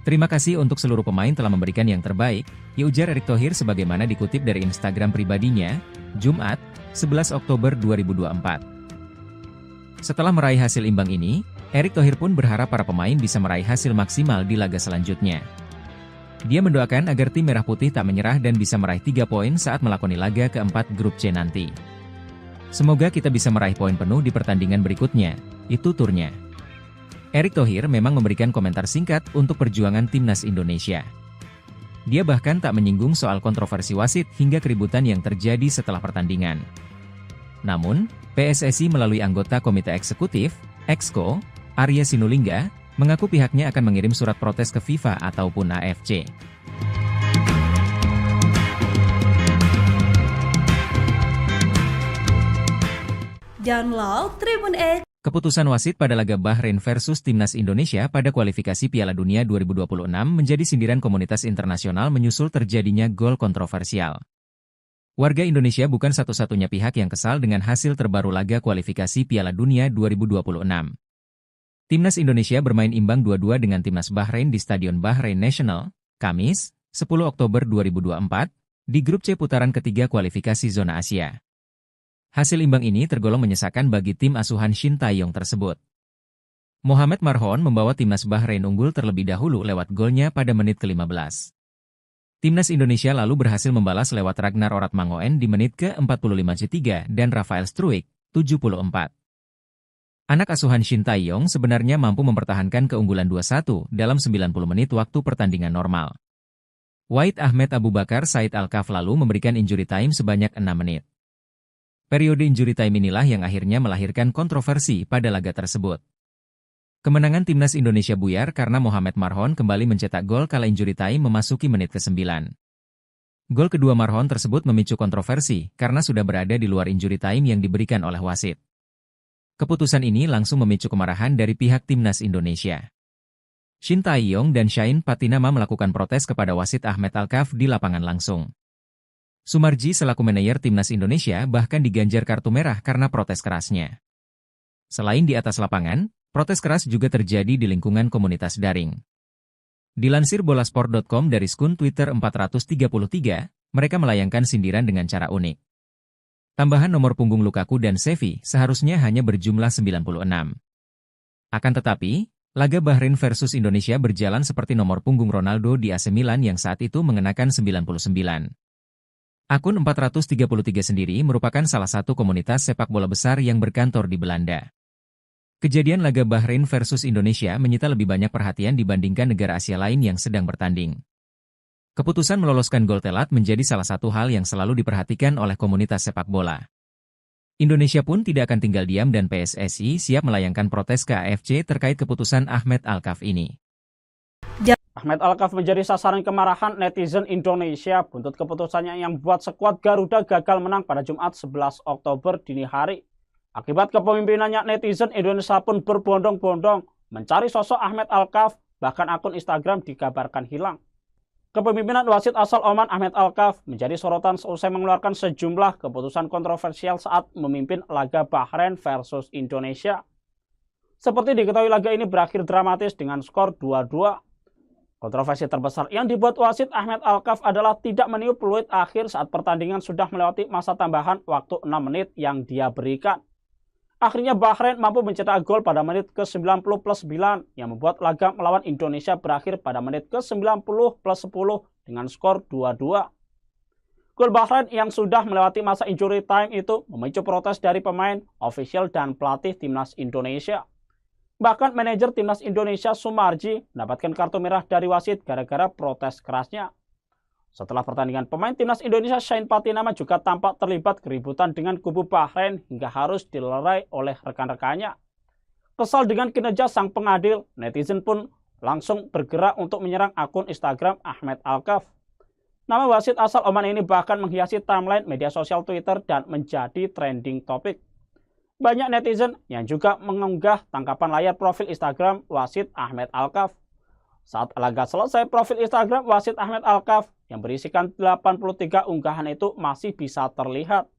C: Terima kasih untuk seluruh pemain telah memberikan yang terbaik, ujar Erick Thohir sebagaimana dikutip dari Instagram pribadinya, Jumat, 11 Oktober 2024. Setelah meraih hasil imbang ini, Erick Thohir pun berharap para pemain bisa meraih hasil maksimal di laga selanjutnya. Dia mendoakan agar tim Merah Putih tak menyerah dan bisa meraih 3 poin saat melakoni laga keempat grup C nanti. Semoga kita bisa meraih poin penuh di pertandingan berikutnya, itu turnya. Erick Thohir memang memberikan komentar singkat untuk perjuangan timnas Indonesia. Dia bahkan tak menyinggung soal kontroversi wasit hingga keributan yang terjadi setelah pertandingan. Namun, PSSI melalui anggota Komite Eksekutif, Exco, Arya Sinulinga, mengaku pihaknya akan mengirim surat protes ke FIFA ataupun AFC.
E: Download Tribun X.
C: Keputusan wasit pada laga Bahrain versus Timnas Indonesia pada kualifikasi Piala Dunia 2026 menjadi sindiran komunitas internasional menyusul terjadinya gol kontroversial. Warga Indonesia bukan satu-satunya pihak yang kesal dengan hasil terbaru laga kualifikasi Piala Dunia 2026. Timnas Indonesia bermain imbang 2-2 dengan Timnas Bahrain di Stadion Bahrain National, Kamis, 10 Oktober 2024, di grup C putaran ketiga kualifikasi zona Asia. Hasil imbang ini tergolong menyesakan bagi tim asuhan Shin Tae-yong tersebut. Mohamed Marhon membawa Timnas Bahrain unggul terlebih dahulu lewat golnya pada menit ke-15. Timnas Indonesia lalu berhasil membalas lewat Ragnar Oratmangoen di menit ke-45 dan Rafael Struijk, 74. Anak asuhan Shin Tae-yong sebenarnya mampu mempertahankan keunggulan 2-1 dalam 90 menit waktu pertandingan normal. Wahid Ahmed Abu Bakar Said Al-Kaf lalu memberikan injury time sebanyak 6 menit. Periode injury time inilah yang akhirnya melahirkan kontroversi pada laga tersebut. Kemenangan Timnas Indonesia buyar karena Mohamed Marhon kembali mencetak gol kala injury time memasuki menit ke-9. Gol kedua Marhon tersebut memicu kontroversi karena sudah berada di luar injury time yang diberikan oleh wasit. Keputusan ini langsung memicu kemarahan dari pihak Timnas Indonesia. Shin Tae-yong dan Shain Patinama melakukan protes kepada wasit Ahmed Al-Kaf di lapangan langsung. Sumarji selaku manajer Timnas Indonesia bahkan diganjar kartu merah karena protes kerasnya. Selain di atas lapangan, protes keras juga terjadi di lingkungan komunitas daring. Dilansir bolasport.com dari skun Twitter 433, mereka melayangkan sindiran dengan cara unik. Tambahan nomor punggung Lukaku dan Xavi seharusnya hanya berjumlah 96. Akan tetapi, laga Bahrain versus Indonesia berjalan seperti nomor punggung Ronaldo di AC Milan yang saat itu mengenakan 99. Akun 433 sendiri merupakan salah satu komunitas sepak bola besar yang berkantor di Belanda. Kejadian laga Bahrain versus Indonesia menyita lebih banyak perhatian dibandingkan negara Asia lain yang sedang bertanding. Keputusan meloloskan gol telat menjadi salah satu hal yang selalu diperhatikan oleh komunitas sepak bola. Indonesia pun tidak akan tinggal diam dan PSSI siap melayangkan protes ke AFC terkait keputusan Ahmed Al-Kaf ini.
D: Ahmed Al-Kaf menjadi sasaran kemarahan netizen Indonesia buntut keputusannya yang membuat skuad Garuda gagal menang pada Jumat 11 Oktober dini hari. Akibat kepemimpinannya, netizen Indonesia pun berbondong-bondong mencari sosok Ahmed Al-Kaf, bahkan akun Instagram dikabarkan hilang. Kepemimpinan wasit asal Oman Ahmed Al-Kaf menjadi sorotan seusai mengeluarkan sejumlah keputusan kontroversial saat memimpin laga Bahrain versus Indonesia. Seperti diketahui, laga ini berakhir dramatis dengan skor 2-2. Kontroversi terbesar yang dibuat wasit Ahmed Al-Kaf adalah tidak meniup peluit akhir saat pertandingan sudah melewati masa tambahan waktu 6 menit yang dia berikan. Akhirnya Bahrain mampu mencetak gol pada menit ke-90+9 yang membuat laga melawan Indonesia berakhir pada menit ke-90+10 dengan skor 2-2. Gol Bahrain yang sudah melewati masa injury time itu memicu protes dari pemain, ofisial, dan pelatih Timnas Indonesia. Bahkan manajer Timnas Indonesia Sumarji mendapatkan kartu merah dari wasit gara-gara protes kerasnya. Setelah pertandingan, pemain Timnas Indonesia Shain Patinama juga tampak terlibat keributan dengan kubu Bahrain hingga harus dilerai oleh rekan-rekannya. Kesal dengan kinerja sang pengadil, netizen pun langsung bergerak untuk menyerang akun Instagram Ahmed Al-Kaf. Nama wasit asal Oman ini bahkan menghiasi timeline media sosial Twitter dan menjadi trending topik. Banyak netizen yang juga mengunggah tangkapan layar profil Instagram wasit Ahmed Al-Kaf. Saat laga selesai, profil Instagram wasit Ahmed Al-Kaf yang berisikan 83 unggahan itu masih bisa terlihat.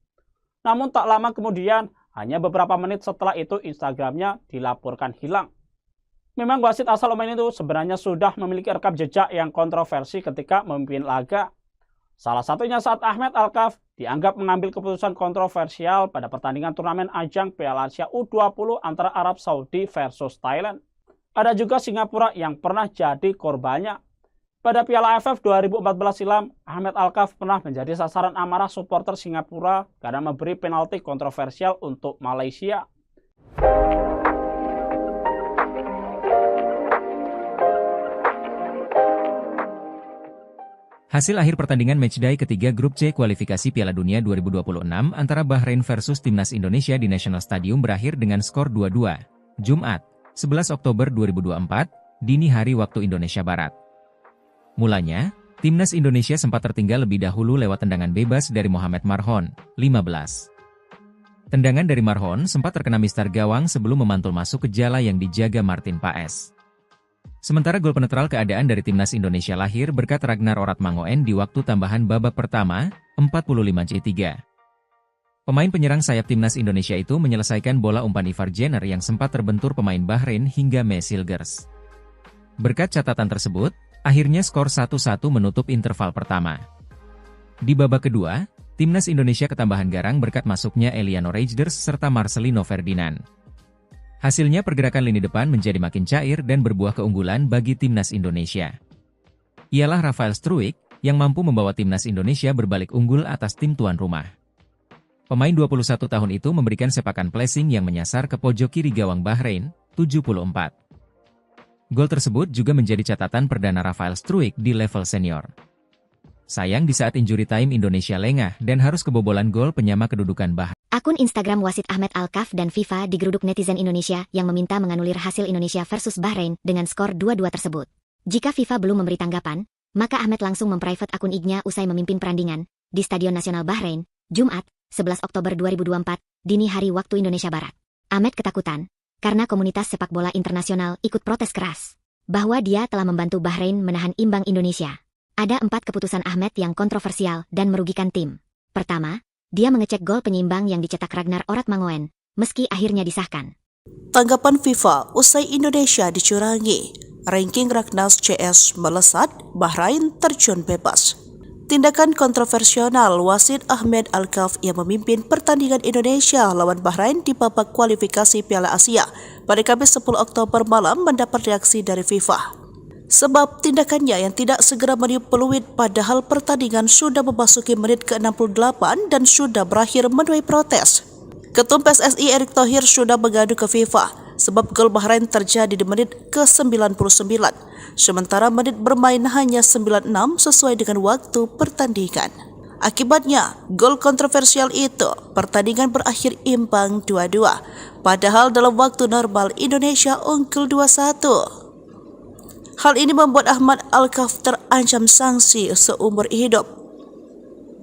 D: Namun tak lama kemudian, hanya beberapa menit setelah itu Instagramnya dilaporkan hilang. Memang wasit asal Oman itu sebenarnya sudah memiliki rekam jejak yang kontroversi ketika memimpin laga. Salah satunya saat Ahmed Alkaf dianggap mengambil keputusan kontroversial pada pertandingan turnamen ajang Piala Asia U20 antara Arab Saudi versus Thailand. Ada juga Singapura yang pernah jadi korbannya. Pada Piala AFF 2014 silam, Ahmed Alkaf pernah menjadi sasaran amarah supporter Singapura karena memberi penalti kontroversial untuk Malaysia.
C: Hasil akhir pertandingan matchday ketiga grup C kualifikasi Piala Dunia 2026 antara Bahrain versus Timnas Indonesia di National Stadium berakhir dengan skor 2-2. Jumat, 11 Oktober 2024, dini hari waktu Indonesia Barat. Mulanya, Timnas Indonesia sempat tertinggal lebih dahulu lewat tendangan bebas dari Mohamed Marhon, 15. Tendangan dari Marhon sempat terkena mistar gawang sebelum memantul masuk ke jala yang dijaga Martin Paes. Sementara gol penetral keadaan dari Timnas Indonesia lahir berkat Ragnar Oratmangoen di waktu tambahan babak pertama, 45C3. Pemain penyerang sayap Timnas Indonesia itu menyelesaikan bola umpan Ivar Jenner yang sempat terbentur pemain Bahrain hingga Mesilgers. Berkat catatan tersebut, akhirnya skor 1-1 menutup interval pertama. Di babak kedua, Timnas Indonesia ketambahan garang berkat masuknya Eliano Reijnders serta Marcelino Ferdinand. Hasilnya pergerakan lini depan menjadi makin cair dan berbuah keunggulan bagi Timnas Indonesia. Ialah Rafael Struijk yang mampu membawa Timnas Indonesia berbalik unggul atas tim tuan rumah. Pemain 21 tahun itu memberikan sepakan placing yang menyasar ke pojok kiri gawang Bahrain, 74. Gol tersebut juga menjadi catatan perdana Rafael Struijk di level senior. Sayang di saat injury time Indonesia lengah dan harus kebobolan gol penyama kedudukan Bahrain.
A: Akun Instagram wasit Ahmed Alkaf dan FIFA digeruduk netizen Indonesia yang meminta menganulir hasil Indonesia versus Bahrain dengan skor 2-2 tersebut. Jika FIFA belum memberi tanggapan, maka Ahmed langsung memprivate akun IG-nya usai memimpin perandingan di Stadion Nasional Bahrain, Jumat, 11 Oktober 2024, dini hari waktu Indonesia Barat. Ahmed ketakutan karena komunitas sepak bola internasional ikut protes keras bahwa dia telah membantu Bahrain menahan imbang Indonesia. Ada 4 keputusan Ahmed yang kontroversial dan merugikan tim. Pertama, dia mengecek gol penyeimbang yang dicetak Ragnar Oratmangoen, meski akhirnya disahkan.
B: Tanggapan FIFA usai Indonesia dicurangi. Ranking Raknas CS melesat, Bahrain terjun bebas. Tindakan kontroversial wasit Ahmed Alkaf yang memimpin pertandingan Indonesia lawan Bahrain di babak kualifikasi Piala Asia pada Kamis 10 Oktober malam mendapat reaksi dari FIFA. Sebab tindakannya yang tidak segera meniup peluit padahal pertandingan sudah memasuki menit ke-68 dan sudah berakhir menuai protes. Ketum PSSI Erick Thohir sudah mengadu ke FIFA sebab gol Bahrain terjadi di menit ke-99, sementara menit bermain hanya 96 sesuai dengan waktu pertandingan. Akibatnya, gol kontroversial itu, pertandingan berakhir imbang 2-2, padahal dalam waktu normal Indonesia unggul 2-1. Hal ini membuat Ahmed Alkaf terancam sanksi seumur hidup.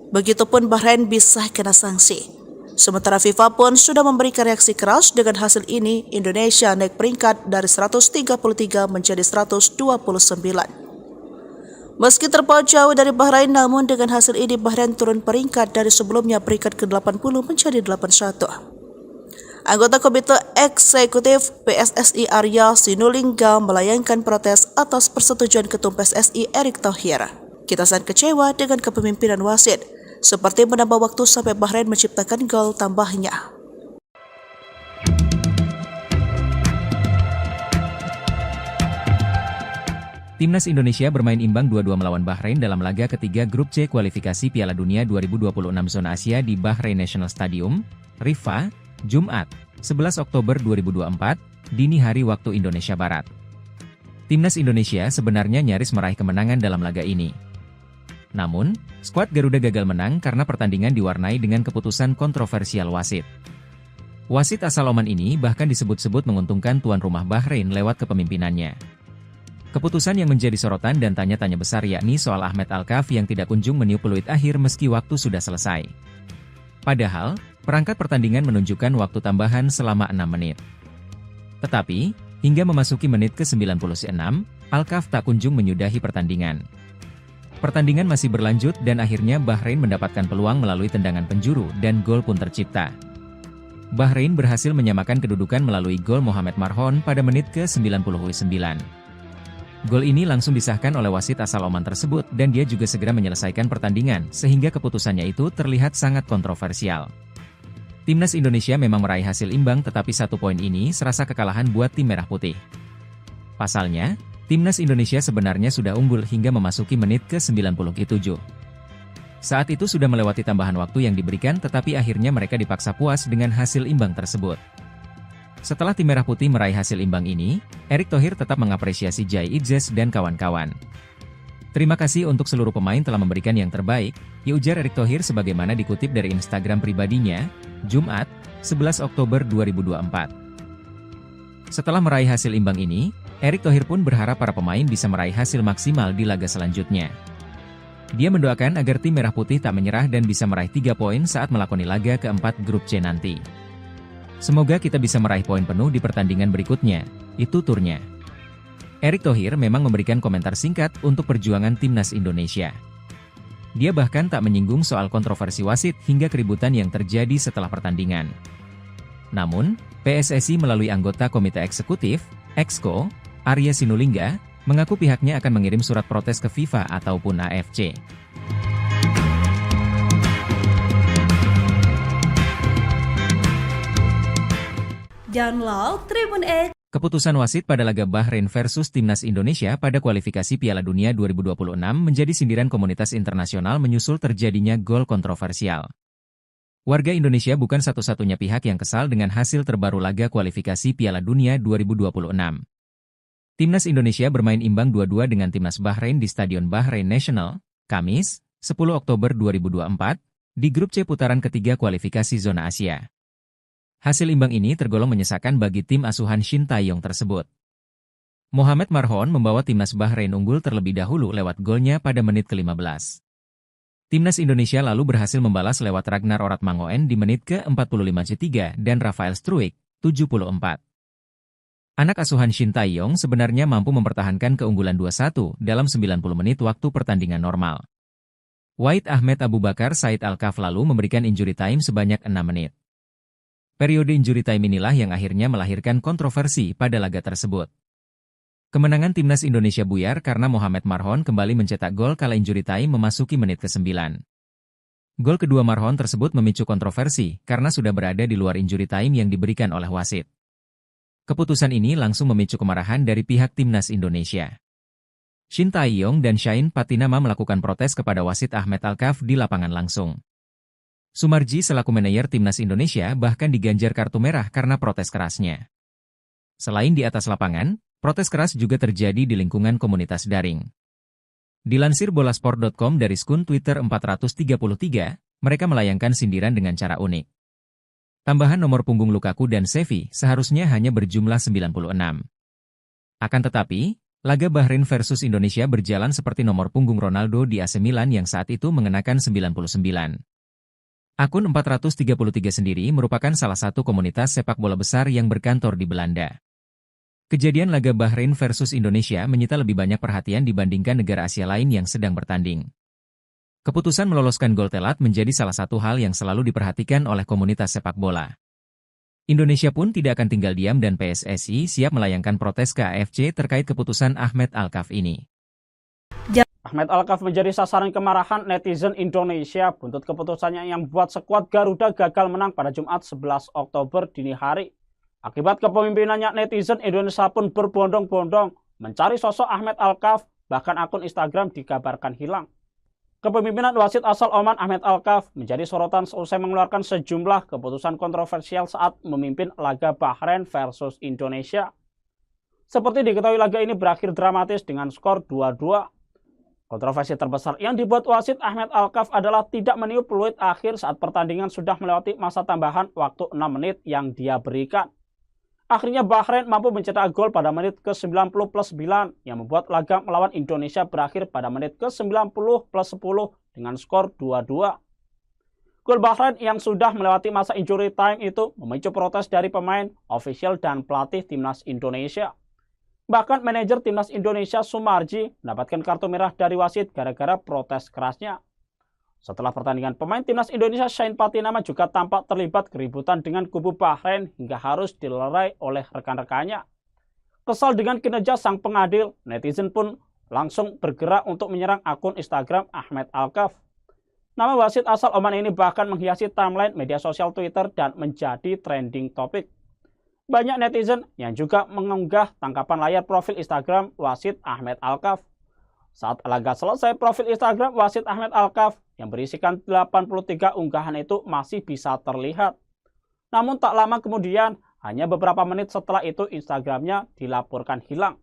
B: Begitupun Bahrain bisa kena sanksi. Sementara FIFA pun sudah memberikan reaksi keras dengan hasil ini. Indonesia naik peringkat dari 133 menjadi 129. Meski terpaut jauh dari Bahrain, namun dengan hasil ini Bahrain turun peringkat dari sebelumnya peringkat ke-80 menjadi 81. Anggota Komite Eksekutif PSSI Arya Sinulinga melayangkan protes atas persetujuan Ketum PSSI Erick Thohir. Kita sangat kecewa dengan kepemimpinan wasit, seperti menambah waktu sampai Bahrain menciptakan gol tambahnya.
C: Timnas Indonesia bermain imbang 2-2 melawan Bahrain dalam laga ketiga grup C kualifikasi Piala Dunia 2026 zona Asia di Bahrain National Stadium, Riffa, Jumat, 11 Oktober 2024, dini hari waktu Indonesia Barat. Timnas Indonesia sebenarnya nyaris meraih kemenangan dalam laga ini. Namun, skuad Garuda gagal menang karena pertandingan diwarnai dengan keputusan kontroversial wasit. Wasit asal Oman ini bahkan disebut-sebut menguntungkan tuan rumah Bahrain lewat kepemimpinannya. Keputusan yang menjadi sorotan dan tanya-tanya besar yakni soal Ahmed Alkaf yang tidak kunjung meniup peluit akhir meski waktu sudah selesai. Padahal, perangkat pertandingan menunjukkan waktu tambahan selama 6 menit. Tetapi, hingga memasuki menit ke-96, Alkaf tak kunjung menyudahi pertandingan. Pertandingan masih berlanjut dan akhirnya Bahrain mendapatkan peluang melalui tendangan penjuru dan gol pun tercipta. Bahrain berhasil menyamakan kedudukan melalui gol Mohamed Marhon pada menit ke-99. Gol ini langsung disahkan oleh wasit asal Oman tersebut dan dia juga segera menyelesaikan pertandingan sehingga keputusannya itu terlihat sangat kontroversial. Timnas Indonesia memang meraih hasil imbang tetapi 1 poin ini serasa kekalahan buat tim merah putih. Pasalnya, Timnas Indonesia sebenarnya sudah unggul hingga memasuki menit ke-97. Saat itu sudah melewati tambahan waktu yang diberikan tetapi akhirnya mereka dipaksa puas dengan hasil imbang tersebut. Setelah tim merah putih meraih hasil imbang ini, Erick Thohir tetap mengapresiasi Jai Idzes dan kawan-kawan. Terima kasih untuk seluruh pemain telah memberikan yang terbaik, ujar Erick Thohir sebagaimana dikutip dari Instagram pribadinya, Jumat, 11 Oktober 2024. Setelah meraih hasil imbang ini, Erick Thohir pun berharap para pemain bisa meraih hasil maksimal di laga selanjutnya. Dia mendoakan agar tim merah putih tak menyerah dan bisa meraih 3 poin saat melakoni laga keempat grup C nanti. Semoga kita bisa meraih poin penuh di pertandingan berikutnya, itu turnya. Erick Thohir memang memberikan komentar singkat untuk perjuangan Timnas Indonesia. Dia bahkan tak menyinggung soal kontroversi wasit hingga keributan yang terjadi setelah pertandingan. Namun, PSSI melalui anggota Komite Eksekutif, Exco, Arya Sinulinga, mengaku pihaknya akan mengirim surat protes ke FIFA ataupun AFC.
E: Download Tribun X.
C: Keputusan wasit pada laga Bahrain versus Timnas Indonesia pada kualifikasi Piala Dunia 2026 menjadi sindiran komunitas internasional menyusul terjadinya gol kontroversial. Warga Indonesia bukan satu-satunya pihak yang kesal dengan hasil terbaru laga kualifikasi Piala Dunia 2026. Timnas Indonesia bermain imbang 2-2 dengan Timnas Bahrain di Stadion Bahrain National, Kamis, 10 Oktober 2024, di grup C putaran ketiga kualifikasi zona Asia. Hasil imbang ini tergolong menyesakan bagi tim asuhan Shin Tae-yong tersebut. Mohamed Marhon membawa Timnas Bahrain unggul terlebih dahulu lewat golnya pada menit ke-15. Timnas Indonesia lalu berhasil membalas lewat Ragnar Oratmangoen di menit ke-45 dan Rafael Struijk, 74. Anak asuhan Shin Tae-yong sebenarnya mampu mempertahankan keunggulan 2-1 dalam 90 menit waktu pertandingan normal. Wahid Ahmed Abu Bakar Said Al-Kaf lalu memberikan injury time sebanyak 6 menit. Periode injury time inilah yang akhirnya melahirkan kontroversi pada laga tersebut. Kemenangan Timnas Indonesia buyar karena Mohamed Marhon kembali mencetak gol kala injury time memasuki menit ke-9. Gol kedua Marhon tersebut memicu kontroversi karena sudah berada di luar injury time yang diberikan oleh wasit. Keputusan ini langsung memicu kemarahan dari pihak Timnas Indonesia. Shin Tae-yong dan Shain Patinama melakukan protes kepada wasit Ahmed Al-Kaf di lapangan langsung. Sumarji selaku manajer Timnas Indonesia bahkan diganjar kartu merah karena protes kerasnya. Selain di atas lapangan, protes keras juga terjadi di lingkungan komunitas daring. Dilansir bolasport.com dari skun Twitter 433, mereka melayangkan sindiran dengan cara unik. Tambahan nomor punggung Lukaku dan Xavi seharusnya hanya berjumlah 96. Akan tetapi, laga Bahrain versus Indonesia berjalan seperti nomor punggung Ronaldo di AC Milan yang saat itu mengenakan 99. Akun 433 sendiri merupakan salah satu komunitas sepak bola besar yang berkantor di Belanda. Kejadian laga Bahrain versus Indonesia menyita lebih banyak perhatian dibandingkan negara Asia lain yang sedang bertanding. Keputusan meloloskan gol telat menjadi salah satu hal yang selalu diperhatikan oleh komunitas sepak bola. Indonesia pun tidak akan tinggal diam dan PSSI siap melayangkan protes ke AFC terkait keputusan Ahmed Al-Kaf ini.
D: Ahmed Al-Kaf menjadi sasaran kemarahan netizen Indonesia buntut keputusannya yang membuat skuad Garuda gagal menang pada Jumat 11 Oktober dini hari. Akibat kepemimpinannya, netizen Indonesia pun berbondong-bondong mencari sosok Ahmed Al-Kaf, bahkan akun Instagram dikabarkan hilang. Kepemimpinan wasit asal Oman Ahmed Al-Kaf menjadi sorotan seusai mengeluarkan sejumlah keputusan kontroversial saat memimpin laga Bahrain versus Indonesia. Seperti diketahui, laga ini berakhir dramatis dengan skor 2-2. Kontroversi terbesar yang dibuat wasit Ahmed Al-Kaf adalah tidak meniup peluit akhir saat pertandingan sudah melewati masa tambahan waktu 6 menit yang dia berikan. Akhirnya Bahrain mampu mencetak gol pada menit ke-90+9 yang membuat laga melawan Indonesia berakhir pada menit ke-90+10 dengan skor 2-2. Gol Bahrain yang sudah melewati masa injury time itu memicu protes dari pemain, ofisial, dan pelatih Timnas Indonesia. Bahkan manajer Timnas Indonesia Sumarji mendapatkan kartu merah dari wasit gara-gara protes kerasnya. Setelah pertandingan, pemain timnas Indonesia Shane Patinama juga tampak terlibat keributan dengan kubu Bahrain hingga harus dilerai oleh rekan-rekannya. Kesal dengan kinerja sang pengadil, netizen pun langsung bergerak untuk menyerang akun Instagram Ahmed Alkaf. Nama wasit asal Oman ini bahkan menghiasi timeline media sosial Twitter dan menjadi trending topik. Banyak netizen yang juga mengunggah tangkapan layar profil Instagram wasit Ahmed Alkaf. Saat laga selesai, profil Instagram wasit Ahmed Alkaf yang berisikan 83 unggahan itu masih bisa terlihat. Namun tak lama kemudian, hanya beberapa menit setelah itu Instagramnya dilaporkan hilang.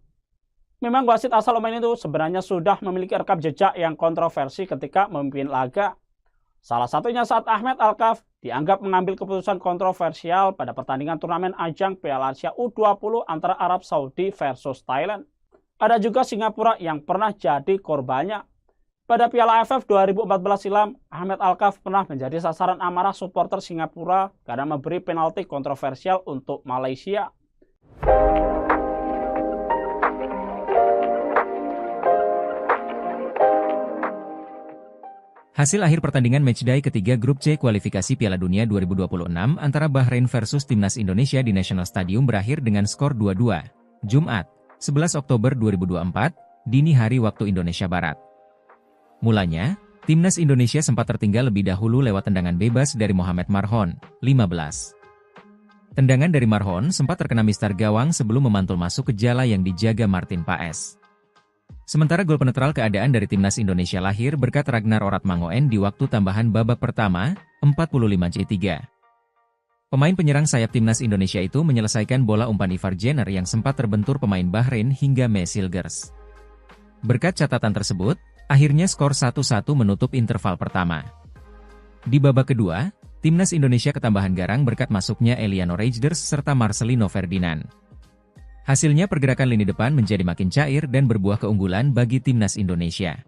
D: Memang wasit asal Oman itu sebenarnya sudah memiliki rekam jejak yang kontroversi ketika memimpin laga. Salah satunya saat Ahmed Alkaf dianggap mengambil keputusan kontroversial pada pertandingan turnamen ajang Piala Asia U20 antara Arab Saudi versus Thailand. Ada juga Singapura yang pernah jadi korbannya. Pada Piala AFF 2014 silam, Ahmed Alkaf pernah menjadi sasaran amarah supporter Singapura karena memberi penalti kontroversial untuk Malaysia.
C: Hasil akhir pertandingan matchday ketiga grup C kualifikasi Piala Dunia 2026 antara Bahrain versus Timnas Indonesia di National Stadium berakhir dengan skor 2-2. Jumat, 11 Oktober 2024, dini hari waktu Indonesia Barat. Mulanya, Timnas Indonesia sempat tertinggal lebih dahulu lewat tendangan bebas dari Mohamed Marhon, 15. Tendangan dari Marhon sempat terkena mistar gawang sebelum memantul masuk ke jala yang dijaga Martin Paes. Sementara gol penetral keadaan dari Timnas Indonesia lahir berkat Ragnar Oratmangoen di waktu tambahan babak pertama, 45-3. Pemain penyerang sayap Timnas Indonesia itu menyelesaikan bola umpan Ivar Jenner yang sempat terbentur pemain Bahrain hingga Mesilgers. Berkat catatan tersebut, akhirnya skor 1-1 menutup interval pertama. Di babak kedua, Timnas Indonesia ketambahan garang berkat masuknya Eliano Reijnders serta Marcelino Ferdinand. Hasilnya pergerakan lini depan menjadi makin cair dan berbuah keunggulan bagi Timnas Indonesia.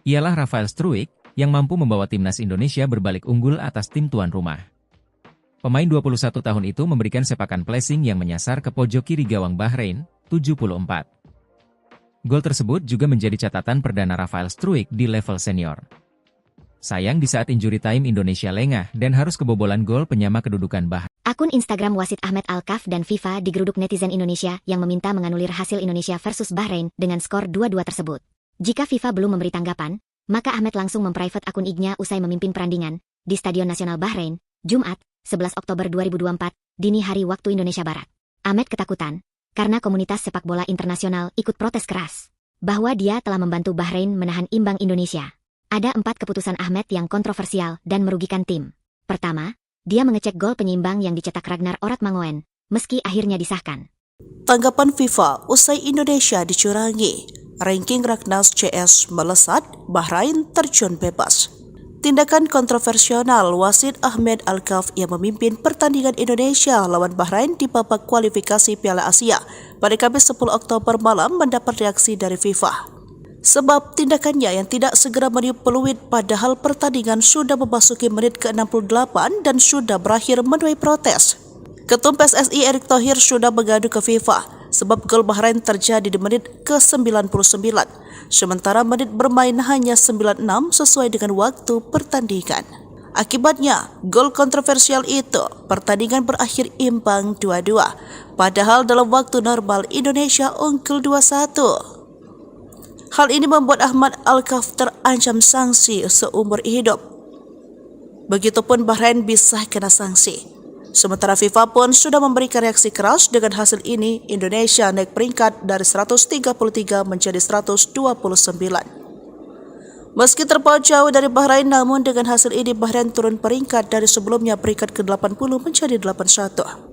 C: Ialah Rafael Struijk yang mampu membawa Timnas Indonesia berbalik unggul atas tim tuan rumah. Pemain 21 tahun itu memberikan sepakan placing yang menyasar ke pojok kiri gawang Bahrain, 74. Gol tersebut juga menjadi catatan perdana Rafael Struijk di level senior. Sayang di saat injury time Indonesia lengah dan harus kebobolan gol penyama kedudukan Bahrain.
A: Akun Instagram wasit Ahmed Alkaf dan FIFA digeruduk netizen Indonesia yang meminta menganulir hasil Indonesia versus Bahrain dengan skor 2-2 tersebut. Jika FIFA belum memberi tanggapan, maka Ahmed langsung memprivate akun IG-nya usai memimpin perandingan di Stadion Nasional Bahrain, Jumat, 11 Oktober 2024, dini hari waktu Indonesia Barat. Ahmed ketakutan karena komunitas sepak bola internasional ikut protes keras bahwa dia telah membantu Bahrain menahan imbang Indonesia. Ada 4 keputusan Ahmed yang kontroversial dan merugikan tim. Pertama, dia mengecek gol penyeimbang yang dicetak Ragnar Oratmangoen, meski akhirnya disahkan.
B: Tanggapan FIFA usai Indonesia dicurangi. Ranking Raknas CS melesat, Bahrain terjun bebas. Tindakan kontroversial wasit Ahmed Alkaf yang memimpin pertandingan Indonesia lawan Bahrain di babak kualifikasi Piala Asia pada Kamis 10 Oktober malam mendapat reaksi dari FIFA. Sebab tindakannya yang tidak segera meniup peluit padahal pertandingan sudah memasuki menit ke-68 dan sudah berakhir menuai protes. Ketum PSSI Erick Thohir sudah mengadu ke FIFA sebab gol Bahrain terjadi di menit ke-99, sementara menit bermain hanya 96 sesuai dengan waktu pertandingan. Akibatnya, gol kontroversial itu, pertandingan berakhir imbang 2-2, padahal dalam waktu normal Indonesia unggul 2-1. Hal ini membuat Ahmed Alkaf terancam sanksi seumur hidup. Begitupun Bahrain bisa kena sanksi. Sementara FIFA pun sudah memberikan reaksi keras dengan hasil ini. Indonesia naik peringkat dari 133 menjadi 129. Meski terpaut jauh dari Bahrain, namun dengan hasil ini Bahrain turun peringkat dari sebelumnya peringkat ke-80 menjadi 81.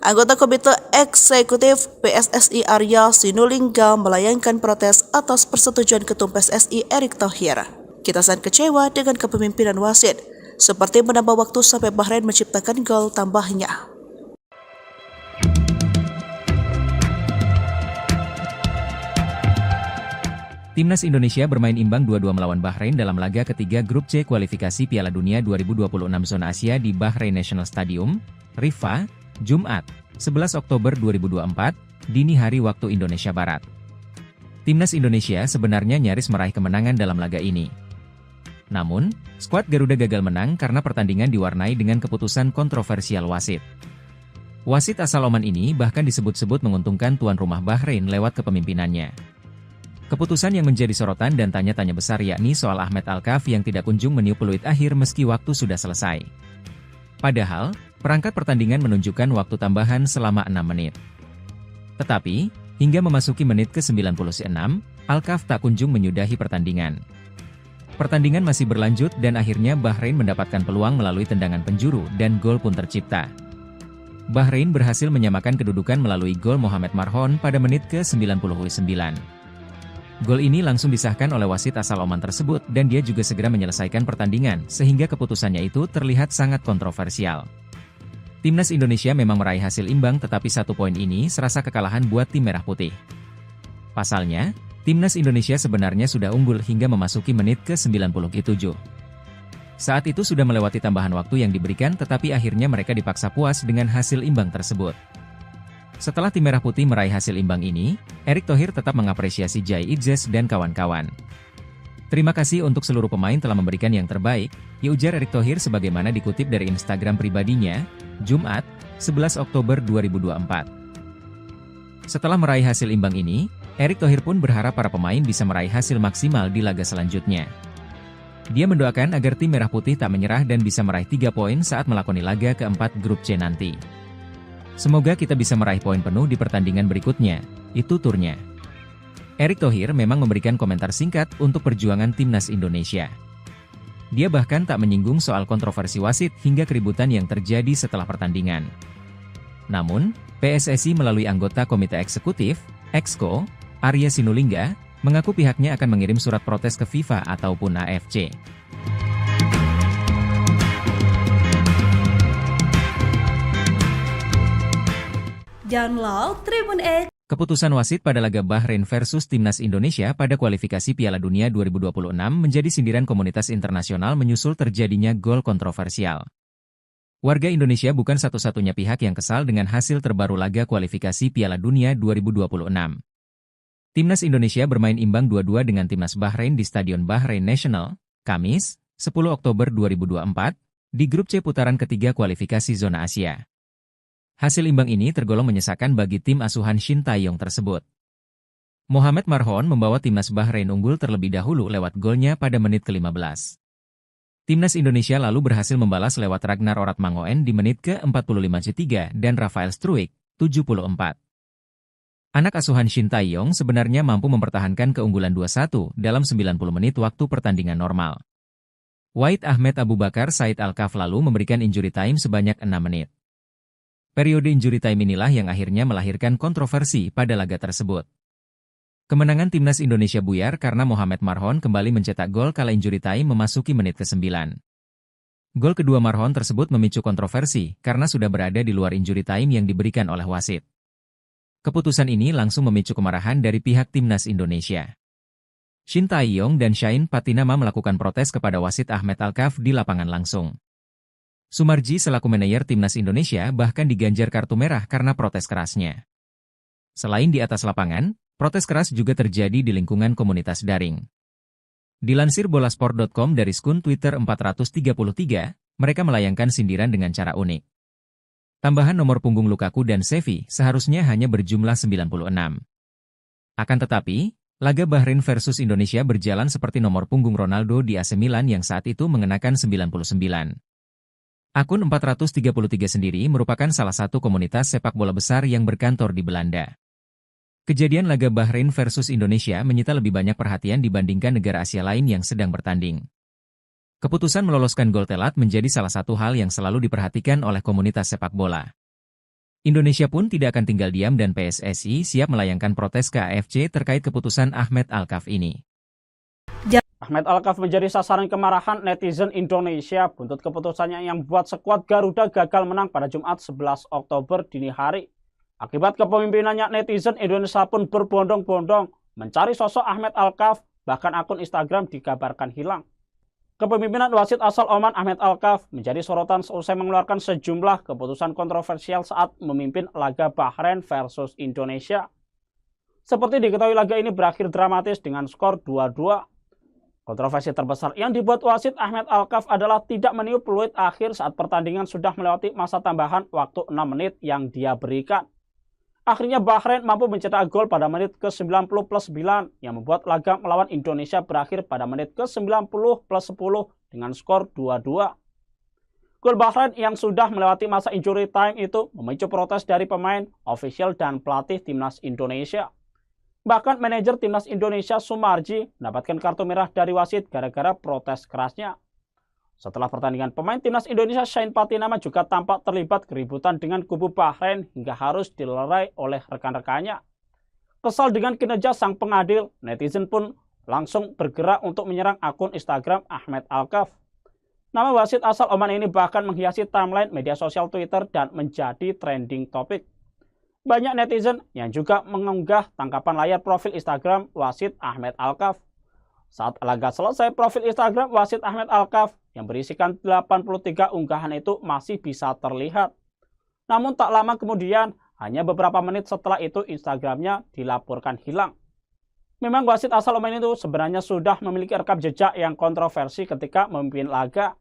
B: Anggota Komite Eksekutif PSSI Arya Sinulinga melayangkan protes atas persetujuan Ketum PSSI Erick Thohir. Kita sangat kecewa dengan kepemimpinan wasit, seperti menambah waktu sampai Bahrain menciptakan gol tambahnya.
C: Timnas Indonesia bermain imbang 2-2 melawan Bahrain dalam laga ketiga grup C kualifikasi Piala Dunia 2026 zona Asia di Bahrain National Stadium, Riffa, Jumat, 11 Oktober 2024, dini hari waktu Indonesia Barat. Timnas Indonesia sebenarnya nyaris meraih kemenangan dalam laga ini. Namun, skuad Garuda gagal menang karena pertandingan diwarnai dengan keputusan kontroversial wasit. Wasit asal Oman ini bahkan disebut-sebut menguntungkan tuan rumah Bahrain lewat kepemimpinannya. Keputusan yang menjadi sorotan dan tanya-tanya besar yakni soal Ahmed Alkaf yang tidak kunjung meniup peluit akhir meski waktu sudah selesai. Padahal, perangkat pertandingan menunjukkan waktu tambahan selama 6 menit. Tetapi, hingga memasuki menit ke-96, Alkaf tak kunjung menyudahi pertandingan. Pertandingan masih berlanjut dan akhirnya Bahrain mendapatkan peluang melalui tendangan penjuru dan gol pun tercipta. Bahrain berhasil menyamakan kedudukan melalui gol Mohamed Marhon pada menit ke-99. Gol ini langsung disahkan oleh wasit asal Oman tersebut dan dia juga segera menyelesaikan pertandingan sehingga keputusannya itu terlihat sangat kontroversial. Timnas Indonesia memang meraih hasil imbang tetapi 1 poin ini serasa kekalahan buat tim merah putih. Pasalnya, Timnas Indonesia sebenarnya sudah unggul hingga memasuki menit ke-97. Saat itu sudah melewati tambahan waktu yang diberikan tetapi akhirnya mereka dipaksa puas dengan hasil imbang tersebut. Setelah tim merah putih meraih hasil imbang ini, Erick Thohir tetap mengapresiasi Jai Idzes dan kawan-kawan. Terima kasih untuk seluruh pemain telah memberikan yang terbaik, ujar Erick Thohir sebagaimana dikutip dari Instagram pribadinya, Jumat, 11 Oktober 2024. Setelah meraih hasil imbang ini, Erick Thohir pun berharap para pemain bisa meraih hasil maksimal di laga selanjutnya. Dia mendoakan agar tim merah putih tak menyerah dan bisa meraih 3 poin saat melakoni laga keempat grup C nanti. Semoga kita bisa meraih poin penuh di pertandingan berikutnya, itu turnya. Erick Thohir memang memberikan komentar singkat untuk perjuangan Timnas Indonesia. Dia bahkan tak menyinggung soal kontroversi wasit hingga keributan yang terjadi setelah pertandingan. Namun, PSSI melalui anggota Komite Eksekutif, Exco, Arya Sinulinga, mengaku pihaknya akan mengirim surat protes ke FIFA ataupun AFC.
E: Download Tribun X.
C: Keputusan wasit pada laga Bahrain versus Timnas Indonesia pada kualifikasi Piala Dunia 2026 menjadi sindiran komunitas internasional menyusul terjadinya gol kontroversial. Warga Indonesia bukan satu-satunya pihak yang kesal dengan hasil terbaru laga kualifikasi Piala Dunia 2026. Timnas Indonesia bermain imbang 2-2 dengan Timnas Bahrain di Stadion Bahrain National, Kamis, 10 Oktober 2024, di grup C putaran ketiga kualifikasi zona Asia. Hasil imbang ini tergolong menyesakan bagi tim asuhan Shin Tae-yong tersebut. Mohamed Marhon membawa Timnas Bahrain unggul terlebih dahulu lewat golnya pada menit ke-15. Timnas Indonesia lalu berhasil membalas lewat Ragnar Oratmangoen di menit ke-45 dan Rafael Struijk, 74. Anak asuhan Shin Tae-yong sebenarnya mampu mempertahankan keunggulan 2-1 dalam 90 menit waktu pertandingan normal. Wahid Ahmed Abu Bakar Said Alkaf lalu memberikan injury time sebanyak 6 menit. Periode injury time inilah yang akhirnya melahirkan kontroversi pada laga tersebut. Kemenangan Timnas Indonesia buyar karena Mohamed Marhon kembali mencetak gol kala injury time memasuki menit ke-9. Gol kedua Marhon tersebut memicu kontroversi karena sudah berada di luar injury time yang diberikan oleh wasit. Keputusan ini langsung memicu kemarahan dari pihak Timnas Indonesia. Shin Tae-yong dan Shain Patinama melakukan protes kepada wasit Ahmed Alkaf di lapangan langsung. Sumarji selaku manajer Timnas Indonesia bahkan diganjar kartu merah karena protes kerasnya. Selain di atas lapangan, protes keras juga terjadi di lingkungan komunitas daring. Dilansir bolasport.com dari akun Twitter 433, mereka melayangkan sindiran dengan cara unik. Tambahan nomor punggung Lukaku dan Xavi seharusnya hanya berjumlah 96. Akan tetapi, laga Bahrain versus Indonesia berjalan seperti nomor punggung Ronaldo di AC Milan yang saat itu mengenakan 99. Akun 433 sendiri merupakan salah satu komunitas sepak bola besar yang berkantor di Belanda. Kejadian laga Bahrain versus Indonesia menyita lebih banyak perhatian dibandingkan negara Asia lain yang sedang bertanding. Keputusan meloloskan gol telat menjadi salah satu hal yang selalu diperhatikan oleh komunitas sepak bola. Indonesia pun tidak akan tinggal diam dan PSSI siap melayangkan protes ke AFC terkait keputusan Ahmed Alkaf ini.
D: Ahmed Alkaf menjadi sasaran kemarahan netizen Indonesia buntut keputusannya yang membuat skuad Garuda gagal menang pada Jumat 11 Oktober dini hari. Akibat kepemimpinannya, netizen Indonesia pun berbondong-bondong mencari sosok Ahmed Alkaf, bahkan akun Instagram dikabarkan hilang. Kepemimpinan wasit asal Oman Ahmed Alkaf menjadi sorotan seusai mengeluarkan sejumlah keputusan kontroversial saat memimpin laga Bahrain versus Indonesia. Seperti diketahui, laga ini berakhir dramatis dengan skor 2-2. Kontroversi terbesar yang dibuat wasit Ahmed Alkaf adalah tidak meniup peluit akhir saat pertandingan sudah melewati masa tambahan waktu 6 menit yang dia berikan. Akhirnya Bahrain mampu mencetak gol pada menit ke-90+9 yang membuat laga melawan Indonesia berakhir pada menit ke-90+10 dengan skor 2-2. Gol Bahrain yang sudah melewati masa injury time itu memicu protes dari pemain, ofisial, dan pelatih timnas Indonesia. Bahkan manajer timnas Indonesia Sumarji mendapatkan kartu merah dari wasit gara-gara protes kerasnya. Setelah pertandingan, pemain timnas Indonesia Shane Patinama juga tampak terlibat keributan dengan kubu Bahrain hingga harus dilerai oleh rekan-rekannya. Kesal dengan kinerja sang pengadil, netizen pun langsung bergerak untuk menyerang akun Instagram Ahmed Alkaf. Nama wasit asal Oman ini bahkan menghiasi timeline media sosial Twitter dan menjadi trending topik. Banyak netizen yang juga mengunggah tangkapan layar profil Instagram wasit Ahmed Alkaf. Saat laga selesai, profil Instagram wasit Ahmed Alkaf yang berisikan 83 unggahan itu masih bisa terlihat. Namun tak lama kemudian, hanya beberapa menit setelah itu Instagramnya dilaporkan hilang. Memang wasit asal Oman itu sebenarnya sudah memiliki rekam jejak yang kontroversi ketika memimpin laga.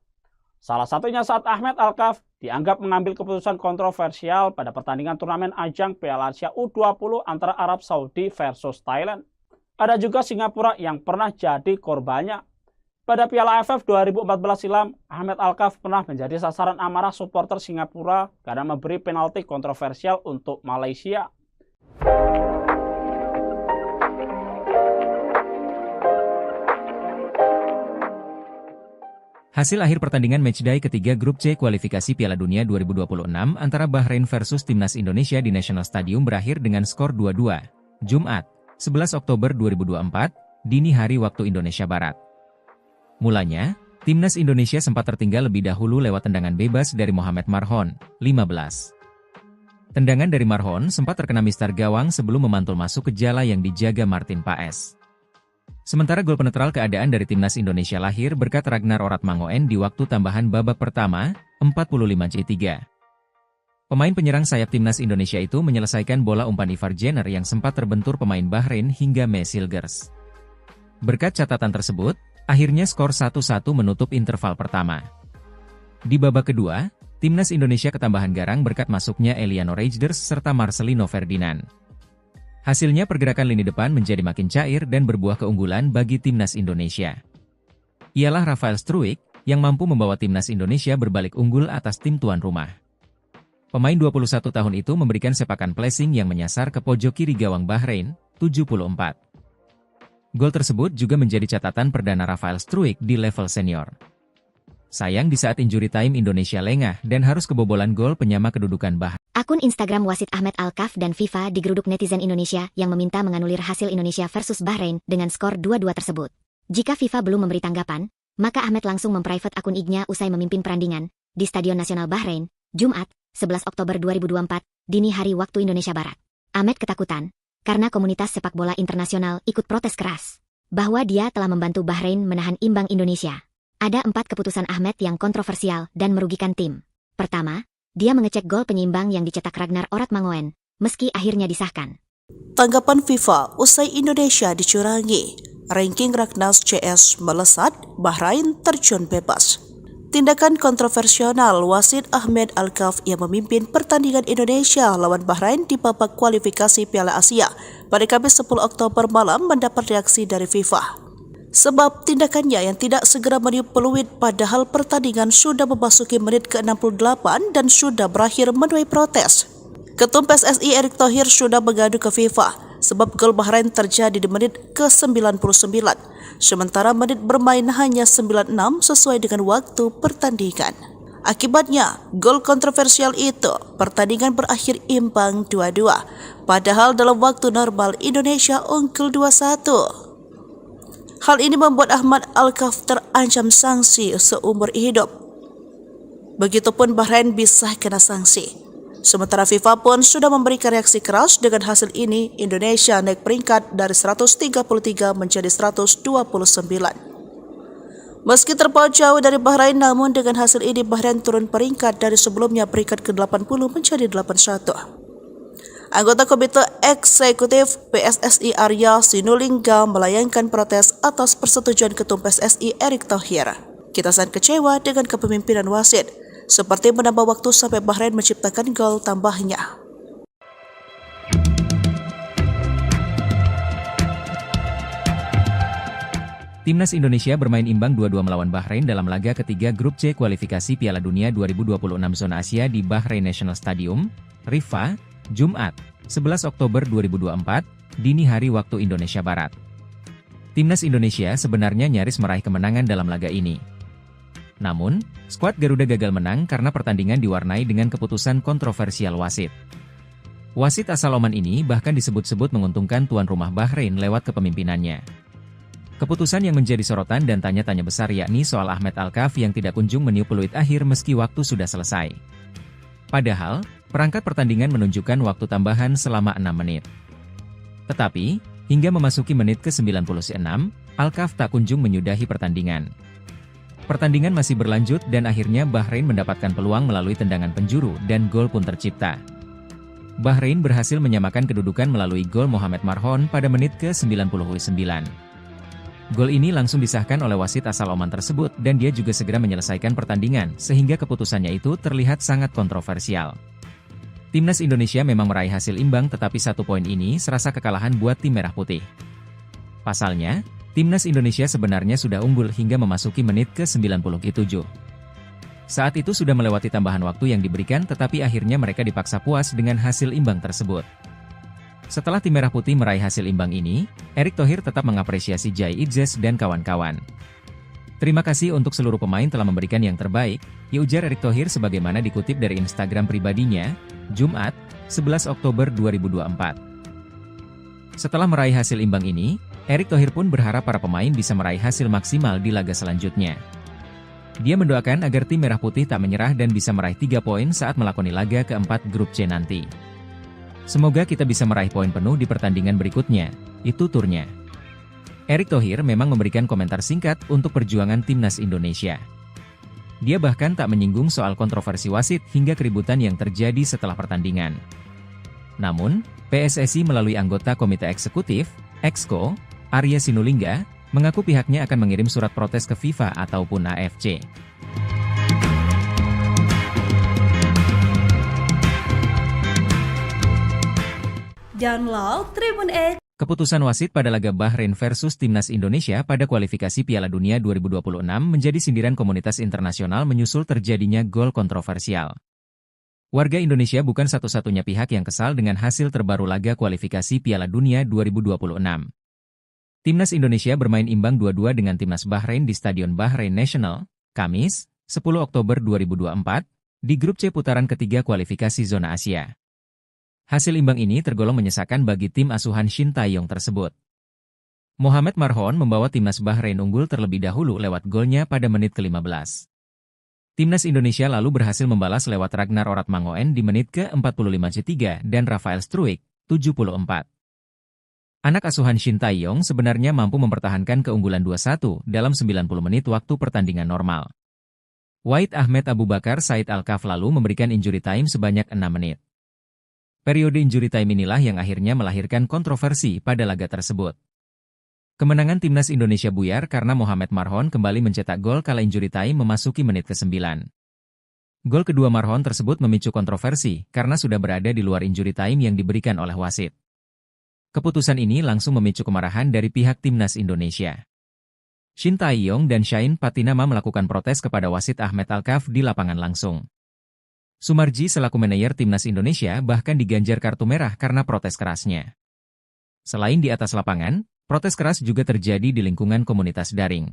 D: Salah satunya saat Ahmed Alkaf dianggap mengambil keputusan kontroversial pada pertandingan turnamen ajang Piala Asia U20 antara Arab Saudi versus Thailand. Ada juga Singapura yang pernah jadi korbannya. Pada Piala AFF 2014 silam, Ahmed Alkaf pernah menjadi sasaran amarah supporter Singapura karena memberi penalti kontroversial untuk Malaysia.
C: Hasil akhir pertandingan matchday ketiga grup C kualifikasi Piala Dunia 2026 antara Bahrain versus Timnas Indonesia di National Stadium berakhir dengan skor 2-2. Jumat, 11 Oktober 2024, dini hari waktu Indonesia Barat. Mulanya, Timnas Indonesia sempat tertinggal lebih dahulu lewat tendangan bebas dari Mohamed Marhon, 15. Tendangan dari Marhon sempat terkena mistar gawang sebelum memantul masuk ke jala yang dijaga Martin Paes. Sementara gol penetral keadaan dari Timnas Indonesia lahir berkat Ragnar Oratmangoen di waktu tambahan babak pertama, 45-3. Pemain penyerang sayap Timnas Indonesia itu menyelesaikan bola umpan Ivar Jenner yang sempat terbentur pemain Bahrain hingga Mesilgers. Berkat catatan tersebut, akhirnya skor 1-1 menutup interval pertama. Di babak kedua, Timnas Indonesia ketambahan garang berkat masuknya Eliano Reijnders serta Marcelino Ferdinand. Hasilnya pergerakan lini depan menjadi makin cair dan berbuah keunggulan bagi Timnas Indonesia. Ialah Rafael Struijk yang mampu membawa Timnas Indonesia berbalik unggul atas tim tuan rumah. Pemain 21 tahun itu memberikan sepakan placing yang menyasar ke pojok kiri gawang Bahrain, 74. Gol tersebut juga menjadi catatan perdana Rafael Struijk di level senior. Sayang di saat injury time Indonesia lengah dan harus kebobolan gol penyama kedudukan Bahrain.
A: Akun Instagram wasit Ahmed Alkaf dan FIFA digeruduk netizen Indonesia yang meminta menganulir hasil Indonesia versus Bahrain dengan skor 2-2 tersebut. Jika FIFA belum memberi tanggapan, maka Ahmed langsung memprivate akun IG-nya usai memimpin perandingan di Stadion Nasional Bahrain, Jumat, 11 Oktober 2024, dini hari waktu Indonesia Barat. Ahmed ketakutan karena komunitas sepak bola internasional ikut protes keras bahwa dia telah membantu Bahrain menahan imbang Indonesia. Ada 4 keputusan Ahmed yang kontroversial dan merugikan tim. Pertama, dia mengecek gol penyeimbang yang dicetak Ragnar Oratmangoen, meski akhirnya disahkan.
B: Tanggapan FIFA usai Indonesia dicurangi. Ranking Ragnas CS melesat, Bahrain terjun bebas. Tindakan kontroversial wasit Ahmed Alkaf yang memimpin pertandingan Indonesia lawan Bahrain di babak kualifikasi Piala Asia pada Kamis 10 Oktober malam mendapat reaksi dari FIFA. Sebab tindakannya yang tidak segera meniup peluit padahal pertandingan sudah memasuki menit ke-68 dan sudah berakhir menuai protes. Ketum PSSI Erick Thohir sudah mengadu ke FIFA sebab gol Bahrain terjadi di menit ke-99, sementara menit bermain hanya 96 sesuai dengan waktu pertandingan. Akibatnya, gol kontroversial itu, pertandingan berakhir imbang 2-2, padahal dalam waktu normal Indonesia unggul 2-1. Hal ini membuat Ahmed Alkaf terancam sanksi seumur hidup. Begitupun Bahrain bisa kena sanksi. Sementara FIFA pun sudah memberikan reaksi keras dengan hasil ini. Indonesia naik peringkat dari 133 menjadi 129. Meski terpaut jauh dari Bahrain, namun dengan hasil ini Bahrain turun peringkat dari sebelumnya peringkat ke-80 menjadi 81. Anggota Komite Eksekutif PSSI Arya Sinulinga melayangkan protes atas persetujuan Ketum PSSI Erick Thohir. Kita sangat kecewa dengan kepemimpinan wasit, seperti menambah waktu sampai Bahrain menciptakan gol tambahnya.
C: Timnas Indonesia bermain imbang 2-2 melawan Bahrain dalam laga ketiga Grup C kualifikasi Piala Dunia 2026 zona Asia di Bahrain National Stadium, Riffa, Jumat, 11 Oktober 2024, dini hari waktu Indonesia Barat. Timnas Indonesia sebenarnya nyaris meraih kemenangan dalam laga ini. Namun, skuad Garuda gagal menang karena pertandingan diwarnai dengan keputusan kontroversial wasit. Wasit asal Oman ini bahkan disebut-sebut menguntungkan tuan rumah Bahrain lewat kepemimpinannya. Keputusan yang menjadi sorotan dan tanya-tanya besar yakni soal Ahmed Alkaf yang tidak kunjung meniup peluit akhir meski waktu sudah selesai. Padahal, perangkat pertandingan menunjukkan waktu tambahan selama 6 menit. Tetapi, hingga memasuki menit ke-96, Alkaf tak kunjung menyudahi pertandingan. Pertandingan masih berlanjut dan akhirnya Bahrain mendapatkan peluang melalui tendangan penjuru dan gol pun tercipta. Bahrain berhasil menyamakan kedudukan melalui gol Mohamed Marhon pada menit ke-99. Gol ini langsung disahkan oleh wasit asal Oman tersebut dan dia juga segera menyelesaikan pertandingan sehingga keputusannya itu terlihat sangat kontroversial. Timnas Indonesia memang meraih hasil imbang tetapi 1 poin ini serasa kekalahan buat tim merah putih. Pasalnya, Timnas Indonesia sebenarnya sudah unggul hingga memasuki menit ke-97. Saat itu sudah melewati tambahan waktu yang diberikan tetapi akhirnya mereka dipaksa puas dengan hasil imbang tersebut. Setelah tim merah putih meraih hasil imbang ini, Erick Thohir tetap mengapresiasi Jai Idzes dan kawan-kawan. Terima kasih untuk seluruh pemain telah memberikan yang terbaik, ujar Erick Thohir sebagaimana dikutip dari Instagram pribadinya, Jumat, 11 Oktober 2024. Setelah meraih hasil imbang ini, Erick Thohir pun berharap para pemain bisa meraih hasil maksimal di laga selanjutnya. Dia mendoakan agar tim merah putih tak menyerah dan bisa meraih 3 poin saat melakoni laga keempat Grup C nanti. Semoga kita bisa meraih poin penuh di pertandingan berikutnya, itu turnya. Erick Thohir memang memberikan komentar singkat untuk perjuangan Timnas Indonesia. Dia bahkan tak menyinggung soal kontroversi wasit hingga keributan yang terjadi setelah pertandingan. Namun, PSSI melalui anggota Komite Eksekutif, Exco, Arya Sinulinga, mengaku pihaknya akan mengirim surat protes ke FIFA ataupun AFC.
E: Download Tribun X.
C: Keputusan wasit pada laga Bahrain versus Timnas Indonesia pada kualifikasi Piala Dunia 2026 menjadi sindiran komunitas internasional menyusul terjadinya gol kontroversial. Warga Indonesia bukan satu-satunya pihak yang kesal dengan hasil terbaru laga kualifikasi Piala Dunia 2026. Timnas Indonesia bermain imbang 2-2 dengan Timnas Bahrain di Stadion Bahrain National, Kamis, 10 Oktober 2024, di Grup C putaran ketiga kualifikasi zona Asia. Hasil imbang ini tergolong menyesakan bagi tim asuhan Shin Tae-yong tersebut. Mohamed Marhon membawa Timnas Bahrain unggul terlebih dahulu lewat golnya pada menit ke-15. Timnas Indonesia lalu berhasil membalas lewat Ragnar Oratmangoen di menit ke-45 dan Rafael Struijk, 74. Anak asuhan Shin Tae-yong sebenarnya mampu mempertahankan keunggulan 2-1 dalam 90 menit waktu pertandingan normal. Wahid Ahmed Abu Bakar Said Alkaf lalu memberikan injury time sebanyak 6 menit. Periode injury time inilah yang akhirnya melahirkan kontroversi pada laga tersebut. Kemenangan Timnas Indonesia buyar karena Mohamed Marhon kembali mencetak gol kala injury time memasuki menit ke-9. Gol kedua Marhon tersebut memicu kontroversi karena sudah berada di luar injury time yang diberikan oleh wasit. Keputusan ini langsung memicu kemarahan dari pihak Timnas Indonesia. Shin Tae-yong dan Shain Patinama melakukan protes kepada wasit Ahmed Alkaf di lapangan langsung. Sumarji selaku manajer Timnas Indonesia bahkan diganjar kartu merah karena protes kerasnya. Selain di atas lapangan, protes keras juga terjadi di lingkungan komunitas daring.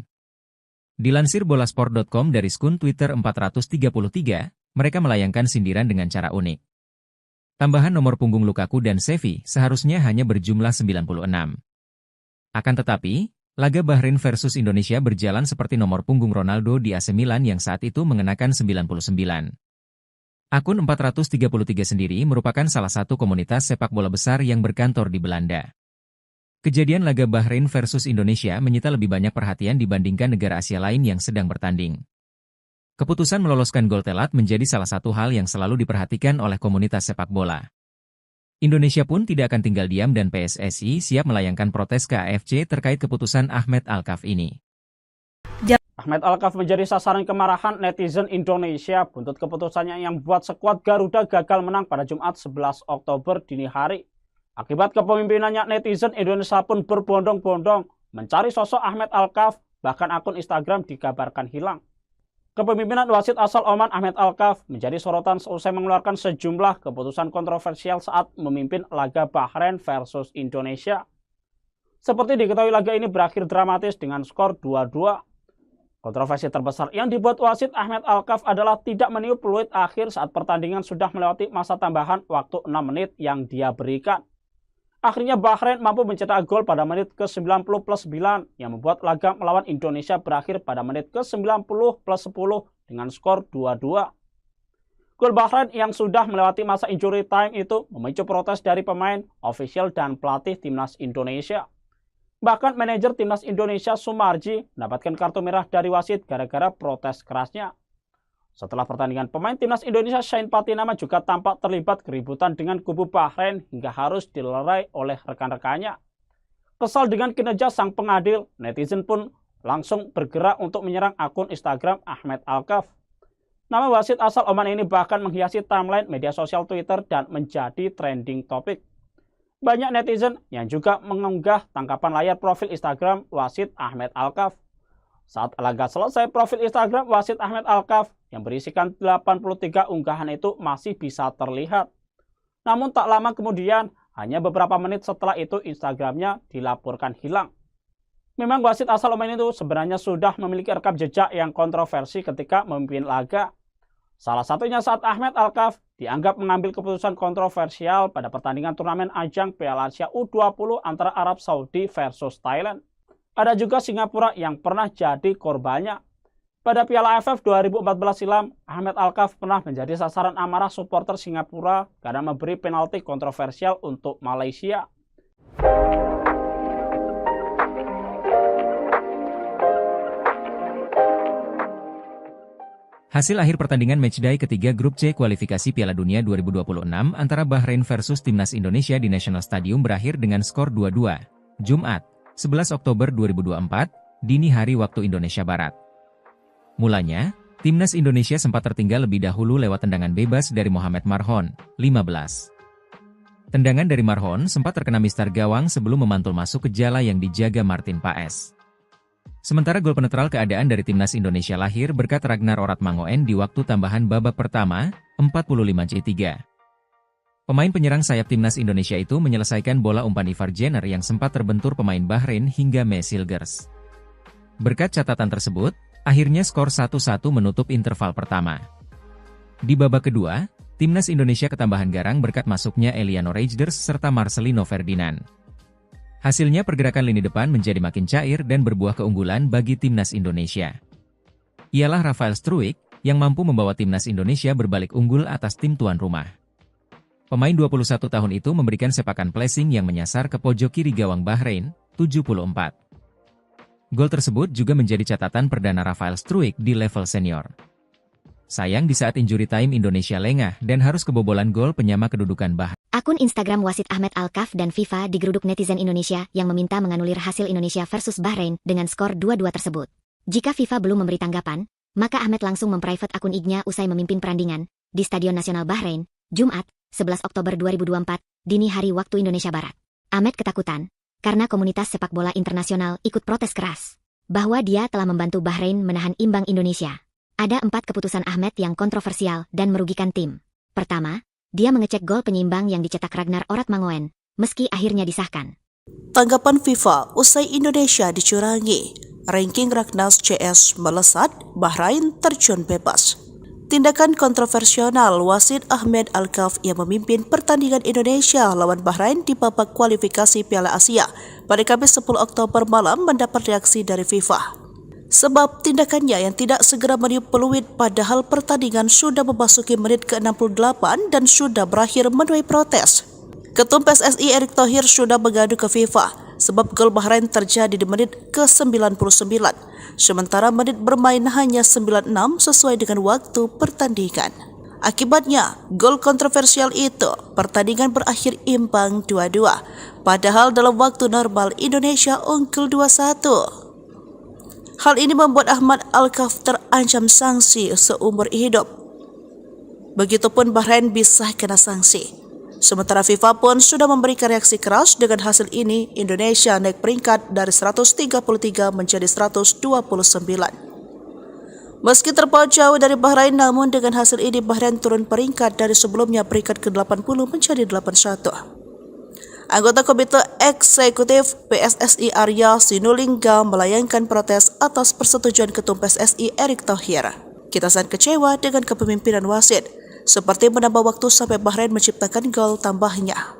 C: Dilansir bolasport.com dari akun Twitter 433, mereka melayangkan sindiran dengan cara unik. Tambahan nomor punggung Lukaku dan Xavi seharusnya hanya berjumlah 96. Akan tetapi, laga Bahrain versus Indonesia berjalan seperti nomor punggung Ronaldo di AC Milan yang saat itu mengenakan 99. Akun 433 sendiri merupakan salah satu komunitas sepak bola besar yang berkantor di Belanda. Kejadian laga Bahrain versus Indonesia menyita lebih banyak perhatian dibandingkan negara Asia lain yang sedang bertanding. Keputusan meloloskan gol telat menjadi salah satu hal yang selalu diperhatikan oleh komunitas sepak bola. Indonesia pun tidak akan tinggal diam dan PSSI siap melayangkan protes ke AFC terkait keputusan Ahmed Alkaf ini.
D: Ahmed Alkaf menjadi sasaran kemarahan netizen Indonesia buntut keputusannya yang membuat skuad Garuda gagal menang pada Jumat 11 Oktober dini hari. Akibat kepemimpinannya, netizen Indonesia pun berbondong-bondong mencari sosok Ahmed Alkaf, bahkan akun Instagram dikabarkan hilang. Kepemimpinan wasit asal Oman Ahmed Alkaf menjadi sorotan seusai mengeluarkan sejumlah keputusan kontroversial saat memimpin laga Bahrain versus Indonesia. Seperti diketahui, laga ini berakhir dramatis dengan skor 2-2. Kontroversi terbesar yang dibuat wasit Ahmed Alkaf adalah tidak meniup peluit akhir saat pertandingan sudah melewati masa tambahan waktu 6 menit yang dia berikan. Akhirnya Bahrain mampu mencetak gol pada menit ke-90+9 yang membuat laga melawan Indonesia berakhir pada menit ke-90+10 dengan skor 2-2. Gol Bahrain yang sudah melewati masa injury time itu memicu protes dari pemain, ofisial, dan pelatih timnas Indonesia. Bahkan manajer timnas Indonesia Sumarji mendapatkan kartu merah dari wasit gara-gara protes kerasnya. Setelah pertandingan, pemain timnas Indonesia Shane Patinama juga tampak terlibat keributan dengan kubu Bahrain hingga harus dilerai oleh rekan-rekannya. Kesal dengan kinerja sang pengadil, netizen pun langsung bergerak untuk menyerang akun Instagram Ahmed Alkaf. Nama wasit asal Oman ini bahkan menghiasi timeline media sosial Twitter dan menjadi trending topik. Banyak netizen yang juga mengunggah tangkapan layar profil Instagram wasit Ahmed Alkaf. Saat laga selesai, profil Instagram wasit Ahmed Alkaf yang berisikan 83 unggahan itu masih bisa terlihat. Namun tak lama kemudian, hanya beberapa menit setelah itu Instagramnya dilaporkan hilang. Memang wasit asal Oman itu sebenarnya sudah memiliki rekam jejak yang kontroversi ketika memimpin laga. Salah satunya saat Ahmed Alkaf dianggap mengambil keputusan kontroversial pada pertandingan turnamen ajang Piala Asia U20 antara Arab Saudi versus Thailand. Ada juga Singapura yang pernah jadi korbannya. Pada Piala AFF 2014 silam, Ahmed Alkaf pernah menjadi sasaran amarah supporter Singapura karena memberi penalti kontroversial untuk Malaysia.
C: Hasil akhir pertandingan matchday ketiga grup C kualifikasi Piala Dunia 2026 antara Bahrain versus Timnas Indonesia di National Stadium berakhir dengan skor 2-2. Jumat, 11 Oktober 2024, dini hari waktu Indonesia Barat. Mulanya, Timnas Indonesia sempat tertinggal lebih dahulu lewat tendangan bebas dari Mohamed Marhon, 15. Tendangan dari Marhon sempat terkena mistar gawang sebelum memantul masuk ke jala yang dijaga Martin Paes. Sementara gol penetral keadaan dari Timnas Indonesia lahir berkat Ragnar Oratmangoen di waktu tambahan babak pertama, 45-3. Pemain penyerang sayap Timnas Indonesia itu menyelesaikan bola umpan Ivar Jenner yang sempat terbentur pemain Bahrain hingga Mesilgers. Berkat catatan tersebut, akhirnya skor 1-1 menutup interval pertama. Di babak kedua, Timnas Indonesia ketambahan garang berkat masuknya Eliano Reijnders serta Marcelino Ferdinand. Hasilnya pergerakan lini depan menjadi makin cair dan berbuah keunggulan bagi Timnas Indonesia. Ialah Rafael Struijk yang mampu membawa Timnas Indonesia berbalik unggul atas tim tuan rumah. Pemain 21 tahun itu memberikan sepakan placing yang menyasar ke pojok kiri gawang Bahrain, 74. Gol tersebut juga menjadi catatan perdana Rafael Struijk di level senior. Sayang di saat injury time Indonesia lengah dan harus kebobolan gol penyama kedudukan Bahrain.
A: Akun Instagram wasit Ahmed Alkaf dan FIFA digeruduk netizen Indonesia yang meminta menganulir hasil Indonesia versus Bahrain dengan skor 2-2 tersebut. Jika FIFA belum memberi tanggapan, maka Ahmed langsung memprivate akun IG-nya usai memimpin perandingan di Stadion Nasional Bahrain, Jumat, 11 Oktober 2024, dini hari waktu Indonesia Barat. Ahmed ketakutan karena komunitas sepak bola internasional ikut protes keras bahwa dia telah membantu Bahrain menahan imbang Indonesia. Ada 4 keputusan Ahmed yang kontroversial dan merugikan tim. Pertama, dia mengecek gol penyeimbang yang dicetak Ragnar Oratmangoen, meski akhirnya disahkan.
B: Tanggapan FIFA usai Indonesia dicurangi. Ranking Ragnas CS melesat, Bahrain terjun bebas. Tindakan kontroversial wasit Ahmed Alkaf yang memimpin pertandingan Indonesia lawan Bahrain di babak kualifikasi Piala Asia pada Kamis 10 Oktober malam mendapat reaksi dari FIFA. Sebab tindakannya yang tidak segera meniup peluit padahal pertandingan sudah memasuki menit ke-68 dan sudah berakhir menuai protes. Ketum PSSI Erick Thohir sudah mengadu ke FIFA sebab gol Bahrain terjadi di menit ke-99, sementara menit bermain hanya 96 sesuai dengan waktu pertandingan. Akibatnya, gol kontroversial itu, pertandingan berakhir imbang 2-2. Padahal dalam waktu normal Indonesia unggul 2-1. Hal ini membuat Ahmad Alkaf terancam sanksi seumur hidup. Begitupun Bahrain bisa kena sanksi. Sementara FIFA pun sudah memberikan reaksi keras. Dengan hasil ini, Indonesia naik peringkat dari 133 menjadi 129. Meski terpaut jauh dari Bahrain, namun dengan hasil ini Bahrain turun peringkat dari sebelumnya peringkat ke-80 menjadi 81. Anggota Komite Eksekutif PSSI Arya Sinulinga melayangkan protes atas persetujuan Ketum PSSI Erick Thohir. Kita sangat kecewa dengan kepemimpinan wasit, seperti menambah waktu sampai Bahrain menciptakan gol tambahnya.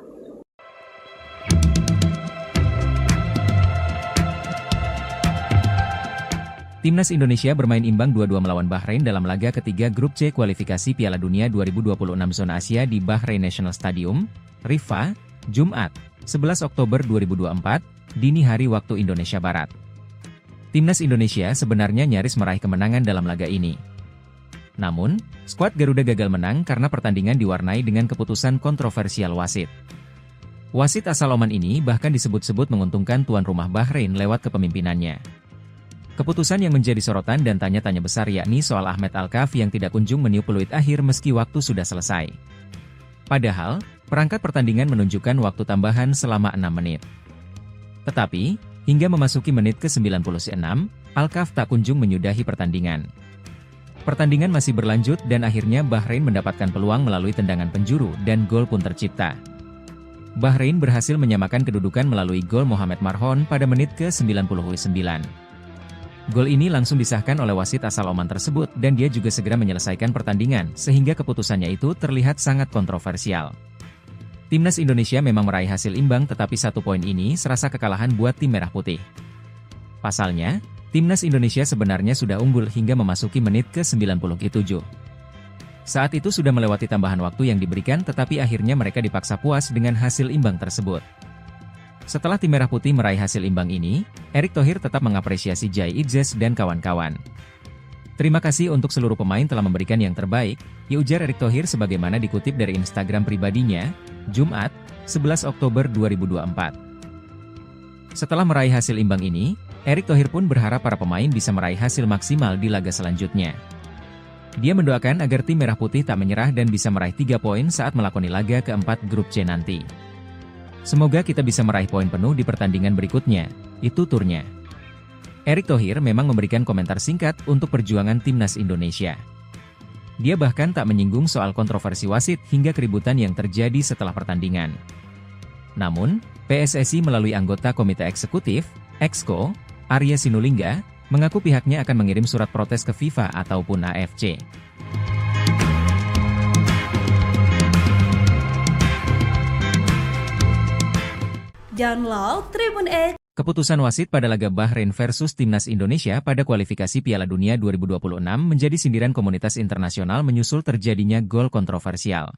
C: Timnas Indonesia bermain imbang 2-2 melawan Bahrain dalam laga ketiga grup C kualifikasi Piala Dunia 2026 zona Asia di Bahrain National Stadium, Riffa, Jumat, 11 Oktober 2024, dini hari waktu Indonesia Barat. Timnas Indonesia sebenarnya nyaris meraih kemenangan dalam laga ini. Namun, skuad Garuda gagal menang karena pertandingan diwarnai dengan keputusan kontroversial wasit. Wasit asal Oman ini bahkan disebut-sebut menguntungkan tuan rumah Bahrain lewat kepemimpinannya. Keputusan yang menjadi sorotan dan tanya-tanya besar yakni soal Ahmad Alkaf yang tidak kunjung meniup peluit akhir meski waktu sudah selesai. Padahal, perangkat pertandingan menunjukkan waktu tambahan selama 6 menit. Tetapi, hingga memasuki menit ke-96, Alkaf tak kunjung menyudahi pertandingan. Pertandingan masih berlanjut dan akhirnya Bahrain mendapatkan peluang melalui tendangan penjuru dan gol pun tercipta. Bahrain berhasil menyamakan kedudukan melalui gol Mohamed Marhon pada menit ke-99. Gol ini langsung disahkan oleh wasit asal Oman tersebut dan dia juga segera menyelesaikan pertandingan sehingga keputusannya itu terlihat sangat kontroversial. Timnas Indonesia memang meraih hasil imbang tetapi 1 poin ini serasa kekalahan buat tim merah putih. Pasalnya, Timnas Indonesia sebenarnya sudah unggul hingga memasuki menit ke-97. Saat itu sudah melewati tambahan waktu yang diberikan tetapi akhirnya mereka dipaksa puas dengan hasil imbang tersebut. Setelah tim Merah Putih meraih hasil imbang ini, Erick Thohir tetap mengapresiasi Jai Idzes dan kawan-kawan. Terima kasih untuk seluruh pemain telah memberikan yang terbaik, ujar Erick Thohir sebagaimana dikutip dari Instagram pribadinya, Jumat, 11 Oktober 2024. Setelah meraih hasil imbang ini, Erick Thohir pun berharap para pemain bisa meraih hasil maksimal di laga selanjutnya. Dia mendoakan agar tim Merah Putih tak menyerah dan bisa meraih 3 poin saat melakoni laga keempat grup C nanti. Semoga kita bisa meraih poin penuh di pertandingan berikutnya, itu turnya. Erick Thohir memang memberikan komentar singkat untuk perjuangan Timnas Indonesia. Dia bahkan tak menyinggung soal kontroversi wasit hingga keributan yang terjadi setelah pertandingan. Namun, PSSI melalui anggota Komite Eksekutif, Exco, Arya Sinulinga, mengaku pihaknya akan mengirim surat protes ke FIFA ataupun AFC.
E: Download Tribun X.
C: Keputusan wasit pada laga Bahrain versus Timnas Indonesia pada kualifikasi Piala Dunia 2026 menjadi sindiran komunitas internasional menyusul terjadinya gol kontroversial.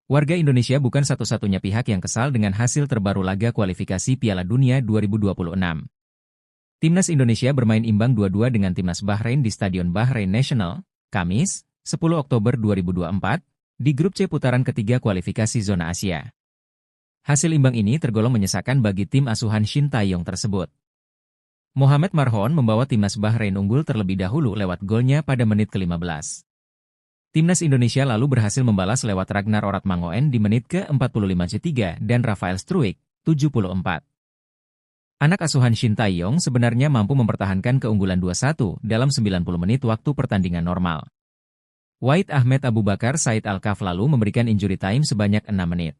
C: Warga Indonesia bukan satu-satunya pihak yang kesal dengan hasil terbaru laga kualifikasi Piala Dunia 2026. Timnas Indonesia bermain imbang 2-2 dengan Timnas Bahrain di Stadion Bahrain National, Kamis, 10 Oktober 2024, di grup C putaran ketiga kualifikasi zona Asia. Hasil imbang ini tergolong menyesakan bagi tim asuhan Shin Tae-yong tersebut. Mohamed Marhon membawa Timnas Bahrain unggul terlebih dahulu lewat golnya pada menit ke-15. Timnas Indonesia lalu berhasil membalas lewat Ragnar Oratmangoen di menit ke-45 dan Rafael Struijk, 74. Anak asuhan Shin Tae-yong sebenarnya mampu mempertahankan keunggulan 2-1 dalam 90 menit waktu pertandingan normal. Wahid Ahmed Abu Bakar Said Alkaf lalu memberikan injury time sebanyak 6 menit.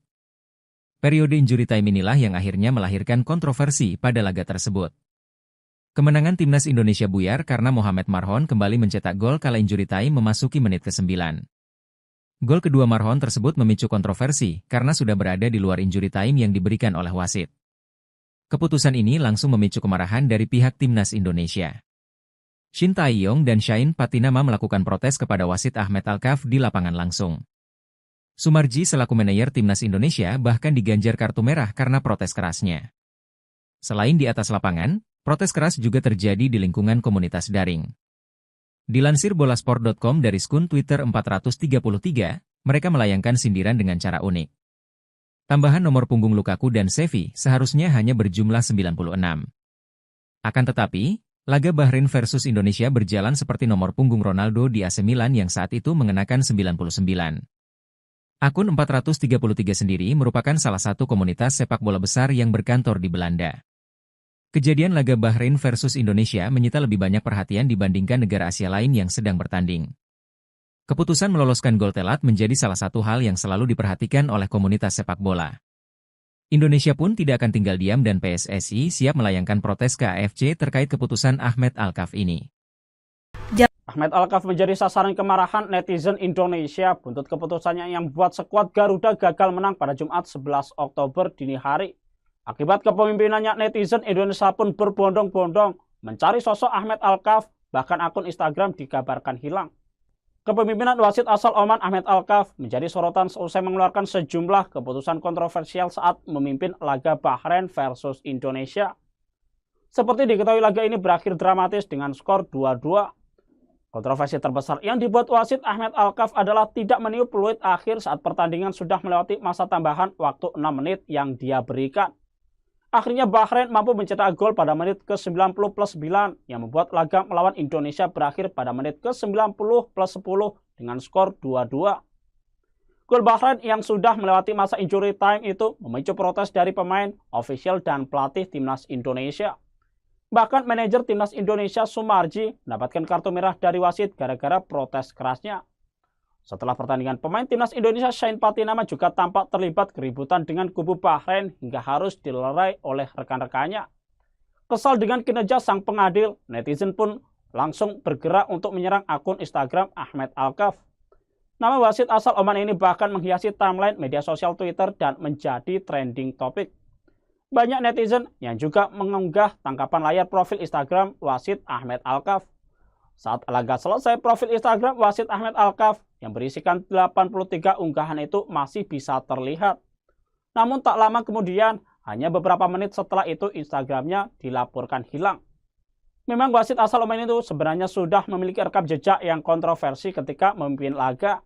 C: Periode injury time inilah yang akhirnya melahirkan kontroversi pada laga tersebut. Kemenangan Timnas Indonesia buyar karena Mohamed Marhon kembali mencetak gol kala injury time memasuki menit ke-9. Gol kedua Marhon tersebut memicu kontroversi karena sudah berada di luar injury time yang diberikan oleh wasit. Keputusan ini langsung memicu kemarahan dari pihak Timnas Indonesia. Shin Tae-yong dan Shain Patinama melakukan protes kepada wasit Ahmed Alkaf di lapangan langsung. Sumarji selaku manajer Timnas Indonesia bahkan diganjar kartu merah karena protes kerasnya. Selain di atas lapangan, protes keras juga terjadi di lingkungan komunitas daring. Dilansir bolasport.com dari skun Twitter 433, mereka melayangkan sindiran dengan cara unik. Tambahan nomor punggung Lukaku dan Xavi seharusnya hanya berjumlah 96. Akan tetapi, laga Bahrain versus Indonesia berjalan seperti nomor punggung Ronaldo di AC Milan yang saat itu mengenakan 99. Akun 433 sendiri merupakan salah satu komunitas sepak bola besar yang berkantor di Belanda. Kejadian laga Bahrain versus Indonesia menyita lebih banyak perhatian dibandingkan negara Asia lain yang sedang bertanding. Keputusan meloloskan gol telat menjadi salah satu hal yang selalu diperhatikan oleh komunitas sepak bola. Indonesia pun tidak akan tinggal diam dan PSSI siap melayangkan protes ke AFC terkait keputusan Ahmed Alkaf ini.
D: Ahmed Alkaf menjadi sasaran kemarahan netizen Indonesia buntut keputusannya yang membuat skuad Garuda gagal menang pada Jumat 11 Oktober dini hari. Akibat kepemimpinannya, netizen Indonesia pun berbondong-bondong mencari sosok Ahmed Alkaf, bahkan akun Instagram dikabarkan hilang. Kepemimpinan wasit asal Oman Ahmed Alkaf menjadi sorotan seusai mengeluarkan sejumlah keputusan kontroversial saat memimpin laga Bahrain versus Indonesia. Seperti diketahui, laga ini berakhir dramatis dengan skor 2-2. Kontroversi terbesar yang dibuat wasit Ahmed Alkaf adalah tidak meniup peluit akhir saat pertandingan sudah melewati masa tambahan waktu 6 menit yang dia berikan. Akhirnya Bahrain mampu mencetak gol pada menit ke-90+9 yang membuat laga melawan Indonesia berakhir pada menit ke-90+10 dengan skor 2-2. Gol Bahrain yang sudah melewati masa injury time itu memicu protes dari pemain, ofisial, dan pelatih timnas Indonesia. Bahkan manajer timnas Indonesia Sumarji mendapatkan kartu merah dari wasit gara-gara protes kerasnya. Setelah pertandingan, pemain timnas Indonesia Shane Patinama juga tampak terlibat keributan dengan kubu Bahrain hingga harus dilerai oleh rekan-rekannya. Kesal dengan kinerja sang pengadil, netizen pun langsung bergerak untuk menyerang akun Instagram Ahmed Alkaf. Nama wasit asal Oman ini bahkan menghiasi timeline media sosial Twitter dan menjadi trending topik. Banyak netizen yang juga mengunggah tangkapan layar profil Instagram wasit Ahmed Alkaf. Saat laga selesai, profil Instagram wasit Ahmed Alkaf yang berisikan 83 unggahan itu masih bisa terlihat. Namun tak lama kemudian, hanya beberapa menit setelah itu Instagramnya dilaporkan hilang. Memang wasit asal Oman itu sebenarnya sudah memiliki rekam jejak yang kontroversi ketika memimpin laga.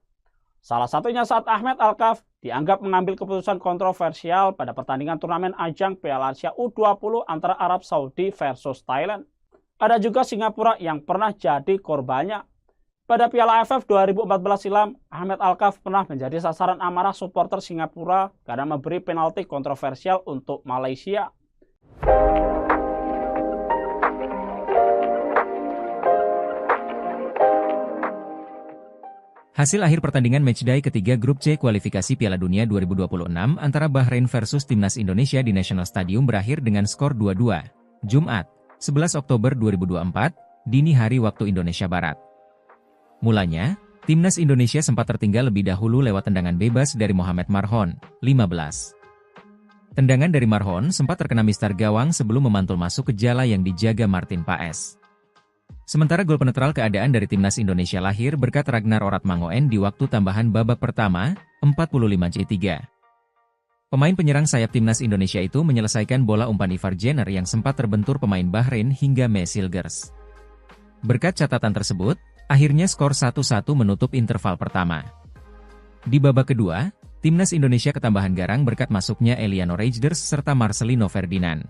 D: Salah satunya saat Ahmed Alkaf dianggap mengambil keputusan kontroversial pada pertandingan turnamen ajang Piala Asia U20 antara Arab Saudi versus Thailand. Ada juga Singapura yang pernah jadi korbannya. Pada Piala AFF 2014 silam, Ahmed Alkaf pernah menjadi sasaran amarah supporter Singapura karena memberi penalti kontroversial untuk Malaysia.
C: Hasil akhir pertandingan matchday ketiga grup C kualifikasi Piala Dunia 2026 antara Bahrain versus Timnas Indonesia di National Stadium berakhir dengan skor 2-2. Jumat, 11 Oktober 2024, dini hari waktu Indonesia Barat. Mulanya, Timnas Indonesia sempat tertinggal lebih dahulu lewat tendangan bebas dari Mohamed Marhon, 15. Tendangan dari Marhon sempat terkena mistar gawang sebelum memantul masuk ke jala yang dijaga Martin Paes. Sementara gol penetral keadaan dari Timnas Indonesia lahir berkat Ragnar Oratmangoen di waktu tambahan babak pertama, 45-3. Pemain penyerang sayap Timnas Indonesia itu menyelesaikan bola umpan Ivar Jenner yang sempat terbentur pemain Bahrain hingga Mesilgers. Berkat catatan tersebut, akhirnya skor 1-1 menutup interval pertama. Di babak kedua, Timnas Indonesia ketambahan garang berkat masuknya Eliano Reijnders serta Marcelino Ferdinand.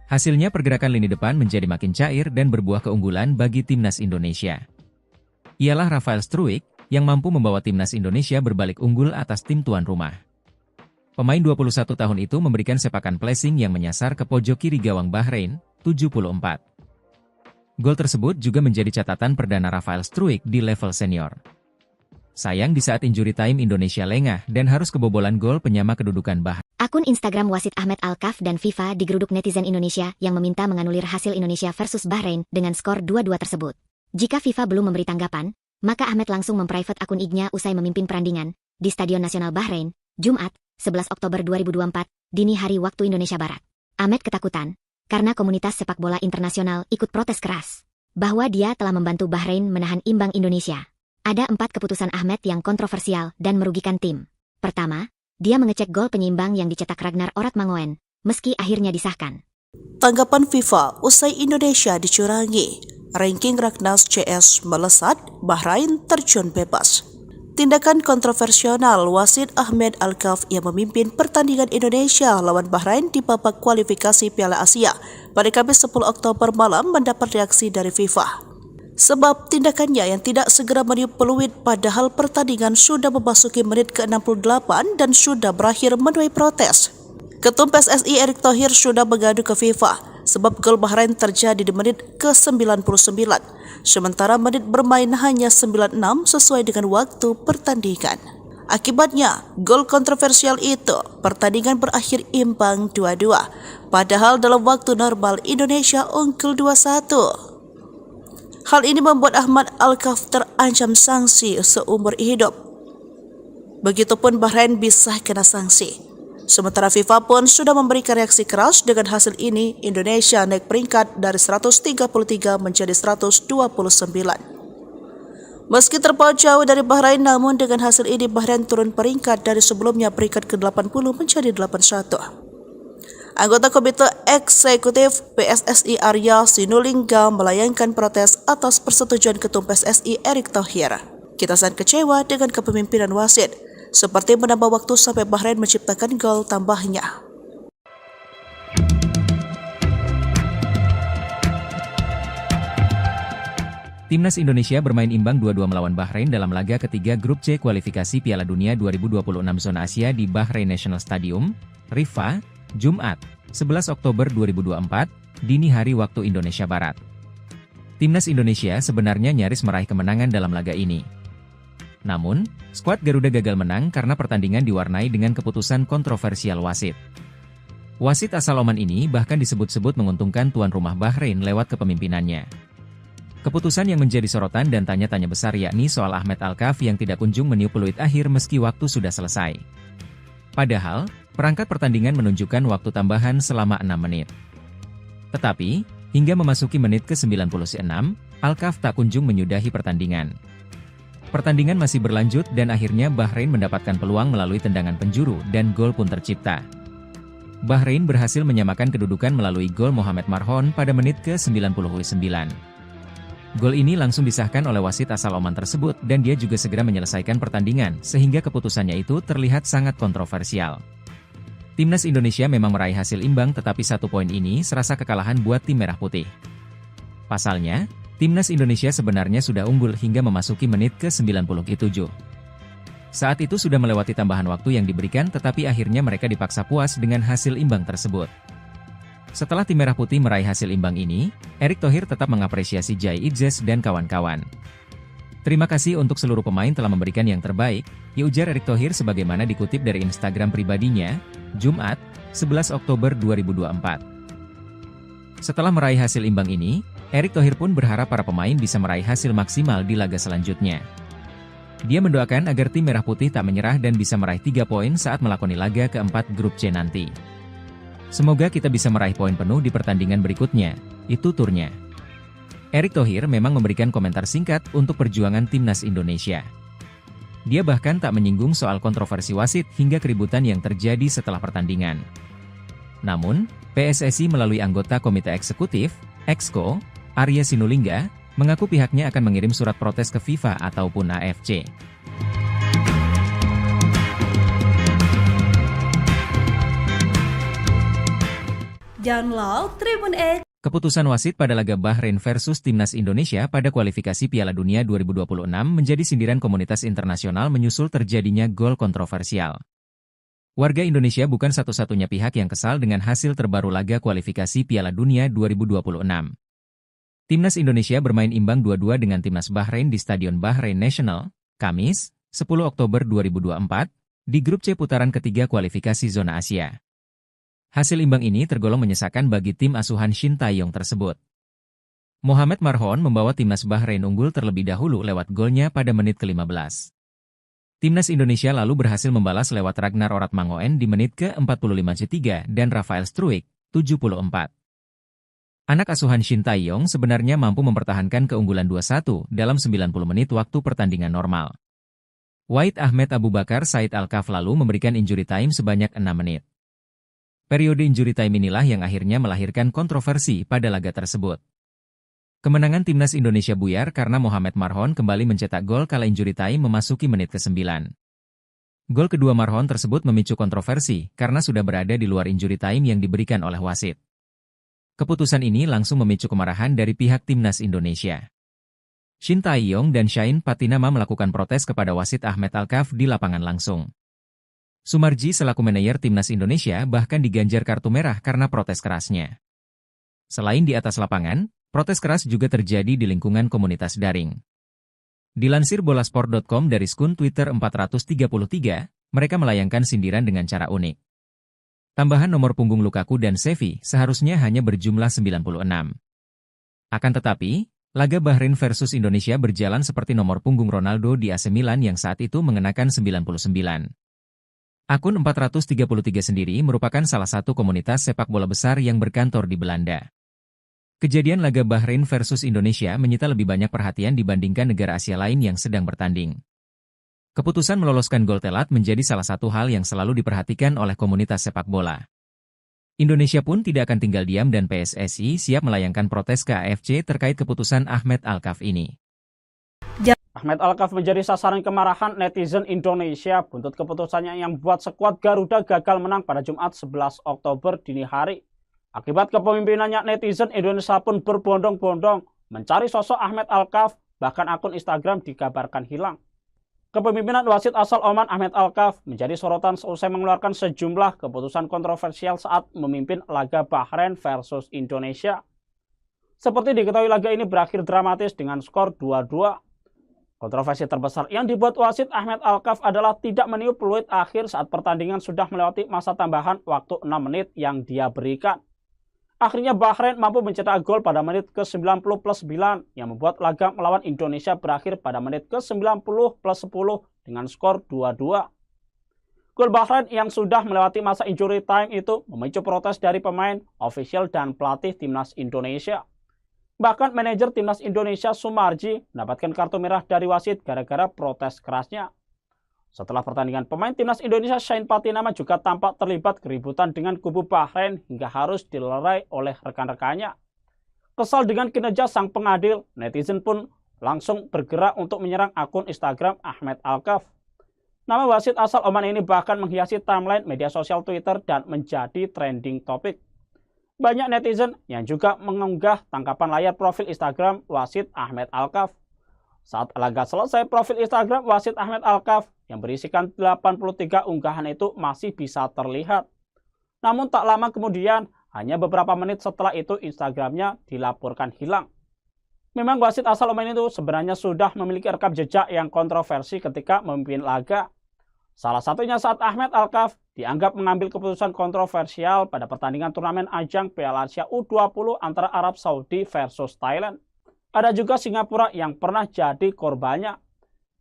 C: Hasilnya pergerakan lini depan menjadi makin cair dan berbuah keunggulan bagi Timnas Indonesia. Ialah Rafael Struijk yang mampu membawa Timnas Indonesia berbalik unggul atas tim tuan rumah. Pemain 21 tahun itu memberikan sepakan placing yang menyasar ke pojok kiri gawang Bahrain, 74. Gol tersebut juga menjadi catatan perdana Rafael Struijk di level senior. Sayang di saat injury time Indonesia lengah dan harus kebobolan gol penyama kedudukan Bahrain.
A: Akun Instagram wasit Ahmed Alkaf dan FIFA digeruduk netizen Indonesia yang meminta menganulir hasil Indonesia versus Bahrain dengan skor 2-2 tersebut. Jika FIFA belum memberi tanggapan, maka Ahmed langsung memprivate akun IG-nya usai memimpin perandingan di Stadion Nasional Bahrain, Jumat, 11 Oktober 2024, dini hari waktu Indonesia Barat. Ahmed ketakutan karena komunitas sepak bola internasional ikut protes keras bahwa dia telah membantu Bahrain menahan imbang Indonesia. Ada 4 keputusan Ahmed yang kontroversial dan merugikan tim. Pertama, dia mengecek gol penyeimbang yang dicetak Ragnar Oratmangoen, meski akhirnya disahkan.
B: Tanggapan FIFA usai Indonesia dicurangi. ranking Raknas CS melesat, Bahrain terjun bebas. Tindakan kontroversial wasit Ahmed Alkaf yang memimpin pertandingan Indonesia lawan Bahrain di babak kualifikasi Piala Asia pada Kamis 10 Oktober malam mendapat reaksi dari FIFA. Sebab tindakannya yang tidak segera meniup peluit padahal pertandingan sudah memasuki menit ke-68 dan sudah berakhir menuai protes. Ketum PSSI Erick Thohir sudah mengadu ke FIFA sebab gol Bahrain terjadi di menit ke-99, sementara menit bermain hanya 96 sesuai dengan waktu pertandingan. Akibatnya, gol kontroversial itu, pertandingan berakhir imbang 2-2, padahal dalam waktu normal Indonesia unggul 2-1. Hal ini membuat Ahmad Alkaf terancam sanksi seumur hidup. Begitupun Bahrain bisa kena sanksi. Sementara FIFA pun sudah memberikan reaksi keras. Dengan hasil ini, Indonesia naik peringkat dari 133 menjadi 129. Meski terpaut jauh dari Bahrain, namun dengan hasil ini Bahrain turun peringkat dari sebelumnya peringkat ke-80 menjadi 81. Anggota Komite Eksekutif PSSI Arya Sinulinga melayangkan protes atas persetujuan Ketum PSSI Erick Thohir. Kita sangat kecewa dengan kepemimpinan wasit, seperti menambah waktu sampai Bahrain menciptakan gol tambahnya.
C: Timnas Indonesia bermain imbang 2-2 melawan Bahrain dalam laga ketiga grup C kualifikasi Piala Dunia 2026 zona Asia di Bahrain National Stadium, Riffa, Jumat, 11 Oktober 2024, dini hari waktu Indonesia Barat. Timnas Indonesia sebenarnya nyaris meraih kemenangan dalam laga ini. Namun, skuad Garuda gagal menang karena pertandingan diwarnai dengan keputusan kontroversial wasit. Wasit asal Oman ini bahkan disebut-sebut menguntungkan tuan rumah Bahrain lewat kepemimpinannya. Keputusan yang menjadi sorotan dan tanya-tanya besar yakni soal Ahmed Alkaf yang tidak kunjung meniup peluit akhir meski waktu sudah selesai. Padahal, perangkat pertandingan menunjukkan waktu tambahan selama 6 menit. Tetapi, hingga memasuki menit ke-96, Alkaf tak kunjung menyudahi pertandingan. Pertandingan masih berlanjut dan akhirnya Bahrain mendapatkan peluang melalui tendangan penjuru dan gol pun tercipta. Bahrain berhasil menyamakan kedudukan melalui gol Mohamed Marhon pada menit ke-99. Gol ini langsung disahkan oleh wasit asal Oman tersebut dan dia juga segera menyelesaikan pertandingan sehingga keputusannya itu terlihat sangat kontroversial. Timnas Indonesia memang meraih hasil imbang tetapi 1 poin ini serasa kekalahan buat tim merah putih. Pasalnya, Timnas Indonesia sebenarnya sudah unggul hingga memasuki menit ke-97. Saat itu sudah melewati tambahan waktu yang diberikan tetapi akhirnya mereka dipaksa puas dengan hasil imbang tersebut. Setelah tim merah putih meraih hasil imbang ini, Erick Thohir tetap mengapresiasi Jai Idzes dan kawan-kawan. Terima kasih untuk seluruh pemain telah memberikan yang terbaik, ujar Erick Thohir sebagaimana dikutip dari Instagram pribadinya, Jumat, 11 Oktober 2024. Setelah meraih hasil imbang ini, Erick Thohir pun berharap para pemain bisa meraih hasil maksimal di laga selanjutnya. Dia mendoakan agar tim merah putih tak menyerah dan bisa meraih 3 poin saat melakoni laga keempat grup C nanti. Semoga kita bisa meraih poin penuh di pertandingan berikutnya, itu turnya. Erick Thohir memang memberikan komentar singkat untuk perjuangan Timnas Indonesia. Dia bahkan tak menyinggung soal kontroversi wasit hingga keributan yang terjadi setelah pertandingan. Namun, PSSI melalui anggota Komite Eksekutif, Exco, Arya Sinulinga, mengaku pihaknya akan mengirim surat protes ke FIFA ataupun AFC.
E: Download Tribun X.
C: Keputusan wasit pada laga Bahrain versus Timnas Indonesia pada kualifikasi Piala Dunia 2026 menjadi sindiran komunitas internasional menyusul terjadinya gol kontroversial. Warga Indonesia bukan satu-satunya pihak yang kesal dengan hasil terbaru laga kualifikasi Piala Dunia 2026. Timnas Indonesia bermain imbang 2-2 dengan Timnas Bahrain di Stadion Bahrain National, Kamis, 10 Oktober 2024, di grup C putaran ketiga kualifikasi zona Asia. Hasil imbang ini tergolong menyesakan bagi tim asuhan Shin Tae-yong tersebut. Mohamed Marhon membawa Timnas Bahrain unggul terlebih dahulu lewat golnya pada menit ke-15. Timnas Indonesia lalu berhasil membalas lewat Ragnar Oratmangoen di menit ke-45 dan Rafael Struijk, 74. Anak asuhan Shin Tae-yong sebenarnya mampu mempertahankan keunggulan 2-1 dalam 90 menit waktu pertandingan normal. Wahid Ahmed Abu Bakar Said Alkaf lalu memberikan injury time sebanyak 6 menit. Periode injury time inilah yang akhirnya melahirkan kontroversi pada laga tersebut. Kemenangan timnas Indonesia buyar karena Mohamed Marhon kembali mencetak gol kala injury time memasuki menit ke-9. Gol kedua Marhon tersebut memicu kontroversi karena sudah berada di luar injury time yang diberikan oleh wasit. Keputusan ini langsung memicu kemarahan dari pihak timnas Indonesia. Shin Tae-yong dan Shane Patinama melakukan protes kepada wasit Ahmed Alkaf di lapangan langsung. Sumarji selaku manajer timnas Indonesia bahkan diganjar kartu merah karena protes kerasnya. Selain di atas lapangan, protes keras juga terjadi di lingkungan komunitas daring. Dilansir bolasport.com dari akun Twitter 433, mereka melayangkan sindiran dengan cara unik. Tambahan nomor punggung Lukaku dan Xavi seharusnya hanya berjumlah 96. Akan tetapi, laga Bahrain versus Indonesia berjalan seperti nomor punggung Ronaldo di AC Milan yang saat itu mengenakan 99. Akun 433 sendiri merupakan salah satu komunitas sepak bola besar yang berkantor di Belanda. Kejadian laga Bahrain versus Indonesia menyita lebih banyak perhatian dibandingkan negara Asia lain yang sedang bertanding. Keputusan meloloskan gol telat menjadi salah satu hal yang selalu diperhatikan oleh komunitas sepak bola. Indonesia pun tidak akan tinggal diam dan PSSI siap melayangkan protes ke AFC terkait keputusan Ahmed Alkaf ini.
D: Ahmed Alkaf menjadi sasaran kemarahan netizen Indonesia buntut keputusannya yang membuat skuad Garuda gagal menang pada Jumat 11 Oktober dini hari. Akibat kepemimpinannya, netizen Indonesia pun berbondong-bondong mencari sosok Ahmed Alkaf, bahkan akun Instagram dikabarkan hilang. Kepemimpinan wasit asal Oman Ahmed Alkaf menjadi sorotan seusai mengeluarkan sejumlah keputusan kontroversial saat memimpin laga Bahrain versus Indonesia. Seperti diketahui, laga ini berakhir dramatis dengan skor 2-2. Kontroversi terbesar yang dibuat wasit Ahmed Alkaf adalah tidak meniup peluit akhir saat pertandingan sudah melewati masa tambahan waktu 6 menit yang dia berikan. Akhirnya Bahrain mampu mencetak gol pada menit ke-90+9 yang membuat laga melawan Indonesia berakhir pada menit ke-90+10 dengan skor 2-2. Gol Bahrain yang sudah melewati masa injury time itu memicu protes dari pemain, ofisial, dan pelatih timnas Indonesia. Bahkan manajer timnas Indonesia Sumarji mendapatkan kartu merah dari wasit gara-gara protes kerasnya. Setelah pertandingan, pemain timnas Indonesia Shane Patinama juga tampak terlibat keributan dengan kubu Bahrain hingga harus dilerai oleh rekan-rekannya. Kesal dengan kinerja sang pengadil, netizen pun langsung bergerak untuk menyerang akun Instagram Ahmed Alkaf. Nama wasit asal Oman ini bahkan menghiasi timeline media sosial Twitter dan menjadi trending topik. Banyak netizen yang juga mengunggah tangkapan layar profil Instagram wasit Ahmed Alkaf. Saat laga selesai, profil Instagram wasit Ahmed Alkaf yang berisikan 83 unggahan itu masih bisa terlihat. Namun tak lama kemudian, hanya beberapa menit setelah itu Instagramnya dilaporkan hilang. Memang wasit asal Oman itu sebenarnya sudah memiliki rekam jejak yang kontroversi ketika memimpin laga. Salah satunya saat Ahmed Alkaf dianggap mengambil keputusan kontroversial pada pertandingan turnamen ajang Piala Asia U20 antara Arab Saudi versus Thailand. Ada juga Singapura yang pernah jadi korbannya.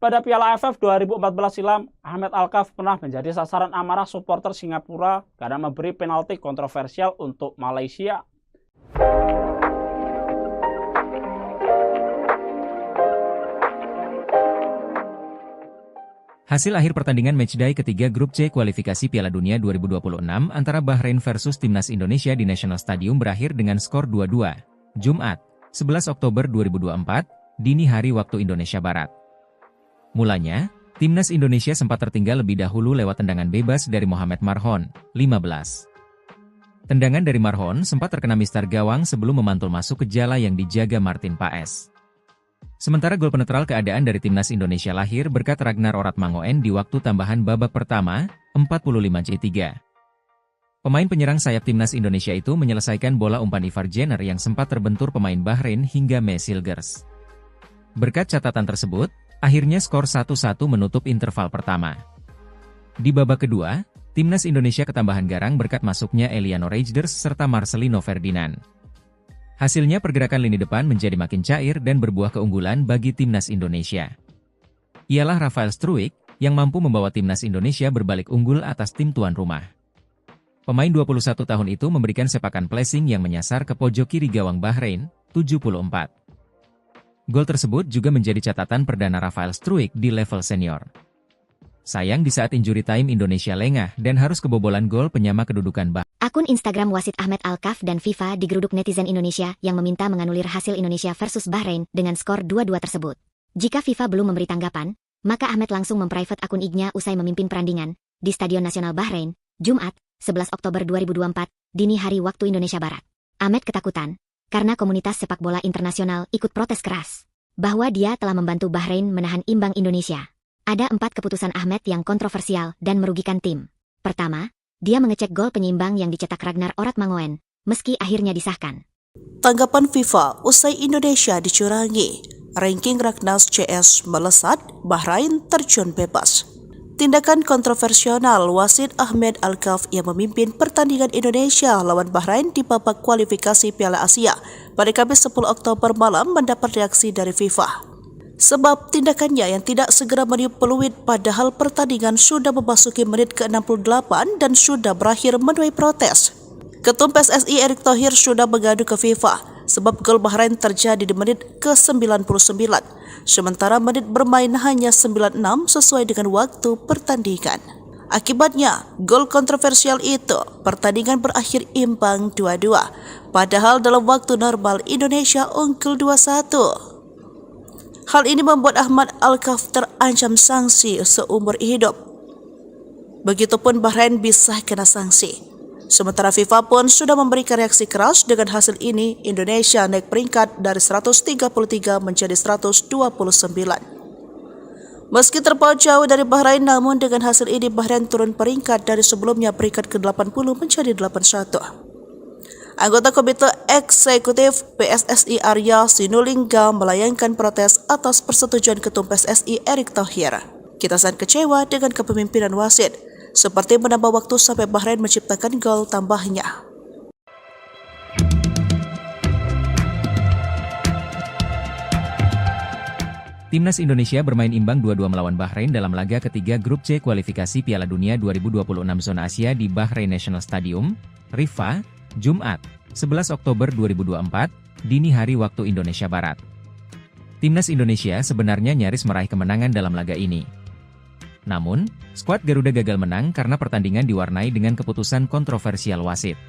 D: Pada Piala AFF 2014 silam, Ahmed Alkaf pernah menjadi sasaran amarah supporter Singapura karena memberi penalti kontroversial untuk Malaysia.
C: Hasil akhir pertandingan matchday ketiga grup C kualifikasi Piala Dunia 2026 antara Bahrain versus Timnas Indonesia di National Stadium berakhir dengan skor 2-2. Jumat, 11 Oktober 2024, dini hari waktu Indonesia Barat. Mulanya, Timnas Indonesia sempat tertinggal lebih dahulu lewat tendangan bebas dari Mohamed Marhon, 15. Tendangan dari Marhon sempat terkena mistar gawang sebelum memantul masuk ke jala yang dijaga Martin Paes. Sementara gol penetral keadaan dari Timnas Indonesia lahir berkat Ragnar Oratmangoen di waktu tambahan babak pertama, 45C3. Pemain penyerang sayap Timnas Indonesia itu menyelesaikan bola umpan Ivar Jenner yang sempat terbentur pemain Bahrain hingga Mesilgers. Berkat catatan tersebut, akhirnya skor 1-1 menutup interval pertama. Di babak kedua, Timnas Indonesia ketambahan garang berkat masuknya Eliano Reijnders serta Marcelino Ferdinand. Hasilnya pergerakan lini depan menjadi makin cair dan berbuah keunggulan bagi Timnas Indonesia. Ialah Rafael Struijk yang mampu membawa Timnas Indonesia berbalik unggul atas tim tuan rumah. Pemain 21 tahun itu memberikan sepakan placing yang menyasar ke pojok kiri gawang Bahrain, 74. Gol tersebut juga menjadi catatan perdana Rafael Struijk di level senior. Sayang di saat injury time Indonesia lengah dan harus kebobolan gol penyama kedudukan
A: Akun Instagram wasit Ahmed Alkaf dan FIFA digeruduk netizen Indonesia yang meminta menganulir hasil Indonesia versus Bahrain dengan skor 2-2 tersebut. Jika FIFA belum memberi tanggapan, maka Ahmed langsung memprivate akun IG-nya usai memimpin perandingan di Stadion Nasional Bahrain, Jumat, 11 Oktober 2024, dini hari waktu Indonesia Barat. Ahmed ketakutan karena komunitas sepak bola internasional ikut protes keras bahwa dia telah membantu Bahrain menahan imbang Indonesia. Ada 4 keputusan Ahmed yang kontroversial dan merugikan tim. Pertama, dia mengecek gol penyeimbang yang dicetak Ragnar Oratmangoen, meski akhirnya disahkan.
B: Tanggapan FIFA usai Indonesia dicurangi. Ranking Ragnas CS melesat, Bahrain terjun bebas. Tindakan kontroversial wasit Ahmed Alkaf yang memimpin pertandingan Indonesia lawan Bahrain di babak kualifikasi Piala Asia pada Kamis 10 Oktober malam mendapat reaksi dari FIFA. Sebab tindakannya yang tidak segera meniup peluit padahal pertandingan sudah memasuki menit ke-68 dan sudah berakhir menuai protes. Ketum PSSI Erick Thohir sudah mengadu ke FIFA sebab gol Bahrain terjadi di menit ke-99, sementara menit bermain hanya 96 sesuai dengan waktu pertandingan. Akibatnya, gol kontroversial itu, pertandingan berakhir imbang 2-2, padahal dalam waktu normal Indonesia unggul 2-1. Hal ini membuat Ahmed Alkaf terancam sanksi seumur hidup. Begitupun Bahrain bisa kena sanksi. Sementara FIFA pun sudah memberikan reaksi keras dengan hasil ini. Indonesia naik peringkat dari 133 menjadi 129. Meski terpaut jauh dari Bahrain, namun dengan hasil ini Bahrain turun peringkat dari sebelumnya peringkat ke-80 menjadi 81. Anggota Komite Eksekutif PSSI Arya Sinulinga melayangkan protes atas persetujuan Ketum PSSI Erick Thohir. Kita sangat kecewa dengan kepemimpinan wasit, seperti menambah waktu sampai Bahrain menciptakan gol tambahnya.
C: Timnas Indonesia bermain imbang 2-2 melawan Bahrain dalam laga ketiga Grup C kualifikasi Piala Dunia 2026 Zona Asia di Bahrain National Stadium, Riffa, Jumat, 11 Oktober 2024, dini hari waktu Indonesia Barat. Timnas Indonesia sebenarnya nyaris meraih kemenangan dalam laga ini. Namun, skuad Garuda gagal menang karena pertandingan diwarnai dengan keputusan kontroversial wasit.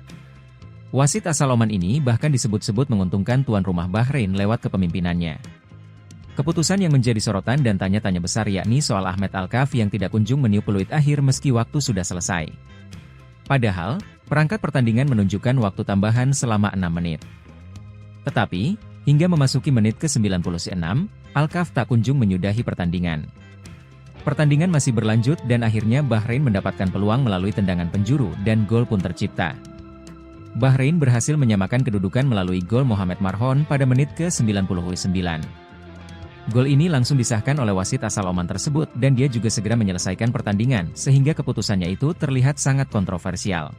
C: Wasit asal Oman ini bahkan disebut-sebut menguntungkan tuan rumah Bahrain lewat kepemimpinannya. Keputusan yang menjadi sorotan dan tanya-tanya besar yakni soal Ahmed Alkaf yang tidak kunjung meniup peluit akhir meski waktu sudah selesai. Padahal, perangkat pertandingan menunjukkan waktu tambahan selama 6 menit. Tetapi, hingga memasuki menit ke-96, Alkaf tak kunjung menyudahi pertandingan. Pertandingan masih berlanjut dan akhirnya Bahrain mendapatkan peluang melalui tendangan penjuru dan gol pun tercipta. Bahrain berhasil menyamakan kedudukan melalui gol Mohamed Marhon pada menit ke-99. Gol ini langsung disahkan oleh wasit asal Oman tersebut dan dia juga segera menyelesaikan pertandingan sehingga keputusannya itu terlihat sangat kontroversial.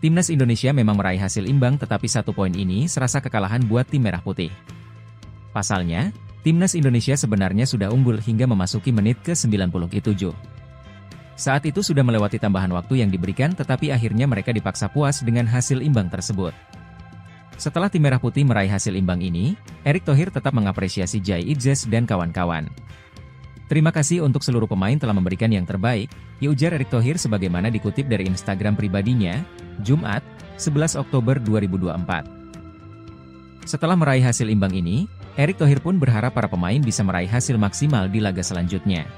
C: Timnas Indonesia memang meraih hasil imbang tetapi 1 poin ini serasa kekalahan buat tim merah putih. Pasalnya, Timnas Indonesia sebenarnya sudah unggul hingga memasuki menit ke-97. Saat itu sudah melewati tambahan waktu yang diberikan tetapi akhirnya mereka dipaksa puas dengan hasil imbang tersebut. Setelah tim merah putih meraih hasil imbang ini, Erick Thohir tetap mengapresiasi Jai Idzes dan kawan-kawan. Terima kasih untuk seluruh pemain telah memberikan yang terbaik, ya ujar Erick Thohir sebagaimana dikutip dari Instagram pribadinya, Jumat, 11 Oktober 2024. Setelah meraih hasil imbang ini, Erick Thohir pun berharap para pemain bisa meraih hasil maksimal di laga selanjutnya.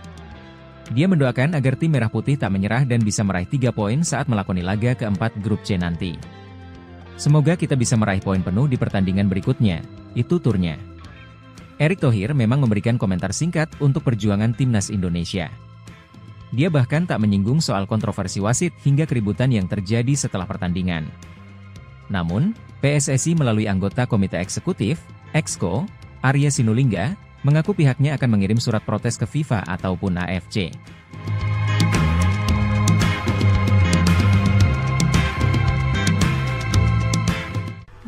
C: Dia mendoakan agar tim merah putih tak menyerah dan bisa meraih 3 poin saat melakoni laga keempat Grup C nanti. Semoga kita bisa meraih poin penuh di pertandingan berikutnya, itu turnya. Erick Thohir memang memberikan komentar singkat untuk perjuangan Timnas Indonesia. Dia bahkan tak menyinggung soal kontroversi wasit hingga keributan yang terjadi setelah pertandingan. Namun, PSSI melalui anggota Komite Eksekutif, Exco, Arya Sinulinga, mengaku pihaknya akan mengirim surat protes ke FIFA ataupun AFC.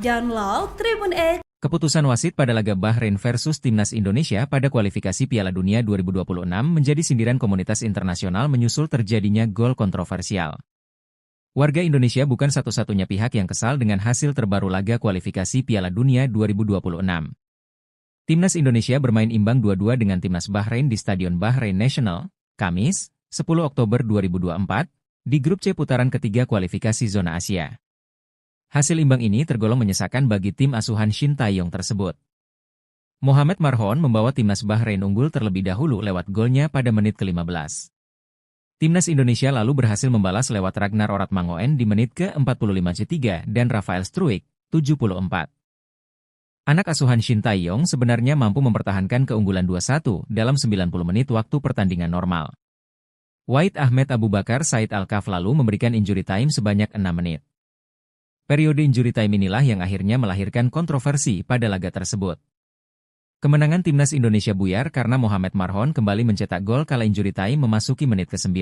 E: Download Tribun X.
C: Keputusan wasit pada laga Bahrain versus Timnas Indonesia pada kualifikasi Piala Dunia 2026 menjadi sindiran komunitas internasional menyusul terjadinya gol kontroversial. Warga Indonesia bukan satu-satunya pihak yang kesal dengan hasil terbaru laga kualifikasi Piala Dunia 2026. Timnas Indonesia bermain imbang 2-2 dengan Timnas Bahrain di Stadion Bahrain National, Kamis, 10 Oktober 2024, di grup C putaran ketiga kualifikasi zona Asia. Hasil imbang ini tergolong menyesakan bagi tim asuhan Shin Tae-yong tersebut. Mohamed Marhon membawa timnas Bahrain unggul terlebih dahulu lewat golnya pada menit ke-15. Timnas Indonesia lalu berhasil membalas lewat Ragnar Oratmangoen di menit ke-45 dan Rafael Struijk, 74. Anak asuhan Shin Tae-yong sebenarnya mampu mempertahankan keunggulan 2-1 dalam 90 menit waktu pertandingan normal. Wahid Ahmed Abu Bakar Said Al-Kaf lalu memberikan injury time sebanyak 6 menit. Periode injury time inilah yang akhirnya melahirkan kontroversi pada laga tersebut. Kemenangan timnas Indonesia buyar karena Mohamed Marhon kembali mencetak gol kala injury time memasuki menit ke-9.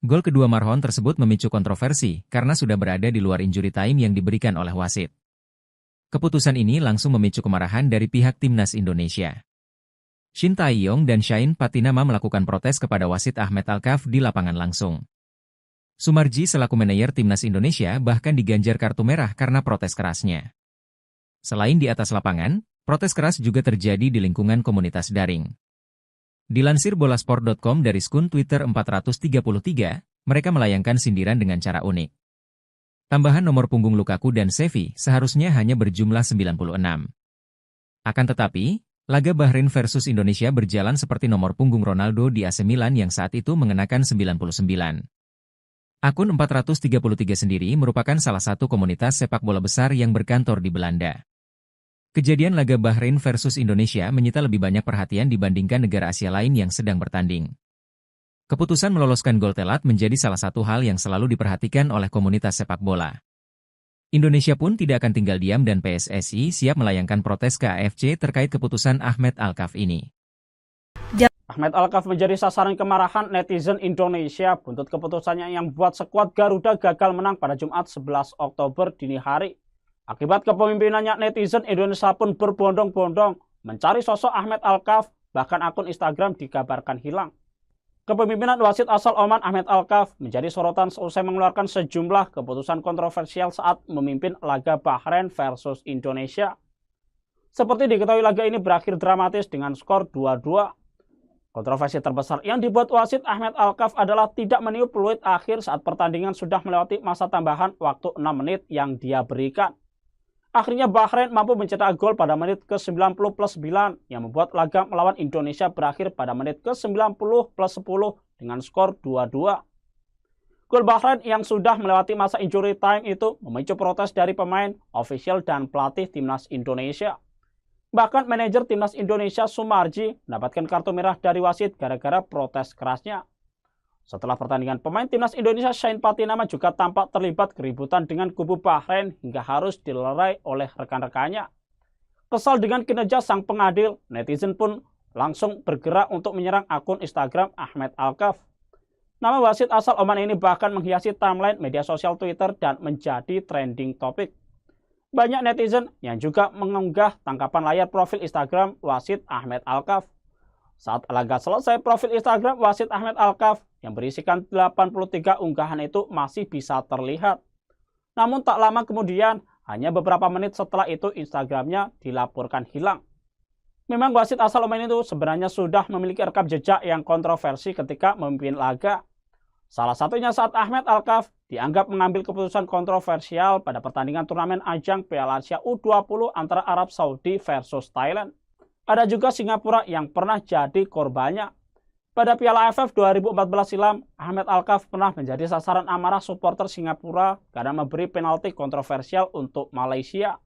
C: Gol kedua Marhon tersebut memicu kontroversi karena sudah berada di luar injury time yang diberikan oleh wasit. Keputusan ini langsung memicu kemarahan dari pihak timnas Indonesia. Shin Tae-yong dan Shain Patinama melakukan protes kepada wasit Ahmed Al-Kaf di lapangan langsung. Sumarji selaku manajer timnas Indonesia bahkan diganjar kartu merah karena protes kerasnya. Selain di atas lapangan, protes keras juga terjadi di lingkungan komunitas daring. Dilansir bolasport.com dari skun Twitter 433, mereka melayangkan sindiran dengan cara unik. Tambahan nomor punggung Lukaku dan Xavi seharusnya hanya berjumlah 96. Akan tetapi, laga Bahrain versus Indonesia berjalan seperti nomor punggung Ronaldo di AC Milan yang saat itu mengenakan 99. Akun 433 sendiri merupakan salah satu komunitas sepak bola besar yang berkantor di Belanda. Kejadian laga Bahrain versus Indonesia menyita lebih banyak perhatian dibandingkan negara Asia lain yang sedang bertanding. Keputusan meloloskan gol telat menjadi salah satu hal yang selalu diperhatikan oleh komunitas sepak bola. Indonesia pun tidak akan tinggal diam dan PSSI siap melayangkan protes ke AFC terkait keputusan Ahmed Al-Kaf ini.
D: Ahmed Al-Kaf menjadi sasaran kemarahan netizen Indonesia buntut keputusannya yang buat skuad Garuda gagal menang pada Jumat 11 Oktober dini hari. Akibat kepemimpinannya, netizen Indonesia pun berbondong-bondong mencari sosok Ahmed Al-Kaf, bahkan akun Instagram dikabarkan hilang. Kepemimpinan wasit asal Oman Ahmed Al-Kaf menjadi sorotan seusai mengeluarkan sejumlah keputusan kontroversial saat memimpin laga Bahrain versus Indonesia. Seperti diketahui, laga ini berakhir dramatis dengan skor 2-2. Kontroversi terbesar yang dibuat wasit Ahmed Al-Kaf adalah tidak meniup peluit akhir saat pertandingan sudah melewati masa tambahan waktu 6 menit yang dia berikan. Akhirnya Bahrain mampu mencetak gol pada menit ke-90+9 yang membuat laga melawan Indonesia berakhir pada menit ke-90+10 dengan skor 2-2. Gol Bahrain yang sudah melewati masa injury time itu memicu protes dari pemain, ofisial, dan pelatih timnas Indonesia. Bahkan manajer timnas Indonesia Sumarji mendapatkan kartu merah dari wasit gara-gara protes kerasnya. Setelah pertandingan, pemain timnas Indonesia Shain Patinama juga tampak terlibat keributan dengan kubu Bahrain hingga harus dilerai oleh rekan-rekannya. Kesal dengan kinerja sang pengadil, netizen pun langsung bergerak untuk menyerang akun Instagram Ahmed Al-Kaf. Nama wasit asal Oman ini bahkan menghiasi timeline media sosial Twitter dan menjadi trending topik. Banyak netizen yang juga mengunggah tangkapan layar profil Instagram wasit Ahmed Al-Kaf. Saat laga selesai, profil Instagram wasit Ahmed Al-Kaf yang berisikan 83 unggahan itu masih bisa terlihat. Namun tak lama kemudian, hanya beberapa menit setelah itu Instagramnya dilaporkan hilang. Memang wasit asal Oman itu sebenarnya sudah memiliki rekam jejak yang kontroversi ketika memimpin laga. Salah satunya saat Ahmed Al-Kaf dianggap mengambil keputusan kontroversial pada pertandingan turnamen ajang Piala Asia U20 antara Arab Saudi versus Thailand. Ada juga Singapura yang pernah jadi korbannya. Pada Piala AFF 2014 silam, Ahmed Al-Kaf pernah menjadi sasaran amarah supporter Singapura karena memberi penalti kontroversial untuk Malaysia.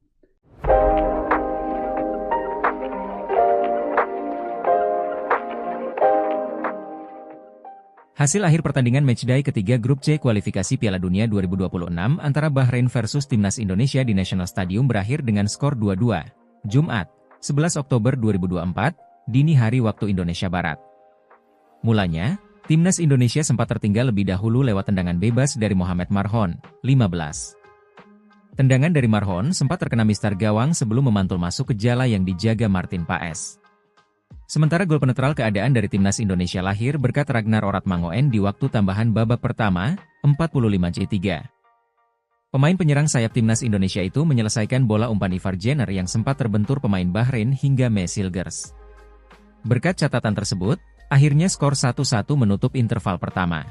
C: Hasil akhir pertandingan matchday ketiga grup C kualifikasi Piala Dunia 2026 antara Bahrain versus Timnas Indonesia di National Stadium berakhir dengan skor 2-2. Jumat, 11 Oktober 2024, dini hari waktu Indonesia Barat. Mulanya, Timnas Indonesia sempat tertinggal lebih dahulu lewat tendangan bebas dari Mohamed Marhon, 15. Tendangan dari Marhon sempat terkena mistar gawang sebelum memantul masuk ke jala yang dijaga Martin Paes. Sementara gol penetral keadaan dari Timnas Indonesia lahir berkat Ragnar Oratmangoen di waktu tambahan babak pertama, 45-3. Pemain penyerang sayap Timnas Indonesia itu menyelesaikan bola umpan Ivar Jenner yang sempat terbentur pemain Bahrain hingga Mesilgers. Berkat catatan tersebut, Akhirnya skor 1-1 menutup interval pertama.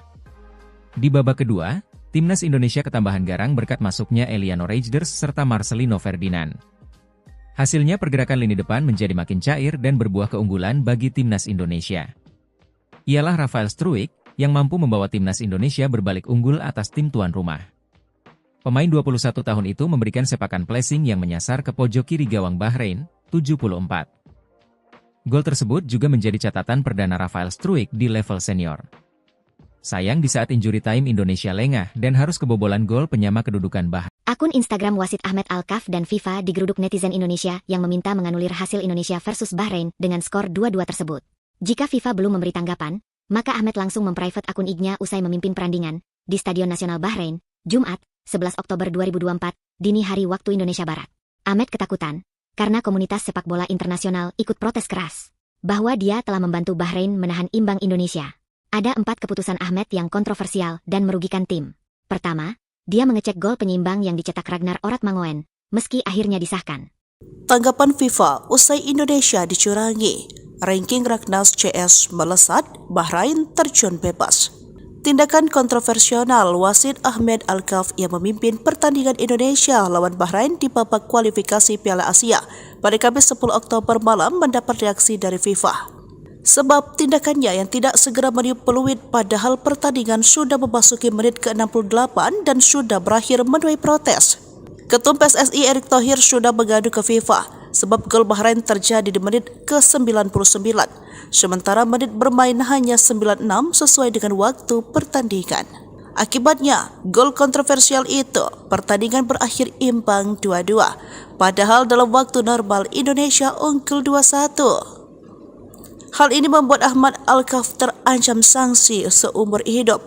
C: Di babak kedua, Timnas Indonesia ketambahan garang berkat masuknya Eliano Reijnders serta Marcelino Ferdinand. Hasilnya pergerakan lini depan menjadi makin cair dan berbuah keunggulan bagi Timnas Indonesia. Ialah Rafael Struijk yang mampu membawa Timnas Indonesia berbalik unggul atas tim tuan rumah. Pemain 21 tahun itu memberikan sepakan placing yang menyasar ke pojok kiri gawang Bahrain, 74. Gol tersebut juga menjadi catatan perdana Rafael Struijk di level senior. Sayang di saat injury time Indonesia lengah dan harus kebobolan gol penyama kedudukan Bahrain.
A: Akun Instagram wasit Ahmed Alkaf dan FIFA digeruduk netizen Indonesia yang meminta menganulir hasil Indonesia versus Bahrain dengan skor 2-2 tersebut. Jika FIFA belum memberi tanggapan, maka Ahmed langsung memprivate akun IG-nya usai memimpin perandingan di Stadion Nasional Bahrain, Jumat, 11 Oktober 2024, dini hari waktu Indonesia Barat. Ahmed ketakutan karena komunitas sepak bola internasional ikut protes keras bahwa dia telah membantu Bahrain menahan imbang Indonesia. Ada 4 keputusan Ahmed yang kontroversial dan merugikan tim. Pertama, dia mengecek gol penyeimbang yang dicetak Ragnar Oratmangoen, meski akhirnya disahkan.
B: Tanggapan FIFA usai Indonesia dicurangi. Ranking Ragnas CS melesat, Bahrain terjun bebas. Tindakan kontroversial wasit Ahmed Alkaf yang memimpin pertandingan Indonesia lawan Bahrain di babak kualifikasi Piala Asia pada Kamis 10 Oktober malam mendapat reaksi dari FIFA. Sebab tindakannya yang tidak segera meniup peluit padahal pertandingan sudah memasuki menit ke-68 dan sudah berakhir menuai protes. Ketum PSSI Erick Thohir sudah mengadu ke FIFA sebab gol Bahrain terjadi di menit ke-99, sementara menit bermain hanya 96 sesuai dengan waktu pertandingan. Akibatnya, gol kontroversial itu, pertandingan berakhir imbang 2-2, padahal dalam waktu normal Indonesia unggul 2-1. Hal ini membuat Ahmed Alkaf terancam sanksi seumur hidup.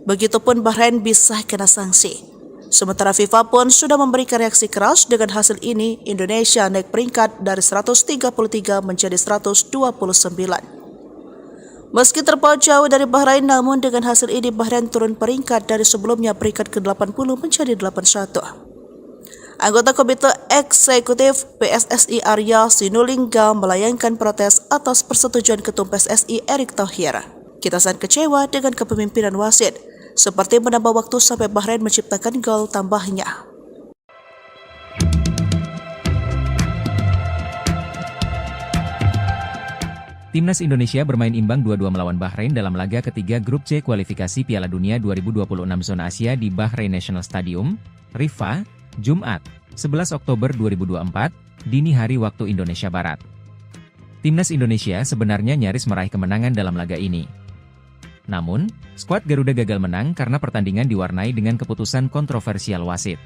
B: Begitupun Bahrain bisa kena sanksi. Sementara FIFA pun sudah memberikan reaksi keras dengan hasil ini, Indonesia naik peringkat dari 133 menjadi 129. Meski terpaut jauh dari Bahrain, namun dengan hasil ini Bahrain turun peringkat dari sebelumnya peringkat ke-80 menjadi 81. Anggota Komite Eksekutif PSSI Arya Sinulinga melayangkan protes atas persetujuan Ketum PSSI Erick Thohir. Kita sangat kecewa dengan kepemimpinan wasit, seperti menambah waktu sampai Bahrain menciptakan gol tambahnya.
C: Timnas Indonesia bermain imbang 2-2 melawan Bahrain dalam laga ketiga grup C kualifikasi Piala Dunia 2026 zona Asia di Bahrain National Stadium, Riffa, Jumat, 11 Oktober 2024, dini hari waktu Indonesia Barat. Timnas Indonesia sebenarnya nyaris meraih kemenangan dalam laga ini. Namun, skuad Garuda gagal menang karena pertandingan diwarnai dengan keputusan kontroversial wasit.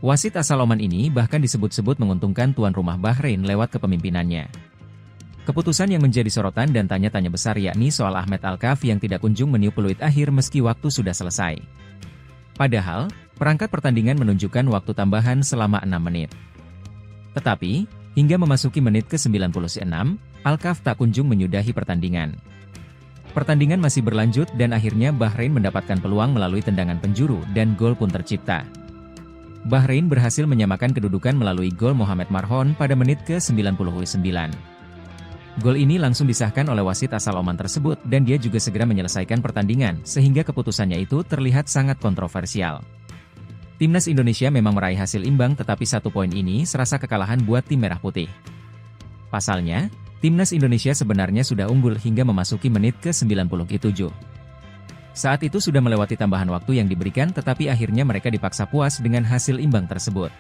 C: Wasit asal Oman ini bahkan disebut-sebut menguntungkan tuan rumah Bahrain lewat kepemimpinannya. Keputusan yang menjadi sorotan dan tanya-tanya besar yakni soal Ahmed Alkaf yang tidak kunjung meniup peluit akhir meski waktu sudah selesai. Padahal, perangkat pertandingan menunjukkan waktu tambahan selama 6 menit. Tetapi, hingga memasuki menit ke-96, Alkaf tak kunjung menyudahi pertandingan. Pertandingan masih berlanjut dan akhirnya Bahrain mendapatkan peluang melalui tendangan penjuru dan gol pun tercipta. Bahrain berhasil menyamakan kedudukan melalui gol Mohamed Marhon pada menit ke-99. Gol ini langsung disahkan oleh wasit asal Oman tersebut dan dia juga segera menyelesaikan pertandingan sehingga keputusannya itu terlihat sangat kontroversial. Timnas Indonesia memang meraih hasil imbang tetapi 1 poin ini serasa kekalahan buat tim merah putih. Pasalnya, Timnas Indonesia sebenarnya sudah unggul hingga memasuki menit ke-97. Saat itu sudah melewati tambahan waktu yang diberikan tetapi akhirnya mereka dipaksa puas dengan hasil imbang tersebut.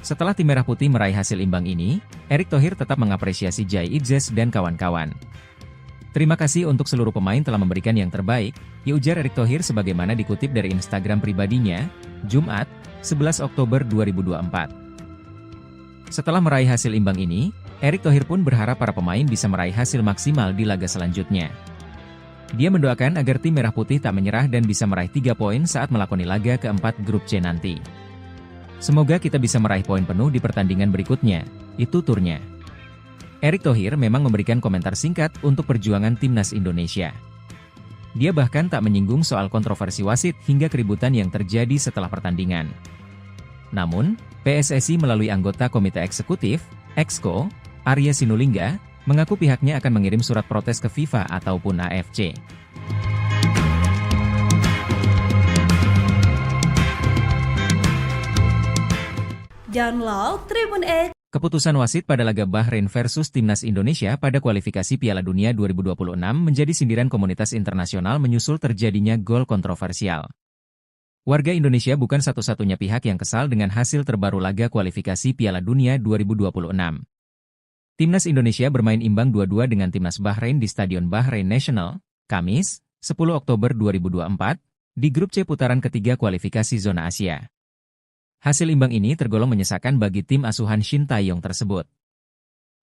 C: Setelah tim merah putih meraih hasil imbang ini, Erick Thohir tetap mengapresiasi Jai Idzes dan kawan-kawan. Terima kasih untuk seluruh pemain telah memberikan yang terbaik, ya ujar Erick Thohir sebagaimana dikutip dari Instagram pribadinya, Jumat, 11 Oktober 2024. Setelah meraih hasil imbang ini, Erick Thohir pun berharap para pemain bisa meraih hasil maksimal di laga selanjutnya. Dia mendoakan agar tim merah putih tak menyerah dan bisa meraih 3 poin saat melakoni laga keempat grup C nanti. Semoga kita bisa meraih poin penuh di pertandingan berikutnya, itu turnya. Erick Thohir memang memberikan komentar singkat untuk perjuangan Timnas Indonesia. Dia bahkan tak menyinggung soal kontroversi wasit hingga keributan yang terjadi setelah pertandingan. Namun, PSSI melalui anggota Komite Eksekutif, Exco, Arya Sinulinga, mengaku pihaknya akan mengirim surat protes ke FIFA ataupun AFC.
E: Download Tribun X.
C: Keputusan wasit pada laga Bahrain versus Timnas Indonesia pada kualifikasi Piala Dunia 2026 menjadi sindiran komunitas internasional menyusul terjadinya gol kontroversial. Warga Indonesia bukan satu-satunya pihak yang kesal dengan hasil terbaru laga kualifikasi Piala Dunia 2026. Timnas Indonesia bermain imbang 2-2 dengan Timnas Bahrain di Stadion Bahrain National, Kamis, 10 Oktober 2024, di grup C putaran ketiga kualifikasi zona Asia. Hasil imbang ini tergolong menyesakan bagi tim asuhan Shin Tae-yong tersebut.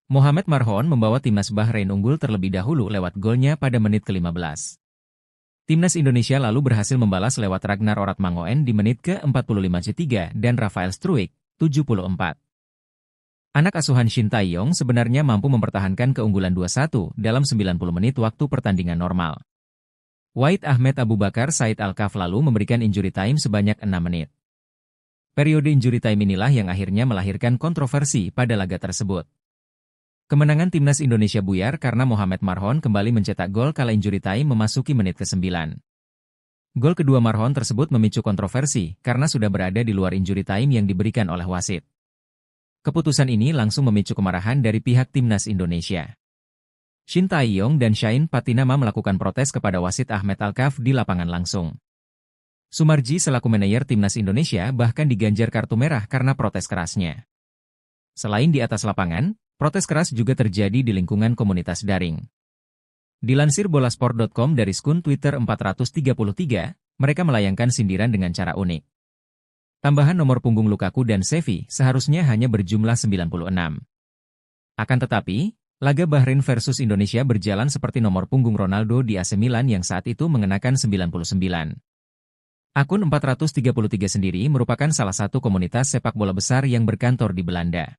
C: Mohamed Marhon membawa Timnas Bahrain unggul terlebih dahulu lewat golnya pada menit ke-15. Timnas Indonesia lalu berhasil membalas lewat Ragnar Oratmangoen di menit ke-45 dan Rafael Struijk, 74. Anak asuhan Shin Tae-yong sebenarnya mampu mempertahankan keunggulan 2-1 dalam 90 menit waktu pertandingan normal. Wahid Ahmed Abu Bakar Said Al-Kaf lalu memberikan injury time sebanyak 6 menit. Periode injury time inilah yang akhirnya melahirkan kontroversi pada laga tersebut. Kemenangan Timnas Indonesia buyar karena Mohamed Marhon kembali mencetak gol kala injury time memasuki menit ke-9. Gol kedua Marhon tersebut memicu kontroversi karena sudah berada di luar injury time yang diberikan oleh wasit. Keputusan ini langsung memicu kemarahan dari pihak Timnas Indonesia. Shin Tae-yong dan Shain Patinama melakukan protes kepada wasit Ahmed Al-Kaf di lapangan langsung. Sumarji selaku manajer Timnas Indonesia bahkan diganjar kartu merah karena protes kerasnya. Selain di atas lapangan, protes keras juga terjadi di lingkungan komunitas daring. Dilansir bolasport.com dari skun Twitter 433, mereka melayangkan sindiran dengan cara unik. Tambahan nomor punggung Lukaku dan Xavi seharusnya hanya berjumlah 96. Akan tetapi, laga Bahrain versus Indonesia berjalan seperti nomor punggung Ronaldo di AC Milan yang saat itu mengenakan 99. Akun 433 sendiri merupakan salah satu komunitas sepak bola besar yang berkantor di Belanda.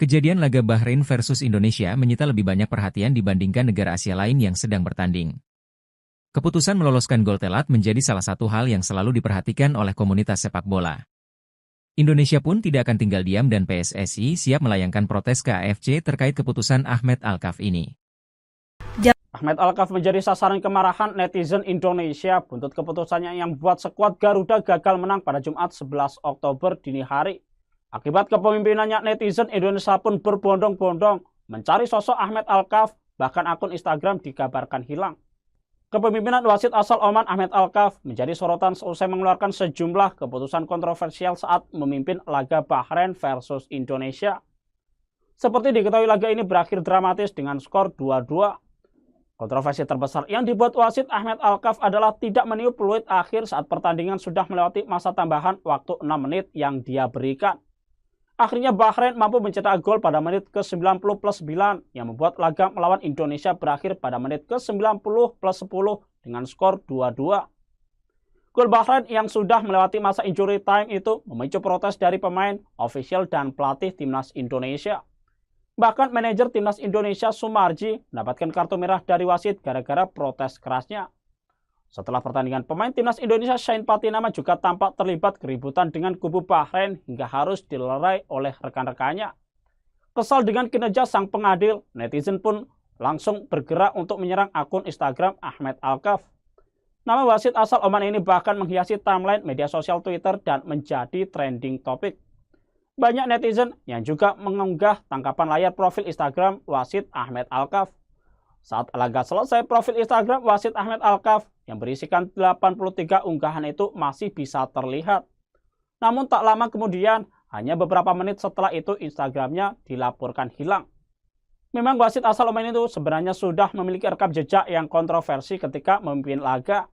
C: Kejadian laga Bahrain versus Indonesia menyita lebih banyak perhatian dibandingkan negara Asia lain yang sedang bertanding. Keputusan meloloskan gol telat menjadi salah satu hal yang selalu diperhatikan oleh komunitas sepak bola. Indonesia pun tidak akan tinggal diam dan PSSI siap melayangkan protes ke AFC terkait keputusan Ahmed Al-Kaf ini.
D: Ahmed Al-Kaf menjadi sasaran kemarahan netizen Indonesia buntut keputusannya yang membuat skuad Garuda gagal menang pada Jumat 11 Oktober dini hari. Akibat kepemimpinannya, netizen Indonesia pun berbondong-bondong mencari sosok Ahmed Al-Kaf, bahkan akun Instagram dikabarkan hilang. Kepemimpinan wasit asal Oman Ahmed Al-Kaf menjadi sorotan seusai mengeluarkan sejumlah keputusan kontroversial saat memimpin laga Bahrain versus Indonesia. Seperti diketahui, laga ini berakhir dramatis dengan skor 2-2. Kontroversi terbesar yang dibuat wasit Ahmed Al-Kaf adalah tidak meniup peluit akhir saat pertandingan sudah melewati masa tambahan waktu 6 menit yang dia berikan. Akhirnya Bahrain mampu mencetak gol pada menit ke-90+9 yang membuat laga melawan Indonesia berakhir pada menit ke-90+10 dengan skor 2-2. Gol Bahrain yang sudah melewati masa injury time itu memicu protes dari pemain, ofisial, dan pelatih Timnas Indonesia. Bahkan manajer Timnas Indonesia Sumarji mendapatkan kartu merah dari wasit gara-gara protes kerasnya. Setelah pertandingan, pemain Timnas Indonesia Shain Patinama juga tampak terlibat keributan dengan kubu Bahrain hingga harus dilerai oleh rekan-rekannya. Kesal dengan kinerja sang pengadil, netizen pun langsung bergerak untuk menyerang akun Instagram Ahmed Al-Kaf. Nama wasit asal Oman ini bahkan menghiasi timeline media sosial Twitter dan menjadi trending topik. Banyak netizen yang juga mengunggah tangkapan layar profil Instagram wasit Ahmed Al-Kaf. Saat laga selesai, profil Instagram wasit Ahmed Al-Kaf yang berisikan 83 unggahan itu masih bisa terlihat. Namun tak lama kemudian, hanya beberapa menit setelah itu Instagramnya dilaporkan hilang. Memang wasit asal Oman itu sebenarnya sudah memiliki rekam jejak yang kontroversi ketika memimpin laga.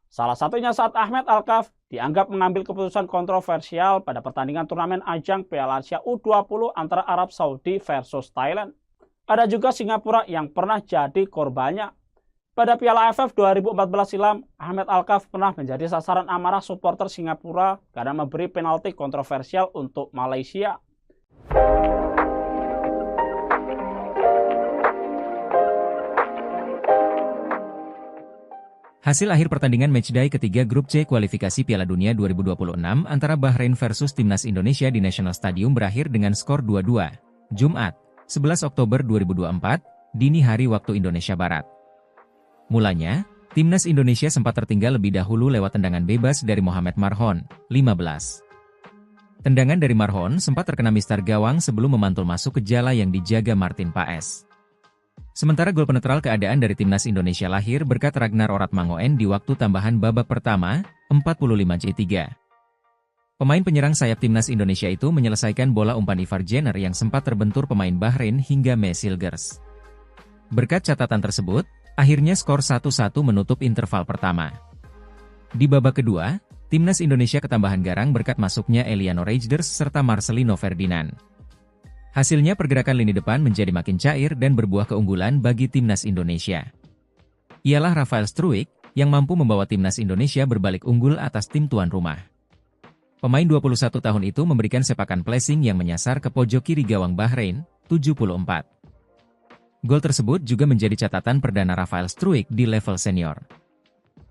D: Salah satunya saat Ahmed Al-Kaf dianggap mengambil keputusan kontroversial pada pertandingan turnamen ajang Piala Asia U20 antara Arab Saudi versus Thailand. Ada juga Singapura yang pernah jadi korbannya. Pada Piala AFF 2014 silam, Ahmed Al-Kaf pernah menjadi sasaran amarah supporter Singapura karena memberi penalti kontroversial untuk Malaysia.
C: Hasil akhir pertandingan matchday ketiga grup C kualifikasi Piala Dunia 2026 antara Bahrain versus Timnas Indonesia di National Stadium berakhir dengan skor 2-2. Jumat, 11 Oktober 2024, dini hari waktu Indonesia Barat. Mulanya, Timnas Indonesia sempat tertinggal lebih dahulu lewat tendangan bebas dari Mohamed Marhon, 15. Tendangan dari Marhon sempat terkena mistar gawang sebelum memantul masuk ke jala yang dijaga Martin Paes. Sementara gol penetral keadaan dari Timnas Indonesia lahir berkat Ragnar Oratmangoen di waktu tambahan babak pertama, 45-3. Pemain penyerang sayap Timnas Indonesia itu menyelesaikan bola umpan Ivar Jenner yang sempat terbentur pemain Bahrain hingga Mesilgers. Berkat catatan tersebut, akhirnya skor 1-1 menutup interval pertama. Di babak kedua, Timnas Indonesia ketambahan garang berkat masuknya Eliano Reijnders serta Marcelino Ferdinand. Hasilnya pergerakan lini depan menjadi makin cair dan berbuah keunggulan bagi Timnas Indonesia. Ialah Rafael Struijk yang mampu membawa Timnas Indonesia berbalik unggul atas tim tuan rumah. Pemain 21 tahun itu memberikan sepakan placing yang menyasar ke pojok kiri gawang Bahrain, 74. Gol tersebut juga menjadi catatan perdana Rafael Struijk di level senior.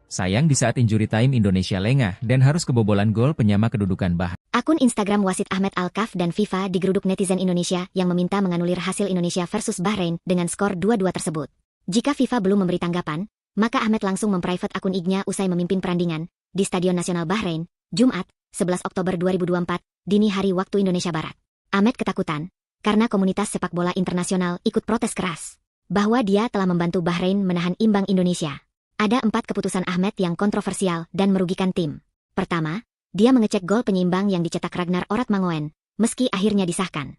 C: Sayang di saat injury time Indonesia lengah dan harus kebobolan gol penyama kedudukan Bahrain.
A: Akun Instagram wasit Ahmed Alkaf dan FIFA digeruduk netizen Indonesia yang meminta menganulir hasil Indonesia versus Bahrain dengan skor 2-2 tersebut. Jika FIFA belum memberi tanggapan, maka Ahmed langsung memprivate akun IG-nya usai memimpin perandingan di Stadion Nasional Bahrain, Jumat, 11 Oktober 2024, dini hari waktu Indonesia Barat. Ahmed ketakutan, karena komunitas sepak bola internasional ikut protes keras, bahwa dia telah membantu Bahrain menahan imbang Indonesia. Ada 4 keputusan Ahmed yang kontroversial dan merugikan tim. Pertama, dia mengecek gol penyeimbang yang dicetak Ragnar Oratmangoen, meski akhirnya disahkan.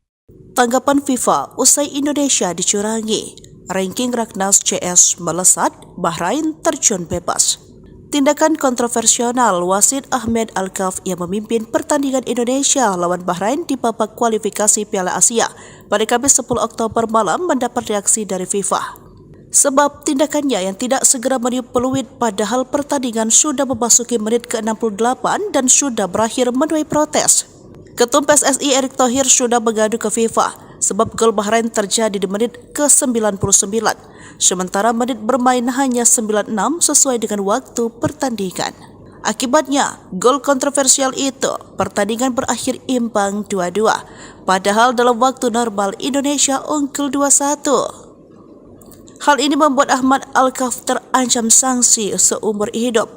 B: Tanggapan FIFA usai Indonesia dicurangi, ranking Ragnas CS melesat, Bahrain terjun bebas. Tindakan kontroversial wasit Ahmed Alkaf yang memimpin pertandingan Indonesia lawan Bahrain di babak kualifikasi Piala Asia pada Kamis 10 Oktober malam mendapat reaksi dari FIFA. Sebab tindakannya yang tidak segera meniup peluit padahal pertandingan sudah memasuki menit ke-68 dan sudah berakhir menuai protes. Ketum PSSI Erick Thohir sudah mengadu ke FIFA sebab gol Bahrain terjadi di menit ke-99, sementara menit bermain hanya 96 sesuai dengan waktu pertandingan. Akibatnya, gol kontroversial itu, pertandingan berakhir imbang 2-2, padahal dalam waktu normal Indonesia unggul 2-1. Hal ini membuat Ahmed Alkaf terancam sanksi seumur hidup.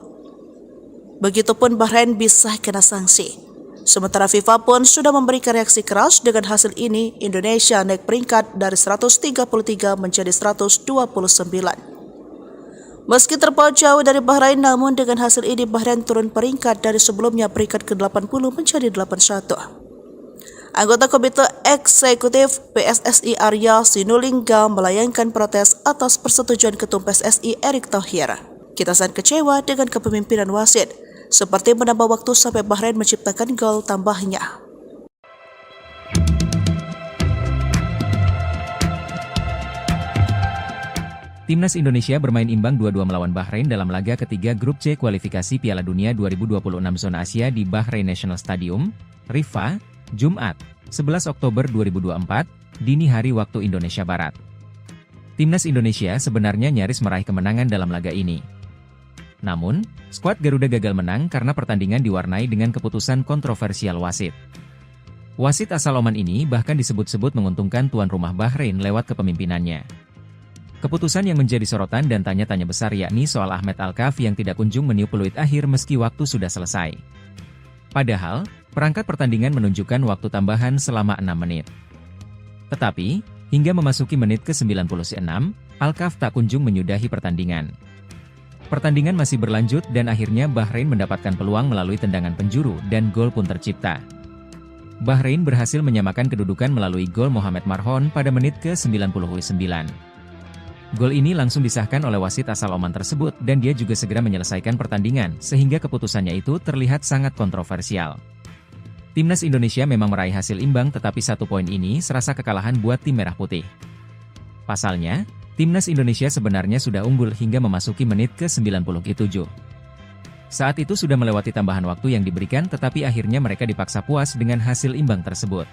B: Begitupun Bahrain bisa kena sanksi. Sementara FIFA pun sudah memberikan reaksi keras dengan hasil ini, Indonesia naik peringkat dari 133 menjadi 129. Meski terpaut jauh dari Bahrain, namun dengan hasil ini Bahrain turun peringkat dari sebelumnya peringkat ke-80 menjadi 81. Anggota Komite Eksekutif PSSI Arya Sinulinga melayangkan protes atas persetujuan Ketum PSSI Erick Thohir. Kita sangat kecewa dengan kepemimpinan wasit, seperti menambah waktu sampai Bahrain menciptakan gol tambahnya.
C: Timnas Indonesia bermain imbang 2-2 melawan Bahrain dalam laga ketiga grup C kualifikasi Piala Dunia 2026 zona Asia di Bahrain National Stadium, Riffa, Jumat, 11 Oktober 2024, dini hari waktu Indonesia Barat. Timnas Indonesia sebenarnya nyaris meraih kemenangan dalam laga ini. Namun, skuad Garuda gagal menang karena pertandingan diwarnai dengan keputusan kontroversial wasit. Wasit asal Oman ini bahkan disebut-sebut menguntungkan tuan rumah Bahrain lewat kepemimpinannya. Keputusan yang menjadi sorotan dan tanya-tanya besar yakni soal Ahmed Alkaf yang tidak kunjung meniup peluit akhir meski waktu sudah selesai. Padahal, perangkat pertandingan menunjukkan waktu tambahan selama 6 menit. Tetapi, hingga memasuki menit ke-96, Alkaf tak kunjung menyudahi pertandingan. Pertandingan masih berlanjut dan akhirnya Bahrain mendapatkan peluang melalui tendangan penjuru dan gol pun tercipta. Bahrain berhasil menyamakan kedudukan melalui gol Mohamed Marhon pada menit ke-99. Gol ini langsung disahkan oleh wasit asal Oman tersebut dan dia juga segera menyelesaikan pertandingan sehingga keputusannya itu terlihat sangat kontroversial. Timnas Indonesia memang meraih hasil imbang tetapi 1 poin ini serasa kekalahan buat tim merah putih. Pasalnya, Timnas Indonesia sebenarnya sudah unggul hingga memasuki menit ke-97. Saat itu sudah melewati tambahan waktu yang diberikan tetapi akhirnya mereka dipaksa puas dengan hasil imbang tersebut.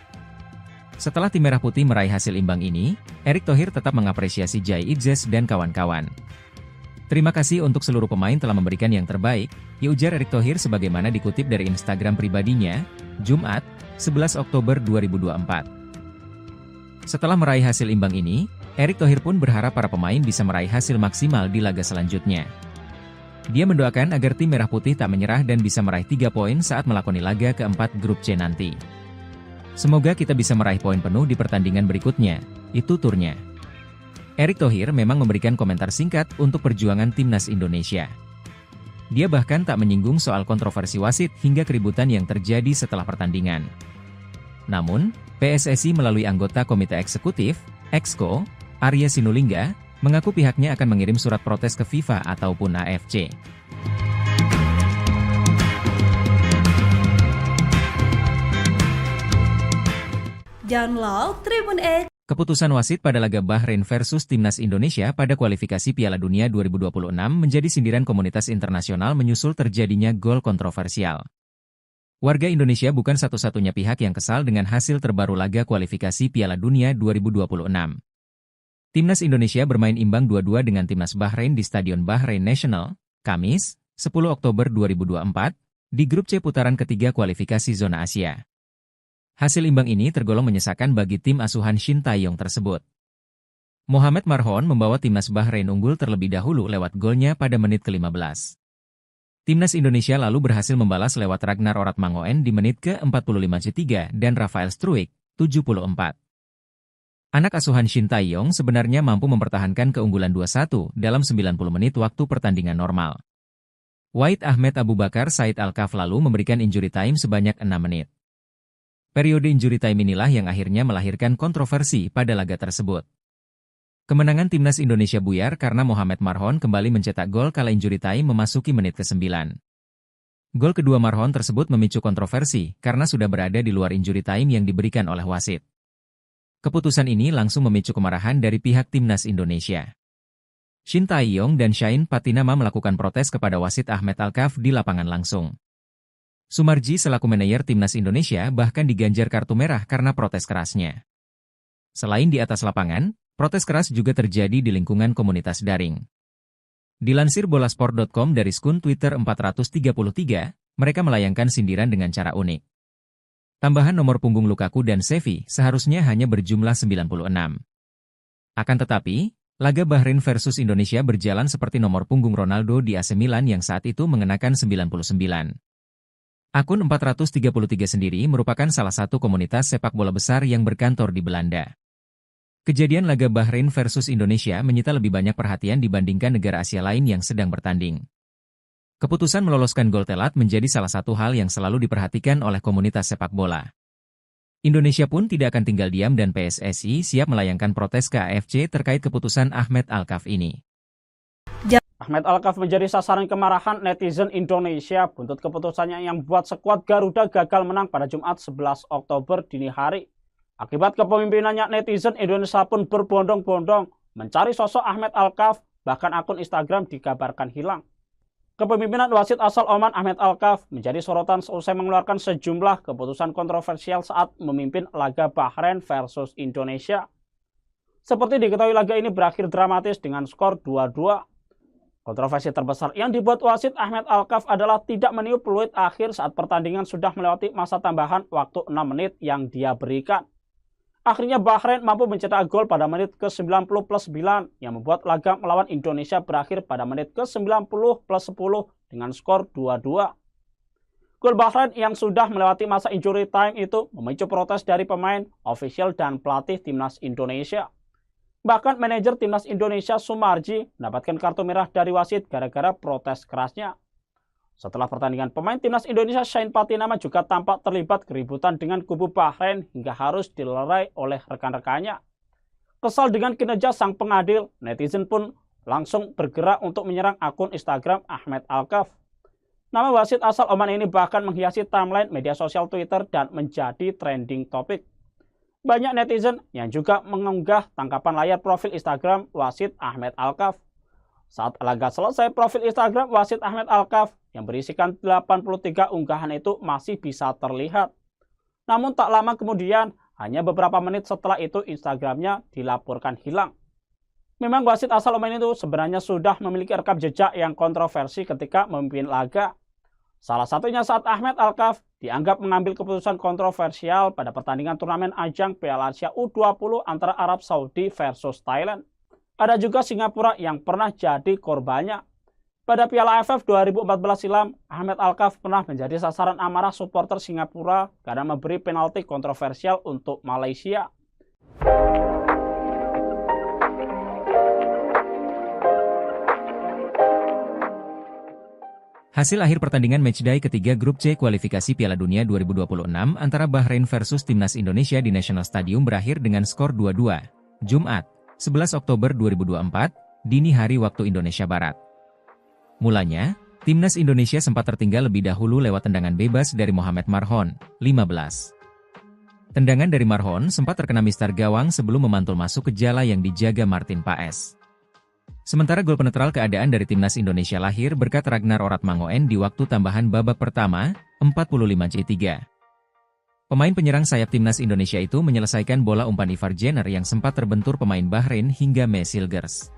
C: Setelah tim merah putih meraih hasil imbang ini, Erick Thohir tetap mengapresiasi Jai Idzes dan kawan-kawan. Terima kasih untuk seluruh pemain telah memberikan yang terbaik, ya ujar Erick Thohir sebagaimana dikutip dari Instagram pribadinya, Jumat, 11 Oktober 2024. Setelah meraih hasil imbang ini, Erick Thohir pun berharap para pemain bisa meraih hasil maksimal di laga selanjutnya. Dia mendoakan agar tim Merah Putih tak menyerah dan bisa meraih 3 poin saat melakoni laga keempat grup C nanti. Semoga kita bisa meraih poin penuh di pertandingan berikutnya, itu turnya. Erick Thohir memang memberikan komentar singkat untuk perjuangan timnas Indonesia. Dia bahkan tak menyinggung soal kontroversi wasit hingga keributan yang terjadi setelah pertandingan. Namun, PSSI melalui anggota Komite Eksekutif, Exco, Arya Sinulinga, mengaku pihaknya akan mengirim surat protes ke FIFA ataupun AFC.
E: Download Tribun X.
C: Keputusan wasit pada laga Bahrain versus Timnas Indonesia pada kualifikasi Piala Dunia 2026 menjadi sindiran komunitas internasional menyusul terjadinya gol kontroversial. Warga Indonesia bukan satu-satunya pihak yang kesal dengan hasil terbaru laga kualifikasi Piala Dunia 2026. Timnas Indonesia bermain imbang 2-2 dengan Timnas Bahrain di Stadion Bahrain National, Kamis, 10 Oktober 2024, di grup C putaran ketiga kualifikasi zona Asia. Hasil imbang ini tergolong menyesakan bagi tim asuhan Shin Tae-yong tersebut. Mohamed Marhon membawa Timnas Bahrain unggul terlebih dahulu lewat golnya pada menit ke-15. Timnas Indonesia lalu berhasil membalas lewat Ragnar Oratmangoen di menit ke-45 dan Rafael Struijk, 74. Anak asuhan Shin Tae-yong sebenarnya mampu mempertahankan keunggulan 2-1 dalam 90 menit waktu pertandingan normal. Wahid Ahmed Abu Bakar Said Al-Kaf lalu memberikan injury time sebanyak 6 menit. Periode injury time inilah yang akhirnya melahirkan kontroversi pada laga tersebut. Kemenangan Timnas Indonesia buyar karena Mohamed Marhon kembali mencetak gol kala injury time memasuki menit ke-9. Gol kedua Marhon tersebut memicu kontroversi karena sudah berada di luar injury time yang diberikan oleh wasit. Keputusan ini langsung memicu kemarahan dari pihak Timnas Indonesia. Shin Tae-yong dan Shain Patinama melakukan protes kepada wasit Ahmed Al-Kaf di lapangan langsung. Sumarji selaku manajer Timnas Indonesia bahkan diganjar kartu merah karena protes kerasnya. Selain di atas lapangan, protes keras juga terjadi di lingkungan komunitas daring. Dilansir bolasport.com dari skun Twitter 433, mereka melayangkan sindiran dengan cara unik. Tambahan nomor punggung Lukaku dan Xavi seharusnya hanya berjumlah 96. Akan tetapi, laga Bahrain versus Indonesia berjalan seperti nomor punggung Ronaldo di AC Milan yang saat itu mengenakan 99. Akun 433 sendiri merupakan salah satu komunitas sepak bola besar yang berkantor di Belanda. Kejadian laga Bahrain versus Indonesia menyita lebih banyak perhatian dibandingkan negara Asia lain yang sedang bertanding. Keputusan meloloskan gol telat menjadi salah satu hal yang selalu diperhatikan oleh komunitas sepak bola. Indonesia pun tidak akan tinggal diam dan PSSI siap melayangkan protes ke AFC terkait keputusan Ahmed Al-Kaf ini.
D: Ahmed Al-Kaf menjadi sasaran kemarahan netizen Indonesia buntut keputusannya yang membuat skuad Garuda gagal menang pada Jumat 11 Oktober dini hari. Akibat kepemimpinannya, netizen Indonesia pun berbondong-bondong mencari sosok Ahmed Al-Kaf, bahkan akun Instagram dikabarkan hilang. Kepemimpinan wasit asal Oman Ahmed Al-Kaf menjadi sorotan seusai mengeluarkan sejumlah keputusan kontroversial saat memimpin laga Bahrain versus Indonesia. Seperti diketahui, laga ini berakhir dramatis dengan skor 2-2. Kontroversi terbesar yang dibuat wasit Ahmed Al-Kaf adalah tidak meniup peluit akhir saat pertandingan sudah melewati masa tambahan waktu 6 menit yang dia berikan. Akhirnya Bahrain mampu mencetak gol pada menit ke-90+9 yang membuat laga melawan Indonesia berakhir pada menit ke-90+10 dengan skor 2-2. Gol Bahrain yang sudah melewati masa injury time itu memicu protes dari pemain, ofisial, dan pelatih Timnas Indonesia. Bahkan manajer Timnas Indonesia Sumarji mendapatkan kartu merah dari wasit gara-gara protes kerasnya. Setelah pertandingan, pemain Timnas Indonesia Shain Patinama juga tampak terlibat keributan dengan kubu Bahrain hingga harus dilerai oleh rekan-rekannya. Kesal dengan kinerja sang pengadil, netizen pun langsung bergerak untuk menyerang akun Instagram Ahmed Al-Kaf. Nama wasit asal Oman ini bahkan menghiasi timeline media sosial Twitter dan menjadi trending topik. Banyak netizen yang juga mengunggah tangkapan layar profil Instagram wasit Ahmed Al-Kaf. Saat laga selesai, profil Instagram wasit Ahmed Al-Kaf yang berisikan 83 unggahan itu masih bisa terlihat. Namun tak lama kemudian, hanya beberapa menit setelah itu Instagramnya dilaporkan hilang. Memang wasit asal Oman itu sebenarnya sudah memiliki rekam jejak yang kontroversi ketika memimpin laga. Salah satunya saat Ahmed Alkaf dianggap mengambil keputusan kontroversial pada pertandingan turnamen ajang Piala Asia U20 antara Arab Saudi versus Thailand. Ada juga Singapura yang pernah jadi korbannya. Pada Piala AFF 2014 silam, Ahmed Alkaf pernah menjadi sasaran amarah supporter Singapura karena memberi penalti kontroversial untuk Malaysia.
C: Hasil akhir pertandingan matchday ketiga grup C kualifikasi Piala Dunia 2026 antara Bahrain versus Timnas Indonesia di National Stadium berakhir dengan skor 2-2. Jumat, 11 Oktober 2024, dini hari waktu Indonesia Barat. Mulanya, Timnas Indonesia sempat tertinggal lebih dahulu lewat tendangan bebas dari Mohamed Marhon, 15. Tendangan dari Marhon sempat terkena mistar gawang sebelum memantul masuk ke jala yang dijaga Martin Paes. Sementara gol penetral keadaan dari Timnas Indonesia lahir berkat Ragnar Oratmangoen di waktu tambahan babak pertama, 45-3. Pemain penyerang sayap Timnas Indonesia itu menyelesaikan bola umpan Ivar Jenner yang sempat terbentur pemain Bahrain hingga Mesilgers.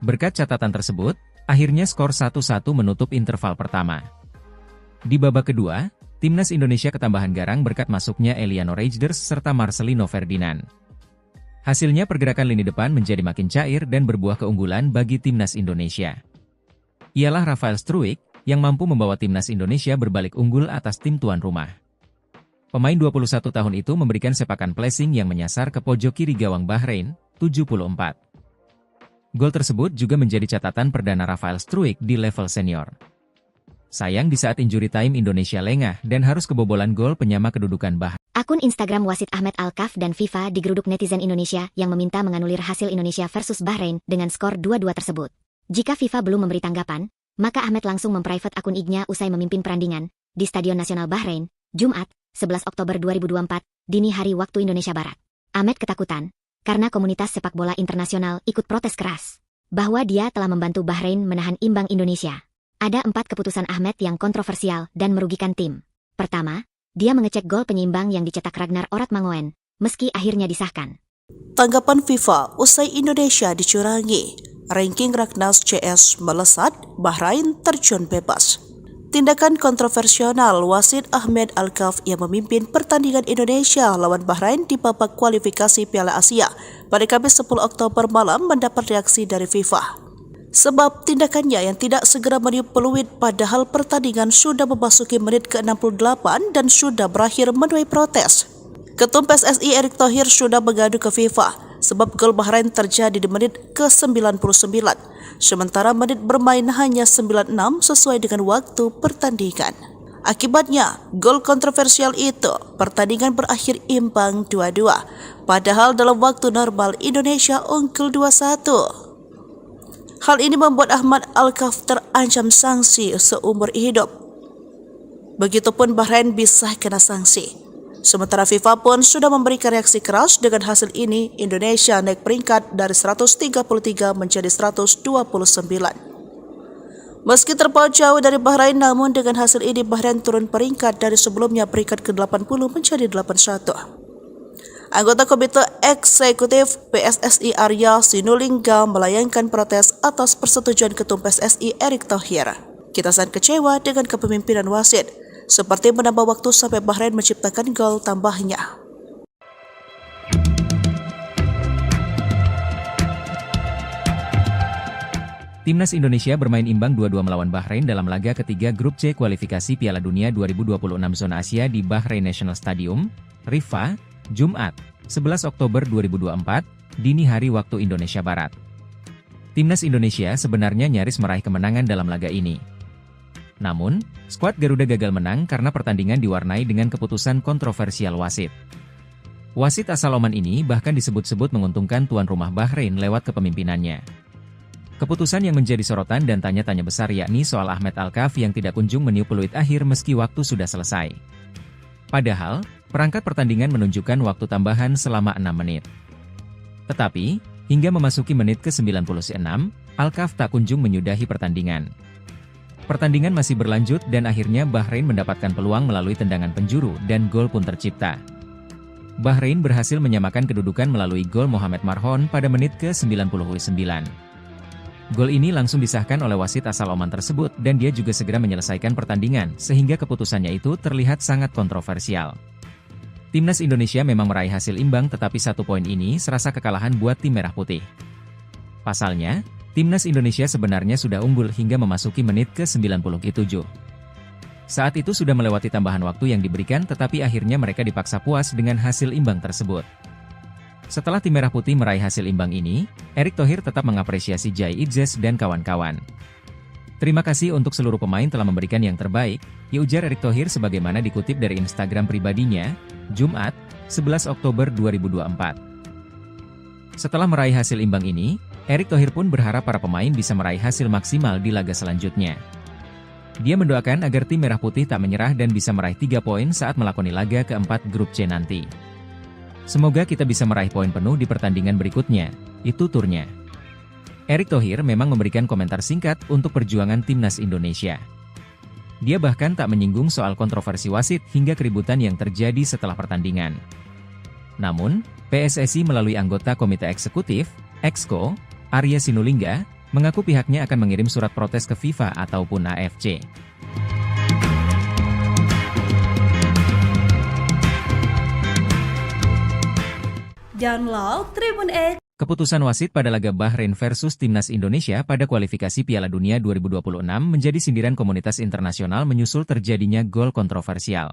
C: Berkat catatan tersebut, akhirnya skor 1-1 menutup interval pertama. Di babak kedua, Timnas Indonesia ketambahan garang berkat masuknya Eliano Reijnders serta Marcelino Ferdinand. Hasilnya pergerakan lini depan menjadi makin cair dan berbuah keunggulan bagi Timnas Indonesia. Ialah Rafael Struijk yang mampu membawa Timnas Indonesia berbalik unggul atas tim tuan rumah. Pemain 21 tahun itu memberikan sepakan placing yang menyasar ke pojok kiri gawang Bahrain, 74. Gol tersebut juga menjadi catatan perdana Rafael Struijk di level senior. Sayang di saat injury time Indonesia lengah dan harus kebobolan gol penyama kedudukan Bahrain.
A: Akun Instagram wasit Ahmed Alkaf dan FIFA digeruduk netizen Indonesia yang meminta menganulir hasil Indonesia versus Bahrain dengan skor 2-2 tersebut. Jika FIFA belum memberi tanggapan, maka Ahmed langsung memprivate akun IG-nya usai memimpin perandingan di Stadion Nasional Bahrain, Jumat, 11 Oktober 2024, dini hari waktu Indonesia Barat. Ahmed ketakutan karena komunitas sepak bola internasional ikut protes keras bahwa dia telah membantu Bahrain menahan imbang Indonesia. Ada 4 keputusan Ahmed yang kontroversial dan merugikan tim. Pertama, dia mengecek gol penyeimbang yang dicetak Ragnar Oratmangoen, meski akhirnya disahkan.
B: Tanggapan FIFA usai Indonesia dicurangi. Ranking Ragnas CS melesat, Bahrain terjun bebas. Tindakan kontroversial wasit Ahmed Alkaf yang memimpin pertandingan Indonesia lawan Bahrain di babak kualifikasi Piala Asia pada Kamis 10 Oktober malam mendapat reaksi dari FIFA. Sebab tindakannya yang tidak segera meniup peluit padahal pertandingan sudah memasuki menit ke-68 dan sudah berakhir menuai protes. Ketum PSSI Erick Thohir sudah mengadu ke FIFA sebab gol Bahrain terjadi di menit ke-99, sementara menit bermain hanya 96 sesuai dengan waktu pertandingan. Akibatnya, gol kontroversial itu, pertandingan berakhir imbang 2-2, padahal dalam waktu normal Indonesia unggul 2-1. Hal ini membuat Ahmed Alkaf terancam sanksi seumur hidup. Begitupun Bahrain bisa kena sanksi. Sementara FIFA pun sudah memberikan reaksi keras dengan hasil ini. Indonesia naik peringkat dari 133 menjadi 129. Meski terpaut jauh dari Bahrain, namun dengan hasil ini Bahrain turun peringkat dari sebelumnya peringkat ke-80 menjadi 81. Anggota Komite Eksekutif PSSI Arya Sinulinga melayangkan protes atas persetujuan Ketum PSSI Erick Thohir. Kita sangat kecewa dengan kepemimpinan wasit, seperti menambah waktu sampai Bahrain menciptakan gol tambahnya.
C: Timnas Indonesia bermain imbang 2-2 melawan Bahrain dalam laga ketiga grup C kualifikasi Piala Dunia 2026 zona Asia di Bahrain National Stadium, Riffa, Jumat, 11 Oktober 2024, dini hari waktu Indonesia Barat. Timnas Indonesia sebenarnya nyaris meraih kemenangan dalam laga ini. Namun, skuad Garuda gagal menang karena pertandingan diwarnai dengan keputusan kontroversial wasit. Wasit asal Oman ini bahkan disebut-sebut menguntungkan tuan rumah Bahrain lewat kepemimpinannya. Keputusan yang menjadi sorotan dan tanya-tanya besar yakni soal Ahmed Alkaf yang tidak kunjung meniup peluit akhir meski waktu sudah selesai. Padahal, perangkat pertandingan menunjukkan waktu tambahan selama 6 menit. Tetapi, hingga memasuki menit ke-96, Alkaf tak kunjung menyudahi pertandingan. Pertandingan masih berlanjut dan akhirnya Bahrain mendapatkan peluang melalui tendangan penjuru dan gol pun tercipta. Bahrain berhasil menyamakan kedudukan melalui gol Mohamed Marhon pada menit ke-99. Gol ini langsung disahkan oleh wasit asal Oman tersebut dan dia juga segera menyelesaikan pertandingan sehingga keputusannya itu terlihat sangat kontroversial. Timnas Indonesia memang meraih hasil imbang tetapi 1 poin ini serasa kekalahan buat tim merah putih. Pasalnya, Timnas Indonesia sebenarnya sudah unggul hingga memasuki menit ke-97. Saat itu sudah melewati tambahan waktu yang diberikan tetapi akhirnya mereka dipaksa puas dengan hasil imbang tersebut. Setelah tim merah putih meraih hasil imbang ini, Erick Thohir tetap mengapresiasi Jai Idzes dan kawan-kawan. Terima kasih untuk seluruh pemain telah memberikan yang terbaik, ya ujar Erick Thohir sebagaimana dikutip dari Instagram pribadinya, Jumat, 11 Oktober 2024. Setelah meraih hasil imbang ini, Erick Thohir pun berharap para pemain bisa meraih hasil maksimal di laga selanjutnya. Dia mendoakan agar tim merah putih tak menyerah dan bisa meraih 3 poin saat melakoni laga keempat grup C nanti. Semoga kita bisa meraih poin penuh di pertandingan berikutnya, itu turnya. Erick Thohir memang memberikan komentar singkat untuk perjuangan Timnas Indonesia. Dia bahkan tak menyinggung soal kontroversi wasit hingga keributan yang terjadi setelah pertandingan. Namun, PSSI melalui anggota Komite Eksekutif, Exco, Arya Sinulinga, mengaku pihaknya akan mengirim surat protes ke FIFA ataupun AFC.
E: Download Tribun X.
C: Keputusan wasit pada laga Bahrain versus Timnas Indonesia pada kualifikasi Piala Dunia 2026 menjadi sindiran komunitas internasional menyusul terjadinya gol kontroversial.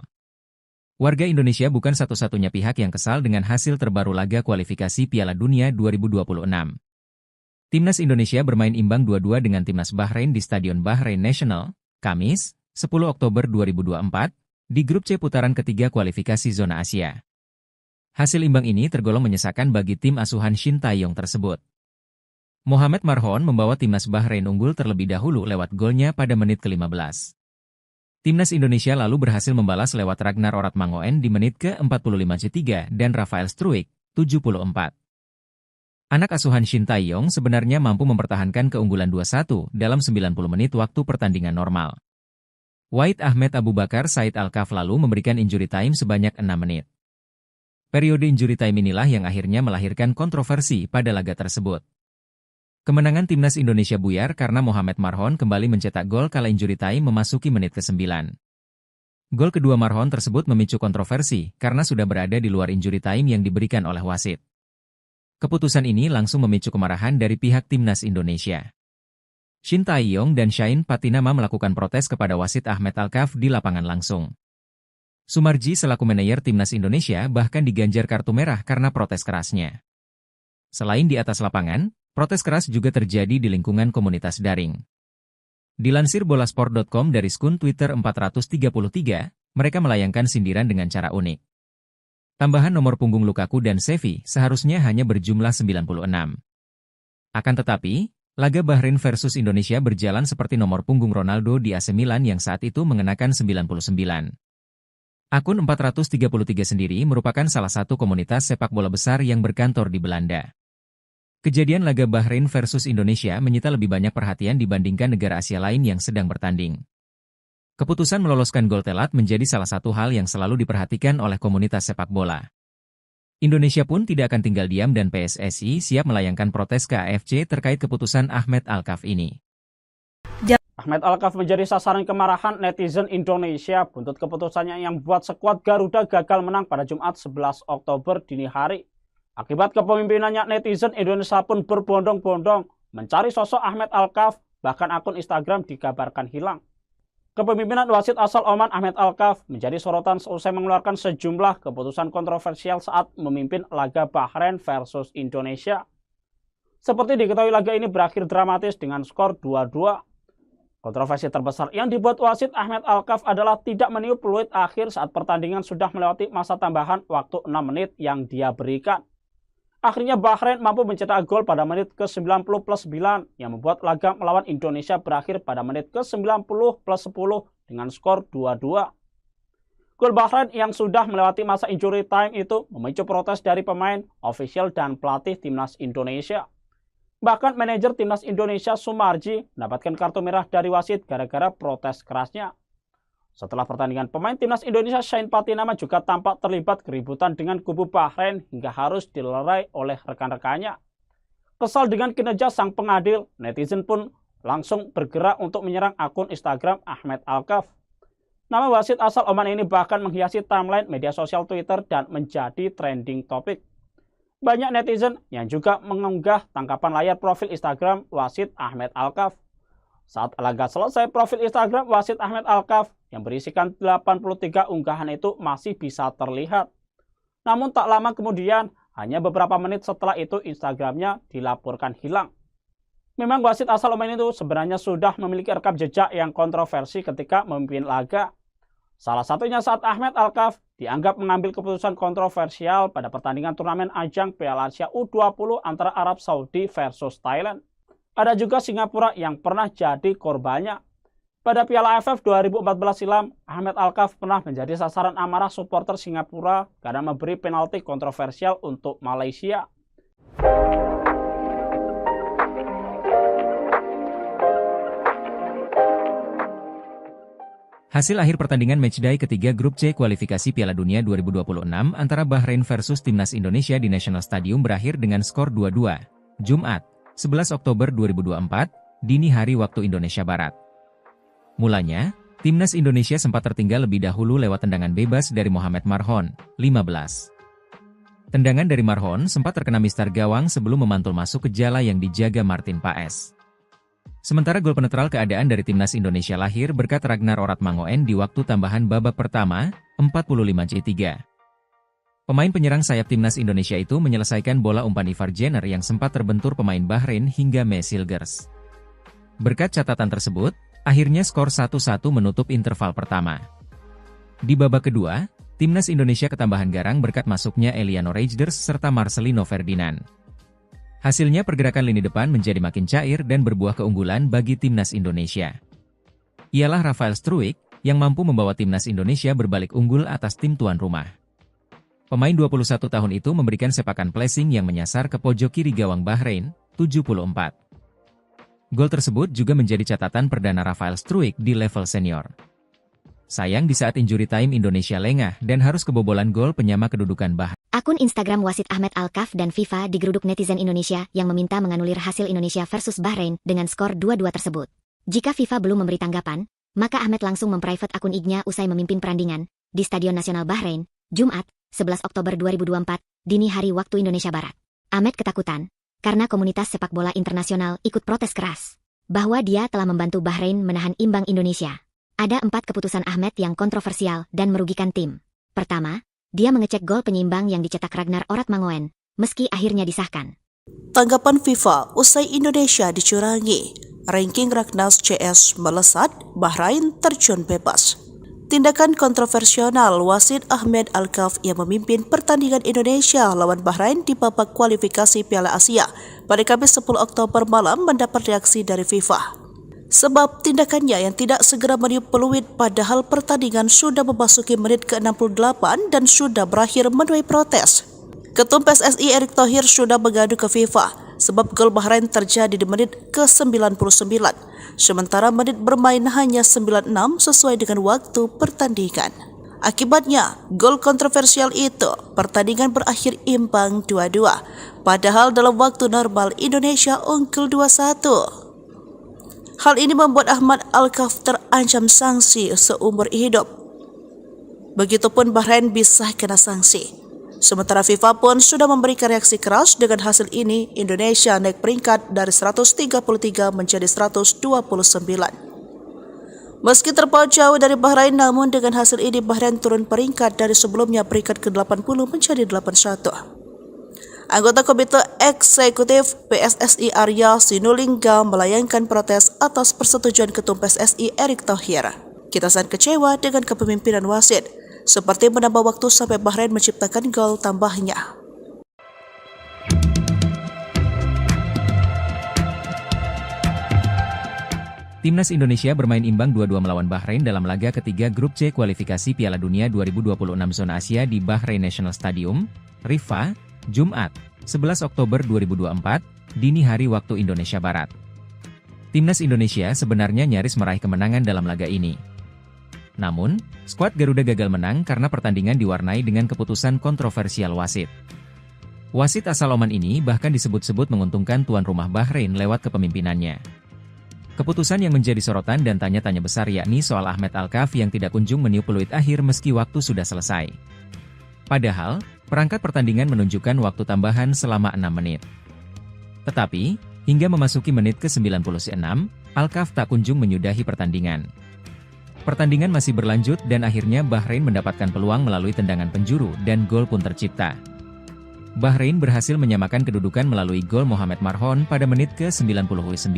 C: Warga Indonesia bukan satu-satunya pihak yang kesal dengan hasil terbaru laga kualifikasi Piala Dunia 2026. Timnas Indonesia bermain imbang 2-2 dengan Timnas Bahrain di Stadion Bahrain National, Kamis, 10 Oktober 2024, di grup C putaran ketiga kualifikasi zona Asia. Hasil imbang ini tergolong menyesakan bagi tim asuhan Shin Tae-yong tersebut. Mohamed Marhon membawa Timnas Bahrain unggul terlebih dahulu lewat golnya pada menit ke-15. Timnas Indonesia lalu berhasil membalas lewat Ragnar Oratmangoen di menit ke-45 dan Rafael Struijk, 74. Anak asuhan Shin Tae-yong sebenarnya mampu mempertahankan keunggulan 2-1 dalam 90 menit waktu pertandingan normal. Wahid Ahmed Abu Bakar Said Al-Kaf lalu memberikan injury time sebanyak 6 menit. Periode injury time inilah yang akhirnya melahirkan kontroversi pada laga tersebut. Kemenangan Timnas Indonesia buyar karena Mohamed Marhon kembali mencetak gol kala injury time memasuki menit ke-9. Gol kedua Marhon tersebut memicu kontroversi karena sudah berada di luar injury time yang diberikan oleh wasit. Keputusan ini langsung memicu kemarahan dari pihak Timnas Indonesia. Shin Tae-yong dan Shain Patinama melakukan protes kepada wasit Ahmed Al-Kaf di lapangan langsung. Sumarji selaku manajer Timnas Indonesia bahkan diganjar kartu merah karena protes kerasnya. Selain di atas lapangan, protes keras juga terjadi di lingkungan komunitas daring. Dilansir bolasport.com dari skun Twitter 433, mereka melayangkan sindiran dengan cara unik. Tambahan nomor punggung Lukaku dan Xavi seharusnya hanya berjumlah 96. Akan tetapi, laga Bahrain versus Indonesia berjalan seperti nomor punggung Ronaldo di AC Milan yang saat itu mengenakan 99. Akun 433 sendiri merupakan salah satu komunitas sepak bola besar yang berkantor di Belanda. Kejadian laga Bahrain versus Indonesia menyita lebih banyak perhatian dibandingkan negara Asia lain yang sedang bertanding. Keputusan meloloskan gol telat menjadi salah satu hal yang selalu diperhatikan oleh komunitas sepak bola. Indonesia pun tidak akan tinggal diam dan PSSI siap melayangkan protes ke AFC terkait keputusan Ahmed Al-Kaf ini.
D: Ahmed Al-Kaf menjadi sasaran kemarahan netizen Indonesia buntut keputusannya yang membuat skuad Garuda gagal menang pada Jumat 11 Oktober dini hari. Akibat kepemimpinannya, netizen Indonesia pun berbondong-bondong mencari sosok Ahmed Al-Kaf, bahkan akun Instagram dikabarkan hilang. Kepemimpinan wasit asal Oman Ahmed Al-Kaf menjadi sorotan seusai mengeluarkan sejumlah keputusan kontroversial saat memimpin laga Bahrain versus Indonesia. Seperti diketahui, laga ini berakhir dramatis dengan skor 2-2. Kontroversi terbesar yang dibuat wasit Ahmed Al-Kaf adalah tidak meniup peluit akhir saat pertandingan sudah melewati masa tambahan waktu 6 menit yang dia berikan. Akhirnya Bahrain mampu mencetak gol pada menit ke-90+9 yang membuat laga melawan Indonesia berakhir pada menit ke-90+10 dengan skor 2-2. Gol Bahrain yang sudah melewati masa injury time itu memicu protes dari pemain, ofisial, dan pelatih Timnas Indonesia. Bahkan manajer Timnas Indonesia Sumarji mendapatkan kartu merah dari wasit gara-gara protes kerasnya. Setelah pertandingan, pemain Timnas Indonesia Shain Patinama juga tampak terlibat keributan dengan kubu Bahrain hingga harus dilerai oleh rekan-rekannya. Kesal dengan kinerja sang pengadil, netizen pun langsung bergerak untuk menyerang akun Instagram Ahmed Alkaf. Nama wasit asal Oman ini bahkan menghiasi timeline media sosial Twitter dan menjadi trending topik. Banyak netizen yang juga mengunggah tangkapan layar profil Instagram wasit Ahmed Alkaf. Saat laga selesai, profil Instagram wasit Ahmed Alkaf yang berisikan 83 unggahan itu masih bisa terlihat. Namun tak lama kemudian, hanya beberapa menit setelah itu Instagramnya dilaporkan hilang. Memang wasit asal Oman itu sebenarnya sudah memiliki rekam jejak yang kontroversi ketika memimpin laga. Salah satunya saat Ahmed Alkaf dianggap mengambil keputusan kontroversial pada pertandingan turnamen ajang Piala Asia U20 antara Arab Saudi versus Thailand. Ada juga Singapura yang pernah jadi korbannya. Pada Piala AFF 2014 silam, Ahmed Alkaf pernah menjadi sasaran amarah supporter Singapura karena memberi penalti kontroversial untuk Malaysia.
C: Hasil akhir pertandingan matchday ketiga grup C kualifikasi Piala Dunia 2026 antara Bahrain versus Timnas Indonesia di National Stadium berakhir dengan skor 2-2. Jumat, 11 Oktober 2024, dini hari waktu Indonesia Barat. Mulanya, Timnas Indonesia sempat tertinggal lebih dahulu lewat tendangan bebas dari Mohamed Marhon, 15. Tendangan dari Marhon sempat terkena mistar gawang sebelum memantul masuk ke jala yang dijaga Martin Paes. Sementara gol penetral keadaan dari Timnas Indonesia lahir berkat Ragnar Oratmangoen di waktu tambahan babak pertama, 45C3. Pemain penyerang sayap Timnas Indonesia itu menyelesaikan bola umpan Ivar Jenner yang sempat terbentur pemain Bahrain hingga Mesilgers. Berkat catatan tersebut, akhirnya skor 1-1 menutup interval pertama. Di babak kedua, Timnas Indonesia ketambahan garang berkat masuknya Eliano Reijnders serta Marcelino Ferdinand. Hasilnya pergerakan lini depan menjadi makin cair dan berbuah keunggulan bagi Timnas Indonesia. Ialah Rafael Struijk yang mampu membawa Timnas Indonesia berbalik unggul atas tim tuan rumah. Pemain 21 tahun itu memberikan sepakan placing yang menyasar ke pojok kiri gawang Bahrain, 74. Gol tersebut juga menjadi catatan perdana Rafael Struijk di level senior. Sayang di saat injury time Indonesia lengah dan harus kebobolan gol penyama kedudukan Bahrain.
A: Akun Instagram wasit Ahmed Alkaf dan FIFA digeruduk netizen Indonesia yang meminta menganulir hasil Indonesia versus Bahrain dengan skor 2-2 tersebut. Jika FIFA belum memberi tanggapan, maka Ahmed langsung memprivate akun IG-nya usai memimpin perandingan di Stadion Nasional Bahrain, Jumat, 11 Oktober 2024, dini hari waktu Indonesia Barat. Ahmed ketakutan karena komunitas sepak bola internasional ikut protes keras bahwa dia telah membantu Bahrain menahan imbang Indonesia. Ada 4 keputusan Ahmed yang kontroversial dan merugikan tim. Pertama, dia mengecek gol penyeimbang yang dicetak Ragnar Oratmangoen, meski akhirnya disahkan.
B: Tanggapan FIFA usai Indonesia dicurangi. Ranking Raknas CS melesat, Bahrain terjun bebas. Tindakan kontroversial wasit Ahmed Alkaf yang memimpin pertandingan Indonesia lawan Bahrain di babak kualifikasi Piala Asia pada Kamis 10 Oktober malam mendapat reaksi dari FIFA. Sebab tindakannya yang tidak segera meniup peluit padahal pertandingan sudah memasuki menit ke-68 dan sudah berakhir menuai protes. Ketum PSSI Erick Thohir sudah mengadu ke FIFA sebab gol Bahrain terjadi di menit ke-99, sementara menit bermain hanya 96 sesuai dengan waktu pertandingan. Akibatnya, gol kontroversial itu, pertandingan berakhir imbang 2-2, padahal dalam waktu normal Indonesia unggul 2-1. Hal ini membuat Ahmed Alkaf terancam sanksi seumur hidup. Begitupun Bahrain bisa kena sanksi. Sementara FIFA pun sudah memberikan reaksi keras dengan hasil ini. Indonesia naik peringkat dari 133 menjadi 129. Meski terpaut jauh dari Bahrain, namun dengan hasil ini Bahrain turun peringkat dari sebelumnya peringkat ke-80 menjadi 81. Anggota Komite Eksekutif PSSI Arya Sinulinga melayangkan protes atas persetujuan Ketum PSSI Erick Thohir. Kita sangat kecewa dengan kepemimpinan wasit, seperti menambah waktu sampai Bahrain menciptakan gol tambahnya.
C: Timnas Indonesia bermain imbang 2-2 melawan Bahrain dalam laga ketiga grup C kualifikasi Piala Dunia 2026 zona Asia di Bahrain National Stadium, Riffa, Jumat, 11 Oktober 2024, dini hari waktu Indonesia Barat. Timnas Indonesia sebenarnya nyaris meraih kemenangan dalam laga ini. Namun, skuad Garuda gagal menang karena pertandingan diwarnai dengan keputusan kontroversial wasit. Wasit asal Oman ini bahkan disebut-sebut menguntungkan tuan rumah Bahrain lewat kepemimpinannya. Keputusan yang menjadi sorotan dan tanya-tanya besar yakni soal Ahmed Alkaf yang tidak kunjung meniup peluit akhir meski waktu sudah selesai. Padahal, perangkat pertandingan menunjukkan waktu tambahan selama 6 menit. Tetapi, hingga memasuki menit ke-96, Alkaf tak kunjung menyudahi pertandingan. Pertandingan masih berlanjut dan akhirnya Bahrain mendapatkan peluang melalui tendangan penjuru dan gol pun tercipta. Bahrain berhasil menyamakan kedudukan melalui gol Mohamed Marhon pada menit ke-99.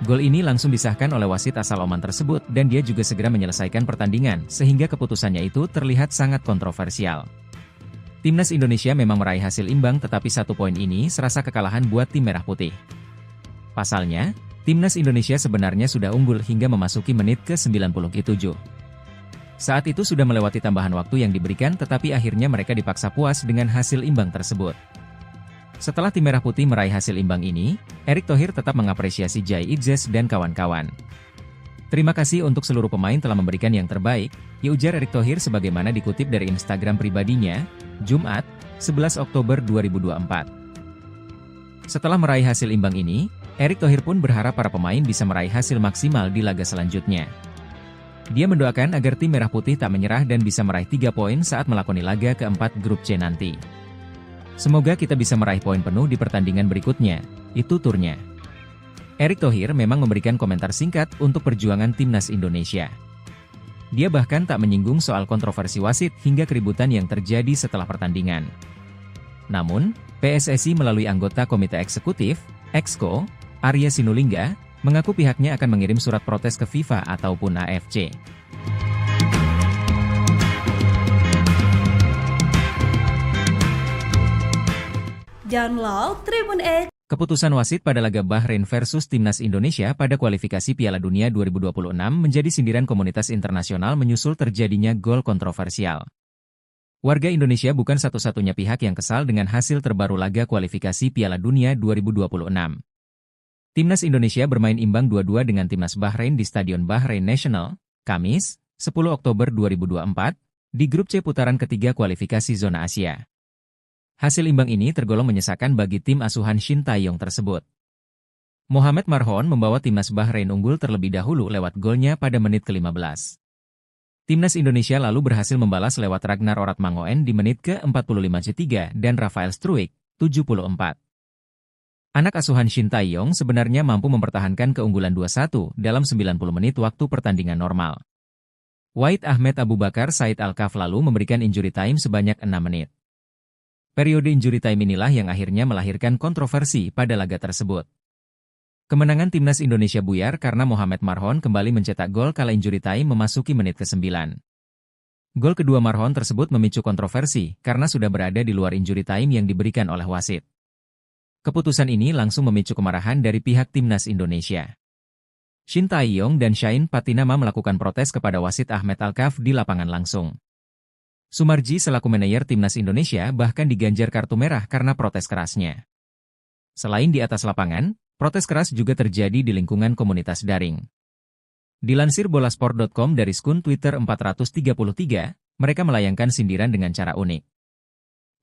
C: Gol ini langsung disahkan oleh wasit asal Oman tersebut dan dia juga segera menyelesaikan pertandingan sehingga keputusannya itu terlihat sangat kontroversial. Timnas Indonesia memang meraih hasil imbang tetapi 1 poin ini serasa kekalahan buat tim merah putih. Pasalnya, Timnas Indonesia sebenarnya sudah unggul hingga memasuki menit ke-97. Saat itu sudah melewati tambahan waktu yang diberikan tetapi akhirnya mereka dipaksa puas dengan hasil imbang tersebut. Setelah tim merah putih meraih hasil imbang ini, Erick Thohir tetap mengapresiasi Jai Idzes dan kawan-kawan. Terima kasih untuk seluruh pemain telah memberikan yang terbaik, ujar Erick Thohir sebagaimana dikutip dari Instagram pribadinya, Jumat, 11 Oktober 2024. Setelah meraih hasil imbang ini, Erick Thohir pun berharap para pemain bisa meraih hasil maksimal di laga selanjutnya. Dia mendoakan agar tim merah putih tak menyerah dan bisa meraih 3 poin saat melakoni laga keempat grup C nanti. Semoga kita bisa meraih poin penuh di pertandingan berikutnya, itu turnya. Erick Thohir memang memberikan komentar singkat untuk perjuangan timnas Indonesia. Dia bahkan tak menyinggung soal kontroversi wasit hingga keributan yang terjadi setelah pertandingan. Namun, PSSI melalui anggota Komite Eksekutif, Exco, Arya Sinulinga, mengaku pihaknya akan mengirim surat protes ke FIFA ataupun AFC.
E: Download Tribun X.
C: Keputusan wasit pada laga Bahrain versus Timnas Indonesia pada kualifikasi Piala Dunia 2026 menjadi sindiran komunitas internasional menyusul terjadinya gol kontroversial. Warga Indonesia bukan satu-satunya pihak yang kesal dengan hasil terbaru laga kualifikasi Piala Dunia 2026. Timnas Indonesia bermain imbang 2-2 dengan Timnas Bahrain di Stadion Bahrain National, Kamis, 10 Oktober 2024, di grup C putaran ketiga kualifikasi zona Asia. Hasil imbang ini tergolong menyesakan bagi tim asuhan Shin Tae-yong tersebut. Mohamed Marhon membawa Timnas Bahrain unggul terlebih dahulu lewat golnya pada menit ke-15. Timnas Indonesia lalu berhasil membalas lewat Ragnar Oratmangoen di menit ke-45 dan Rafael Struijk, 74. Anak asuhan Shin Tae-yong sebenarnya mampu mempertahankan keunggulan 2-1 dalam 90 menit waktu pertandingan normal. Wahid Ahmed Abu Bakar Said Alkaf lalu memberikan injury time sebanyak 6 menit. Periode injury time inilah yang akhirnya melahirkan kontroversi pada laga tersebut. Kemenangan Timnas Indonesia buyar karena Mohamed Marhon kembali mencetak gol kala injury time memasuki menit ke-9. Gol kedua Marhon tersebut memicu kontroversi karena sudah berada di luar injury time yang diberikan oleh wasit. Keputusan ini langsung memicu kemarahan dari pihak Timnas Indonesia. Shin Tae-yong dan Shain Patinama melakukan protes kepada wasit Ahmed Alkaf di lapangan langsung. Sumarji selaku manajer Timnas Indonesia bahkan diganjar kartu merah karena protes kerasnya. Selain di atas lapangan, protes keras juga terjadi di lingkungan komunitas daring. Dilansir bolasport.com dari skun Twitter 433, mereka melayangkan sindiran dengan cara unik.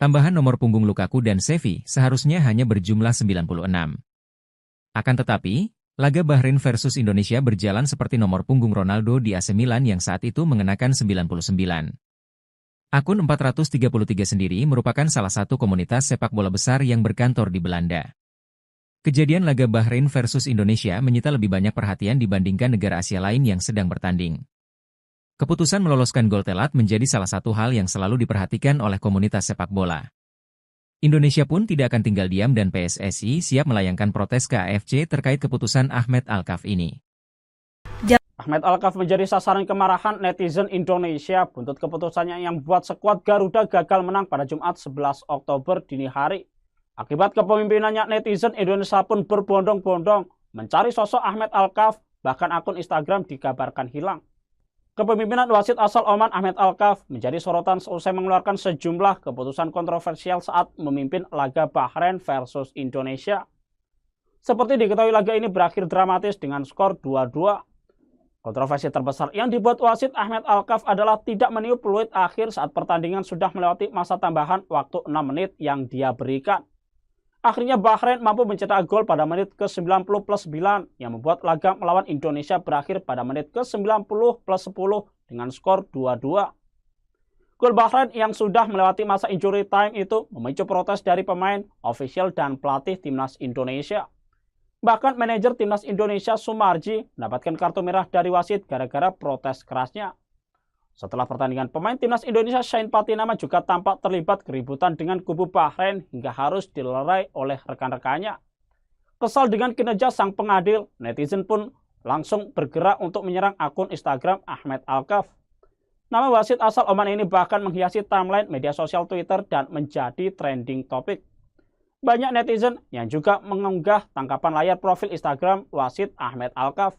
C: Tambahan nomor punggung Lukaku dan Xavi seharusnya hanya berjumlah 96. Akan tetapi, laga Bahrain versus Indonesia berjalan seperti nomor punggung Ronaldo di AC Milan yang saat itu mengenakan 99. Akun 433 sendiri merupakan salah satu komunitas sepak bola besar yang berkantor di Belanda. Kejadian laga Bahrain versus Indonesia menyita lebih banyak perhatian dibandingkan negara Asia lain yang sedang bertanding. Keputusan meloloskan gol telat menjadi salah satu hal yang selalu diperhatikan oleh komunitas sepak bola. Indonesia pun tidak akan tinggal diam dan PSSI siap melayangkan protes ke AFC terkait keputusan Ahmed Alkaf ini.
D: Ahmed Alkaf menjadi sasaran kemarahan netizen Indonesia buntut keputusannya yang membuat skuad Garuda gagal menang pada Jumat 11 Oktober dini hari. Akibat kepemimpinannya, netizen Indonesia pun berbondong-bondong mencari sosok Ahmed Alkaf, bahkan akun Instagram dikabarkan hilang. Kepemimpinan wasit asal Oman Ahmed Alkaf menjadi sorotan seusai mengeluarkan sejumlah keputusan kontroversial saat memimpin laga Bahrain versus Indonesia. Seperti diketahui laga ini berakhir dramatis dengan skor 2-2. Kontroversi terbesar yang dibuat wasit Ahmed Alkaf adalah tidak meniup peluit akhir saat pertandingan sudah melewati masa tambahan waktu 6 menit yang dia berikan. Akhirnya Bahrain mampu mencetak gol pada menit ke-90+9 yang membuat laga melawan Indonesia berakhir pada menit ke-90+10 dengan skor 2-2. Gol Bahrain yang sudah melewati masa injury time itu memicu protes dari pemain, ofisial, dan pelatih timnas Indonesia. Bahkan manajer timnas Indonesia Sumarji mendapatkan kartu merah dari wasit gara-gara protes kerasnya. Setelah pertandingan, pemain timnas Indonesia Shane Patinama juga tampak terlibat keributan dengan kubu Bahrain hingga harus dilerai oleh rekan-rekannya. Kesal dengan kinerja sang pengadil, netizen pun langsung bergerak untuk menyerang akun Instagram Ahmed Alkaf. Nama wasit asal Oman ini bahkan menghiasi timeline media sosial Twitter dan menjadi trending topik. Banyak netizen yang juga mengunggah tangkapan layar profil Instagram wasit Ahmed Alkaf.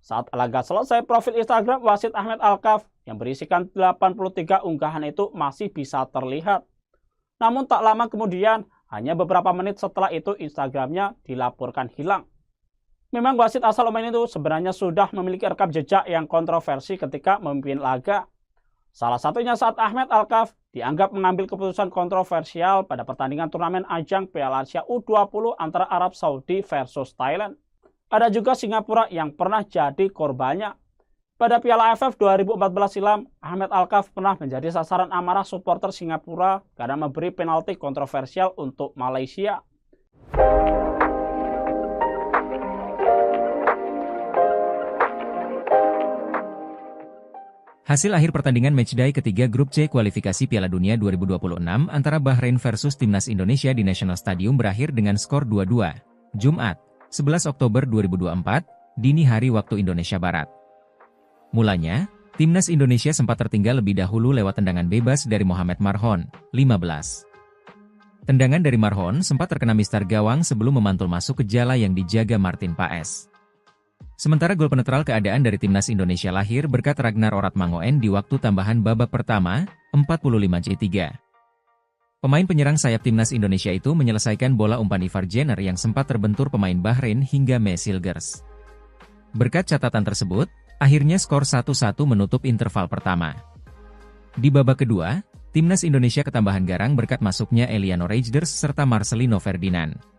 D: Saat laga selesai, profil Instagram wasit Ahmed Alkaf yang berisikan 83 unggahan itu masih bisa terlihat. Namun tak lama kemudian, hanya beberapa menit setelah itu Instagramnya dilaporkan hilang. Memang wasit asal Oman itu sebenarnya sudah memiliki rekam jejak yang kontroversi ketika memimpin laga. Salah satunya saat Ahmed Alkaf dianggap mengambil keputusan kontroversial pada pertandingan turnamen ajang Piala Asia U20 antara Arab Saudi versus Thailand. Ada juga Singapura yang pernah jadi korbannya. Pada Piala AFF 2014 silam, Ahmed Alkaf pernah menjadi sasaran amarah supporter Singapura karena memberi penalti kontroversial untuk Malaysia.
C: Hasil akhir pertandingan matchday ketiga grup C kualifikasi Piala Dunia 2026 antara Bahrain versus Timnas Indonesia di National Stadium berakhir dengan skor 2-2. Jumat, 11 Oktober 2024, dini hari waktu Indonesia Barat. Mulanya, Timnas Indonesia sempat tertinggal lebih dahulu lewat tendangan bebas dari Mohamed Marhon, 15. Tendangan dari Marhon sempat terkena mistar gawang sebelum memantul masuk ke jala yang dijaga Martin Paes. Sementara gol penetral keadaan dari Timnas Indonesia lahir berkat Ragnar Oratmangoen di waktu tambahan babak pertama, 45-3. Pemain penyerang sayap Timnas Indonesia itu menyelesaikan bola umpan Ivar Jenner yang sempat terbentur pemain Bahrain hingga Mesilgers. Berkat catatan tersebut, akhirnya skor 1-1 menutup interval pertama. Di babak kedua, Timnas Indonesia ketambahan garang berkat masuknya Eliano Reijnders serta Marcelino Ferdinand.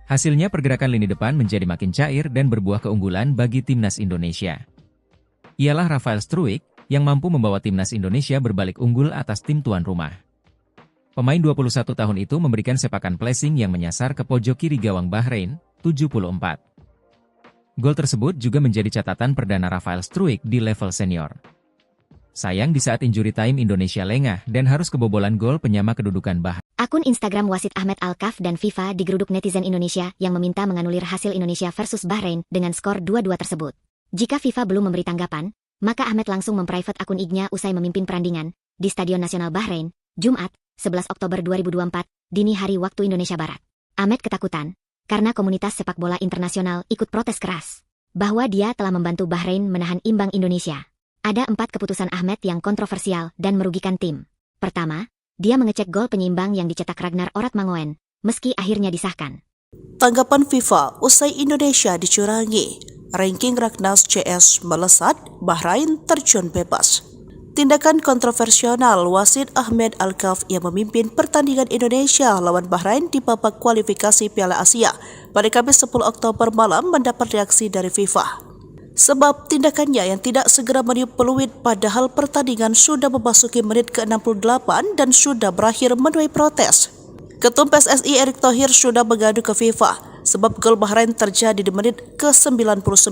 C: Hasilnya pergerakan lini depan menjadi makin cair dan berbuah keunggulan bagi Timnas Indonesia. Ialah Rafael Struijk yang mampu membawa Timnas Indonesia berbalik unggul atas tim tuan rumah. Pemain 21 tahun itu memberikan sepakan placing yang menyasar ke pojok kiri gawang Bahrain, 74. Gol tersebut juga menjadi catatan perdana Rafael Struijk di level senior. Sayang di saat injury time Indonesia lengah dan harus kebobolan gol penyama kedudukan Bahrain.
A: Akun Instagram wasit Ahmed Alkaf dan FIFA digeruduk netizen Indonesia yang meminta menganulir hasil Indonesia versus Bahrain dengan skor 2-2 tersebut. Jika FIFA belum memberi tanggapan, maka Ahmed langsung memprivate akun IG-nya usai memimpin perandingan di Stadion Nasional Bahrain, Jumat, 11 Oktober 2024, dini hari waktu Indonesia Barat. Ahmed ketakutan karena komunitas sepak bola internasional ikut protes keras bahwa dia telah membantu Bahrain menahan imbang Indonesia. Ada 4 keputusan Ahmed yang kontroversial dan merugikan tim. Pertama, dia mengecek gol penyeimbang yang dicetak Ragnar Oratmangoen, meski akhirnya disahkan.
B: Tanggapan FIFA usai Indonesia dicurangi. Ranking Ragnas CS melesat, Bahrain terjun bebas. Tindakan kontroversial wasit Ahmed Alkaf yang memimpin pertandingan Indonesia lawan Bahrain di babak kualifikasi Piala Asia pada Kamis 10 Oktober malam mendapat reaksi dari FIFA. Sebab tindakannya yang tidak segera meniup peluit padahal pertandingan sudah memasuki menit ke-68 dan sudah berakhir menuai protes. Ketum PSSI Erick Thohir sudah mengadu ke FIFA sebab gol Bahrain terjadi di menit ke-99,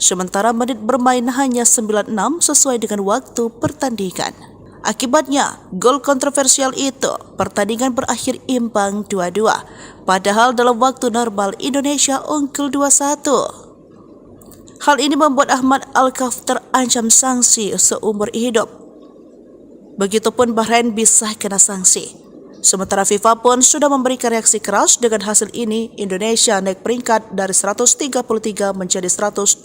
B: sementara menit bermain hanya 96 sesuai dengan waktu pertandingan. Akibatnya, gol kontroversial itu, pertandingan berakhir imbang 2-2, padahal dalam waktu normal Indonesia unggul 2-1. Hal ini membuat Ahmed Alkaf terancam sanksi seumur hidup. Begitupun Bahrain bisa kena sanksi. Sementara FIFA pun sudah memberikan reaksi keras dengan hasil ini, Indonesia naik peringkat dari 133 menjadi 129.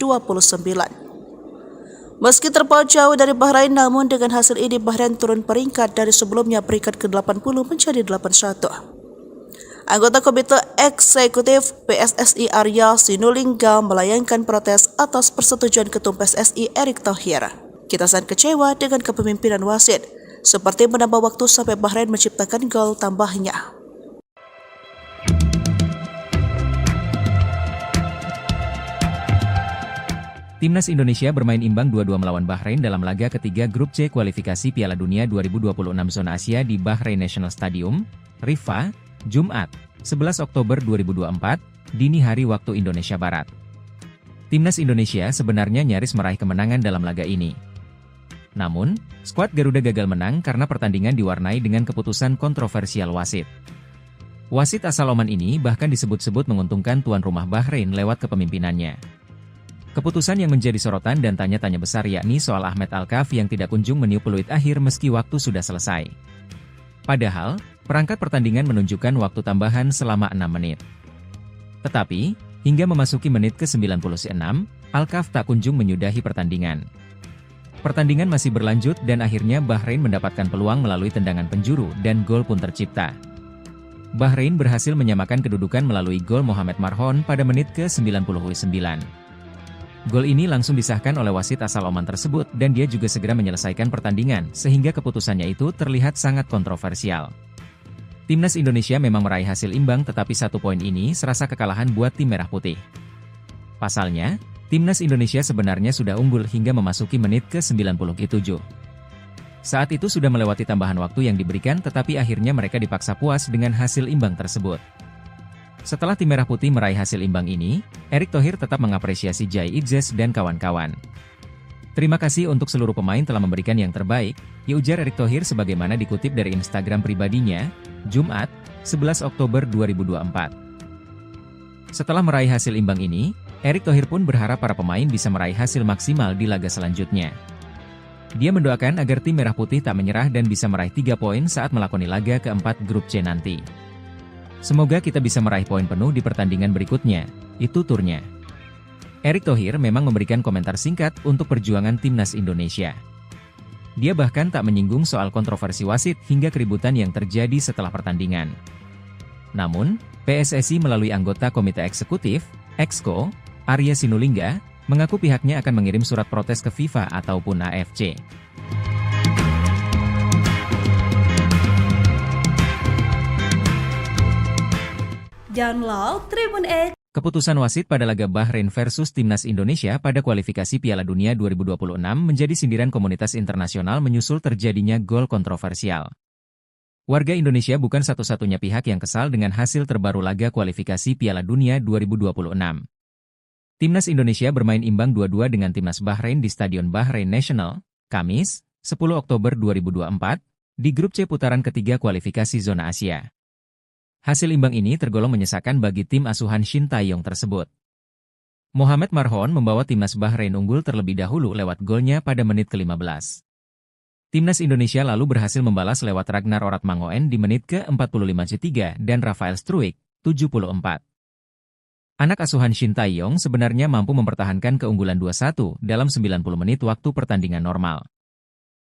B: Meski terpaut jauh dari Bahrain, namun dengan hasil ini Bahrain turun peringkat dari sebelumnya peringkat ke-80 menjadi 81. Anggota Komite Eksekutif PSSI Arya Sinulinga melayangkan protes atas persetujuan Ketum PSSI Erick Thohir. Kita sangat kecewa dengan kepemimpinan wasit, seperti menambah waktu sampai Bahrain menciptakan gol tambahnya.
C: Timnas Indonesia bermain imbang 2-2 melawan Bahrain dalam laga ketiga Grup C kualifikasi Piala Dunia 2026 zona Asia di Bahrain National Stadium, Riffa, Jumat, 11 Oktober 2024, dini hari waktu Indonesia Barat. Timnas Indonesia sebenarnya nyaris meraih kemenangan dalam laga ini. Namun, skuad Garuda gagal menang karena pertandingan diwarnai dengan keputusan kontroversial wasit. Wasit asal Oman ini bahkan disebut-sebut menguntungkan tuan rumah Bahrain lewat kepemimpinannya. Keputusan yang menjadi sorotan dan tanya-tanya besar yakni soal Ahmed Alkaf yang tidak kunjung meniup peluit akhir meski waktu sudah selesai. Padahal, perangkat pertandingan menunjukkan waktu tambahan selama 6 menit. Tetapi, hingga memasuki menit ke-96, Alkaf tak kunjung menyudahi pertandingan. Pertandingan masih berlanjut dan akhirnya Bahrain mendapatkan peluang melalui tendangan penjuru dan gol pun tercipta. Bahrain berhasil menyamakan kedudukan melalui gol Mohamed Marhon pada menit ke-99. Gol ini langsung disahkan oleh wasit asal Oman tersebut dan dia juga segera menyelesaikan pertandingan sehingga keputusannya itu terlihat sangat kontroversial. Timnas Indonesia memang meraih hasil imbang tetapi 1 poin ini serasa kekalahan buat tim merah putih. Pasalnya, Timnas Indonesia sebenarnya sudah unggul hingga memasuki menit ke-97. Saat itu sudah melewati tambahan waktu yang diberikan tetapi akhirnya mereka dipaksa puas dengan hasil imbang tersebut. Setelah tim merah putih meraih hasil imbang ini, Erick Thohir tetap mengapresiasi Jai Idzes dan kawan-kawan. Terima kasih untuk seluruh pemain telah memberikan yang terbaik, ujar Erick Thohir sebagaimana dikutip dari Instagram pribadinya, Jumat, 11 Oktober 2024. Setelah meraih hasil imbang ini, Erick Thohir pun berharap para pemain bisa meraih hasil maksimal di laga selanjutnya. Dia mendoakan agar tim merah putih tak menyerah dan bisa meraih 3 poin saat melakoni laga keempat Grup C nanti. Semoga kita bisa meraih poin penuh di pertandingan berikutnya, itu turnya. Erick Thohir memang memberikan komentar singkat untuk perjuangan Timnas Indonesia. Dia bahkan tak menyinggung soal kontroversi wasit hingga keributan yang terjadi setelah pertandingan. Namun, PSSI melalui anggota Komite Eksekutif, Exco, Arya Sinulinga, mengaku pihaknya akan mengirim surat protes ke FIFA ataupun AFC.
E: Download Tribun X.
C: Keputusan wasit pada laga Bahrain versus Timnas Indonesia pada kualifikasi Piala Dunia 2026 menjadi sindiran komunitas internasional menyusul terjadinya gol kontroversial. Warga Indonesia bukan satu-satunya pihak yang kesal dengan hasil terbaru laga kualifikasi Piala Dunia 2026. Timnas Indonesia bermain imbang 2-2 dengan Timnas Bahrain di Stadion Bahrain National, Kamis, 10 Oktober 2024, di Grup C putaran ketiga kualifikasi zona Asia. Hasil imbang ini tergolong menyesakan bagi tim asuhan Shin Tae-yong tersebut. Mohamed Marhon membawa Timnas Bahrain unggul terlebih dahulu lewat golnya pada menit ke-15. Timnas Indonesia lalu berhasil membalas lewat Ragnar Oratmangoen di menit ke-45 dan Rafael Struijk, 74. Anak asuhan Shin Tae-yong sebenarnya mampu mempertahankan keunggulan 2-1 dalam 90 menit waktu pertandingan normal.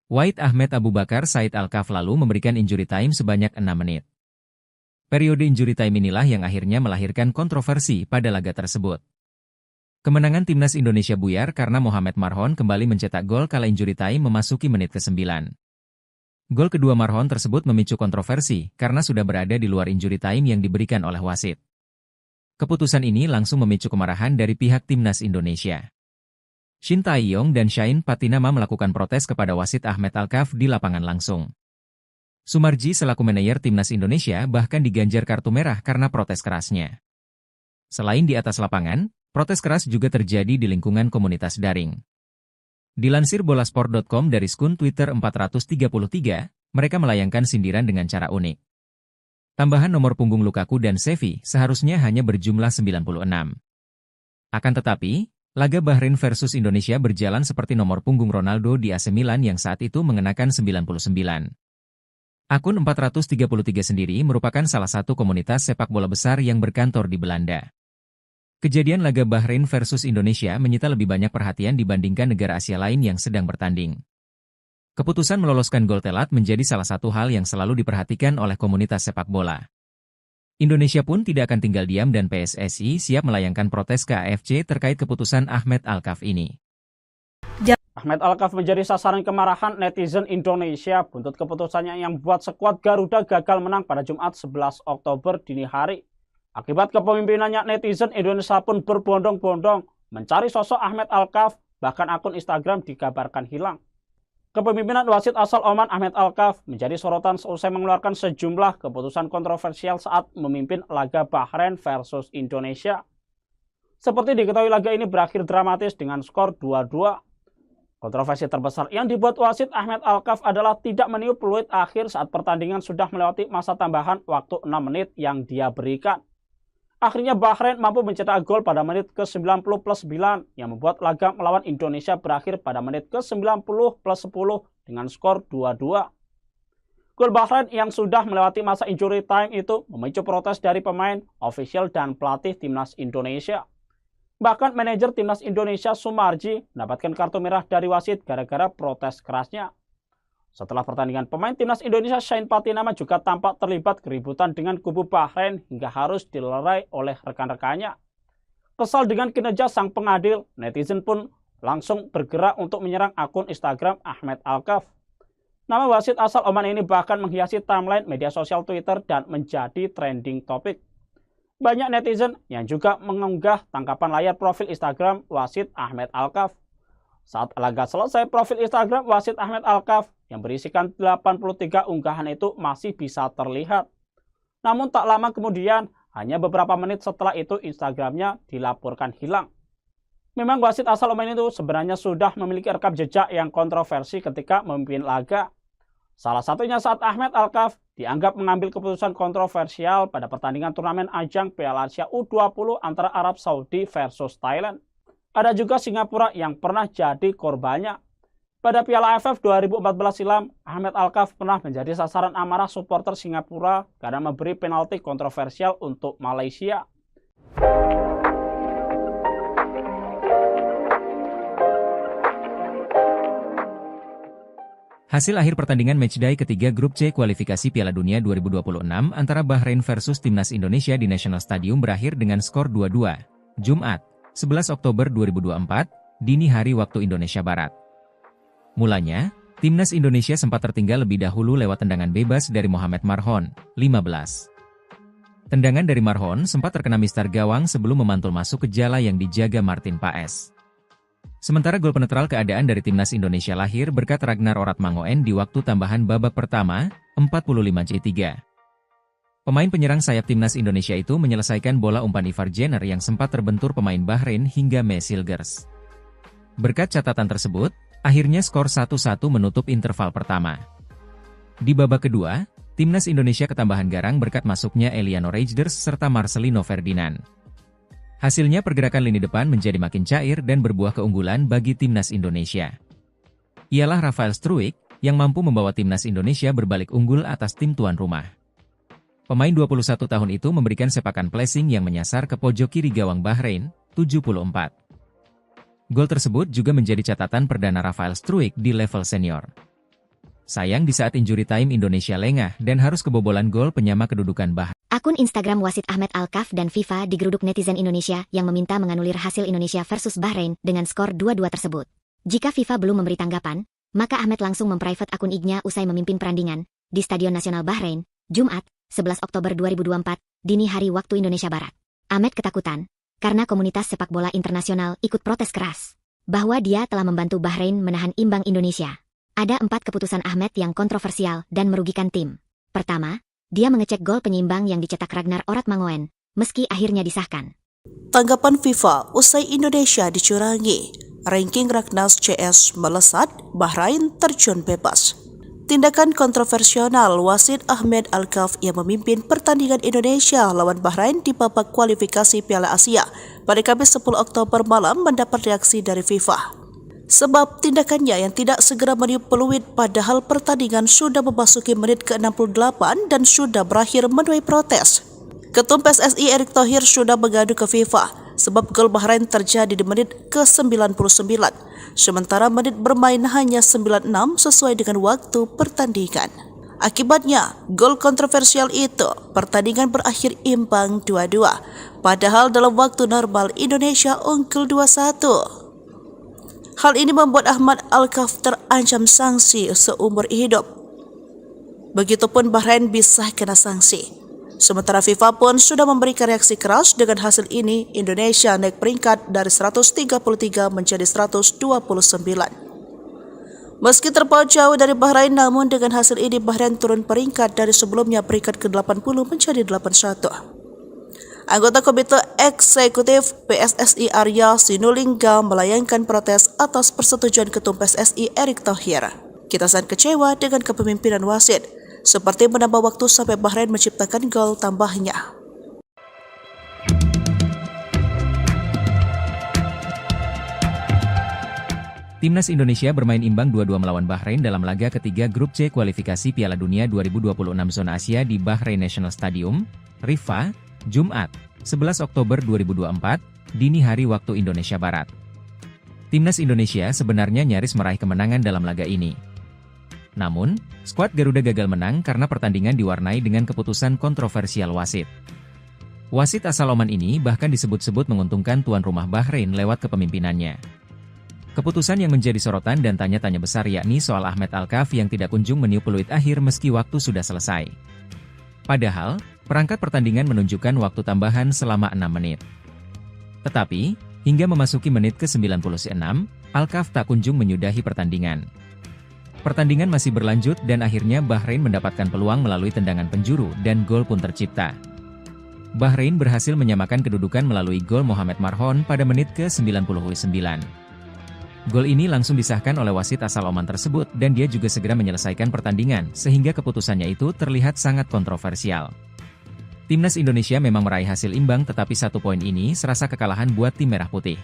C: Wahid Ahmed Abu Bakar Said Alkaf lalu memberikan injury time sebanyak 6 menit. Periode injury time inilah yang akhirnya melahirkan kontroversi pada laga tersebut. Kemenangan Timnas Indonesia buyar karena Mohamed Marhon kembali mencetak gol kala injury time memasuki menit ke-9. Gol kedua Marhon tersebut memicu kontroversi karena sudah berada di luar injury time yang diberikan oleh wasit. Keputusan ini langsung memicu kemarahan dari pihak Timnas Indonesia. Shin Tae-yong dan Shain Patinama melakukan protes kepada wasit Ahmed Alkaf di lapangan langsung. Sumarji selaku manajer Timnas Indonesia bahkan diganjar kartu merah karena protes kerasnya. Selain di atas lapangan, protes keras juga terjadi di lingkungan komunitas daring. Dilansir bolasport.com dari skun Twitter 433, mereka melayangkan sindiran dengan cara unik. Tambahan nomor punggung Lukaku dan Xavi seharusnya hanya berjumlah 96. Akan tetapi, laga Bahrain versus Indonesia berjalan seperti nomor punggung Ronaldo di AC Milan yang saat itu mengenakan 99. Akun 433 sendiri merupakan salah satu komunitas sepak bola besar yang berkantor di Belanda. Kejadian laga Bahrain versus Indonesia menyita lebih banyak perhatian dibandingkan negara Asia lain yang sedang bertanding. Keputusan meloloskan gol telat menjadi salah satu hal yang selalu diperhatikan oleh komunitas sepak bola. Indonesia pun tidak akan tinggal diam dan PSSI siap melayangkan protes ke AFC terkait keputusan Ahmed Alkaf ini.
D: Ahmed Alkaf menjadi sasaran kemarahan netizen Indonesia buntut keputusannya yang membuat skuad Garuda gagal menang pada Jumat 11 Oktober dini hari. Akibat kepemimpinannya, netizen Indonesia pun berbondong-bondong mencari sosok Ahmed Alkaf, bahkan akun Instagram dikabarkan hilang. Kepemimpinan wasit asal Oman Ahmed Alkaf menjadi sorotan seusai mengeluarkan sejumlah keputusan kontroversial saat memimpin laga Bahrain versus Indonesia. Seperti diketahui, laga ini berakhir dramatis dengan skor 2-2. Kontroversi terbesar yang dibuat wasit Ahmed Alkaf adalah tidak meniup peluit akhir saat pertandingan sudah melewati masa tambahan waktu 6 menit yang dia berikan. Akhirnya Bahrain mampu mencetak gol pada menit ke-90+9 yang membuat laga melawan Indonesia berakhir pada menit ke-90+10 dengan skor 2-2. Gol Bahrain yang sudah melewati masa injury time itu memicu protes dari pemain, ofisial, dan pelatih timnas Indonesia. Bahkan manajer timnas Indonesia Sumarji mendapatkan kartu merah dari wasit gara-gara protes kerasnya. Setelah pertandingan, pemain timnas Indonesia Shane Patinama juga tampak terlibat keributan dengan kubu Bahrain hingga harus dilerai oleh rekan-rekannya. Kesal dengan kinerja sang pengadil, netizen pun langsung bergerak untuk menyerang akun Instagram Ahmed Alkaf. Nama wasit asal Oman ini bahkan menghiasi timeline media sosial Twitter dan menjadi trending topik. Banyak netizen yang juga mengunggah tangkapan layar profil Instagram wasit Ahmed Alkaf. Saat laga selesai, profil Instagram wasit Ahmed Alkaf yang berisikan 83 unggahan itu masih bisa terlihat. Namun tak lama kemudian, hanya beberapa menit setelah itu Instagramnya dilaporkan hilang. Memang wasit asal Oman itu sebenarnya sudah memiliki rekam jejak yang kontroversi ketika memimpin laga. Salah satunya saat Ahmed Alkaf dianggap mengambil keputusan kontroversial pada pertandingan turnamen ajang Piala Asia U20 antara Arab Saudi versus Thailand. Ada juga Singapura yang pernah jadi korbannya. Pada Piala AFF 2014 silam, Ahmed Alkaf pernah menjadi sasaran amarah supporter Singapura karena memberi penalti kontroversial untuk Malaysia.
C: Hasil akhir pertandingan matchday ketiga grup C kualifikasi Piala Dunia 2026 antara Bahrain versus Timnas Indonesia di National Stadium berakhir dengan skor 2-2. Jumat, 11 Oktober 2024, dini hari waktu Indonesia Barat. Mulanya, Timnas Indonesia sempat tertinggal lebih dahulu lewat tendangan bebas dari Mohamed Marhon, 15. Tendangan dari Marhon sempat terkena mistar gawang sebelum memantul masuk ke jala yang dijaga Martin Paes. Sementara gol penetral keadaan dari Timnas Indonesia lahir berkat Ragnar Oratmangoen di waktu tambahan babak pertama, 45C3. Pemain penyerang sayap Timnas Indonesia itu menyelesaikan bola umpan Ivar Jenner yang sempat terbentur pemain Bahrain hingga Mesilgers. Berkat catatan tersebut, akhirnya skor 1-1 menutup interval pertama. Di babak kedua, Timnas Indonesia ketambahan garang berkat masuknya Eliano Reijnders serta Marcelino Ferdinand. Hasilnya pergerakan lini depan menjadi makin cair dan berbuah keunggulan bagi Timnas Indonesia. Ialah Rafael Struijk yang mampu membawa Timnas Indonesia berbalik unggul atas tim tuan rumah. Pemain 21 tahun itu memberikan sepakan placing yang menyasar ke pojok kiri gawang Bahrain, 74. Gol tersebut juga menjadi catatan perdana Rafael Struijk di level senior. Sayang di saat injury time Indonesia lengah dan harus kebobolan gol penyama kedudukan Bahrain.
A: Akun Instagram wasit Ahmed Alkaf dan FIFA digeruduk netizen Indonesia yang meminta menganulir hasil Indonesia versus Bahrain dengan skor 2-2 tersebut. Jika FIFA belum memberi tanggapan, maka Ahmed langsung memprivate akun IG-nya usai memimpin perandingan di Stadion Nasional Bahrain, Jumat, 11 Oktober 2024, dini hari waktu Indonesia Barat. Ahmed ketakutan, karena komunitas sepak bola internasional ikut protes keras, bahwa dia telah membantu Bahrain menahan imbang Indonesia. Ada 4 keputusan Ahmed yang kontroversial dan merugikan tim. Pertama, dia mengecek gol penyeimbang yang dicetak Ragnar Oratmangoen, meski akhirnya disahkan.
B: Tanggapan FIFA usai Indonesia dicurangi, ranking Ragnas CS melesat, Bahrain terjun bebas. Tindakan kontroversial wasit Ahmed Alkaf yang memimpin pertandingan Indonesia lawan Bahrain di babak kualifikasi Piala Asia pada Kamis 10 Oktober malam mendapat reaksi dari FIFA. Sebab tindakannya yang tidak segera meniup peluit padahal pertandingan sudah memasuki menit ke-68 dan sudah berakhir menuai protes. Ketum PSSI Erick Thohir sudah mengadu ke FIFA sebab gol Bahrain terjadi di menit ke-99, sementara menit bermain hanya 96 sesuai dengan waktu pertandingan. Akibatnya, gol kontroversial itu, pertandingan berakhir imbang 2-2. Padahal dalam waktu normal Indonesia unggul 2-1. Hal ini membuat Ahmad Alkaf terancam sanksi seumur hidup. Begitupun Bahrain bisa kena sanksi. Sementara FIFA pun sudah memberikan reaksi keras. Dengan hasil ini, Indonesia naik peringkat dari 133 menjadi 129. Meski terpaut jauh dari Bahrain, namun dengan hasil ini Bahrain turun peringkat dari sebelumnya peringkat ke-80 menjadi 81. Anggota Komite Eksekutif PSSI Arya Sinulinga melayangkan protes atas persetujuan Ketum PSSI Erick Thohir. Kita sangat kecewa dengan kepemimpinan wasit, seperti menambah waktu sampai Bahrain menciptakan gol tambahnya.
C: Timnas Indonesia bermain imbang 2-2 melawan Bahrain dalam laga ketiga Grup C kualifikasi Piala Dunia 2026 zona Asia di Bahrain National Stadium, Riffa, Jumat, 11 Oktober 2024, dini hari waktu Indonesia Barat. Timnas Indonesia sebenarnya nyaris meraih kemenangan dalam laga ini. Namun, skuad Garuda gagal menang karena pertandingan diwarnai dengan keputusan kontroversial wasit. Wasit asal Oman ini bahkan disebut-sebut menguntungkan tuan rumah Bahrain lewat kepemimpinannya. Keputusan yang menjadi sorotan dan tanya-tanya besar yakni soal Ahmad Alkaf yang tidak kunjung meniup peluit akhir meski waktu sudah selesai. Padahal, perangkat pertandingan menunjukkan waktu tambahan selama 6 menit. Tetapi, hingga memasuki menit ke-96, Alkaf tak kunjung menyudahi pertandingan. Pertandingan masih berlanjut dan akhirnya Bahrain mendapatkan peluang melalui tendangan penjuru dan gol pun tercipta. Bahrain berhasil menyamakan kedudukan melalui gol Mohamed Marhon pada menit ke-99. Gol ini langsung disahkan oleh wasit asal Oman tersebut dan dia juga segera menyelesaikan pertandingan sehingga keputusannya itu terlihat sangat kontroversial. Timnas Indonesia memang meraih hasil imbang tetapi 1 poin ini serasa kekalahan buat tim merah putih.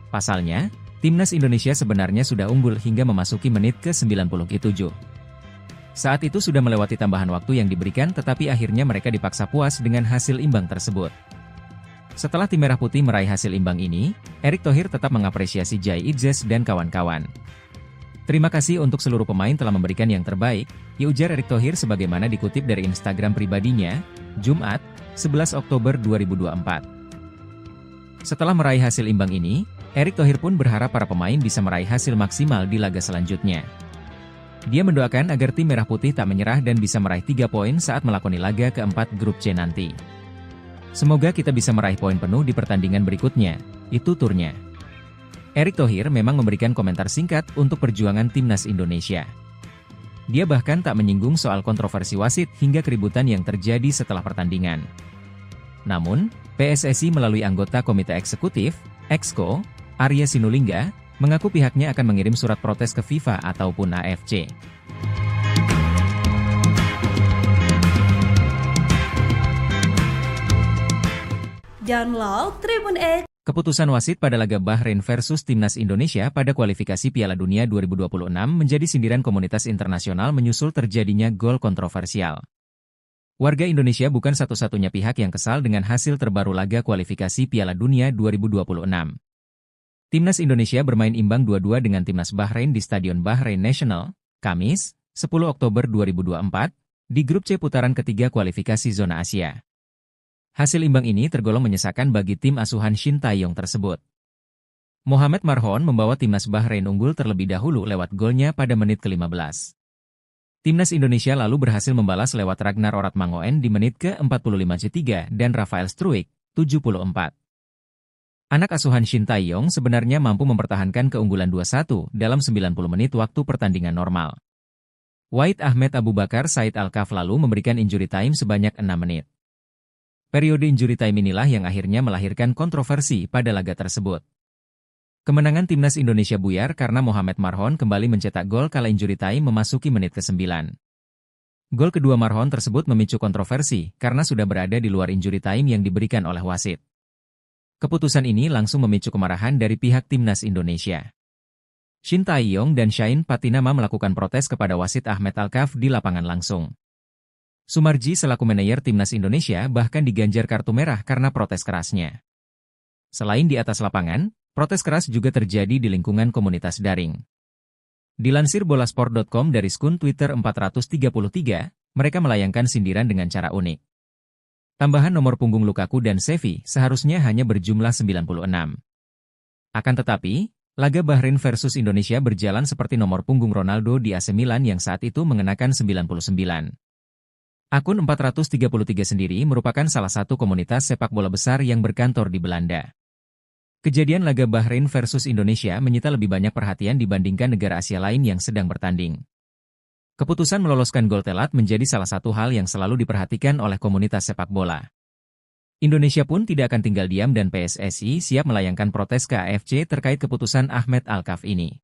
C: Pasalnya, Timnas Indonesia sebenarnya sudah unggul hingga memasuki menit ke-97. Saat itu sudah melewati tambahan waktu yang diberikan tetapi akhirnya mereka dipaksa puas dengan hasil imbang tersebut. Setelah tim merah putih meraih hasil imbang ini, Erick Thohir tetap mengapresiasi Jai Idzes dan kawan-kawan. Terima kasih untuk seluruh pemain telah memberikan yang terbaik, ujar Erick Thohir sebagaimana dikutip dari Instagram pribadinya, Jumat, 11 Oktober 2024. Setelah meraih hasil imbang ini, Erick Thohir pun berharap para pemain bisa meraih hasil maksimal di laga selanjutnya. Dia mendoakan agar tim merah putih tak menyerah dan bisa meraih 3 poin saat melakoni laga keempat grup C nanti. Semoga kita bisa meraih poin penuh di pertandingan berikutnya, itu turnya. Erick Thohir memang memberikan komentar singkat untuk perjuangan timnas Indonesia. Dia bahkan tak menyinggung soal kontroversi wasit hingga keributan yang terjadi setelah pertandingan. Namun, PSSI melalui anggota Komite Eksekutif, Exco, Arya Sinulinga, mengaku pihaknya akan mengirim surat protes ke FIFA ataupun AFC.
E: Download Tribun X.
C: Keputusan wasit pada laga Bahrain versus Timnas Indonesia pada kualifikasi Piala Dunia 2026 menjadi sindiran komunitas internasional menyusul terjadinya gol kontroversial. Warga Indonesia bukan satu-satunya pihak yang kesal dengan hasil terbaru laga kualifikasi Piala Dunia 2026. Timnas Indonesia bermain imbang 2-2 dengan Timnas Bahrain di Stadion Bahrain National, Kamis, 10 Oktober 2024, di grup C putaran ketiga kualifikasi zona Asia. Hasil imbang ini tergolong menyesakan bagi tim asuhan Shin Tae-yong tersebut. Mohamed Marhon membawa Timnas Bahrain unggul terlebih dahulu lewat golnya pada menit ke-15. Timnas Indonesia lalu berhasil membalas lewat Ragnar Oratmangoen di menit ke-45 dan Rafael Struijk, 74. Anak asuhan Shin Tae-yong sebenarnya mampu mempertahankan keunggulan 2-1 dalam 90 menit waktu pertandingan normal. Wahid Ahmed Abu Bakar Said Alkaf lalu memberikan injury time sebanyak 6 menit. Periode injury time inilah yang akhirnya melahirkan kontroversi pada laga tersebut. Kemenangan Timnas Indonesia buyar karena Mohamed Marhon kembali mencetak gol kala injury time memasuki menit ke-9. Gol kedua Marhon tersebut memicu kontroversi karena sudah berada di luar injury time yang diberikan oleh wasit. Keputusan ini langsung memicu kemarahan dari pihak Timnas Indonesia. Shin Tae-yong dan Shain Patinama melakukan protes kepada wasit Ahmed Alkaf di lapangan langsung. Sumarji selaku manajer Timnas Indonesia bahkan diganjar kartu merah karena protes kerasnya. Selain di atas lapangan, protes keras juga terjadi di lingkungan komunitas daring. Dilansir bolasport.com dari skun Twitter 433, mereka melayangkan sindiran dengan cara unik. Tambahan nomor punggung Lukaku dan Xavi seharusnya hanya berjumlah 96. Akan tetapi, laga Bahrain versus Indonesia berjalan seperti nomor punggung Ronaldo di AC Milan yang saat itu mengenakan 99. Akun 433 sendiri merupakan salah satu komunitas sepak bola besar yang berkantor di Belanda. Kejadian laga Bahrain versus Indonesia menyita lebih banyak perhatian dibandingkan negara Asia lain yang sedang bertanding. Keputusan meloloskan gol telat menjadi salah satu hal yang selalu diperhatikan oleh komunitas sepak bola. Indonesia pun tidak akan tinggal diam dan PSSI siap melayangkan protes ke AFC terkait keputusan Ahmed Alkaf ini.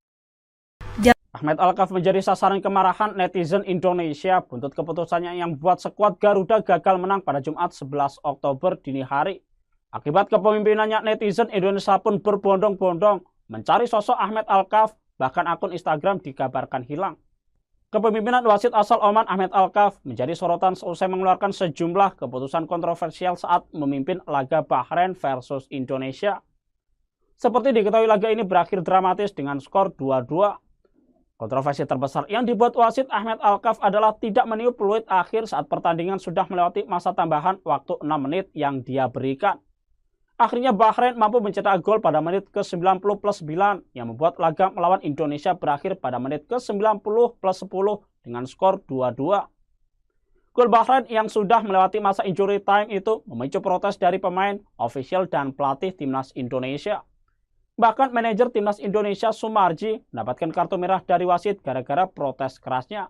D: Ahmed Alkaf menjadi sasaran kemarahan netizen Indonesia buntut keputusannya yang membuat skuad Garuda gagal menang pada Jumat 11 Oktober dini hari. Akibat kepemimpinannya, netizen Indonesia pun berbondong-bondong mencari sosok Ahmed Alkaf, bahkan akun Instagram dikabarkan hilang. Kepemimpinan wasit asal Oman Ahmed Alkaf menjadi sorotan seusai mengeluarkan sejumlah keputusan kontroversial saat memimpin laga Bahrain versus Indonesia. Seperti diketahui, laga ini berakhir dramatis dengan skor 2-2. Kontroversi terbesar yang dibuat wasit Ahmed Alkaf adalah tidak meniup peluit akhir saat pertandingan sudah melewati masa tambahan waktu 6 menit yang dia berikan. Akhirnya Bahrain mampu mencetak gol pada menit ke-90+9 yang membuat laga melawan Indonesia berakhir pada menit ke-90+10 dengan skor 2-2. Gol Bahrain yang sudah melewati masa injury time itu memicu protes dari pemain, ofisial, dan pelatih timnas Indonesia. Bahkan manajer timnas Indonesia Sumarji mendapatkan kartu merah dari wasit gara-gara protes kerasnya.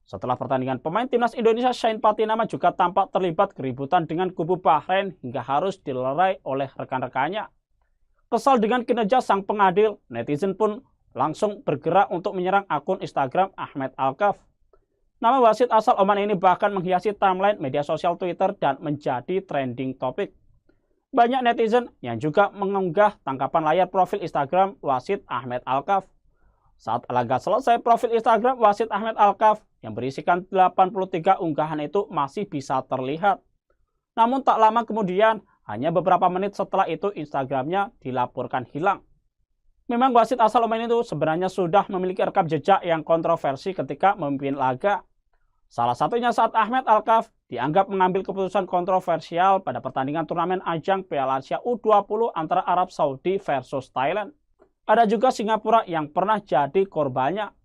D: Setelah pertandingan, pemain timnas Indonesia Shane Patinama juga tampak terlibat keributan dengan kubu Bahrain hingga harus dilerai oleh rekan-rekannya. Kesal dengan kinerja sang pengadil, netizen pun langsung bergerak untuk menyerang akun Instagram Ahmed Alkaf. Nama wasit asal Oman ini bahkan menghiasi timeline media sosial Twitter dan menjadi trending topik. Banyak netizen yang juga mengunggah tangkapan layar profil Instagram wasit Ahmed Alkaf. Saat laga selesai, profil Instagram wasit Ahmed Alkaf yang berisikan 83 unggahan itu masih bisa terlihat. Namun tak lama kemudian, hanya beberapa menit setelah itu Instagramnya dilaporkan hilang. Memang wasit asal Oman itu sebenarnya sudah memiliki rekam jejak yang kontroversi ketika memimpin laga. Salah satunya saat Ahmed Alkaf dianggap mengambil keputusan kontroversial pada pertandingan turnamen ajang Piala Asia U20 antara Arab Saudi versus Thailand. Ada juga Singapura yang pernah jadi korbannya.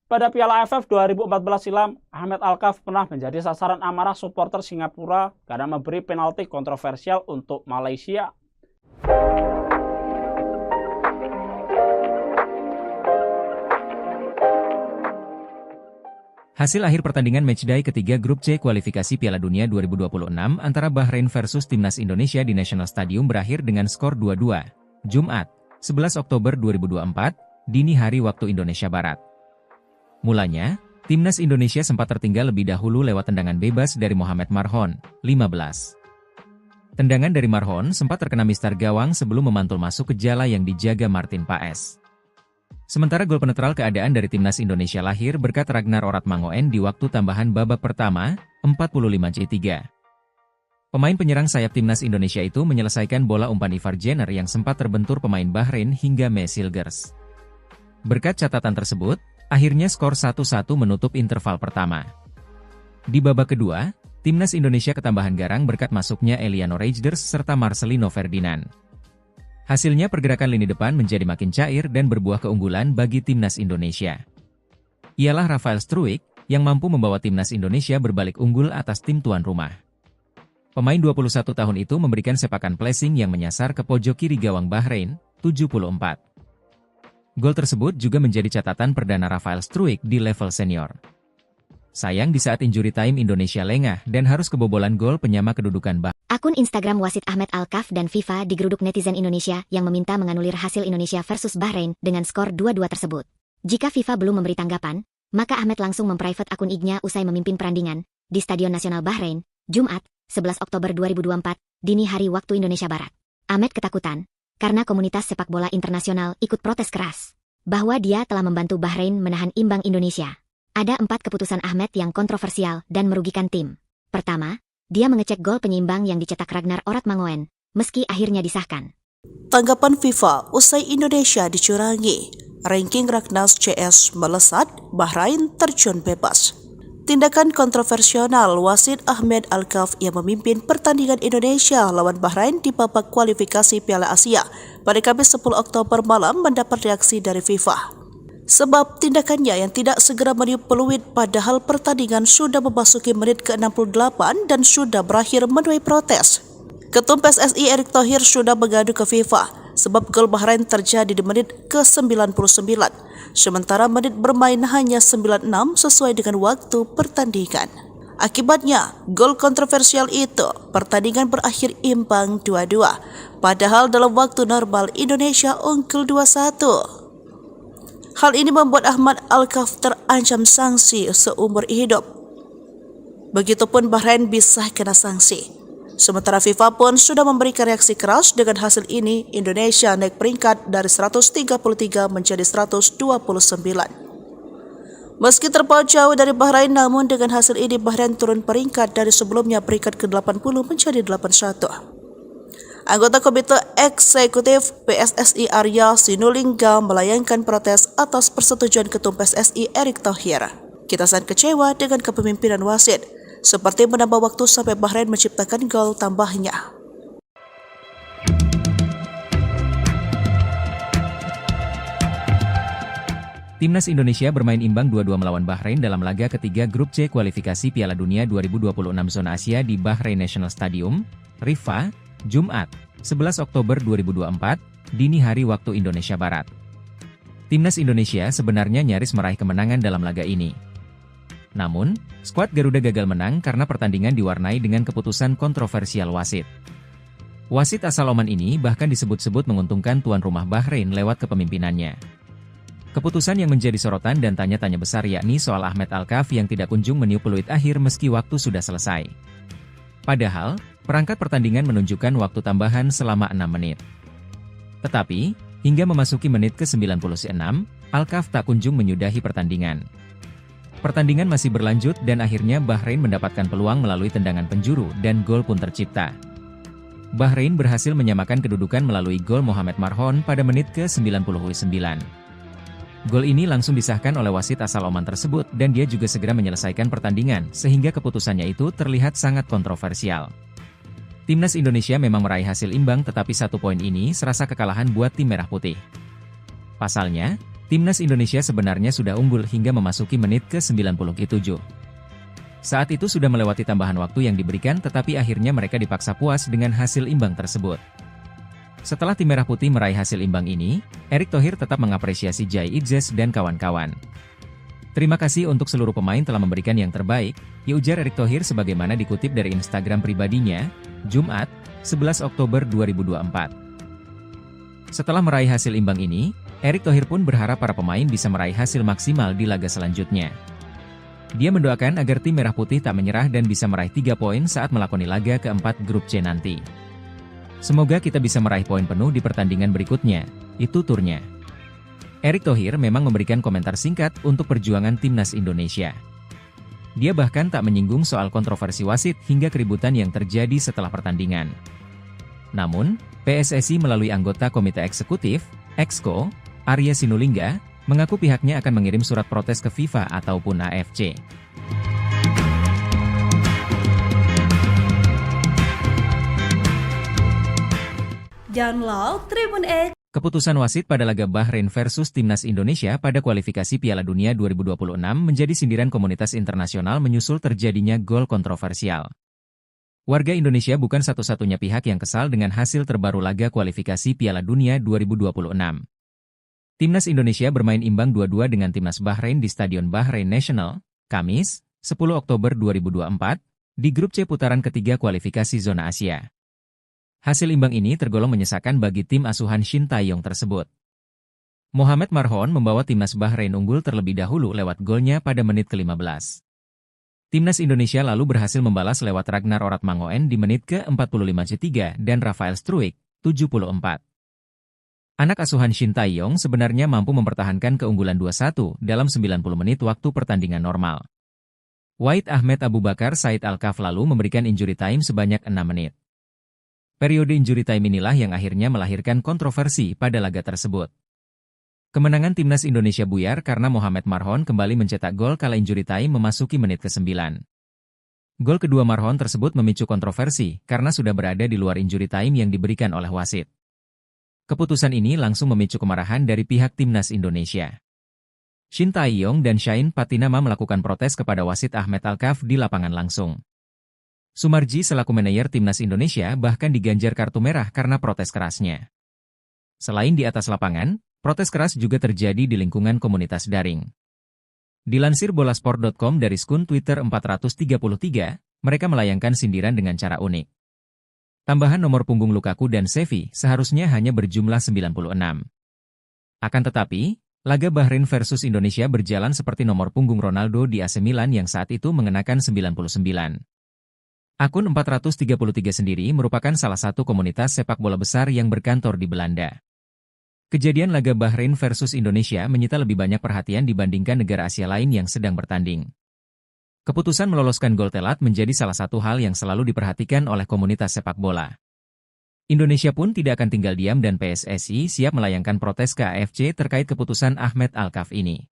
D: Pada Piala AFF 2014 silam, Ahmed Alkaf pernah menjadi sasaran amarah supporter Singapura karena memberi penalti kontroversial untuk Malaysia.
C: Hasil akhir pertandingan matchday ketiga grup C kualifikasi Piala Dunia 2026 antara Bahrain versus Timnas Indonesia di National Stadium berakhir dengan skor 2-2. Jumat, 11 Oktober 2024, dini hari waktu Indonesia Barat. Mulanya, Timnas Indonesia sempat tertinggal lebih dahulu lewat tendangan bebas dari Mohamed Marhon, 15. Tendangan dari Marhon sempat terkena mistar gawang sebelum memantul masuk ke jala yang dijaga Martin Paes. Sementara gol penetral keadaan dari Timnas Indonesia lahir berkat Ragnar Oratmangoen di waktu tambahan babak pertama, 45C3. Pemain penyerang sayap Timnas Indonesia itu menyelesaikan bola umpan Ivar Jenner yang sempat terbentur pemain Bahrain hingga Mesilgers. Berkat catatan tersebut, akhirnya skor 1-1 menutup interval pertama. Di babak kedua, Timnas Indonesia ketambahan garang berkat masuknya Eliano Reijnders serta Marcelino Ferdinand. Hasilnya pergerakan lini depan menjadi makin cair dan berbuah keunggulan bagi Timnas Indonesia. Ialah Rafael Struijk yang mampu membawa Timnas Indonesia berbalik unggul atas tim tuan rumah. Pemain 21 tahun itu memberikan sepakan placing yang menyasar ke pojok kiri gawang Bahrain, 74. Gol tersebut juga menjadi catatan perdana Rafael Struijk di level senior. Sayang di saat injury time Indonesia lengah dan harus kebobolan gol penyama kedudukan Bahrain.
A: Akun Instagram wasit Ahmed Alkaf dan FIFA digeruduk netizen Indonesia yang meminta menganulir hasil Indonesia versus Bahrain dengan skor 2-2 tersebut. Jika FIFA belum memberi tanggapan, maka Ahmed langsung memprivate akun IG-nya usai memimpin perandingan di Stadion Nasional Bahrain, Jumat, 11 Oktober 2024, dini hari waktu Indonesia Barat. Ahmed ketakutan karena komunitas sepak bola internasional ikut protes keras bahwa dia telah membantu Bahrain menahan imbang Indonesia. Ada 4 keputusan Ahmed yang kontroversial dan merugikan tim. Pertama, dia mengecek gol penyeimbang yang dicetak Ragnar Oratmangoen, meski akhirnya disahkan.
B: Tanggapan FIFA usai Indonesia dicurangi, ranking Raknas CS melesat, Bahrain terjun bebas. Tindakan kontroversial wasit Ahmed Alkaf yang memimpin pertandingan Indonesia lawan Bahrain di babak kualifikasi Piala Asia pada Kamis 10 Oktober malam mendapat reaksi dari FIFA. Sebab tindakannya yang tidak segera meniup peluit padahal pertandingan sudah memasuki menit ke-68 dan sudah berakhir menuai protes. Ketum PSSI Erick Thohir sudah mengadu ke FIFA sebab gol Bahrain terjadi di menit ke-99, sementara menit bermain hanya 96 sesuai dengan waktu pertandingan. Akibatnya, gol kontroversial itu, pertandingan berakhir imbang 2-2, padahal dalam waktu normal Indonesia unggul 2-1. Hal ini membuat Ahmad Alkaf terancam sanksi seumur hidup. Begitupun Bahrain bisa kena sanksi. Sementara FIFA pun sudah memberikan reaksi keras. Dengan hasil ini, Indonesia naik peringkat dari 133 menjadi 129. Meski terpaut jauh dari Bahrain, namun dengan hasil ini Bahrain turun peringkat dari sebelumnya peringkat ke-80 menjadi 81. Anggota Komite Eksekutif PSSI Arya Sinulinga melayangkan protes atas persetujuan Ketum PSSI Erick Thohir. Kita sangat kecewa dengan kepemimpinan wasit, seperti menambah waktu sampai Bahrain menciptakan gol tambahnya.
C: Timnas Indonesia bermain imbang 2-2 melawan Bahrain dalam laga ketiga grup C kualifikasi Piala Dunia 2026 zona Asia di Bahrain National Stadium, Riffa, Jumat, 11 Oktober 2024, dini hari waktu Indonesia Barat. Timnas Indonesia sebenarnya nyaris meraih kemenangan dalam laga ini. Namun, skuad Garuda gagal menang karena pertandingan diwarnai dengan keputusan kontroversial wasit. Wasit asal Oman ini bahkan disebut-sebut menguntungkan tuan rumah Bahrain lewat kepemimpinannya. Keputusan yang menjadi sorotan dan tanya-tanya besar yakni soal Ahmed Alkaf yang tidak kunjung meniup peluit akhir meski waktu sudah selesai. Padahal, perangkat pertandingan menunjukkan waktu tambahan selama 6 menit. Tetapi, hingga memasuki menit ke-96, Alkaf tak kunjung menyudahi pertandingan. Pertandingan masih berlanjut dan akhirnya Bahrain mendapatkan peluang melalui tendangan penjuru dan gol pun tercipta. Bahrain berhasil menyamakan kedudukan melalui gol Mohamed Marhon pada menit ke-99. Gol ini langsung disahkan oleh wasit asal Oman tersebut dan dia juga segera menyelesaikan pertandingan sehingga keputusannya itu terlihat sangat kontroversial. Timnas Indonesia memang meraih hasil imbang tetapi 1 poin ini serasa kekalahan buat tim merah putih. Pasalnya, Timnas Indonesia sebenarnya sudah unggul hingga memasuki menit ke-97. Saat itu sudah melewati tambahan waktu yang diberikan tetapi akhirnya mereka dipaksa puas dengan hasil imbang tersebut. Setelah tim merah putih meraih hasil imbang ini, Erick Thohir tetap mengapresiasi Jai Idzes dan kawan-kawan. Terima kasih untuk seluruh pemain telah memberikan yang terbaik, ujar Erick Thohir sebagaimana dikutip dari Instagram pribadinya, Jumat, 11 Oktober 2024. Setelah meraih hasil imbang ini, Erick Thohir pun berharap para pemain bisa meraih hasil maksimal di laga selanjutnya. Dia mendoakan agar tim merah putih tak menyerah dan bisa meraih 3 poin saat melakoni laga keempat grup C nanti. Semoga kita bisa meraih poin penuh di pertandingan berikutnya, itu turnya. Erick Thohir memang memberikan komentar singkat untuk perjuangan timnas Indonesia. Dia bahkan tak menyinggung soal kontroversi wasit hingga keributan yang terjadi setelah pertandingan. Namun, PSSI melalui anggota Komite Eksekutif, Exco, Arya Sinulinga, mengaku pihaknya akan mengirim surat protes ke FIFA ataupun AFC.
E: Download Tribun X.
C: Keputusan wasit pada laga Bahrain versus Timnas Indonesia pada kualifikasi Piala Dunia 2026 menjadi sindiran komunitas internasional menyusul terjadinya gol kontroversial. Warga Indonesia bukan satu-satunya pihak yang kesal dengan hasil terbaru laga kualifikasi Piala Dunia 2026. Timnas Indonesia bermain imbang 2-2 dengan Timnas Bahrain di Stadion Bahrain National, Kamis, 10 Oktober 2024, di grup C putaran ketiga kualifikasi zona Asia. Hasil imbang ini tergolong menyesakan bagi tim asuhan Shin Tae-yong tersebut. Mohamed Marhon membawa Timnas Bahrain unggul terlebih dahulu lewat golnya pada menit ke-15. Timnas Indonesia lalu berhasil membalas lewat Ragnar Oratmangoen di menit ke-45 dan Rafael Struijk, 74. Anak asuhan Shin Tae-yong sebenarnya mampu mempertahankan keunggulan 2-1 dalam 90 menit waktu pertandingan normal. Wahid Ahmed Abu Bakar Said Alkaf lalu memberikan injury time sebanyak 6 menit. Periode injury time inilah yang akhirnya melahirkan kontroversi pada laga tersebut. Kemenangan timnas Indonesia buyar karena Mohamed Marhon kembali mencetak gol kala injury time memasuki menit ke-9. Gol kedua Marhon tersebut memicu kontroversi karena sudah berada di luar injury time yang diberikan oleh wasit. Keputusan ini langsung memicu kemarahan dari pihak timnas Indonesia. Shin Tae-yong dan Shane Patinama melakukan protes kepada wasit Ahmed Alkaf di lapangan langsung. Sumarji selaku manajer timnas Indonesia bahkan diganjar kartu merah karena protes kerasnya. Selain di atas lapangan, protes keras juga terjadi di lingkungan komunitas daring. Dilansir bolasport.com dari akun Twitter 433, mereka melayangkan sindiran dengan cara unik. Tambahan nomor punggung Lukaku dan Xavi seharusnya hanya berjumlah 96. Akan tetapi, laga Bahrain versus Indonesia berjalan seperti nomor punggung Ronaldo di AC Milan yang saat itu mengenakan 99. Akun 433 sendiri merupakan salah satu komunitas sepak bola besar yang berkantor di Belanda. Kejadian laga Bahrain versus Indonesia menyita lebih banyak perhatian dibandingkan negara Asia lain yang sedang bertanding. Keputusan meloloskan gol telat menjadi salah satu hal yang selalu diperhatikan oleh komunitas sepak bola. Indonesia pun tidak akan tinggal diam dan PSSI siap melayangkan protes ke AFC terkait keputusan Ahmed Alkaf ini.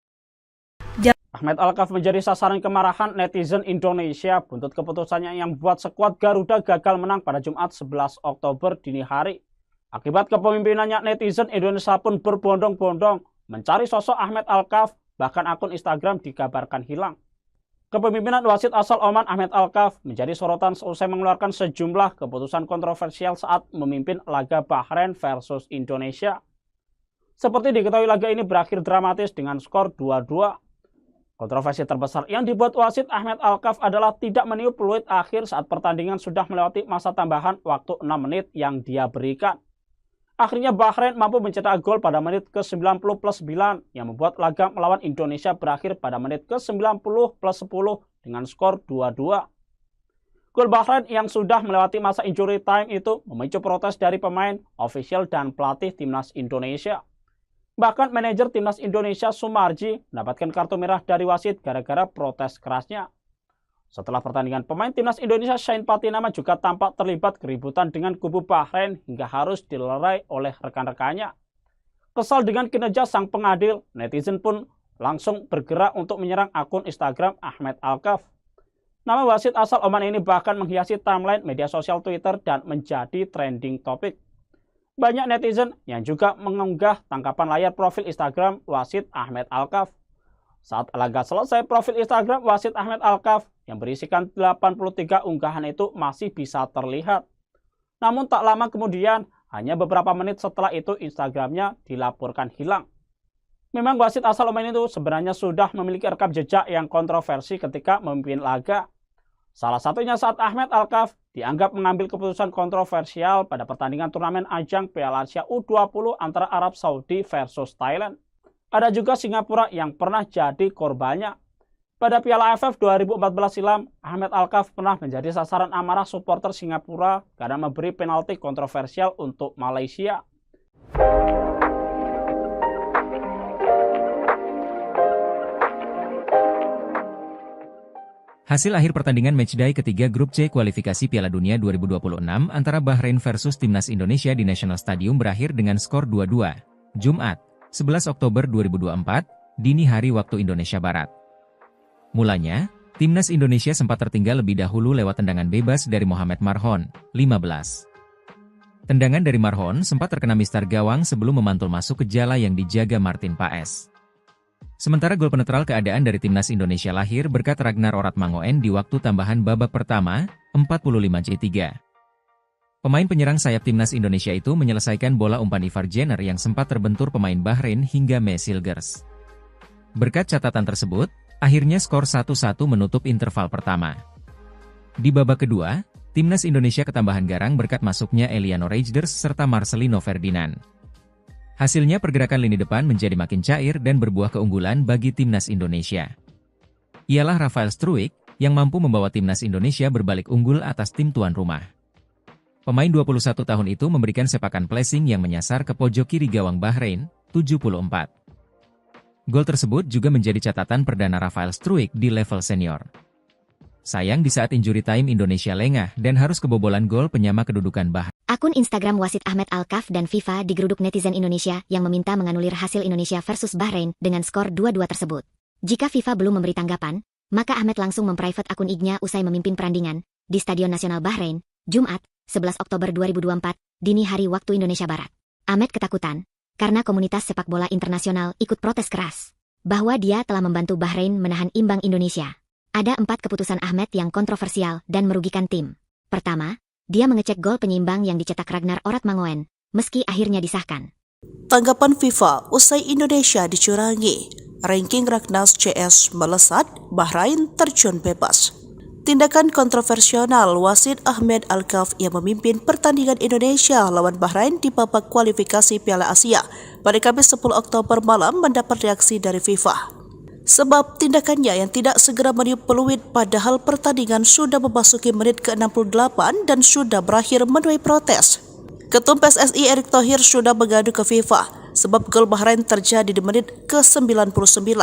D: Ahmed Alkaf menjadi sasaran kemarahan netizen Indonesia buntut keputusannya yang membuat skuad Garuda gagal menang pada Jumat 11 Oktober dini hari. Akibat kepemimpinannya, netizen Indonesia pun berbondong-bondong mencari sosok Ahmed Alkaf, bahkan akun Instagram dikabarkan hilang. Kepemimpinan wasit asal Oman Ahmed Alkaf menjadi sorotan seusai mengeluarkan sejumlah keputusan kontroversial saat memimpin laga Bahrain versus Indonesia. Seperti diketahui, laga ini berakhir dramatis dengan skor 2-2. Kontroversi terbesar yang dibuat wasit Ahmed Alkaf adalah tidak meniup peluit akhir saat pertandingan sudah melewati masa tambahan waktu 6 menit yang dia berikan. Akhirnya Bahrain mampu mencetak gol pada menit ke-90+9 yang membuat laga melawan Indonesia berakhir pada menit ke-90+10 dengan skor 2-2. Gol Bahrain yang sudah melewati masa injury time itu memicu protes dari pemain, ofisial, dan pelatih timnas Indonesia. Bahkan manajer timnas Indonesia Sumarji mendapatkan kartu merah dari wasit gara-gara protes kerasnya. Setelah pertandingan, pemain timnas Indonesia Shane Patinama juga tampak terlibat keributan dengan kubu Bahrain hingga harus dilerai oleh rekan-rekannya. Kesal dengan kinerja sang pengadil, netizen pun langsung bergerak untuk menyerang akun Instagram Ahmed Alkaf. Nama wasit asal Oman ini bahkan menghiasi timeline media sosial Twitter dan menjadi trending topik. Banyak netizen yang juga mengunggah tangkapan layar profil Instagram wasit Ahmed Alkaf. Saat laga selesai, profil Instagram wasit Ahmed Alkaf yang berisikan 83 unggahan itu masih bisa terlihat. Namun tak lama kemudian, hanya beberapa menit setelah itu Instagramnya dilaporkan hilang. Memang wasit asal Oman itu sebenarnya sudah memiliki rekam jejak yang kontroversi ketika memimpin laga. Salah satunya saat Ahmed Alkaf dianggap mengambil keputusan kontroversial pada pertandingan turnamen ajang Piala Asia U20 antara Arab Saudi versus Thailand. Ada juga Singapura yang pernah jadi korbannya. Pada Piala AFF 2014 silam, Ahmed Alkaf pernah menjadi sasaran amarah supporter Singapura karena memberi penalti kontroversial untuk Malaysia.
C: Hasil akhir pertandingan matchday ketiga grup C kualifikasi Piala Dunia 2026 antara Bahrain versus Timnas Indonesia di National Stadium berakhir dengan skor 2-2. Jumat, 11 Oktober 2024, dini hari waktu Indonesia Barat. Mulanya, Timnas Indonesia sempat tertinggal lebih dahulu lewat tendangan bebas dari Mohamed Marhon, 15. Tendangan dari Marhon sempat terkena mistar gawang sebelum memantul masuk ke jala yang dijaga Martin Paes. Sementara gol penetral keadaan dari Timnas Indonesia lahir berkat Ragnar Oratmangoen di waktu tambahan babak pertama, 45-3. Pemain penyerang sayap Timnas Indonesia itu menyelesaikan bola umpan Ivar Jenner yang sempat terbentur pemain Bahrain hingga Mesilgers. Berkat catatan tersebut, akhirnya skor 1-1 menutup interval pertama. Di babak kedua, Timnas Indonesia ketambahan garang berkat masuknya Eliano Reijnders serta Marcelino Ferdinand. Hasilnya pergerakan lini depan menjadi makin cair dan berbuah keunggulan bagi Timnas Indonesia. Ialah Rafael Struijk yang mampu membawa Timnas Indonesia berbalik unggul atas tim tuan rumah. Pemain 21 tahun itu memberikan sepakan placing yang menyasar ke pojok kiri gawang Bahrain, 74. Gol tersebut juga menjadi catatan perdana Rafael Struijk di level senior. Sayang di saat injury time Indonesia lengah dan harus kebobolan gol penyama kedudukan Bahrain.
A: Akun Instagram wasit Ahmed Alkaf dan FIFA digeruduk netizen Indonesia yang meminta menganulir hasil Indonesia versus Bahrain dengan skor 2-2 tersebut. Jika FIFA belum memberi tanggapan, maka Ahmed langsung memprivate akun IG-nya usai memimpin perandingan di Stadion Nasional Bahrain, Jumat, 11 Oktober 2024, dini hari waktu Indonesia Barat. Ahmed ketakutan karena komunitas sepak bola internasional ikut protes keras bahwa dia telah membantu Bahrain menahan imbang Indonesia. Ada 4 keputusan Ahmed yang kontroversial dan merugikan tim. Pertama, dia mengecek gol penyeimbang yang dicetak Ragnar Oratmangoen, meski akhirnya disahkan.
B: Tanggapan FIFA usai Indonesia dicurangi. Ranking Ragnas CS melesat, Bahrain terjun bebas. Tindakan kontroversial wasit Ahmed Alkaf yang memimpin pertandingan Indonesia lawan Bahrain di babak kualifikasi Piala Asia pada Kamis 10 Oktober malam mendapat reaksi dari FIFA. Sebab tindakannya yang tidak segera meniup peluit padahal pertandingan sudah memasuki menit ke-68 dan sudah berakhir menuai protes. Ketum PSSI Erick Thohir sudah mengadu ke FIFA sebab gol Bahrain terjadi di menit ke-99,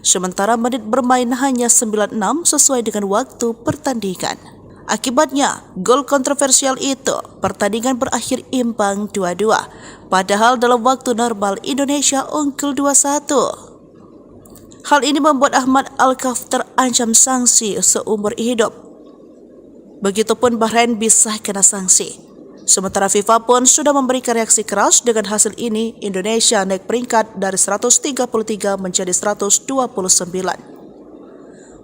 B: sementara menit bermain hanya 96 sesuai dengan waktu pertandingan. Akibatnya, gol kontroversial itu, pertandingan berakhir imbang 2-2, padahal dalam waktu normal Indonesia unggul 2-1. Hal ini membuat Ahmed Alkaf terancam sanksi seumur hidup. Begitupun Bahrain bisa kena sanksi. Sementara FIFA pun sudah memberikan reaksi keras. Dengan hasil ini, Indonesia naik peringkat dari 133 menjadi 129.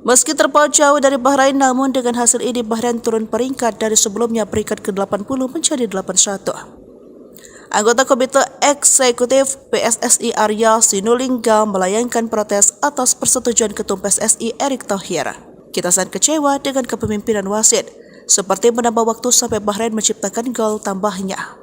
B: Meski terpaut jauh dari Bahrain, namun dengan hasil ini Bahrain turun peringkat dari sebelumnya peringkat ke-80 menjadi 81. Anggota Komite Eksekutif PSSI Arya Sinulinga melayangkan protes atas persetujuan Ketum PSSI Erick Thohir. Kita sangat kecewa dengan kepemimpinan wasit, seperti menambah waktu sampai Bahrain menciptakan gol tambahnya.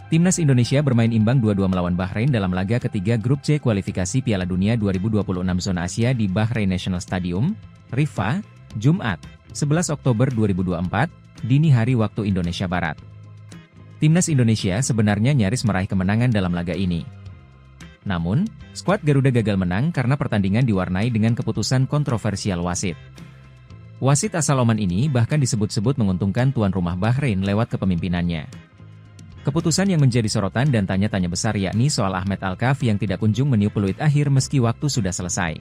C: Timnas Indonesia bermain imbang 2-2 melawan Bahrain dalam laga ketiga Grup C kualifikasi Piala Dunia 2026 Zona Asia di Bahrain National Stadium, Riffa, Jumat, 11 Oktober 2024, dini hari waktu Indonesia Barat. Timnas Indonesia sebenarnya nyaris meraih kemenangan dalam laga ini. Namun, skuad Garuda gagal menang karena pertandingan diwarnai dengan keputusan kontroversial wasit. Wasit asal Oman ini bahkan disebut-sebut menguntungkan tuan rumah Bahrain lewat kepemimpinannya. Keputusan yang menjadi sorotan dan tanya-tanya besar yakni soal Ahmed Alkaf yang tidak kunjung meniup peluit akhir meski waktu sudah selesai.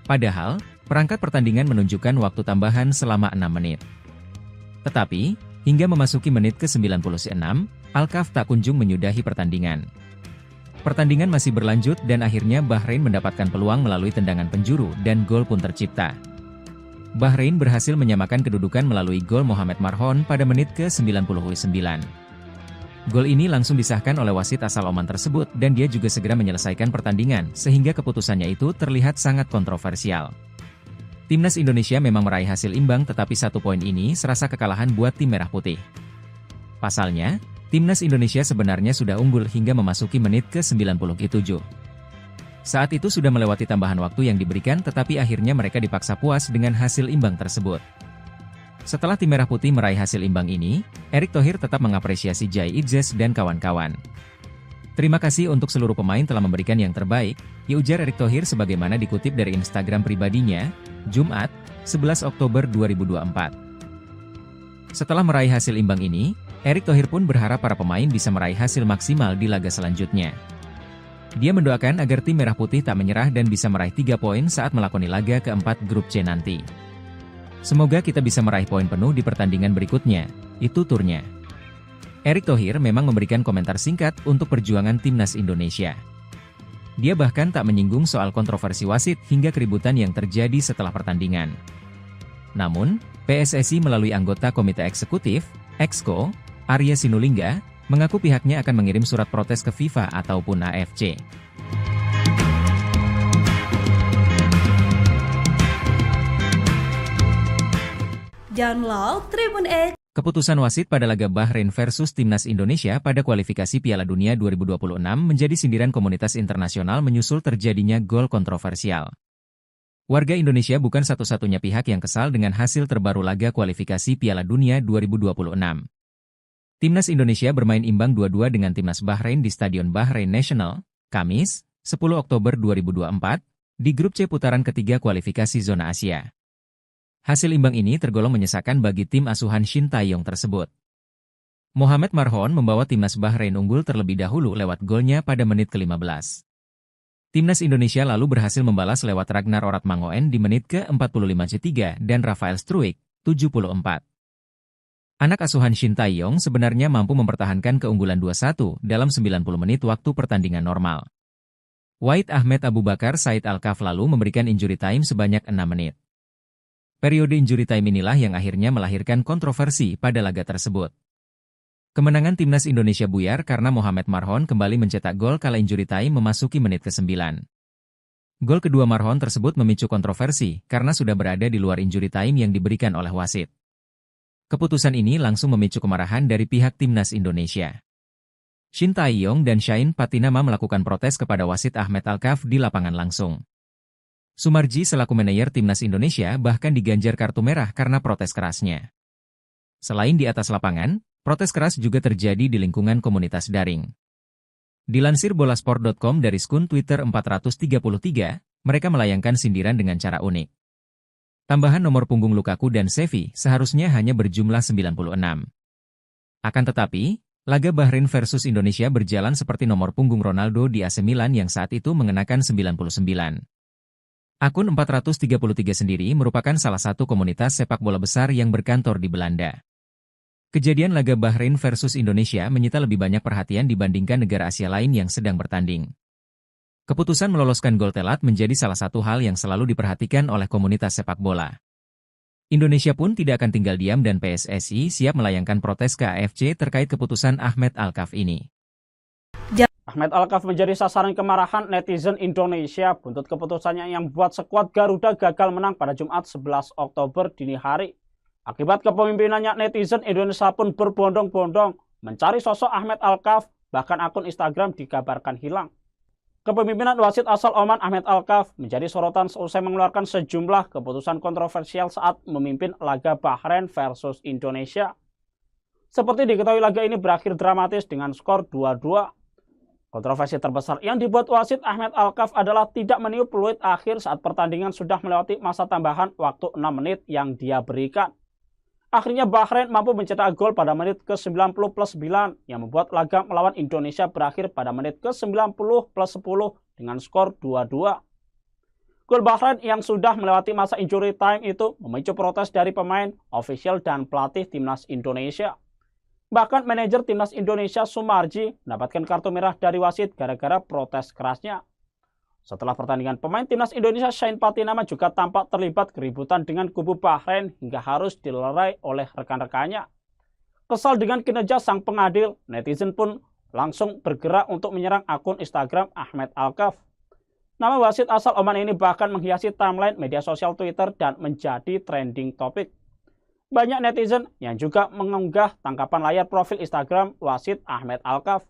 C: Padahal, perangkat pertandingan menunjukkan waktu tambahan selama 6 menit. Tetapi, hingga memasuki menit ke-96, Alkaf tak kunjung menyudahi pertandingan. Pertandingan masih berlanjut dan akhirnya Bahrain mendapatkan peluang melalui tendangan penjuru dan gol pun tercipta. Bahrain berhasil menyamakan kedudukan melalui gol Mohamed Marhon pada menit ke-99. Gol ini langsung disahkan oleh wasit asal Oman tersebut dan dia juga segera menyelesaikan pertandingan sehingga keputusannya itu terlihat sangat kontroversial. Timnas Indonesia memang meraih hasil imbang tetapi 1 poin ini serasa kekalahan buat tim merah putih. Pasalnya, Timnas Indonesia sebenarnya sudah unggul hingga memasuki menit ke-97. Saat itu sudah melewati tambahan waktu yang diberikan tetapi akhirnya mereka dipaksa puas dengan hasil imbang tersebut. Setelah tim merah putih meraih hasil imbang ini, Erick Thohir tetap mengapresiasi Jai Idzes dan kawan-kawan. Terima kasih untuk seluruh pemain telah memberikan yang terbaik, ujar Erick Thohir sebagaimana dikutip dari Instagram pribadinya, Jumat, 11 Oktober 2024. Setelah meraih hasil imbang ini, Erick Thohir pun berharap para pemain bisa meraih hasil maksimal di laga selanjutnya. Dia mendoakan agar tim merah putih tak menyerah dan bisa meraih 3 poin saat melakoni laga keempat Grup C nanti. Semoga kita bisa meraih poin penuh di pertandingan berikutnya, itu turnya. Erick Thohir memang memberikan komentar singkat untuk perjuangan Timnas Indonesia. Dia bahkan tak menyinggung soal kontroversi wasit hingga keributan yang terjadi setelah pertandingan. Namun, PSSI melalui anggota Komite Eksekutif, Exco, Arya Sinulinga, mengaku pihaknya akan mengirim surat protes ke FIFA ataupun AFC.
E: Download Tribun X.
C: Keputusan wasit pada laga Bahrain versus Timnas Indonesia pada kualifikasi Piala Dunia 2026 menjadi sindiran komunitas internasional menyusul terjadinya gol kontroversial. Warga Indonesia bukan satu-satunya pihak yang kesal dengan hasil terbaru laga kualifikasi Piala Dunia 2026. Timnas Indonesia bermain imbang 2-2 dengan Timnas Bahrain di Stadion Bahrain National, Kamis, 10 Oktober 2024, di grup C putaran ketiga kualifikasi zona Asia. Hasil imbang ini tergolong menyesakan bagi tim asuhan Shin Tae-yong tersebut. Mohamed Marhon membawa timnas Bahrain unggul terlebih dahulu lewat golnya pada menit ke-15. Timnas Indonesia lalu berhasil membalas lewat Ragnar Oratmangoen di menit ke-45 dan Rafael Struijk, 74. Anak asuhan Shin Tae-yong sebenarnya mampu mempertahankan keunggulan 2-1 dalam 90 menit waktu pertandingan normal. Wahid Ahmed Abu Bakar Said Al-Kaf lalu memberikan injury time sebanyak 6 menit. Periode injury time inilah yang akhirnya melahirkan kontroversi pada laga tersebut. Kemenangan timnas Indonesia buyar karena Mohamed Marhon kembali mencetak gol kala injury time memasuki menit ke-9. Gol kedua Marhon tersebut memicu kontroversi karena sudah berada di luar injury time yang diberikan oleh wasit. Keputusan ini langsung memicu kemarahan dari pihak timnas Indonesia. Shin Tae-yong dan Shain Patinama melakukan protes kepada wasit Ahmed Al-Kaf di lapangan langsung. Sumarji selaku manajer timnas Indonesia bahkan diganjar kartu merah karena protes kerasnya. Selain di atas lapangan, protes keras juga terjadi di lingkungan komunitas daring. Dilansir bolasport.com dari skun Twitter 433, mereka melayangkan sindiran dengan cara unik. Tambahan nomor punggung Lukaku dan Xavi seharusnya hanya berjumlah 96. Akan tetapi, laga Bahrain versus Indonesia berjalan seperti nomor punggung Ronaldo di AC Milan yang saat itu mengenakan 99. Akun 433 sendiri merupakan salah satu komunitas sepak bola besar yang berkantor di Belanda. Kejadian laga Bahrain versus Indonesia menyita lebih banyak perhatian dibandingkan negara Asia lain yang sedang bertanding. Keputusan meloloskan gol telat menjadi salah satu hal yang selalu diperhatikan oleh komunitas sepak bola. Indonesia pun tidak akan tinggal diam dan PSSI siap melayangkan protes ke AFC terkait keputusan Ahmed Al-Kaf ini.
D: Ahmed Al-Kaf menjadi sasaran kemarahan netizen Indonesia buntut keputusannya yang buat skuad Garuda gagal menang pada Jumat 11 Oktober dini hari. Akibat kepemimpinannya, netizen Indonesia pun berbondong-bondong mencari sosok Ahmed Al-Kaf, bahkan akun Instagram dikabarkan hilang. Kepemimpinan wasit asal Oman Ahmed Al-Kaf menjadi sorotan seusai mengeluarkan sejumlah keputusan kontroversial saat memimpin laga Bahrain versus Indonesia. Seperti diketahui, laga ini berakhir dramatis dengan skor 2-2. Kontroversi terbesar yang dibuat wasit Ahmed Al-Kaf adalah tidak meniup peluit akhir saat pertandingan sudah melewati masa tambahan waktu 6 menit yang dia berikan. Akhirnya Bahrain mampu mencetak gol pada menit ke-90+9 yang membuat laga melawan Indonesia berakhir pada menit ke-90+10 dengan skor 2-2. Gol Bahrain yang sudah melewati masa injury time itu memicu protes dari pemain, ofisial, dan pelatih timnas Indonesia. Bahkan manajer timnas Indonesia Sumarji mendapatkan kartu merah dari wasit gara-gara protes kerasnya. Setelah pertandingan, pemain timnas Indonesia Shain Patinama juga tampak terlibat keributan dengan kubu Bahrain hingga harus dilerai oleh rekan-rekannya. Kesal dengan kinerja sang pengadil, netizen pun langsung bergerak untuk menyerang akun Instagram Ahmed Al-Kaf. Nama wasit asal Oman ini bahkan menghiasi timeline media sosial Twitter dan menjadi trending topik. Banyak netizen yang juga mengunggah tangkapan layar profil Instagram wasit Ahmed Al-Kaf.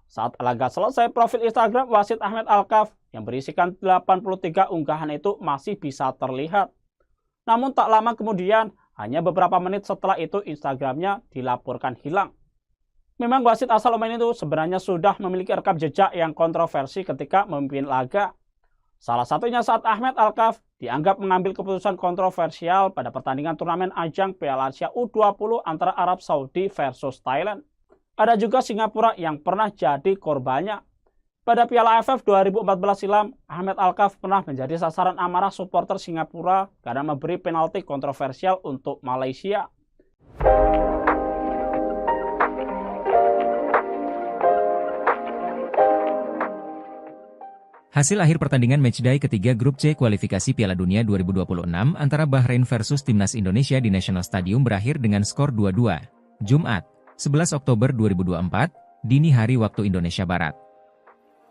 D: Saat laga selesai, profil Instagram wasit Ahmed Al-Kaf yang berisikan 83 unggahan itu masih bisa terlihat. Namun tak lama kemudian, hanya beberapa menit setelah itu Instagramnya dilaporkan hilang. Memang wasit asal Oman itu sebenarnya sudah memiliki rekam jejak yang kontroversi ketika memimpin laga. Salah satunya saat Ahmed Al-Kaf dianggap mengambil keputusan kontroversial pada pertandingan turnamen ajang Piala Asia U20 antara Arab Saudi versus Thailand. Ada juga Singapura yang pernah jadi korbannya. Pada Piala AFF 2014 silam, Ahmed Al-Kaf pernah menjadi sasaran amarah supporter Singapura karena memberi penalti kontroversial untuk Malaysia.
C: Hasil akhir pertandingan matchday ketiga grup C kualifikasi Piala Dunia 2026 antara Bahrain versus Timnas Indonesia di National Stadium berakhir dengan skor 2-2. Jumat, 11 Oktober 2024, dini hari waktu Indonesia Barat.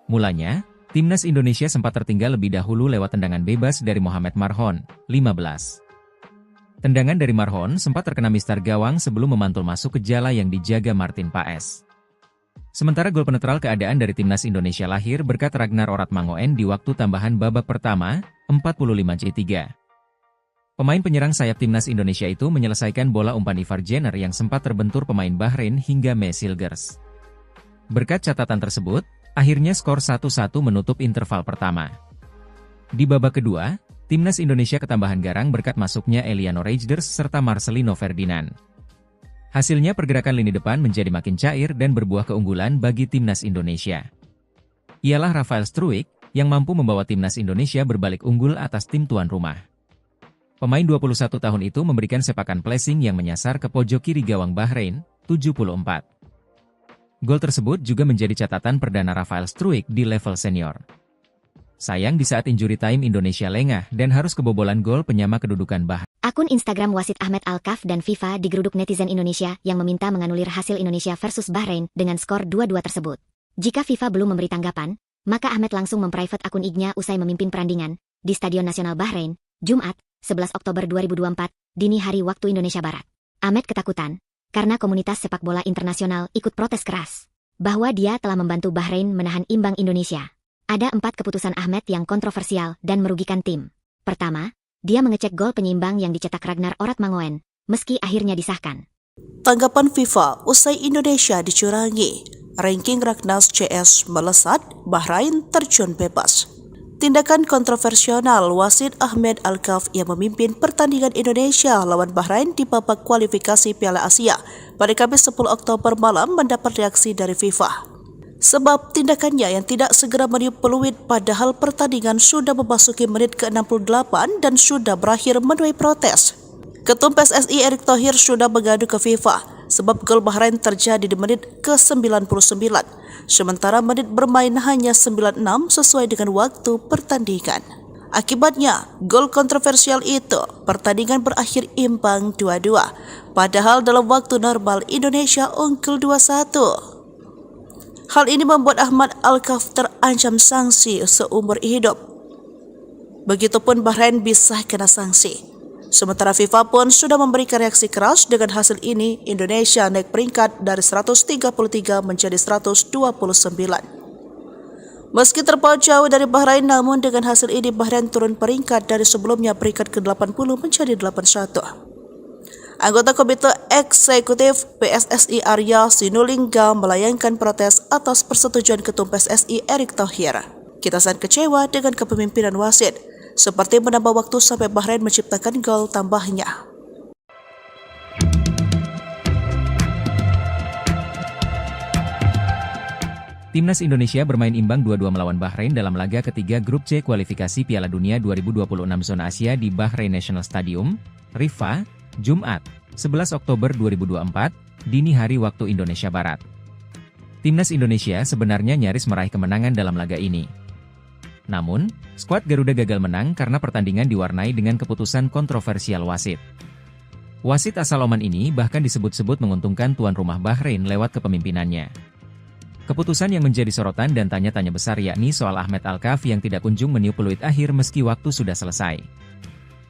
C: Mulanya, Timnas Indonesia sempat tertinggal lebih dahulu lewat tendangan bebas dari Mohamed Marhon, 15. Tendangan dari Marhon sempat terkena mistar gawang sebelum memantul masuk ke jala yang dijaga Martin Paes. Sementara gol penetral keadaan dari Timnas Indonesia lahir berkat Ragnar Oratmangoen di waktu tambahan babak pertama, 45-3. Pemain penyerang sayap Timnas Indonesia itu menyelesaikan bola umpan Ivar Jenner yang sempat terbentur pemain Bahrain hingga Mesilgers. Berkat catatan tersebut, akhirnya skor 1-1 menutup interval pertama. Di babak kedua, Timnas Indonesia ketambahan garang berkat masuknya Eliano Reijnders serta Marcelino Ferdinand. Hasilnya pergerakan lini depan menjadi makin cair dan berbuah keunggulan bagi Timnas Indonesia. Ialah Rafael Struijk yang mampu membawa Timnas Indonesia berbalik unggul atas tim tuan rumah. Pemain 21 tahun itu memberikan sepakan placing yang menyasar ke pojok kiri gawang Bahrain, 74. Gol tersebut juga menjadi catatan perdana Rafael Struijk di level senior. Sayang di saat injury time Indonesia lengah dan harus kebobolan gol penyama kedudukan Bahrain.
A: Akun Instagram wasit Ahmed Alkaf dan FIFA digeruduk netizen Indonesia yang meminta menganulir hasil Indonesia versus Bahrain dengan skor 2-2 tersebut. Jika FIFA belum memberi tanggapan, maka Ahmed langsung memprivate akun IG-nya usai memimpin perandingan di Stadion Nasional Bahrain, Jumat, 11 Oktober 2024, dini hari waktu Indonesia Barat. Ahmed ketakutan karena komunitas sepak bola internasional ikut protes keras bahwa dia telah membantu Bahrain menahan imbang Indonesia. Ada 4 keputusan Ahmed yang kontroversial dan merugikan tim. Pertama, dia mengecek gol penyeimbang yang dicetak Ragnar Oratmangoen, meski akhirnya disahkan.
B: Tanggapan FIFA usai Indonesia dicurangi, ranking Ragnas CS melesat, Bahrain terjun bebas. Tindakan kontroversial wasit Ahmed Alkaf yang memimpin pertandingan Indonesia lawan Bahrain di babak kualifikasi Piala Asia pada Kamis 10 Oktober malam mendapat reaksi dari FIFA. Sebab tindakannya yang tidak segera meniup peluit padahal pertandingan sudah memasuki menit ke-68 dan sudah berakhir menuai protes. Ketum PSSI Erick Thohir sudah mengadu ke FIFA sebab gol Bahrain terjadi di menit ke-99. Sementara menit bermain hanya 96 sesuai dengan waktu pertandingan. Akibatnya, gol kontroversial itu, pertandingan berakhir imbang 2-2. Padahal dalam waktu normal Indonesia unggul 2-1. Hal ini membuat Ahmed Alkaf terancam sanksi seumur hidup. Begitupun Bahrain bisa kena sanksi. Sementara FIFA pun sudah memberikan reaksi keras. Dengan hasil ini, Indonesia naik peringkat dari 133 menjadi 129. Meski terpaut jauh dari Bahrain, namun dengan hasil ini Bahrain turun peringkat dari sebelumnya peringkat ke-80 menjadi 81. Anggota Komite Eksekutif PSSI Arya Sinulinga melayangkan protes atas persetujuan Ketum PSSI Erick Thohir. Kita sangat kecewa dengan kepemimpinan wasit, seperti menambah waktu sampai Bahrain menciptakan gol tambahnya.
C: Timnas Indonesia bermain imbang 2-2 melawan Bahrain dalam laga ketiga grup C kualifikasi Piala Dunia 2026 zona Asia di Bahrain National Stadium, Riffa, Jumat, 11 Oktober 2024, dini hari waktu Indonesia Barat. Timnas Indonesia sebenarnya nyaris meraih kemenangan dalam laga ini. Namun, skuad Garuda gagal menang karena pertandingan diwarnai dengan keputusan kontroversial wasit. Wasit asal Oman ini bahkan disebut-sebut menguntungkan tuan rumah Bahrain lewat kepemimpinannya. Keputusan yang menjadi sorotan dan tanya-tanya besar yakni soal Ahmed Alkaf yang tidak kunjung meniup peluit akhir meski waktu sudah selesai.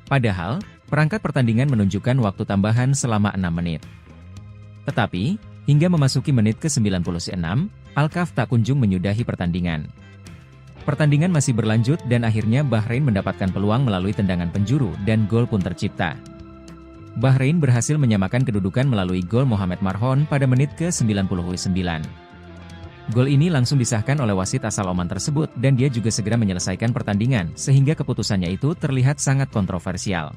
C: Padahal, perangkat pertandingan menunjukkan waktu tambahan selama 6 menit. Tetapi, hingga memasuki menit ke-96, Alkaf tak kunjung menyudahi pertandingan. Pertandingan masih berlanjut dan akhirnya Bahrain mendapatkan peluang melalui tendangan penjuru dan gol pun tercipta. Bahrain berhasil menyamakan kedudukan melalui gol Mohamed Marhon pada menit ke-99. Gol ini langsung disahkan oleh wasit asal Oman tersebut dan dia juga segera menyelesaikan pertandingan sehingga keputusannya itu terlihat sangat kontroversial.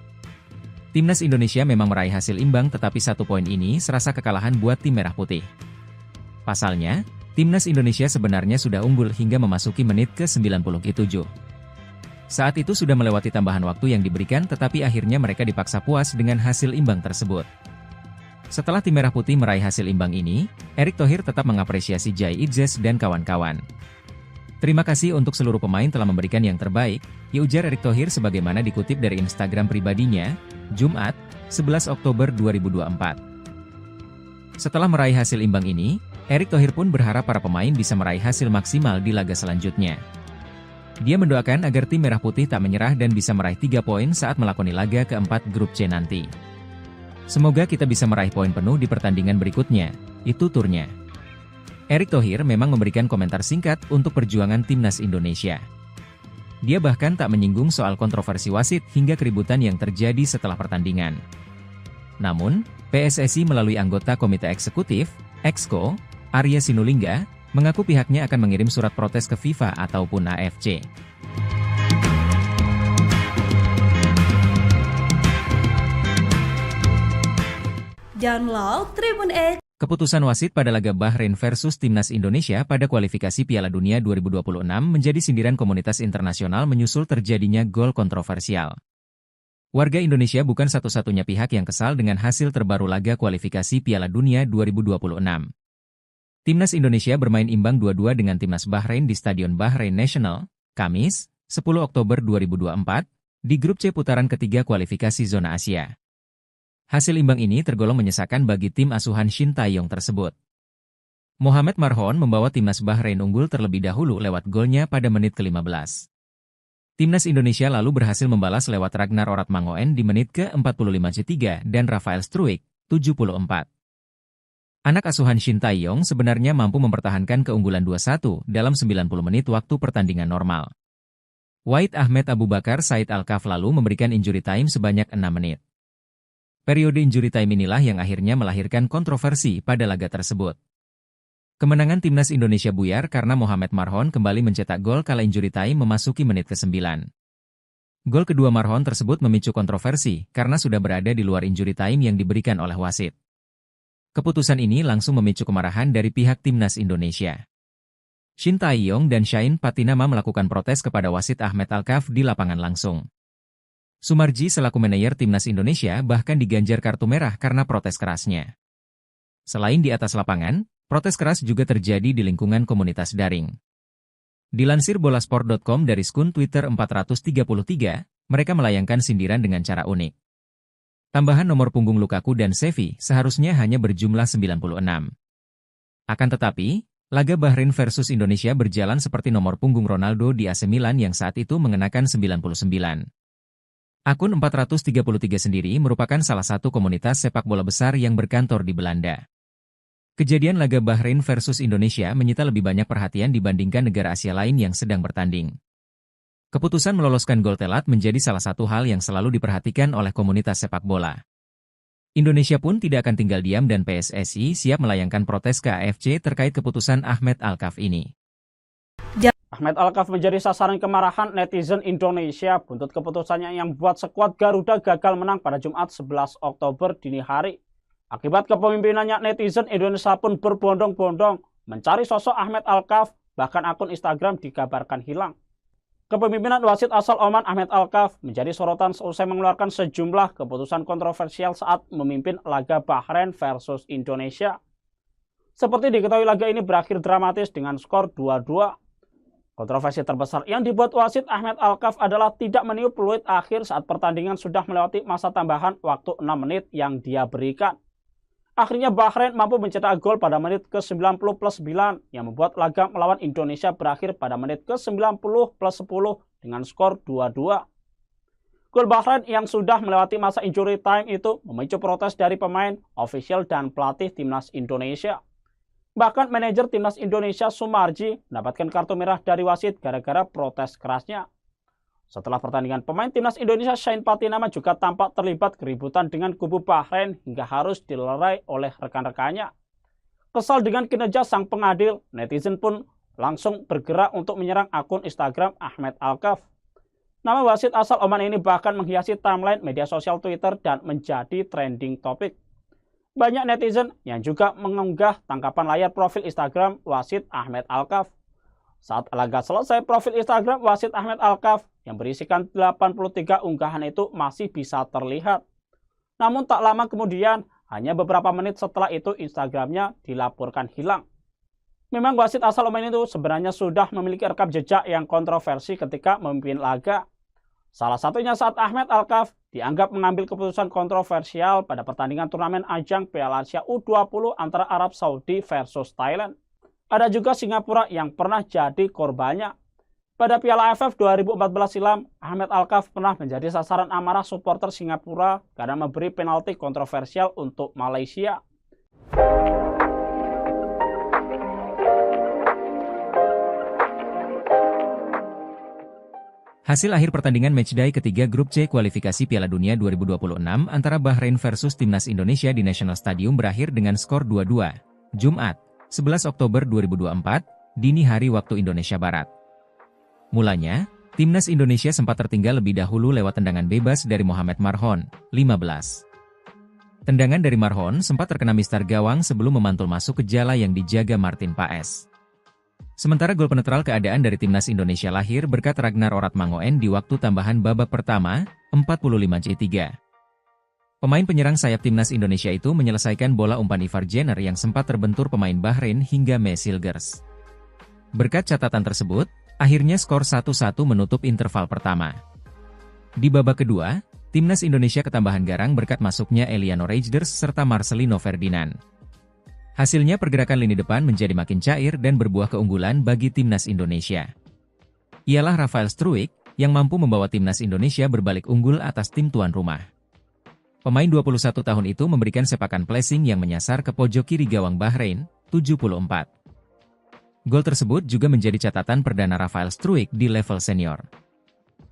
C: Timnas Indonesia memang meraih hasil imbang tetapi 1 poin ini serasa kekalahan buat tim merah putih. Pasalnya, Timnas Indonesia sebenarnya sudah unggul hingga memasuki menit ke-97. Saat itu sudah melewati tambahan waktu yang diberikan tetapi akhirnya mereka dipaksa puas dengan hasil imbang tersebut. Setelah tim merah putih meraih hasil imbang ini, Erick Thohir tetap mengapresiasi Jai Idzes dan kawan-kawan. Terima kasih untuk seluruh pemain telah memberikan yang terbaik, ujar Erick Thohir sebagaimana dikutip dari Instagram pribadinya, Jumat, 11 Oktober 2024. Setelah meraih hasil imbang ini, Erick Thohir pun berharap para pemain bisa meraih hasil maksimal di laga selanjutnya. Dia mendoakan agar tim merah putih tak menyerah dan bisa meraih 3 poin saat melakoni laga keempat grup C nanti. Semoga kita bisa meraih poin penuh di pertandingan berikutnya, itu turnya. Erick Thohir memang memberikan komentar singkat untuk perjuangan timnas Indonesia. Dia bahkan tak menyinggung soal kontroversi wasit hingga keributan yang terjadi setelah pertandingan. Namun, PSSI melalui anggota Komite Eksekutif, Exco, Arya Sinulinga, mengaku pihaknya akan mengirim surat protes ke FIFA ataupun AFC.
E: Download Tribun X.
C: Keputusan wasit pada laga Bahrain versus Timnas Indonesia pada kualifikasi Piala Dunia 2026 menjadi sindiran komunitas internasional menyusul terjadinya gol kontroversial. Warga Indonesia bukan satu-satunya pihak yang kesal dengan hasil terbaru laga kualifikasi Piala Dunia 2026. Timnas Indonesia bermain imbang 2-2 dengan Timnas Bahrain di Stadion Bahrain National, Kamis, 10 Oktober 2024, di grup C putaran ketiga kualifikasi zona Asia. Hasil imbang ini tergolong menyesakan bagi tim asuhan Shin Tae-yong tersebut. Mohamed Marhon membawa Timnas Bahrain unggul terlebih dahulu lewat golnya pada menit ke-15. Timnas Indonesia lalu berhasil membalas lewat Ragnar Oratmangoen di menit ke-45 dan Rafael Struijk, 74. Anak asuhan Shin Tae-yong sebenarnya mampu mempertahankan keunggulan 2-1 dalam 90 menit waktu pertandingan normal. Wahid Ahmed Abu Bakar Said Al-Kaf lalu memberikan injury time sebanyak 6 menit. Periode injury time inilah yang akhirnya melahirkan kontroversi pada laga tersebut. Kemenangan Timnas Indonesia buyar karena Mohamed Marhon kembali mencetak gol kala injury time memasuki menit ke-9. Gol kedua Marhon tersebut memicu kontroversi karena sudah berada di luar injury time yang diberikan oleh wasit. Keputusan ini langsung memicu kemarahan dari pihak Timnas Indonesia. Shin Tae-yong dan Shain Patinama melakukan protes kepada wasit Ahmed Al-Kaf di lapangan langsung. Sumarji selaku manajer Timnas Indonesia bahkan diganjar kartu merah karena protes kerasnya. Selain di atas lapangan, protes keras juga terjadi di lingkungan komunitas daring. Dilansir bolasport.com dari skun Twitter 433, mereka melayangkan sindiran dengan cara unik. Tambahan nomor punggung Lukaku dan Xavi seharusnya hanya berjumlah 96. Akan tetapi, laga Bahrain versus Indonesia berjalan seperti nomor punggung Ronaldo di AC Milan yang saat itu mengenakan 99. Akun 433 sendiri merupakan salah satu komunitas sepak bola besar yang berkantor di Belanda. Kejadian laga Bahrain versus Indonesia menyita lebih banyak perhatian dibandingkan negara Asia lain yang sedang bertanding. Keputusan meloloskan gol telat menjadi salah satu hal yang selalu diperhatikan oleh komunitas sepak bola. Indonesia pun tidak akan tinggal diam dan PSSI siap melayangkan protes ke AFC terkait keputusan Ahmed Al-Kaf ini.
D: Ahmed Al-Kaf menjadi sasaran kemarahan netizen Indonesia buntut keputusannya yang buat skuad Garuda gagal menang pada Jumat 11 Oktober dini hari. Akibat kepemimpinannya, netizen Indonesia pun berbondong-bondong mencari sosok Ahmed Al-Kaf, bahkan akun Instagram dikabarkan hilang. Kepemimpinan wasit asal Oman Ahmed Al-Kaf menjadi sorotan seusai mengeluarkan sejumlah keputusan kontroversial saat memimpin laga Bahrain versus Indonesia. Seperti diketahui, laga ini berakhir dramatis dengan skor 2-2. Kontroversi terbesar yang dibuat wasit Ahmed Al-Kaf adalah tidak meniup peluit akhir saat pertandingan sudah melewati masa tambahan waktu 6 menit yang dia berikan. Akhirnya Bahrain mampu mencetak gol pada menit ke-90+9 yang membuat laga melawan Indonesia berakhir pada menit ke-90+10 dengan skor 2-2. Gol Bahrain yang sudah melewati masa injury time itu memicu protes dari pemain, ofisial, dan pelatih Timnas Indonesia. Bahkan manajer Timnas Indonesia Sumarji mendapatkan kartu merah dari wasit gara-gara protes kerasnya. Setelah pertandingan, pemain Timnas Indonesia Shain Patinama juga tampak terlibat keributan dengan kubu Bahrain hingga harus dilerai oleh rekan-rekannya. Kesal dengan kinerja sang pengadil, netizen pun langsung bergerak untuk menyerang akun Instagram Ahmed Al-Kaf. Nama wasit asal Oman ini bahkan menghiasi timeline media sosial Twitter dan menjadi trending topik. Banyak netizen yang juga mengunggah tangkapan layar profil Instagram wasit Ahmed Al-Kaf. Saat laga selesai, profil Instagram wasit Ahmed Al-Kaf yang berisikan 83 unggahan itu masih bisa terlihat. Namun tak lama kemudian, hanya beberapa menit setelah itu Instagramnya dilaporkan hilang. Memang wasit asal Oman itu sebenarnya sudah memiliki rekam jejak yang kontroversi ketika memimpin laga. Salah satunya saat Ahmed Al-Kaf dianggap mengambil keputusan kontroversial pada pertandingan turnamen ajang Piala Asia U20 antara Arab Saudi versus Thailand. Ada juga Singapura yang pernah jadi korbannya. Pada Piala AFF 2014 silam, Ahmed Al-Kaf pernah menjadi sasaran amarah supporter Singapura karena memberi penalti kontroversial untuk Malaysia.
C: Hasil akhir pertandingan matchday ketiga grup C kualifikasi Piala Dunia 2026 antara Bahrain versus Timnas Indonesia di National Stadium berakhir dengan skor 2-2. Jumat, 11 Oktober 2024, dini hari waktu Indonesia Barat. Mulanya, Timnas Indonesia sempat tertinggal lebih dahulu lewat tendangan bebas dari Mohamed Marhon, 15. Tendangan dari Marhon sempat terkena mistar gawang sebelum memantul masuk ke jala yang dijaga Martin Paes. Sementara gol penetral keadaan dari timnas Indonesia lahir berkat Ragnar Oratmangoen di waktu tambahan babak pertama, 45-3. Pemain penyerang sayap timnas Indonesia itu menyelesaikan bola umpan Ivar Jenner yang sempat terbentur pemain Bahrain hingga Mesilgers. Berkat catatan tersebut, akhirnya skor 1-1 menutup interval pertama. Di babak kedua, timnas Indonesia ketambahan garang berkat masuknya Eliano Reijnders serta Marcelino Ferdinand. Hasilnya pergerakan lini depan menjadi makin cair dan berbuah keunggulan bagi timnas Indonesia. Ialah Rafael Struijk yang mampu membawa timnas Indonesia berbalik unggul atas tim tuan rumah. Pemain 21 tahun itu memberikan sepakan placing yang menyasar ke pojok kiri gawang Bahrain, 74. Gol tersebut juga menjadi catatan perdana Rafael Struijk di level senior.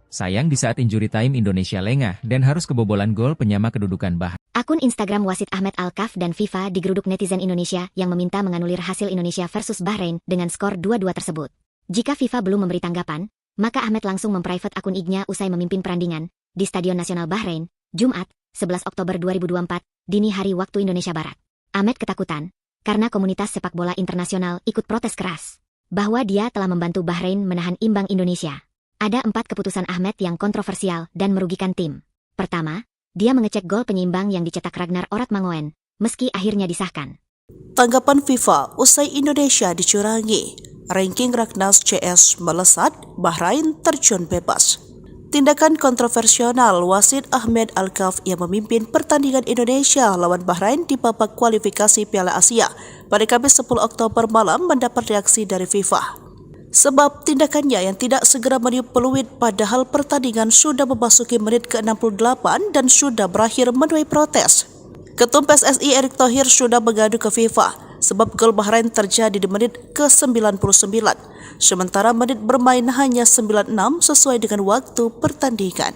C: Sayang di saat injury time Indonesia lengah dan harus kebobolan gol penyama kedudukan Bahrain.
A: Akun Instagram wasit Ahmed Alkaf dan FIFA digeruduk netizen Indonesia yang meminta menganulir hasil Indonesia versus Bahrain dengan skor 2-2 tersebut. Jika FIFA belum memberi tanggapan, maka Ahmed langsung memprivate akun IG-nya usai memimpin perandingan di Stadion Nasional Bahrain, Jumat, 11 Oktober 2024, dini hari waktu Indonesia Barat. Ahmed ketakutan karena komunitas sepak bola internasional ikut protes keras bahwa dia telah membantu Bahrain menahan imbang Indonesia. Ada 4 keputusan Ahmed yang kontroversial dan merugikan tim. Pertama, dia mengecek gol penyeimbang yang dicetak Ragnar Oratmangoen, meski akhirnya disahkan.
B: Tanggapan FIFA usai Indonesia dicurangi. Ranking Ragnas CS melesat, Bahrain terjun bebas. Tindakan kontroversial wasit Ahmed Alkaf yang memimpin pertandingan Indonesia lawan Bahrain di babak kualifikasi Piala Asia pada Kamis 10 Oktober malam mendapat reaksi dari FIFA. Sebab tindakannya yang tidak segera meniup peluit padahal pertandingan sudah memasuki menit ke-68 dan sudah berakhir menuai protes. Ketum PSSI Erick Thohir sudah mengadu ke FIFA sebab gol Bahrain terjadi di menit ke-99, sementara menit bermain hanya 96 sesuai dengan waktu pertandingan.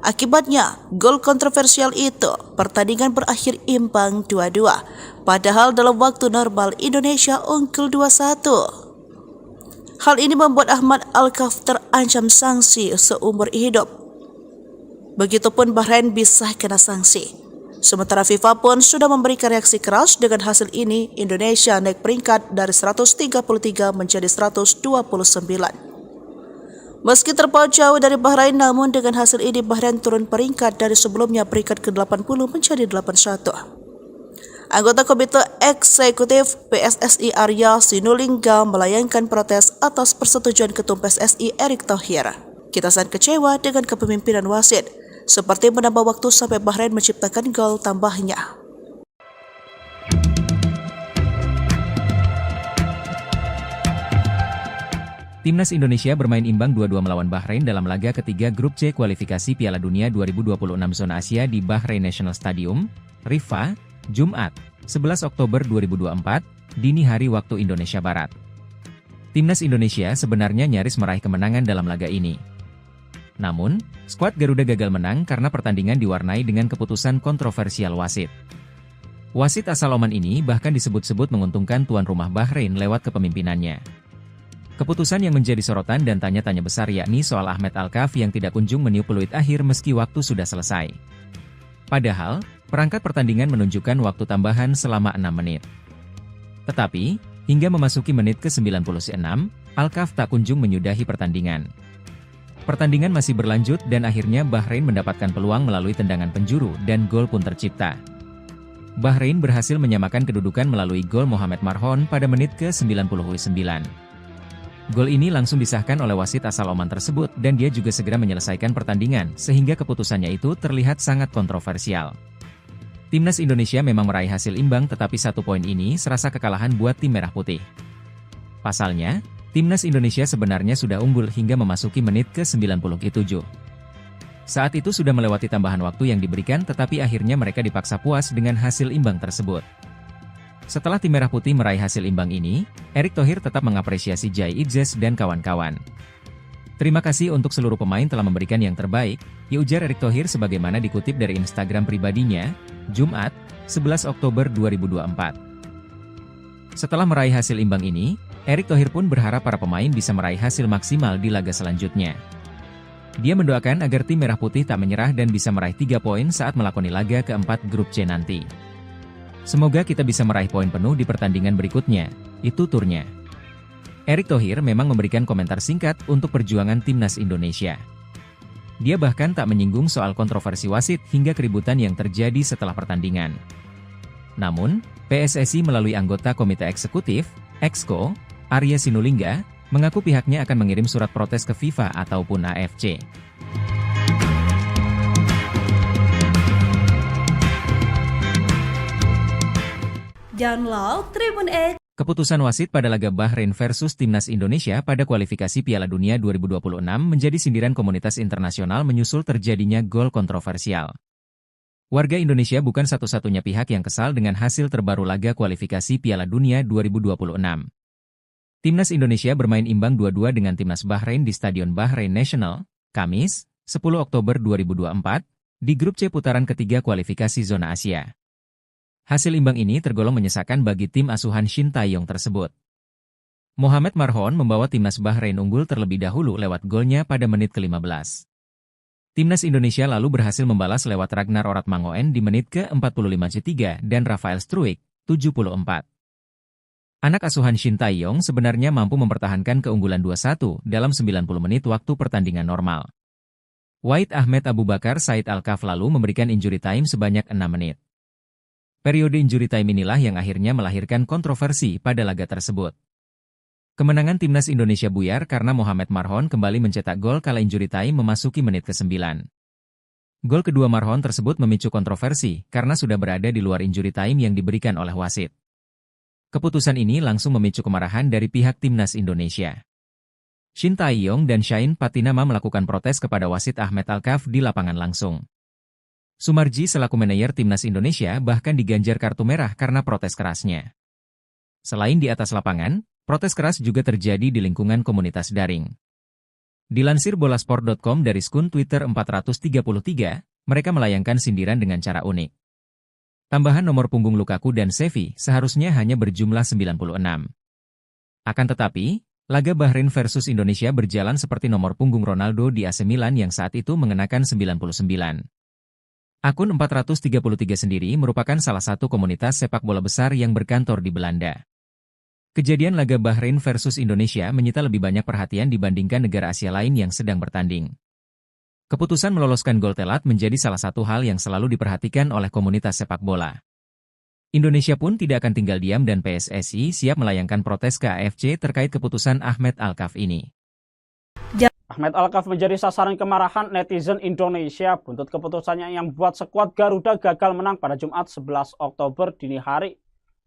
B: Akibatnya, gol kontroversial itu, pertandingan berakhir imbang 2-2, padahal dalam waktu normal Indonesia unggul 2-1. Hal ini membuat Ahmed Alkaf terancam sanksi seumur hidup. Begitupun Bahrain bisa kena sanksi. Sementara FIFA pun sudah memberikan reaksi keras dengan hasil ini. Indonesia naik peringkat dari 133 menjadi 129. Meski terpaut jauh dari Bahrain, namun dengan hasil ini Bahrain turun peringkat dari sebelumnya peringkat ke-80 menjadi 81. Anggota Komite Eksekutif PSSI Arya Sinulinga melayangkan protes atas persetujuan Ketum PSSI Erick Thohir. Kita sangat kecewa dengan kepemimpinan wasit, seperti menambah waktu sampai Bahrain menciptakan gol tambahnya.
C: Timnas Indonesia bermain imbang 2-2 melawan Bahrain dalam laga ketiga Grup C kualifikasi Piala Dunia 2026 zona Asia di Bahrain National Stadium, Riffa, Jumat, 11 Oktober 2024, dini hari waktu Indonesia Barat. Timnas Indonesia sebenarnya nyaris meraih kemenangan dalam laga ini. Namun, skuad Garuda gagal menang karena pertandingan diwarnai dengan keputusan kontroversial wasit. Wasit asal Oman ini bahkan disebut-sebut menguntungkan tuan rumah Bahrain lewat kepemimpinannya. Keputusan yang menjadi sorotan dan tanya-tanya besar yakni soal Ahmed Alkaf yang tidak kunjung meniup peluit akhir meski waktu sudah selesai. Padahal, perangkat pertandingan menunjukkan waktu tambahan selama 6 menit. Tetapi, hingga memasuki menit ke-96, Alkaf tak kunjung menyudahi pertandingan. Pertandingan masih berlanjut dan akhirnya Bahrain mendapatkan peluang melalui tendangan penjuru dan gol pun tercipta. Bahrain berhasil menyamakan kedudukan melalui gol Mohamed Marhon pada menit ke-99. Gol ini langsung disahkan oleh wasit asal Oman tersebut dan dia juga segera menyelesaikan pertandingan sehingga keputusannya itu terlihat sangat kontroversial. Timnas Indonesia memang meraih hasil imbang tetapi 1 poin ini serasa kekalahan buat tim merah putih. Pasalnya, Timnas Indonesia sebenarnya sudah unggul hingga memasuki menit ke-97. Saat itu sudah melewati tambahan waktu yang diberikan tetapi akhirnya mereka dipaksa puas dengan hasil imbang tersebut. Setelah tim merah putih meraih hasil imbang ini, Erick Thohir tetap mengapresiasi Jai Idzes dan kawan-kawan. Terima kasih untuk seluruh pemain telah memberikan yang terbaik, ya ujar Erick Thohir sebagaimana dikutip dari Instagram pribadinya, Jumat, 11 Oktober 2024. Setelah meraih hasil imbang ini, Erick Thohir pun berharap para pemain bisa meraih hasil maksimal di laga selanjutnya. Dia mendoakan agar tim Merah Putih tak menyerah dan bisa meraih 3 poin saat melakoni laga keempat grup C nanti. Semoga kita bisa meraih poin penuh di pertandingan berikutnya, itu turnya. Erick Thohir memang memberikan komentar singkat untuk perjuangan timnas Indonesia. Dia bahkan tak menyinggung soal kontroversi wasit hingga keributan yang terjadi setelah pertandingan. Namun, PSSI melalui anggota Komite Eksekutif, Exco, Arya Sinulinga, mengaku pihaknya akan mengirim surat protes ke FIFA ataupun AFC.
E: Download Tribun X.
C: Keputusan wasit pada laga Bahrain versus Timnas Indonesia pada kualifikasi Piala Dunia 2026 menjadi sindiran komunitas internasional menyusul terjadinya gol kontroversial. Warga Indonesia bukan satu-satunya pihak yang kesal dengan hasil terbaru laga kualifikasi Piala Dunia 2026. Timnas Indonesia bermain imbang 2-2 dengan Timnas Bahrain di Stadion Bahrain National, Kamis, 10 Oktober 2024, di grup C putaran ketiga kualifikasi zona Asia. Hasil imbang ini tergolong menyesakan bagi tim asuhan Shin Tae-yong tersebut. Mohamed Marhon membawa Timnas Bahrain unggul terlebih dahulu lewat golnya pada menit ke-15. Timnas Indonesia lalu berhasil membalas lewat Ragnar Oratmangoen di menit ke-45 dan Rafael Struijk, 74. Anak asuhan Shin Tae-yong sebenarnya mampu mempertahankan keunggulan 2-1 dalam 90 menit waktu pertandingan normal. Wahid Ahmed Abu Bakar Said Al-Kaf lalu memberikan injury time sebanyak 6 menit. Periode injury time inilah yang akhirnya melahirkan kontroversi pada laga tersebut. Kemenangan Timnas Indonesia buyar karena Mohamed Marhon kembali mencetak gol kala injury time memasuki menit ke-9. Gol kedua Marhon tersebut memicu kontroversi karena sudah berada di luar injury time yang diberikan oleh wasit. Keputusan ini langsung memicu kemarahan dari pihak Timnas Indonesia. Shin Tae-yong dan Shain Patinama melakukan protes kepada wasit Ahmed Al-Kaf di lapangan langsung. Sumarji selaku manajer Timnas Indonesia bahkan diganjar kartu merah karena protes kerasnya. Selain di atas lapangan, protes keras juga terjadi di lingkungan komunitas daring. Dilansir bolasport.com dari skun Twitter 433, mereka melayangkan sindiran dengan cara unik. Tambahan nomor punggung Lukaku dan Xavi seharusnya hanya berjumlah 96. Akan tetapi, laga Bahrain versus Indonesia berjalan seperti nomor punggung Ronaldo di AC Milan yang saat itu mengenakan 99. Akun 433 sendiri merupakan salah satu komunitas sepak bola besar yang berkantor di Belanda. Kejadian laga Bahrain versus Indonesia menyita lebih banyak perhatian dibandingkan negara Asia lain yang sedang bertanding. Keputusan meloloskan gol telat menjadi salah satu hal yang selalu diperhatikan oleh komunitas sepak bola. Indonesia pun tidak akan tinggal diam dan PSSI siap melayangkan protes ke AFC terkait keputusan Ahmed Al-Kaf ini.
D: Ahmed Al-Kaf menjadi sasaran kemarahan netizen Indonesia buntut keputusannya yang buat skuad Garuda gagal menang pada Jumat 11 Oktober dini hari.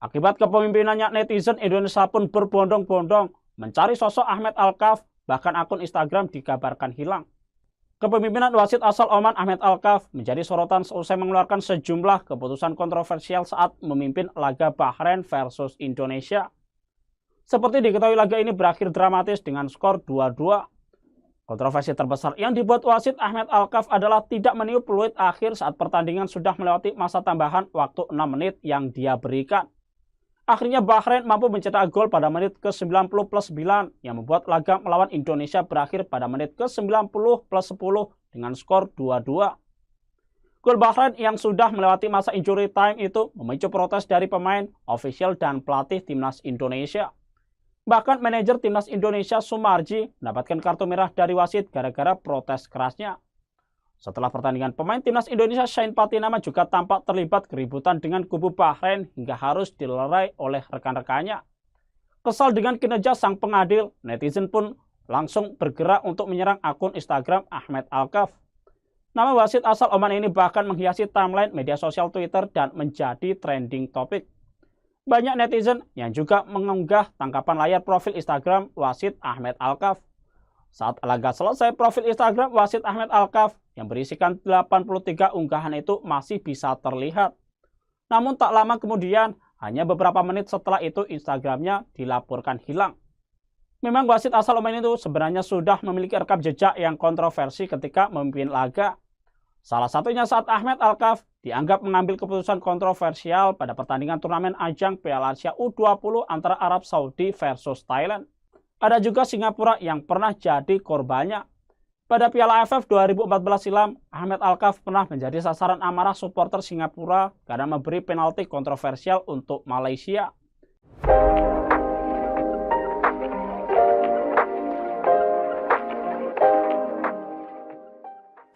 D: Akibat kepemimpinannya, netizen Indonesia pun berbondong-bondong mencari sosok Ahmed Al-Kaf, bahkan akun Instagram dikabarkan hilang. Kepemimpinan wasit asal Oman Ahmed Al-Kaf menjadi sorotan seusai mengeluarkan sejumlah keputusan kontroversial saat memimpin laga Bahrain versus Indonesia. Seperti diketahui, laga ini berakhir dramatis dengan skor 2-2. Kontroversi terbesar yang dibuat wasit Ahmed Al-Kaf adalah tidak meniup peluit akhir saat pertandingan sudah melewati masa tambahan waktu 6 menit yang dia berikan. Akhirnya Bahrain mampu mencetak gol pada menit ke-90+9 yang membuat laga melawan Indonesia berakhir pada menit ke-90+10 dengan skor 2-2. Gol Bahrain yang sudah melewati masa injury time itu memicu protes dari pemain, ofisial, dan pelatih Timnas Indonesia. Bahkan manajer Timnas Indonesia Sumarji mendapatkan kartu merah dari wasit gara-gara protes kerasnya. Setelah pertandingan, pemain Timnas Indonesia Shain Patinama juga tampak terlibat keributan dengan kubu Bahrain hingga harus dilerai oleh rekan-rekannya. Kesal dengan kinerja sang pengadil, netizen pun langsung bergerak untuk menyerang akun Instagram Ahmed Al-Kaf. Nama wasit asal Oman ini bahkan menghiasi timeline media sosial Twitter dan menjadi trending topik. Banyak netizen yang juga mengunggah tangkapan layar profil Instagram wasit Ahmed Al-Kaf. Saat laga selesai, profil Instagram wasit Ahmed Al-Kaf yang berisikan 83 unggahan itu masih bisa terlihat. Namun tak lama kemudian, hanya beberapa menit setelah itu Instagramnya dilaporkan hilang. Memang wasit asal Oman itu sebenarnya sudah memiliki rekam jejak yang kontroversi ketika memimpin laga. Salah satunya saat Ahmed Al-Kaf dianggap mengambil keputusan kontroversial pada pertandingan turnamen ajang Piala Asia U20 antara Arab Saudi versus Thailand. Ada juga Singapura yang pernah jadi korbannya. Pada Piala AFF 2014 silam, Ahmed Alkaf pernah menjadi sasaran amarah supporter Singapura karena memberi penalti kontroversial untuk Malaysia.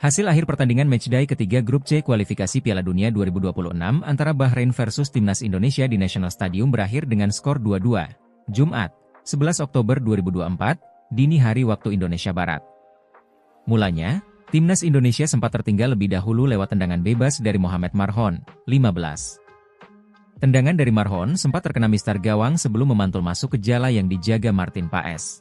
C: Hasil akhir pertandingan matchday ketiga Grup C kualifikasi Piala Dunia 2026 antara Bahrain versus Timnas Indonesia di National Stadium berakhir dengan skor 2-2, Jumat, 11 Oktober 2024, dini hari waktu Indonesia Barat. Mulanya, Timnas Indonesia sempat tertinggal lebih dahulu lewat tendangan bebas dari Mohamed Marhon, 15. Tendangan dari Marhon sempat terkena mistar gawang sebelum memantul masuk ke jala yang dijaga Martin Paes.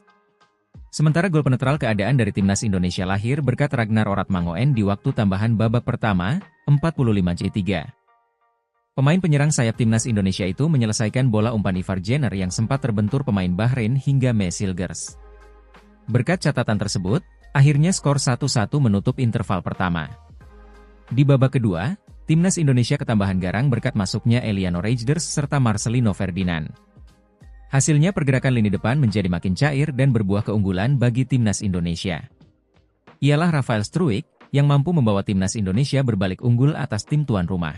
C: Sementara gol penetral keadaan dari Timnas Indonesia lahir berkat Ragnar Oratmangoen di waktu tambahan babak pertama, 45-3. Pemain penyerang sayap Timnas Indonesia itu menyelesaikan bola umpan Ivar Jenner yang sempat terbentur pemain Bahrain hingga Mesilgers. Berkat catatan tersebut, akhirnya skor 1-1 menutup interval pertama. Di babak kedua, Timnas Indonesia ketambahan garang berkat masuknya Eliano Reijnders serta Marcelino Ferdinand. Hasilnya pergerakan lini depan menjadi makin cair dan berbuah keunggulan bagi Timnas Indonesia. Ialah Rafael Struijk yang mampu membawa Timnas Indonesia berbalik unggul atas tim tuan rumah.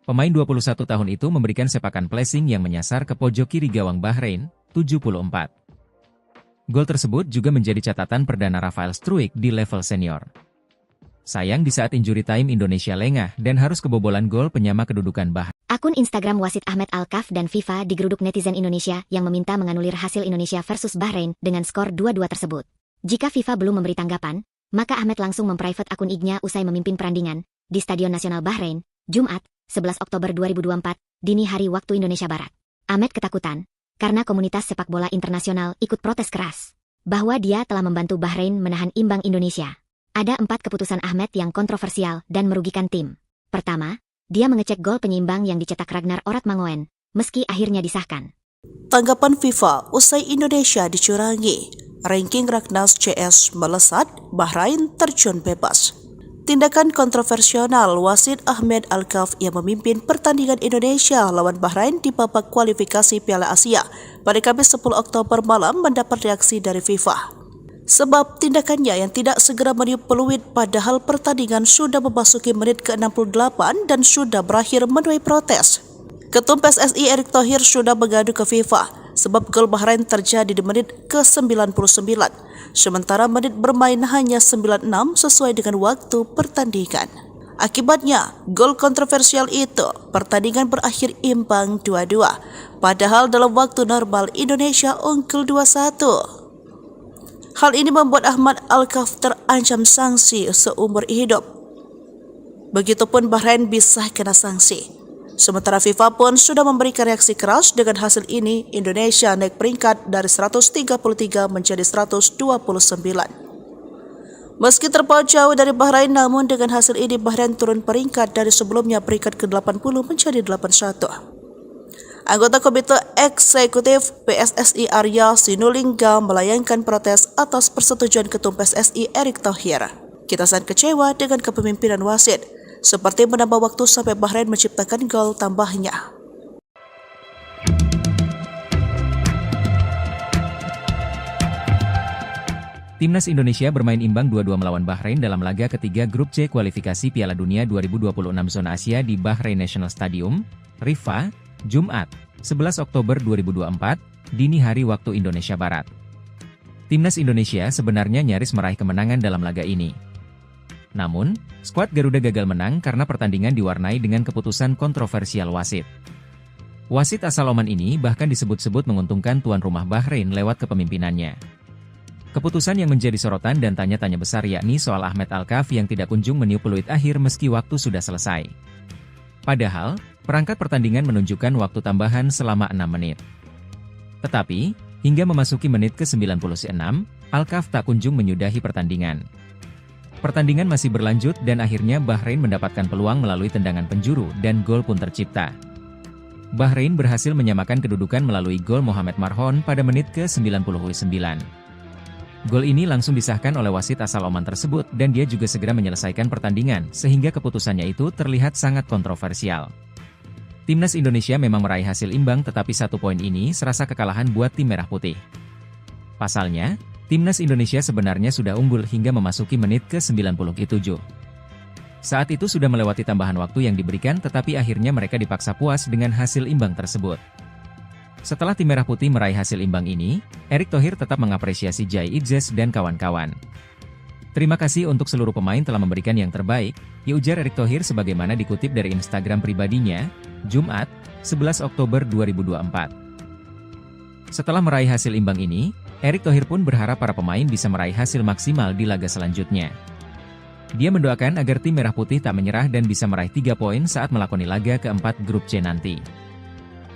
C: Pemain 21 tahun itu memberikan sepakan placing yang menyasar ke pojok kiri gawang Bahrain, 74. Gol tersebut juga menjadi catatan perdana Rafael Struijk di level senior. Sayang di saat injury time Indonesia lengah dan harus kebobolan gol penyama kedudukan Bahrain.
A: Akun Instagram wasit Ahmed Alkaf dan FIFA digeruduk netizen Indonesia yang meminta menganulir hasil Indonesia versus Bahrain dengan skor 2-2 tersebut. Jika FIFA belum memberi tanggapan, maka Ahmed langsung memprivate akun IG-nya usai memimpin perandingan di Stadion Nasional Bahrain, Jumat, 11 Oktober 2024, dini hari waktu Indonesia Barat. Ahmed ketakutan karena komunitas sepak bola internasional ikut protes keras bahwa dia telah membantu Bahrain menahan imbang Indonesia. Ada 4 keputusan Ahmed yang kontroversial dan merugikan tim. Pertama, dia mengecek gol penyeimbang yang dicetak Ragnar Oratmangoen, meski akhirnya disahkan.
B: Tanggapan FIFA usai Indonesia dicurangi. Ranking Raknas CS melesat, Bahrain terjun bebas. Tindakan kontroversial wasit Ahmed Alkaf yang memimpin pertandingan Indonesia lawan Bahrain di babak kualifikasi Piala Asia pada Kamis 10 Oktober malam mendapat reaksi dari FIFA. Sebab tindakannya yang tidak segera meniup peluit padahal pertandingan sudah memasuki menit ke-68 dan sudah berakhir menuai protes. Ketum PSSI Erick Thohir sudah mengadu ke FIFA sebab gol Bahrain terjadi di menit ke-99, sementara menit bermain hanya 96 sesuai dengan waktu pertandingan. Akibatnya, gol kontroversial itu, pertandingan berakhir imbang 2-2, padahal dalam waktu normal Indonesia unggul 2-1. Hal ini membuat Ahmed Alkaf terancam sanksi seumur hidup. Begitupun Bahrain bisa kena sanksi. Sementara FIFA pun sudah memberikan reaksi keras dengan hasil ini. Indonesia naik peringkat dari 133 menjadi 129. Meski terpaut jauh dari Bahrain, namun dengan hasil ini Bahrain turun peringkat dari sebelumnya peringkat ke-80 menjadi 81. Anggota Komite Eksekutif PSSI Arya Sinulinga melayangkan protes atas persetujuan Ketum PSSI Erick Thohir. Kita sangat kecewa dengan kepemimpinan wasit, seperti menambah waktu sampai Bahrain menciptakan gol tambahnya.
C: Timnas Indonesia bermain imbang 2-2 melawan Bahrain dalam laga ketiga Grup C kualifikasi Piala Dunia 2026 zona Asia di Bahrain National Stadium, Riffa, Jumat, 11 Oktober 2024, dini hari waktu Indonesia Barat. Timnas Indonesia sebenarnya nyaris meraih kemenangan dalam laga ini. Namun, skuad Garuda gagal menang karena pertandingan diwarnai dengan keputusan kontroversial wasit. Wasit asal Oman ini bahkan disebut-sebut menguntungkan tuan rumah Bahrain lewat kepemimpinannya. Keputusan yang menjadi sorotan dan tanya-tanya besar yakni soal Ahmed Alkaf yang tidak kunjung meniup peluit akhir meski waktu sudah selesai. Padahal, perangkat pertandingan menunjukkan waktu tambahan selama 6 menit. Tetapi, hingga memasuki menit ke-96, Alkaf tak kunjung menyudahi pertandingan. Pertandingan masih berlanjut dan akhirnya Bahrain mendapatkan peluang melalui tendangan penjuru dan gol pun tercipta. Bahrain berhasil menyamakan kedudukan melalui gol Mohamed Marhon pada menit ke-99. Gol ini langsung disahkan oleh wasit asal Oman tersebut dan dia juga segera menyelesaikan pertandingan sehingga keputusannya itu terlihat sangat kontroversial. Timnas Indonesia memang meraih hasil imbang tetapi 1 poin ini serasa kekalahan buat tim merah putih. Pasalnya, Timnas Indonesia sebenarnya sudah unggul hingga memasuki menit ke-97. Saat itu sudah melewati tambahan waktu yang diberikan, tetapi akhirnya mereka dipaksa puas dengan hasil imbang tersebut. Setelah tim Merah Putih meraih hasil imbang ini, Erick Thohir tetap mengapresiasi Jai Idzes dan kawan-kawan. Terima kasih untuk seluruh pemain telah memberikan yang terbaik, ujar Erick Thohir sebagaimana dikutip dari Instagram pribadinya, Jumat, 11 Oktober 2024. Setelah meraih hasil imbang ini, Erick Thohir pun berharap para pemain bisa meraih hasil maksimal di laga selanjutnya. Dia mendoakan agar tim Merah Putih tak menyerah dan bisa meraih 3 poin saat melakoni laga keempat grup C nanti.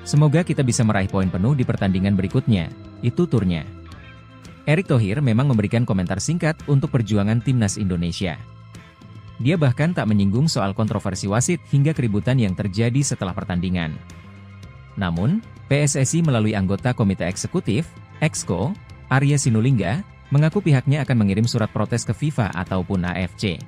C: Semoga kita bisa meraih poin penuh di pertandingan berikutnya, itu turnya. Erick Thohir memang memberikan komentar singkat untuk perjuangan Timnas Indonesia. Dia bahkan tak menyinggung soal kontroversi wasit hingga keributan yang terjadi setelah pertandingan. Namun, PSSI melalui anggota Komite Eksekutif, Exco, Arya Sinulinga, mengaku pihaknya akan mengirim surat protes ke FIFA ataupun AFC.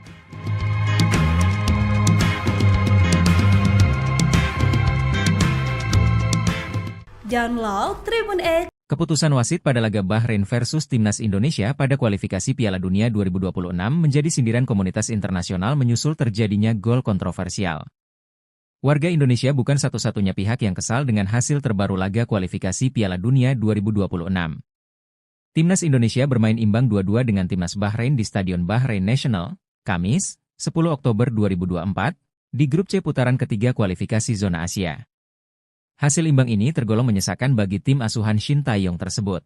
E: Download Tribun X.
C: Keputusan wasit pada laga Bahrain versus Timnas Indonesia pada kualifikasi Piala Dunia 2026 menjadi sindiran komunitas internasional menyusul terjadinya gol kontroversial. Warga Indonesia bukan satu-satunya pihak yang kesal dengan hasil terbaru laga kualifikasi Piala Dunia 2026. Timnas Indonesia bermain imbang 2-2 dengan Timnas Bahrain di Stadion Bahrain National, Kamis, 10 Oktober 2024, di grup C putaran ketiga kualifikasi zona Asia. Hasil imbang ini tergolong menyesakan bagi tim asuhan Shin Tae-yong tersebut.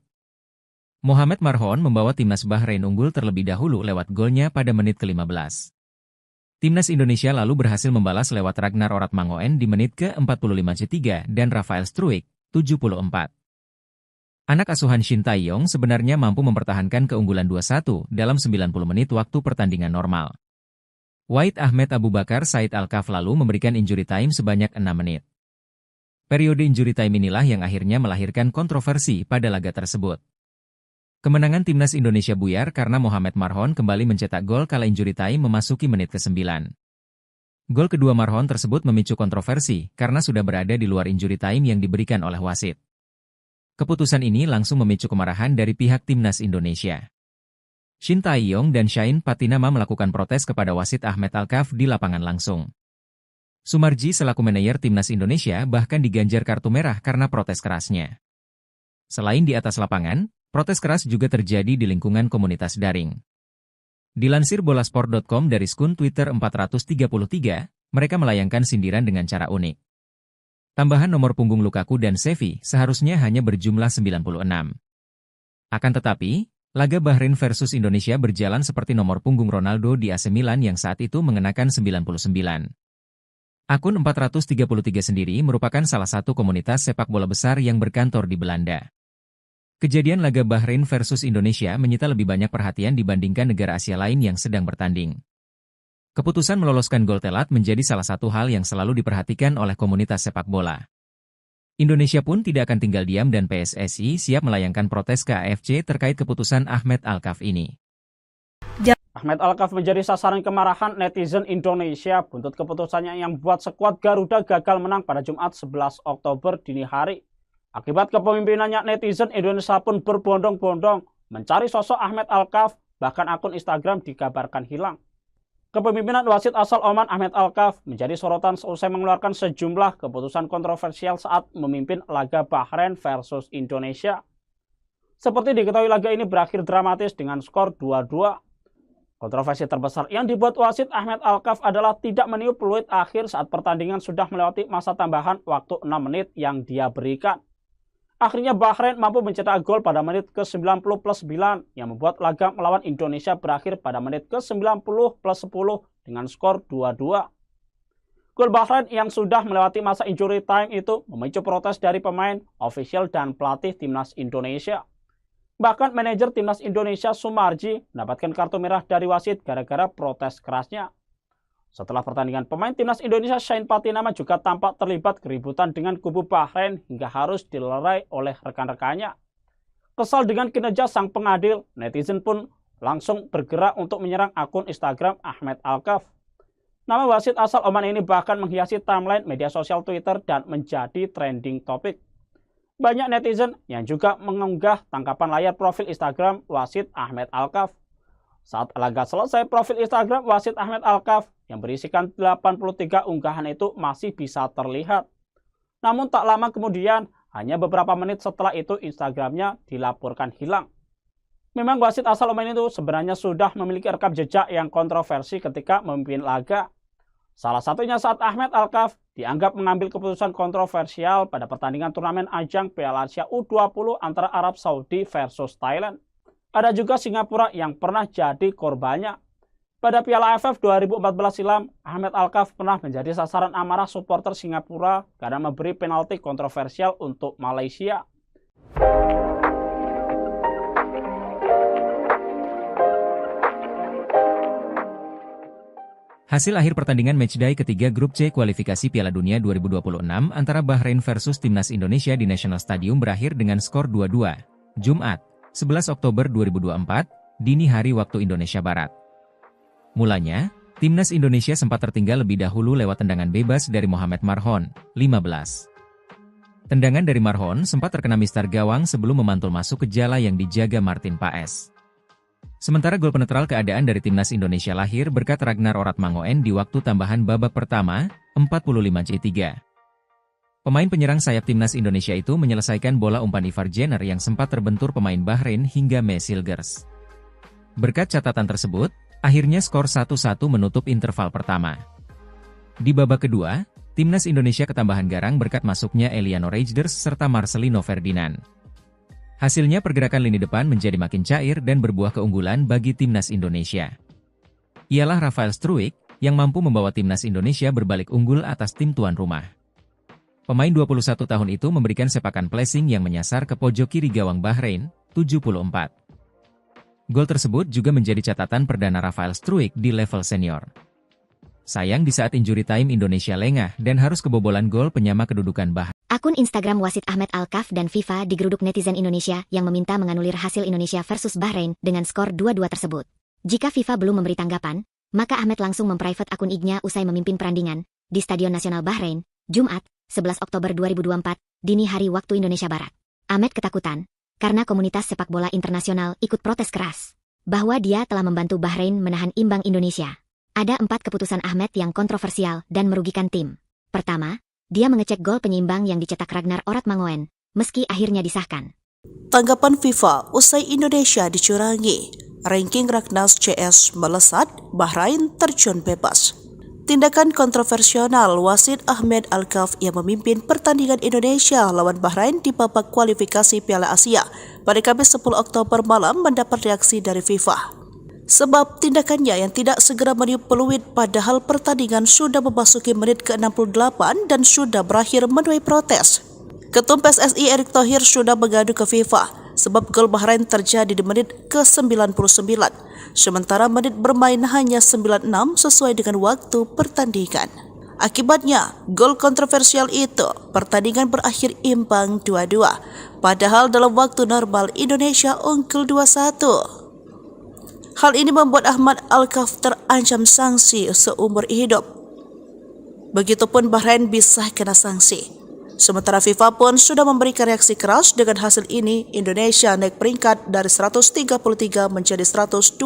C: Mohamed Marhon membawa Timnas Bahrain unggul terlebih dahulu lewat golnya pada menit ke-15. Timnas Indonesia lalu berhasil membalas lewat Ragnar Oratmangoen di menit ke-45 dan Rafael Struijk, 74. Anak asuhan Shin Tae-yong sebenarnya mampu mempertahankan keunggulan 2-1 dalam 90 menit waktu pertandingan normal. Wahid Ahmed Abu Bakar Said Al-Kaf lalu memberikan injury time sebanyak 6 menit. Periode injury time inilah yang akhirnya melahirkan kontroversi pada laga tersebut. Kemenangan Timnas Indonesia buyar karena Mohamed Marhon kembali mencetak gol kala injury time memasuki menit ke-9. Gol kedua Marhon tersebut memicu kontroversi karena sudah berada di luar injury time yang diberikan oleh wasit. Keputusan ini langsung memicu kemarahan dari pihak Timnas Indonesia. Shin Tae-yong dan Shain Patinama melakukan protes kepada wasit Ahmed Al-Kaf di lapangan langsung. Sumarji selaku manajer Timnas Indonesia bahkan diganjar kartu merah karena protes kerasnya. Selain di atas lapangan, protes keras juga terjadi di lingkungan komunitas daring. Dilansir bolasport.com dari skun Twitter 433, mereka melayangkan sindiran dengan cara unik. Tambahan nomor punggung Lukaku dan Xavi seharusnya hanya berjumlah 96. Akan tetapi, laga Bahrain versus Indonesia berjalan seperti nomor punggung Ronaldo di AC Milan yang saat itu mengenakan 99. Akun 433 sendiri merupakan salah satu komunitas sepak bola besar yang berkantor di Belanda. Kejadian laga Bahrain versus Indonesia menyita lebih banyak perhatian dibandingkan negara Asia lain yang sedang bertanding. Keputusan meloloskan gol telat menjadi salah satu hal yang selalu diperhatikan oleh komunitas sepak bola. Indonesia pun tidak akan tinggal diam dan PSSI siap melayangkan protes ke AFC terkait keputusan Ahmed Al-Kaf ini.
D: Ahmed Al-Kaf menjadi sasaran kemarahan netizen Indonesia buntut keputusannya yang buat skuad Garuda gagal menang pada Jumat 11 Oktober dini hari. Akibat kepemimpinannya, netizen Indonesia pun berbondong-bondong mencari sosok Ahmed Al-Kaf, bahkan akun Instagram dikabarkan hilang. Kepemimpinan wasit asal Oman Ahmed Al-Kaf menjadi sorotan seusai mengeluarkan sejumlah keputusan kontroversial saat memimpin laga Bahrain versus Indonesia. Seperti diketahui, laga ini berakhir dramatis dengan skor 2-2. Kontroversi terbesar yang dibuat wasit Ahmed Al-Kaf adalah tidak meniup peluit akhir saat pertandingan sudah melewati masa tambahan waktu 6 menit yang dia berikan. Akhirnya Bahrain mampu mencetak gol pada menit ke-90+9 yang membuat laga melawan Indonesia berakhir pada menit ke-90+10 dengan skor 2-2. Gol Bahrain yang sudah melewati masa injury time itu memicu protes dari pemain, ofisial, dan pelatih Timnas Indonesia. Bahkan manajer Timnas Indonesia Sumarji mendapatkan kartu merah dari wasit gara-gara protes kerasnya. Setelah pertandingan, pemain Timnas Indonesia Shain Patinama juga tampak terlibat keributan dengan kubu Bahrain hingga harus dilerai oleh rekan-rekannya. Kesal dengan kinerja sang pengadil, netizen pun langsung bergerak untuk menyerang akun Instagram Ahmed Al-Kaf. Nama wasit asal Oman ini bahkan menghiasi timeline media sosial Twitter dan menjadi trending topik. Banyak netizen yang juga mengunggah tangkapan layar profil Instagram Wasid Ahmed Alkaf. Saat laga selesai, profil Instagram Wasid Ahmed Alkaf yang berisikan 83 unggahan itu masih bisa terlihat. Namun tak lama kemudian, hanya beberapa menit setelah itu Instagramnya dilaporkan hilang. Memang wasit asal Oman itu sebenarnya sudah memiliki rekam jejak yang kontroversi ketika memimpin laga. Salah satunya saat Ahmed Alkaf dianggap mengambil keputusan kontroversial pada pertandingan turnamen ajang Piala Asia U20 antara Arab Saudi versus Thailand. Ada juga Singapura yang pernah jadi korbannya. Pada Piala AFF 2014 silam, Ahmed Alkaf pernah menjadi sasaran amarah supporter Singapura karena memberi penalti kontroversial untuk Malaysia.
C: Hasil akhir pertandingan matchday ketiga grup C kualifikasi Piala Dunia 2026 antara Bahrain versus Timnas Indonesia di National Stadium berakhir dengan skor 2-2. Jumat, 11 Oktober 2024, dini hari waktu Indonesia Barat. Mulanya, Timnas Indonesia sempat tertinggal lebih dahulu lewat tendangan bebas dari Mohamed Marhon, 15. Tendangan dari Marhon sempat terkena mistar gawang sebelum memantul masuk ke jala yang dijaga Martin Paes. Sementara gol penetral keadaan dari Timnas Indonesia lahir berkat Ragnar Oratmangoen di waktu tambahan babak pertama, 45-3. Pemain penyerang sayap Timnas Indonesia itu menyelesaikan bola umpan Ivar Jenner yang sempat terbentur pemain Bahrain hingga Mesilgers. Berkat catatan tersebut, akhirnya skor 1-1 menutup interval pertama. Di babak kedua, Timnas Indonesia ketambahan garang berkat masuknya Eliano Reijnders serta Marcelino Ferdinand. Hasilnya pergerakan lini depan menjadi makin cair dan berbuah keunggulan bagi Timnas Indonesia. Ialah Rafael Struijk yang mampu membawa Timnas Indonesia berbalik unggul atas tim tuan rumah. Pemain 21 tahun itu memberikan sepakan placing yang menyasar ke pojok kiri gawang Bahrain, 74. Gol tersebut juga menjadi catatan perdana Rafael Struijk di level senior. Sayang di saat injury time Indonesia lengah dan harus kebobolan gol penyama kedudukan Bahrain.
A: Akun Instagram Wasid Ahmed Alkaf dan FIFA digeruduk netizen Indonesia yang meminta menganulir hasil Indonesia versus Bahrain dengan skor 2-2 tersebut. Jika FIFA belum memberi tanggapan, maka Ahmed langsung memprivate akun IG-nya usai memimpin perandingan di Stadion Nasional Bahrain, Jumat, 11 Oktober 2024, dini hari waktu Indonesia Barat. Ahmed ketakutan karena komunitas sepak bola internasional ikut protes keras bahwa dia telah membantu Bahrain menahan imbang Indonesia. Ada 4 keputusan Ahmed yang kontroversial dan merugikan tim. Pertama, dia mengecek gol penyeimbang yang dicetak Ragnar Oratmangoen, meski akhirnya disahkan.
B: Tanggapan FIFA usai Indonesia dicurangi. Ranking Raknas CS melesat, Bahrain terjun bebas. Tindakan kontroversial wasit Ahmed Alkaf yang memimpin pertandingan Indonesia lawan Bahrain di babak kualifikasi Piala Asia pada Kamis 10 Oktober malam mendapat reaksi dari FIFA. Sebab tindakannya yang tidak segera meniup peluit padahal pertandingan sudah memasuki menit ke-68 dan sudah berakhir menuai protes. Ketum PSSI Erick Thohir sudah mengadu ke FIFA sebab gol Bahrain terjadi di menit ke-99, sementara menit bermain hanya 96 sesuai dengan waktu pertandingan. Akibatnya, gol kontroversial itu, pertandingan berakhir imbang 2-2, padahal dalam waktu normal Indonesia unggul 2-1. Hal ini membuat Ahmed Alkaf terancam sanksi seumur hidup. Begitupun Bahrain bisa kena sanksi. Sementara FIFA pun sudah memberikan reaksi keras dengan hasil ini. Indonesia naik peringkat dari 133 menjadi 129.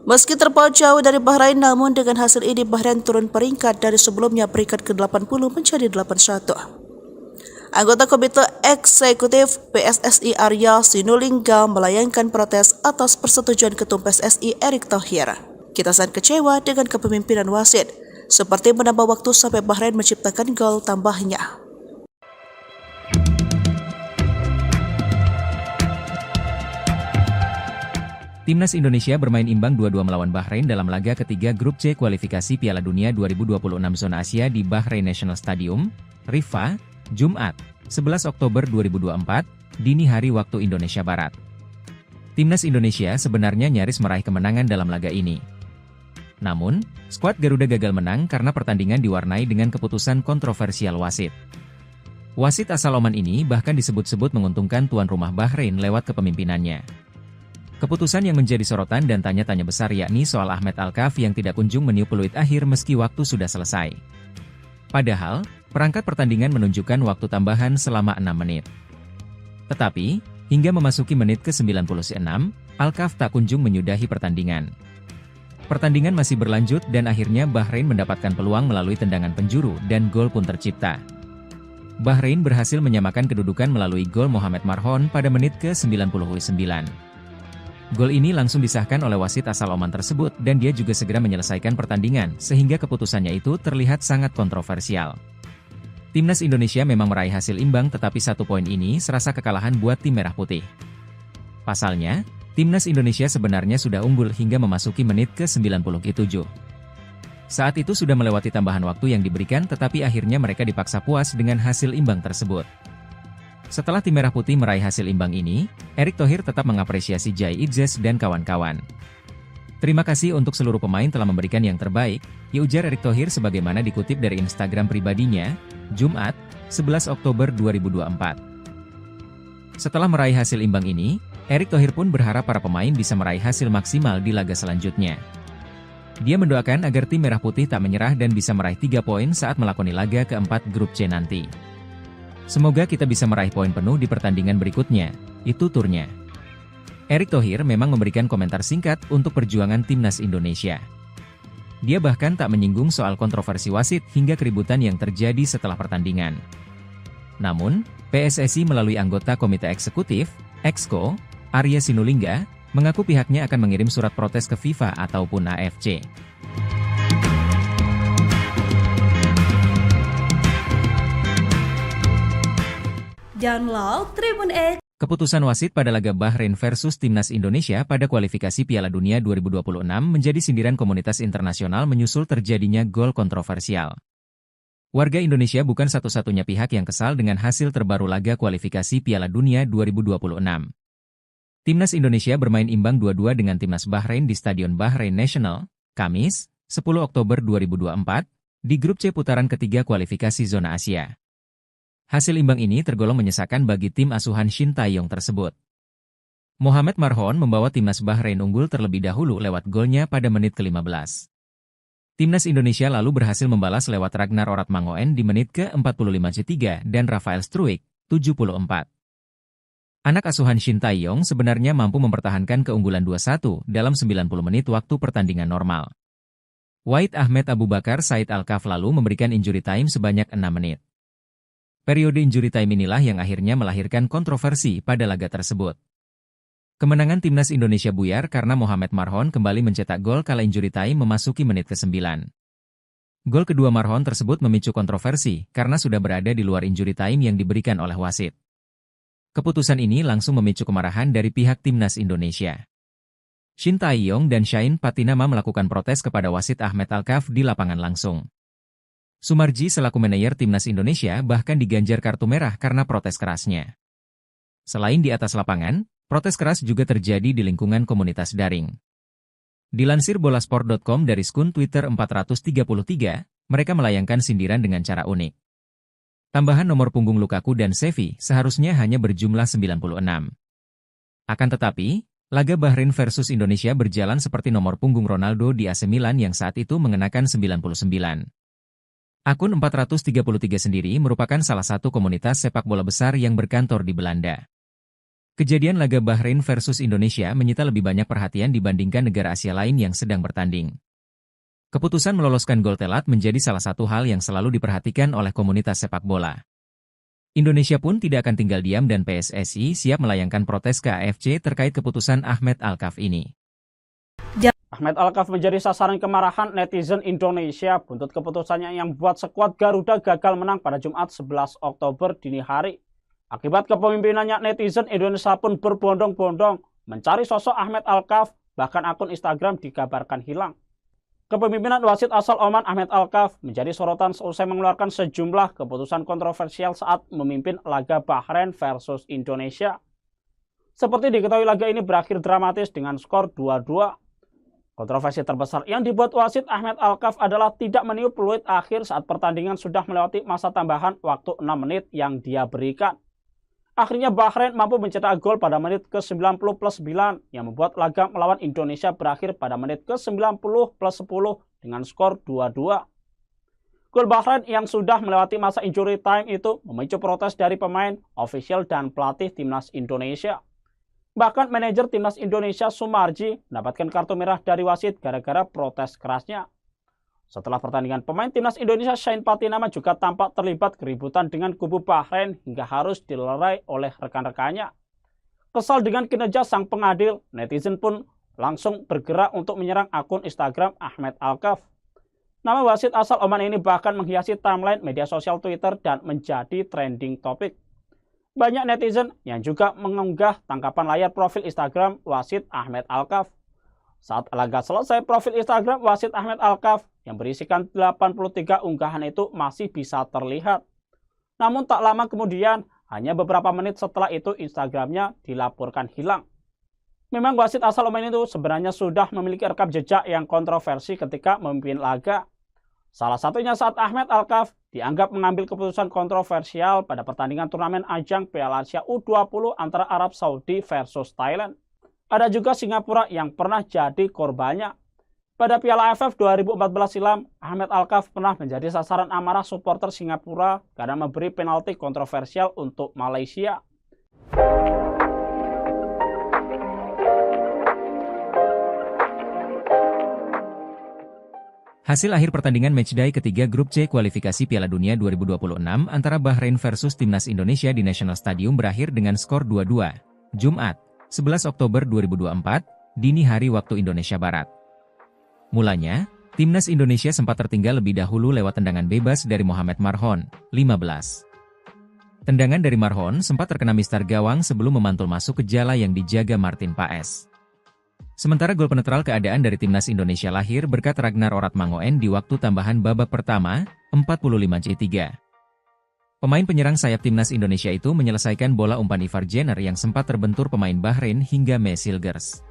B: Meski terpaut jauh dari Bahrain, namun dengan hasil ini Bahrain turun peringkat dari sebelumnya peringkat ke-80 menjadi 81. Anggota Komite Eksekutif PSSI Arya Sinulinga melayangkan protes atas persetujuan Ketum PSSI Erick Thohir. Kita sangat kecewa dengan kepemimpinan wasit, seperti menambah waktu sampai Bahrain menciptakan gol tambahnya.
C: Timnas Indonesia bermain imbang 2-2 melawan Bahrain dalam laga ketiga grup C kualifikasi Piala Dunia 2026 zona Asia di Bahrain National Stadium, Riffa, Jumat, 11 Oktober 2024, dini hari waktu Indonesia Barat. Timnas Indonesia sebenarnya nyaris meraih kemenangan dalam laga ini. Namun, skuad Garuda gagal menang karena pertandingan diwarnai dengan keputusan kontroversial wasit. Wasit asal Oman ini bahkan disebut-sebut menguntungkan tuan rumah Bahrain lewat kepemimpinannya. Keputusan yang menjadi sorotan dan tanya-tanya besar yakni soal Ahmed Alkaf yang tidak kunjung meniup peluit akhir meski waktu sudah selesai. Padahal, Perangkat pertandingan menunjukkan waktu tambahan selama 6 menit. Tetapi, hingga memasuki menit ke-96, Alkaf tak kunjung menyudahi pertandingan. Pertandingan masih berlanjut dan akhirnya Bahrain mendapatkan peluang melalui tendangan penjuru dan gol pun tercipta. Bahrain berhasil menyamakan kedudukan melalui gol Mohamed Marhon pada menit ke-99. Gol ini langsung disahkan oleh wasit asal Oman tersebut dan dia juga segera menyelesaikan pertandingan sehingga keputusannya itu terlihat sangat kontroversial. Timnas Indonesia memang meraih hasil imbang tetapi 1 poin ini serasa kekalahan buat tim merah putih. Pasalnya, Timnas Indonesia sebenarnya sudah unggul hingga memasuki menit ke-97. Saat itu sudah melewati tambahan waktu yang diberikan tetapi akhirnya mereka dipaksa puas dengan hasil imbang tersebut. Setelah tim merah putih meraih hasil imbang ini, Erick Thohir tetap mengapresiasi Jai Idzes dan kawan-kawan. Terima kasih untuk seluruh pemain telah memberikan yang terbaik, ya ujar Erick Thohir sebagaimana dikutip dari Instagram pribadinya, Jumat, 11 Oktober 2024. Setelah meraih hasil imbang ini, Erick Thohir pun berharap para pemain bisa meraih hasil maksimal di laga selanjutnya. Dia mendoakan agar tim merah putih tak menyerah dan bisa meraih 3 poin saat melakoni laga keempat grup C nanti. Semoga kita bisa meraih poin penuh di pertandingan berikutnya, itu turnya. Erick Thohir memang memberikan komentar singkat untuk perjuangan Timnas Indonesia. Dia bahkan tak menyinggung soal kontroversi wasit hingga keributan yang terjadi setelah pertandingan. Namun, PSSI melalui anggota Komite Eksekutif, Exco, Arya Sinulinga, mengaku pihaknya akan mengirim surat protes ke FIFA ataupun AFC.
E: Download Tribun X.
C: Keputusan wasit pada laga Bahrain versus Timnas Indonesia pada kualifikasi Piala Dunia 2026 menjadi sindiran komunitas internasional menyusul terjadinya gol kontroversial. Warga Indonesia bukan satu-satunya pihak yang kesal dengan hasil terbaru laga kualifikasi Piala Dunia 2026. Timnas Indonesia bermain imbang 2-2 dengan Timnas Bahrain di Stadion Bahrain National, Kamis, 10 Oktober 2024, di grup C putaran ketiga kualifikasi zona Asia. Hasil imbang ini tergolong menyesakan bagi tim asuhan Shin Tae-yong tersebut. Mohamed Marhon membawa Timnas Bahrain unggul terlebih dahulu lewat golnya pada menit ke-15. Timnas Indonesia lalu berhasil membalas lewat Ragnar Oratmangoen di menit ke-45 dan Rafael Struijk, 74. Anak asuhan Shin Tae-yong sebenarnya mampu mempertahankan keunggulan 2-1 dalam 90 menit waktu pertandingan normal. Wahid Ahmed Abu Bakar Said Alkaf lalu memberikan injury time sebanyak 6 menit. Periode injury time inilah yang akhirnya melahirkan kontroversi pada laga tersebut. Kemenangan Timnas Indonesia buyar karena Mohamed Marhon kembali mencetak gol kala injury time memasuki menit ke-9. Gol kedua Marhon tersebut memicu kontroversi karena sudah berada di luar injury time yang diberikan oleh wasit. Keputusan ini langsung memicu kemarahan dari pihak Timnas Indonesia. Shin Tae-yong dan Shain Patinama melakukan protes kepada wasit Ahmed Alkaf di lapangan langsung. Sumarji selaku manajer Timnas Indonesia bahkan diganjar kartu merah karena protes kerasnya. Selain di atas lapangan, protes keras juga terjadi di lingkungan komunitas daring. Dilansir bolasport.com dari skun Twitter 433, mereka melayangkan sindiran dengan cara unik. Tambahan nomor punggung Lukaku dan Xavi seharusnya hanya berjumlah 96. Akan tetapi, laga Bahrain versus Indonesia berjalan seperti nomor punggung Ronaldo di AC Milan yang saat itu mengenakan 99. Akun 433 sendiri merupakan salah satu komunitas sepak bola besar yang berkantor di Belanda. Kejadian laga Bahrain versus Indonesia menyita lebih banyak perhatian dibandingkan negara Asia lain yang sedang bertanding. Keputusan meloloskan gol telat menjadi salah satu hal yang selalu diperhatikan oleh komunitas sepak bola. Indonesia pun tidak akan tinggal diam dan PSSI siap melayangkan protes ke AFC terkait keputusan Ahmed Alkaf ini.
D: Ahmed Alkaf menjadi sasaran kemarahan netizen Indonesia buntut keputusannya yang buat skuad Garuda gagal menang pada Jumat 11 Oktober dini hari. Akibat kepemimpinannya, netizen Indonesia pun berbondong-bondong mencari sosok Ahmed Alkaf, bahkan akun Instagram dikabarkan hilang. Kepemimpinan wasit asal Oman Ahmed Alkaf menjadi sorotan seusai mengeluarkan sejumlah keputusan kontroversial saat memimpin laga Bahrain versus Indonesia. Seperti diketahui, laga ini berakhir dramatis dengan skor 2-2. Kontroversi terbesar yang dibuat wasit Ahmed Alkaf adalah tidak meniup peluit akhir saat pertandingan sudah melewati masa tambahan waktu 6 menit yang dia berikan. Akhirnya Bahrain mampu mencetak gol pada menit ke-90+9 yang membuat laga melawan Indonesia berakhir pada menit ke-90+10 dengan skor 2-2. Gol Bahrain yang sudah melewati masa injury time itu memicu protes dari pemain, ofisial, dan pelatih timnas Indonesia. Bahkan manajer timnas Indonesia Sumarji mendapatkan kartu merah dari wasit gara-gara protes kerasnya. Setelah pertandingan, pemain timnas Indonesia Shane Patinama juga tampak terlibat keributan dengan kubu Bahrain hingga harus dilerai oleh rekan-rekannya. Kesal dengan kinerja sang pengadil, netizen pun langsung bergerak untuk menyerang akun Instagram Ahmed Alkaf. Nama wasit asal Oman ini bahkan menghiasi timeline media sosial Twitter dan menjadi trending topik. Banyak netizen yang juga mengunggah tangkapan layar profil Instagram wasit Ahmed Alkaf. Saat laga selesai, profil Instagram wasit Ahmed Alkaf yang berisikan 83 unggahan itu masih bisa terlihat. Namun tak lama kemudian, hanya beberapa menit setelah itu Instagramnya dilaporkan hilang. Memang wasit asal Oman itu sebenarnya sudah memiliki rekam jejak yang kontroversi ketika memimpin laga. Salah satunya saat Ahmed Alkaf dianggap mengambil keputusan kontroversial pada pertandingan turnamen ajang Piala Asia U20 antara Arab Saudi versus Thailand. Ada juga Singapura yang pernah jadi korbannya. Pada Piala AFF 2014 silam, Ahmed Alkaf pernah menjadi sasaran amarah supporter Singapura karena memberi penalti kontroversial untuk Malaysia.
C: Hasil akhir pertandingan matchday ketiga grup C kualifikasi Piala Dunia 2026 antara Bahrain versus Timnas Indonesia di National Stadium berakhir dengan skor 2-2. Jumat, 11 Oktober 2024, dini hari waktu Indonesia Barat. Mulanya, Timnas Indonesia sempat tertinggal lebih dahulu lewat tendangan bebas dari Mohamed Marhon, 15. Tendangan dari Marhon sempat terkena mistar gawang sebelum memantul masuk ke jala yang dijaga Martin Paes. Sementara gol penetral keadaan dari Timnas Indonesia lahir berkat Ragnar Oratmangoen di waktu tambahan babak pertama, 45-3. Pemain penyerang sayap Timnas Indonesia itu menyelesaikan bola umpan Ivar Jenner yang sempat terbentur pemain Bahrain hingga Mesilgers.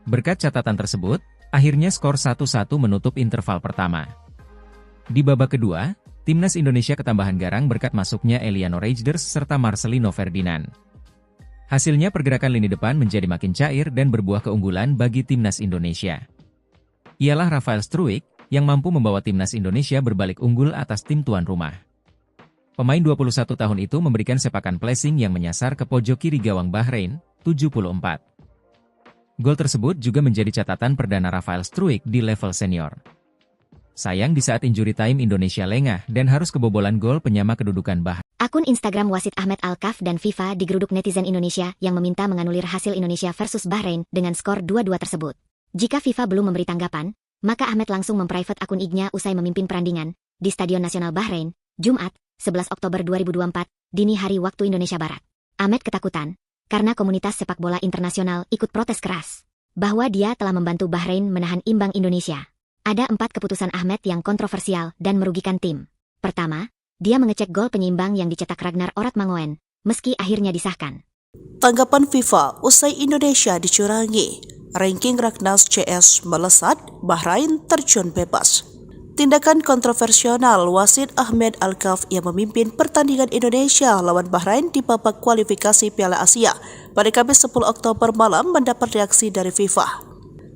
C: Berkat catatan tersebut, akhirnya skor 1-1 menutup interval pertama. Di babak kedua, Timnas Indonesia ketambahan garang berkat masuknya Eliano Reijnders serta Marcelino Ferdinand. Hasilnya pergerakan lini depan menjadi makin cair dan berbuah keunggulan bagi Timnas Indonesia. Ialah Rafael Struijk yang mampu membawa Timnas Indonesia berbalik unggul atas tim tuan rumah. Pemain 21 tahun itu memberikan sepakan placing yang menyasar ke pojok kiri gawang Bahrain, 74. Gol tersebut juga menjadi catatan perdana Rafael Struijk di level senior. Sayang di saat injury time Indonesia lengah dan harus kebobolan gol penyama kedudukan Bahrain.
A: Akun Instagram wasit Ahmed Alkaf dan FIFA digeruduk netizen Indonesia yang meminta menganulir hasil Indonesia versus Bahrain dengan skor 2-2 tersebut. Jika FIFA belum memberi tanggapan, maka Ahmed langsung memprivate akun IG-nya usai memimpin perandingan di Stadion Nasional Bahrain, Jumat, 11 Oktober 2024, dini hari waktu Indonesia Barat. Ahmed ketakutan karena komunitas sepak bola internasional ikut protes keras bahwa dia telah membantu Bahrain menahan imbang Indonesia. Ada 4 keputusan Ahmed yang kontroversial dan merugikan tim. Pertama, dia mengecek gol penyeimbang yang dicetak Ragnar Oratmangoen, meski akhirnya disahkan.
B: Tanggapan FIFA usai Indonesia dicurangi. Ranking Ragnas CS melesat, Bahrain terjun bebas. Tindakan kontroversial wasit Ahmed Alkaf yang memimpin pertandingan Indonesia lawan Bahrain di babak kualifikasi Piala Asia pada Kamis 10 Oktober malam mendapat reaksi dari FIFA.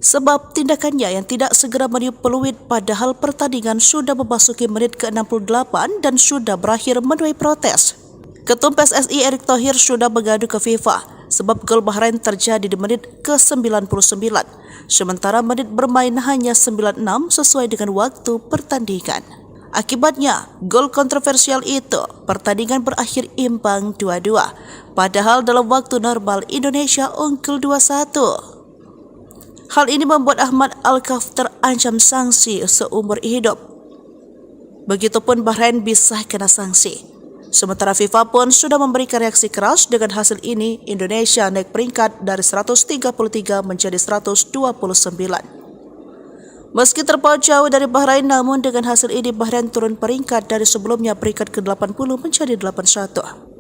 B: Sebab tindakannya yang tidak segera meniup peluit padahal pertandingan sudah memasuki menit ke-68 dan sudah berakhir menuai protes. Ketum PSSI Erick Thohir sudah mengadu ke FIFA sebab gol Bahrain terjadi di menit ke-99, sementara menit bermain hanya 96 sesuai dengan waktu pertandingan. Akibatnya, gol kontroversial itu, pertandingan berakhir imbang 2-2, padahal dalam waktu normal Indonesia unggul 2-1. Hal ini membuat Ahmed Alkaf terancam sanksi seumur hidup. Begitupun Bahrain bisa kena sanksi. Sementara FIFA pun sudah memberikan reaksi keras dengan hasil ini. Indonesia naik peringkat dari 133 menjadi 129. Meski terpaut jauh dari Bahrain, namun dengan hasil ini Bahrain turun peringkat dari sebelumnya peringkat ke-80 menjadi 81.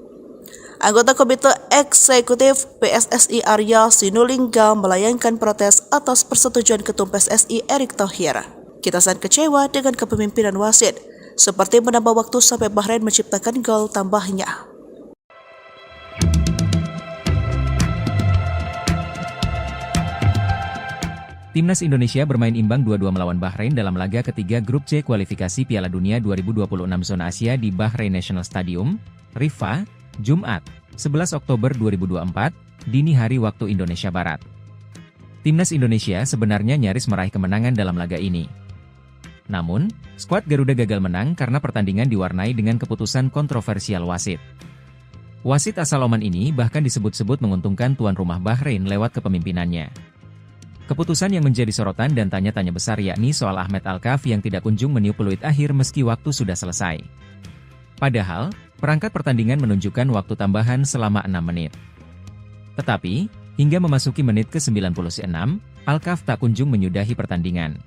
B: Anggota Komite Eksekutif PSSI Arya Sinulinga melayangkan protes atas persetujuan Ketum PSSI Erick Thohir. Kita sangat kecewa dengan kepemimpinan wasit, seperti menambah waktu sampai Bahrain menciptakan gol tambahnya.
C: Timnas Indonesia bermain imbang 2-2 melawan Bahrain dalam laga ketiga Grup C kualifikasi Piala Dunia 2026 zona Asia di Bahrain National Stadium, Riffa, Jumat, 11 Oktober 2024, dini hari waktu Indonesia Barat. Timnas Indonesia sebenarnya nyaris meraih kemenangan dalam laga ini. Namun, skuad Garuda gagal menang karena pertandingan diwarnai dengan keputusan kontroversial wasit. Wasit asal Oman ini bahkan disebut-sebut menguntungkan tuan rumah Bahrain lewat kepemimpinannya. Keputusan yang menjadi sorotan dan tanya-tanya besar yakni soal Ahmed Alkaf yang tidak kunjung meniup peluit akhir meski waktu sudah selesai. Padahal, perangkat pertandingan menunjukkan waktu tambahan selama 6 menit. Tetapi, hingga memasuki menit ke-96, Alkaf tak kunjung menyudahi pertandingan.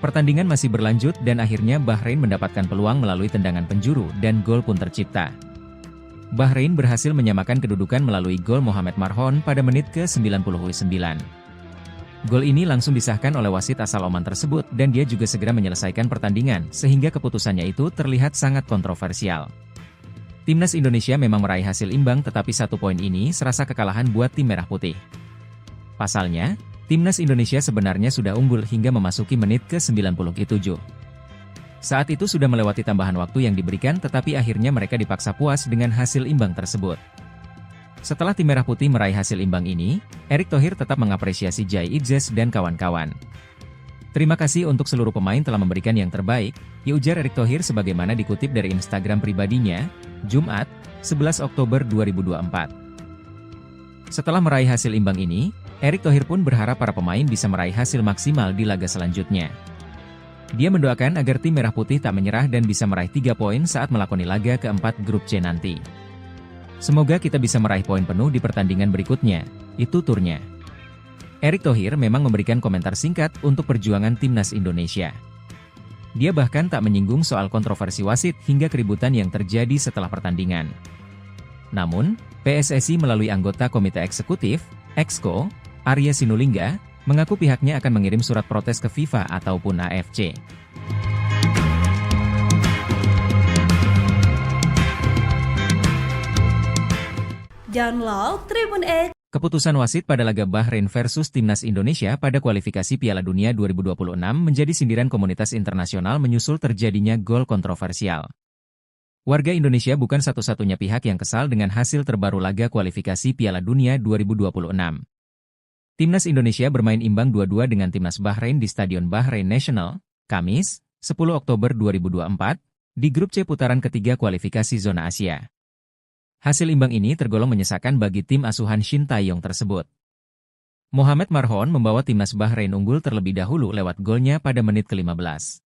C: Pertandingan masih berlanjut dan akhirnya Bahrain mendapatkan peluang melalui tendangan penjuru dan gol pun tercipta. Bahrain berhasil menyamakan kedudukan melalui gol Mohamed Marhon pada menit ke-99. Gol ini langsung disahkan oleh wasit asal Oman tersebut dan dia juga segera menyelesaikan pertandingan sehingga keputusannya itu terlihat sangat kontroversial. Timnas Indonesia memang meraih hasil imbang tetapi 1 poin ini serasa kekalahan buat tim merah putih. Pasalnya, Timnas Indonesia sebenarnya sudah unggul hingga memasuki menit ke-97. Saat itu sudah melewati tambahan waktu yang diberikan tetapi akhirnya mereka dipaksa puas dengan hasil imbang tersebut. Setelah tim merah putih meraih hasil imbang ini, Erick Thohir tetap mengapresiasi Jai Idzes dan kawan-kawan. Terima kasih untuk seluruh pemain telah memberikan yang terbaik, ya ujar Erick Thohir sebagaimana dikutip dari Instagram pribadinya, Jumat, 11 Oktober 2024. Setelah meraih hasil imbang ini, Erick Thohir pun berharap para pemain bisa meraih hasil maksimal di laga selanjutnya. Dia mendoakan agar tim merah putih tak menyerah dan bisa meraih 3 poin saat melakoni laga keempat Grup C nanti. Semoga kita bisa meraih poin penuh di pertandingan berikutnya, itu turnya. Erick Thohir memang memberikan komentar singkat untuk perjuangan Timnas Indonesia. Dia bahkan tak menyinggung soal kontroversi wasit hingga keributan yang terjadi setelah pertandingan. Namun, PSSI melalui anggota Komite Eksekutif, Exco, Arya Sinulinga, mengaku pihaknya akan mengirim surat protes ke FIFA ataupun AFC.
E: Download Tribun X.
C: Keputusan wasit pada laga Bahrain versus Timnas Indonesia pada kualifikasi Piala Dunia 2026 menjadi sindiran komunitas internasional menyusul terjadinya gol kontroversial. Warga Indonesia bukan satu-satunya pihak yang kesal dengan hasil terbaru laga kualifikasi Piala Dunia 2026. Timnas Indonesia bermain imbang 2-2 dengan Timnas Bahrain di Stadion Bahrain National, Kamis, 10 Oktober 2024, di Grup C putaran ketiga kualifikasi zona Asia. Hasil imbang ini tergolong menyesakan bagi tim asuhan Shin Tae-yong tersebut. Mohamed Marhon membawa Timnas Bahrain unggul terlebih dahulu lewat golnya pada menit ke-15.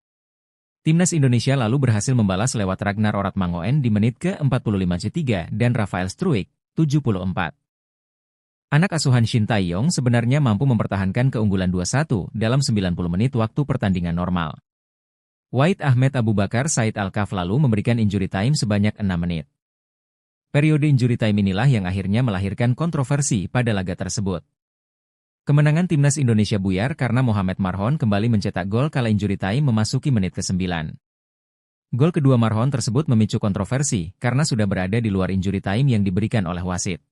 C: Timnas Indonesia lalu berhasil membalas lewat Ragnar Oratmangoen di menit ke-45 dan Rafael Struijk, 74. Anak asuhan Shin Tae-yong sebenarnya mampu mempertahankan keunggulan 2-1 dalam 90 menit waktu pertandingan normal. Wahid Ahmed Abu Bakar Said Alkaf lalu memberikan injury time sebanyak 6 menit. Periode injury time inilah yang akhirnya melahirkan kontroversi pada laga tersebut. Kemenangan Timnas Indonesia buyar karena Mohamed Marhon kembali mencetak gol kala injury time memasuki menit ke-9. Gol kedua Marhon tersebut memicu kontroversi karena sudah berada di luar injury time yang diberikan oleh wasit.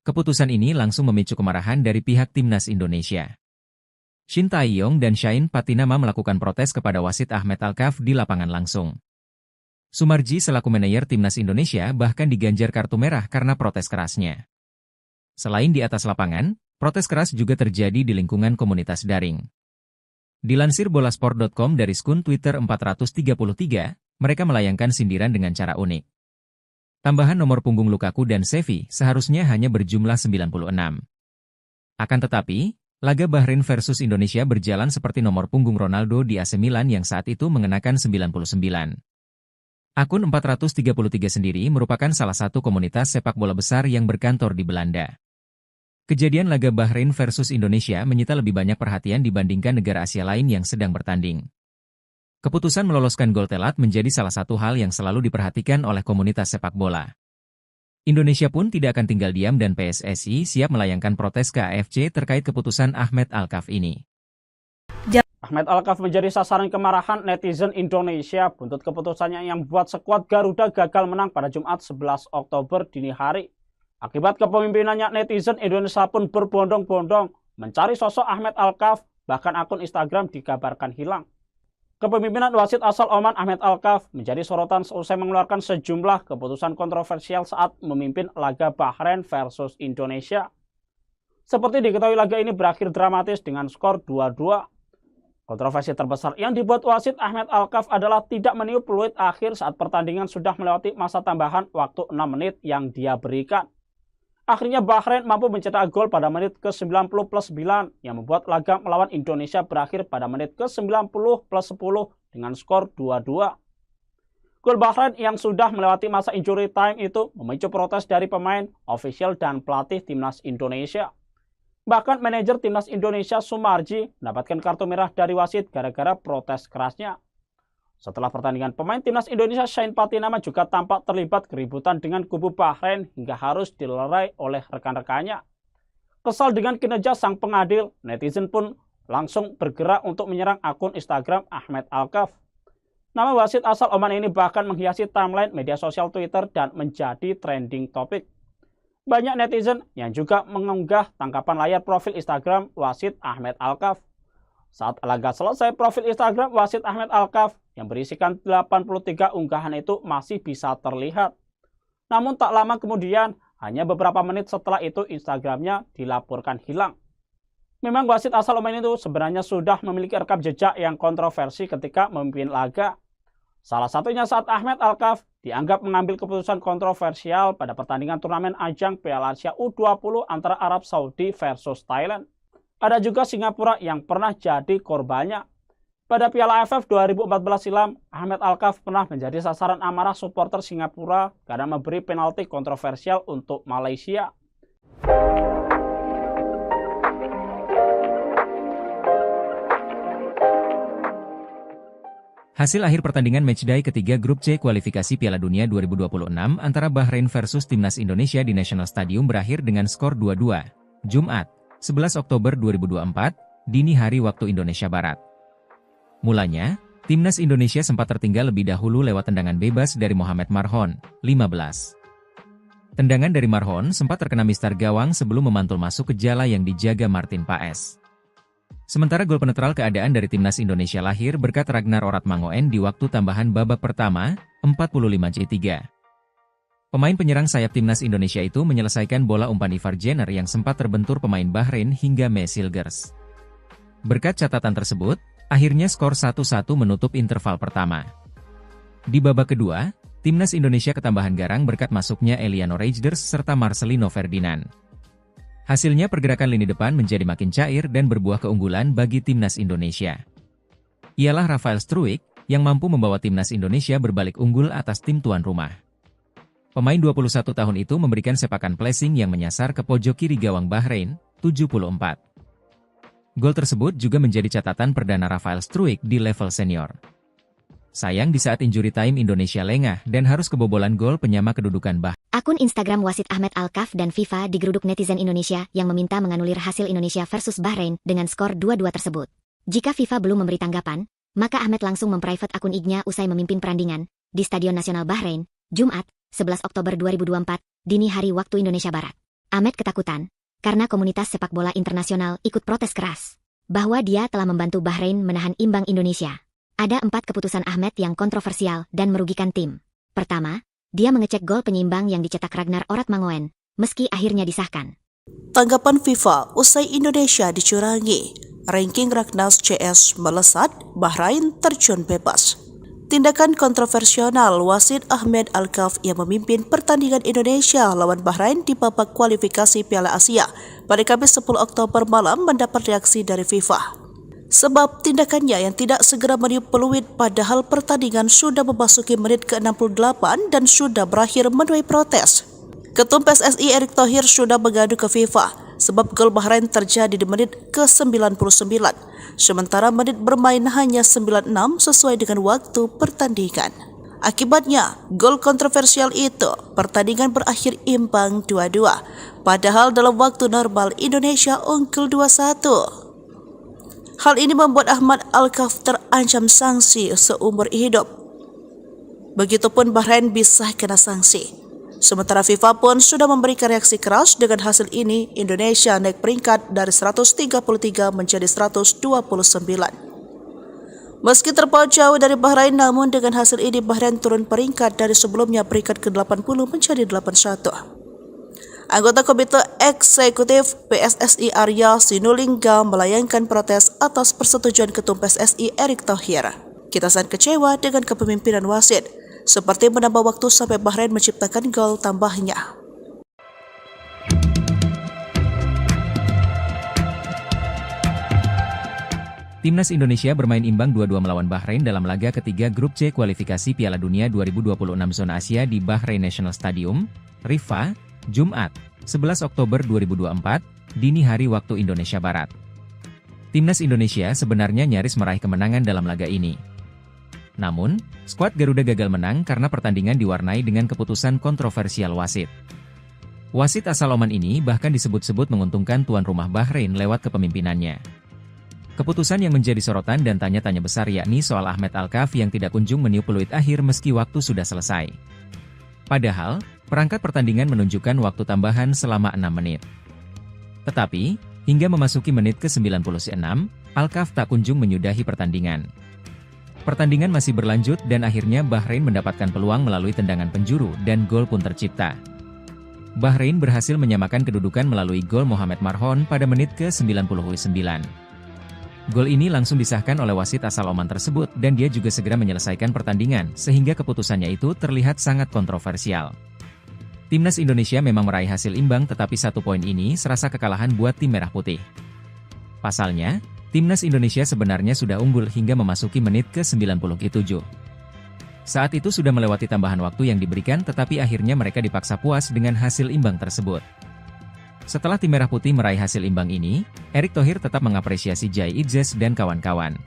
C: Keputusan ini langsung memicu kemarahan dari pihak Timnas Indonesia. Shin Tae-yong dan Shain Patinama melakukan protes kepada wasit Ahmed Alkaf di lapangan langsung. Sumarji selaku manajer Timnas Indonesia bahkan diganjar kartu merah karena protes kerasnya. Selain di atas lapangan, protes keras juga terjadi di lingkungan komunitas daring. Dilansir bolasport.com dari skun Twitter 433, mereka melayangkan sindiran dengan cara unik. Tambahan nomor punggung Lukaku dan Xavi seharusnya hanya berjumlah 96. Akan tetapi, laga Bahrain versus Indonesia berjalan seperti nomor punggung Ronaldo di AC Milan yang saat itu mengenakan 99. Akun 433 sendiri merupakan salah satu komunitas sepak bola besar yang berkantor di Belanda. Kejadian laga Bahrain versus Indonesia menyita lebih banyak perhatian dibandingkan negara Asia lain yang sedang bertanding. Keputusan meloloskan gol telat menjadi salah satu hal yang selalu diperhatikan oleh komunitas sepak bola. Indonesia pun tidak akan tinggal diam dan PSSI siap melayangkan protes ke AFC terkait keputusan Ahmed Alkaf ini.
D: Ahmed Alkaf menjadi sasaran kemarahan netizen Indonesia buntut keputusannya yang membuat skuad Garuda gagal menang pada Jumat 11 Oktober dini hari. Akibat kepemimpinannya, netizen Indonesia pun berbondong-bondong mencari sosok Ahmed Alkaf, bahkan akun Instagram dikabarkan hilang. Kepemimpinan wasit asal Oman Ahmed Alkaf menjadi sorotan seusai mengeluarkan sejumlah keputusan kontroversial saat memimpin laga Bahrain versus Indonesia. Seperti diketahui, laga ini berakhir dramatis dengan skor 2-2. Kontroversi terbesar yang dibuat wasit Ahmed Alkaf adalah tidak meniup peluit akhir saat pertandingan sudah melewati masa tambahan waktu 6 menit yang dia berikan. Akhirnya Bahrain mampu mencetak gol pada menit ke-90+9 yang membuat laga melawan Indonesia berakhir pada menit ke-90+10 dengan skor 2-2. Gol Bahrain yang sudah melewati masa injury time itu memicu protes dari pemain, ofisial, dan pelatih timnas Indonesia. Bahkan manajer timnas Indonesia Sumarji mendapatkan kartu merah dari wasit gara-gara protes kerasnya. Setelah pertandingan, pemain timnas Indonesia Shane Patinama juga tampak terlibat keributan dengan kubu Bahrain hingga harus dilerai oleh rekan-rekannya. Kesal dengan kinerja sang pengadil, netizen pun langsung bergerak untuk menyerang akun Instagram Ahmed Alkaf. Nama wasit asal Oman ini bahkan menghiasi timeline media sosial Twitter dan menjadi trending topik. Banyak netizen yang juga mengunggah tangkapan layar profil Instagram wasit Ahmed Alkaf. Saat laga selesai, profil Instagram wasit Ahmed Alkaf yang berisikan 83 unggahan itu masih bisa terlihat. Namun tak lama kemudian, hanya beberapa menit setelah itu Instagramnya dilaporkan hilang. Memang wasit asal Oman itu sebenarnya sudah memiliki rekam jejak yang kontroversi ketika memimpin laga. Salah satunya saat Ahmed Alkaf dianggap mengambil keputusan kontroversial pada pertandingan turnamen ajang Piala Asia U20 antara Arab Saudi versus Thailand. Ada juga Singapura yang pernah jadi korbannya. Pada Piala AFF 2014 silam, Ahmed Alkaf pernah menjadi sasaran amarah supporter Singapura karena memberi penalti kontroversial untuk Malaysia.
C: Hasil akhir pertandingan matchday ketiga grup C kualifikasi Piala Dunia 2026 antara Bahrain versus Timnas Indonesia di National Stadium berakhir dengan skor 2-2. Jumat, 11 Oktober 2024, dini hari waktu Indonesia Barat. Mulanya, Timnas Indonesia sempat tertinggal lebih dahulu lewat tendangan bebas dari Mohamed Marhon, 15. Tendangan dari Marhon sempat terkena mistar gawang sebelum memantul masuk ke jala yang dijaga Martin Paes. Sementara gol penetral keadaan dari Timnas Indonesia lahir berkat Ragnar Oratmangoen di waktu tambahan babak pertama, 45-3. Pemain penyerang sayap Timnas Indonesia itu menyelesaikan bola umpan Ivar Jenner yang sempat terbentur pemain Bahrain hingga Mesilgers. Berkat catatan tersebut, akhirnya skor 1-1 menutup interval pertama. Di babak kedua, Timnas Indonesia ketambahan garang berkat masuknya Eliano Reijnders serta Marcelino Ferdinand. Hasilnya pergerakan lini depan menjadi makin cair dan berbuah keunggulan bagi Timnas Indonesia. Ialah Rafael Struijk yang mampu membawa Timnas Indonesia berbalik unggul atas tim tuan rumah. Pemain 21 tahun itu memberikan sepakan placing yang menyasar ke pojok kiri gawang Bahrain, 74. Gol tersebut juga menjadi catatan perdana Rafael Struijk di level senior. Sayang di saat injury time Indonesia lengah dan harus kebobolan gol penyama kedudukan Bahrain.
A: Akun Instagram wasit Ahmed Alkaf dan FIFA digeruduk netizen Indonesia yang meminta menganulir hasil Indonesia versus Bahrain dengan skor 2-2 tersebut. Jika FIFA belum memberi tanggapan, maka Ahmed langsung memprivate akun IG-nya usai memimpin perandingan di Stadion Nasional Bahrain, Jumat, 11 Oktober 2024, dini hari waktu Indonesia Barat. Ahmed ketakutan karena komunitas sepak bola internasional ikut protes keras bahwa dia telah membantu Bahrain menahan imbang Indonesia. Ada 4 keputusan Ahmed yang kontroversial dan merugikan tim. Pertama, dia mengecek gol penyeimbang yang dicetak Ragnar Oratmangoen, meski akhirnya disahkan.
B: Tanggapan FIFA usai Indonesia dicurangi. Ranking Ragnas CS melesat, Bahrain terjun bebas. Tindakan kontroversial wasit Ahmed Alkaf yang memimpin pertandingan Indonesia lawan Bahrain di babak kualifikasi Piala Asia pada Kamis 10 Oktober malam mendapat reaksi dari FIFA. Sebab tindakannya yang tidak segera meniup peluit padahal pertandingan sudah memasuki menit ke-68 dan sudah berakhir menuai protes. Ketum PSSI Erick Thohir sudah mengadu ke FIFA sebab gol Bahrain terjadi di menit ke-99, sementara menit bermain hanya 96 sesuai dengan waktu pertandingan. Akibatnya, gol kontroversial itu, pertandingan berakhir imbang 2-2, padahal dalam waktu normal Indonesia unggul 2-1. Hal ini membuat Ahmed Alkaf terancam sanksi seumur hidup. Begitupun Bahrain bisa kena sanksi. Sementara FIFA pun sudah memberikan reaksi keras dengan hasil ini. Indonesia naik peringkat dari 133 menjadi 129. Meski terpaut jauh dari Bahrain, namun dengan hasil ini Bahrain turun peringkat dari sebelumnya peringkat ke-80 menjadi 81. Anggota Komite Eksekutif PSSI Arya Sinulinga melayangkan protes atas persetujuan Ketum PSSI Erick Thohir. Kita sangat kecewa dengan kepemimpinan wasit, seperti menambah waktu sampai Bahrain menciptakan gol tambahnya.
C: Timnas Indonesia bermain imbang 2-2 melawan Bahrain dalam laga ketiga Grup C kualifikasi Piala Dunia 2026 Zona Asia di Bahrain National Stadium, Riffa, Jumat, 11 Oktober 2024, dini hari waktu Indonesia Barat. Timnas Indonesia sebenarnya nyaris meraih kemenangan dalam laga ini. Namun, skuad Garuda gagal menang karena pertandingan diwarnai dengan keputusan kontroversial wasit. Wasit asal Oman ini bahkan disebut-sebut menguntungkan tuan rumah Bahrain lewat kepemimpinannya. Keputusan yang menjadi sorotan dan tanya-tanya besar yakni soal Ahmed Alkaf yang tidak kunjung meniup peluit akhir meski waktu sudah selesai. Padahal, perangkat pertandingan menunjukkan waktu tambahan selama 6 menit. Tetapi, hingga memasuki menit ke-96, Alkaf tak kunjung menyudahi pertandingan. Pertandingan masih berlanjut dan akhirnya Bahrain mendapatkan peluang melalui tendangan penjuru dan gol pun tercipta. Bahrain berhasil menyamakan kedudukan melalui gol Mohamed Marhon pada menit ke-99. Gol ini langsung disahkan oleh wasit asal Oman tersebut dan dia juga segera menyelesaikan pertandingan sehingga keputusannya itu terlihat sangat kontroversial. Timnas Indonesia memang meraih hasil imbang tetapi 1 poin ini serasa kekalahan buat tim merah putih. Pasalnya, Timnas Indonesia sebenarnya sudah unggul hingga memasuki menit ke-97. Saat itu sudah melewati tambahan waktu yang diberikan tetapi akhirnya mereka dipaksa puas dengan hasil imbang tersebut. Setelah tim merah putih meraih hasil imbang ini, Erick Thohir tetap mengapresiasi Jai Idzes dan kawan-kawan.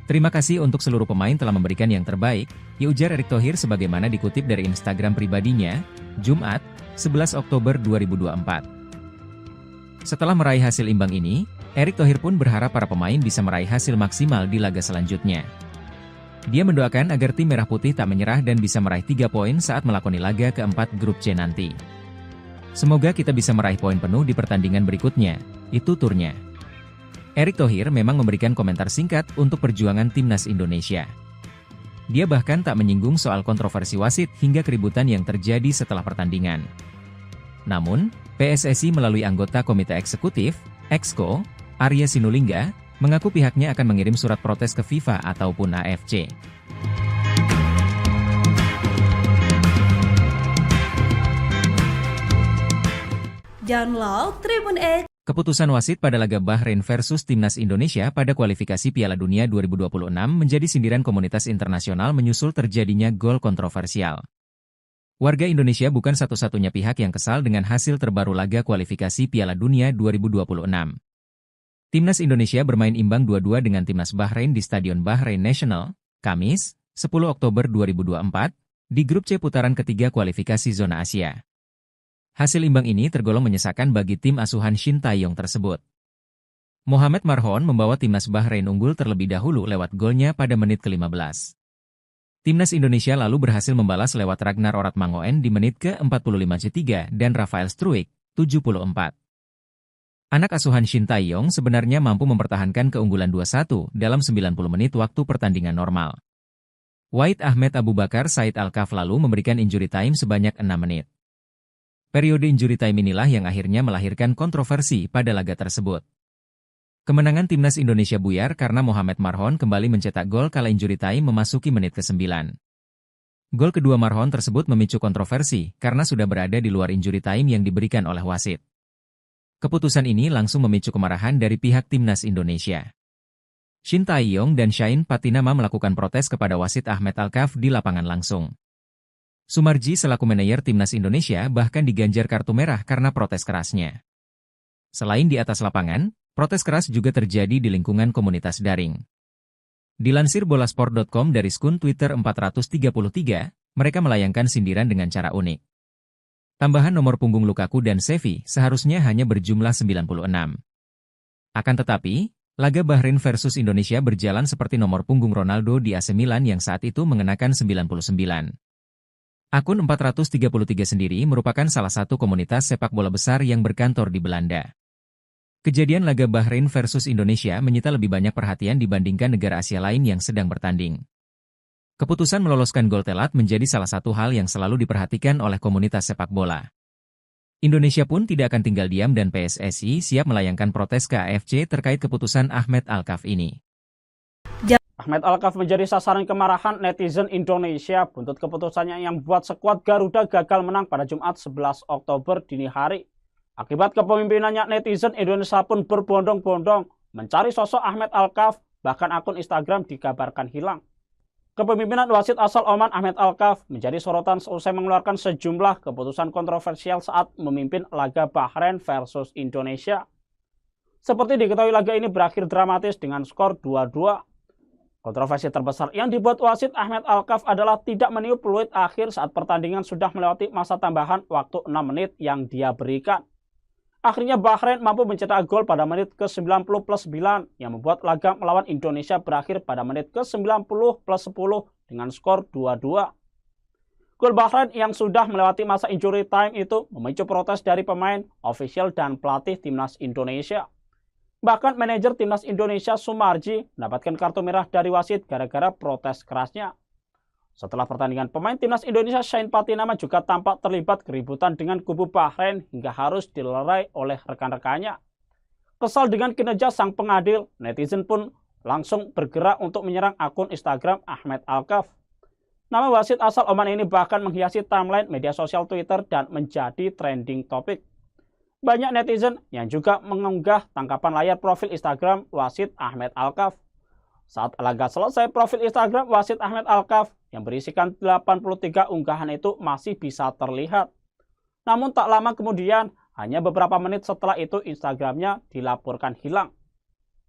C: Terima kasih untuk seluruh pemain telah memberikan yang terbaik, ujar Erick Thohir sebagaimana dikutip dari Instagram pribadinya, Jumat, 11 Oktober 2024. Setelah meraih hasil imbang ini, Erick Thohir pun berharap para pemain bisa meraih hasil maksimal di laga selanjutnya. Dia mendoakan agar tim merah putih tak menyerah dan bisa meraih 3 poin saat melakoni laga keempat Grup C nanti. Semoga kita bisa meraih poin penuh di pertandingan berikutnya, itu turnya. Erick Thohir memang memberikan komentar singkat untuk perjuangan Timnas Indonesia. Dia bahkan tak menyinggung soal kontroversi wasit hingga keributan yang terjadi setelah pertandingan. Namun, PSSI melalui anggota Komite Eksekutif, Exco, Arya Sinulinga, mengaku pihaknya akan mengirim surat protes ke FIFA ataupun AFC.
E: Download Tribun X.
C: Keputusan wasit pada laga Bahrain versus Timnas Indonesia pada kualifikasi Piala Dunia 2026 menjadi sindiran komunitas internasional menyusul terjadinya gol kontroversial. Warga Indonesia bukan satu-satunya pihak yang kesal dengan hasil terbaru laga kualifikasi Piala Dunia 2026. Timnas Indonesia bermain imbang 2-2 dengan Timnas Bahrain di Stadion Bahrain National, Kamis, 10 Oktober 2024, di Grup C putaran ketiga kualifikasi Zona Asia. Hasil imbang ini tergolong menyesakan bagi tim asuhan Shin Tae-yong tersebut. Mohamed Marhon membawa Timnas Bahrain unggul terlebih dahulu lewat golnya pada menit ke-15. Timnas Indonesia lalu berhasil membalas lewat Ragnar Oratmangoen di menit ke-45 dan Rafael Struijk, 74. Anak asuhan Shin Tae-yong sebenarnya mampu mempertahankan keunggulan 2-1 dalam 90 menit waktu pertandingan normal. Wahid Ahmed Abu Bakar Said Alkaf lalu memberikan injury time sebanyak 6 menit. Periode injury time inilah yang akhirnya melahirkan kontroversi pada laga tersebut. Kemenangan Timnas Indonesia buyar karena Mohamed Marhon kembali mencetak gol kala injury time memasuki menit ke-9. Gol kedua Marhon tersebut memicu kontroversi karena sudah berada di luar injury time yang diberikan oleh wasit. Keputusan ini langsung memicu kemarahan dari pihak Timnas Indonesia. Shin Tae-yong dan Shaheen Patinama melakukan protes kepada wasit Ahmed Alkaf di lapangan langsung. Sumarji selaku manajer Timnas Indonesia bahkan diganjar kartu merah karena protes kerasnya. Selain di atas lapangan, protes keras juga terjadi di lingkungan komunitas daring. Dilansir bolasport.com dari skun Twitter 433, mereka melayangkan sindiran dengan cara unik. Tambahan nomor punggung Lukaku dan Xavi seharusnya hanya berjumlah 96. Akan tetapi, laga Bahrain versus Indonesia berjalan seperti nomor punggung Ronaldo di AC Milan yang saat itu mengenakan 99. Akun 433 sendiri merupakan salah satu komunitas sepak bola besar yang berkantor di Belanda. Kejadian laga Bahrain versus Indonesia menyita lebih banyak perhatian dibandingkan negara Asia lain yang sedang bertanding. Keputusan meloloskan gol telat menjadi salah satu hal yang selalu diperhatikan oleh komunitas sepak bola. Indonesia pun tidak akan tinggal diam dan PSSI siap melayangkan protes ke AFC terkait keputusan Ahmed Alkaf ini.
D: Ahmed Alkaf menjadi sasaran kemarahan netizen Indonesia buntut keputusannya yang membuat skuad Garuda gagal menang pada Jumat 11 Oktober dini hari. Akibat kepemimpinannya, netizen Indonesia pun berbondong-bondong mencari sosok Ahmed Alkaf, bahkan akun Instagram dikabarkan hilang. Kepemimpinan wasit asal Oman Ahmed Alkaf menjadi sorotan seusai mengeluarkan sejumlah keputusan kontroversial saat memimpin laga Bahrain versus Indonesia. Seperti diketahui, laga ini berakhir dramatis dengan skor 2-2. Kontroversi terbesar yang dibuat wasit Ahmed Alkaf adalah tidak meniup peluit akhir saat pertandingan sudah melewati masa tambahan waktu 6 menit yang dia berikan. Akhirnya Bahrain mampu mencetak gol pada menit ke-90+9 yang membuat laga melawan Indonesia berakhir pada menit ke-90+10 dengan skor 2-2. Gol Bahrain yang sudah melewati masa injury time itu memicu protes dari pemain, ofisial, dan pelatih timnas Indonesia. Bahkan manajer timnas Indonesia Sumarji mendapatkan kartu merah dari wasit gara-gara protes kerasnya. Setelah pertandingan, pemain timnas Indonesia Shane Patinama juga tampak terlibat keributan dengan kubu Bahrain hingga harus dilerai oleh rekan-rekannya. Kesal dengan kinerja sang pengadil, netizen pun langsung bergerak untuk menyerang akun Instagram Ahmed Alkaf. Nama wasit asal Oman ini bahkan menghiasi timeline media sosial Twitter dan menjadi trending topik. Banyak netizen yang juga mengunggah tangkapan layar profil Instagram wasit Ahmed Alkaf. Saat laga selesai, profil Instagram wasit Ahmed Alkaf yang berisikan 83 unggahan itu masih bisa terlihat. Namun tak lama kemudian, hanya beberapa menit setelah itu Instagramnya dilaporkan hilang.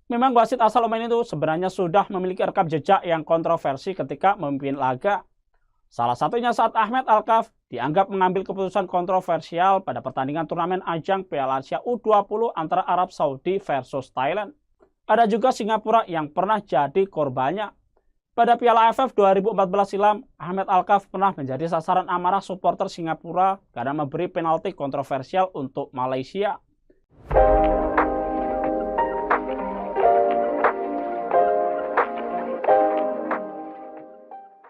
D: Memang wasit asal Oman itu sebenarnya sudah memiliki rekam jejak yang kontroversi ketika memimpin laga. Salah satunya saat Ahmed Alkaf dianggap mengambil keputusan kontroversial pada pertandingan turnamen ajang Piala Asia U20 antara Arab Saudi versus Thailand. Ada juga Singapura yang pernah jadi korbannya. Pada Piala AFF 2014 silam, Ahmed Alkaf pernah menjadi sasaran amarah supporter Singapura karena memberi penalti kontroversial untuk Malaysia.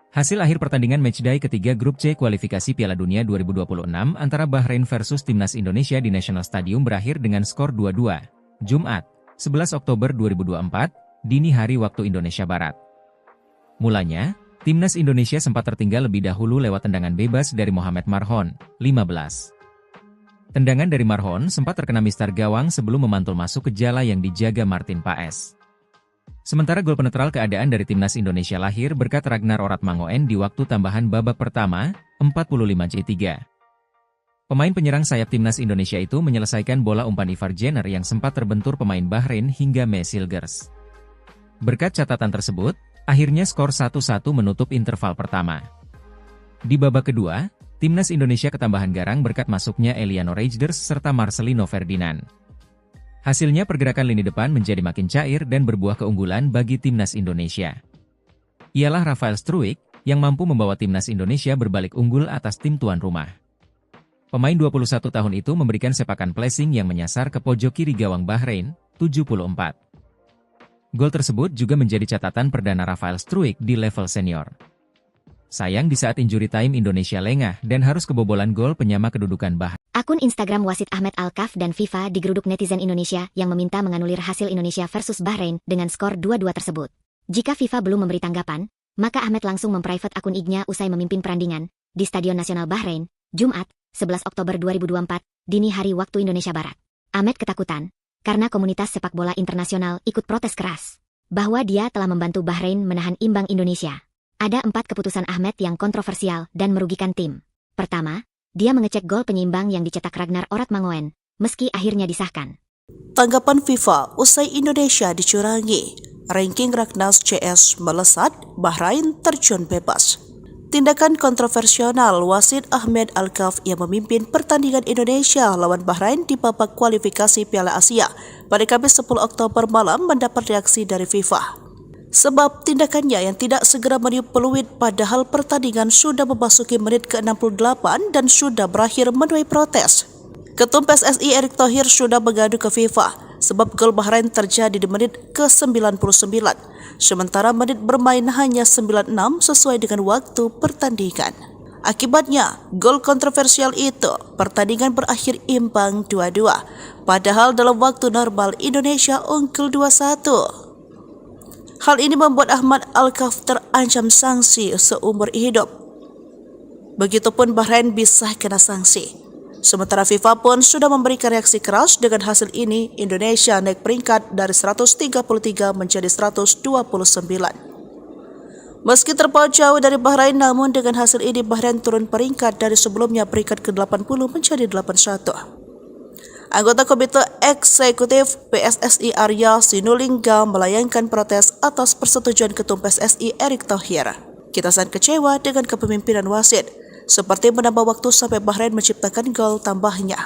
C: Hasil akhir pertandingan matchday ketiga grup C kualifikasi Piala Dunia 2026 antara Bahrain versus Timnas Indonesia di National Stadium berakhir dengan skor 2-2. Jumat, 11 Oktober 2024, dini hari waktu Indonesia Barat. Mulanya, Timnas Indonesia sempat tertinggal lebih dahulu lewat tendangan bebas dari Mohamed Marhon, 15. Tendangan dari Marhon sempat terkena mistar gawang sebelum memantul masuk ke jala yang dijaga Martin Paes. Sementara gol penetral keadaan dari Timnas Indonesia lahir berkat Ragnar Oratmangoen di waktu tambahan babak pertama, 45-3. Pemain penyerang sayap Timnas Indonesia itu menyelesaikan bola umpan Ivar Jenner yang sempat terbentur pemain Bahrain hingga Mesilgers. Berkat catatan tersebut, akhirnya skor 1-1 menutup interval pertama. Di babak kedua, Timnas Indonesia ketambahan garang berkat masuknya Eliano Reijnders serta Marcelino Ferdinand. Hasilnya pergerakan lini depan menjadi makin cair dan berbuah keunggulan bagi Timnas Indonesia. Ialah Rafael Struijk yang mampu membawa Timnas Indonesia berbalik unggul atas tim tuan rumah. Pemain 21 tahun itu memberikan sepakan placing yang menyasar ke pojok kiri gawang Bahrain, 74. Gol tersebut juga menjadi catatan perdana Rafael Struijk di level senior. Sayang di saat injury time Indonesia lengah dan harus kebobolan gol penyama kedudukan Bahrain.
A: Akun Instagram wasit Ahmed Alkaf dan FIFA digeruduk netizen Indonesia yang meminta menganulir hasil Indonesia versus Bahrain dengan skor 2-2 tersebut. Jika FIFA belum memberi tanggapan, maka Ahmed langsung memprivate akun IG-nya usai memimpin perandingan di Stadion Nasional Bahrain, Jumat, 11 Oktober 2024, dini hari waktu Indonesia Barat. Ahmed ketakutan karena komunitas sepak bola internasional ikut protes keras bahwa dia telah membantu Bahrain menahan imbang Indonesia. Ada 4 keputusan Ahmed yang kontroversial dan merugikan tim. Pertama, dia mengecek gol penyeimbang yang dicetak Ragnar Oratmangoen, meski akhirnya disahkan.
B: Tanggapan FIFA usai Indonesia dicurangi, ranking Ragnas CS melesat, Bahrain terjun bebas. Tindakan kontroversial wasit Ahmed Alkaf yang memimpin pertandingan Indonesia lawan Bahrain di babak kualifikasi Piala Asia pada Kamis 10 Oktober malam mendapat reaksi dari FIFA. Sebab tindakannya yang tidak segera meniup peluit padahal pertandingan sudah memasuki menit ke-68 dan sudah berakhir menuai protes. Ketum PSSI Erick Thohir sudah mengadu ke FIFA sebab gol Bahrain terjadi di menit ke-99, sementara menit bermain hanya 96 sesuai dengan waktu pertandingan. Akibatnya, gol kontroversial itu, pertandingan berakhir imbang 2-2, padahal dalam waktu normal Indonesia unggul 2-1. Hal ini membuat Ahmad Al-Kaf terancam sanksi seumur hidup. Begitupun Bahrain bisa kena sanksi. Sementara FIFA pun sudah memberikan reaksi keras. Dengan hasil ini, Indonesia naik peringkat dari 133 menjadi 129. Meski terpaut jauh dari Bahrain, namun dengan hasil ini Bahrain turun peringkat dari sebelumnya peringkat ke-80 menjadi 81. Anggota Komite Eksekutif PSSI Arya Sinulinga melayangkan protes atas persetujuan Ketum PSSI Erick Thohir. Kita sangat kecewa dengan kepemimpinan wasit, seperti menambah waktu sampai Bahrain menciptakan gol tambahnya.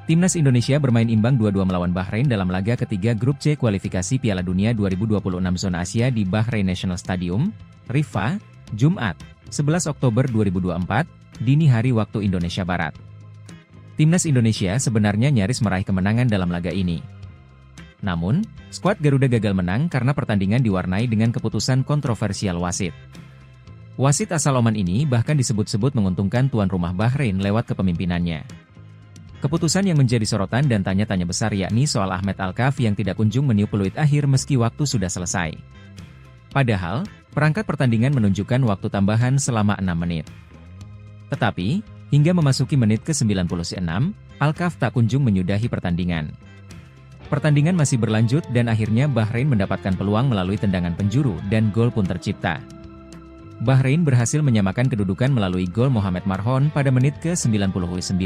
C: Timnas Indonesia bermain imbang 2-2 melawan Bahrain dalam laga ketiga Grup C kualifikasi Piala Dunia 2026 Zona Asia di Bahrain National Stadium, Riffa, Jumat, 11 Oktober 2024, dini hari waktu Indonesia Barat. Timnas Indonesia sebenarnya nyaris meraih kemenangan dalam laga ini. Namun, skuad Garuda gagal menang karena pertandingan diwarnai dengan keputusan kontroversial wasit. Wasit asal Oman ini bahkan disebut-sebut menguntungkan tuan rumah Bahrain lewat kepemimpinannya. Keputusan yang menjadi sorotan dan tanya-tanya besar yakni soal Ahmad Al-Kaf yang tidak kunjung meniup peluit akhir meski waktu sudah selesai. Padahal, perangkat pertandingan menunjukkan waktu tambahan selama 6 menit. Tetapi, hingga memasuki menit ke-96, Al-Kaf tak kunjung menyudahi pertandingan. Pertandingan masih berlanjut dan akhirnya Bahrain mendapatkan peluang melalui tendangan penjuru dan gol pun tercipta. Bahrain berhasil menyamakan kedudukan melalui gol Mohamed Marhon pada menit ke-99.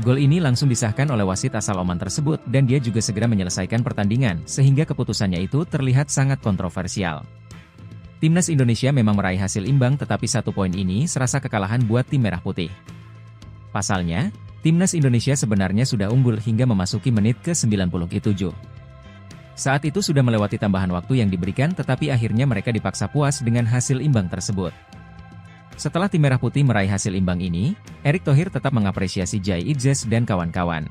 C: Gol ini langsung disahkan oleh wasit asal Oman tersebut dan dia juga segera menyelesaikan pertandingan sehingga keputusannya itu terlihat sangat kontroversial. Timnas Indonesia memang meraih hasil imbang tetapi 1 poin ini serasa kekalahan buat tim merah putih. Pasalnya, Timnas Indonesia sebenarnya sudah unggul hingga memasuki menit ke-97. Saat itu sudah melewati tambahan waktu yang diberikan tetapi akhirnya mereka dipaksa puas dengan hasil imbang tersebut. Setelah tim merah putih meraih hasil imbang ini, Erick Thohir tetap mengapresiasi Jai Idzes dan kawan-kawan.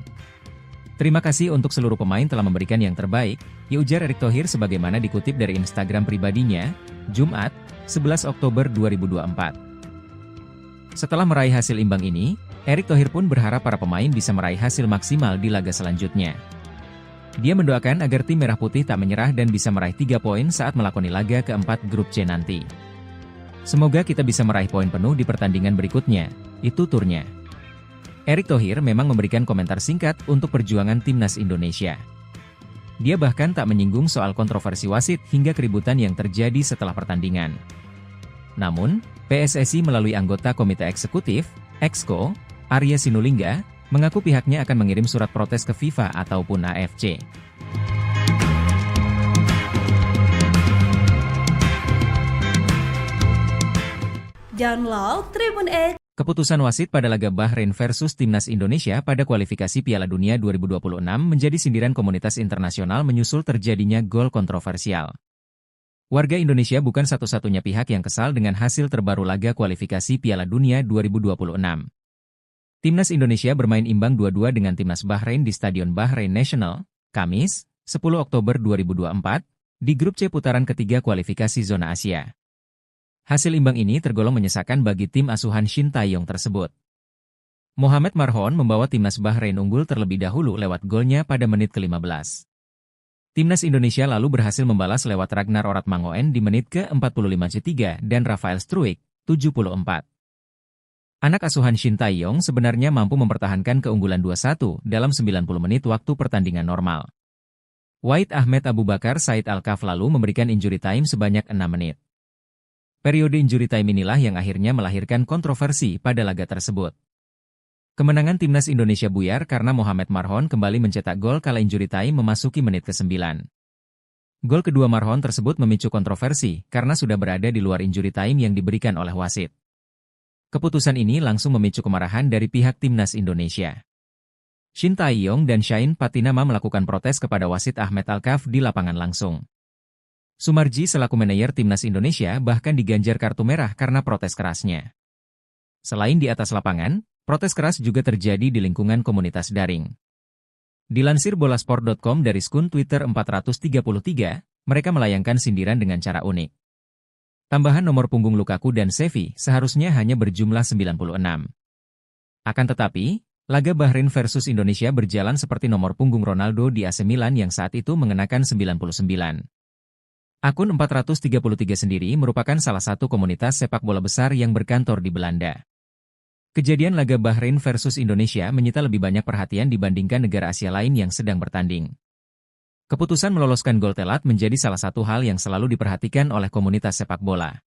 C: Terima kasih untuk seluruh pemain telah memberikan yang terbaik, ujar Erick Thohir sebagaimana dikutip dari Instagram pribadinya, Jumat, 11 Oktober 2024. Setelah meraih hasil imbang ini, Erick Thohir pun berharap para pemain bisa meraih hasil maksimal di laga selanjutnya. Dia mendoakan agar tim merah putih tak menyerah dan bisa meraih 3 poin saat melakoni laga keempat Grup C nanti. Semoga kita bisa meraih poin penuh di pertandingan berikutnya, itu turnya. Erick Thohir memang memberikan komentar singkat untuk perjuangan Timnas Indonesia. Dia bahkan tak menyinggung soal kontroversi wasit hingga keributan yang terjadi setelah pertandingan. Namun, PSSI melalui anggota Komite Eksekutif, Exco, Arya Sinulinga, mengaku pihaknya akan mengirim surat protes ke FIFA ataupun AFC.
E: Download Tribun X.
C: Keputusan wasit pada laga Bahrain versus Timnas Indonesia pada kualifikasi Piala Dunia 2026 menjadi sindiran komunitas internasional menyusul terjadinya gol kontroversial. Warga Indonesia bukan satu-satunya pihak yang kesal dengan hasil terbaru laga kualifikasi Piala Dunia 2026. Timnas Indonesia bermain imbang 2-2 dengan Timnas Bahrain di Stadion Bahrain National, Kamis, 10 Oktober 2024, di Grup C putaran ketiga kualifikasi Zona Asia. Hasil imbang ini tergolong menyesakan bagi tim asuhan Shin Tae-yong tersebut. Mohamed Marhon membawa Timnas Bahrain unggul terlebih dahulu lewat golnya pada menit ke-15. Timnas Indonesia lalu berhasil membalas lewat Ragnar Oratmangoen di menit ke-45 dan Rafael Struijk, 74. Anak asuhan Shin Tae-yong sebenarnya mampu mempertahankan keunggulan 2-1 dalam 90 menit waktu pertandingan normal. Wahid Ahmed Abu Bakar Said Al-Kaf lalu memberikan injury time sebanyak 6 menit. Periode injury time inilah yang akhirnya melahirkan kontroversi pada laga tersebut. Kemenangan Timnas Indonesia buyar karena Mohamed Marhon kembali mencetak gol kala injury time memasuki menit ke-9. Gol kedua Marhon tersebut memicu kontroversi karena sudah berada di luar injury time yang diberikan oleh wasit. Keputusan ini langsung memicu kemarahan dari pihak Timnas Indonesia. Shin Tae-yong dan Shain Patinama melakukan protes kepada wasit Ahmed Alkaf di lapangan langsung. Sumarji selaku manajer timnas Indonesia bahkan diganjar kartu merah karena protes kerasnya. Selain di atas lapangan, protes keras juga terjadi di lingkungan komunitas daring. Dilansir bolasport.com dari skun Twitter 433, mereka melayangkan sindiran dengan cara unik. Tambahan nomor punggung Lukaku dan Xavi seharusnya hanya berjumlah 96. Akan tetapi, laga Bahrain versus Indonesia berjalan seperti nomor punggung Ronaldo di AC Milan yang saat itu mengenakan 99. Akun 433 sendiri merupakan salah satu komunitas sepak bola besar yang berkantor di Belanda. Kejadian laga Bahrain versus Indonesia menyita lebih banyak perhatian dibandingkan negara Asia lain yang sedang bertanding. Keputusan meloloskan gol telat menjadi salah satu hal yang selalu diperhatikan oleh komunitas sepak bola.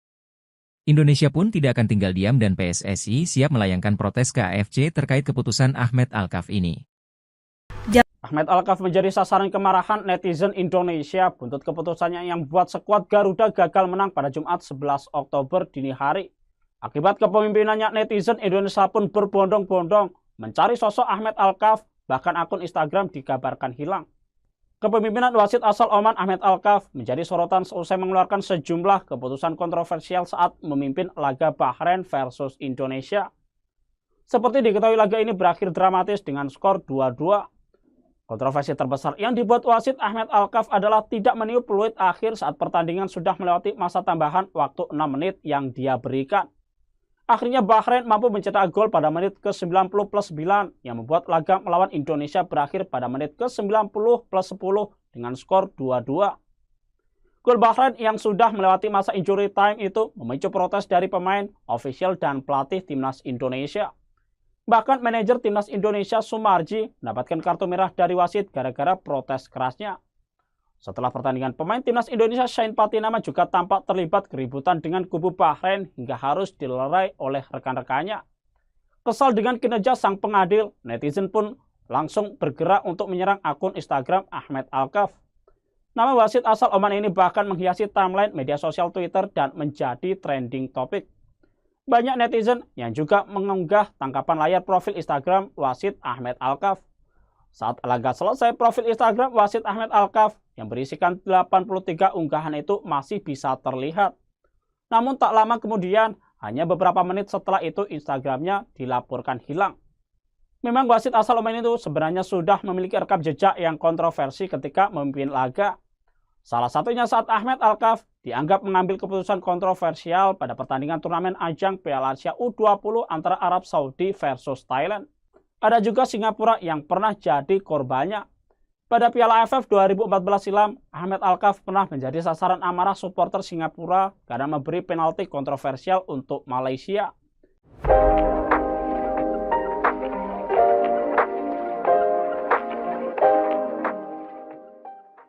C: Indonesia pun tidak akan tinggal diam dan PSSI siap melayangkan protes ke AFC terkait keputusan Ahmed Alkaf ini.
D: Ahmed Alkaf menjadi sasaran kemarahan netizen Indonesia buntut keputusannya yang membuat skuad Garuda gagal menang pada Jumat 11 Oktober dini hari. Akibat kepemimpinannya, netizen Indonesia pun berbondong-bondong mencari sosok Ahmed Alkaf, bahkan akun Instagram dikabarkan hilang. Kepemimpinan wasit asal Oman Ahmed Alkaf menjadi sorotan seusai mengeluarkan sejumlah keputusan kontroversial saat memimpin laga Bahrain versus Indonesia. Seperti diketahui, laga ini berakhir dramatis dengan skor 2-2. Kontroversi terbesar yang dibuat wasit Ahmed Alkaf adalah tidak meniup peluit akhir saat pertandingan sudah melewati masa tambahan waktu 6 menit yang dia berikan. Akhirnya Bahrain mampu mencetak gol pada menit ke-90+9 yang membuat laga melawan Indonesia berakhir pada menit ke-90+10 dengan skor 2-2. Gol Bahrain yang sudah melewati masa injury time itu memicu protes dari pemain, ofisial, dan pelatih timnas Indonesia. Bahkan manajer timnas Indonesia Sumarji mendapatkan kartu merah dari wasit gara-gara protes kerasnya. Setelah pertandingan, pemain timnas Indonesia Shain Patinama juga tampak terlibat keributan dengan kubu Bahrain hingga harus dilerai oleh rekan-rekannya. Kesal dengan kinerja sang pengadil, netizen pun langsung bergerak untuk menyerang akun Instagram Ahmed Alkaf. Nama wasit asal Oman ini bahkan menghiasi timeline media sosial Twitter dan menjadi trending topik. Banyak netizen yang juga mengunggah tangkapan layar profil Instagram wasit Ahmed Alkaf. Saat laga selesai, profil Instagram wasit Ahmed Alkaf yang berisikan 83 unggahan itu masih bisa terlihat. Namun tak lama kemudian, hanya beberapa menit setelah itu Instagramnya dilaporkan hilang. Memang wasit asal Oman itu sebenarnya sudah memiliki rekam jejak yang kontroversi ketika memimpin laga. Salah satunya saat Ahmed Alkaf dianggap mengambil keputusan kontroversial pada pertandingan turnamen ajang Piala Asia U20 antara Arab Saudi versus Thailand. Ada juga Singapura yang pernah jadi korbannya. Pada Piala AFF 2014 silam, Ahmed Alkaf pernah menjadi sasaran amarah supporter Singapura karena memberi penalti kontroversial untuk Malaysia.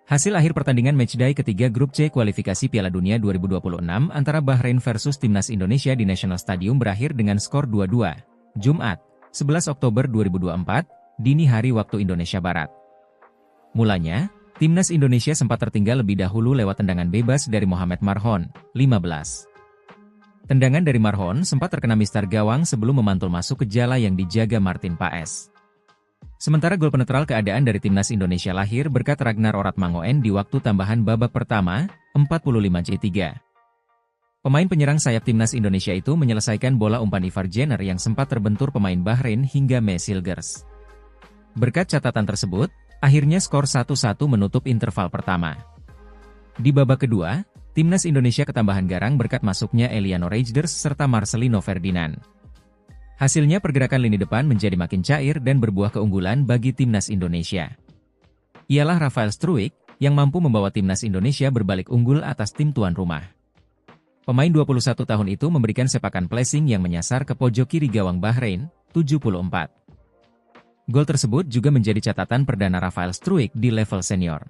C: Hasil akhir pertandingan matchday ketiga grup C kualifikasi Piala Dunia 2026 antara Bahrain versus Timnas Indonesia di National Stadium berakhir dengan skor 2-2. Jumat, 11 Oktober 2024, dini hari waktu Indonesia Barat. Mulanya, Timnas Indonesia sempat tertinggal lebih dahulu lewat tendangan bebas dari Mohamed Marhon, 15. Tendangan dari Marhon sempat terkena mistar gawang sebelum memantul masuk ke jala yang dijaga Martin Paes. Sementara gol penetral keadaan dari Timnas Indonesia lahir berkat Ragnar Oratmangoen di waktu tambahan babak pertama, 45-3. Pemain penyerang sayap Timnas Indonesia itu menyelesaikan bola umpan Ivar Jenner yang sempat terbentur pemain Bahrain hingga Mesilgers. Berkat catatan tersebut, akhirnya skor 1-1 menutup interval pertama. Di babak kedua, Timnas Indonesia ketambahan garang berkat masuknya Eliano Reijnders serta Marcelino Ferdinand. Hasilnya pergerakan lini depan menjadi makin cair dan berbuah keunggulan bagi Timnas Indonesia. Ialah Rafael Struijk yang mampu membawa Timnas Indonesia berbalik unggul atas tim tuan rumah. Pemain 21 tahun itu memberikan sepakan placing yang menyasar ke pojok kiri gawang Bahrain, 74. Gol tersebut juga menjadi catatan perdana Rafael Struijk di level senior.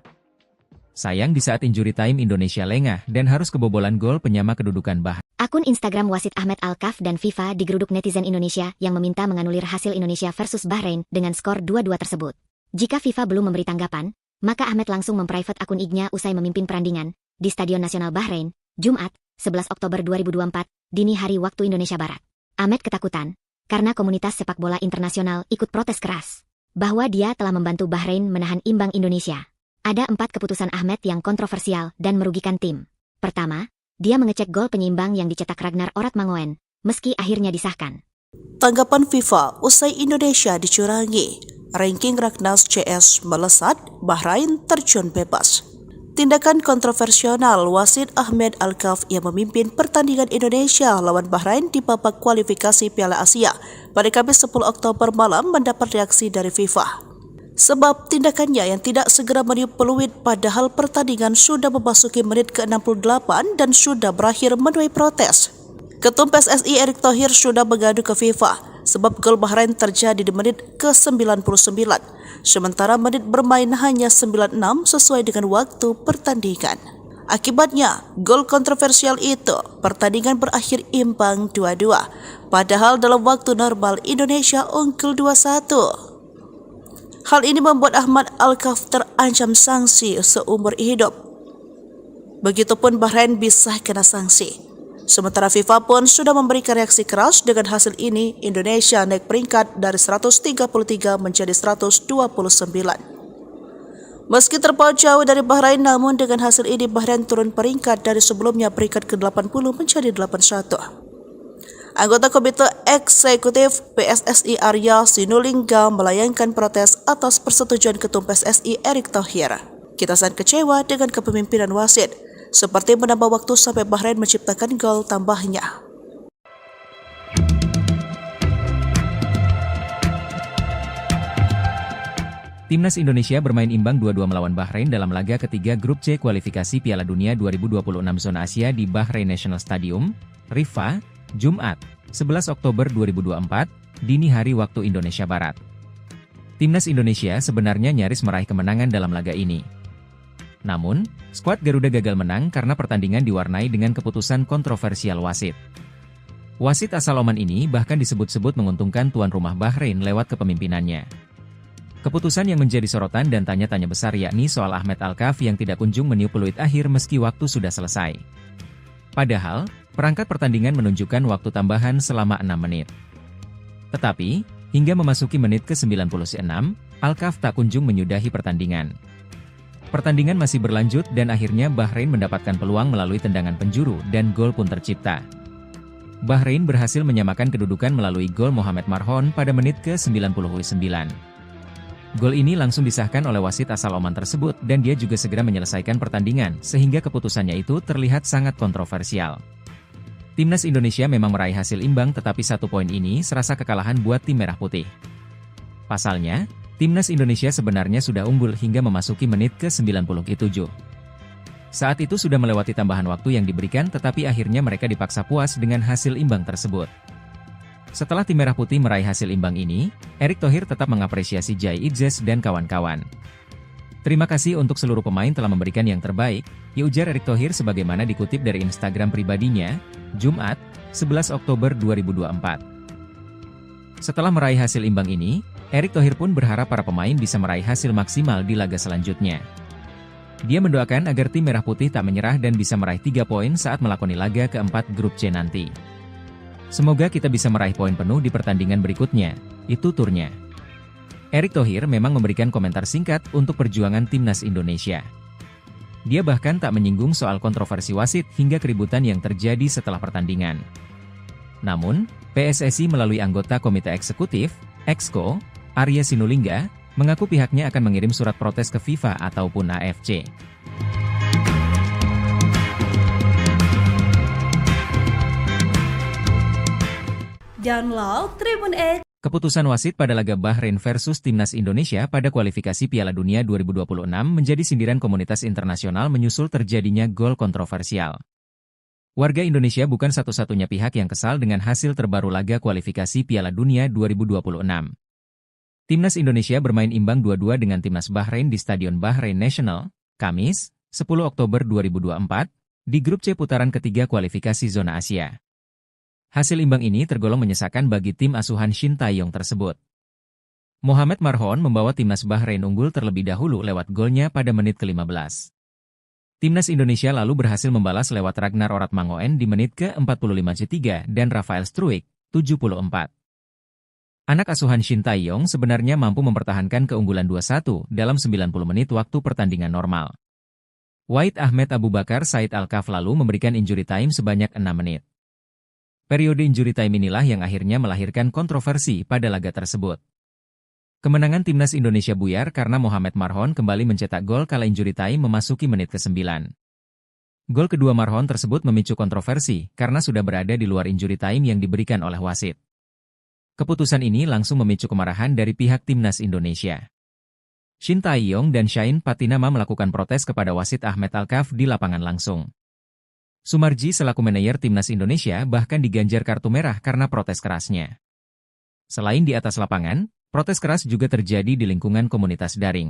C: Sayang di saat injury time Indonesia lengah dan harus kebobolan gol penyama kedudukan Bahrain.
A: Akun Instagram wasit Ahmed Alkaf dan FIFA digeruduk netizen Indonesia yang meminta menganulir hasil Indonesia versus Bahrain dengan skor 2-2 tersebut. Jika FIFA belum memberi tanggapan, maka Ahmed langsung memprivate akun IG-nya usai memimpin perandingan di Stadion Nasional Bahrain, Jumat, 11 Oktober 2024, dini hari waktu Indonesia Barat. Ahmed ketakutan karena komunitas sepak bola internasional ikut protes keras. bahwa dia telah membantu Bahrain menahan imbang Indonesia. Ada 4 keputusan Ahmed yang kontroversial dan merugikan tim. Pertama, dia mengecek gol penyeimbang yang dicetak Ragnar Oratmangoen, meski akhirnya disahkan.
B: Tanggapan FIFA usai Indonesia dicurangi. Ranking Ragnas CS melesat, Bahrain terjun bebas. Tindakan kontroversial wasit Ahmed Alkaf yang memimpin pertandingan Indonesia lawan Bahrain di babak kualifikasi Piala Asia pada Kamis 10 Oktober malam mendapat reaksi dari FIFA. Sebab tindakannya yang tidak segera meniup peluit padahal pertandingan sudah memasuki menit ke-68 dan sudah berakhir menuai protes. Ketum PSSI Erick Thohir sudah mengadu ke FIFA sebab gol Bahrain terjadi di menit ke-99, sementara menit bermain hanya 96 sesuai dengan waktu pertandingan. Akibatnya, gol kontroversial itu, pertandingan berakhir imbang 2-2, padahal dalam waktu normal Indonesia unggul 2-1. Hal ini membuat Ahmad Alkaf terancam sanksi seumur hidup. Begitupun Bahrain bisa kena sanksi. Sementara FIFA pun sudah memberikan reaksi keras. Dengan hasil ini, Indonesia naik peringkat dari 133 menjadi 129. Meski terpaut jauh dari Bahrain, namun dengan hasil ini Bahrain turun peringkat dari sebelumnya peringkat ke-80 menjadi 81. Anggota Komite Eksekutif PSSI Arya Sinulinga melayangkan protes atas persetujuan Ketum PSSI Erick Thohir. Kita sangat kecewa dengan kepemimpinan wasit, seperti menambah waktu sampai Bahrain menciptakan gol tambahnya.
C: Timnas Indonesia bermain imbang 2-2 melawan Bahrain dalam laga ketiga Grup C kualifikasi Piala Dunia 2026 zona Asia di Bahrain National Stadium, Riffa, Jumat, 11 Oktober 2024, dini hari waktu Indonesia Barat. Timnas Indonesia sebenarnya nyaris meraih kemenangan dalam laga ini. Namun, skuad Garuda gagal menang karena pertandingan diwarnai dengan keputusan kontroversial wasit. Wasit asal Oman ini bahkan disebut-sebut menguntungkan tuan rumah Bahrain lewat kepemimpinannya. Keputusan yang menjadi sorotan dan tanya-tanya besar yakni soal Ahmed Alkaf yang tidak kunjung meniup peluit akhir meski waktu sudah selesai. Padahal, perangkat pertandingan menunjukkan waktu tambahan selama 6 menit. Tetapi, hingga memasuki menit ke-96, Alkaf tak kunjung menyudahi pertandingan. Pertandingan masih berlanjut dan akhirnya Bahrain mendapatkan peluang melalui tendangan penjuru dan gol pun tercipta. Bahrain berhasil menyamakan kedudukan melalui gol Mohamed Marhon pada menit ke-99. Gol ini langsung disahkan oleh wasit asal Oman tersebut dan dia juga segera menyelesaikan pertandingan sehingga keputusannya itu terlihat sangat kontroversial. Timnas Indonesia memang meraih hasil imbang tetapi 1 poin ini serasa kekalahan buat tim merah putih. Pasalnya, Timnas Indonesia sebenarnya sudah unggul hingga memasuki menit ke-97. Saat itu sudah melewati tambahan waktu yang diberikan tetapi akhirnya mereka dipaksa puas dengan hasil imbang tersebut. Setelah tim merah putih meraih hasil imbang ini, Erick Thohir tetap mengapresiasi Jai Idzes dan kawan-kawan. Terima kasih untuk seluruh pemain telah memberikan yang terbaik, ya ujar Erick Thohir sebagaimana dikutip dari Instagram pribadinya, Jumat, 11 Oktober 2024. Setelah meraih hasil imbang ini, Erick Thohir pun berharap para pemain bisa meraih hasil maksimal di laga selanjutnya. Dia mendoakan agar tim merah putih tak menyerah dan bisa meraih 3 poin saat melakoni laga keempat Grup C nanti. Semoga kita bisa meraih poin penuh di pertandingan berikutnya, itu turnya. Erick Thohir memang memberikan komentar singkat untuk perjuangan Timnas Indonesia. Dia bahkan tak menyinggung soal kontroversi wasit hingga keributan yang terjadi setelah pertandingan. Namun, PSSI melalui anggota Komite Eksekutif, Exco, Arya Sinulinga, mengaku pihaknya akan mengirim surat protes ke FIFA ataupun AFC.
E: Download Tribun X.
C: Keputusan wasit pada laga Bahrain versus Timnas Indonesia pada kualifikasi Piala Dunia 2026 menjadi sindiran komunitas internasional menyusul terjadinya gol kontroversial. Warga Indonesia bukan satu-satunya pihak yang kesal dengan hasil terbaru laga kualifikasi Piala Dunia 2026. Timnas Indonesia bermain imbang 2-2 dengan Timnas Bahrain di Stadion Bahrain National, Kamis, 10 Oktober 2024, di Grup C putaran ketiga kualifikasi zona Asia. Hasil imbang ini tergolong menyesakan bagi tim asuhan Shin Tae-yong tersebut. Mohamed Marhon membawa Timnas Bahrain unggul terlebih dahulu lewat golnya pada menit ke-15. Timnas Indonesia lalu berhasil membalas lewat Ragnar Oratmangoen di menit ke-45 dan Rafael Struijk, 74. Anak asuhan Shin Tae-yong sebenarnya mampu mempertahankan keunggulan 2-1 dalam 90 menit waktu pertandingan normal. Wahid Ahmed Abu Bakar Said Al-Kaf lalu memberikan injury time sebanyak 6 menit. Periode injury time inilah yang akhirnya melahirkan kontroversi pada laga tersebut. Kemenangan timnas Indonesia buyar karena Mohamed Marhon kembali mencetak gol kala injury time memasuki menit ke-9. Gol kedua Marhon tersebut memicu kontroversi karena sudah berada di luar injury time yang diberikan oleh wasit. Keputusan ini langsung memicu kemarahan dari pihak timnas Indonesia. Shin Tae-yong dan Shain Patinama melakukan protes kepada wasit Ahmed Al-Kaf di lapangan langsung. Sumarji selaku manajer timnas Indonesia bahkan diganjar kartu merah karena protes kerasnya. Selain di atas lapangan, protes keras juga terjadi di lingkungan komunitas daring.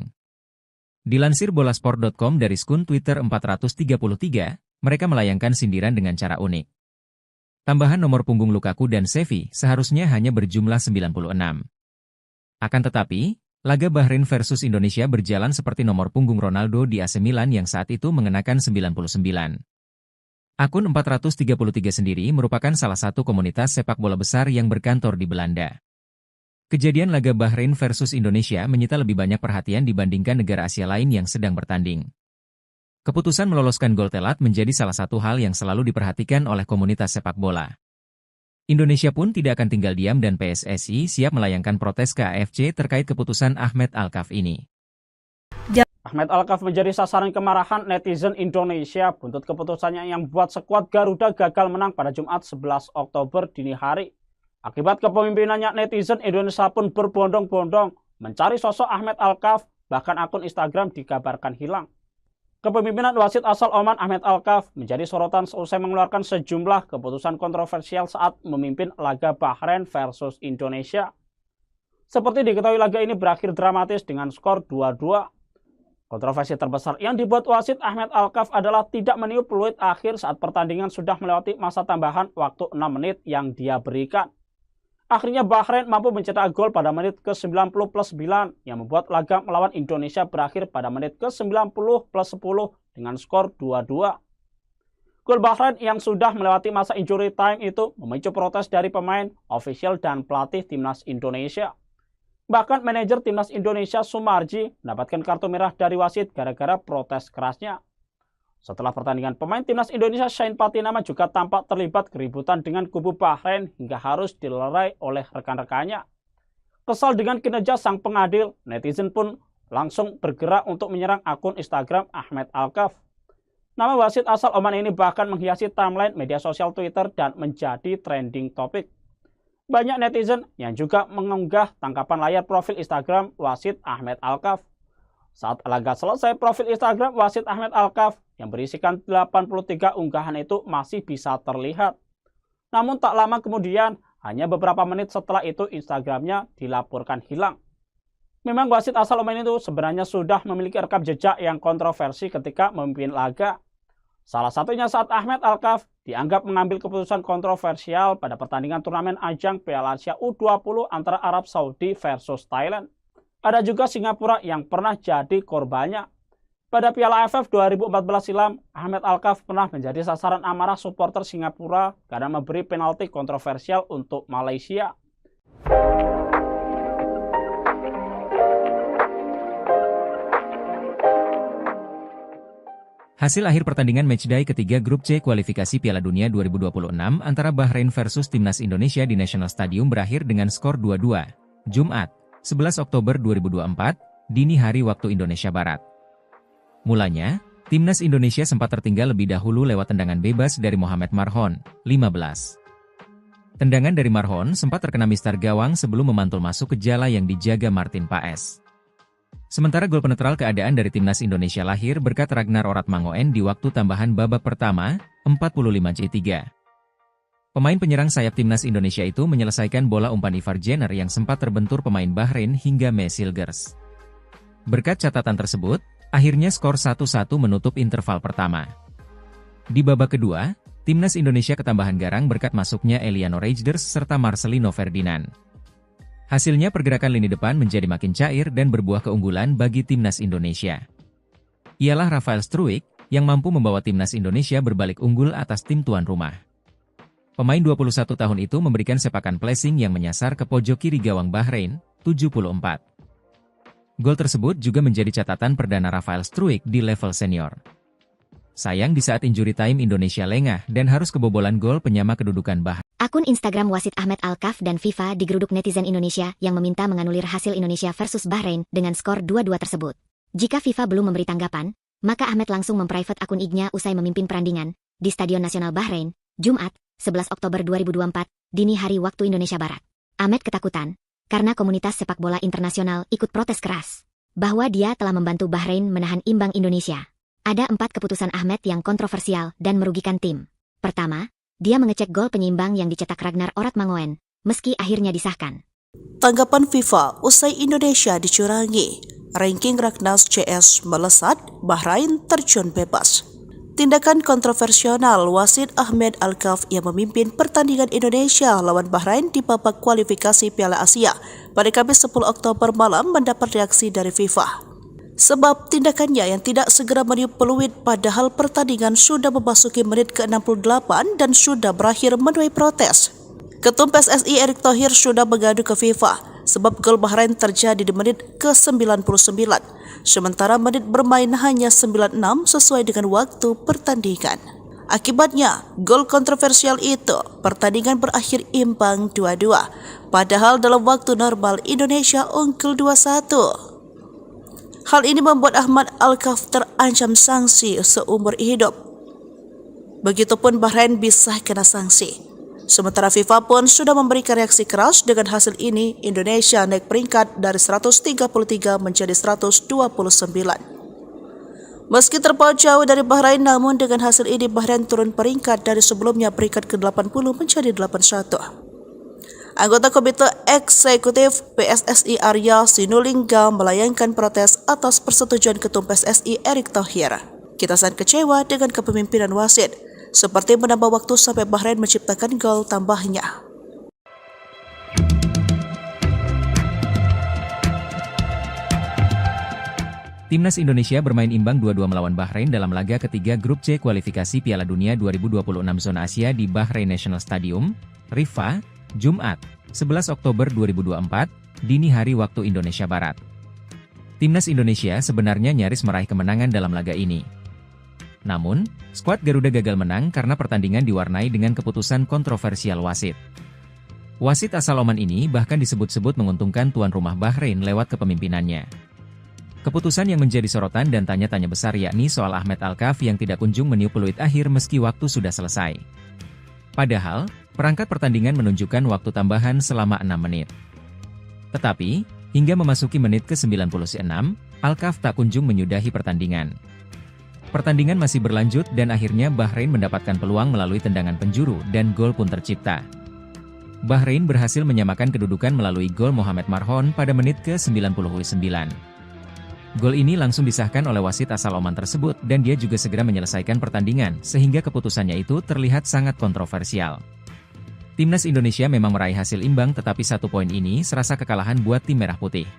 C: Dilansir bolasport.com dari skun Twitter 433, mereka melayangkan sindiran dengan cara unik. Tambahan nomor punggung Lukaku dan Xavi seharusnya hanya berjumlah 96. Akan tetapi, laga Bahrain versus Indonesia berjalan seperti nomor punggung Ronaldo di AC Milan yang saat itu mengenakan 99. Akun 433 sendiri merupakan salah satu komunitas sepak bola besar yang berkantor di Belanda. Kejadian laga Bahrain versus Indonesia menyita lebih banyak perhatian dibandingkan negara Asia lain yang sedang bertanding. Keputusan meloloskan gol telat menjadi salah satu hal yang selalu diperhatikan oleh komunitas sepak bola. Indonesia pun tidak akan tinggal diam dan PSSI siap melayangkan protes ke AFC terkait keputusan Ahmed Al-Kaf ini.
D: Ahmed Al-Kaf menjadi sasaran kemarahan netizen Indonesia buntut keputusannya yang buat skuad Garuda gagal menang pada Jumat 11 Oktober dini hari. Akibat kepemimpinannya, netizen Indonesia pun berbondong-bondong mencari sosok Ahmed Al-Kaf, bahkan akun Instagram dikabarkan hilang. Kepemimpinan wasit asal Oman Ahmed Al-Kaf menjadi sorotan seusai mengeluarkan sejumlah keputusan kontroversial saat memimpin laga Bahrain versus Indonesia. Seperti diketahui, laga ini berakhir dramatis dengan skor 2-2. Kontroversi terbesar yang dibuat wasit Ahmed Al-Kaf adalah tidak meniup peluit akhir saat pertandingan sudah melewati masa tambahan waktu 6 menit yang dia berikan. Akhirnya Bahrain mampu mencetak gol pada menit ke-90+9 yang membuat laga melawan Indonesia berakhir pada menit ke-90+10 dengan skor 2-2. Gol Bahrain yang sudah melewati masa injury time itu memicu protes dari pemain, ofisial, dan pelatih timnas Indonesia. Bahkan manajer timnas Indonesia Sumarji mendapatkan kartu merah dari wasit gara-gara protes kerasnya. Setelah pertandingan, pemain timnas Indonesia Shain Patinama juga tampak terlibat keributan dengan kubu Bahrain hingga harus dilerai oleh rekan-rekannya. Kesal dengan kinerja sang pengadil, netizen pun langsung bergerak untuk menyerang akun Instagram Ahmed Al-Kaf. Nama wasit asal Oman ini bahkan menghiasi timeline media sosial Twitter dan menjadi trending topik. Banyak netizen yang juga mengunggah tangkapan layar profil Instagram wasit Ahmed Al-Kaf. Saat laga selesai, profil Instagram wasit Ahmed Al-Kaf yang berisikan 83 unggahan itu masih bisa terlihat. Namun tak lama kemudian, hanya beberapa menit setelah itu Instagramnya dilaporkan hilang. Memang wasit asal Oman itu sebenarnya sudah memiliki rekam jejak yang kontroversi ketika memimpin laga. Salah satunya saat Ahmed Al-Kaf dianggap mengambil keputusan kontroversial pada pertandingan turnamen ajang Piala Asia U20 antara Arab Saudi versus Thailand. Ada juga Singapura yang pernah jadi korbannya. Pada Piala AFF 2014 silam, Ahmed Al-Kaf pernah menjadi sasaran amarah supporter Singapura karena memberi penalti kontroversial untuk Malaysia.
C: Hasil akhir pertandingan matchday ketiga grup C kualifikasi Piala Dunia 2026 antara Bahrain versus Timnas Indonesia di National Stadium berakhir dengan skor 2-2. Jumat, 11 Oktober 2024, dini hari waktu Indonesia Barat. Mulanya, Timnas Indonesia sempat tertinggal lebih dahulu lewat tendangan bebas dari Mohamed Marhon, 15. Tendangan dari Marhon sempat terkena mistar gawang sebelum memantul masuk ke jala yang dijaga Martin Paes. Sementara gol penetral keadaan dari Timnas Indonesia lahir berkat Ragnar Oratmangoen di waktu tambahan babak pertama, 45-3. Pemain penyerang sayap Timnas Indonesia itu menyelesaikan bola umpan Ivar Jenner yang sempat terbentur pemain Bahrain hingga Mesilgers. Berkat catatan tersebut, akhirnya skor 1-1 menutup interval pertama. Di babak kedua, Timnas Indonesia ketambahan garang berkat masuknya Eliano Reijnders serta Marcelino Ferdinand. Hasilnya pergerakan lini depan menjadi makin cair dan berbuah keunggulan bagi Timnas Indonesia. Ialah Rafael Struijk yang mampu membawa Timnas Indonesia berbalik unggul atas tim tuan rumah. Pemain 21 tahun itu memberikan sepakan placing yang menyasar ke pojok kiri gawang Bahrain, 74. Gol tersebut juga menjadi catatan perdana Rafael Struijk di level senior. Sayang di saat injury time Indonesia lengah dan harus kebobolan gol penyama kedudukan Bahrain.
A: Akun Instagram wasit Ahmed Alkaf dan FIFA digeruduk netizen Indonesia yang meminta menganulir hasil Indonesia versus Bahrain dengan skor 2-2 tersebut. Jika FIFA belum memberi tanggapan, maka Ahmed langsung memprivate akun IG-nya usai memimpin perandingan di Stadion Nasional Bahrain, Jumat, 11 Oktober 2024, dini hari waktu Indonesia Barat. Ahmed ketakutan karena komunitas sepak bola internasional ikut protes keras bahwa dia telah membantu Bahrain menahan imbang Indonesia. Ada 4 keputusan Ahmed yang kontroversial dan merugikan tim. Pertama, dia mengecek gol penyeimbang yang dicetak Ragnar Oratmangoen, meski akhirnya disahkan.
B: Tanggapan FIFA usai Indonesia dicurangi. Ranking Ragnas CS melesat, Bahrain terjun bebas. Tindakan kontroversial wasit Ahmed Alkaf yang memimpin pertandingan Indonesia lawan Bahrain di babak kualifikasi Piala Asia pada Kamis 10 Oktober malam mendapat reaksi dari FIFA. Sebab tindakannya yang tidak segera meniup peluit padahal pertandingan sudah memasuki menit ke-68 dan sudah berakhir menuai protes. Ketum PSSI Erick Thohir sudah mengadu ke FIFA sebab gol Bahrain terjadi di menit ke-99, sementara menit bermain hanya 96 sesuai dengan waktu pertandingan. Akibatnya, gol kontroversial itu, pertandingan berakhir imbang 2-2, padahal dalam waktu normal Indonesia unggul 2-1. Hal ini membuat Ahmed Alkaf terancam sanksi seumur hidup. Begitupun Bahrain bisa kena sanksi. Sementara FIFA pun sudah memberikan reaksi keras dengan hasil ini. Indonesia naik peringkat dari 133 menjadi 129. Meski terpaut jauh dari Bahrain, namun dengan hasil ini Bahrain turun peringkat dari sebelumnya peringkat ke-80 menjadi 81. Anggota Komite Eksekutif PSSI Arya Sinulinga melayangkan protes atas persetujuan Ketum PSSI Erick Thohir. Kita sangat kecewa dengan kepemimpinan wasit, seperti menambah waktu sampai Bahrain menciptakan gol tambahnya.
C: Timnas Indonesia bermain imbang 2-2 melawan Bahrain dalam laga ketiga Grup C kualifikasi Piala Dunia 2026 zona Asia di Bahrain National Stadium, Riffa, Jumat, 11 Oktober 2024, dini hari waktu Indonesia Barat. Timnas Indonesia sebenarnya nyaris meraih kemenangan dalam laga ini. Namun, skuad Garuda gagal menang karena pertandingan diwarnai dengan keputusan kontroversial wasit. Wasit asal Oman ini bahkan disebut-sebut menguntungkan tuan rumah Bahrain lewat kepemimpinannya. Keputusan yang menjadi sorotan dan tanya-tanya besar yakni soal Ahmed Alkaf yang tidak kunjung meniup peluit akhir meski waktu sudah selesai. Padahal, perangkat pertandingan menunjukkan waktu tambahan selama 6 menit. Tetapi, hingga memasuki menit ke-96, Alkaf tak kunjung menyudahi pertandingan. Pertandingan masih berlanjut dan akhirnya Bahrain mendapatkan peluang melalui tendangan penjuru dan gol pun tercipta. Bahrain berhasil menyamakan kedudukan melalui gol Mohamed Marhon pada menit ke-99. Gol ini langsung disahkan oleh wasit asal Oman tersebut dan dia juga segera menyelesaikan pertandingan sehingga keputusannya itu terlihat sangat kontroversial. Timnas Indonesia memang meraih hasil imbang tetapi 1 poin ini serasa kekalahan buat tim merah putih.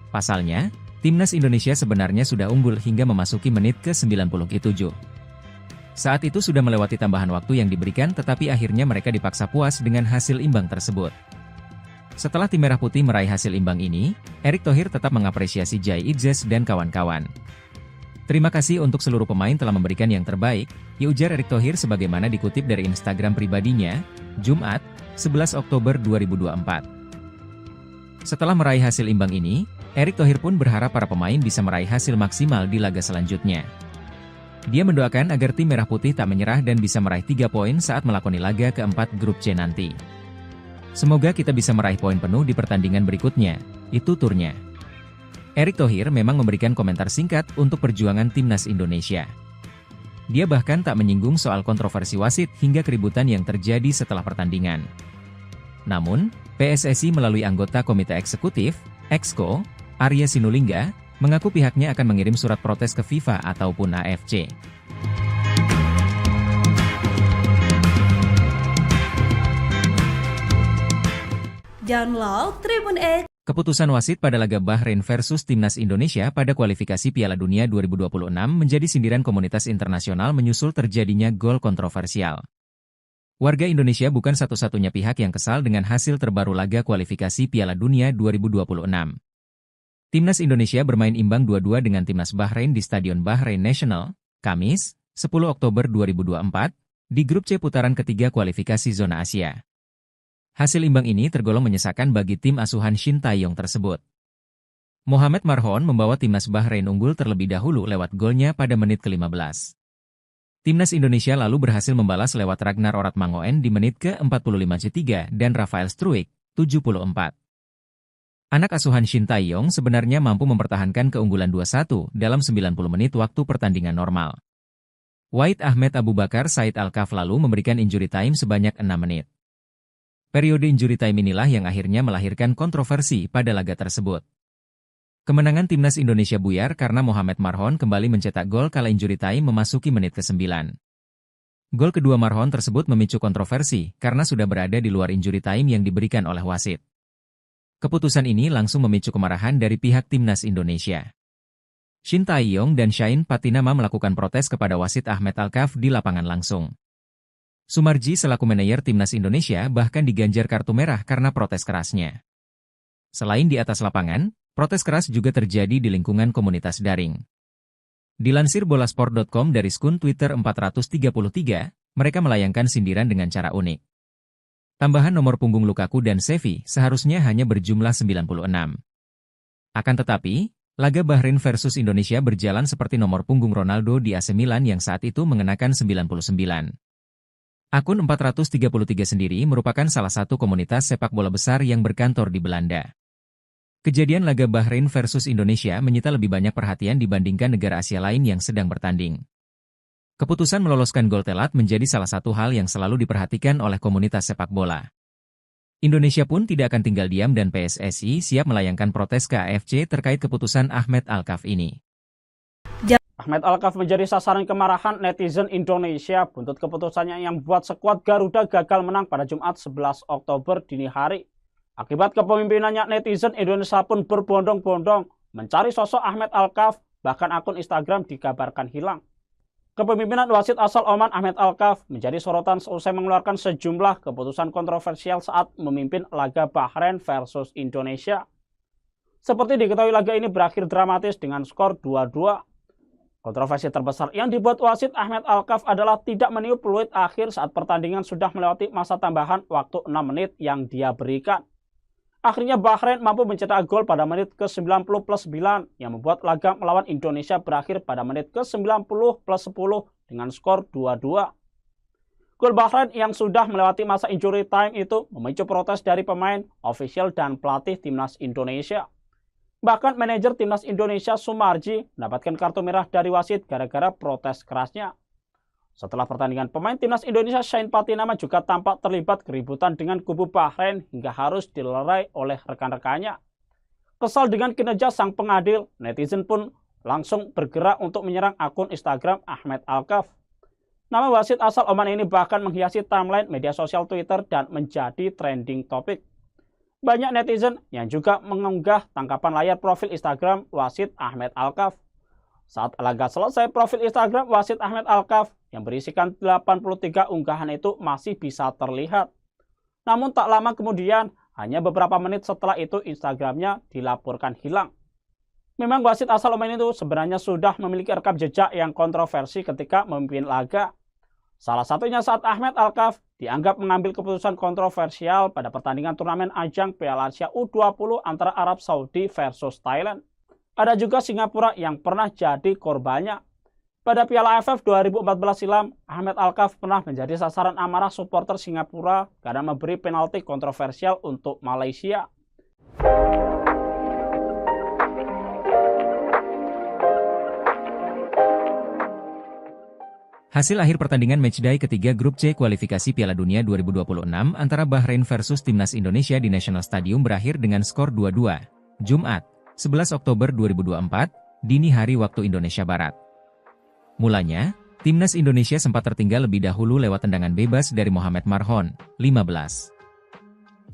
C: Pasalnya, Timnas Indonesia sebenarnya sudah unggul hingga memasuki menit ke-97. Saat itu sudah melewati tambahan waktu yang diberikan tetapi akhirnya mereka dipaksa puas dengan hasil imbang tersebut. Setelah tim merah putih meraih hasil imbang ini, Erick Thohir tetap mengapresiasi Jai Idzes dan kawan-kawan. Terima kasih untuk seluruh pemain telah memberikan yang terbaik, ujar Erick Thohir sebagaimana dikutip dari Instagram pribadinya, Jumat, 11 Oktober 2024. Setelah meraih hasil imbang ini, Erick Thohir pun berharap para pemain bisa meraih hasil maksimal di laga selanjutnya. Dia mendoakan agar tim merah putih tak menyerah dan bisa meraih 3 poin saat melakoni laga keempat Grup C nanti. Semoga kita bisa meraih poin penuh di pertandingan berikutnya, itu turnya. Erick Thohir memang memberikan komentar singkat untuk perjuangan Timnas Indonesia. Dia bahkan tak menyinggung soal kontroversi wasit hingga keributan yang terjadi setelah pertandingan. Namun, PSSI melalui anggota Komite Eksekutif, Exco, Arya Sinulinga, mengaku pihaknya akan mengirim surat protes ke FIFA ataupun AFC.
E: Download Tribun X.
C: Keputusan wasit pada laga Bahrain versus Timnas Indonesia pada kualifikasi Piala Dunia 2026 menjadi sindiran komunitas internasional menyusul terjadinya gol kontroversial. Warga Indonesia bukan satu-satunya pihak yang kesal dengan hasil terbaru laga kualifikasi Piala Dunia 2026. Timnas Indonesia bermain imbang 2-2 dengan Timnas Bahrain di Stadion Bahrain National, Kamis, 10 Oktober 2024, di grup C putaran ketiga kualifikasi zona Asia. Hasil imbang ini tergolong menyesakan bagi tim asuhan Shin Tae-yong tersebut. Mohamed Marhon membawa Timnas Bahrain unggul terlebih dahulu lewat golnya pada menit ke-15. Timnas Indonesia lalu berhasil membalas lewat Ragnar Oratmangoen di menit ke-45 dan Rafael Struijk, 74. Anak asuhan Shin Tae-yong sebenarnya mampu mempertahankan keunggulan 2-1 dalam 90 menit waktu pertandingan normal. Wahid Ahmed Abu Bakar Said Al-Kaf lalu memberikan injury time sebanyak 6 menit. Periode injury time inilah yang akhirnya melahirkan kontroversi pada laga tersebut. Kemenangan Timnas Indonesia buyar karena Mohamed Marhon kembali mencetak gol kala injury time memasuki menit ke-9. Gol kedua Marhon tersebut memicu kontroversi karena sudah berada di luar injury time yang diberikan oleh wasit. Keputusan ini langsung memicu kemarahan dari pihak Timnas Indonesia. Shin Tae-yong dan Shain Patinama melakukan protes kepada wasit Ahmed Al-Kaf di lapangan langsung. Sumarji selaku manajer Timnas Indonesia bahkan diganjar kartu merah karena protes kerasnya. Selain di atas lapangan, protes keras juga terjadi di lingkungan komunitas daring. Dilansir bolasport.com dari skun Twitter 433, mereka melayangkan sindiran dengan cara unik. Tambahan nomor punggung Lukaku dan Xavi seharusnya hanya berjumlah 96. Akan tetapi, laga Bahrain versus Indonesia berjalan seperti nomor punggung Ronaldo di AC Milan yang saat itu mengenakan 99. Akun 433 sendiri merupakan salah satu komunitas sepak bola besar yang berkantor di Belanda. Kejadian laga Bahrain versus Indonesia menyita lebih banyak perhatian dibandingkan negara Asia lain yang sedang bertanding. Keputusan meloloskan gol telat menjadi salah satu hal yang selalu diperhatikan oleh komunitas sepak bola. Indonesia pun tidak akan tinggal diam dan PSSI siap melayangkan protes ke AFC terkait keputusan Ahmed Al-Kaf ini.
D: Ahmed Al-Kaf menjadi sasaran kemarahan netizen Indonesia buntut keputusannya yang buat skuad Garuda gagal menang pada Jumat 11 Oktober dini hari. Akibat kepemimpinannya, netizen Indonesia pun berbondong-bondong mencari sosok Ahmed Al-Kaf, bahkan akun Instagram dikabarkan hilang. Kepemimpinan wasit asal Oman Ahmed Al-Kaf menjadi sorotan seusai mengeluarkan sejumlah keputusan kontroversial saat memimpin laga Bahrain versus Indonesia. Seperti diketahui, laga ini berakhir dramatis dengan skor 2-2. Kontroversi terbesar yang dibuat wasit Ahmed Al-Kaf adalah tidak meniup peluit akhir saat pertandingan sudah melewati masa tambahan waktu 6 menit yang dia berikan. Akhirnya Bahrain mampu mencetak gol pada menit ke-90+9 yang membuat laga melawan Indonesia berakhir pada menit ke-90+10 dengan skor 2-2. Gol Bahrain yang sudah melewati masa injury time itu memicu protes dari pemain, ofisial, dan pelatih Timnas Indonesia. Bahkan manajer Timnas Indonesia Sumarji mendapatkan kartu merah dari wasit gara-gara protes kerasnya. Setelah pertandingan, pemain Timnas Indonesia Shain Patinama juga tampak terlibat keributan dengan kubu Bahrain hingga harus dilerai oleh rekan-rekannya. Kesal dengan kinerja sang pengadil, netizen pun langsung bergerak untuk menyerang akun Instagram Ahmed Al-Kaf. Nama wasit asal Oman ini bahkan menghiasi timeline media sosial Twitter dan menjadi trending topik. Banyak netizen yang juga mengunggah tangkapan layar profil Instagram wasit Ahmed Al-Kaf. Saat laga selesai, profil Instagram wasit Ahmed Al-Kaf yang berisikan 83 unggahan itu masih bisa terlihat. Namun tak lama kemudian, hanya beberapa menit setelah itu Instagramnya dilaporkan hilang. Memang wasit asal Oman itu sebenarnya sudah memiliki rekam jejak yang kontroversi ketika memimpin laga. Salah satunya saat Ahmed Al-Kaf dianggap mengambil keputusan kontroversial pada pertandingan turnamen ajang Piala Asia U20 antara Arab Saudi versus Thailand. Ada juga Singapura yang pernah jadi korbannya. Pada Piala AFF 2014 silam, Ahmed Al-Kaf pernah menjadi sasaran amarah supporter Singapura karena memberi penalti kontroversial untuk Malaysia.
C: Hasil akhir pertandingan matchday ketiga grup C kualifikasi Piala Dunia 2026 antara Bahrain versus Timnas Indonesia di National Stadium berakhir dengan skor 2-2. Jumat, 11 Oktober 2024, dini hari waktu Indonesia Barat. Mulanya, Timnas Indonesia sempat tertinggal lebih dahulu lewat tendangan bebas dari Mohamed Marhon, 15.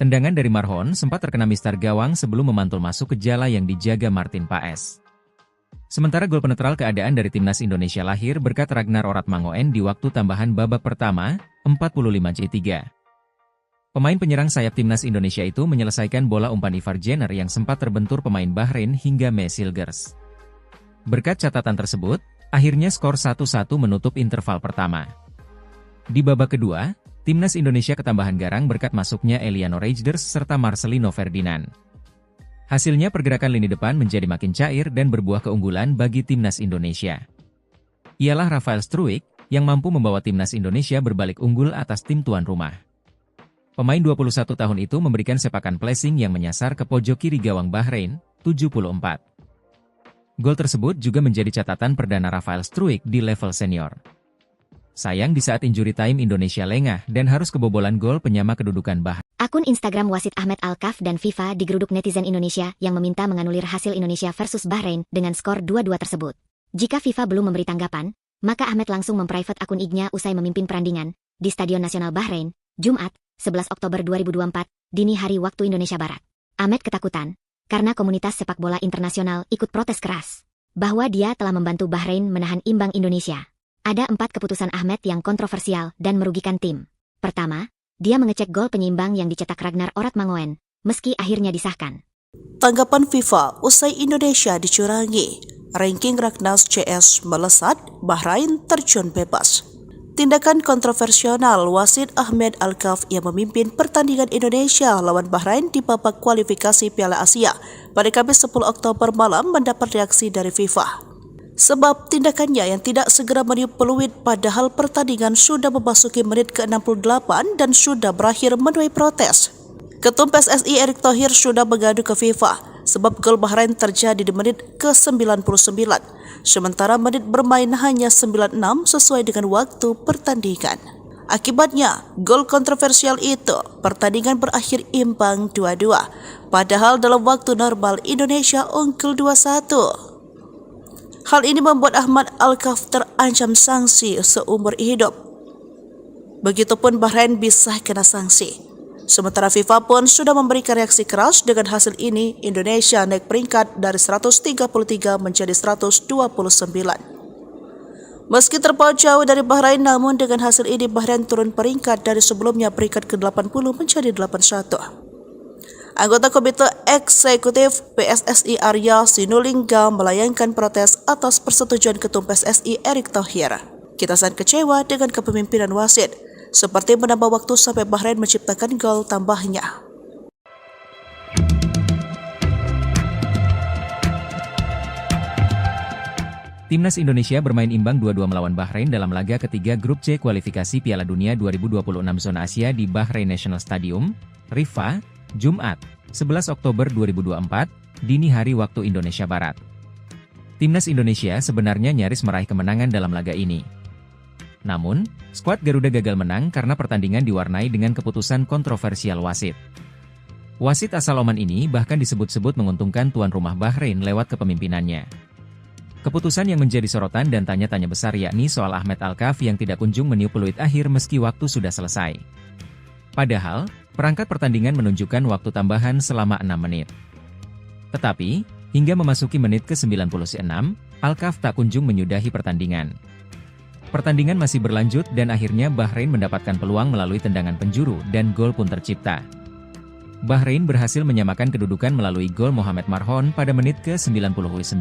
C: Tendangan dari Marhon sempat terkena mistar gawang sebelum memantul masuk ke jala yang dijaga Martin Paes. Sementara gol penetral keadaan dari timnas Indonesia lahir berkat Ragnar Oratmangoen di waktu tambahan babak pertama, 45-3. Pemain penyerang sayap timnas Indonesia itu menyelesaikan bola umpan Ivar Jenner yang sempat terbentur pemain Bahrain hingga Mesilgers. Berkat catatan tersebut, akhirnya skor 1-1 menutup interval pertama. Di babak kedua, timnas Indonesia ketambahan garang berkat masuknya Eliano Reijnders serta Marcelino Ferdinand. Hasilnya pergerakan lini depan menjadi makin cair dan berbuah keunggulan bagi timnas Indonesia. Ialah Rafael Struijk yang mampu membawa timnas Indonesia berbalik unggul atas tim tuan rumah. Pemain 21 tahun itu memberikan sepakan placing yang menyasar ke pojok kiri gawang Bahrain, 74. Gol tersebut juga menjadi catatan perdana Rafael Struijk di level senior. Sayang di saat injury time Indonesia lengah dan harus kebobolan gol penyama kedudukan Bahrain.
A: Akun Instagram wasit Ahmed Alkaf dan FIFA digeruduk netizen Indonesia yang meminta menganulir hasil Indonesia versus Bahrain dengan skor 2-2 tersebut. Jika FIFA belum memberi tanggapan, maka Ahmed langsung memprivate akun IG-nya usai memimpin perandingan di Stadion Nasional Bahrain, Jumat, 11 Oktober 2024, dini hari waktu Indonesia Barat. Ahmed ketakutan karena komunitas sepak bola internasional ikut protes keras bahwa dia telah membantu Bahrain menahan imbang Indonesia. Ada 4 keputusan Ahmed yang kontroversial dan merugikan tim. Pertama, dia mengecek gol penyeimbang yang dicetak Ragnar Oratmangoen, meski akhirnya disahkan.
B: Tanggapan FIFA usai Indonesia dicurangi. Ranking Ragnas CS melesat, Bahrain terjun bebas. Tindakan kontroversial wasit Ahmed Alkaf yang memimpin pertandingan Indonesia lawan Bahrain di babak kualifikasi Piala Asia pada Kamis 10 Oktober malam mendapat reaksi dari FIFA. Sebab tindakannya yang tidak segera meniup peluit padahal pertandingan sudah memasuki menit ke-68 dan sudah berakhir menuai protes. Ketum PSSI Erick Thohir sudah mengadu ke FIFA sebab gol Bahrain terjadi di menit ke-99, sementara menit bermain hanya 96 sesuai dengan waktu pertandingan. Akibatnya, gol kontroversial itu, pertandingan berakhir imbang 2-2, padahal dalam waktu normal Indonesia unggul 2-1. Hal ini membuat Ahmed Alkaf terancam sanksi seumur hidup. Begitupun Bahrain bisa kena sanksi. Sementara FIFA pun sudah memberikan reaksi keras dengan hasil ini. Indonesia naik peringkat dari 133 menjadi 129. Meski terpaut jauh dari Bahrain, namun dengan hasil ini Bahrain turun peringkat dari sebelumnya peringkat ke-80 menjadi 81. Anggota Komite Eksekutif PSSI Arya Sinulinga melayangkan protes atas persetujuan Ketum PSSI Erick Thohir. Kita sangat kecewa dengan kepemimpinan wasit, seperti menambah waktu sampai Bahrain menciptakan gol tambahnya.
C: Timnas Indonesia bermain imbang 2-2 melawan Bahrain dalam laga ketiga grup C kualifikasi Piala Dunia 2026 zona Asia di Bahrain National Stadium, Riffa, Jumat, 11 Oktober 2024, dini hari waktu Indonesia Barat. Timnas Indonesia sebenarnya nyaris meraih kemenangan dalam laga ini. Namun, skuad Garuda gagal menang karena pertandingan diwarnai dengan keputusan kontroversial wasit. Wasit asal Oman ini bahkan disebut-sebut menguntungkan tuan rumah Bahrain lewat kepemimpinannya. Keputusan yang menjadi sorotan dan tanya-tanya besar yakni soal Ahmed Alkaf yang tidak kunjung meniup peluit akhir meski waktu sudah selesai. Padahal, perangkat pertandingan menunjukkan waktu tambahan selama 6 menit. Tetapi, hingga memasuki menit ke-96, Alkaf tak kunjung menyudahi pertandingan. Pertandingan masih berlanjut dan akhirnya Bahrain mendapatkan peluang melalui tendangan penjuru dan gol pun tercipta. Bahrain berhasil menyamakan kedudukan melalui gol Mohamed Marhon pada menit ke-99.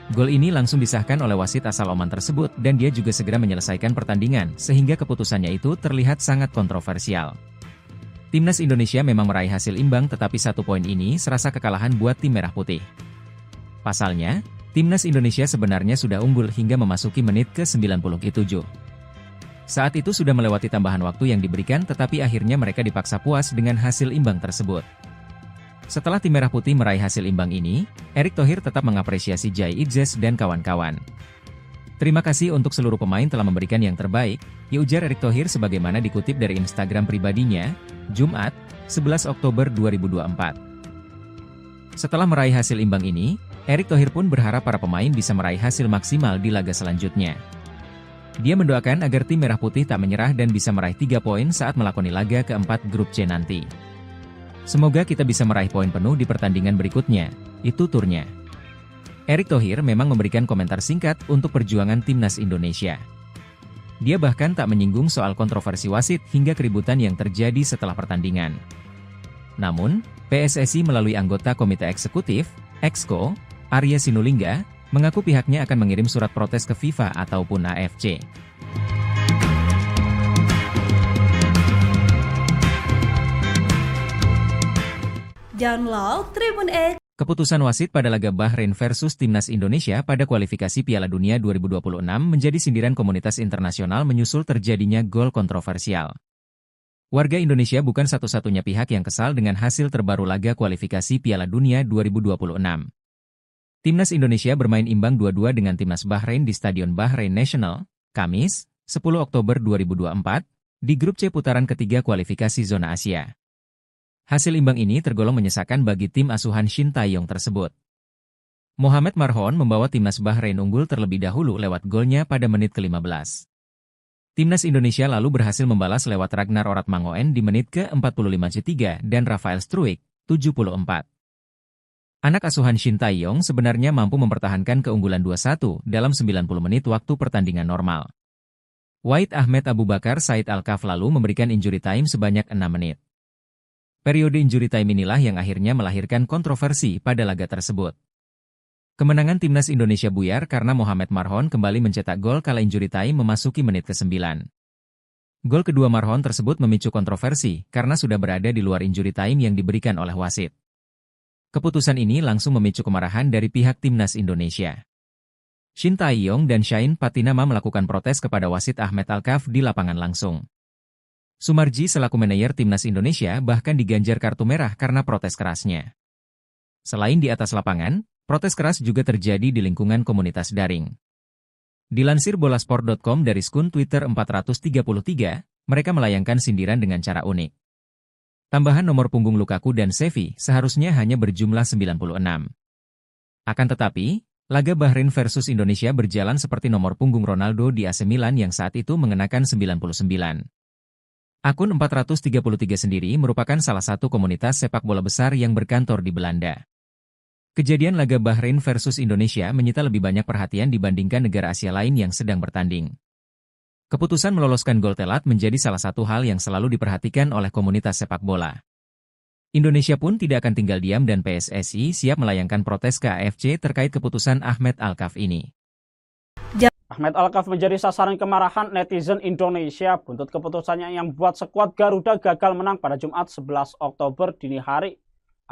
C: Gol ini langsung disahkan oleh wasit asal Oman tersebut dan dia juga segera menyelesaikan pertandingan sehingga keputusannya itu terlihat sangat kontroversial. Timnas Indonesia memang meraih hasil imbang tetapi 1 poin ini serasa kekalahan buat tim merah putih. Pasalnya, Timnas Indonesia sebenarnya sudah unggul hingga memasuki menit ke-97. Saat itu sudah melewati tambahan waktu yang diberikan tetapi akhirnya mereka dipaksa puas dengan hasil imbang tersebut. Setelah tim merah putih meraih hasil imbang ini, Erick Thohir tetap mengapresiasi Jai Idzes dan kawan-kawan. Terima kasih untuk seluruh pemain telah memberikan yang terbaik, ya ujar Erick Thohir sebagaimana dikutip dari Instagram pribadinya, Jumat, 11 Oktober 2024. Setelah meraih hasil imbang ini, Erick Thohir pun berharap para pemain bisa meraih hasil maksimal di laga selanjutnya. Dia mendoakan agar tim merah putih tak menyerah dan bisa meraih 3 poin saat melakoni laga keempat grup C nanti. Semoga kita bisa meraih poin penuh di pertandingan berikutnya, itu turnya. Erick Thohir memang memberikan komentar singkat untuk perjuangan timnas Indonesia. Dia bahkan tak menyinggung soal kontroversi wasit hingga keributan yang terjadi setelah pertandingan. Namun, PSSI melalui anggota Komite Eksekutif, Exco, Arya Sinulinga, mengaku pihaknya akan mengirim surat protes ke FIFA ataupun AFC.
E: Download Tribun X.
C: Keputusan wasit pada laga Bahrain versus Timnas Indonesia pada kualifikasi Piala Dunia 2026 menjadi sindiran komunitas internasional menyusul terjadinya gol kontroversial. Warga Indonesia bukan satu-satunya pihak yang kesal dengan hasil terbaru laga kualifikasi Piala Dunia 2026. Timnas Indonesia bermain imbang 2-2 dengan Timnas Bahrain di Stadion Bahrain National, Kamis, 10 Oktober 2024, di grup C putaran ketiga kualifikasi zona Asia. Hasil imbang ini tergolong menyesakan bagi tim asuhan Shin Tae-yong tersebut. Mohamed Marhon membawa Timnas Bahrain unggul terlebih dahulu lewat golnya pada menit ke-15. Timnas Indonesia lalu berhasil membalas lewat Ragnar Oratmangoen di menit ke-45 dan Rafael Struijk, 74. Anak asuhan Shin Tae-yong sebenarnya mampu mempertahankan keunggulan 2-1 dalam 90 menit waktu pertandingan normal. Wahid Ahmed Abu Bakar Said Al-Kaf lalu memberikan injury time sebanyak 6 menit. Periode injury time inilah yang akhirnya melahirkan kontroversi pada laga tersebut. Kemenangan Timnas Indonesia buyar karena Mohamed Marhon kembali mencetak gol kala injury time memasuki menit ke-9. Gol kedua Marhon tersebut memicu kontroversi karena sudah berada di luar injury time yang diberikan oleh wasit. Keputusan ini langsung memicu kemarahan dari pihak Timnas Indonesia. Shin Tae-yong dan Shain Patinama melakukan protes kepada wasit Ahmed Al-Kaf di lapangan langsung. Sumarji selaku manajer Timnas Indonesia bahkan diganjar kartu merah karena protes kerasnya. Selain di atas lapangan, protes keras juga terjadi di lingkungan komunitas daring. Dilansir bolasport.com dari skun Twitter 433, mereka melayangkan sindiran dengan cara unik. Tambahan nomor punggung Lukaku dan Xavi seharusnya hanya berjumlah 96. Akan tetapi, laga Bahrain versus Indonesia berjalan seperti nomor punggung Ronaldo di AC Milan yang saat itu mengenakan 99. Akun 433 sendiri merupakan salah satu komunitas sepak bola besar yang berkantor di Belanda. Kejadian laga Bahrain versus Indonesia menyita lebih banyak perhatian dibandingkan negara Asia lain yang sedang bertanding. Keputusan meloloskan gol telat menjadi salah satu hal yang selalu diperhatikan oleh komunitas sepak bola. Indonesia pun tidak akan tinggal diam dan PSSI siap melayangkan protes ke AFC terkait keputusan Ahmed Al-Kaf ini.
D: Ahmed Al-Kaf menjadi sasaran kemarahan netizen Indonesia buntut keputusannya yang buat skuad Garuda gagal menang pada Jumat 11 Oktober dini hari.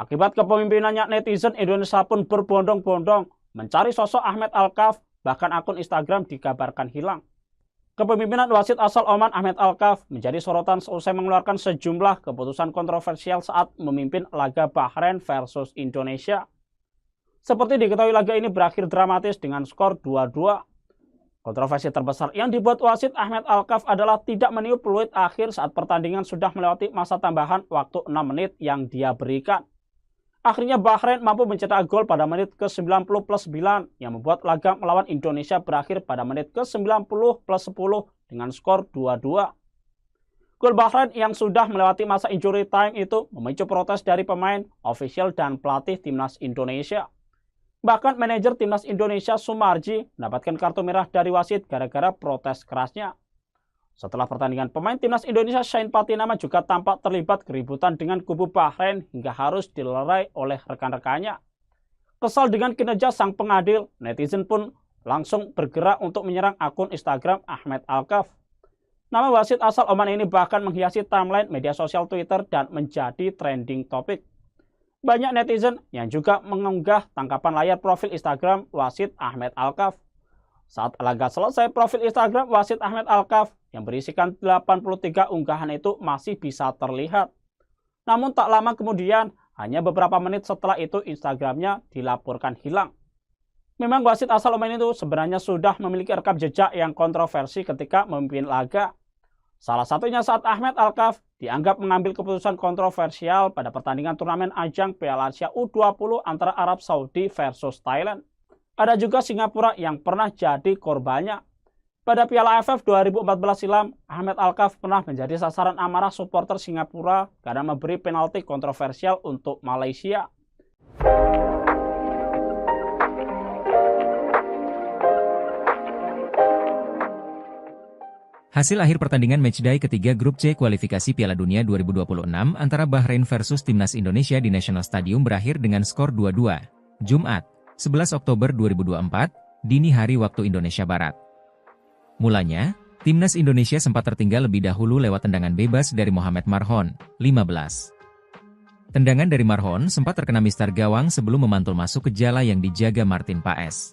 D: Akibat kepemimpinannya, netizen Indonesia pun berbondong-bondong mencari sosok Ahmed Al-Kaf, bahkan akun Instagram dikabarkan hilang. Kepemimpinan wasit asal Oman Ahmed Al-Kaf menjadi sorotan seusai mengeluarkan sejumlah keputusan kontroversial saat memimpin laga Bahrain versus Indonesia. Seperti diketahui, laga ini berakhir dramatis dengan skor 2-2. Kontroversi terbesar yang dibuat wasit Ahmed Al-Kaf adalah tidak meniup peluit akhir saat pertandingan sudah melewati masa tambahan waktu 6 menit yang dia berikan. Akhirnya Bahrain mampu mencetak gol pada menit ke-90+9 yang membuat laga melawan Indonesia berakhir pada menit ke-90+10 dengan skor 2-2. Gol Bahrain yang sudah melewati masa injury time itu memicu protes dari pemain, ofisial, dan pelatih Timnas Indonesia. Bahkan manajer Timnas Indonesia Sumarji mendapatkan kartu merah dari wasit gara-gara protes kerasnya. Setelah pertandingan, pemain Timnas Indonesia Shain Patinama juga tampak terlibat keributan dengan kubu Bahrain hingga harus dilerai oleh rekan-rekannya. Kesal dengan kinerja sang pengadil, netizen pun langsung bergerak untuk menyerang akun Instagram Ahmed Al-Kaf. Nama wasit asal Oman ini bahkan menghiasi timeline media sosial Twitter dan menjadi trending topik. Banyak netizen yang juga mengunggah tangkapan layar profil Instagram wasit Ahmed Al-Kaf. Saat laga selesai, profil Instagram wasit Ahmed Al-Kaf yang berisikan 83 unggahan itu masih bisa terlihat. Namun tak lama kemudian, hanya beberapa menit setelah itu Instagramnya dilaporkan hilang. Memang wasit asal Oman itu sebenarnya sudah memiliki rekam jejak yang kontroversi ketika memimpin laga. Salah satunya saat Ahmed Al-Kaf dianggap mengambil keputusan kontroversial pada pertandingan turnamen ajang Piala Asia U20 antara Arab Saudi versus Thailand. Ada juga Singapura yang pernah jadi korbannya. Pada Piala AFF 2014 silam, Ahmed Al-Kaf pernah menjadi sasaran amarah supporter Singapura karena memberi penalti kontroversial untuk Malaysia.
C: Hasil akhir pertandingan matchday ketiga Grup C kualifikasi Piala Dunia 2026 antara Bahrain versus Timnas Indonesia di National Stadium berakhir dengan skor 2-2, Jumat, 11 Oktober 2024, dini hari waktu Indonesia Barat. Mulanya, Timnas Indonesia sempat tertinggal lebih dahulu lewat tendangan bebas dari Mohamed Marhon, 15. Tendangan dari Marhon sempat terkena mistar gawang sebelum memantul masuk ke jala yang dijaga Martin Paes.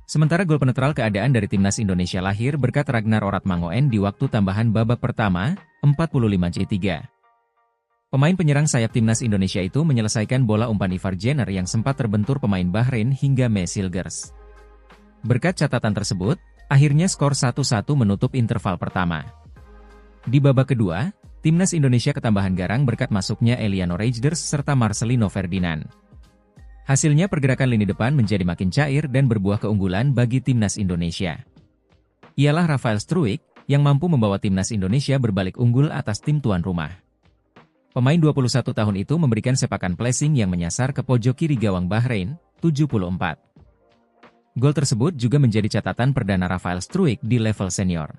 C: Sementara gol penetral keadaan dari Timnas Indonesia lahir berkat Ragnar Oratmangoen di waktu tambahan babak pertama, 45-3. Pemain penyerang sayap Timnas Indonesia itu menyelesaikan bola umpan Ivar Jenner yang sempat terbentur pemain Bahrain hingga Mesilgers. Berkat catatan tersebut, akhirnya skor 1-1 menutup interval pertama. Di babak kedua, Timnas Indonesia ketambahan garang berkat masuknya Eliano Reijnders serta Marcelino Ferdinand. Hasilnya pergerakan lini depan menjadi makin cair dan berbuah keunggulan bagi Timnas Indonesia. Ialah Rafael Struijk yang mampu membawa Timnas Indonesia berbalik unggul atas tim tuan rumah. Pemain 21 tahun itu memberikan sepakan placing yang menyasar ke pojok kiri gawang Bahrain, 74. Gol tersebut juga menjadi catatan perdana Rafael Struijk di level senior.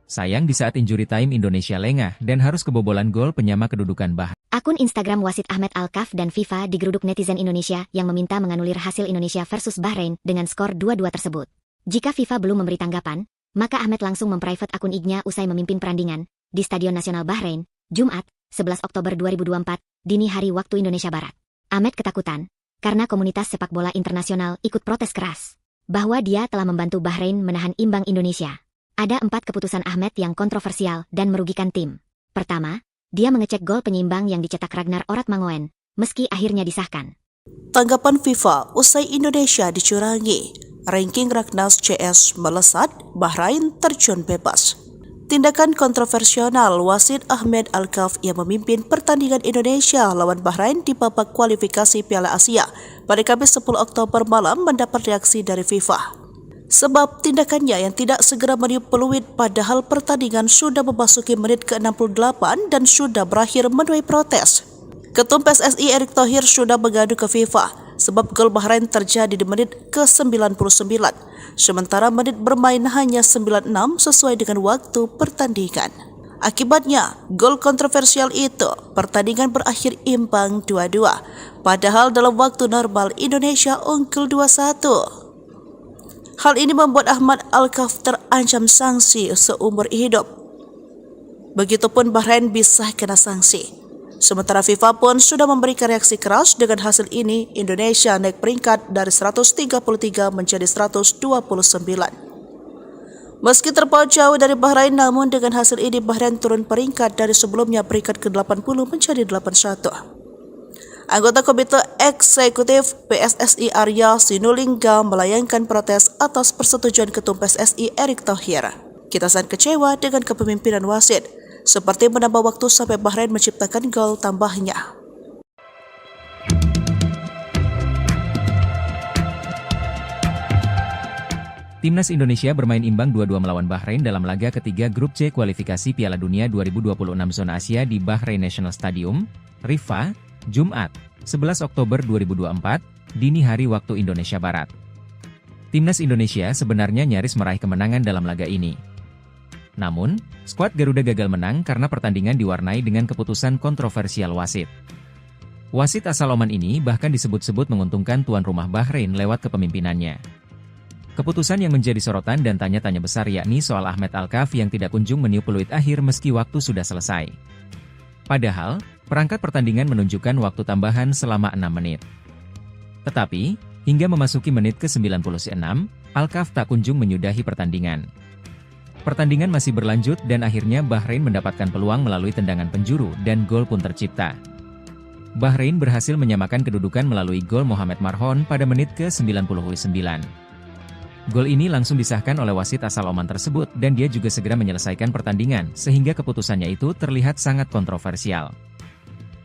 C: Sayang di saat injury time Indonesia lengah dan harus kebobolan gol penyama kedudukan Bahrain.
A: Akun Instagram wasit Ahmed Alkaf dan FIFA digeruduk netizen Indonesia yang meminta menganulir hasil Indonesia versus Bahrain dengan skor 2-2 tersebut. Jika FIFA belum memberi tanggapan, maka Ahmed langsung memprivate akun IG-nya usai memimpin perandingan di Stadion Nasional Bahrain, Jumat, 11 Oktober 2024, dini hari waktu Indonesia Barat. Ahmed ketakutan karena komunitas sepak bola internasional ikut protes keras bahwa dia telah membantu Bahrain menahan imbang Indonesia. Ada 4 keputusan Ahmed yang kontroversial dan merugikan tim. Pertama, dia mengecek gol penyeimbang yang dicetak Ragnar Oratmangoen, meski akhirnya disahkan.
B: Tanggapan FIFA usai Indonesia dicurangi. Ranking Raknas CS melesat, Bahrain terjun bebas. Tindakan kontroversial wasit Ahmed Alkaf yang memimpin pertandingan Indonesia lawan Bahrain di babak kualifikasi Piala Asia pada Kamis 10 Oktober malam mendapat reaksi dari FIFA. Sebab tindakannya yang tidak segera meniup peluit padahal pertandingan sudah memasuki menit ke-68 dan sudah berakhir menuai protes. Ketum PSSI Erick Thohir sudah mengadu ke FIFA sebab gol Bahrain terjadi di menit ke-99, sementara menit bermain hanya 96 sesuai dengan waktu pertandingan. Akibatnya, gol kontroversial itu, pertandingan berakhir imbang 2-2, padahal dalam waktu normal Indonesia unggul 2-1. Hal ini membuat Ahmed Alkaf terancam sanksi seumur hidup. Begitupun Bahrain bisa kena sanksi. Sementara FIFA pun sudah memberikan reaksi keras dengan hasil ini. Indonesia naik peringkat dari 133 menjadi 129. Meski terpaut jauh dari Bahrain, namun dengan hasil ini Bahrain turun peringkat dari sebelumnya peringkat ke-80 menjadi 81. Anggota Komite Eksekutif PSSI Arya Sinulinga melayangkan protes atas persetujuan Ketum PSSI Erick Thohir. Kita sangat kecewa dengan kepemimpinan wasit, seperti menambah waktu sampai Bahrain menciptakan gol tambahnya.
C: Timnas Indonesia bermain imbang 2-2 melawan Bahrain dalam laga ketiga Grup C kualifikasi Piala Dunia 2026 zona Asia di Bahrain National Stadium, Riffa, Jumat, 11 Oktober 2024, dini hari waktu Indonesia Barat. Timnas Indonesia sebenarnya nyaris meraih kemenangan dalam laga ini. Namun, skuad Garuda gagal menang karena pertandingan diwarnai dengan keputusan kontroversial wasit. Wasit asal Oman ini bahkan disebut-sebut menguntungkan tuan rumah Bahrain lewat kepemimpinannya. Keputusan yang menjadi sorotan dan tanya-tanya besar yakni soal Ahmed Alkaf yang tidak kunjung meniup peluit akhir meski waktu sudah selesai. Padahal, perangkat pertandingan menunjukkan waktu tambahan selama 6 menit. Tetapi, hingga memasuki menit ke-96, Alkaf tak kunjung menyudahi pertandingan. Pertandingan masih berlanjut dan akhirnya Bahrain mendapatkan peluang melalui tendangan penjuru dan gol pun tercipta. Bahrain berhasil menyamakan kedudukan melalui gol Mohamed Marhon pada menit ke-99. Gol ini langsung disahkan oleh wasit asal Oman tersebut dan dia juga segera menyelesaikan pertandingan sehingga keputusannya itu terlihat sangat kontroversial.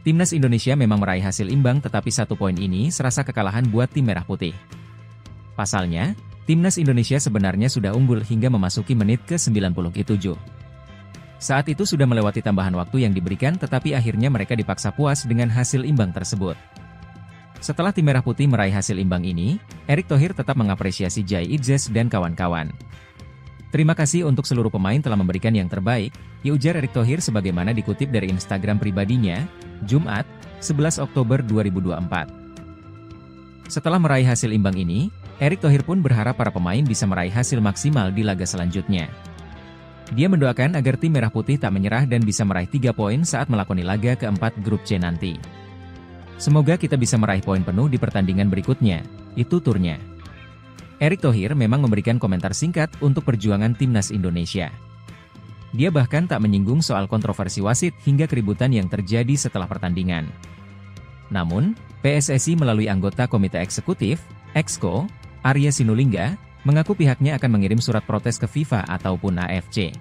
C: Timnas Indonesia memang meraih hasil imbang tetapi 1 poin ini serasa kekalahan buat tim merah putih. Pasalnya, Timnas Indonesia sebenarnya sudah unggul hingga memasuki menit ke-97. Saat itu sudah melewati tambahan waktu yang diberikan tetapi akhirnya mereka dipaksa puas dengan hasil imbang tersebut. Setelah tim merah putih meraih hasil imbang ini, Erick Thohir tetap mengapresiasi Jai Idzes dan kawan-kawan. Terima kasih untuk seluruh pemain telah memberikan yang terbaik, ya ujar Erick Thohir sebagaimana dikutip dari Instagram pribadinya, Jumat, 11 Oktober 2024. Setelah meraih hasil imbang ini, Erick Thohir pun berharap para pemain bisa meraih hasil maksimal di laga selanjutnya. Dia mendoakan agar tim Merah Putih tak menyerah dan bisa meraih 3 poin saat melakoni laga keempat grup C nanti. Semoga kita bisa meraih poin penuh di pertandingan berikutnya, itu turnya. Erick Thohir memang memberikan komentar singkat untuk perjuangan timnas Indonesia. Dia bahkan tak menyinggung soal kontroversi wasit hingga keributan yang terjadi setelah pertandingan. Namun, PSSI melalui anggota Komite Eksekutif, Exco, Arya Sinulinga, mengaku pihaknya akan mengirim surat protes ke FIFA ataupun AFC.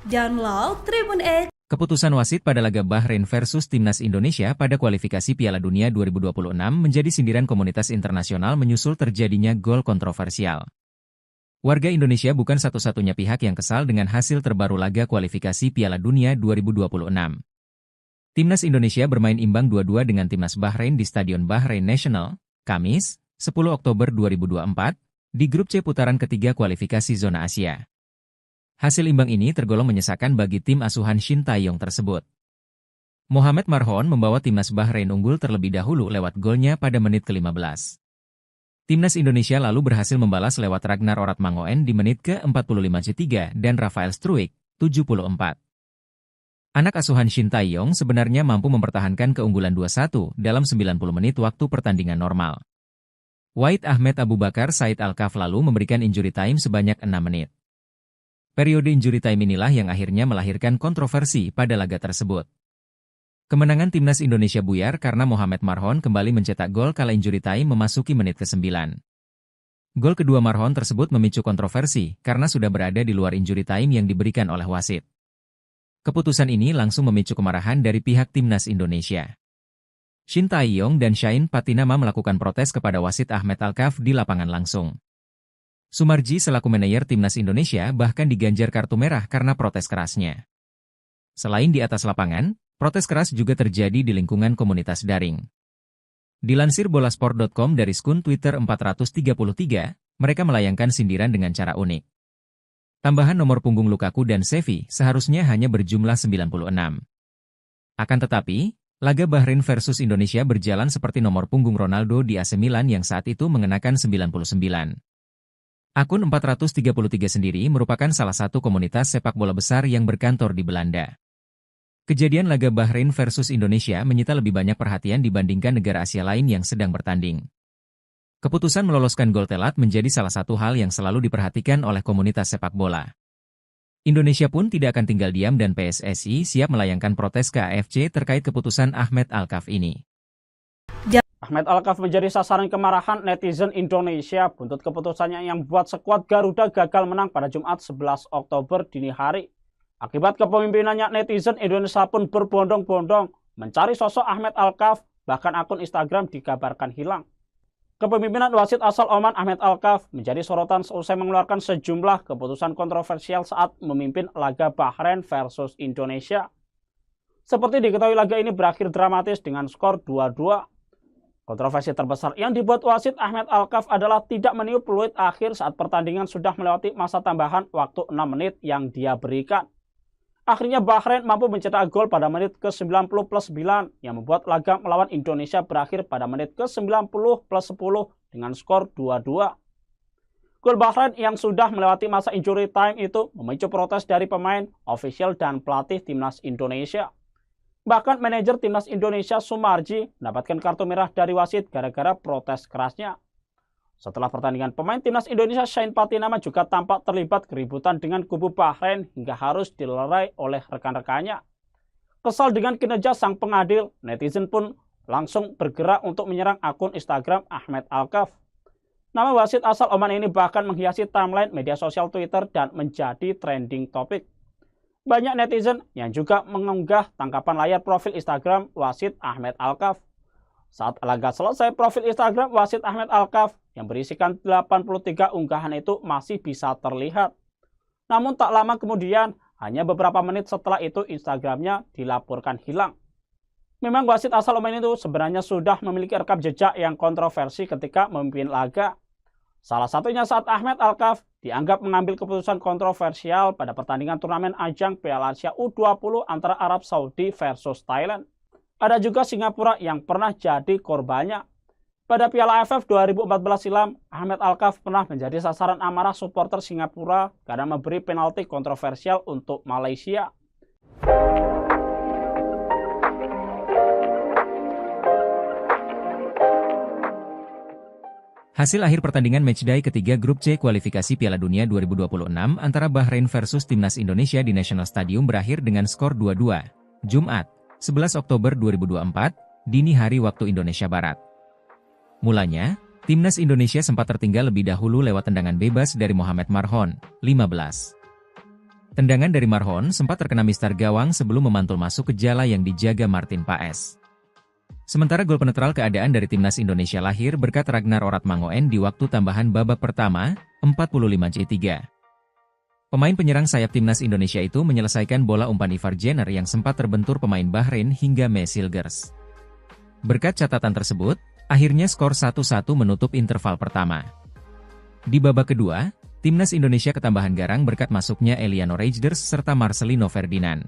E: Download Tribun X.
C: Keputusan wasit pada laga Bahrain versus Timnas Indonesia pada kualifikasi Piala Dunia 2026 menjadi sindiran komunitas internasional menyusul terjadinya gol kontroversial. Warga Indonesia bukan satu-satunya pihak yang kesal dengan hasil terbaru laga kualifikasi Piala Dunia 2026. Timnas Indonesia bermain imbang 2-2 dengan Timnas Bahrain di Stadion Bahrain National, Kamis, 10 Oktober 2024, di grup C putaran ketiga kualifikasi zona Asia. Hasil imbang ini tergolong menyesakan bagi tim asuhan Shin Tae-yong tersebut. Mohamed Marhon membawa Timnas Bahrain unggul terlebih dahulu lewat golnya pada menit ke-15. Timnas Indonesia lalu berhasil membalas lewat Ragnar Oratmangoen di menit ke-45 dan Rafael Struijk, 74. Anak asuhan Shin Tae-yong sebenarnya mampu mempertahankan keunggulan 2-1 dalam 90 menit waktu pertandingan normal. Wahid Ahmed Abu Bakar Said Al-Kaf lalu memberikan injury time sebanyak 6 menit. Periode injury time inilah yang akhirnya melahirkan kontroversi pada laga tersebut. Kemenangan Timnas Indonesia buyar karena Mohamed Marhon kembali mencetak gol kala injury time memasuki menit ke-9. Gol kedua Marhon tersebut memicu kontroversi karena sudah berada di luar injury time yang diberikan oleh wasit. Keputusan ini langsung memicu kemarahan dari pihak Timnas Indonesia. Shin Tae-yong dan Shain Patinama melakukan protes kepada wasit Ahmed Al-Kaf di lapangan langsung. Sumarji selaku manajer Timnas Indonesia bahkan diganjar kartu merah karena protes kerasnya. Selain di atas lapangan, protes keras juga terjadi di lingkungan komunitas daring. Dilansir bolasport.com dari skun Twitter 433, mereka melayangkan sindiran dengan cara unik. Tambahan nomor punggung Lukaku dan Xavi seharusnya hanya berjumlah 96. Akan tetapi, laga Bahrain versus Indonesia berjalan seperti nomor punggung Ronaldo di AC Milan yang saat itu mengenakan 99. Akun 433 sendiri merupakan salah satu komunitas sepak bola besar yang berkantor di Belanda. Kejadian laga Bahrain versus Indonesia menyita lebih banyak perhatian dibandingkan negara Asia lain yang sedang bertanding. Keputusan meloloskan gol telat menjadi salah satu hal yang selalu diperhatikan oleh komunitas sepak bola. Indonesia pun tidak akan tinggal diam dan PSSI siap melayangkan protes ke AFC terkait keputusan Ahmed Al-Kaf ini.
D: Ahmed Al-Kaf menjadi sasaran kemarahan netizen Indonesia buntut keputusannya yang membuat skuad Garuda gagal menang pada Jumat 11 Oktober dini hari. Akibat kepemimpinannya, netizen Indonesia pun berbondong-bondong mencari sosok Ahmed Al-Kaf, bahkan akun Instagram dikabarkan hilang. Kepemimpinan wasit asal Oman Ahmed Al-Kaf menjadi sorotan seusai mengeluarkan sejumlah keputusan kontroversial saat memimpin laga Bahrain versus Indonesia. Seperti diketahui, laga ini berakhir dramatis dengan skor 2-2. Kontroversi terbesar yang dibuat wasit Ahmed Al-Kaf adalah tidak meniup peluit akhir saat pertandingan sudah melewati masa tambahan waktu 6 menit yang dia berikan. Akhirnya Bahrain mampu mencetak gol pada menit ke-90+9 yang membuat laga melawan Indonesia berakhir pada menit ke-90+10 dengan skor 2-2. Gol Bahrain yang sudah melewati masa injury time itu memicu protes dari pemain, ofisial, dan pelatih Timnas Indonesia. Bahkan manajer Timnas Indonesia Sumarji mendapatkan kartu merah dari wasit gara-gara protes kerasnya. Setelah pertandingan, pemain Timnas Indonesia Shain Patinama juga tampak terlibat keributan dengan kubu Bahrain hingga harus dilerai oleh rekan-rekannya. Kesal dengan kinerja sang pengadil, netizen pun langsung bergerak untuk menyerang akun Instagram Ahmed Al-Kaf. Nama wasit asal Oman ini bahkan menghiasi timeline media sosial Twitter dan menjadi trending topik. Banyak netizen yang juga mengunggah tangkapan layar profil Instagram wasit Ahmed Al-Kaf. Saat laga selesai, profil Instagram wasit Ahmed Al-Kaf yang berisikan 83 unggahan itu masih bisa terlihat. Namun tak lama kemudian, hanya beberapa menit setelah itu Instagramnya dilaporkan hilang. Memang wasit asal Oman itu sebenarnya sudah memiliki rekam jejak yang kontroversi ketika memimpin laga. Salah satunya saat Ahmed Alkaf dianggap mengambil keputusan kontroversial pada pertandingan turnamen ajang Piala Asia U20 antara Arab Saudi versus Thailand. Ada juga Singapura yang pernah jadi korbannya. Pada Piala AFF 2014 silam, Ahmed Alkaf pernah menjadi sasaran amarah supporter Singapura karena memberi penalti kontroversial untuk Malaysia.
C: Hasil akhir pertandingan matchday ketiga grup C kualifikasi Piala Dunia 2026 antara Bahrain versus Timnas Indonesia di National Stadium berakhir dengan skor 2-2. Jumat, 11 Oktober 2024, dini hari waktu Indonesia Barat. Mulanya, Timnas Indonesia sempat tertinggal lebih dahulu lewat tendangan bebas dari Mohamed Marhon, 15. Tendangan dari Marhon sempat terkena mistar gawang sebelum memantul masuk ke jala yang dijaga Martin Paes. Sementara gol penetral keadaan dari Timnas Indonesia lahir berkat Ragnar Oratmangoen di waktu tambahan babak pertama, 45-3. Pemain penyerang sayap Timnas Indonesia itu menyelesaikan bola umpan Ivar Jenner yang sempat terbentur pemain Bahrain hingga Mesilgers. Berkat catatan tersebut, akhirnya skor 1-1 menutup interval pertama. Di babak kedua, Timnas Indonesia ketambahan garang berkat masuknya Eliano Reijnders serta Marcelino Ferdinand.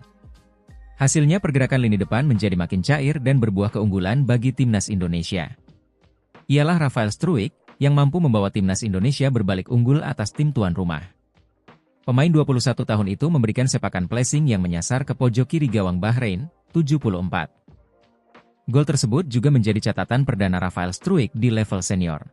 C: Hasilnya pergerakan lini depan menjadi makin cair dan berbuah keunggulan bagi Timnas Indonesia. Ialah Rafael Struijk yang mampu membawa Timnas Indonesia berbalik unggul atas tim tuan rumah. Pemain 21 tahun itu memberikan sepakan placing yang menyasar ke pojok kiri gawang Bahrain, 74. Gol tersebut juga menjadi catatan perdana Rafael Struijk di level senior.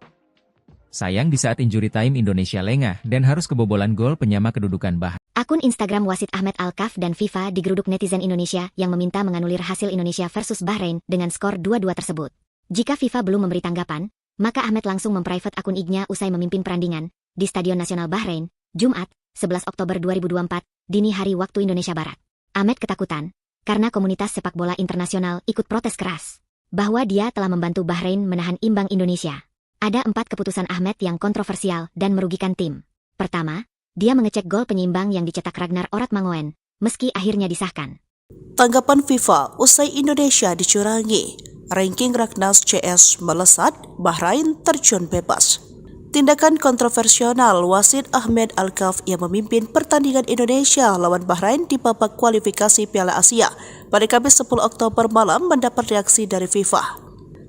C: Sayang di saat injury time Indonesia lengah dan harus kebobolan gol penyama kedudukan Bahrain.
A: Akun Instagram wasit Ahmed Alkaf dan FIFA digeruduk netizen Indonesia yang meminta menganulir hasil Indonesia versus Bahrain dengan skor 2-2 tersebut. Jika FIFA belum memberi tanggapan, maka Ahmed langsung memprivate akun IG-nya usai memimpin perandingan di Stadion Nasional Bahrain, Jumat, 11 Oktober 2024, dini hari waktu Indonesia Barat. Ahmed ketakutan karena komunitas sepak bola internasional ikut protes keras bahwa dia telah membantu Bahrain menahan imbang Indonesia. Ada 4 keputusan Ahmed yang kontroversial dan merugikan tim. Pertama, dia mengecek gol penyeimbang yang dicetak Ragnar Oratmangoen, meski akhirnya disahkan.
B: Tanggapan FIFA usai Indonesia dicurangi. Ranking Ragnas CS melesat, Bahrain terjun bebas. Tindakan kontroversial wasit Ahmed Alkaf yang memimpin pertandingan Indonesia lawan Bahrain di babak kualifikasi Piala Asia pada Kamis 10 Oktober malam mendapat reaksi dari FIFA.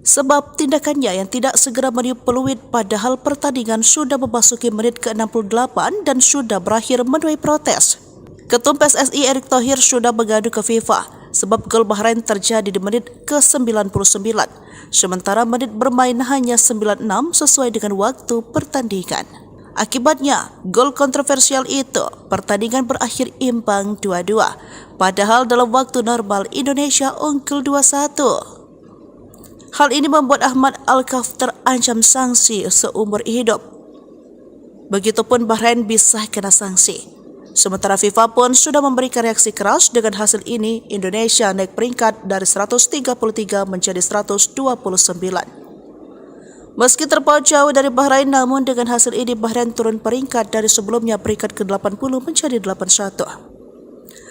B: Sebab tindakannya yang tidak segera meniup peluit padahal pertandingan sudah memasuki menit ke-68 dan sudah berakhir menuai protes. Ketum PSSI Erick Thohir sudah mengadu ke FIFA sebab gol Bahrain terjadi di menit ke-99, sementara menit bermain hanya 96 sesuai dengan waktu pertandingan. Akibatnya, gol kontroversial itu, pertandingan berakhir imbang 2-2, padahal dalam waktu normal Indonesia unggul 2-1. Hal ini membuat Ahmed Alkaf terancam sanksi seumur hidup. Begitupun Bahrain bisa kena sanksi. Sementara FIFA pun sudah memberikan reaksi keras dengan hasil ini. Indonesia naik peringkat dari 133 menjadi 129. Meski terpaut jauh dari Bahrain, namun dengan hasil ini Bahrain turun peringkat dari sebelumnya peringkat ke-80 menjadi 81.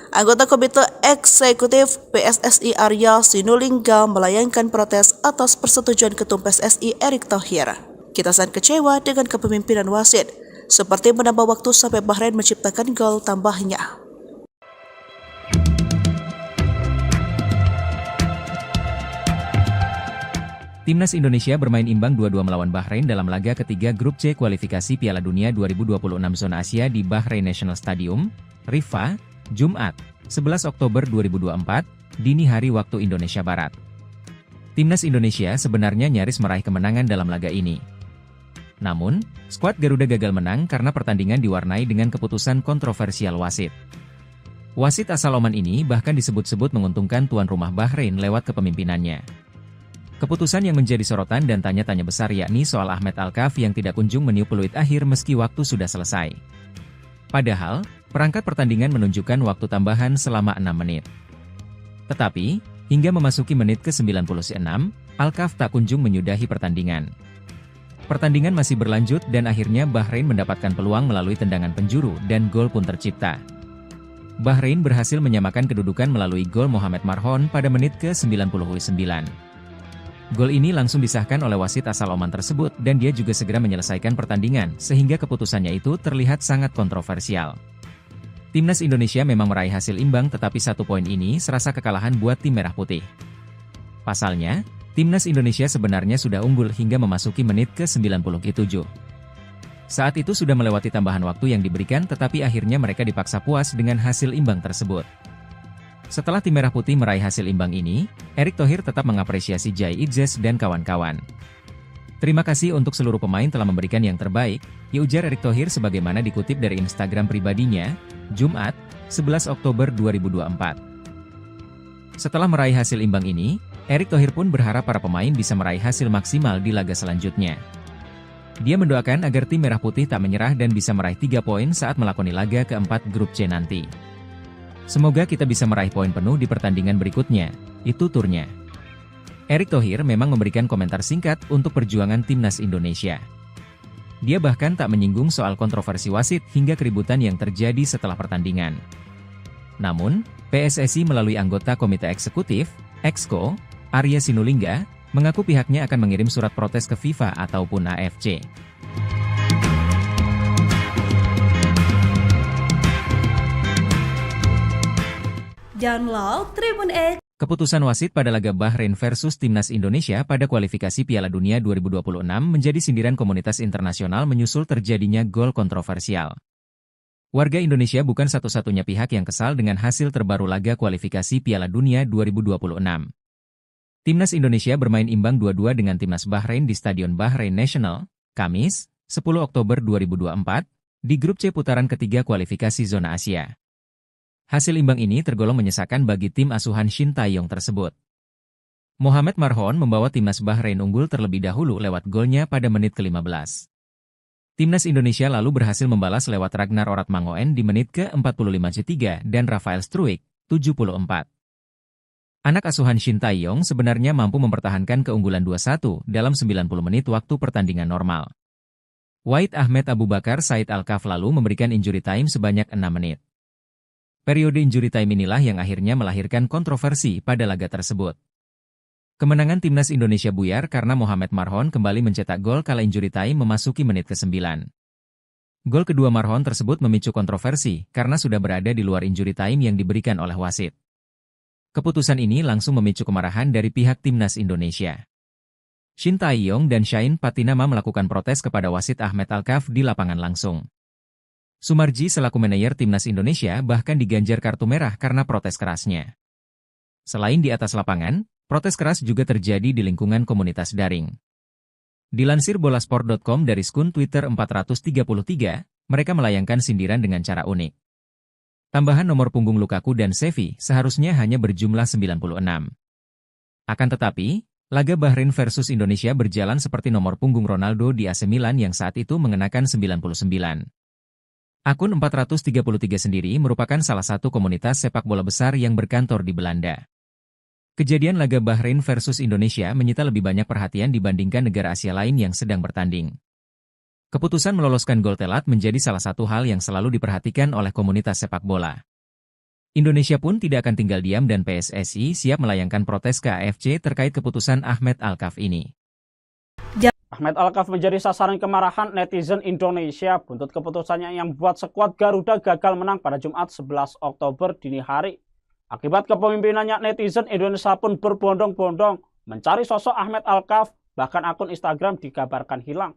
B: Anggota Komite Eksekutif PSSI Arya Sinulinga melayangkan protes atas persetujuan Ketum PSSI Erick Thohir. Kita sangat kecewa dengan kepemimpinan wasit, seperti menambah waktu sampai Bahrain menciptakan gol tambahnya.
C: Timnas Indonesia bermain imbang 2-2 melawan Bahrain dalam laga ketiga grup C kualifikasi Piala Dunia 2026 zona Asia di Bahrain National Stadium, Riffa, Jumat, 11 Oktober 2024, dini hari waktu Indonesia Barat. Timnas Indonesia sebenarnya nyaris meraih kemenangan dalam laga ini. Namun, skuad Garuda gagal menang karena pertandingan diwarnai dengan keputusan kontroversial wasit. Wasit asal Oman ini bahkan disebut-sebut menguntungkan tuan rumah Bahrain lewat kepemimpinannya. Keputusan yang menjadi sorotan dan tanya-tanya besar yakni soal Ahmed Alkaf yang tidak kunjung meniup peluit akhir meski waktu sudah selesai. Padahal, perangkat pertandingan menunjukkan waktu tambahan selama 6 menit. Tetapi, hingga memasuki menit ke-96, Alkaf tak kunjung menyudahi pertandingan. Pertandingan masih berlanjut dan akhirnya Bahrain mendapatkan peluang melalui tendangan penjuru dan gol pun tercipta. Bahrain berhasil menyamakan kedudukan melalui gol Mohamed Marhon pada menit ke-99. Gol ini langsung disahkan oleh wasit asal Oman tersebut dan dia juga segera menyelesaikan pertandingan sehingga keputusannya itu terlihat sangat kontroversial. Timnas Indonesia memang meraih hasil imbang tetapi 1 poin ini serasa kekalahan buat tim merah putih. Pasalnya, Timnas Indonesia sebenarnya sudah unggul hingga memasuki menit ke-97. Saat itu sudah melewati tambahan waktu yang diberikan tetapi akhirnya mereka dipaksa puas dengan hasil imbang tersebut. Setelah tim merah putih meraih hasil imbang ini, Erick Thohir tetap mengapresiasi Jai Idzes dan kawan-kawan. Terima kasih untuk seluruh pemain telah memberikan yang terbaik, ujar Erick Thohir sebagaimana dikutip dari Instagram pribadinya, Jumat, 11 Oktober 2024. Setelah meraih hasil imbang ini, Erick Thohir pun berharap para pemain bisa meraih hasil maksimal di laga selanjutnya. Dia mendoakan agar tim merah putih tak menyerah dan bisa meraih 3 poin saat melakoni laga keempat grup C nanti. Semoga kita bisa meraih poin penuh di pertandingan berikutnya, itu turnya. Erick Thohir memang memberikan komentar singkat untuk perjuangan Timnas Indonesia. Dia bahkan tak menyinggung soal kontroversi wasit hingga keributan yang terjadi setelah pertandingan. Namun, PSSI melalui anggota Komite Eksekutif, Exco, Arya Sinulinga, mengaku pihaknya akan mengirim surat protes ke FIFA ataupun AFC.
E: Download Tribun X.
C: Keputusan wasit pada laga Bahrain versus Timnas Indonesia pada kualifikasi Piala Dunia 2026 menjadi sindiran komunitas internasional menyusul terjadinya gol kontroversial. Warga Indonesia bukan satu-satunya pihak yang kesal dengan hasil terbaru laga kualifikasi Piala Dunia 2026. Timnas Indonesia bermain imbang 2-2 dengan Timnas Bahrain di Stadion Bahrain National, Kamis, 10 Oktober 2024, di grup C putaran ketiga kualifikasi zona Asia. Hasil imbang ini tergolong menyesakan bagi tim asuhan Shin Tae-yong tersebut. Mohamed Marhon membawa Timnas Bahrain unggul terlebih dahulu lewat golnya pada menit ke-15. Timnas Indonesia lalu berhasil membalas lewat Ragnar Oratmangoen di menit ke-45 dan Rafael Struijk, 74. Anak asuhan Shin Tae-yong sebenarnya mampu mempertahankan keunggulan 2-1 dalam 90 menit waktu pertandingan normal. Wahid Ahmed Abu Bakar Said Al-Kaf lalu memberikan injury time sebanyak 6 menit. Periode injury time inilah yang akhirnya melahirkan kontroversi pada laga tersebut. Kemenangan Timnas Indonesia buyar karena Mohamed Marhon kembali mencetak gol kala injury time memasuki menit ke-9. Gol kedua Marhon tersebut memicu kontroversi karena sudah berada di luar injury time yang diberikan oleh wasit. Keputusan ini langsung memicu kemarahan dari pihak Timnas Indonesia. Shin Tae-yong dan Shain Patinama melakukan protes kepada wasit Ahmed Al-Kaf di lapangan langsung. Sumarji selaku manajer Timnas Indonesia bahkan diganjar kartu merah karena protes kerasnya. Selain di atas lapangan, protes keras juga terjadi di lingkungan komunitas daring. Dilansir bolasport.com dari skun Twitter 433, mereka melayangkan sindiran dengan cara unik. Tambahan nomor punggung Lukaku dan Xavi seharusnya hanya berjumlah 96. Akan tetapi, laga Bahrain versus Indonesia berjalan seperti nomor punggung Ronaldo di AC Milan yang saat itu mengenakan 99. Akun 433 sendiri merupakan salah satu komunitas sepak bola besar yang berkantor di Belanda. Kejadian laga Bahrain versus Indonesia menyita lebih banyak perhatian dibandingkan negara Asia lain yang sedang bertanding. Keputusan meloloskan gol telat menjadi salah satu hal yang selalu diperhatikan oleh komunitas sepak bola. Indonesia pun tidak akan tinggal diam dan PSSI siap melayangkan protes ke AFC terkait keputusan Ahmed Al-Kaf ini.
D: Ahmed Al-Kaf menjadi sasaran kemarahan netizen Indonesia buntut keputusannya yang membuat skuad Garuda gagal menang pada Jumat 11 Oktober dini hari. Akibat kepemimpinannya, netizen Indonesia pun berbondong-bondong mencari sosok Ahmed Al-Kaf, bahkan akun Instagram dikabarkan hilang.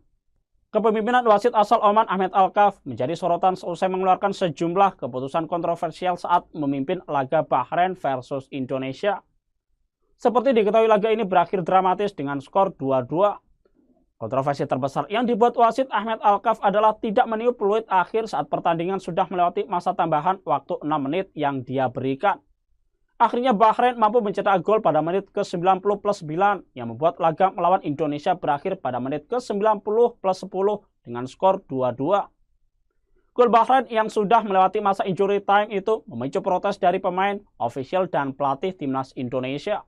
D: Kepemimpinan wasit asal Oman Ahmed Al-Kaf menjadi sorotan seusai mengeluarkan sejumlah keputusan kontroversial saat memimpin laga Bahrain versus Indonesia. Seperti diketahui, laga ini berakhir dramatis dengan skor 2-2. Kontroversi terbesar yang dibuat wasit Ahmed Al-Kaf adalah tidak meniup peluit akhir saat pertandingan sudah melewati masa tambahan waktu 6 menit yang dia berikan. Akhirnya Bahrain mampu mencetak gol pada menit ke-90+9 yang membuat laga melawan Indonesia berakhir pada menit ke-90+10 dengan skor 2-2. Gol Bahrain yang sudah melewati masa injury time itu memicu protes dari pemain, ofisial, dan pelatih Timnas Indonesia.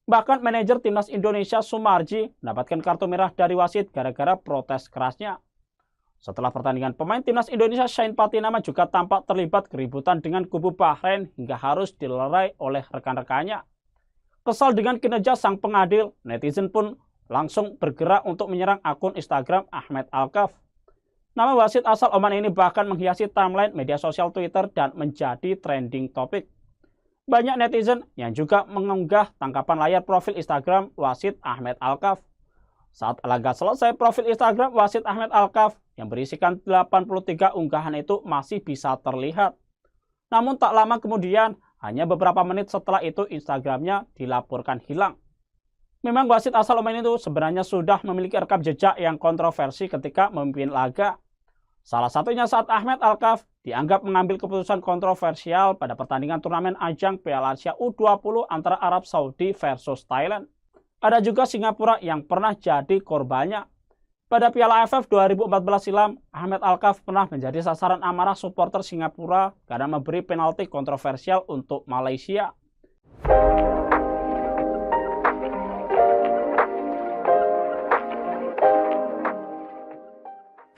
D: Bahkan manajer Timnas Indonesia Sumarji mendapatkan kartu merah dari wasit gara-gara protes kerasnya. Setelah pertandingan, pemain timnas Indonesia Shane Patinama juga tampak terlibat keributan dengan kubu Bahrain hingga harus dilerai oleh rekan-rekannya. Kesal dengan kinerja sang pengadil, netizen pun langsung bergerak untuk menyerang akun Instagram Ahmed Alkaf. Nama wasit asal Oman ini bahkan menghiasi timeline media sosial Twitter dan menjadi trending topik. Banyak netizen yang juga mengunggah tangkapan layar profil Instagram wasit Ahmed Alkaf. Saat laga selesai, profil Instagram wasit Ahmed Alkaf yang berisikan 83 unggahan itu masih bisa terlihat. Namun tak lama kemudian, hanya beberapa menit setelah itu Instagramnya dilaporkan hilang. Memang wasit asal Oman itu sebenarnya sudah memiliki rekam jejak yang kontroversi ketika memimpin laga. Salah satunya saat Ahmed Alkaf dianggap mengambil keputusan kontroversial pada pertandingan turnamen ajang Piala Asia U20 antara Arab Saudi versus Thailand. Ada juga Singapura yang pernah jadi korbannya. Pada Piala AFF 2014 silam, Ahmed Alkaf pernah menjadi sasaran amarah supporter Singapura karena memberi penalti kontroversial untuk Malaysia.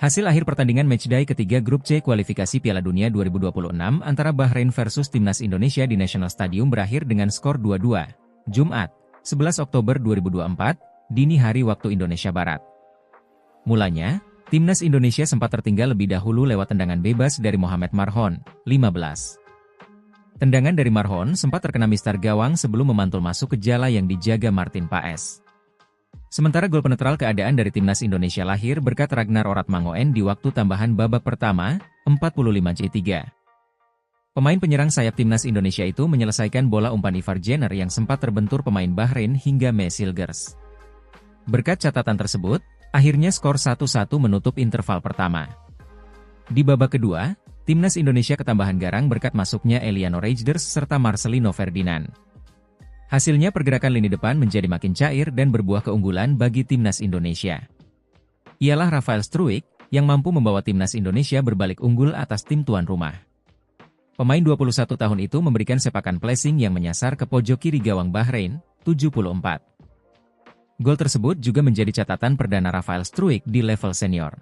C: Hasil akhir pertandingan matchday ketiga grup C kualifikasi Piala Dunia 2026 antara Bahrain versus Timnas Indonesia di National Stadium berakhir dengan skor 2-2. Jumat, 11 Oktober 2024, dini hari waktu Indonesia Barat. Mulanya, Timnas Indonesia sempat tertinggal lebih dahulu lewat tendangan bebas dari Mohamed Marhon, 15. Tendangan dari Marhon sempat terkena mistar gawang sebelum memantul masuk ke jala yang dijaga Martin Paes. Sementara gol penetral keadaan dari Timnas Indonesia lahir berkat Ragnar Oratmangoen di waktu tambahan babak pertama, 45-3. Pemain penyerang sayap Timnas Indonesia itu menyelesaikan bola umpan Ivar Jenner yang sempat terbentur pemain Bahrain hingga Mesilgers. Berkat catatan tersebut, akhirnya skor 1-1 menutup interval pertama. Di babak kedua, Timnas Indonesia ketambahan garang berkat masuknya Eliano Reijnders serta Marcelino Ferdinand. Hasilnya pergerakan lini depan menjadi makin cair dan berbuah keunggulan bagi Timnas Indonesia. Ialah Rafael Struijk yang mampu membawa Timnas Indonesia berbalik unggul atas tim tuan rumah. Pemain 21 tahun itu memberikan sepakan placing yang menyasar ke pojok kiri gawang Bahrain, 74. Gol tersebut juga menjadi catatan perdana Rafael Struijk di level senior.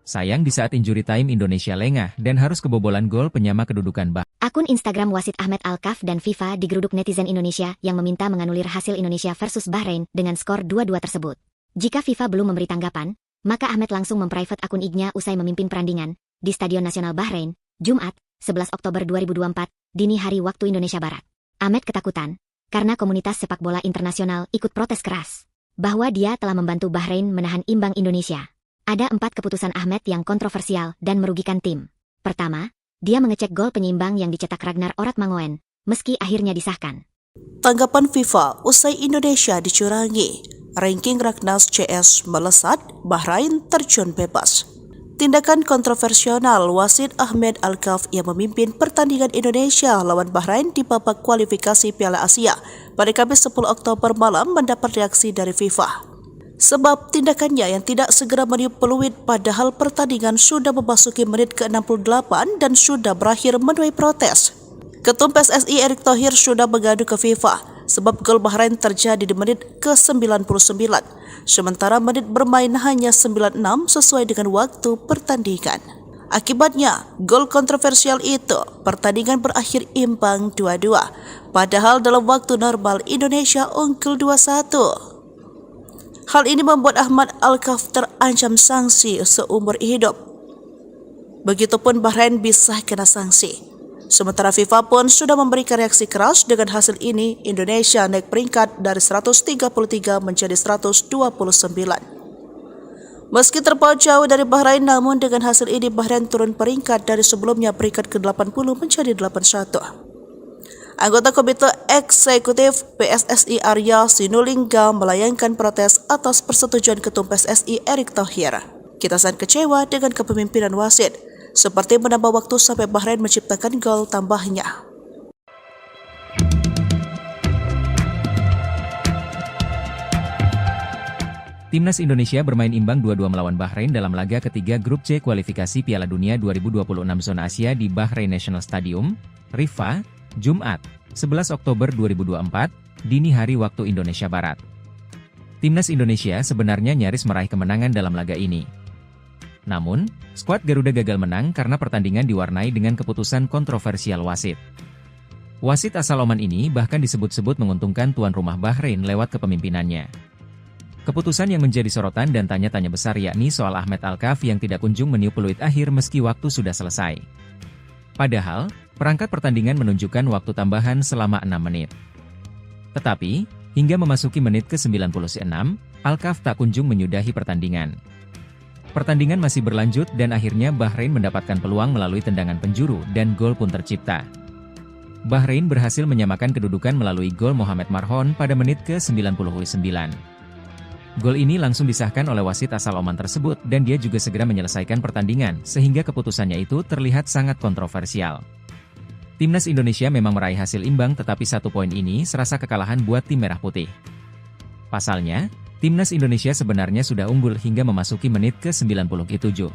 C: Sayang di saat injury time Indonesia lengah dan harus kebobolan gol penyama kedudukan Bahrain.
A: Akun Instagram wasit Ahmed Alkaf dan FIFA digeruduk netizen Indonesia yang meminta menganulir hasil Indonesia versus Bahrain dengan skor 2-2 tersebut. Jika FIFA belum memberi tanggapan, maka Ahmed langsung memprivate akun IG-nya usai memimpin perandingan di Stadion Nasional Bahrain, Jumat, 11 Oktober 2024, dini hari waktu Indonesia Barat. Ahmed ketakutan karena komunitas sepak bola internasional ikut protes keras bahwa dia telah membantu Bahrain menahan imbang Indonesia. Ada 4 keputusan Ahmed yang kontroversial dan merugikan tim. Pertama, dia mengecek gol penyeimbang yang dicetak Ragnar Oratmangoen, meski akhirnya disahkan.
B: Tanggapan FIFA usai Indonesia dicurangi. Ranking Ragnas CS melesat, Bahrain terjun bebas. Tindakan kontroversial wasit Ahmed Alkaf yang memimpin pertandingan Indonesia lawan Bahrain di babak kualifikasi Piala Asia pada Kamis 10 Oktober malam mendapat reaksi dari FIFA. Sebab tindakannya yang tidak segera meniup peluit padahal pertandingan sudah memasuki menit ke-68 dan sudah berakhir menuai protes. Ketum PSSI Erick Thohir sudah mengadu ke FIFA sebab gol Bahrain terjadi di menit ke-99, sementara menit bermain hanya 96 sesuai dengan waktu pertandingan. Akibatnya, gol kontroversial itu, pertandingan berakhir imbang 2-2, padahal dalam waktu normal Indonesia unggul 2-1. Hal ini membuat Ahmed Alkaf terancam sanksi seumur hidup. Begitupun Bahrain bisa kena sanksi. Sementara FIFA pun sudah memberikan reaksi keras dengan hasil ini, Indonesia naik peringkat dari 133 menjadi 129. Meski terpaut jauh dari Bahrain, namun dengan hasil ini Bahrain turun peringkat dari sebelumnya peringkat ke-80 menjadi 81. Anggota Komite Eksekutif PSSI Arya Sinulinga melayangkan protes atas persetujuan Ketum PSSI Erick Thohir. Kita sangat kecewa dengan kepemimpinan wasit, seperti menambah waktu sampai Bahrain menciptakan gol tambahnya.
C: Timnas Indonesia bermain imbang 2-2 melawan Bahrain dalam laga ketiga grup C kualifikasi Piala Dunia 2026 zona Asia di Bahrain National Stadium, Riffa, Jumat, 11 Oktober 2024, dini hari waktu Indonesia Barat. Timnas Indonesia sebenarnya nyaris meraih kemenangan dalam laga ini. Namun, skuad Garuda gagal menang karena pertandingan diwarnai dengan keputusan kontroversial wasit. Wasit asal Oman ini bahkan disebut-sebut menguntungkan tuan rumah Bahrain lewat kepemimpinannya. Keputusan yang menjadi sorotan dan tanya-tanya besar yakni soal Ahmed Alkaf yang tidak kunjung meniup peluit akhir meski waktu sudah selesai. Padahal, perangkat pertandingan menunjukkan waktu tambahan selama 6 menit. Tetapi, hingga memasuki menit ke-96, Alkaf tak kunjung menyudahi pertandingan. Pertandingan masih berlanjut dan akhirnya Bahrain mendapatkan peluang melalui tendangan penjuru dan gol pun tercipta. Bahrain berhasil menyamakan kedudukan melalui gol Mohamed Marhon pada menit ke-99. Gol ini langsung disahkan oleh wasit asal Oman tersebut dan dia juga segera menyelesaikan pertandingan sehingga keputusannya itu terlihat sangat kontroversial. Timnas Indonesia memang meraih hasil imbang tetapi 1 poin ini serasa kekalahan buat tim merah putih. Pasalnya, Timnas Indonesia sebenarnya sudah unggul hingga memasuki menit ke-97.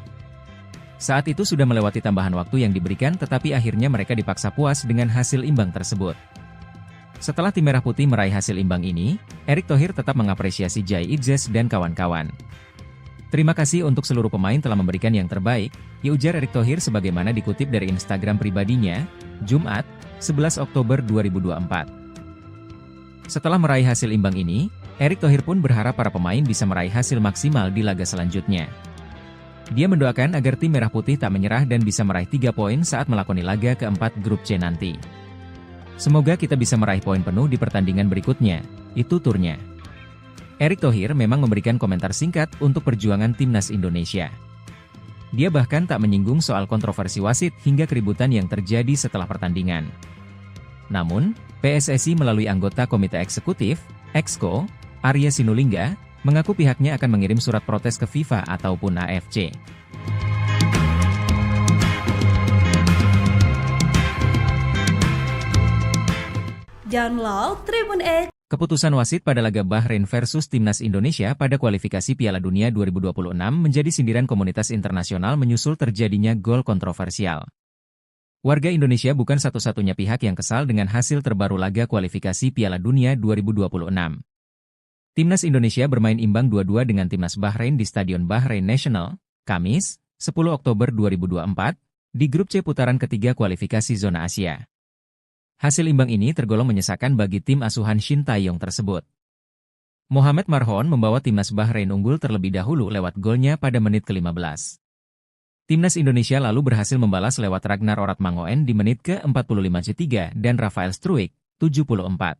C: Saat itu sudah melewati tambahan waktu yang diberikan tetapi akhirnya mereka dipaksa puas dengan hasil imbang tersebut. Setelah tim merah putih meraih hasil imbang ini, Erick Thohir tetap mengapresiasi Jai Idzes dan kawan-kawan. Terima kasih untuk seluruh pemain telah memberikan yang terbaik, ujar Erick Thohir sebagaimana dikutip dari Instagram pribadinya, Jumat, 11 Oktober 2024. Setelah meraih hasil imbang ini, Erick Thohir pun berharap para pemain bisa meraih hasil maksimal di laga selanjutnya. Dia mendoakan agar tim merah putih tak menyerah dan bisa meraih 3 poin saat melakoni laga keempat grup C nanti. Semoga kita bisa meraih poin penuh di pertandingan berikutnya, itu turnya. Erick Thohir memang memberikan komentar singkat untuk perjuangan Timnas Indonesia. Dia bahkan tak menyinggung soal kontroversi wasit hingga keributan yang terjadi setelah pertandingan. Namun, PSSI melalui anggota Komite Eksekutif, Exco, Arya Sinulinga, mengaku pihaknya akan mengirim surat protes ke FIFA ataupun AFC.
E: Download Tribun X.
C: Keputusan wasit pada laga Bahrain versus Timnas Indonesia pada kualifikasi Piala Dunia 2026 menjadi sindiran komunitas internasional menyusul terjadinya gol kontroversial. Warga Indonesia bukan satu-satunya pihak yang kesal dengan hasil terbaru laga kualifikasi Piala Dunia 2026. Timnas Indonesia bermain imbang 2-2 dengan Timnas Bahrain di Stadion Bahrain National, Kamis, 10 Oktober 2024, di grup C putaran ketiga kualifikasi zona Asia. Hasil imbang ini tergolong menyesakan bagi tim asuhan Shin Tae-yong tersebut. Mohamed Marhon membawa Timnas Bahrain unggul terlebih dahulu lewat golnya pada menit ke-15. Timnas Indonesia lalu berhasil membalas lewat Ragnar Oratmangoen di menit ke-45 dan Rafael Struijk, 74.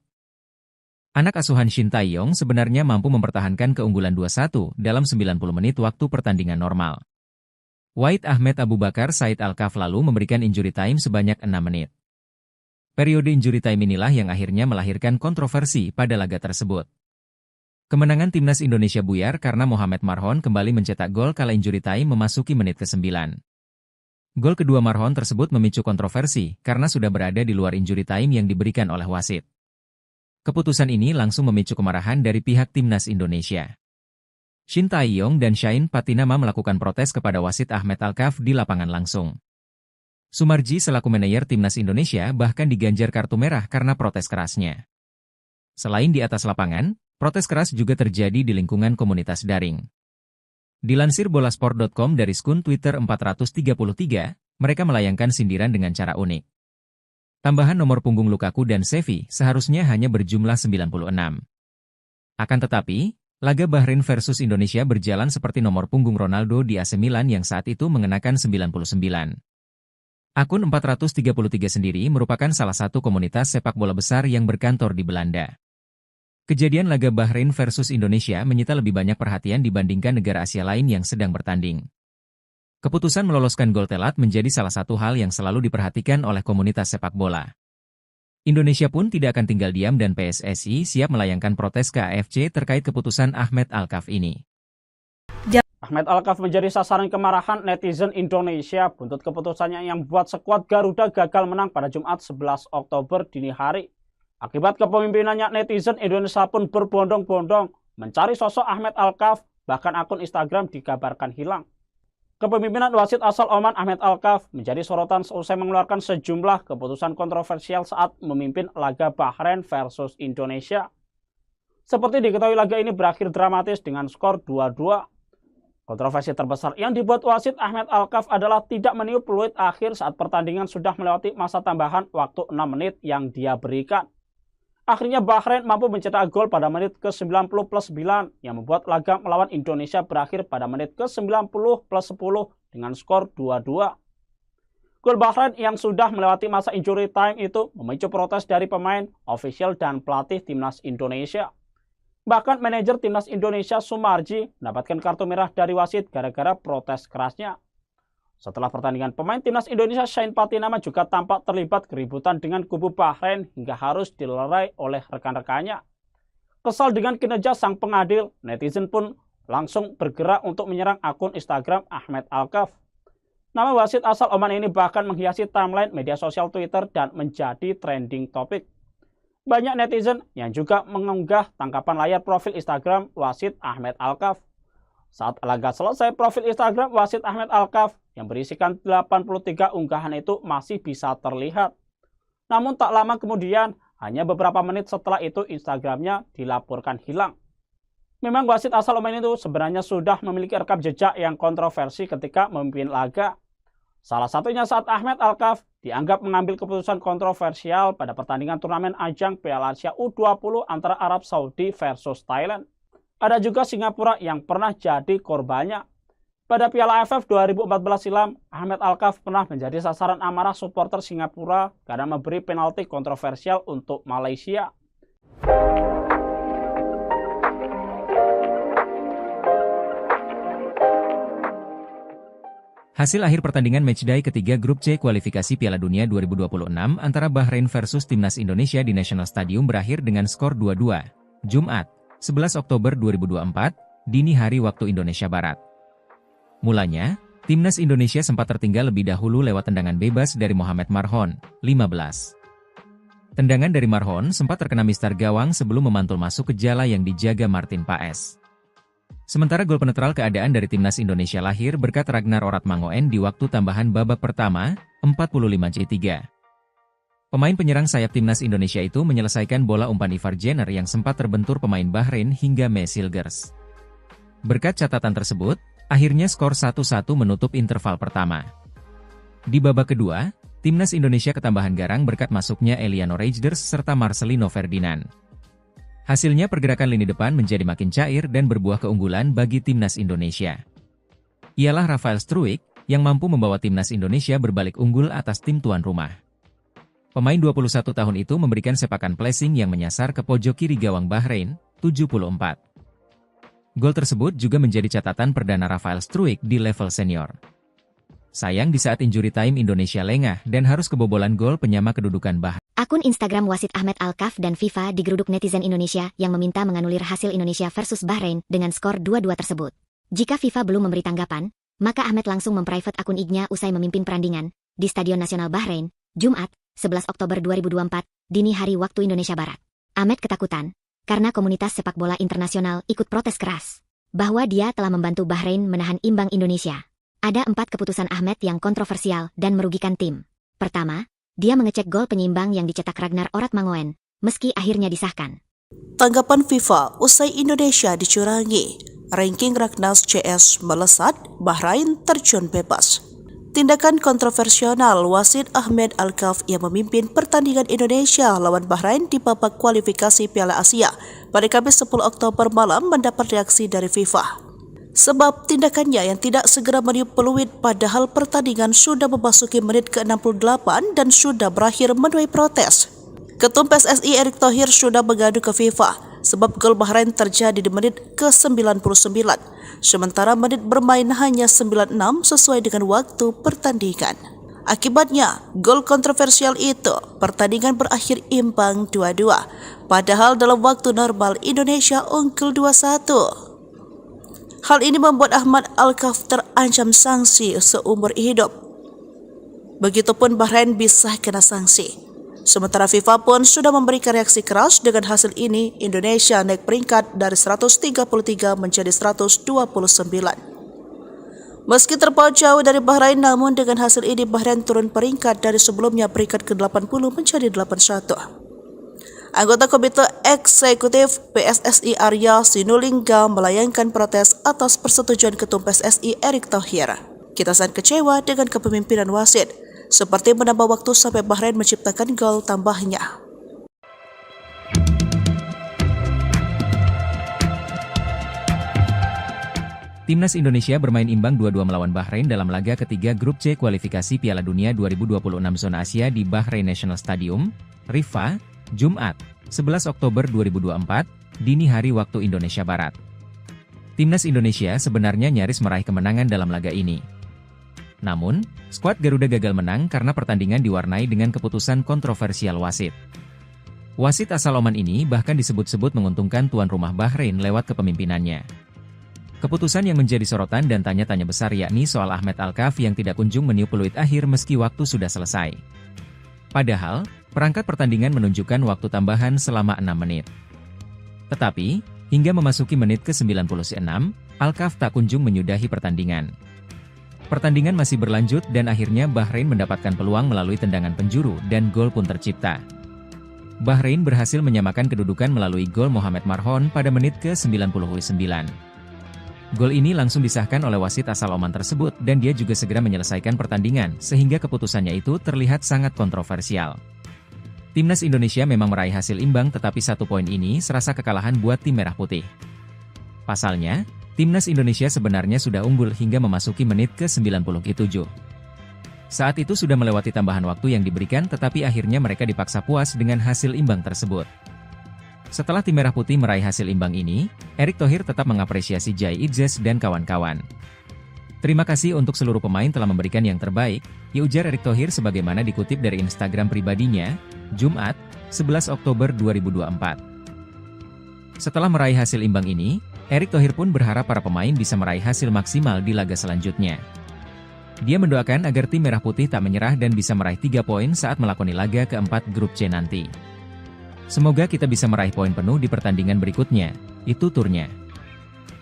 C: Anak asuhan Shin Tae-yong sebenarnya mampu mempertahankan keunggulan 2-1 dalam 90 menit waktu pertandingan normal. Wahid Ahmed Abu Bakar Said Alkaf lalu memberikan injury time sebanyak 6 menit. Periode injury time inilah yang akhirnya melahirkan kontroversi pada laga tersebut. Kemenangan Timnas Indonesia buyar karena Mohamed Marhon kembali mencetak gol kala injury time memasuki menit ke-9. Gol kedua Marhon tersebut memicu kontroversi karena sudah berada di luar injury time yang diberikan oleh wasit. Keputusan ini langsung memicu kemarahan dari pihak Timnas Indonesia. Shin Tae-yong dan Shain Patinama melakukan protes kepada wasit Ahmed Alkaf di lapangan langsung. Sumarji selaku manajer Timnas Indonesia bahkan diganjar kartu merah karena protes kerasnya. Selain di atas lapangan, protes keras juga terjadi di lingkungan komunitas daring. Dilansir bolasport.com dari skun Twitter 433, mereka melayangkan sindiran dengan cara unik. Tambahan nomor punggung Lukaku dan Xavi seharusnya hanya berjumlah 96. Akan tetapi, laga Bahrain versus Indonesia berjalan seperti nomor punggung Ronaldo di AC Milan yang saat itu mengenakan 99. Akun 433 sendiri merupakan salah satu komunitas sepak bola besar yang berkantor di Belanda. Kejadian laga Bahrain versus Indonesia menyita lebih banyak perhatian dibandingkan negara Asia lain yang sedang bertanding. Keputusan meloloskan gol telat menjadi salah satu hal yang selalu diperhatikan oleh komunitas sepak bola. Indonesia pun tidak akan tinggal diam dan PSSI siap melayangkan protes ke AFC terkait keputusan Ahmed Alkaf ini.
D: Ahmed Alkaf menjadi sasaran kemarahan netizen Indonesia buntut keputusannya yang membuat skuad Garuda gagal menang pada Jumat 11 Oktober dini hari. Akibat kepemimpinannya, netizen Indonesia pun berbondong-bondong mencari sosok Ahmed Alkaf, bahkan akun Instagram dikabarkan hilang. Kepemimpinan wasit asal Oman Ahmed Alkaf menjadi sorotan seusai mengeluarkan sejumlah keputusan kontroversial saat memimpin laga Bahrain versus Indonesia. Seperti diketahui laga ini berakhir dramatis dengan skor 2-2. Kontroversi terbesar yang dibuat wasit Ahmed Alkaf adalah tidak meniup peluit akhir saat pertandingan sudah melewati masa tambahan waktu 6 menit yang dia berikan. Akhirnya Bahrain mampu mencetak gol pada menit ke-90+9 yang membuat laga melawan Indonesia berakhir pada menit ke-90+10 dengan skor 2-2. Gol Bahrain yang sudah melewati masa injury time itu memicu protes dari pemain, ofisial, dan pelatih timnas Indonesia. Bahkan manajer timnas Indonesia Sumarji mendapatkan kartu merah dari wasit gara-gara protes kerasnya. Setelah pertandingan, pemain timnas Indonesia Shane Patinama juga tampak terlibat keributan dengan kubu Bahrain hingga harus dilerai oleh rekan-rekannya. Kesal dengan kinerja sang pengadil, netizen pun langsung bergerak untuk menyerang akun Instagram Ahmed Alkaf. Nama wasit asal Oman ini bahkan menghiasi timeline media sosial Twitter dan menjadi trending topik. Banyak netizen yang juga mengunggah tangkapan layar profil Instagram wasit Ahmed Alkaf. Saat laga selesai, profil Instagram wasit Ahmed Alkaf yang berisikan 83 unggahan itu masih bisa terlihat. Namun tak lama kemudian, hanya beberapa menit setelah itu Instagramnya dilaporkan hilang. Memang wasit asal Oman itu sebenarnya sudah memiliki rekam jejak yang kontroversi ketika memimpin laga. Salah satunya saat Ahmed Alkaf dianggap mengambil keputusan kontroversial pada pertandingan turnamen ajang Piala Asia U20 antara Arab Saudi versus Thailand. Ada juga Singapura yang pernah jadi korbannya. Pada Piala AFF 2014 silam, Ahmed Alkaf pernah menjadi sasaran amarah supporter Singapura karena memberi penalti kontroversial untuk Malaysia.
C: Hasil akhir pertandingan matchday ketiga grup C kualifikasi Piala Dunia 2026 antara Bahrain versus Timnas Indonesia di National Stadium berakhir dengan skor 2-2. Jumat, 11 Oktober 2024, dini hari waktu Indonesia Barat. Mulanya, Timnas Indonesia sempat tertinggal lebih dahulu lewat tendangan bebas dari Mohamed Marhon, 15. Tendangan dari Marhon sempat terkena mistar gawang sebelum memantul masuk ke jala yang dijaga Martin Paes. Sementara gol penetral keadaan dari Timnas Indonesia lahir berkat Ragnar Oratmangoen di waktu tambahan babak pertama, 45C3. Pemain penyerang sayap Timnas Indonesia itu menyelesaikan bola umpan Ivar Jenner yang sempat terbentur pemain Bahrain hingga Mesilgers. Berkat catatan tersebut, akhirnya skor 1-1 menutup interval pertama. Di babak kedua, Timnas Indonesia ketambahan garang berkat masuknya Eliano Reijnders serta Marcelino Ferdinand. Hasilnya pergerakan lini depan menjadi makin cair dan berbuah keunggulan bagi Timnas Indonesia. Ialah Rafael Struijk yang mampu membawa Timnas Indonesia berbalik unggul atas tim tuan rumah. Pemain 21 tahun itu memberikan sepakan placing yang menyasar ke pojok kiri gawang Bahrain, 74. Gol tersebut juga menjadi catatan perdana Rafael Struijk di level senior. Sayang di saat injury time Indonesia lengah dan harus kebobolan gol penyama kedudukan Bahrain.
A: Akun Instagram wasit Ahmed Alkaf dan FIFA digeruduk netizen Indonesia yang meminta menganulir hasil Indonesia versus Bahrain dengan skor 2-2 tersebut. Jika FIFA belum memberi tanggapan, maka Ahmed langsung memprivate akun IG-nya usai memimpin perandingan di Stadion Nasional Bahrain, Jumat, 11 Oktober 2024, dini hari waktu Indonesia Barat. Ahmed ketakutan karena komunitas sepak bola internasional ikut protes keras bahwa dia telah membantu Bahrain menahan imbang Indonesia. Ada 4 keputusan Ahmed yang kontroversial dan merugikan tim. Pertama, dia mengecek gol penyeimbang yang dicetak Ragnar Oratmangoen, meski akhirnya disahkan.
B: Tanggapan FIFA usai Indonesia dicurangi. Ranking Raknas CS melesat, Bahrain terjun bebas. Tindakan kontroversial wasit Ahmed Alkaf yang memimpin pertandingan Indonesia lawan Bahrain di babak kualifikasi Piala Asia pada Kamis 10 Oktober malam mendapat reaksi dari FIFA. Sebab tindakannya yang tidak segera meniup peluit padahal pertandingan sudah memasuki menit ke-68 dan sudah berakhir menuai protes. Ketum PSSI Erick Thohir sudah mengadu ke FIFA sebab gol Bahrain terjadi di menit ke-99, sementara menit bermain hanya 96 sesuai dengan waktu pertandingan. Akibatnya, gol kontroversial itu, pertandingan berakhir imbang 2-2, padahal dalam waktu normal Indonesia unggul 2-1. Hal ini membuat Ahmed Alkaf terancam sanksi seumur hidup. Begitupun Bahrain bisa kena sanksi. Sementara FIFA pun sudah memberikan reaksi keras dengan hasil ini, Indonesia naik peringkat dari 133 menjadi 129. Meski terpaut jauh dari Bahrain, namun dengan hasil ini Bahrain turun peringkat dari sebelumnya peringkat ke-80 menjadi 81. Anggota Komite Eksekutif PSSI Arya Sinulinga melayangkan protes atas persetujuan Ketum PSSI Erick Thohir. Kita sangat kecewa dengan kepemimpinan wasit, seperti menambah waktu sampai Bahrain menciptakan gol tambahnya.
C: Timnas Indonesia bermain imbang 2-2 melawan Bahrain dalam laga ketiga grup C kualifikasi Piala Dunia 2026 zona Asia di Bahrain National Stadium, Riffa, Jumat, 11 Oktober 2024, dini hari waktu Indonesia Barat. Timnas Indonesia sebenarnya nyaris meraih kemenangan dalam laga ini. Namun, skuad Garuda gagal menang karena pertandingan diwarnai dengan keputusan kontroversial wasit. Wasit asal Oman ini bahkan disebut-sebut menguntungkan tuan rumah Bahrain lewat kepemimpinannya. Keputusan yang menjadi sorotan dan tanya-tanya besar yakni soal Ahmed Alkaf yang tidak kunjung meniup peluit akhir meski waktu sudah selesai. Padahal, perangkat pertandingan menunjukkan waktu tambahan selama 6 menit. Tetapi, hingga memasuki menit ke-96, Alkaf tak kunjung menyudahi pertandingan. Pertandingan masih berlanjut dan akhirnya Bahrain mendapatkan peluang melalui tendangan penjuru dan gol pun tercipta. Bahrain berhasil menyamakan kedudukan melalui gol Mohamed Marhon pada menit ke-99. Gol ini langsung disahkan oleh wasit asal Oman tersebut dan dia juga segera menyelesaikan pertandingan sehingga keputusannya itu terlihat sangat kontroversial. Timnas Indonesia memang meraih hasil imbang tetapi 1 poin ini serasa kekalahan buat tim merah putih. Pasalnya, Timnas Indonesia sebenarnya sudah unggul hingga memasuki menit ke-97. Saat itu sudah melewati tambahan waktu yang diberikan tetapi akhirnya mereka dipaksa puas dengan hasil imbang tersebut. Setelah tim merah putih meraih hasil imbang ini, Erick Thohir tetap mengapresiasi Jai Idzes dan kawan-kawan. Terima kasih untuk seluruh pemain telah memberikan yang terbaik, ujar Erick Thohir sebagaimana dikutip dari Instagram pribadinya, Jumat, 11 Oktober 2024. Setelah meraih hasil imbang ini, Erick Thohir pun berharap para pemain bisa meraih hasil maksimal di laga selanjutnya. Dia mendoakan agar tim merah putih tak menyerah dan bisa meraih 3 poin saat melakoni laga keempat grup C nanti. Semoga kita bisa meraih poin penuh di pertandingan berikutnya, itu turnya.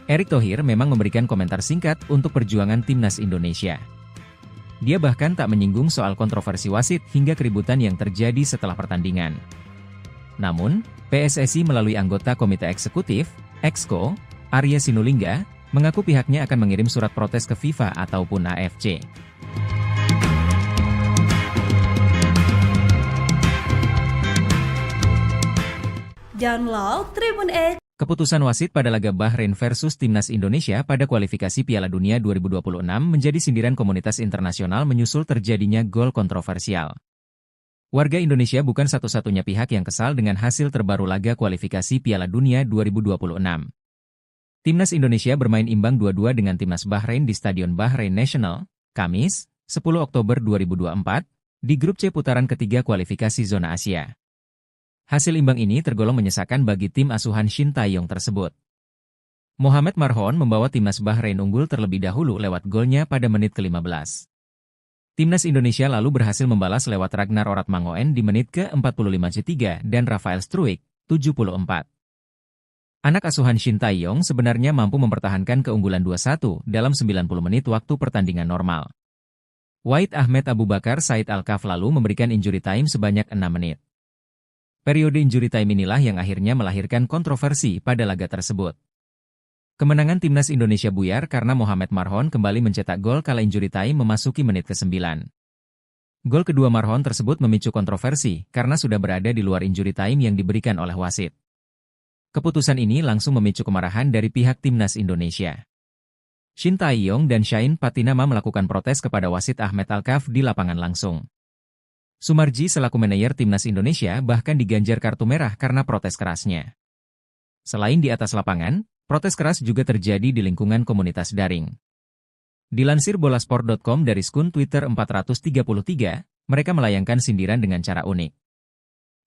C: Erick Thohir memang memberikan komentar singkat untuk perjuangan Timnas Indonesia. Dia bahkan tak menyinggung soal kontroversi wasit hingga keributan yang terjadi setelah pertandingan. Namun, PSSI melalui anggota Komite Eksekutif, Exco, Arya Sinulinga, mengaku pihaknya akan mengirim surat protes ke FIFA ataupun AFC.
E: Download Tribun X.
C: Keputusan wasit pada laga Bahrain versus Timnas Indonesia pada kualifikasi Piala Dunia 2026 menjadi sindiran komunitas internasional menyusul terjadinya gol kontroversial. Warga Indonesia bukan satu-satunya pihak yang kesal dengan hasil terbaru laga kualifikasi Piala Dunia 2026. Timnas Indonesia bermain imbang 2-2 dengan Timnas Bahrain di Stadion Bahrain National, Kamis, 10 Oktober 2024, di grup C putaran ketiga kualifikasi zona Asia. Hasil imbang ini tergolong menyesakan bagi tim asuhan Shin Tae-yong tersebut. Mohamed Marhon membawa Timnas Bahrain unggul terlebih dahulu lewat golnya pada menit ke-15. Timnas Indonesia lalu berhasil membalas lewat Ragnar Oratmangoen di menit ke-45 dan Rafael Struijk, 74. Anak asuhan Shin Tae-yong sebenarnya mampu mempertahankan keunggulan 2-1 dalam 90 menit waktu pertandingan normal. Wahid Ahmed Abu Bakar Said Alkaf lalu memberikan injury time sebanyak 6 menit. Periode injury time inilah yang akhirnya melahirkan kontroversi pada laga tersebut. Kemenangan Timnas Indonesia buyar karena Mohamed Marhon kembali mencetak gol kala injury time memasuki menit ke-9. Gol kedua Marhon tersebut memicu kontroversi karena sudah berada di luar injury time yang diberikan oleh wasit. Keputusan ini langsung memicu kemarahan dari pihak Timnas Indonesia. Shin Tae-yong dan Shain Patinama melakukan protes kepada wasit Ahmed Alkaf di lapangan langsung. Sumarji selaku manajer Timnas Indonesia bahkan diganjar kartu merah karena protes kerasnya. Selain di atas lapangan, protes keras juga terjadi di lingkungan komunitas daring. Dilansir bolasport.com dari skun Twitter 433, mereka melayangkan sindiran dengan cara unik.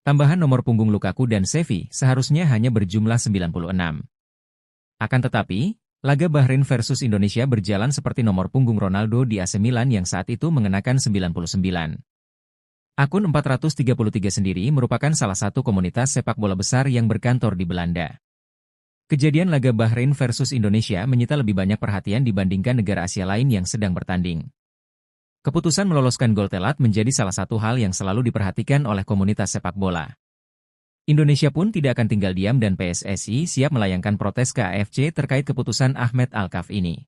C: Tambahan nomor punggung Lukaku dan Xavi seharusnya hanya berjumlah 96. Akan tetapi, laga Bahrain versus Indonesia berjalan seperti nomor punggung Ronaldo di AC Milan yang saat itu mengenakan 99. Akun 433 sendiri merupakan salah satu komunitas sepak bola besar yang berkantor di Belanda. Kejadian laga Bahrain versus Indonesia menyita lebih banyak perhatian dibandingkan negara Asia lain yang sedang bertanding. Keputusan meloloskan gol telat menjadi salah satu hal yang selalu diperhatikan oleh komunitas sepak bola. Indonesia pun tidak akan tinggal diam dan PSSI siap melayangkan protes ke AFC terkait keputusan Ahmed Alkaf ini.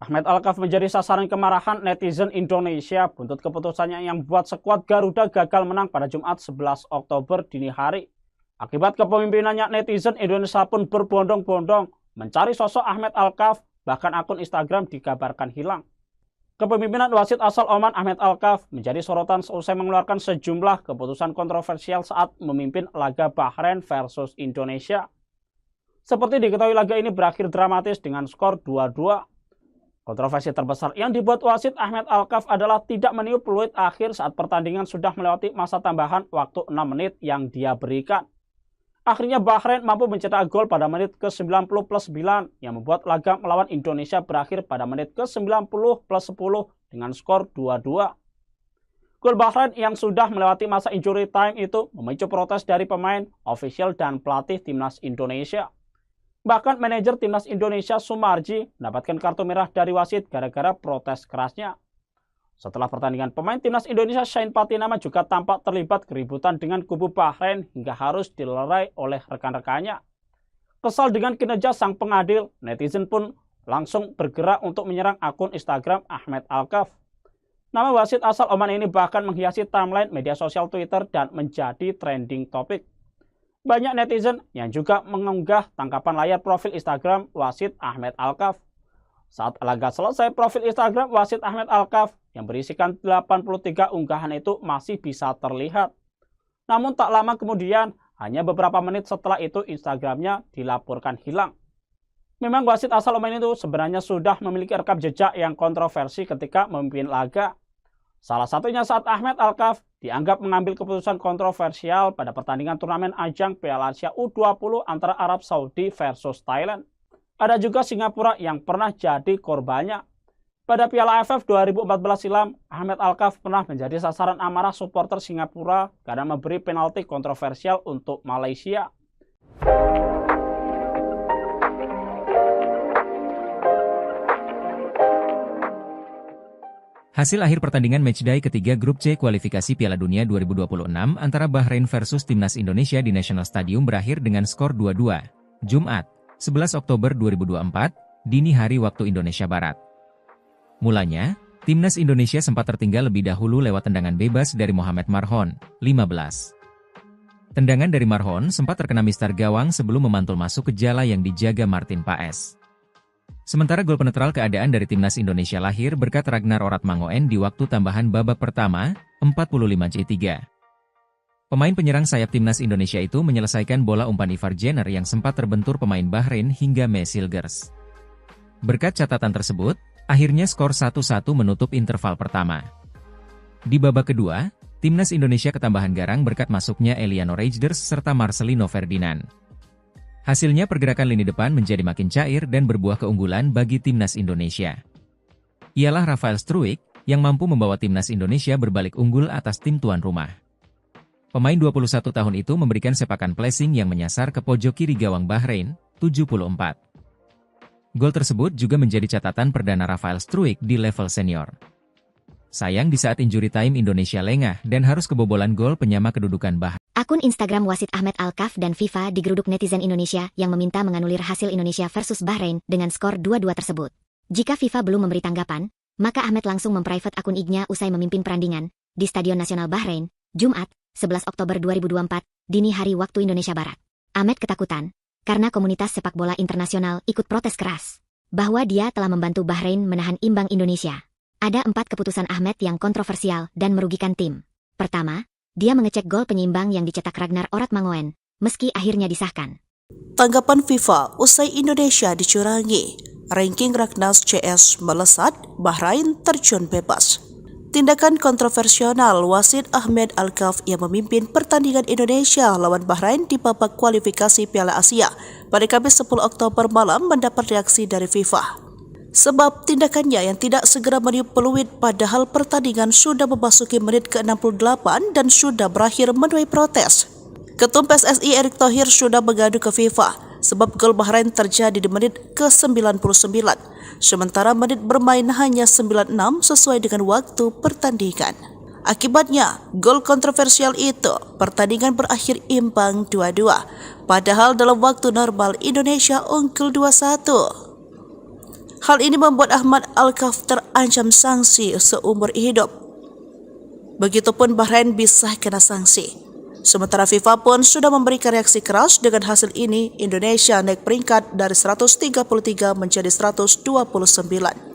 D: Ahmed Alkaf menjadi sasaran kemarahan netizen Indonesia buntut keputusannya yang membuat skuad Garuda gagal menang pada Jumat 11 Oktober dini hari. Akibat kepemimpinannya, netizen Indonesia pun berbondong-bondong mencari sosok Ahmed Alkaf, bahkan akun Instagram dikabarkan hilang. Kepemimpinan wasit asal Oman Ahmed Alkaf menjadi sorotan seusai mengeluarkan sejumlah keputusan kontroversial saat memimpin laga Bahrain versus Indonesia. Seperti diketahui, laga ini berakhir dramatis dengan skor 2-2. Kontroversi terbesar yang dibuat wasit Ahmed Alkaf adalah tidak meniup peluit akhir saat pertandingan sudah melewati masa tambahan waktu 6 menit yang dia berikan. Akhirnya Bahrain mampu mencetak gol pada menit ke-90+9 yang membuat laga melawan Indonesia berakhir pada menit ke-90+10 dengan skor 2-2. Gol Bahrain yang sudah melewati masa injury time itu memicu protes dari pemain, ofisial, dan pelatih timnas Indonesia. Bahkan manajer timnas Indonesia Sumarji mendapatkan kartu merah dari wasit gara-gara protes kerasnya. Setelah pertandingan, pemain timnas Indonesia Shane Patinama juga tampak terlibat keributan dengan kubu Bahrain hingga harus dilerai oleh rekan-rekannya. Kesal dengan kinerja sang pengadil, netizen pun langsung bergerak untuk menyerang akun Instagram Ahmed Alkaf. Nama wasit asal Oman ini bahkan menghiasi timeline media sosial Twitter dan menjadi trending topik. Banyak netizen yang juga mengunggah tangkapan layar profil Instagram wasit Ahmed Alkaf. Saat laga selesai, profil Instagram wasit Ahmed Alkaf yang berisikan 83 unggahan itu masih bisa terlihat. Namun tak lama kemudian, hanya beberapa menit setelah itu Instagramnya dilaporkan hilang. Memang wasit asal Oman itu sebenarnya sudah memiliki rekam jejak yang kontroversi ketika memimpin laga. Salah satunya saat Ahmed Alkaf dianggap mengambil keputusan kontroversial pada pertandingan turnamen ajang Piala Asia U20 antara Arab Saudi versus Thailand. Ada juga Singapura yang pernah jadi korbannya. Pada Piala AFF 2014 silam, Ahmed Alkaf pernah menjadi sasaran amarah supporter Singapura karena memberi penalti kontroversial untuk Malaysia.
C: Hasil akhir pertandingan matchday ketiga grup C kualifikasi Piala Dunia 2026 antara Bahrain versus Timnas Indonesia di National Stadium berakhir dengan skor 2-2. Jumat, 11 Oktober 2024, dini hari waktu Indonesia Barat. Mulanya, Timnas Indonesia sempat tertinggal lebih dahulu lewat tendangan bebas dari Mohamed Marhon, 15. Tendangan dari Marhon sempat terkena mistar gawang sebelum memantul masuk ke jala yang dijaga Martin Paes. Sementara gol penetral keadaan dari Timnas Indonesia lahir berkat Ragnar Oratmangoen di waktu tambahan babak pertama, 45C3. Pemain penyerang sayap Timnas Indonesia itu menyelesaikan bola umpan Ivar Jenner yang sempat terbentur pemain Bahrain hingga Mesilgers. Berkat catatan tersebut, akhirnya skor 1-1 menutup interval pertama. Di babak kedua, Timnas Indonesia ketambahan garang berkat masuknya Eliano Reijnders serta Marcelino Ferdinand. Hasilnya pergerakan lini depan menjadi makin cair dan berbuah keunggulan bagi Timnas Indonesia. Ialah Rafael Struijk yang mampu membawa Timnas Indonesia berbalik unggul atas tim tuan rumah. Pemain 21 tahun itu memberikan sepakan placing yang menyasar ke pojok kiri gawang Bahrain, 74. Gol tersebut juga menjadi catatan perdana Rafael Struijk di level senior. Sayang di saat injury time Indonesia lengah dan harus kebobolan gol penyama kedudukan Bahrain.
A: Akun Instagram wasit Ahmed Alkaf dan FIFA digeruduk netizen Indonesia yang meminta menganulir hasil Indonesia versus Bahrain dengan skor 2-2 tersebut. Jika FIFA belum memberi tanggapan, maka Ahmed langsung memprivate akun IG-nya usai memimpin perandingan di Stadion Nasional Bahrain, Jumat, 11 Oktober 2024, dini hari waktu Indonesia Barat. Ahmed ketakutan karena komunitas sepak bola internasional ikut protes keras bahwa dia telah membantu Bahrain menahan imbang Indonesia. Ada 4 keputusan Ahmed yang kontroversial dan merugikan tim. Pertama, dia mengecek gol penyeimbang yang dicetak Ragnar Oratmangoen, meski akhirnya disahkan.
B: Tanggapan FIFA usai Indonesia dicurangi. Ranking Raknas CS melesat, Bahrain terjun bebas. Tindakan kontroversial wasit Ahmed Alkaf yang memimpin pertandingan Indonesia lawan Bahrain di babak kualifikasi Piala Asia pada Kamis 10 Oktober malam mendapat reaksi dari FIFA. Sebab tindakannya yang tidak segera meniup peluit padahal pertandingan sudah memasuki menit ke-68 dan sudah berakhir menuai protes. Ketum PSSI Erick Thohir sudah mengadu ke FIFA sebab gol Bahrain terjadi di menit ke-99, sementara menit bermain hanya 96 sesuai dengan waktu pertandingan. Akibatnya, gol kontroversial itu, pertandingan berakhir imbang 2-2. Padahal dalam waktu normal Indonesia unggul 2-1. Hal ini membuat Ahmad Alkaf terancam sanksi seumur hidup. Begitupun Bahrain bisa kena sanksi. Sementara FIFA pun sudah memberikan reaksi keras. Dengan hasil ini, Indonesia naik peringkat dari 133 menjadi 129.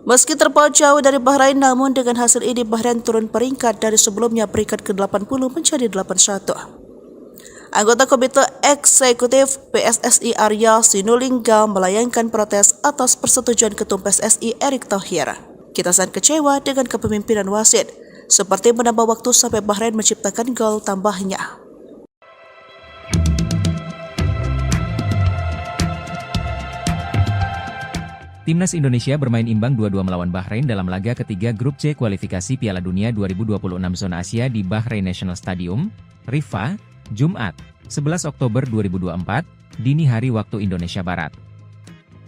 B: Meski terpaut jauh dari Bahrain, namun dengan hasil ini Bahrain turun peringkat dari sebelumnya peringkat ke-80 menjadi 81. Anggota Komite Eksekutif PSSI Arya Sinulinga melayangkan protes atas persetujuan Ketum PSSI Erick Thohir. Kita sangat kecewa dengan kepemimpinan wasit, seperti menambah waktu sampai Bahrain menciptakan gol tambahnya.
C: Timnas Indonesia bermain imbang 2-2 melawan Bahrain dalam laga ketiga Grup C kualifikasi Piala Dunia 2026 zona Asia di Bahrain National Stadium, Riffa, Jumat, 11 Oktober 2024, dini hari waktu Indonesia Barat.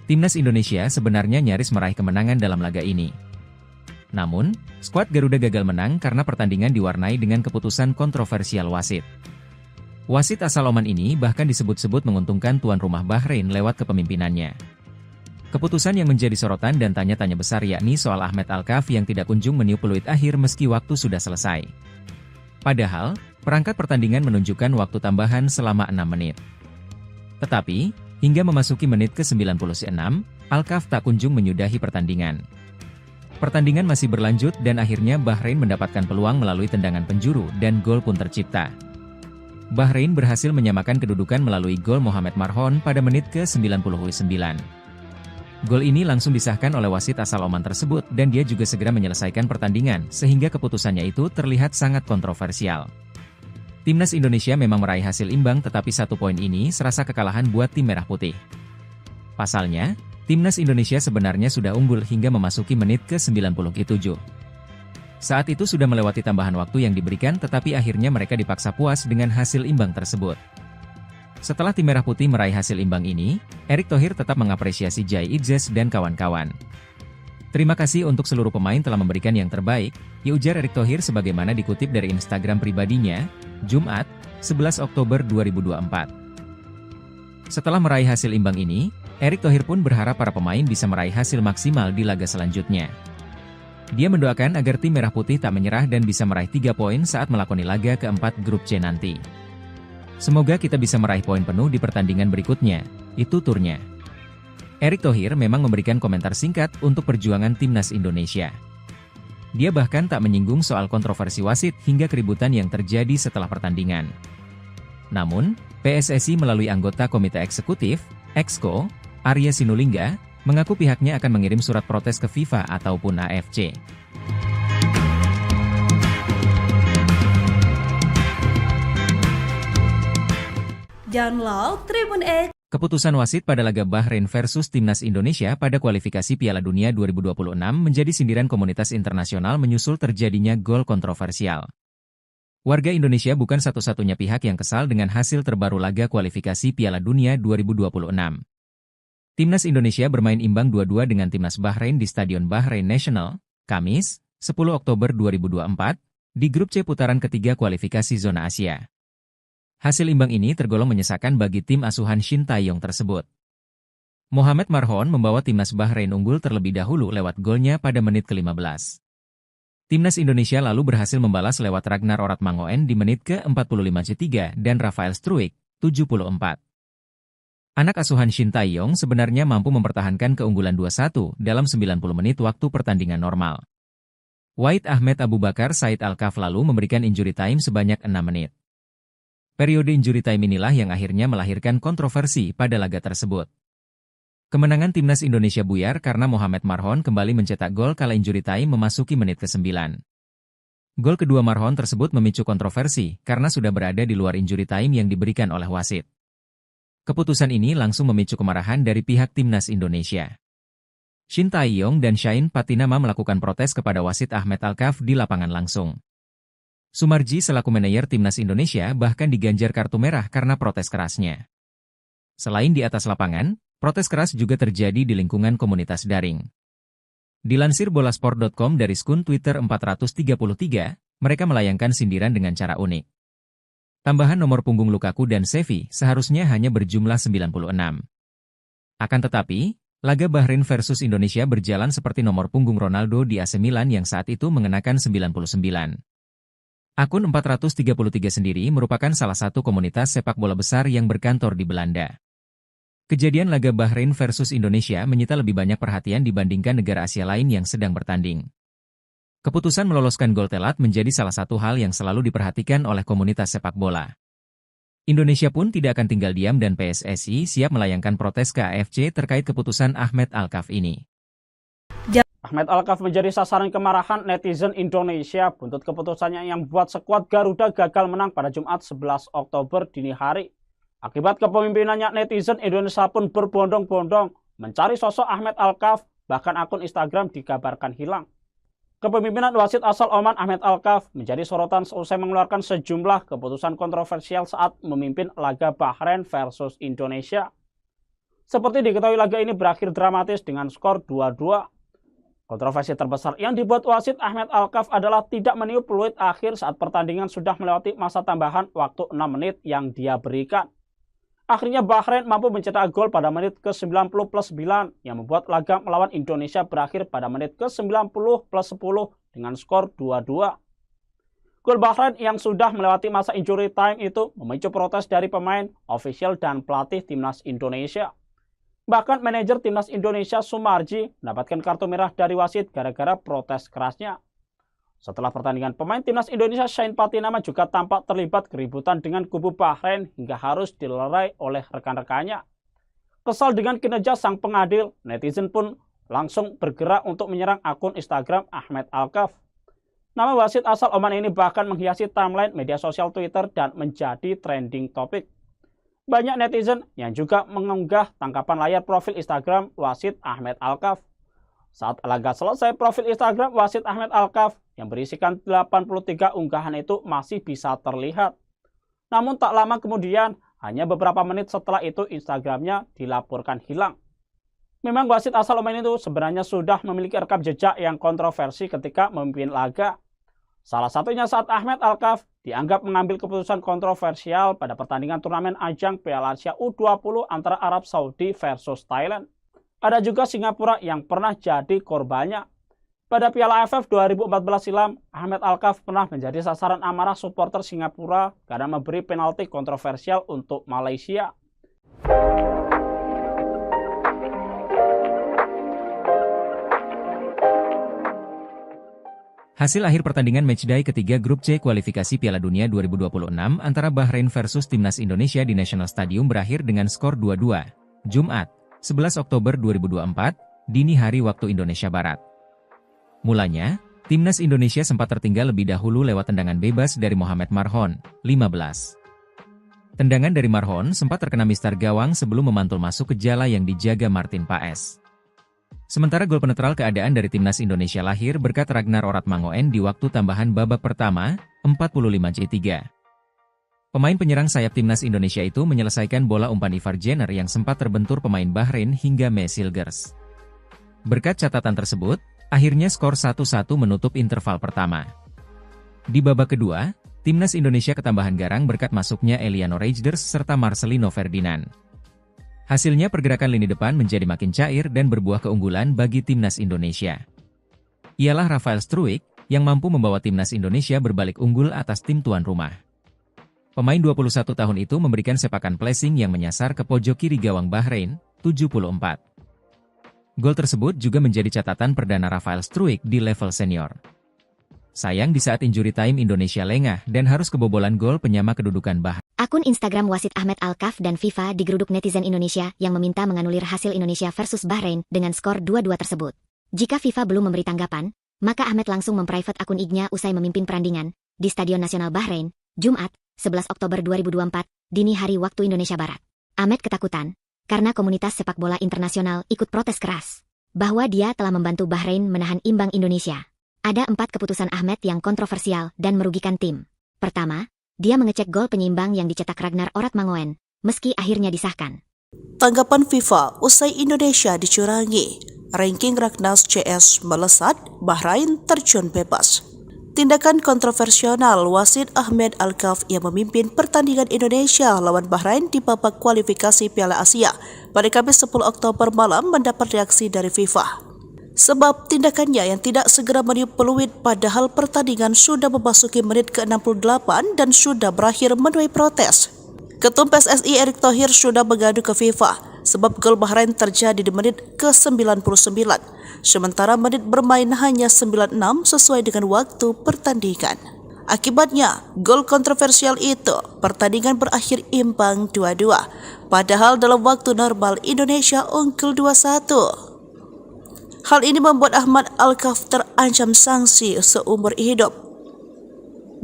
C: Timnas Indonesia sebenarnya nyaris meraih kemenangan dalam laga ini. Namun, skuad Garuda gagal menang karena pertandingan diwarnai dengan keputusan kontroversial wasit. Wasit asal Oman ini bahkan disebut-sebut menguntungkan tuan rumah Bahrain lewat kepemimpinannya. Keputusan yang menjadi sorotan dan tanya-tanya besar yakni soal Ahmad Alkaf yang tidak kunjung meniup peluit akhir meski waktu sudah selesai. Padahal, perangkat pertandingan menunjukkan waktu tambahan selama 6 menit. Tetapi, hingga memasuki menit ke-96, Alkaf tak kunjung menyudahi pertandingan. Pertandingan masih berlanjut dan akhirnya Bahrain mendapatkan peluang melalui tendangan penjuru dan gol pun tercipta. Bahrain berhasil menyamakan kedudukan melalui gol Mohamed Marhon pada menit ke-99. Gol ini langsung disahkan oleh wasit asal Oman tersebut dan dia juga segera menyelesaikan pertandingan sehingga keputusannya itu terlihat sangat kontroversial. Timnas Indonesia memang meraih hasil imbang tetapi 1 poin ini serasa kekalahan buat tim merah putih. Pasalnya, Timnas Indonesia sebenarnya sudah unggul hingga memasuki menit ke-97. Saat itu sudah melewati tambahan waktu yang diberikan tetapi akhirnya mereka dipaksa puas dengan hasil imbang tersebut. Setelah tim merah putih meraih hasil imbang ini, Erick Thohir tetap mengapresiasi Jai Idzes dan kawan-kawan. Terima kasih untuk seluruh pemain telah memberikan yang terbaik, ujar Erick Thohir sebagaimana dikutip dari Instagram pribadinya, Jumat, 11 Oktober 2024. Setelah meraih hasil imbang ini, Erick Thohir pun berharap para pemain bisa meraih hasil maksimal di laga selanjutnya. Dia mendoakan agar tim merah putih tak menyerah dan bisa meraih 3 poin saat melakoni laga keempat Grup C nanti. Semoga kita bisa meraih poin penuh di pertandingan berikutnya, itu turnya. Erick Thohir memang memberikan komentar singkat untuk perjuangan Timnas Indonesia. Dia bahkan tak menyinggung soal kontroversi wasit hingga keributan yang terjadi setelah pertandingan. Namun, PSSI melalui anggota Komite Eksekutif, Exco, Arya Sinulinga, mengaku pihaknya akan mengirim surat protes ke FIFA ataupun AFC.
E: Download Tribun X.
C: Keputusan wasit pada laga Bahrain versus Timnas Indonesia pada kualifikasi Piala Dunia 2026 menjadi sindiran komunitas internasional menyusul terjadinya gol kontroversial. Warga Indonesia bukan satu-satunya pihak yang kesal dengan hasil terbaru laga kualifikasi Piala Dunia 2026. Timnas Indonesia bermain imbang 2-2 dengan Timnas Bahrain di Stadion Bahrain National, Kamis, 10 Oktober 2024, di Grup C putaran ketiga kualifikasi zona Asia. Hasil imbang ini tergolong menyesakan bagi tim asuhan Shin Tae-yong tersebut. Mohamed Marhon membawa Timnas Bahrain unggul terlebih dahulu lewat golnya pada menit ke-15. Timnas Indonesia lalu berhasil membalas lewat Ragnar Oratmangoen di menit ke-45 dan Rafael Struijk, 74. Anak asuhan Shin Tae-yong sebenarnya mampu mempertahankan keunggulan 2-1 dalam 90 menit waktu pertandingan normal. Wahid Ahmed Abu Bakar Said Alkaf lalu memberikan injury time sebanyak 6 menit. Periode injury time inilah yang akhirnya melahirkan kontroversi pada laga tersebut. Kemenangan Timnas Indonesia buyar karena Mohamed Marhon kembali mencetak gol kala injury time memasuki menit ke-9. Gol kedua Marhon tersebut memicu kontroversi karena sudah berada di luar injury time yang diberikan oleh wasit. Keputusan ini langsung memicu kemarahan dari pihak Timnas Indonesia. Shin Tae-yong dan Shain Patinama melakukan protes kepada wasit Ahmed Alkaf di lapangan langsung. Sumarji selaku manajer Timnas Indonesia bahkan diganjar kartu merah karena protes kerasnya. Selain di atas lapangan, protes keras juga terjadi di lingkungan komunitas daring. Dilansir bolasport.com dari skun Twitter 433, mereka melayangkan sindiran dengan cara unik. Tambahan nomor punggung Lukaku dan Xavi seharusnya hanya berjumlah 96. Akan tetapi, laga Bahrain versus Indonesia berjalan seperti nomor punggung Ronaldo di AC Milan yang saat itu mengenakan 99. Akun 433 sendiri merupakan salah satu komunitas sepak bola besar yang berkantor di Belanda. Kejadian laga Bahrain versus Indonesia menyita lebih banyak perhatian dibandingkan negara Asia lain yang sedang bertanding. Keputusan meloloskan gol telat menjadi salah satu hal yang selalu diperhatikan oleh komunitas sepak bola. Indonesia pun tidak akan tinggal diam dan PSSI siap melayangkan protes ke AFC terkait keputusan Ahmed Alkaf ini.
D: Ahmed Alkaf menjadi sasaran kemarahan netizen Indonesia buntut keputusannya yang membuat skuad Garuda gagal menang pada Jumat 11 Oktober dini hari. Akibat kepemimpinannya, netizen Indonesia pun berbondong-bondong mencari sosok Ahmed Alkaf, bahkan akun Instagram dikabarkan hilang. Kepemimpinan wasit asal Oman Ahmed Alkaf menjadi sorotan seusai mengeluarkan sejumlah keputusan kontroversial saat memimpin laga Bahrain versus Indonesia. Seperti diketahui, laga ini berakhir dramatis dengan skor 2-2. Kontroversi terbesar yang dibuat wasit Ahmed Alkaf adalah tidak meniup peluit akhir saat pertandingan sudah melewati masa tambahan waktu 6 menit yang dia berikan. Akhirnya Bahrain mampu mencetak gol pada menit ke-90+9 yang membuat laga melawan Indonesia berakhir pada menit ke-90+10 dengan skor 2-2. Gol Bahrain yang sudah melewati masa injury time itu memicu protes dari pemain, ofisial, dan pelatih timnas Indonesia. Bahkan manajer timnas Indonesia Sumarji mendapatkan kartu merah dari wasit gara-gara protes kerasnya. Setelah pertandingan, pemain timnas Indonesia Shane Patinama juga tampak terlibat keributan dengan kubu Bahrain hingga harus dilerai oleh rekan-rekannya. Kesal dengan kinerja sang pengadil, netizen pun langsung bergerak untuk menyerang akun Instagram Ahmed Alkaf. Nama wasit asal Oman ini bahkan menghiasi timeline media sosial Twitter dan menjadi trending topik. Banyak netizen yang juga mengunggah tangkapan layar profil Instagram wasit Ahmed Alkaf. Saat laga selesai, profil Instagram wasit Ahmed Alkaf yang berisikan 83 unggahan itu masih bisa terlihat. Namun tak lama kemudian, hanya beberapa menit setelah itu Instagramnya dilaporkan hilang. Memang wasit asal Oman itu sebenarnya sudah memiliki rekam jejak yang kontroversi ketika memimpin laga. Salah satunya saat Ahmed Alkaf dianggap mengambil keputusan kontroversial pada pertandingan turnamen ajang Piala Asia U20 antara Arab Saudi versus Thailand. Ada juga Singapura yang pernah jadi korbannya. Pada Piala AFF 2014 silam, Ahmed Alkaf pernah menjadi sasaran amarah supporter Singapura karena memberi penalti kontroversial untuk Malaysia.
C: Hasil akhir pertandingan matchday ketiga grup C kualifikasi Piala Dunia 2026 antara Bahrain versus Timnas Indonesia di National Stadium berakhir dengan skor 2-2. Jumat, 11 Oktober 2024, dini hari waktu Indonesia Barat. Mulanya, Timnas Indonesia sempat tertinggal lebih dahulu lewat tendangan bebas dari Mohamed Marhon, 15. Tendangan dari Marhon sempat terkena mistar gawang sebelum memantul masuk ke jala yang dijaga Martin Paes. Sementara gol penetral keadaan dari Timnas Indonesia lahir berkat Ragnar Oratmangoen di waktu tambahan babak pertama, 45-3. Pemain penyerang sayap Timnas Indonesia itu menyelesaikan bola umpan Ivar Jenner yang sempat terbentur pemain Bahrain hingga Mesilgers. Berkat catatan tersebut, akhirnya skor 1-1 menutup interval pertama. Di babak kedua, Timnas Indonesia ketambahan garang berkat masuknya Eliano Reijnders serta Marcelino Ferdinand. Hasilnya pergerakan lini depan menjadi makin cair dan berbuah keunggulan bagi Timnas Indonesia. Ialah Rafael Struijk yang mampu membawa Timnas Indonesia berbalik unggul atas tim tuan rumah. Pemain 21 tahun itu memberikan sepakan placing yang menyasar ke pojok kiri gawang Bahrain, 74. Gol tersebut juga menjadi catatan perdana Rafael Struijk di level senior. Sayang di saat injury time Indonesia lengah dan harus kebobolan gol penyama kedudukan Bahrain.
A: Akun Instagram wasit Ahmed Alkaf dan FIFA digeruduk netizen Indonesia yang meminta menganulir hasil Indonesia versus Bahrain dengan skor 2-2 tersebut. Jika FIFA belum memberi tanggapan, maka Ahmed langsung memprivate akun IG-nya usai memimpin perandingan di Stadion Nasional Bahrain, Jumat, 11 Oktober 2024, dini hari waktu Indonesia Barat. Ahmed ketakutan karena komunitas sepak bola internasional ikut protes keras bahwa dia telah membantu Bahrain menahan imbang Indonesia. Ada 4 keputusan Ahmed yang kontroversial dan merugikan tim. Pertama, dia mengecek gol penyeimbang yang dicetak Ragnar Oratmangoen, meski akhirnya disahkan.
B: Tanggapan FIFA usai Indonesia dicurangi. Ranking Raknas CS melesat, Bahrain terjun bebas. Tindakan kontroversial wasit Ahmed Alkaf yang memimpin pertandingan Indonesia lawan Bahrain di babak kualifikasi Piala Asia pada Kamis 10 Oktober malam mendapat reaksi dari FIFA. Sebab tindakannya yang tidak segera meniup peluit padahal pertandingan sudah memasuki menit ke-68 dan sudah berakhir menuai protes. Ketum PSSI Erick Thohir sudah mengadu ke FIFA sebab gol Bahrain terjadi di menit ke-99, sementara menit bermain hanya 96 sesuai dengan waktu pertandingan. Akibatnya, gol kontroversial itu, pertandingan berakhir imbang 2-2, padahal dalam waktu normal Indonesia unggul 2-1. Hal ini membuat Ahmad Alkaf terancam sanksi seumur hidup.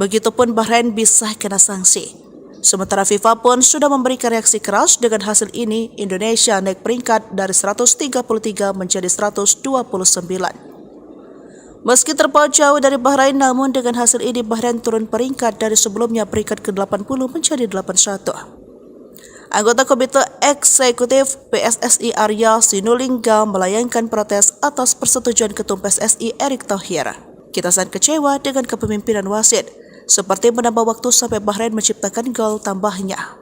B: Begitupun Bahrain bisa kena sanksi. Sementara FIFA pun sudah memberikan reaksi keras. Dengan hasil ini, Indonesia naik peringkat dari 133 menjadi 129. Meski terpaut jauh dari Bahrain, namun dengan hasil ini Bahrain turun peringkat dari sebelumnya peringkat ke-80 menjadi 81. Anggota Komite Eksekutif PSSI Arya Sinulinga melayangkan protes atas persetujuan Ketum PSSI Erick Thohir. Kita sangat kecewa dengan kepemimpinan wasit, seperti menambah waktu sampai Bahrain menciptakan gol tambahnya.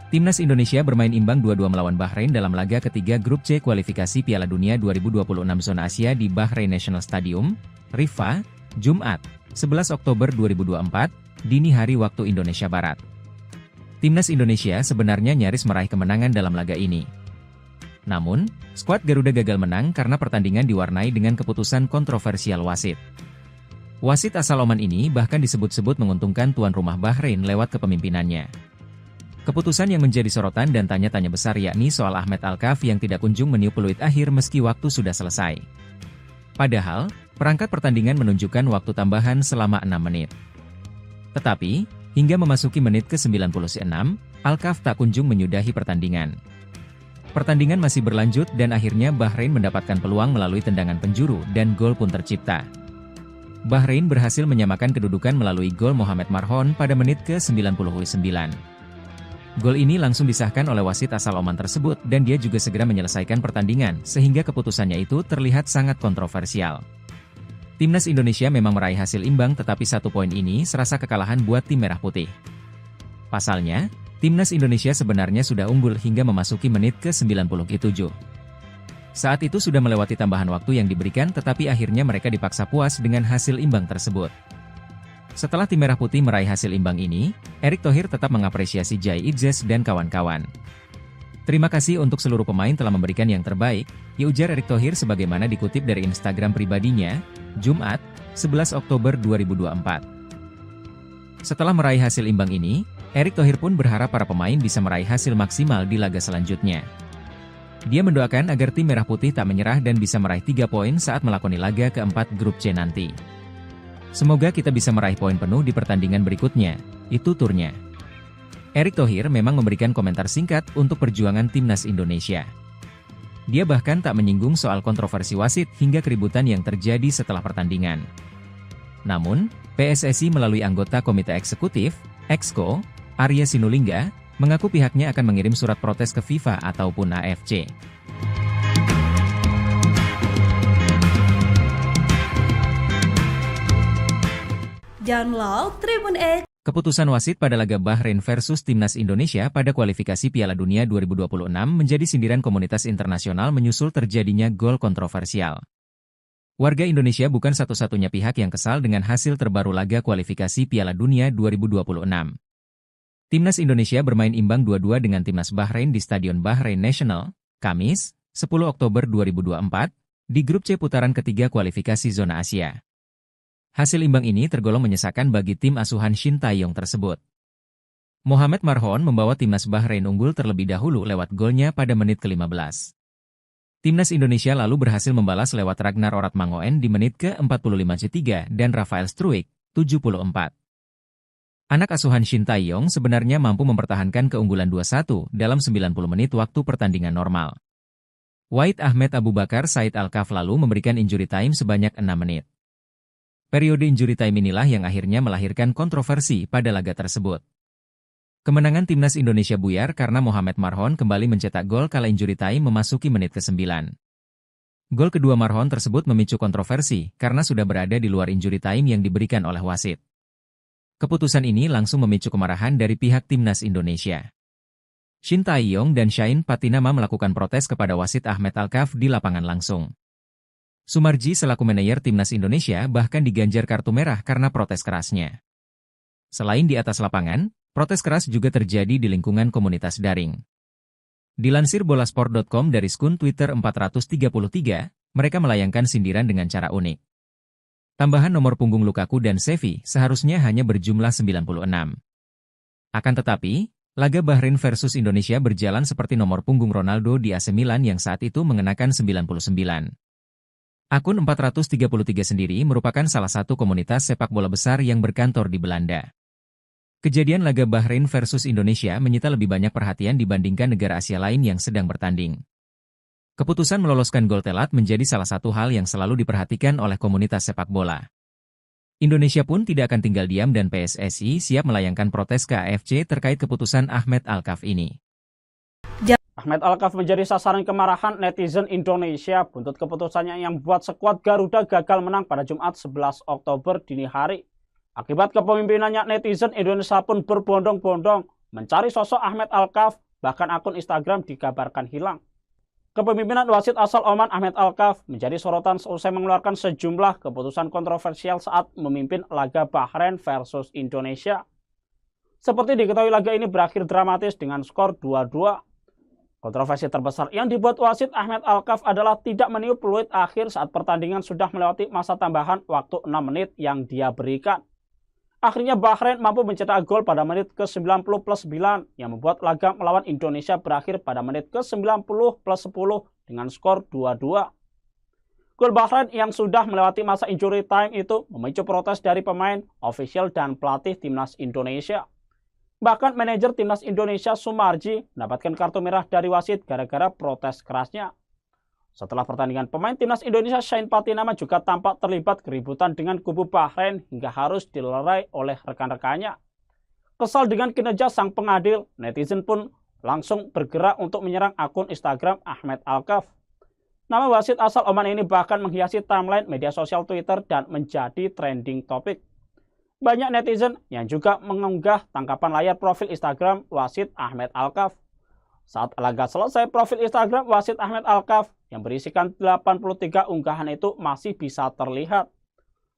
C: Timnas Indonesia bermain imbang 2-2 melawan Bahrain dalam laga ketiga grup C kualifikasi Piala Dunia 2026 zona Asia di Bahrain National Stadium, Riffa, Jumat, 11 Oktober 2024, dini hari waktu Indonesia Barat. Timnas Indonesia sebenarnya nyaris meraih kemenangan dalam laga ini. Namun, skuad Garuda gagal menang karena pertandingan diwarnai dengan keputusan kontroversial wasit. Wasit asal Oman ini bahkan disebut-sebut menguntungkan tuan rumah Bahrain lewat kepemimpinannya. Keputusan yang menjadi sorotan dan tanya-tanya besar yakni soal Ahmed Alkaf yang tidak kunjung meniup peluit akhir meski waktu sudah selesai. Padahal, perangkat pertandingan menunjukkan waktu tambahan selama 6 menit. Tetapi, hingga memasuki menit ke-96, Alkaf tak kunjung menyudahi pertandingan. Pertandingan masih berlanjut dan akhirnya Bahrain mendapatkan peluang melalui tendangan penjuru dan gol pun tercipta. Bahrain berhasil menyamakan kedudukan melalui gol Mohamed Marhon pada menit ke-99. Gol ini langsung disahkan oleh wasit asal Oman tersebut dan dia juga segera menyelesaikan pertandingan sehingga keputusannya itu terlihat sangat kontroversial. Timnas Indonesia memang meraih hasil imbang tetapi 1 poin ini serasa kekalahan buat tim merah putih. Pasalnya, Timnas Indonesia sebenarnya sudah unggul hingga memasuki menit ke-97. Saat itu sudah melewati tambahan waktu yang diberikan tetapi akhirnya mereka dipaksa puas dengan hasil imbang tersebut. Setelah tim merah putih meraih hasil imbang ini, Erick Thohir tetap mengapresiasi Jai Idzes dan kawan-kawan. Terima kasih untuk seluruh pemain telah memberikan yang terbaik, ujar Erick Thohir sebagaimana dikutip dari Instagram pribadinya, Jumat, 11 Oktober 2024. Setelah meraih hasil imbang ini, Erick Thohir pun berharap para pemain bisa meraih hasil maksimal di laga selanjutnya. Dia mendoakan agar tim merah putih tak menyerah dan bisa meraih 3 poin saat melakoni laga keempat grup C nanti. Semoga kita bisa meraih poin penuh di pertandingan berikutnya, itu turnya. Erick Thohir memang memberikan komentar singkat untuk perjuangan Timnas Indonesia. Dia bahkan tak menyinggung soal kontroversi wasit hingga keributan yang terjadi setelah pertandingan. Namun, PSSI melalui anggota Komite Eksekutif, Exco, Arya Sinulinga, mengaku pihaknya akan mengirim surat protes ke FIFA ataupun AFC.
E: Download Tribun X.
C: Keputusan wasit pada laga Bahrain versus Timnas Indonesia pada kualifikasi Piala Dunia 2026 menjadi sindiran komunitas internasional menyusul terjadinya gol kontroversial. Warga Indonesia bukan satu-satunya pihak yang kesal dengan hasil terbaru laga kualifikasi Piala Dunia 2026. Timnas Indonesia bermain imbang 2-2 dengan Timnas Bahrain di Stadion Bahrain National, Kamis, 10 Oktober 2024, di grup C putaran ketiga kualifikasi zona Asia. Hasil imbang ini tergolong menyesakan bagi tim asuhan Shin Tae-yong tersebut. Mohamed Marhon membawa Timnas Bahrain unggul terlebih dahulu lewat golnya pada menit ke-15. Timnas Indonesia lalu berhasil membalas lewat Ragnar Oratmangoen di menit ke-45 dan Rafael Struijk, 74. Anak asuhan Shin Tae-yong sebenarnya mampu mempertahankan keunggulan 2-1 dalam 90 menit waktu pertandingan normal. Wahid Ahmed Abu Bakar Said Alkaf lalu memberikan injury time sebanyak 6 menit. Periode injury time inilah yang akhirnya melahirkan kontroversi pada laga tersebut. Kemenangan timnas Indonesia buyar karena Mohamed Marhon kembali mencetak gol kala injury time memasuki menit ke-9. Gol kedua Marhon tersebut memicu kontroversi karena sudah berada di luar injury time yang diberikan oleh wasit. Keputusan ini langsung memicu kemarahan dari pihak timnas Indonesia. Shin Tae-yong dan Shane Patinama melakukan protes kepada wasit Ahmed Alkaf di lapangan langsung. Sumarji selaku manajer timnas Indonesia bahkan diganjar kartu merah karena protes kerasnya. Selain di atas lapangan, protes keras juga terjadi di lingkungan komunitas daring. Dilansir bolasport.com dari akun Twitter 433, mereka melayangkan sindiran dengan cara unik. Tambahan nomor punggung Lukaku dan Xavi seharusnya hanya berjumlah 96. Akan tetapi, laga Bahrain versus Indonesia berjalan seperti nomor punggung Ronaldo di AC Milan yang saat itu mengenakan 99. Akun 433 sendiri merupakan salah satu komunitas sepak bola besar yang berkantor di Belanda. Kejadian laga Bahrain versus Indonesia menyita lebih banyak perhatian dibandingkan negara Asia lain yang sedang bertanding. Keputusan meloloskan gol telat menjadi salah satu hal yang selalu diperhatikan oleh komunitas sepak bola. Indonesia pun tidak akan tinggal diam dan PSSI siap melayangkan protes ke AFC terkait keputusan Ahmed Alkaf ini.
D: Ahmed Alkaf menjadi sasaran kemarahan netizen Indonesia buntut keputusannya yang membuat skuad Garuda gagal menang pada Jumat 11 Oktober dini hari. Akibat kepemimpinannya, netizen Indonesia pun berbondong-bondong mencari sosok Ahmed Alkaf, bahkan akun Instagram dikabarkan hilang. Kepemimpinan wasit asal Oman Ahmed Alkaf menjadi sorotan seusai mengeluarkan sejumlah keputusan kontroversial saat memimpin laga Bahrain versus Indonesia. Seperti diketahui, laga ini berakhir dramatis dengan skor 2-2. Kontroversi terbesar yang dibuat wasit Ahmed Alkaf adalah tidak meniup peluit akhir saat pertandingan sudah melewati masa tambahan waktu 6 menit yang dia berikan. Akhirnya Bahrain mampu mencetak gol pada menit ke-90+9 yang membuat laga melawan Indonesia berakhir pada menit ke-90+10 dengan skor 2-2. Gol Bahrain yang sudah melewati masa injury time itu memicu protes dari pemain, ofisial, dan pelatih timnas Indonesia. Bahkan manajer timnas Indonesia Sumarji mendapatkan kartu merah dari wasit gara-gara protes kerasnya. Setelah pertandingan, pemain timnas Indonesia Shane Patinama juga tampak terlibat keributan dengan kubu Bahrain hingga harus dilerai oleh rekan-rekannya. Kesal dengan kinerja sang pengadil, netizen pun langsung bergerak untuk menyerang akun Instagram Ahmed Alkaf. Nama wasit asal Oman ini bahkan menghiasi timeline media sosial Twitter dan menjadi trending topik. Banyak netizen yang juga mengunggah tangkapan layar profil Instagram wasit Ahmed Alkaf. Saat laga selesai, profil Instagram wasit Ahmed Alkaf yang berisikan 83 unggahan itu masih bisa terlihat.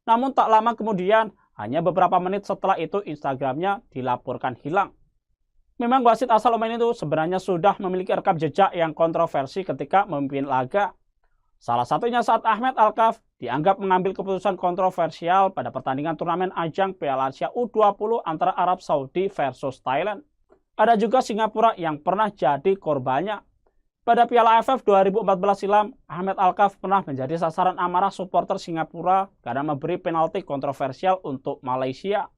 D: Namun tak lama kemudian, hanya beberapa menit setelah itu Instagramnya dilaporkan hilang. Memang wasit asal Oman itu sebenarnya sudah memiliki rekam jejak yang kontroversi ketika memimpin laga. Salah satunya saat Ahmed Alkaf dianggap mengambil keputusan kontroversial pada pertandingan turnamen ajang Piala Asia U20 antara Arab Saudi versus Thailand. Ada juga Singapura yang pernah jadi korbannya. Pada Piala AFF 2014 silam, Ahmed Alkaf pernah menjadi sasaran amarah supporter Singapura karena memberi penalti kontroversial untuk Malaysia.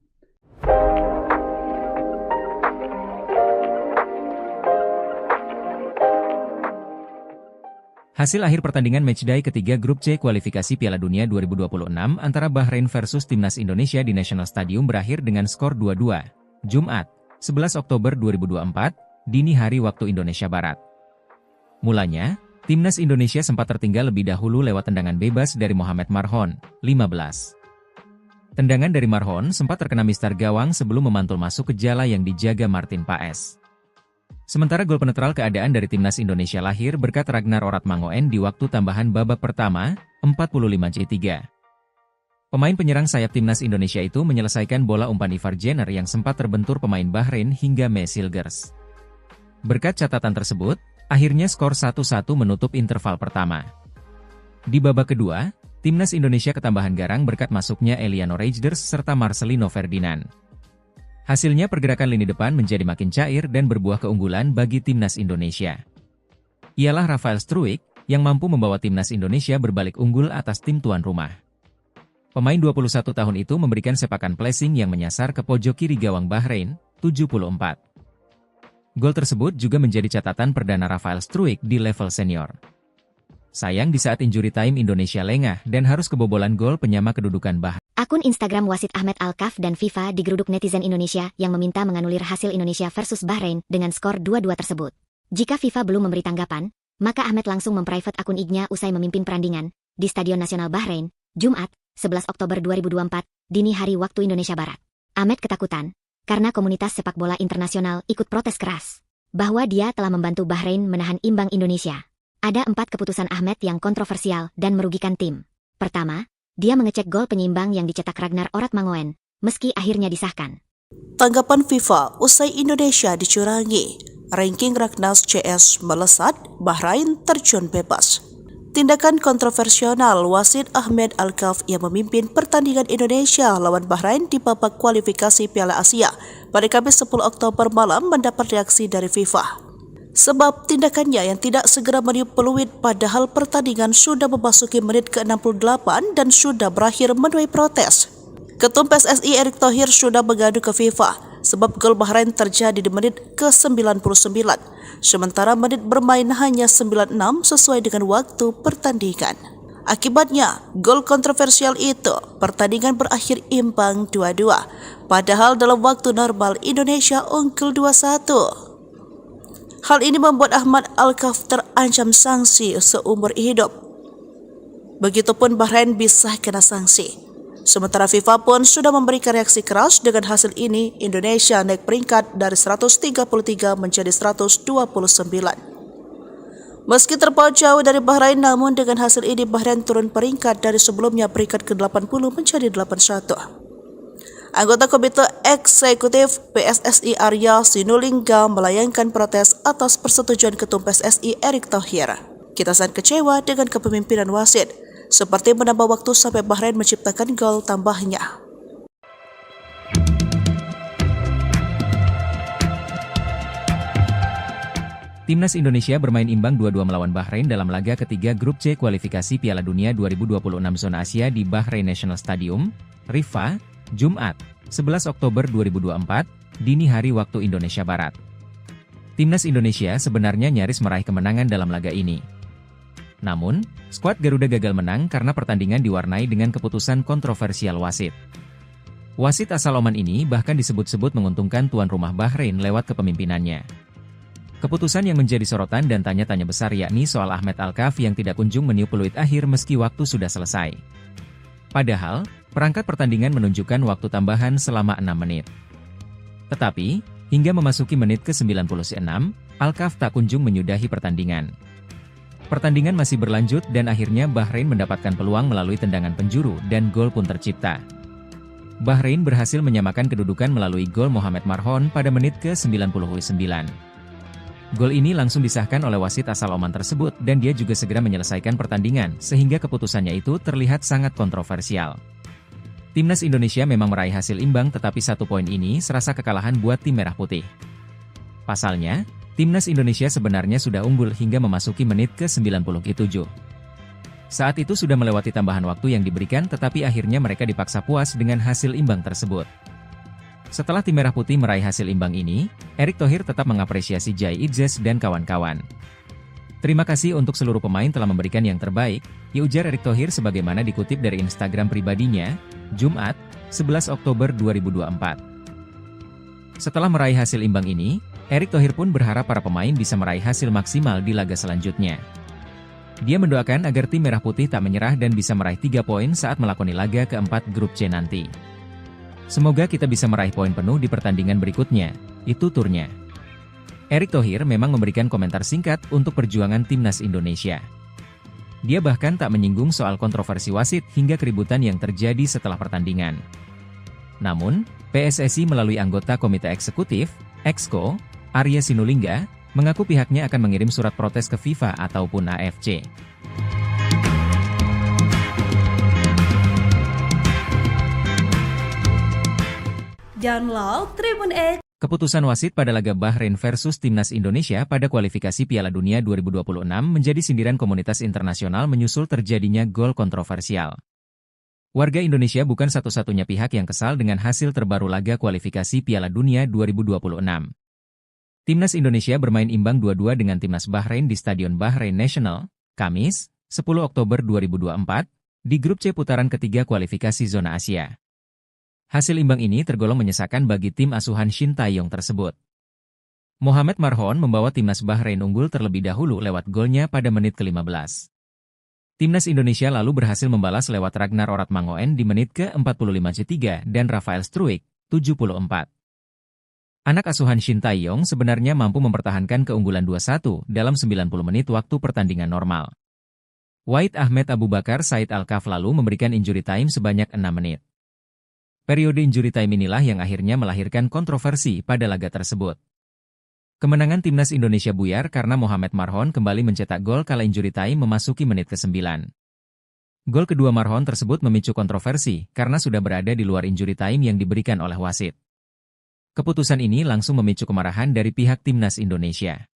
C: Hasil akhir pertandingan matchday ketiga grup C kualifikasi Piala Dunia 2026 antara Bahrain versus timnas Indonesia di National Stadium berakhir dengan skor 2-2. Jumat, 11 Oktober 2024, dini hari waktu Indonesia Barat. Mulanya, timnas Indonesia sempat tertinggal lebih dahulu lewat tendangan bebas dari Mohamed Marhon, 15. Tendangan dari Marhon sempat terkena mistar gawang sebelum memantul masuk ke jala yang dijaga Martin Paes. Sementara gol penetral keadaan dari timnas Indonesia lahir berkat Ragnar Oratmangoen di waktu tambahan babak pertama, 45-3. Pemain penyerang sayap timnas Indonesia itu menyelesaikan bola umpan Ivar Jenner yang sempat terbentur pemain Bahrain hingga Mesilgers. Berkat catatan tersebut, akhirnya skor 1-1 menutup interval pertama. Di babak kedua, timnas Indonesia ketambahan garang berkat masuknya Eliano Reijnders serta Marcelino Ferdinand. Hasilnya pergerakan lini depan menjadi makin cair dan berbuah keunggulan bagi timnas Indonesia. Ialah Rafael Struijk yang mampu membawa timnas Indonesia berbalik unggul atas tim tuan rumah. Pemain 21 tahun itu memberikan sepakan placing yang menyasar ke pojok kiri gawang Bahrain, 74. Gol tersebut juga menjadi catatan perdana Rafael Struijk di level senior. Sayang di saat injury time Indonesia lengah dan harus kebobolan gol penyama kedudukan Bahrain.
A: Akun Instagram wasit Ahmed Alkaf dan FIFA digeruduk netizen Indonesia yang meminta menganulir hasil Indonesia versus Bahrain dengan skor 2-2 tersebut. Jika FIFA belum memberi tanggapan, maka Ahmed langsung memprivate akun IG-nya usai memimpin perandingan di Stadion Nasional Bahrain, Jumat, 11 Oktober 2024, dini hari waktu Indonesia Barat. Ahmed ketakutan karena komunitas sepak bola internasional ikut protes keras bahwa dia telah membantu Bahrain menahan imbang Indonesia. Ada 4 keputusan Ahmed yang kontroversial dan merugikan tim. Pertama, dia mengecek gol penyeimbang yang dicetak Ragnar Oratmangoen, meski akhirnya disahkan.
B: Tanggapan FIFA usai Indonesia dicurangi. Ranking Ragnas CS melesat, Bahrain terjun bebas. Tindakan kontroversial wasit Ahmed Alkaf yang memimpin pertandingan Indonesia lawan Bahrain di babak kualifikasi Piala Asia pada Kamis 10 Oktober malam mendapat reaksi dari FIFA. Sebab tindakannya yang tidak segera meniup peluit padahal pertandingan sudah memasuki menit ke-68 dan sudah berakhir menuai protes. Ketum PSSI Erick Thohir sudah mengadu ke FIFA sebab gol Bahrain terjadi di menit ke-99, sementara menit bermain hanya 96 sesuai dengan waktu pertandingan. Akibatnya, gol kontroversial itu, pertandingan berakhir imbang 2-2, padahal dalam waktu normal Indonesia unggul 2-1. Hal ini membuat Ahmed Alkaf terancam sanksi seumur hidup. Begitupun Bahrain bisa kena sanksi. Sementara FIFA pun sudah memberikan reaksi keras dengan hasil ini. Indonesia naik peringkat dari 133 menjadi 129. Meski terpaut jauh dari Bahrain, namun dengan hasil ini Bahrain turun peringkat dari sebelumnya peringkat ke-80 menjadi 81. Anggota Komite Eksekutif PSSI Arya Sinulinga melayangkan protes atas persetujuan Ketum PSSI Erick Thohir. Kita sangat kecewa dengan kepemimpinan wasit, seperti menambah waktu sampai Bahrain menciptakan gol tambahnya.
C: Timnas Indonesia bermain imbang 2-2 melawan Bahrain dalam laga ketiga Grup C kualifikasi Piala Dunia 2026 Zona Asia di Bahrain National Stadium, Riffa, Jumat, 11 Oktober 2024, dini hari waktu Indonesia Barat. Timnas Indonesia sebenarnya nyaris meraih kemenangan dalam laga ini. Namun, skuad Garuda gagal menang karena pertandingan diwarnai dengan keputusan kontroversial wasit. Wasit asal Oman ini bahkan disebut-sebut menguntungkan tuan rumah Bahrain lewat kepemimpinannya. Keputusan yang menjadi sorotan dan tanya-tanya besar yakni soal Ahmed Alkaf yang tidak kunjung meniup peluit akhir meski waktu sudah selesai. Padahal, perangkat pertandingan menunjukkan waktu tambahan selama 6 menit. Tetapi, hingga memasuki menit ke-96, Alkaf tak kunjung menyudahi pertandingan. Pertandingan masih berlanjut dan akhirnya Bahrain mendapatkan peluang melalui tendangan penjuru dan gol pun tercipta. Bahrain berhasil menyamakan kedudukan melalui gol Mohamed Marhon pada menit ke-99. Gol ini langsung disahkan oleh wasit asal Oman tersebut dan dia juga segera menyelesaikan pertandingan sehingga keputusannya itu terlihat sangat kontroversial. Timnas Indonesia memang meraih hasil imbang tetapi 1 poin ini serasa kekalahan buat tim merah putih. Pasalnya, Timnas Indonesia sebenarnya sudah unggul hingga memasuki menit ke-97. Saat itu sudah melewati tambahan waktu yang diberikan tetapi akhirnya mereka dipaksa puas dengan hasil imbang tersebut. Setelah tim merah putih meraih hasil imbang ini, Erick Thohir tetap mengapresiasi Jai Idzes dan kawan-kawan. Terima kasih untuk seluruh pemain telah memberikan yang terbaik, ujar Erick Thohir sebagaimana dikutip dari Instagram pribadinya, Jumat, 11 Oktober 2024. Setelah meraih hasil imbang ini, Erick Thohir pun berharap para pemain bisa meraih hasil maksimal di laga selanjutnya. Dia mendoakan agar tim merah putih tak menyerah dan bisa meraih 3 poin saat melakoni laga keempat grup C nanti. Semoga kita bisa meraih poin penuh di pertandingan berikutnya, itu turnya. Erick Thohir memang memberikan komentar singkat untuk perjuangan Timnas Indonesia. Dia bahkan tak menyinggung soal kontroversi wasit hingga keributan yang terjadi setelah pertandingan. Namun, PSSI melalui anggota Komite Eksekutif, Exco, Arya Sinulinga, mengaku pihaknya akan mengirim surat protes ke FIFA ataupun AFC.
E: Download Tribun X.
C: Keputusan wasit pada laga Bahrain versus Timnas Indonesia pada kualifikasi Piala Dunia 2026 menjadi sindiran komunitas internasional menyusul terjadinya gol kontroversial. Warga Indonesia bukan satu-satunya pihak yang kesal dengan hasil terbaru laga kualifikasi Piala Dunia 2026. Timnas Indonesia bermain imbang 2-2 dengan Timnas Bahrain di Stadion Bahrain National, Kamis, 10 Oktober 2024, di grup C putaran ketiga kualifikasi zona Asia. Hasil imbang ini tergolong menyesakan bagi tim asuhan Shin Tae-yong tersebut. Mohamed Marhon membawa timnas Bahrain unggul terlebih dahulu lewat golnya pada menit ke-15. Timnas Indonesia lalu berhasil membalas lewat Ragnar Oratmangoen di menit ke-45 dan Rafael Struijk, 74. Anak asuhan Shin Tae-yong sebenarnya mampu mempertahankan keunggulan 2-1 dalam 90 menit waktu pertandingan normal. Wahid Ahmed Abu Bakar Said Al-Kaf lalu memberikan injury time sebanyak 6 menit. Periode injury time inilah yang akhirnya melahirkan kontroversi pada laga tersebut. Kemenangan timnas Indonesia buyar karena Mohamed Marhon kembali mencetak gol kala injury time memasuki menit ke-9. Gol kedua Marhon tersebut memicu kontroversi karena sudah berada di luar injury time yang diberikan oleh wasit. Keputusan ini langsung memicu kemarahan dari pihak timnas Indonesia.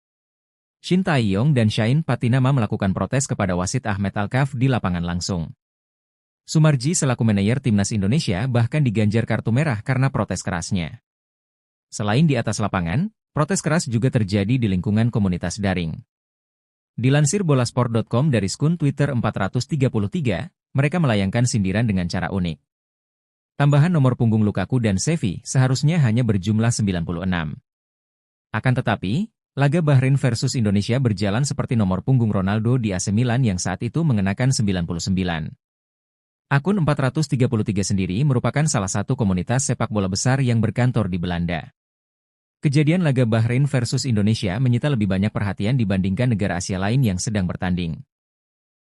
C: Shin Tae-yong dan Shain Patinama melakukan protes kepada wasit Ahmed Al-Kaf di lapangan langsung. Sumarji selaku manajer timnas Indonesia bahkan diganjar kartu merah karena protes kerasnya. Selain di atas lapangan, protes keras juga terjadi di lingkungan komunitas daring. Dilansir bolasport.com dari akun Twitter 433, mereka melayangkan sindiran dengan cara unik. Tambahan nomor punggung Lukaku dan Xavi seharusnya hanya berjumlah 96. Akan tetapi, laga Bahrain versus Indonesia berjalan seperti nomor punggung Ronaldo di AC Milan yang saat itu mengenakan 99. Akun 433 sendiri merupakan salah satu komunitas sepak bola besar yang berkantor di Belanda. Kejadian laga Bahrain versus Indonesia menyita lebih banyak perhatian dibandingkan negara Asia lain yang sedang bertanding.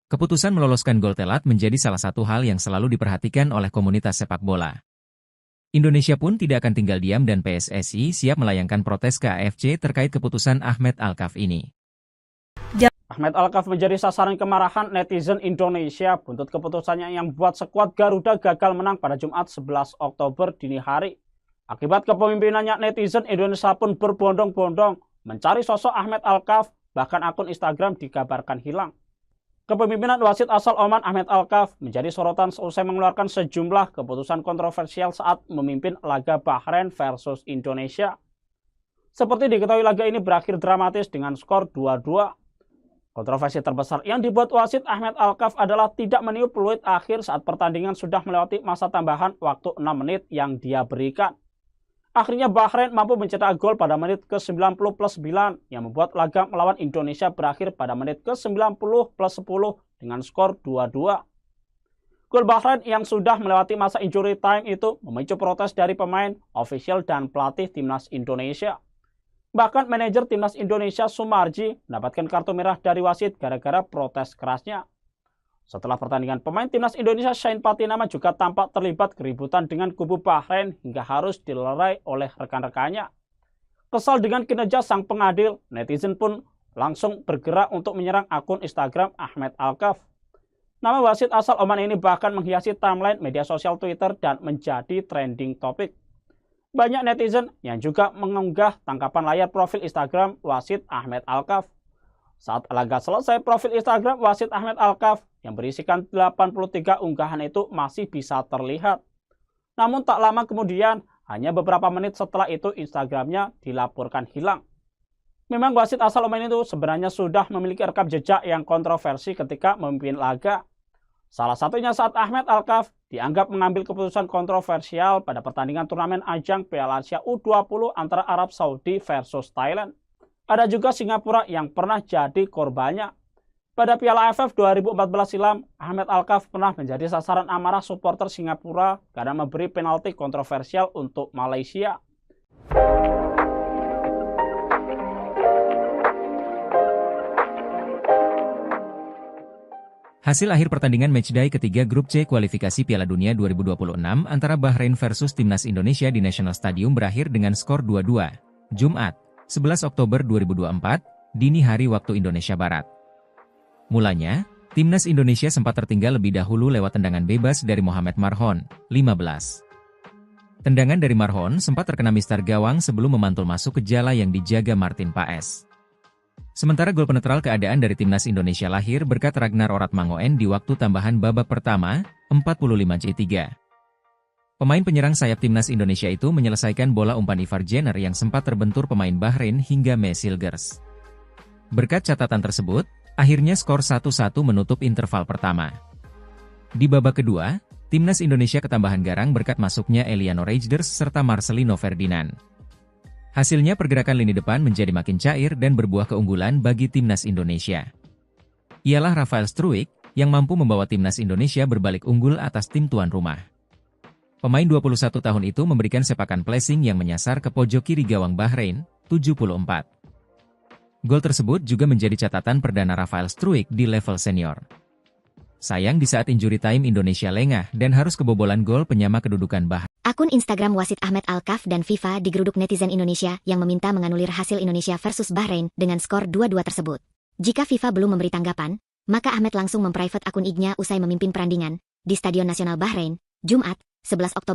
C: Keputusan meloloskan gol telat menjadi salah satu hal yang selalu diperhatikan oleh komunitas sepak bola. Indonesia pun tidak akan tinggal diam dan PSSI siap melayangkan protes ke AFC terkait keputusan Ahmed Al-Kaf ini.
D: Ahmed Al-Kaf menjadi sasaran kemarahan netizen Indonesia buntut keputusannya yang buat skuad Garuda gagal menang pada Jumat 11 Oktober dini hari. Akibat kepemimpinannya, netizen Indonesia pun berbondong-bondong mencari sosok Ahmed Al-Kaf, bahkan akun Instagram dikabarkan hilang. Kepemimpinan wasit asal Oman Ahmed Al-Kaf menjadi sorotan seusai mengeluarkan sejumlah keputusan kontroversial saat memimpin laga Bahrain versus Indonesia. Seperti diketahui, laga ini berakhir dramatis dengan skor 2-2. Kontroversi terbesar yang dibuat wasit Ahmed Al-Kaf adalah tidak meniup peluit akhir saat pertandingan sudah melewati masa tambahan waktu 6 menit yang dia berikan. Akhirnya Bahrain mampu mencetak gol pada menit ke-90+9 yang membuat laga melawan Indonesia berakhir pada menit ke-90+10 dengan skor 2-2. Gol Bahrain yang sudah melewati masa injury time itu memicu protes dari pemain, ofisial, dan pelatih timnas Indonesia. Bahkan manajer timnas Indonesia Sumarji mendapatkan kartu merah dari wasit gara-gara protes kerasnya. Setelah pertandingan, pemain timnas Indonesia Shain Patinama juga tampak terlibat keributan dengan kubu Bahrain hingga harus dilerai oleh rekan-rekannya. Kesal dengan kinerja sang pengadil, netizen pun langsung bergerak untuk menyerang akun Instagram Ahmed Al-Kaf. Nama wasit asal Oman ini bahkan menghiasi timeline media sosial Twitter dan menjadi trending topik. Banyak netizen yang juga mengunggah tangkapan layar profil Instagram wasit Ahmed Al-Kaf. Saat laga selesai, profil Instagram wasit Ahmed Al-Kaf yang berisikan 83 unggahan itu masih bisa terlihat. Namun tak lama kemudian, hanya beberapa menit setelah itu Instagramnya dilaporkan hilang. Memang wasit asal Oman itu sebenarnya sudah memiliki rekam jejak yang kontroversi ketika memimpin laga. Salah satunya saat Ahmed Al-Kaf dianggap mengambil keputusan kontroversial pada pertandingan turnamen ajang Piala Asia U20 antara Arab Saudi versus Thailand. Ada juga Singapura yang pernah jadi korbannya. Pada Piala AFF 2014 silam, Ahmed Al-Kaf pernah menjadi sasaran amarah supporter Singapura karena memberi penalti kontroversial untuk Malaysia.
C: Hasil akhir pertandingan matchday ketiga grup C kualifikasi Piala Dunia 2026 antara Bahrain versus Timnas Indonesia di National Stadium berakhir dengan skor 2-2. Jumat, 11 Oktober 2024, dini hari waktu Indonesia Barat. Mulanya, Timnas Indonesia sempat tertinggal lebih dahulu lewat tendangan bebas dari Mohamed Marhon, 15. Tendangan dari Marhon sempat terkena mistar gawang sebelum memantul masuk ke jala yang dijaga Martin Paes. Sementara gol penetral keadaan dari Timnas Indonesia lahir berkat Ragnar Oratmangoen di waktu tambahan babak pertama, 45-3. Pemain penyerang sayap Timnas Indonesia itu menyelesaikan bola umpan Ivar Jenner yang sempat terbentur pemain Bahrain hingga Messi Hilgers. Berkat catatan tersebut, Akhirnya skor 1-1 menutup interval pertama. Di babak kedua, Timnas Indonesia ketambahan garang berkat masuknya Eliano Reijnders serta Marcelino Ferdinand. Hasilnya pergerakan lini depan menjadi makin cair dan berbuah keunggulan bagi Timnas Indonesia. Ialah Rafael Struijk yang mampu membawa Timnas Indonesia berbalik unggul atas tim tuan rumah. Pemain 21 tahun itu memberikan sepakan placing yang menyasar ke pojok kiri gawang Bahrain, 74. Gol tersebut juga menjadi catatan perdana Rafael Struijk di level senior. Sayang di saat injury time Indonesia lengah dan harus kebobolan gol penyama kedudukan Bahrain.
A: Akun Instagram wasit Ahmed Alkaf dan FIFA digeruduk netizen Indonesia yang meminta menganulir hasil Indonesia versus Bahrain dengan skor 2-2 tersebut. Jika FIFA belum memberi tanggapan, maka Ahmed langsung memprivate akun IG-nya usai memimpin perandingan di Stadion Nasional Bahrain, Jumat, 11 Oktober.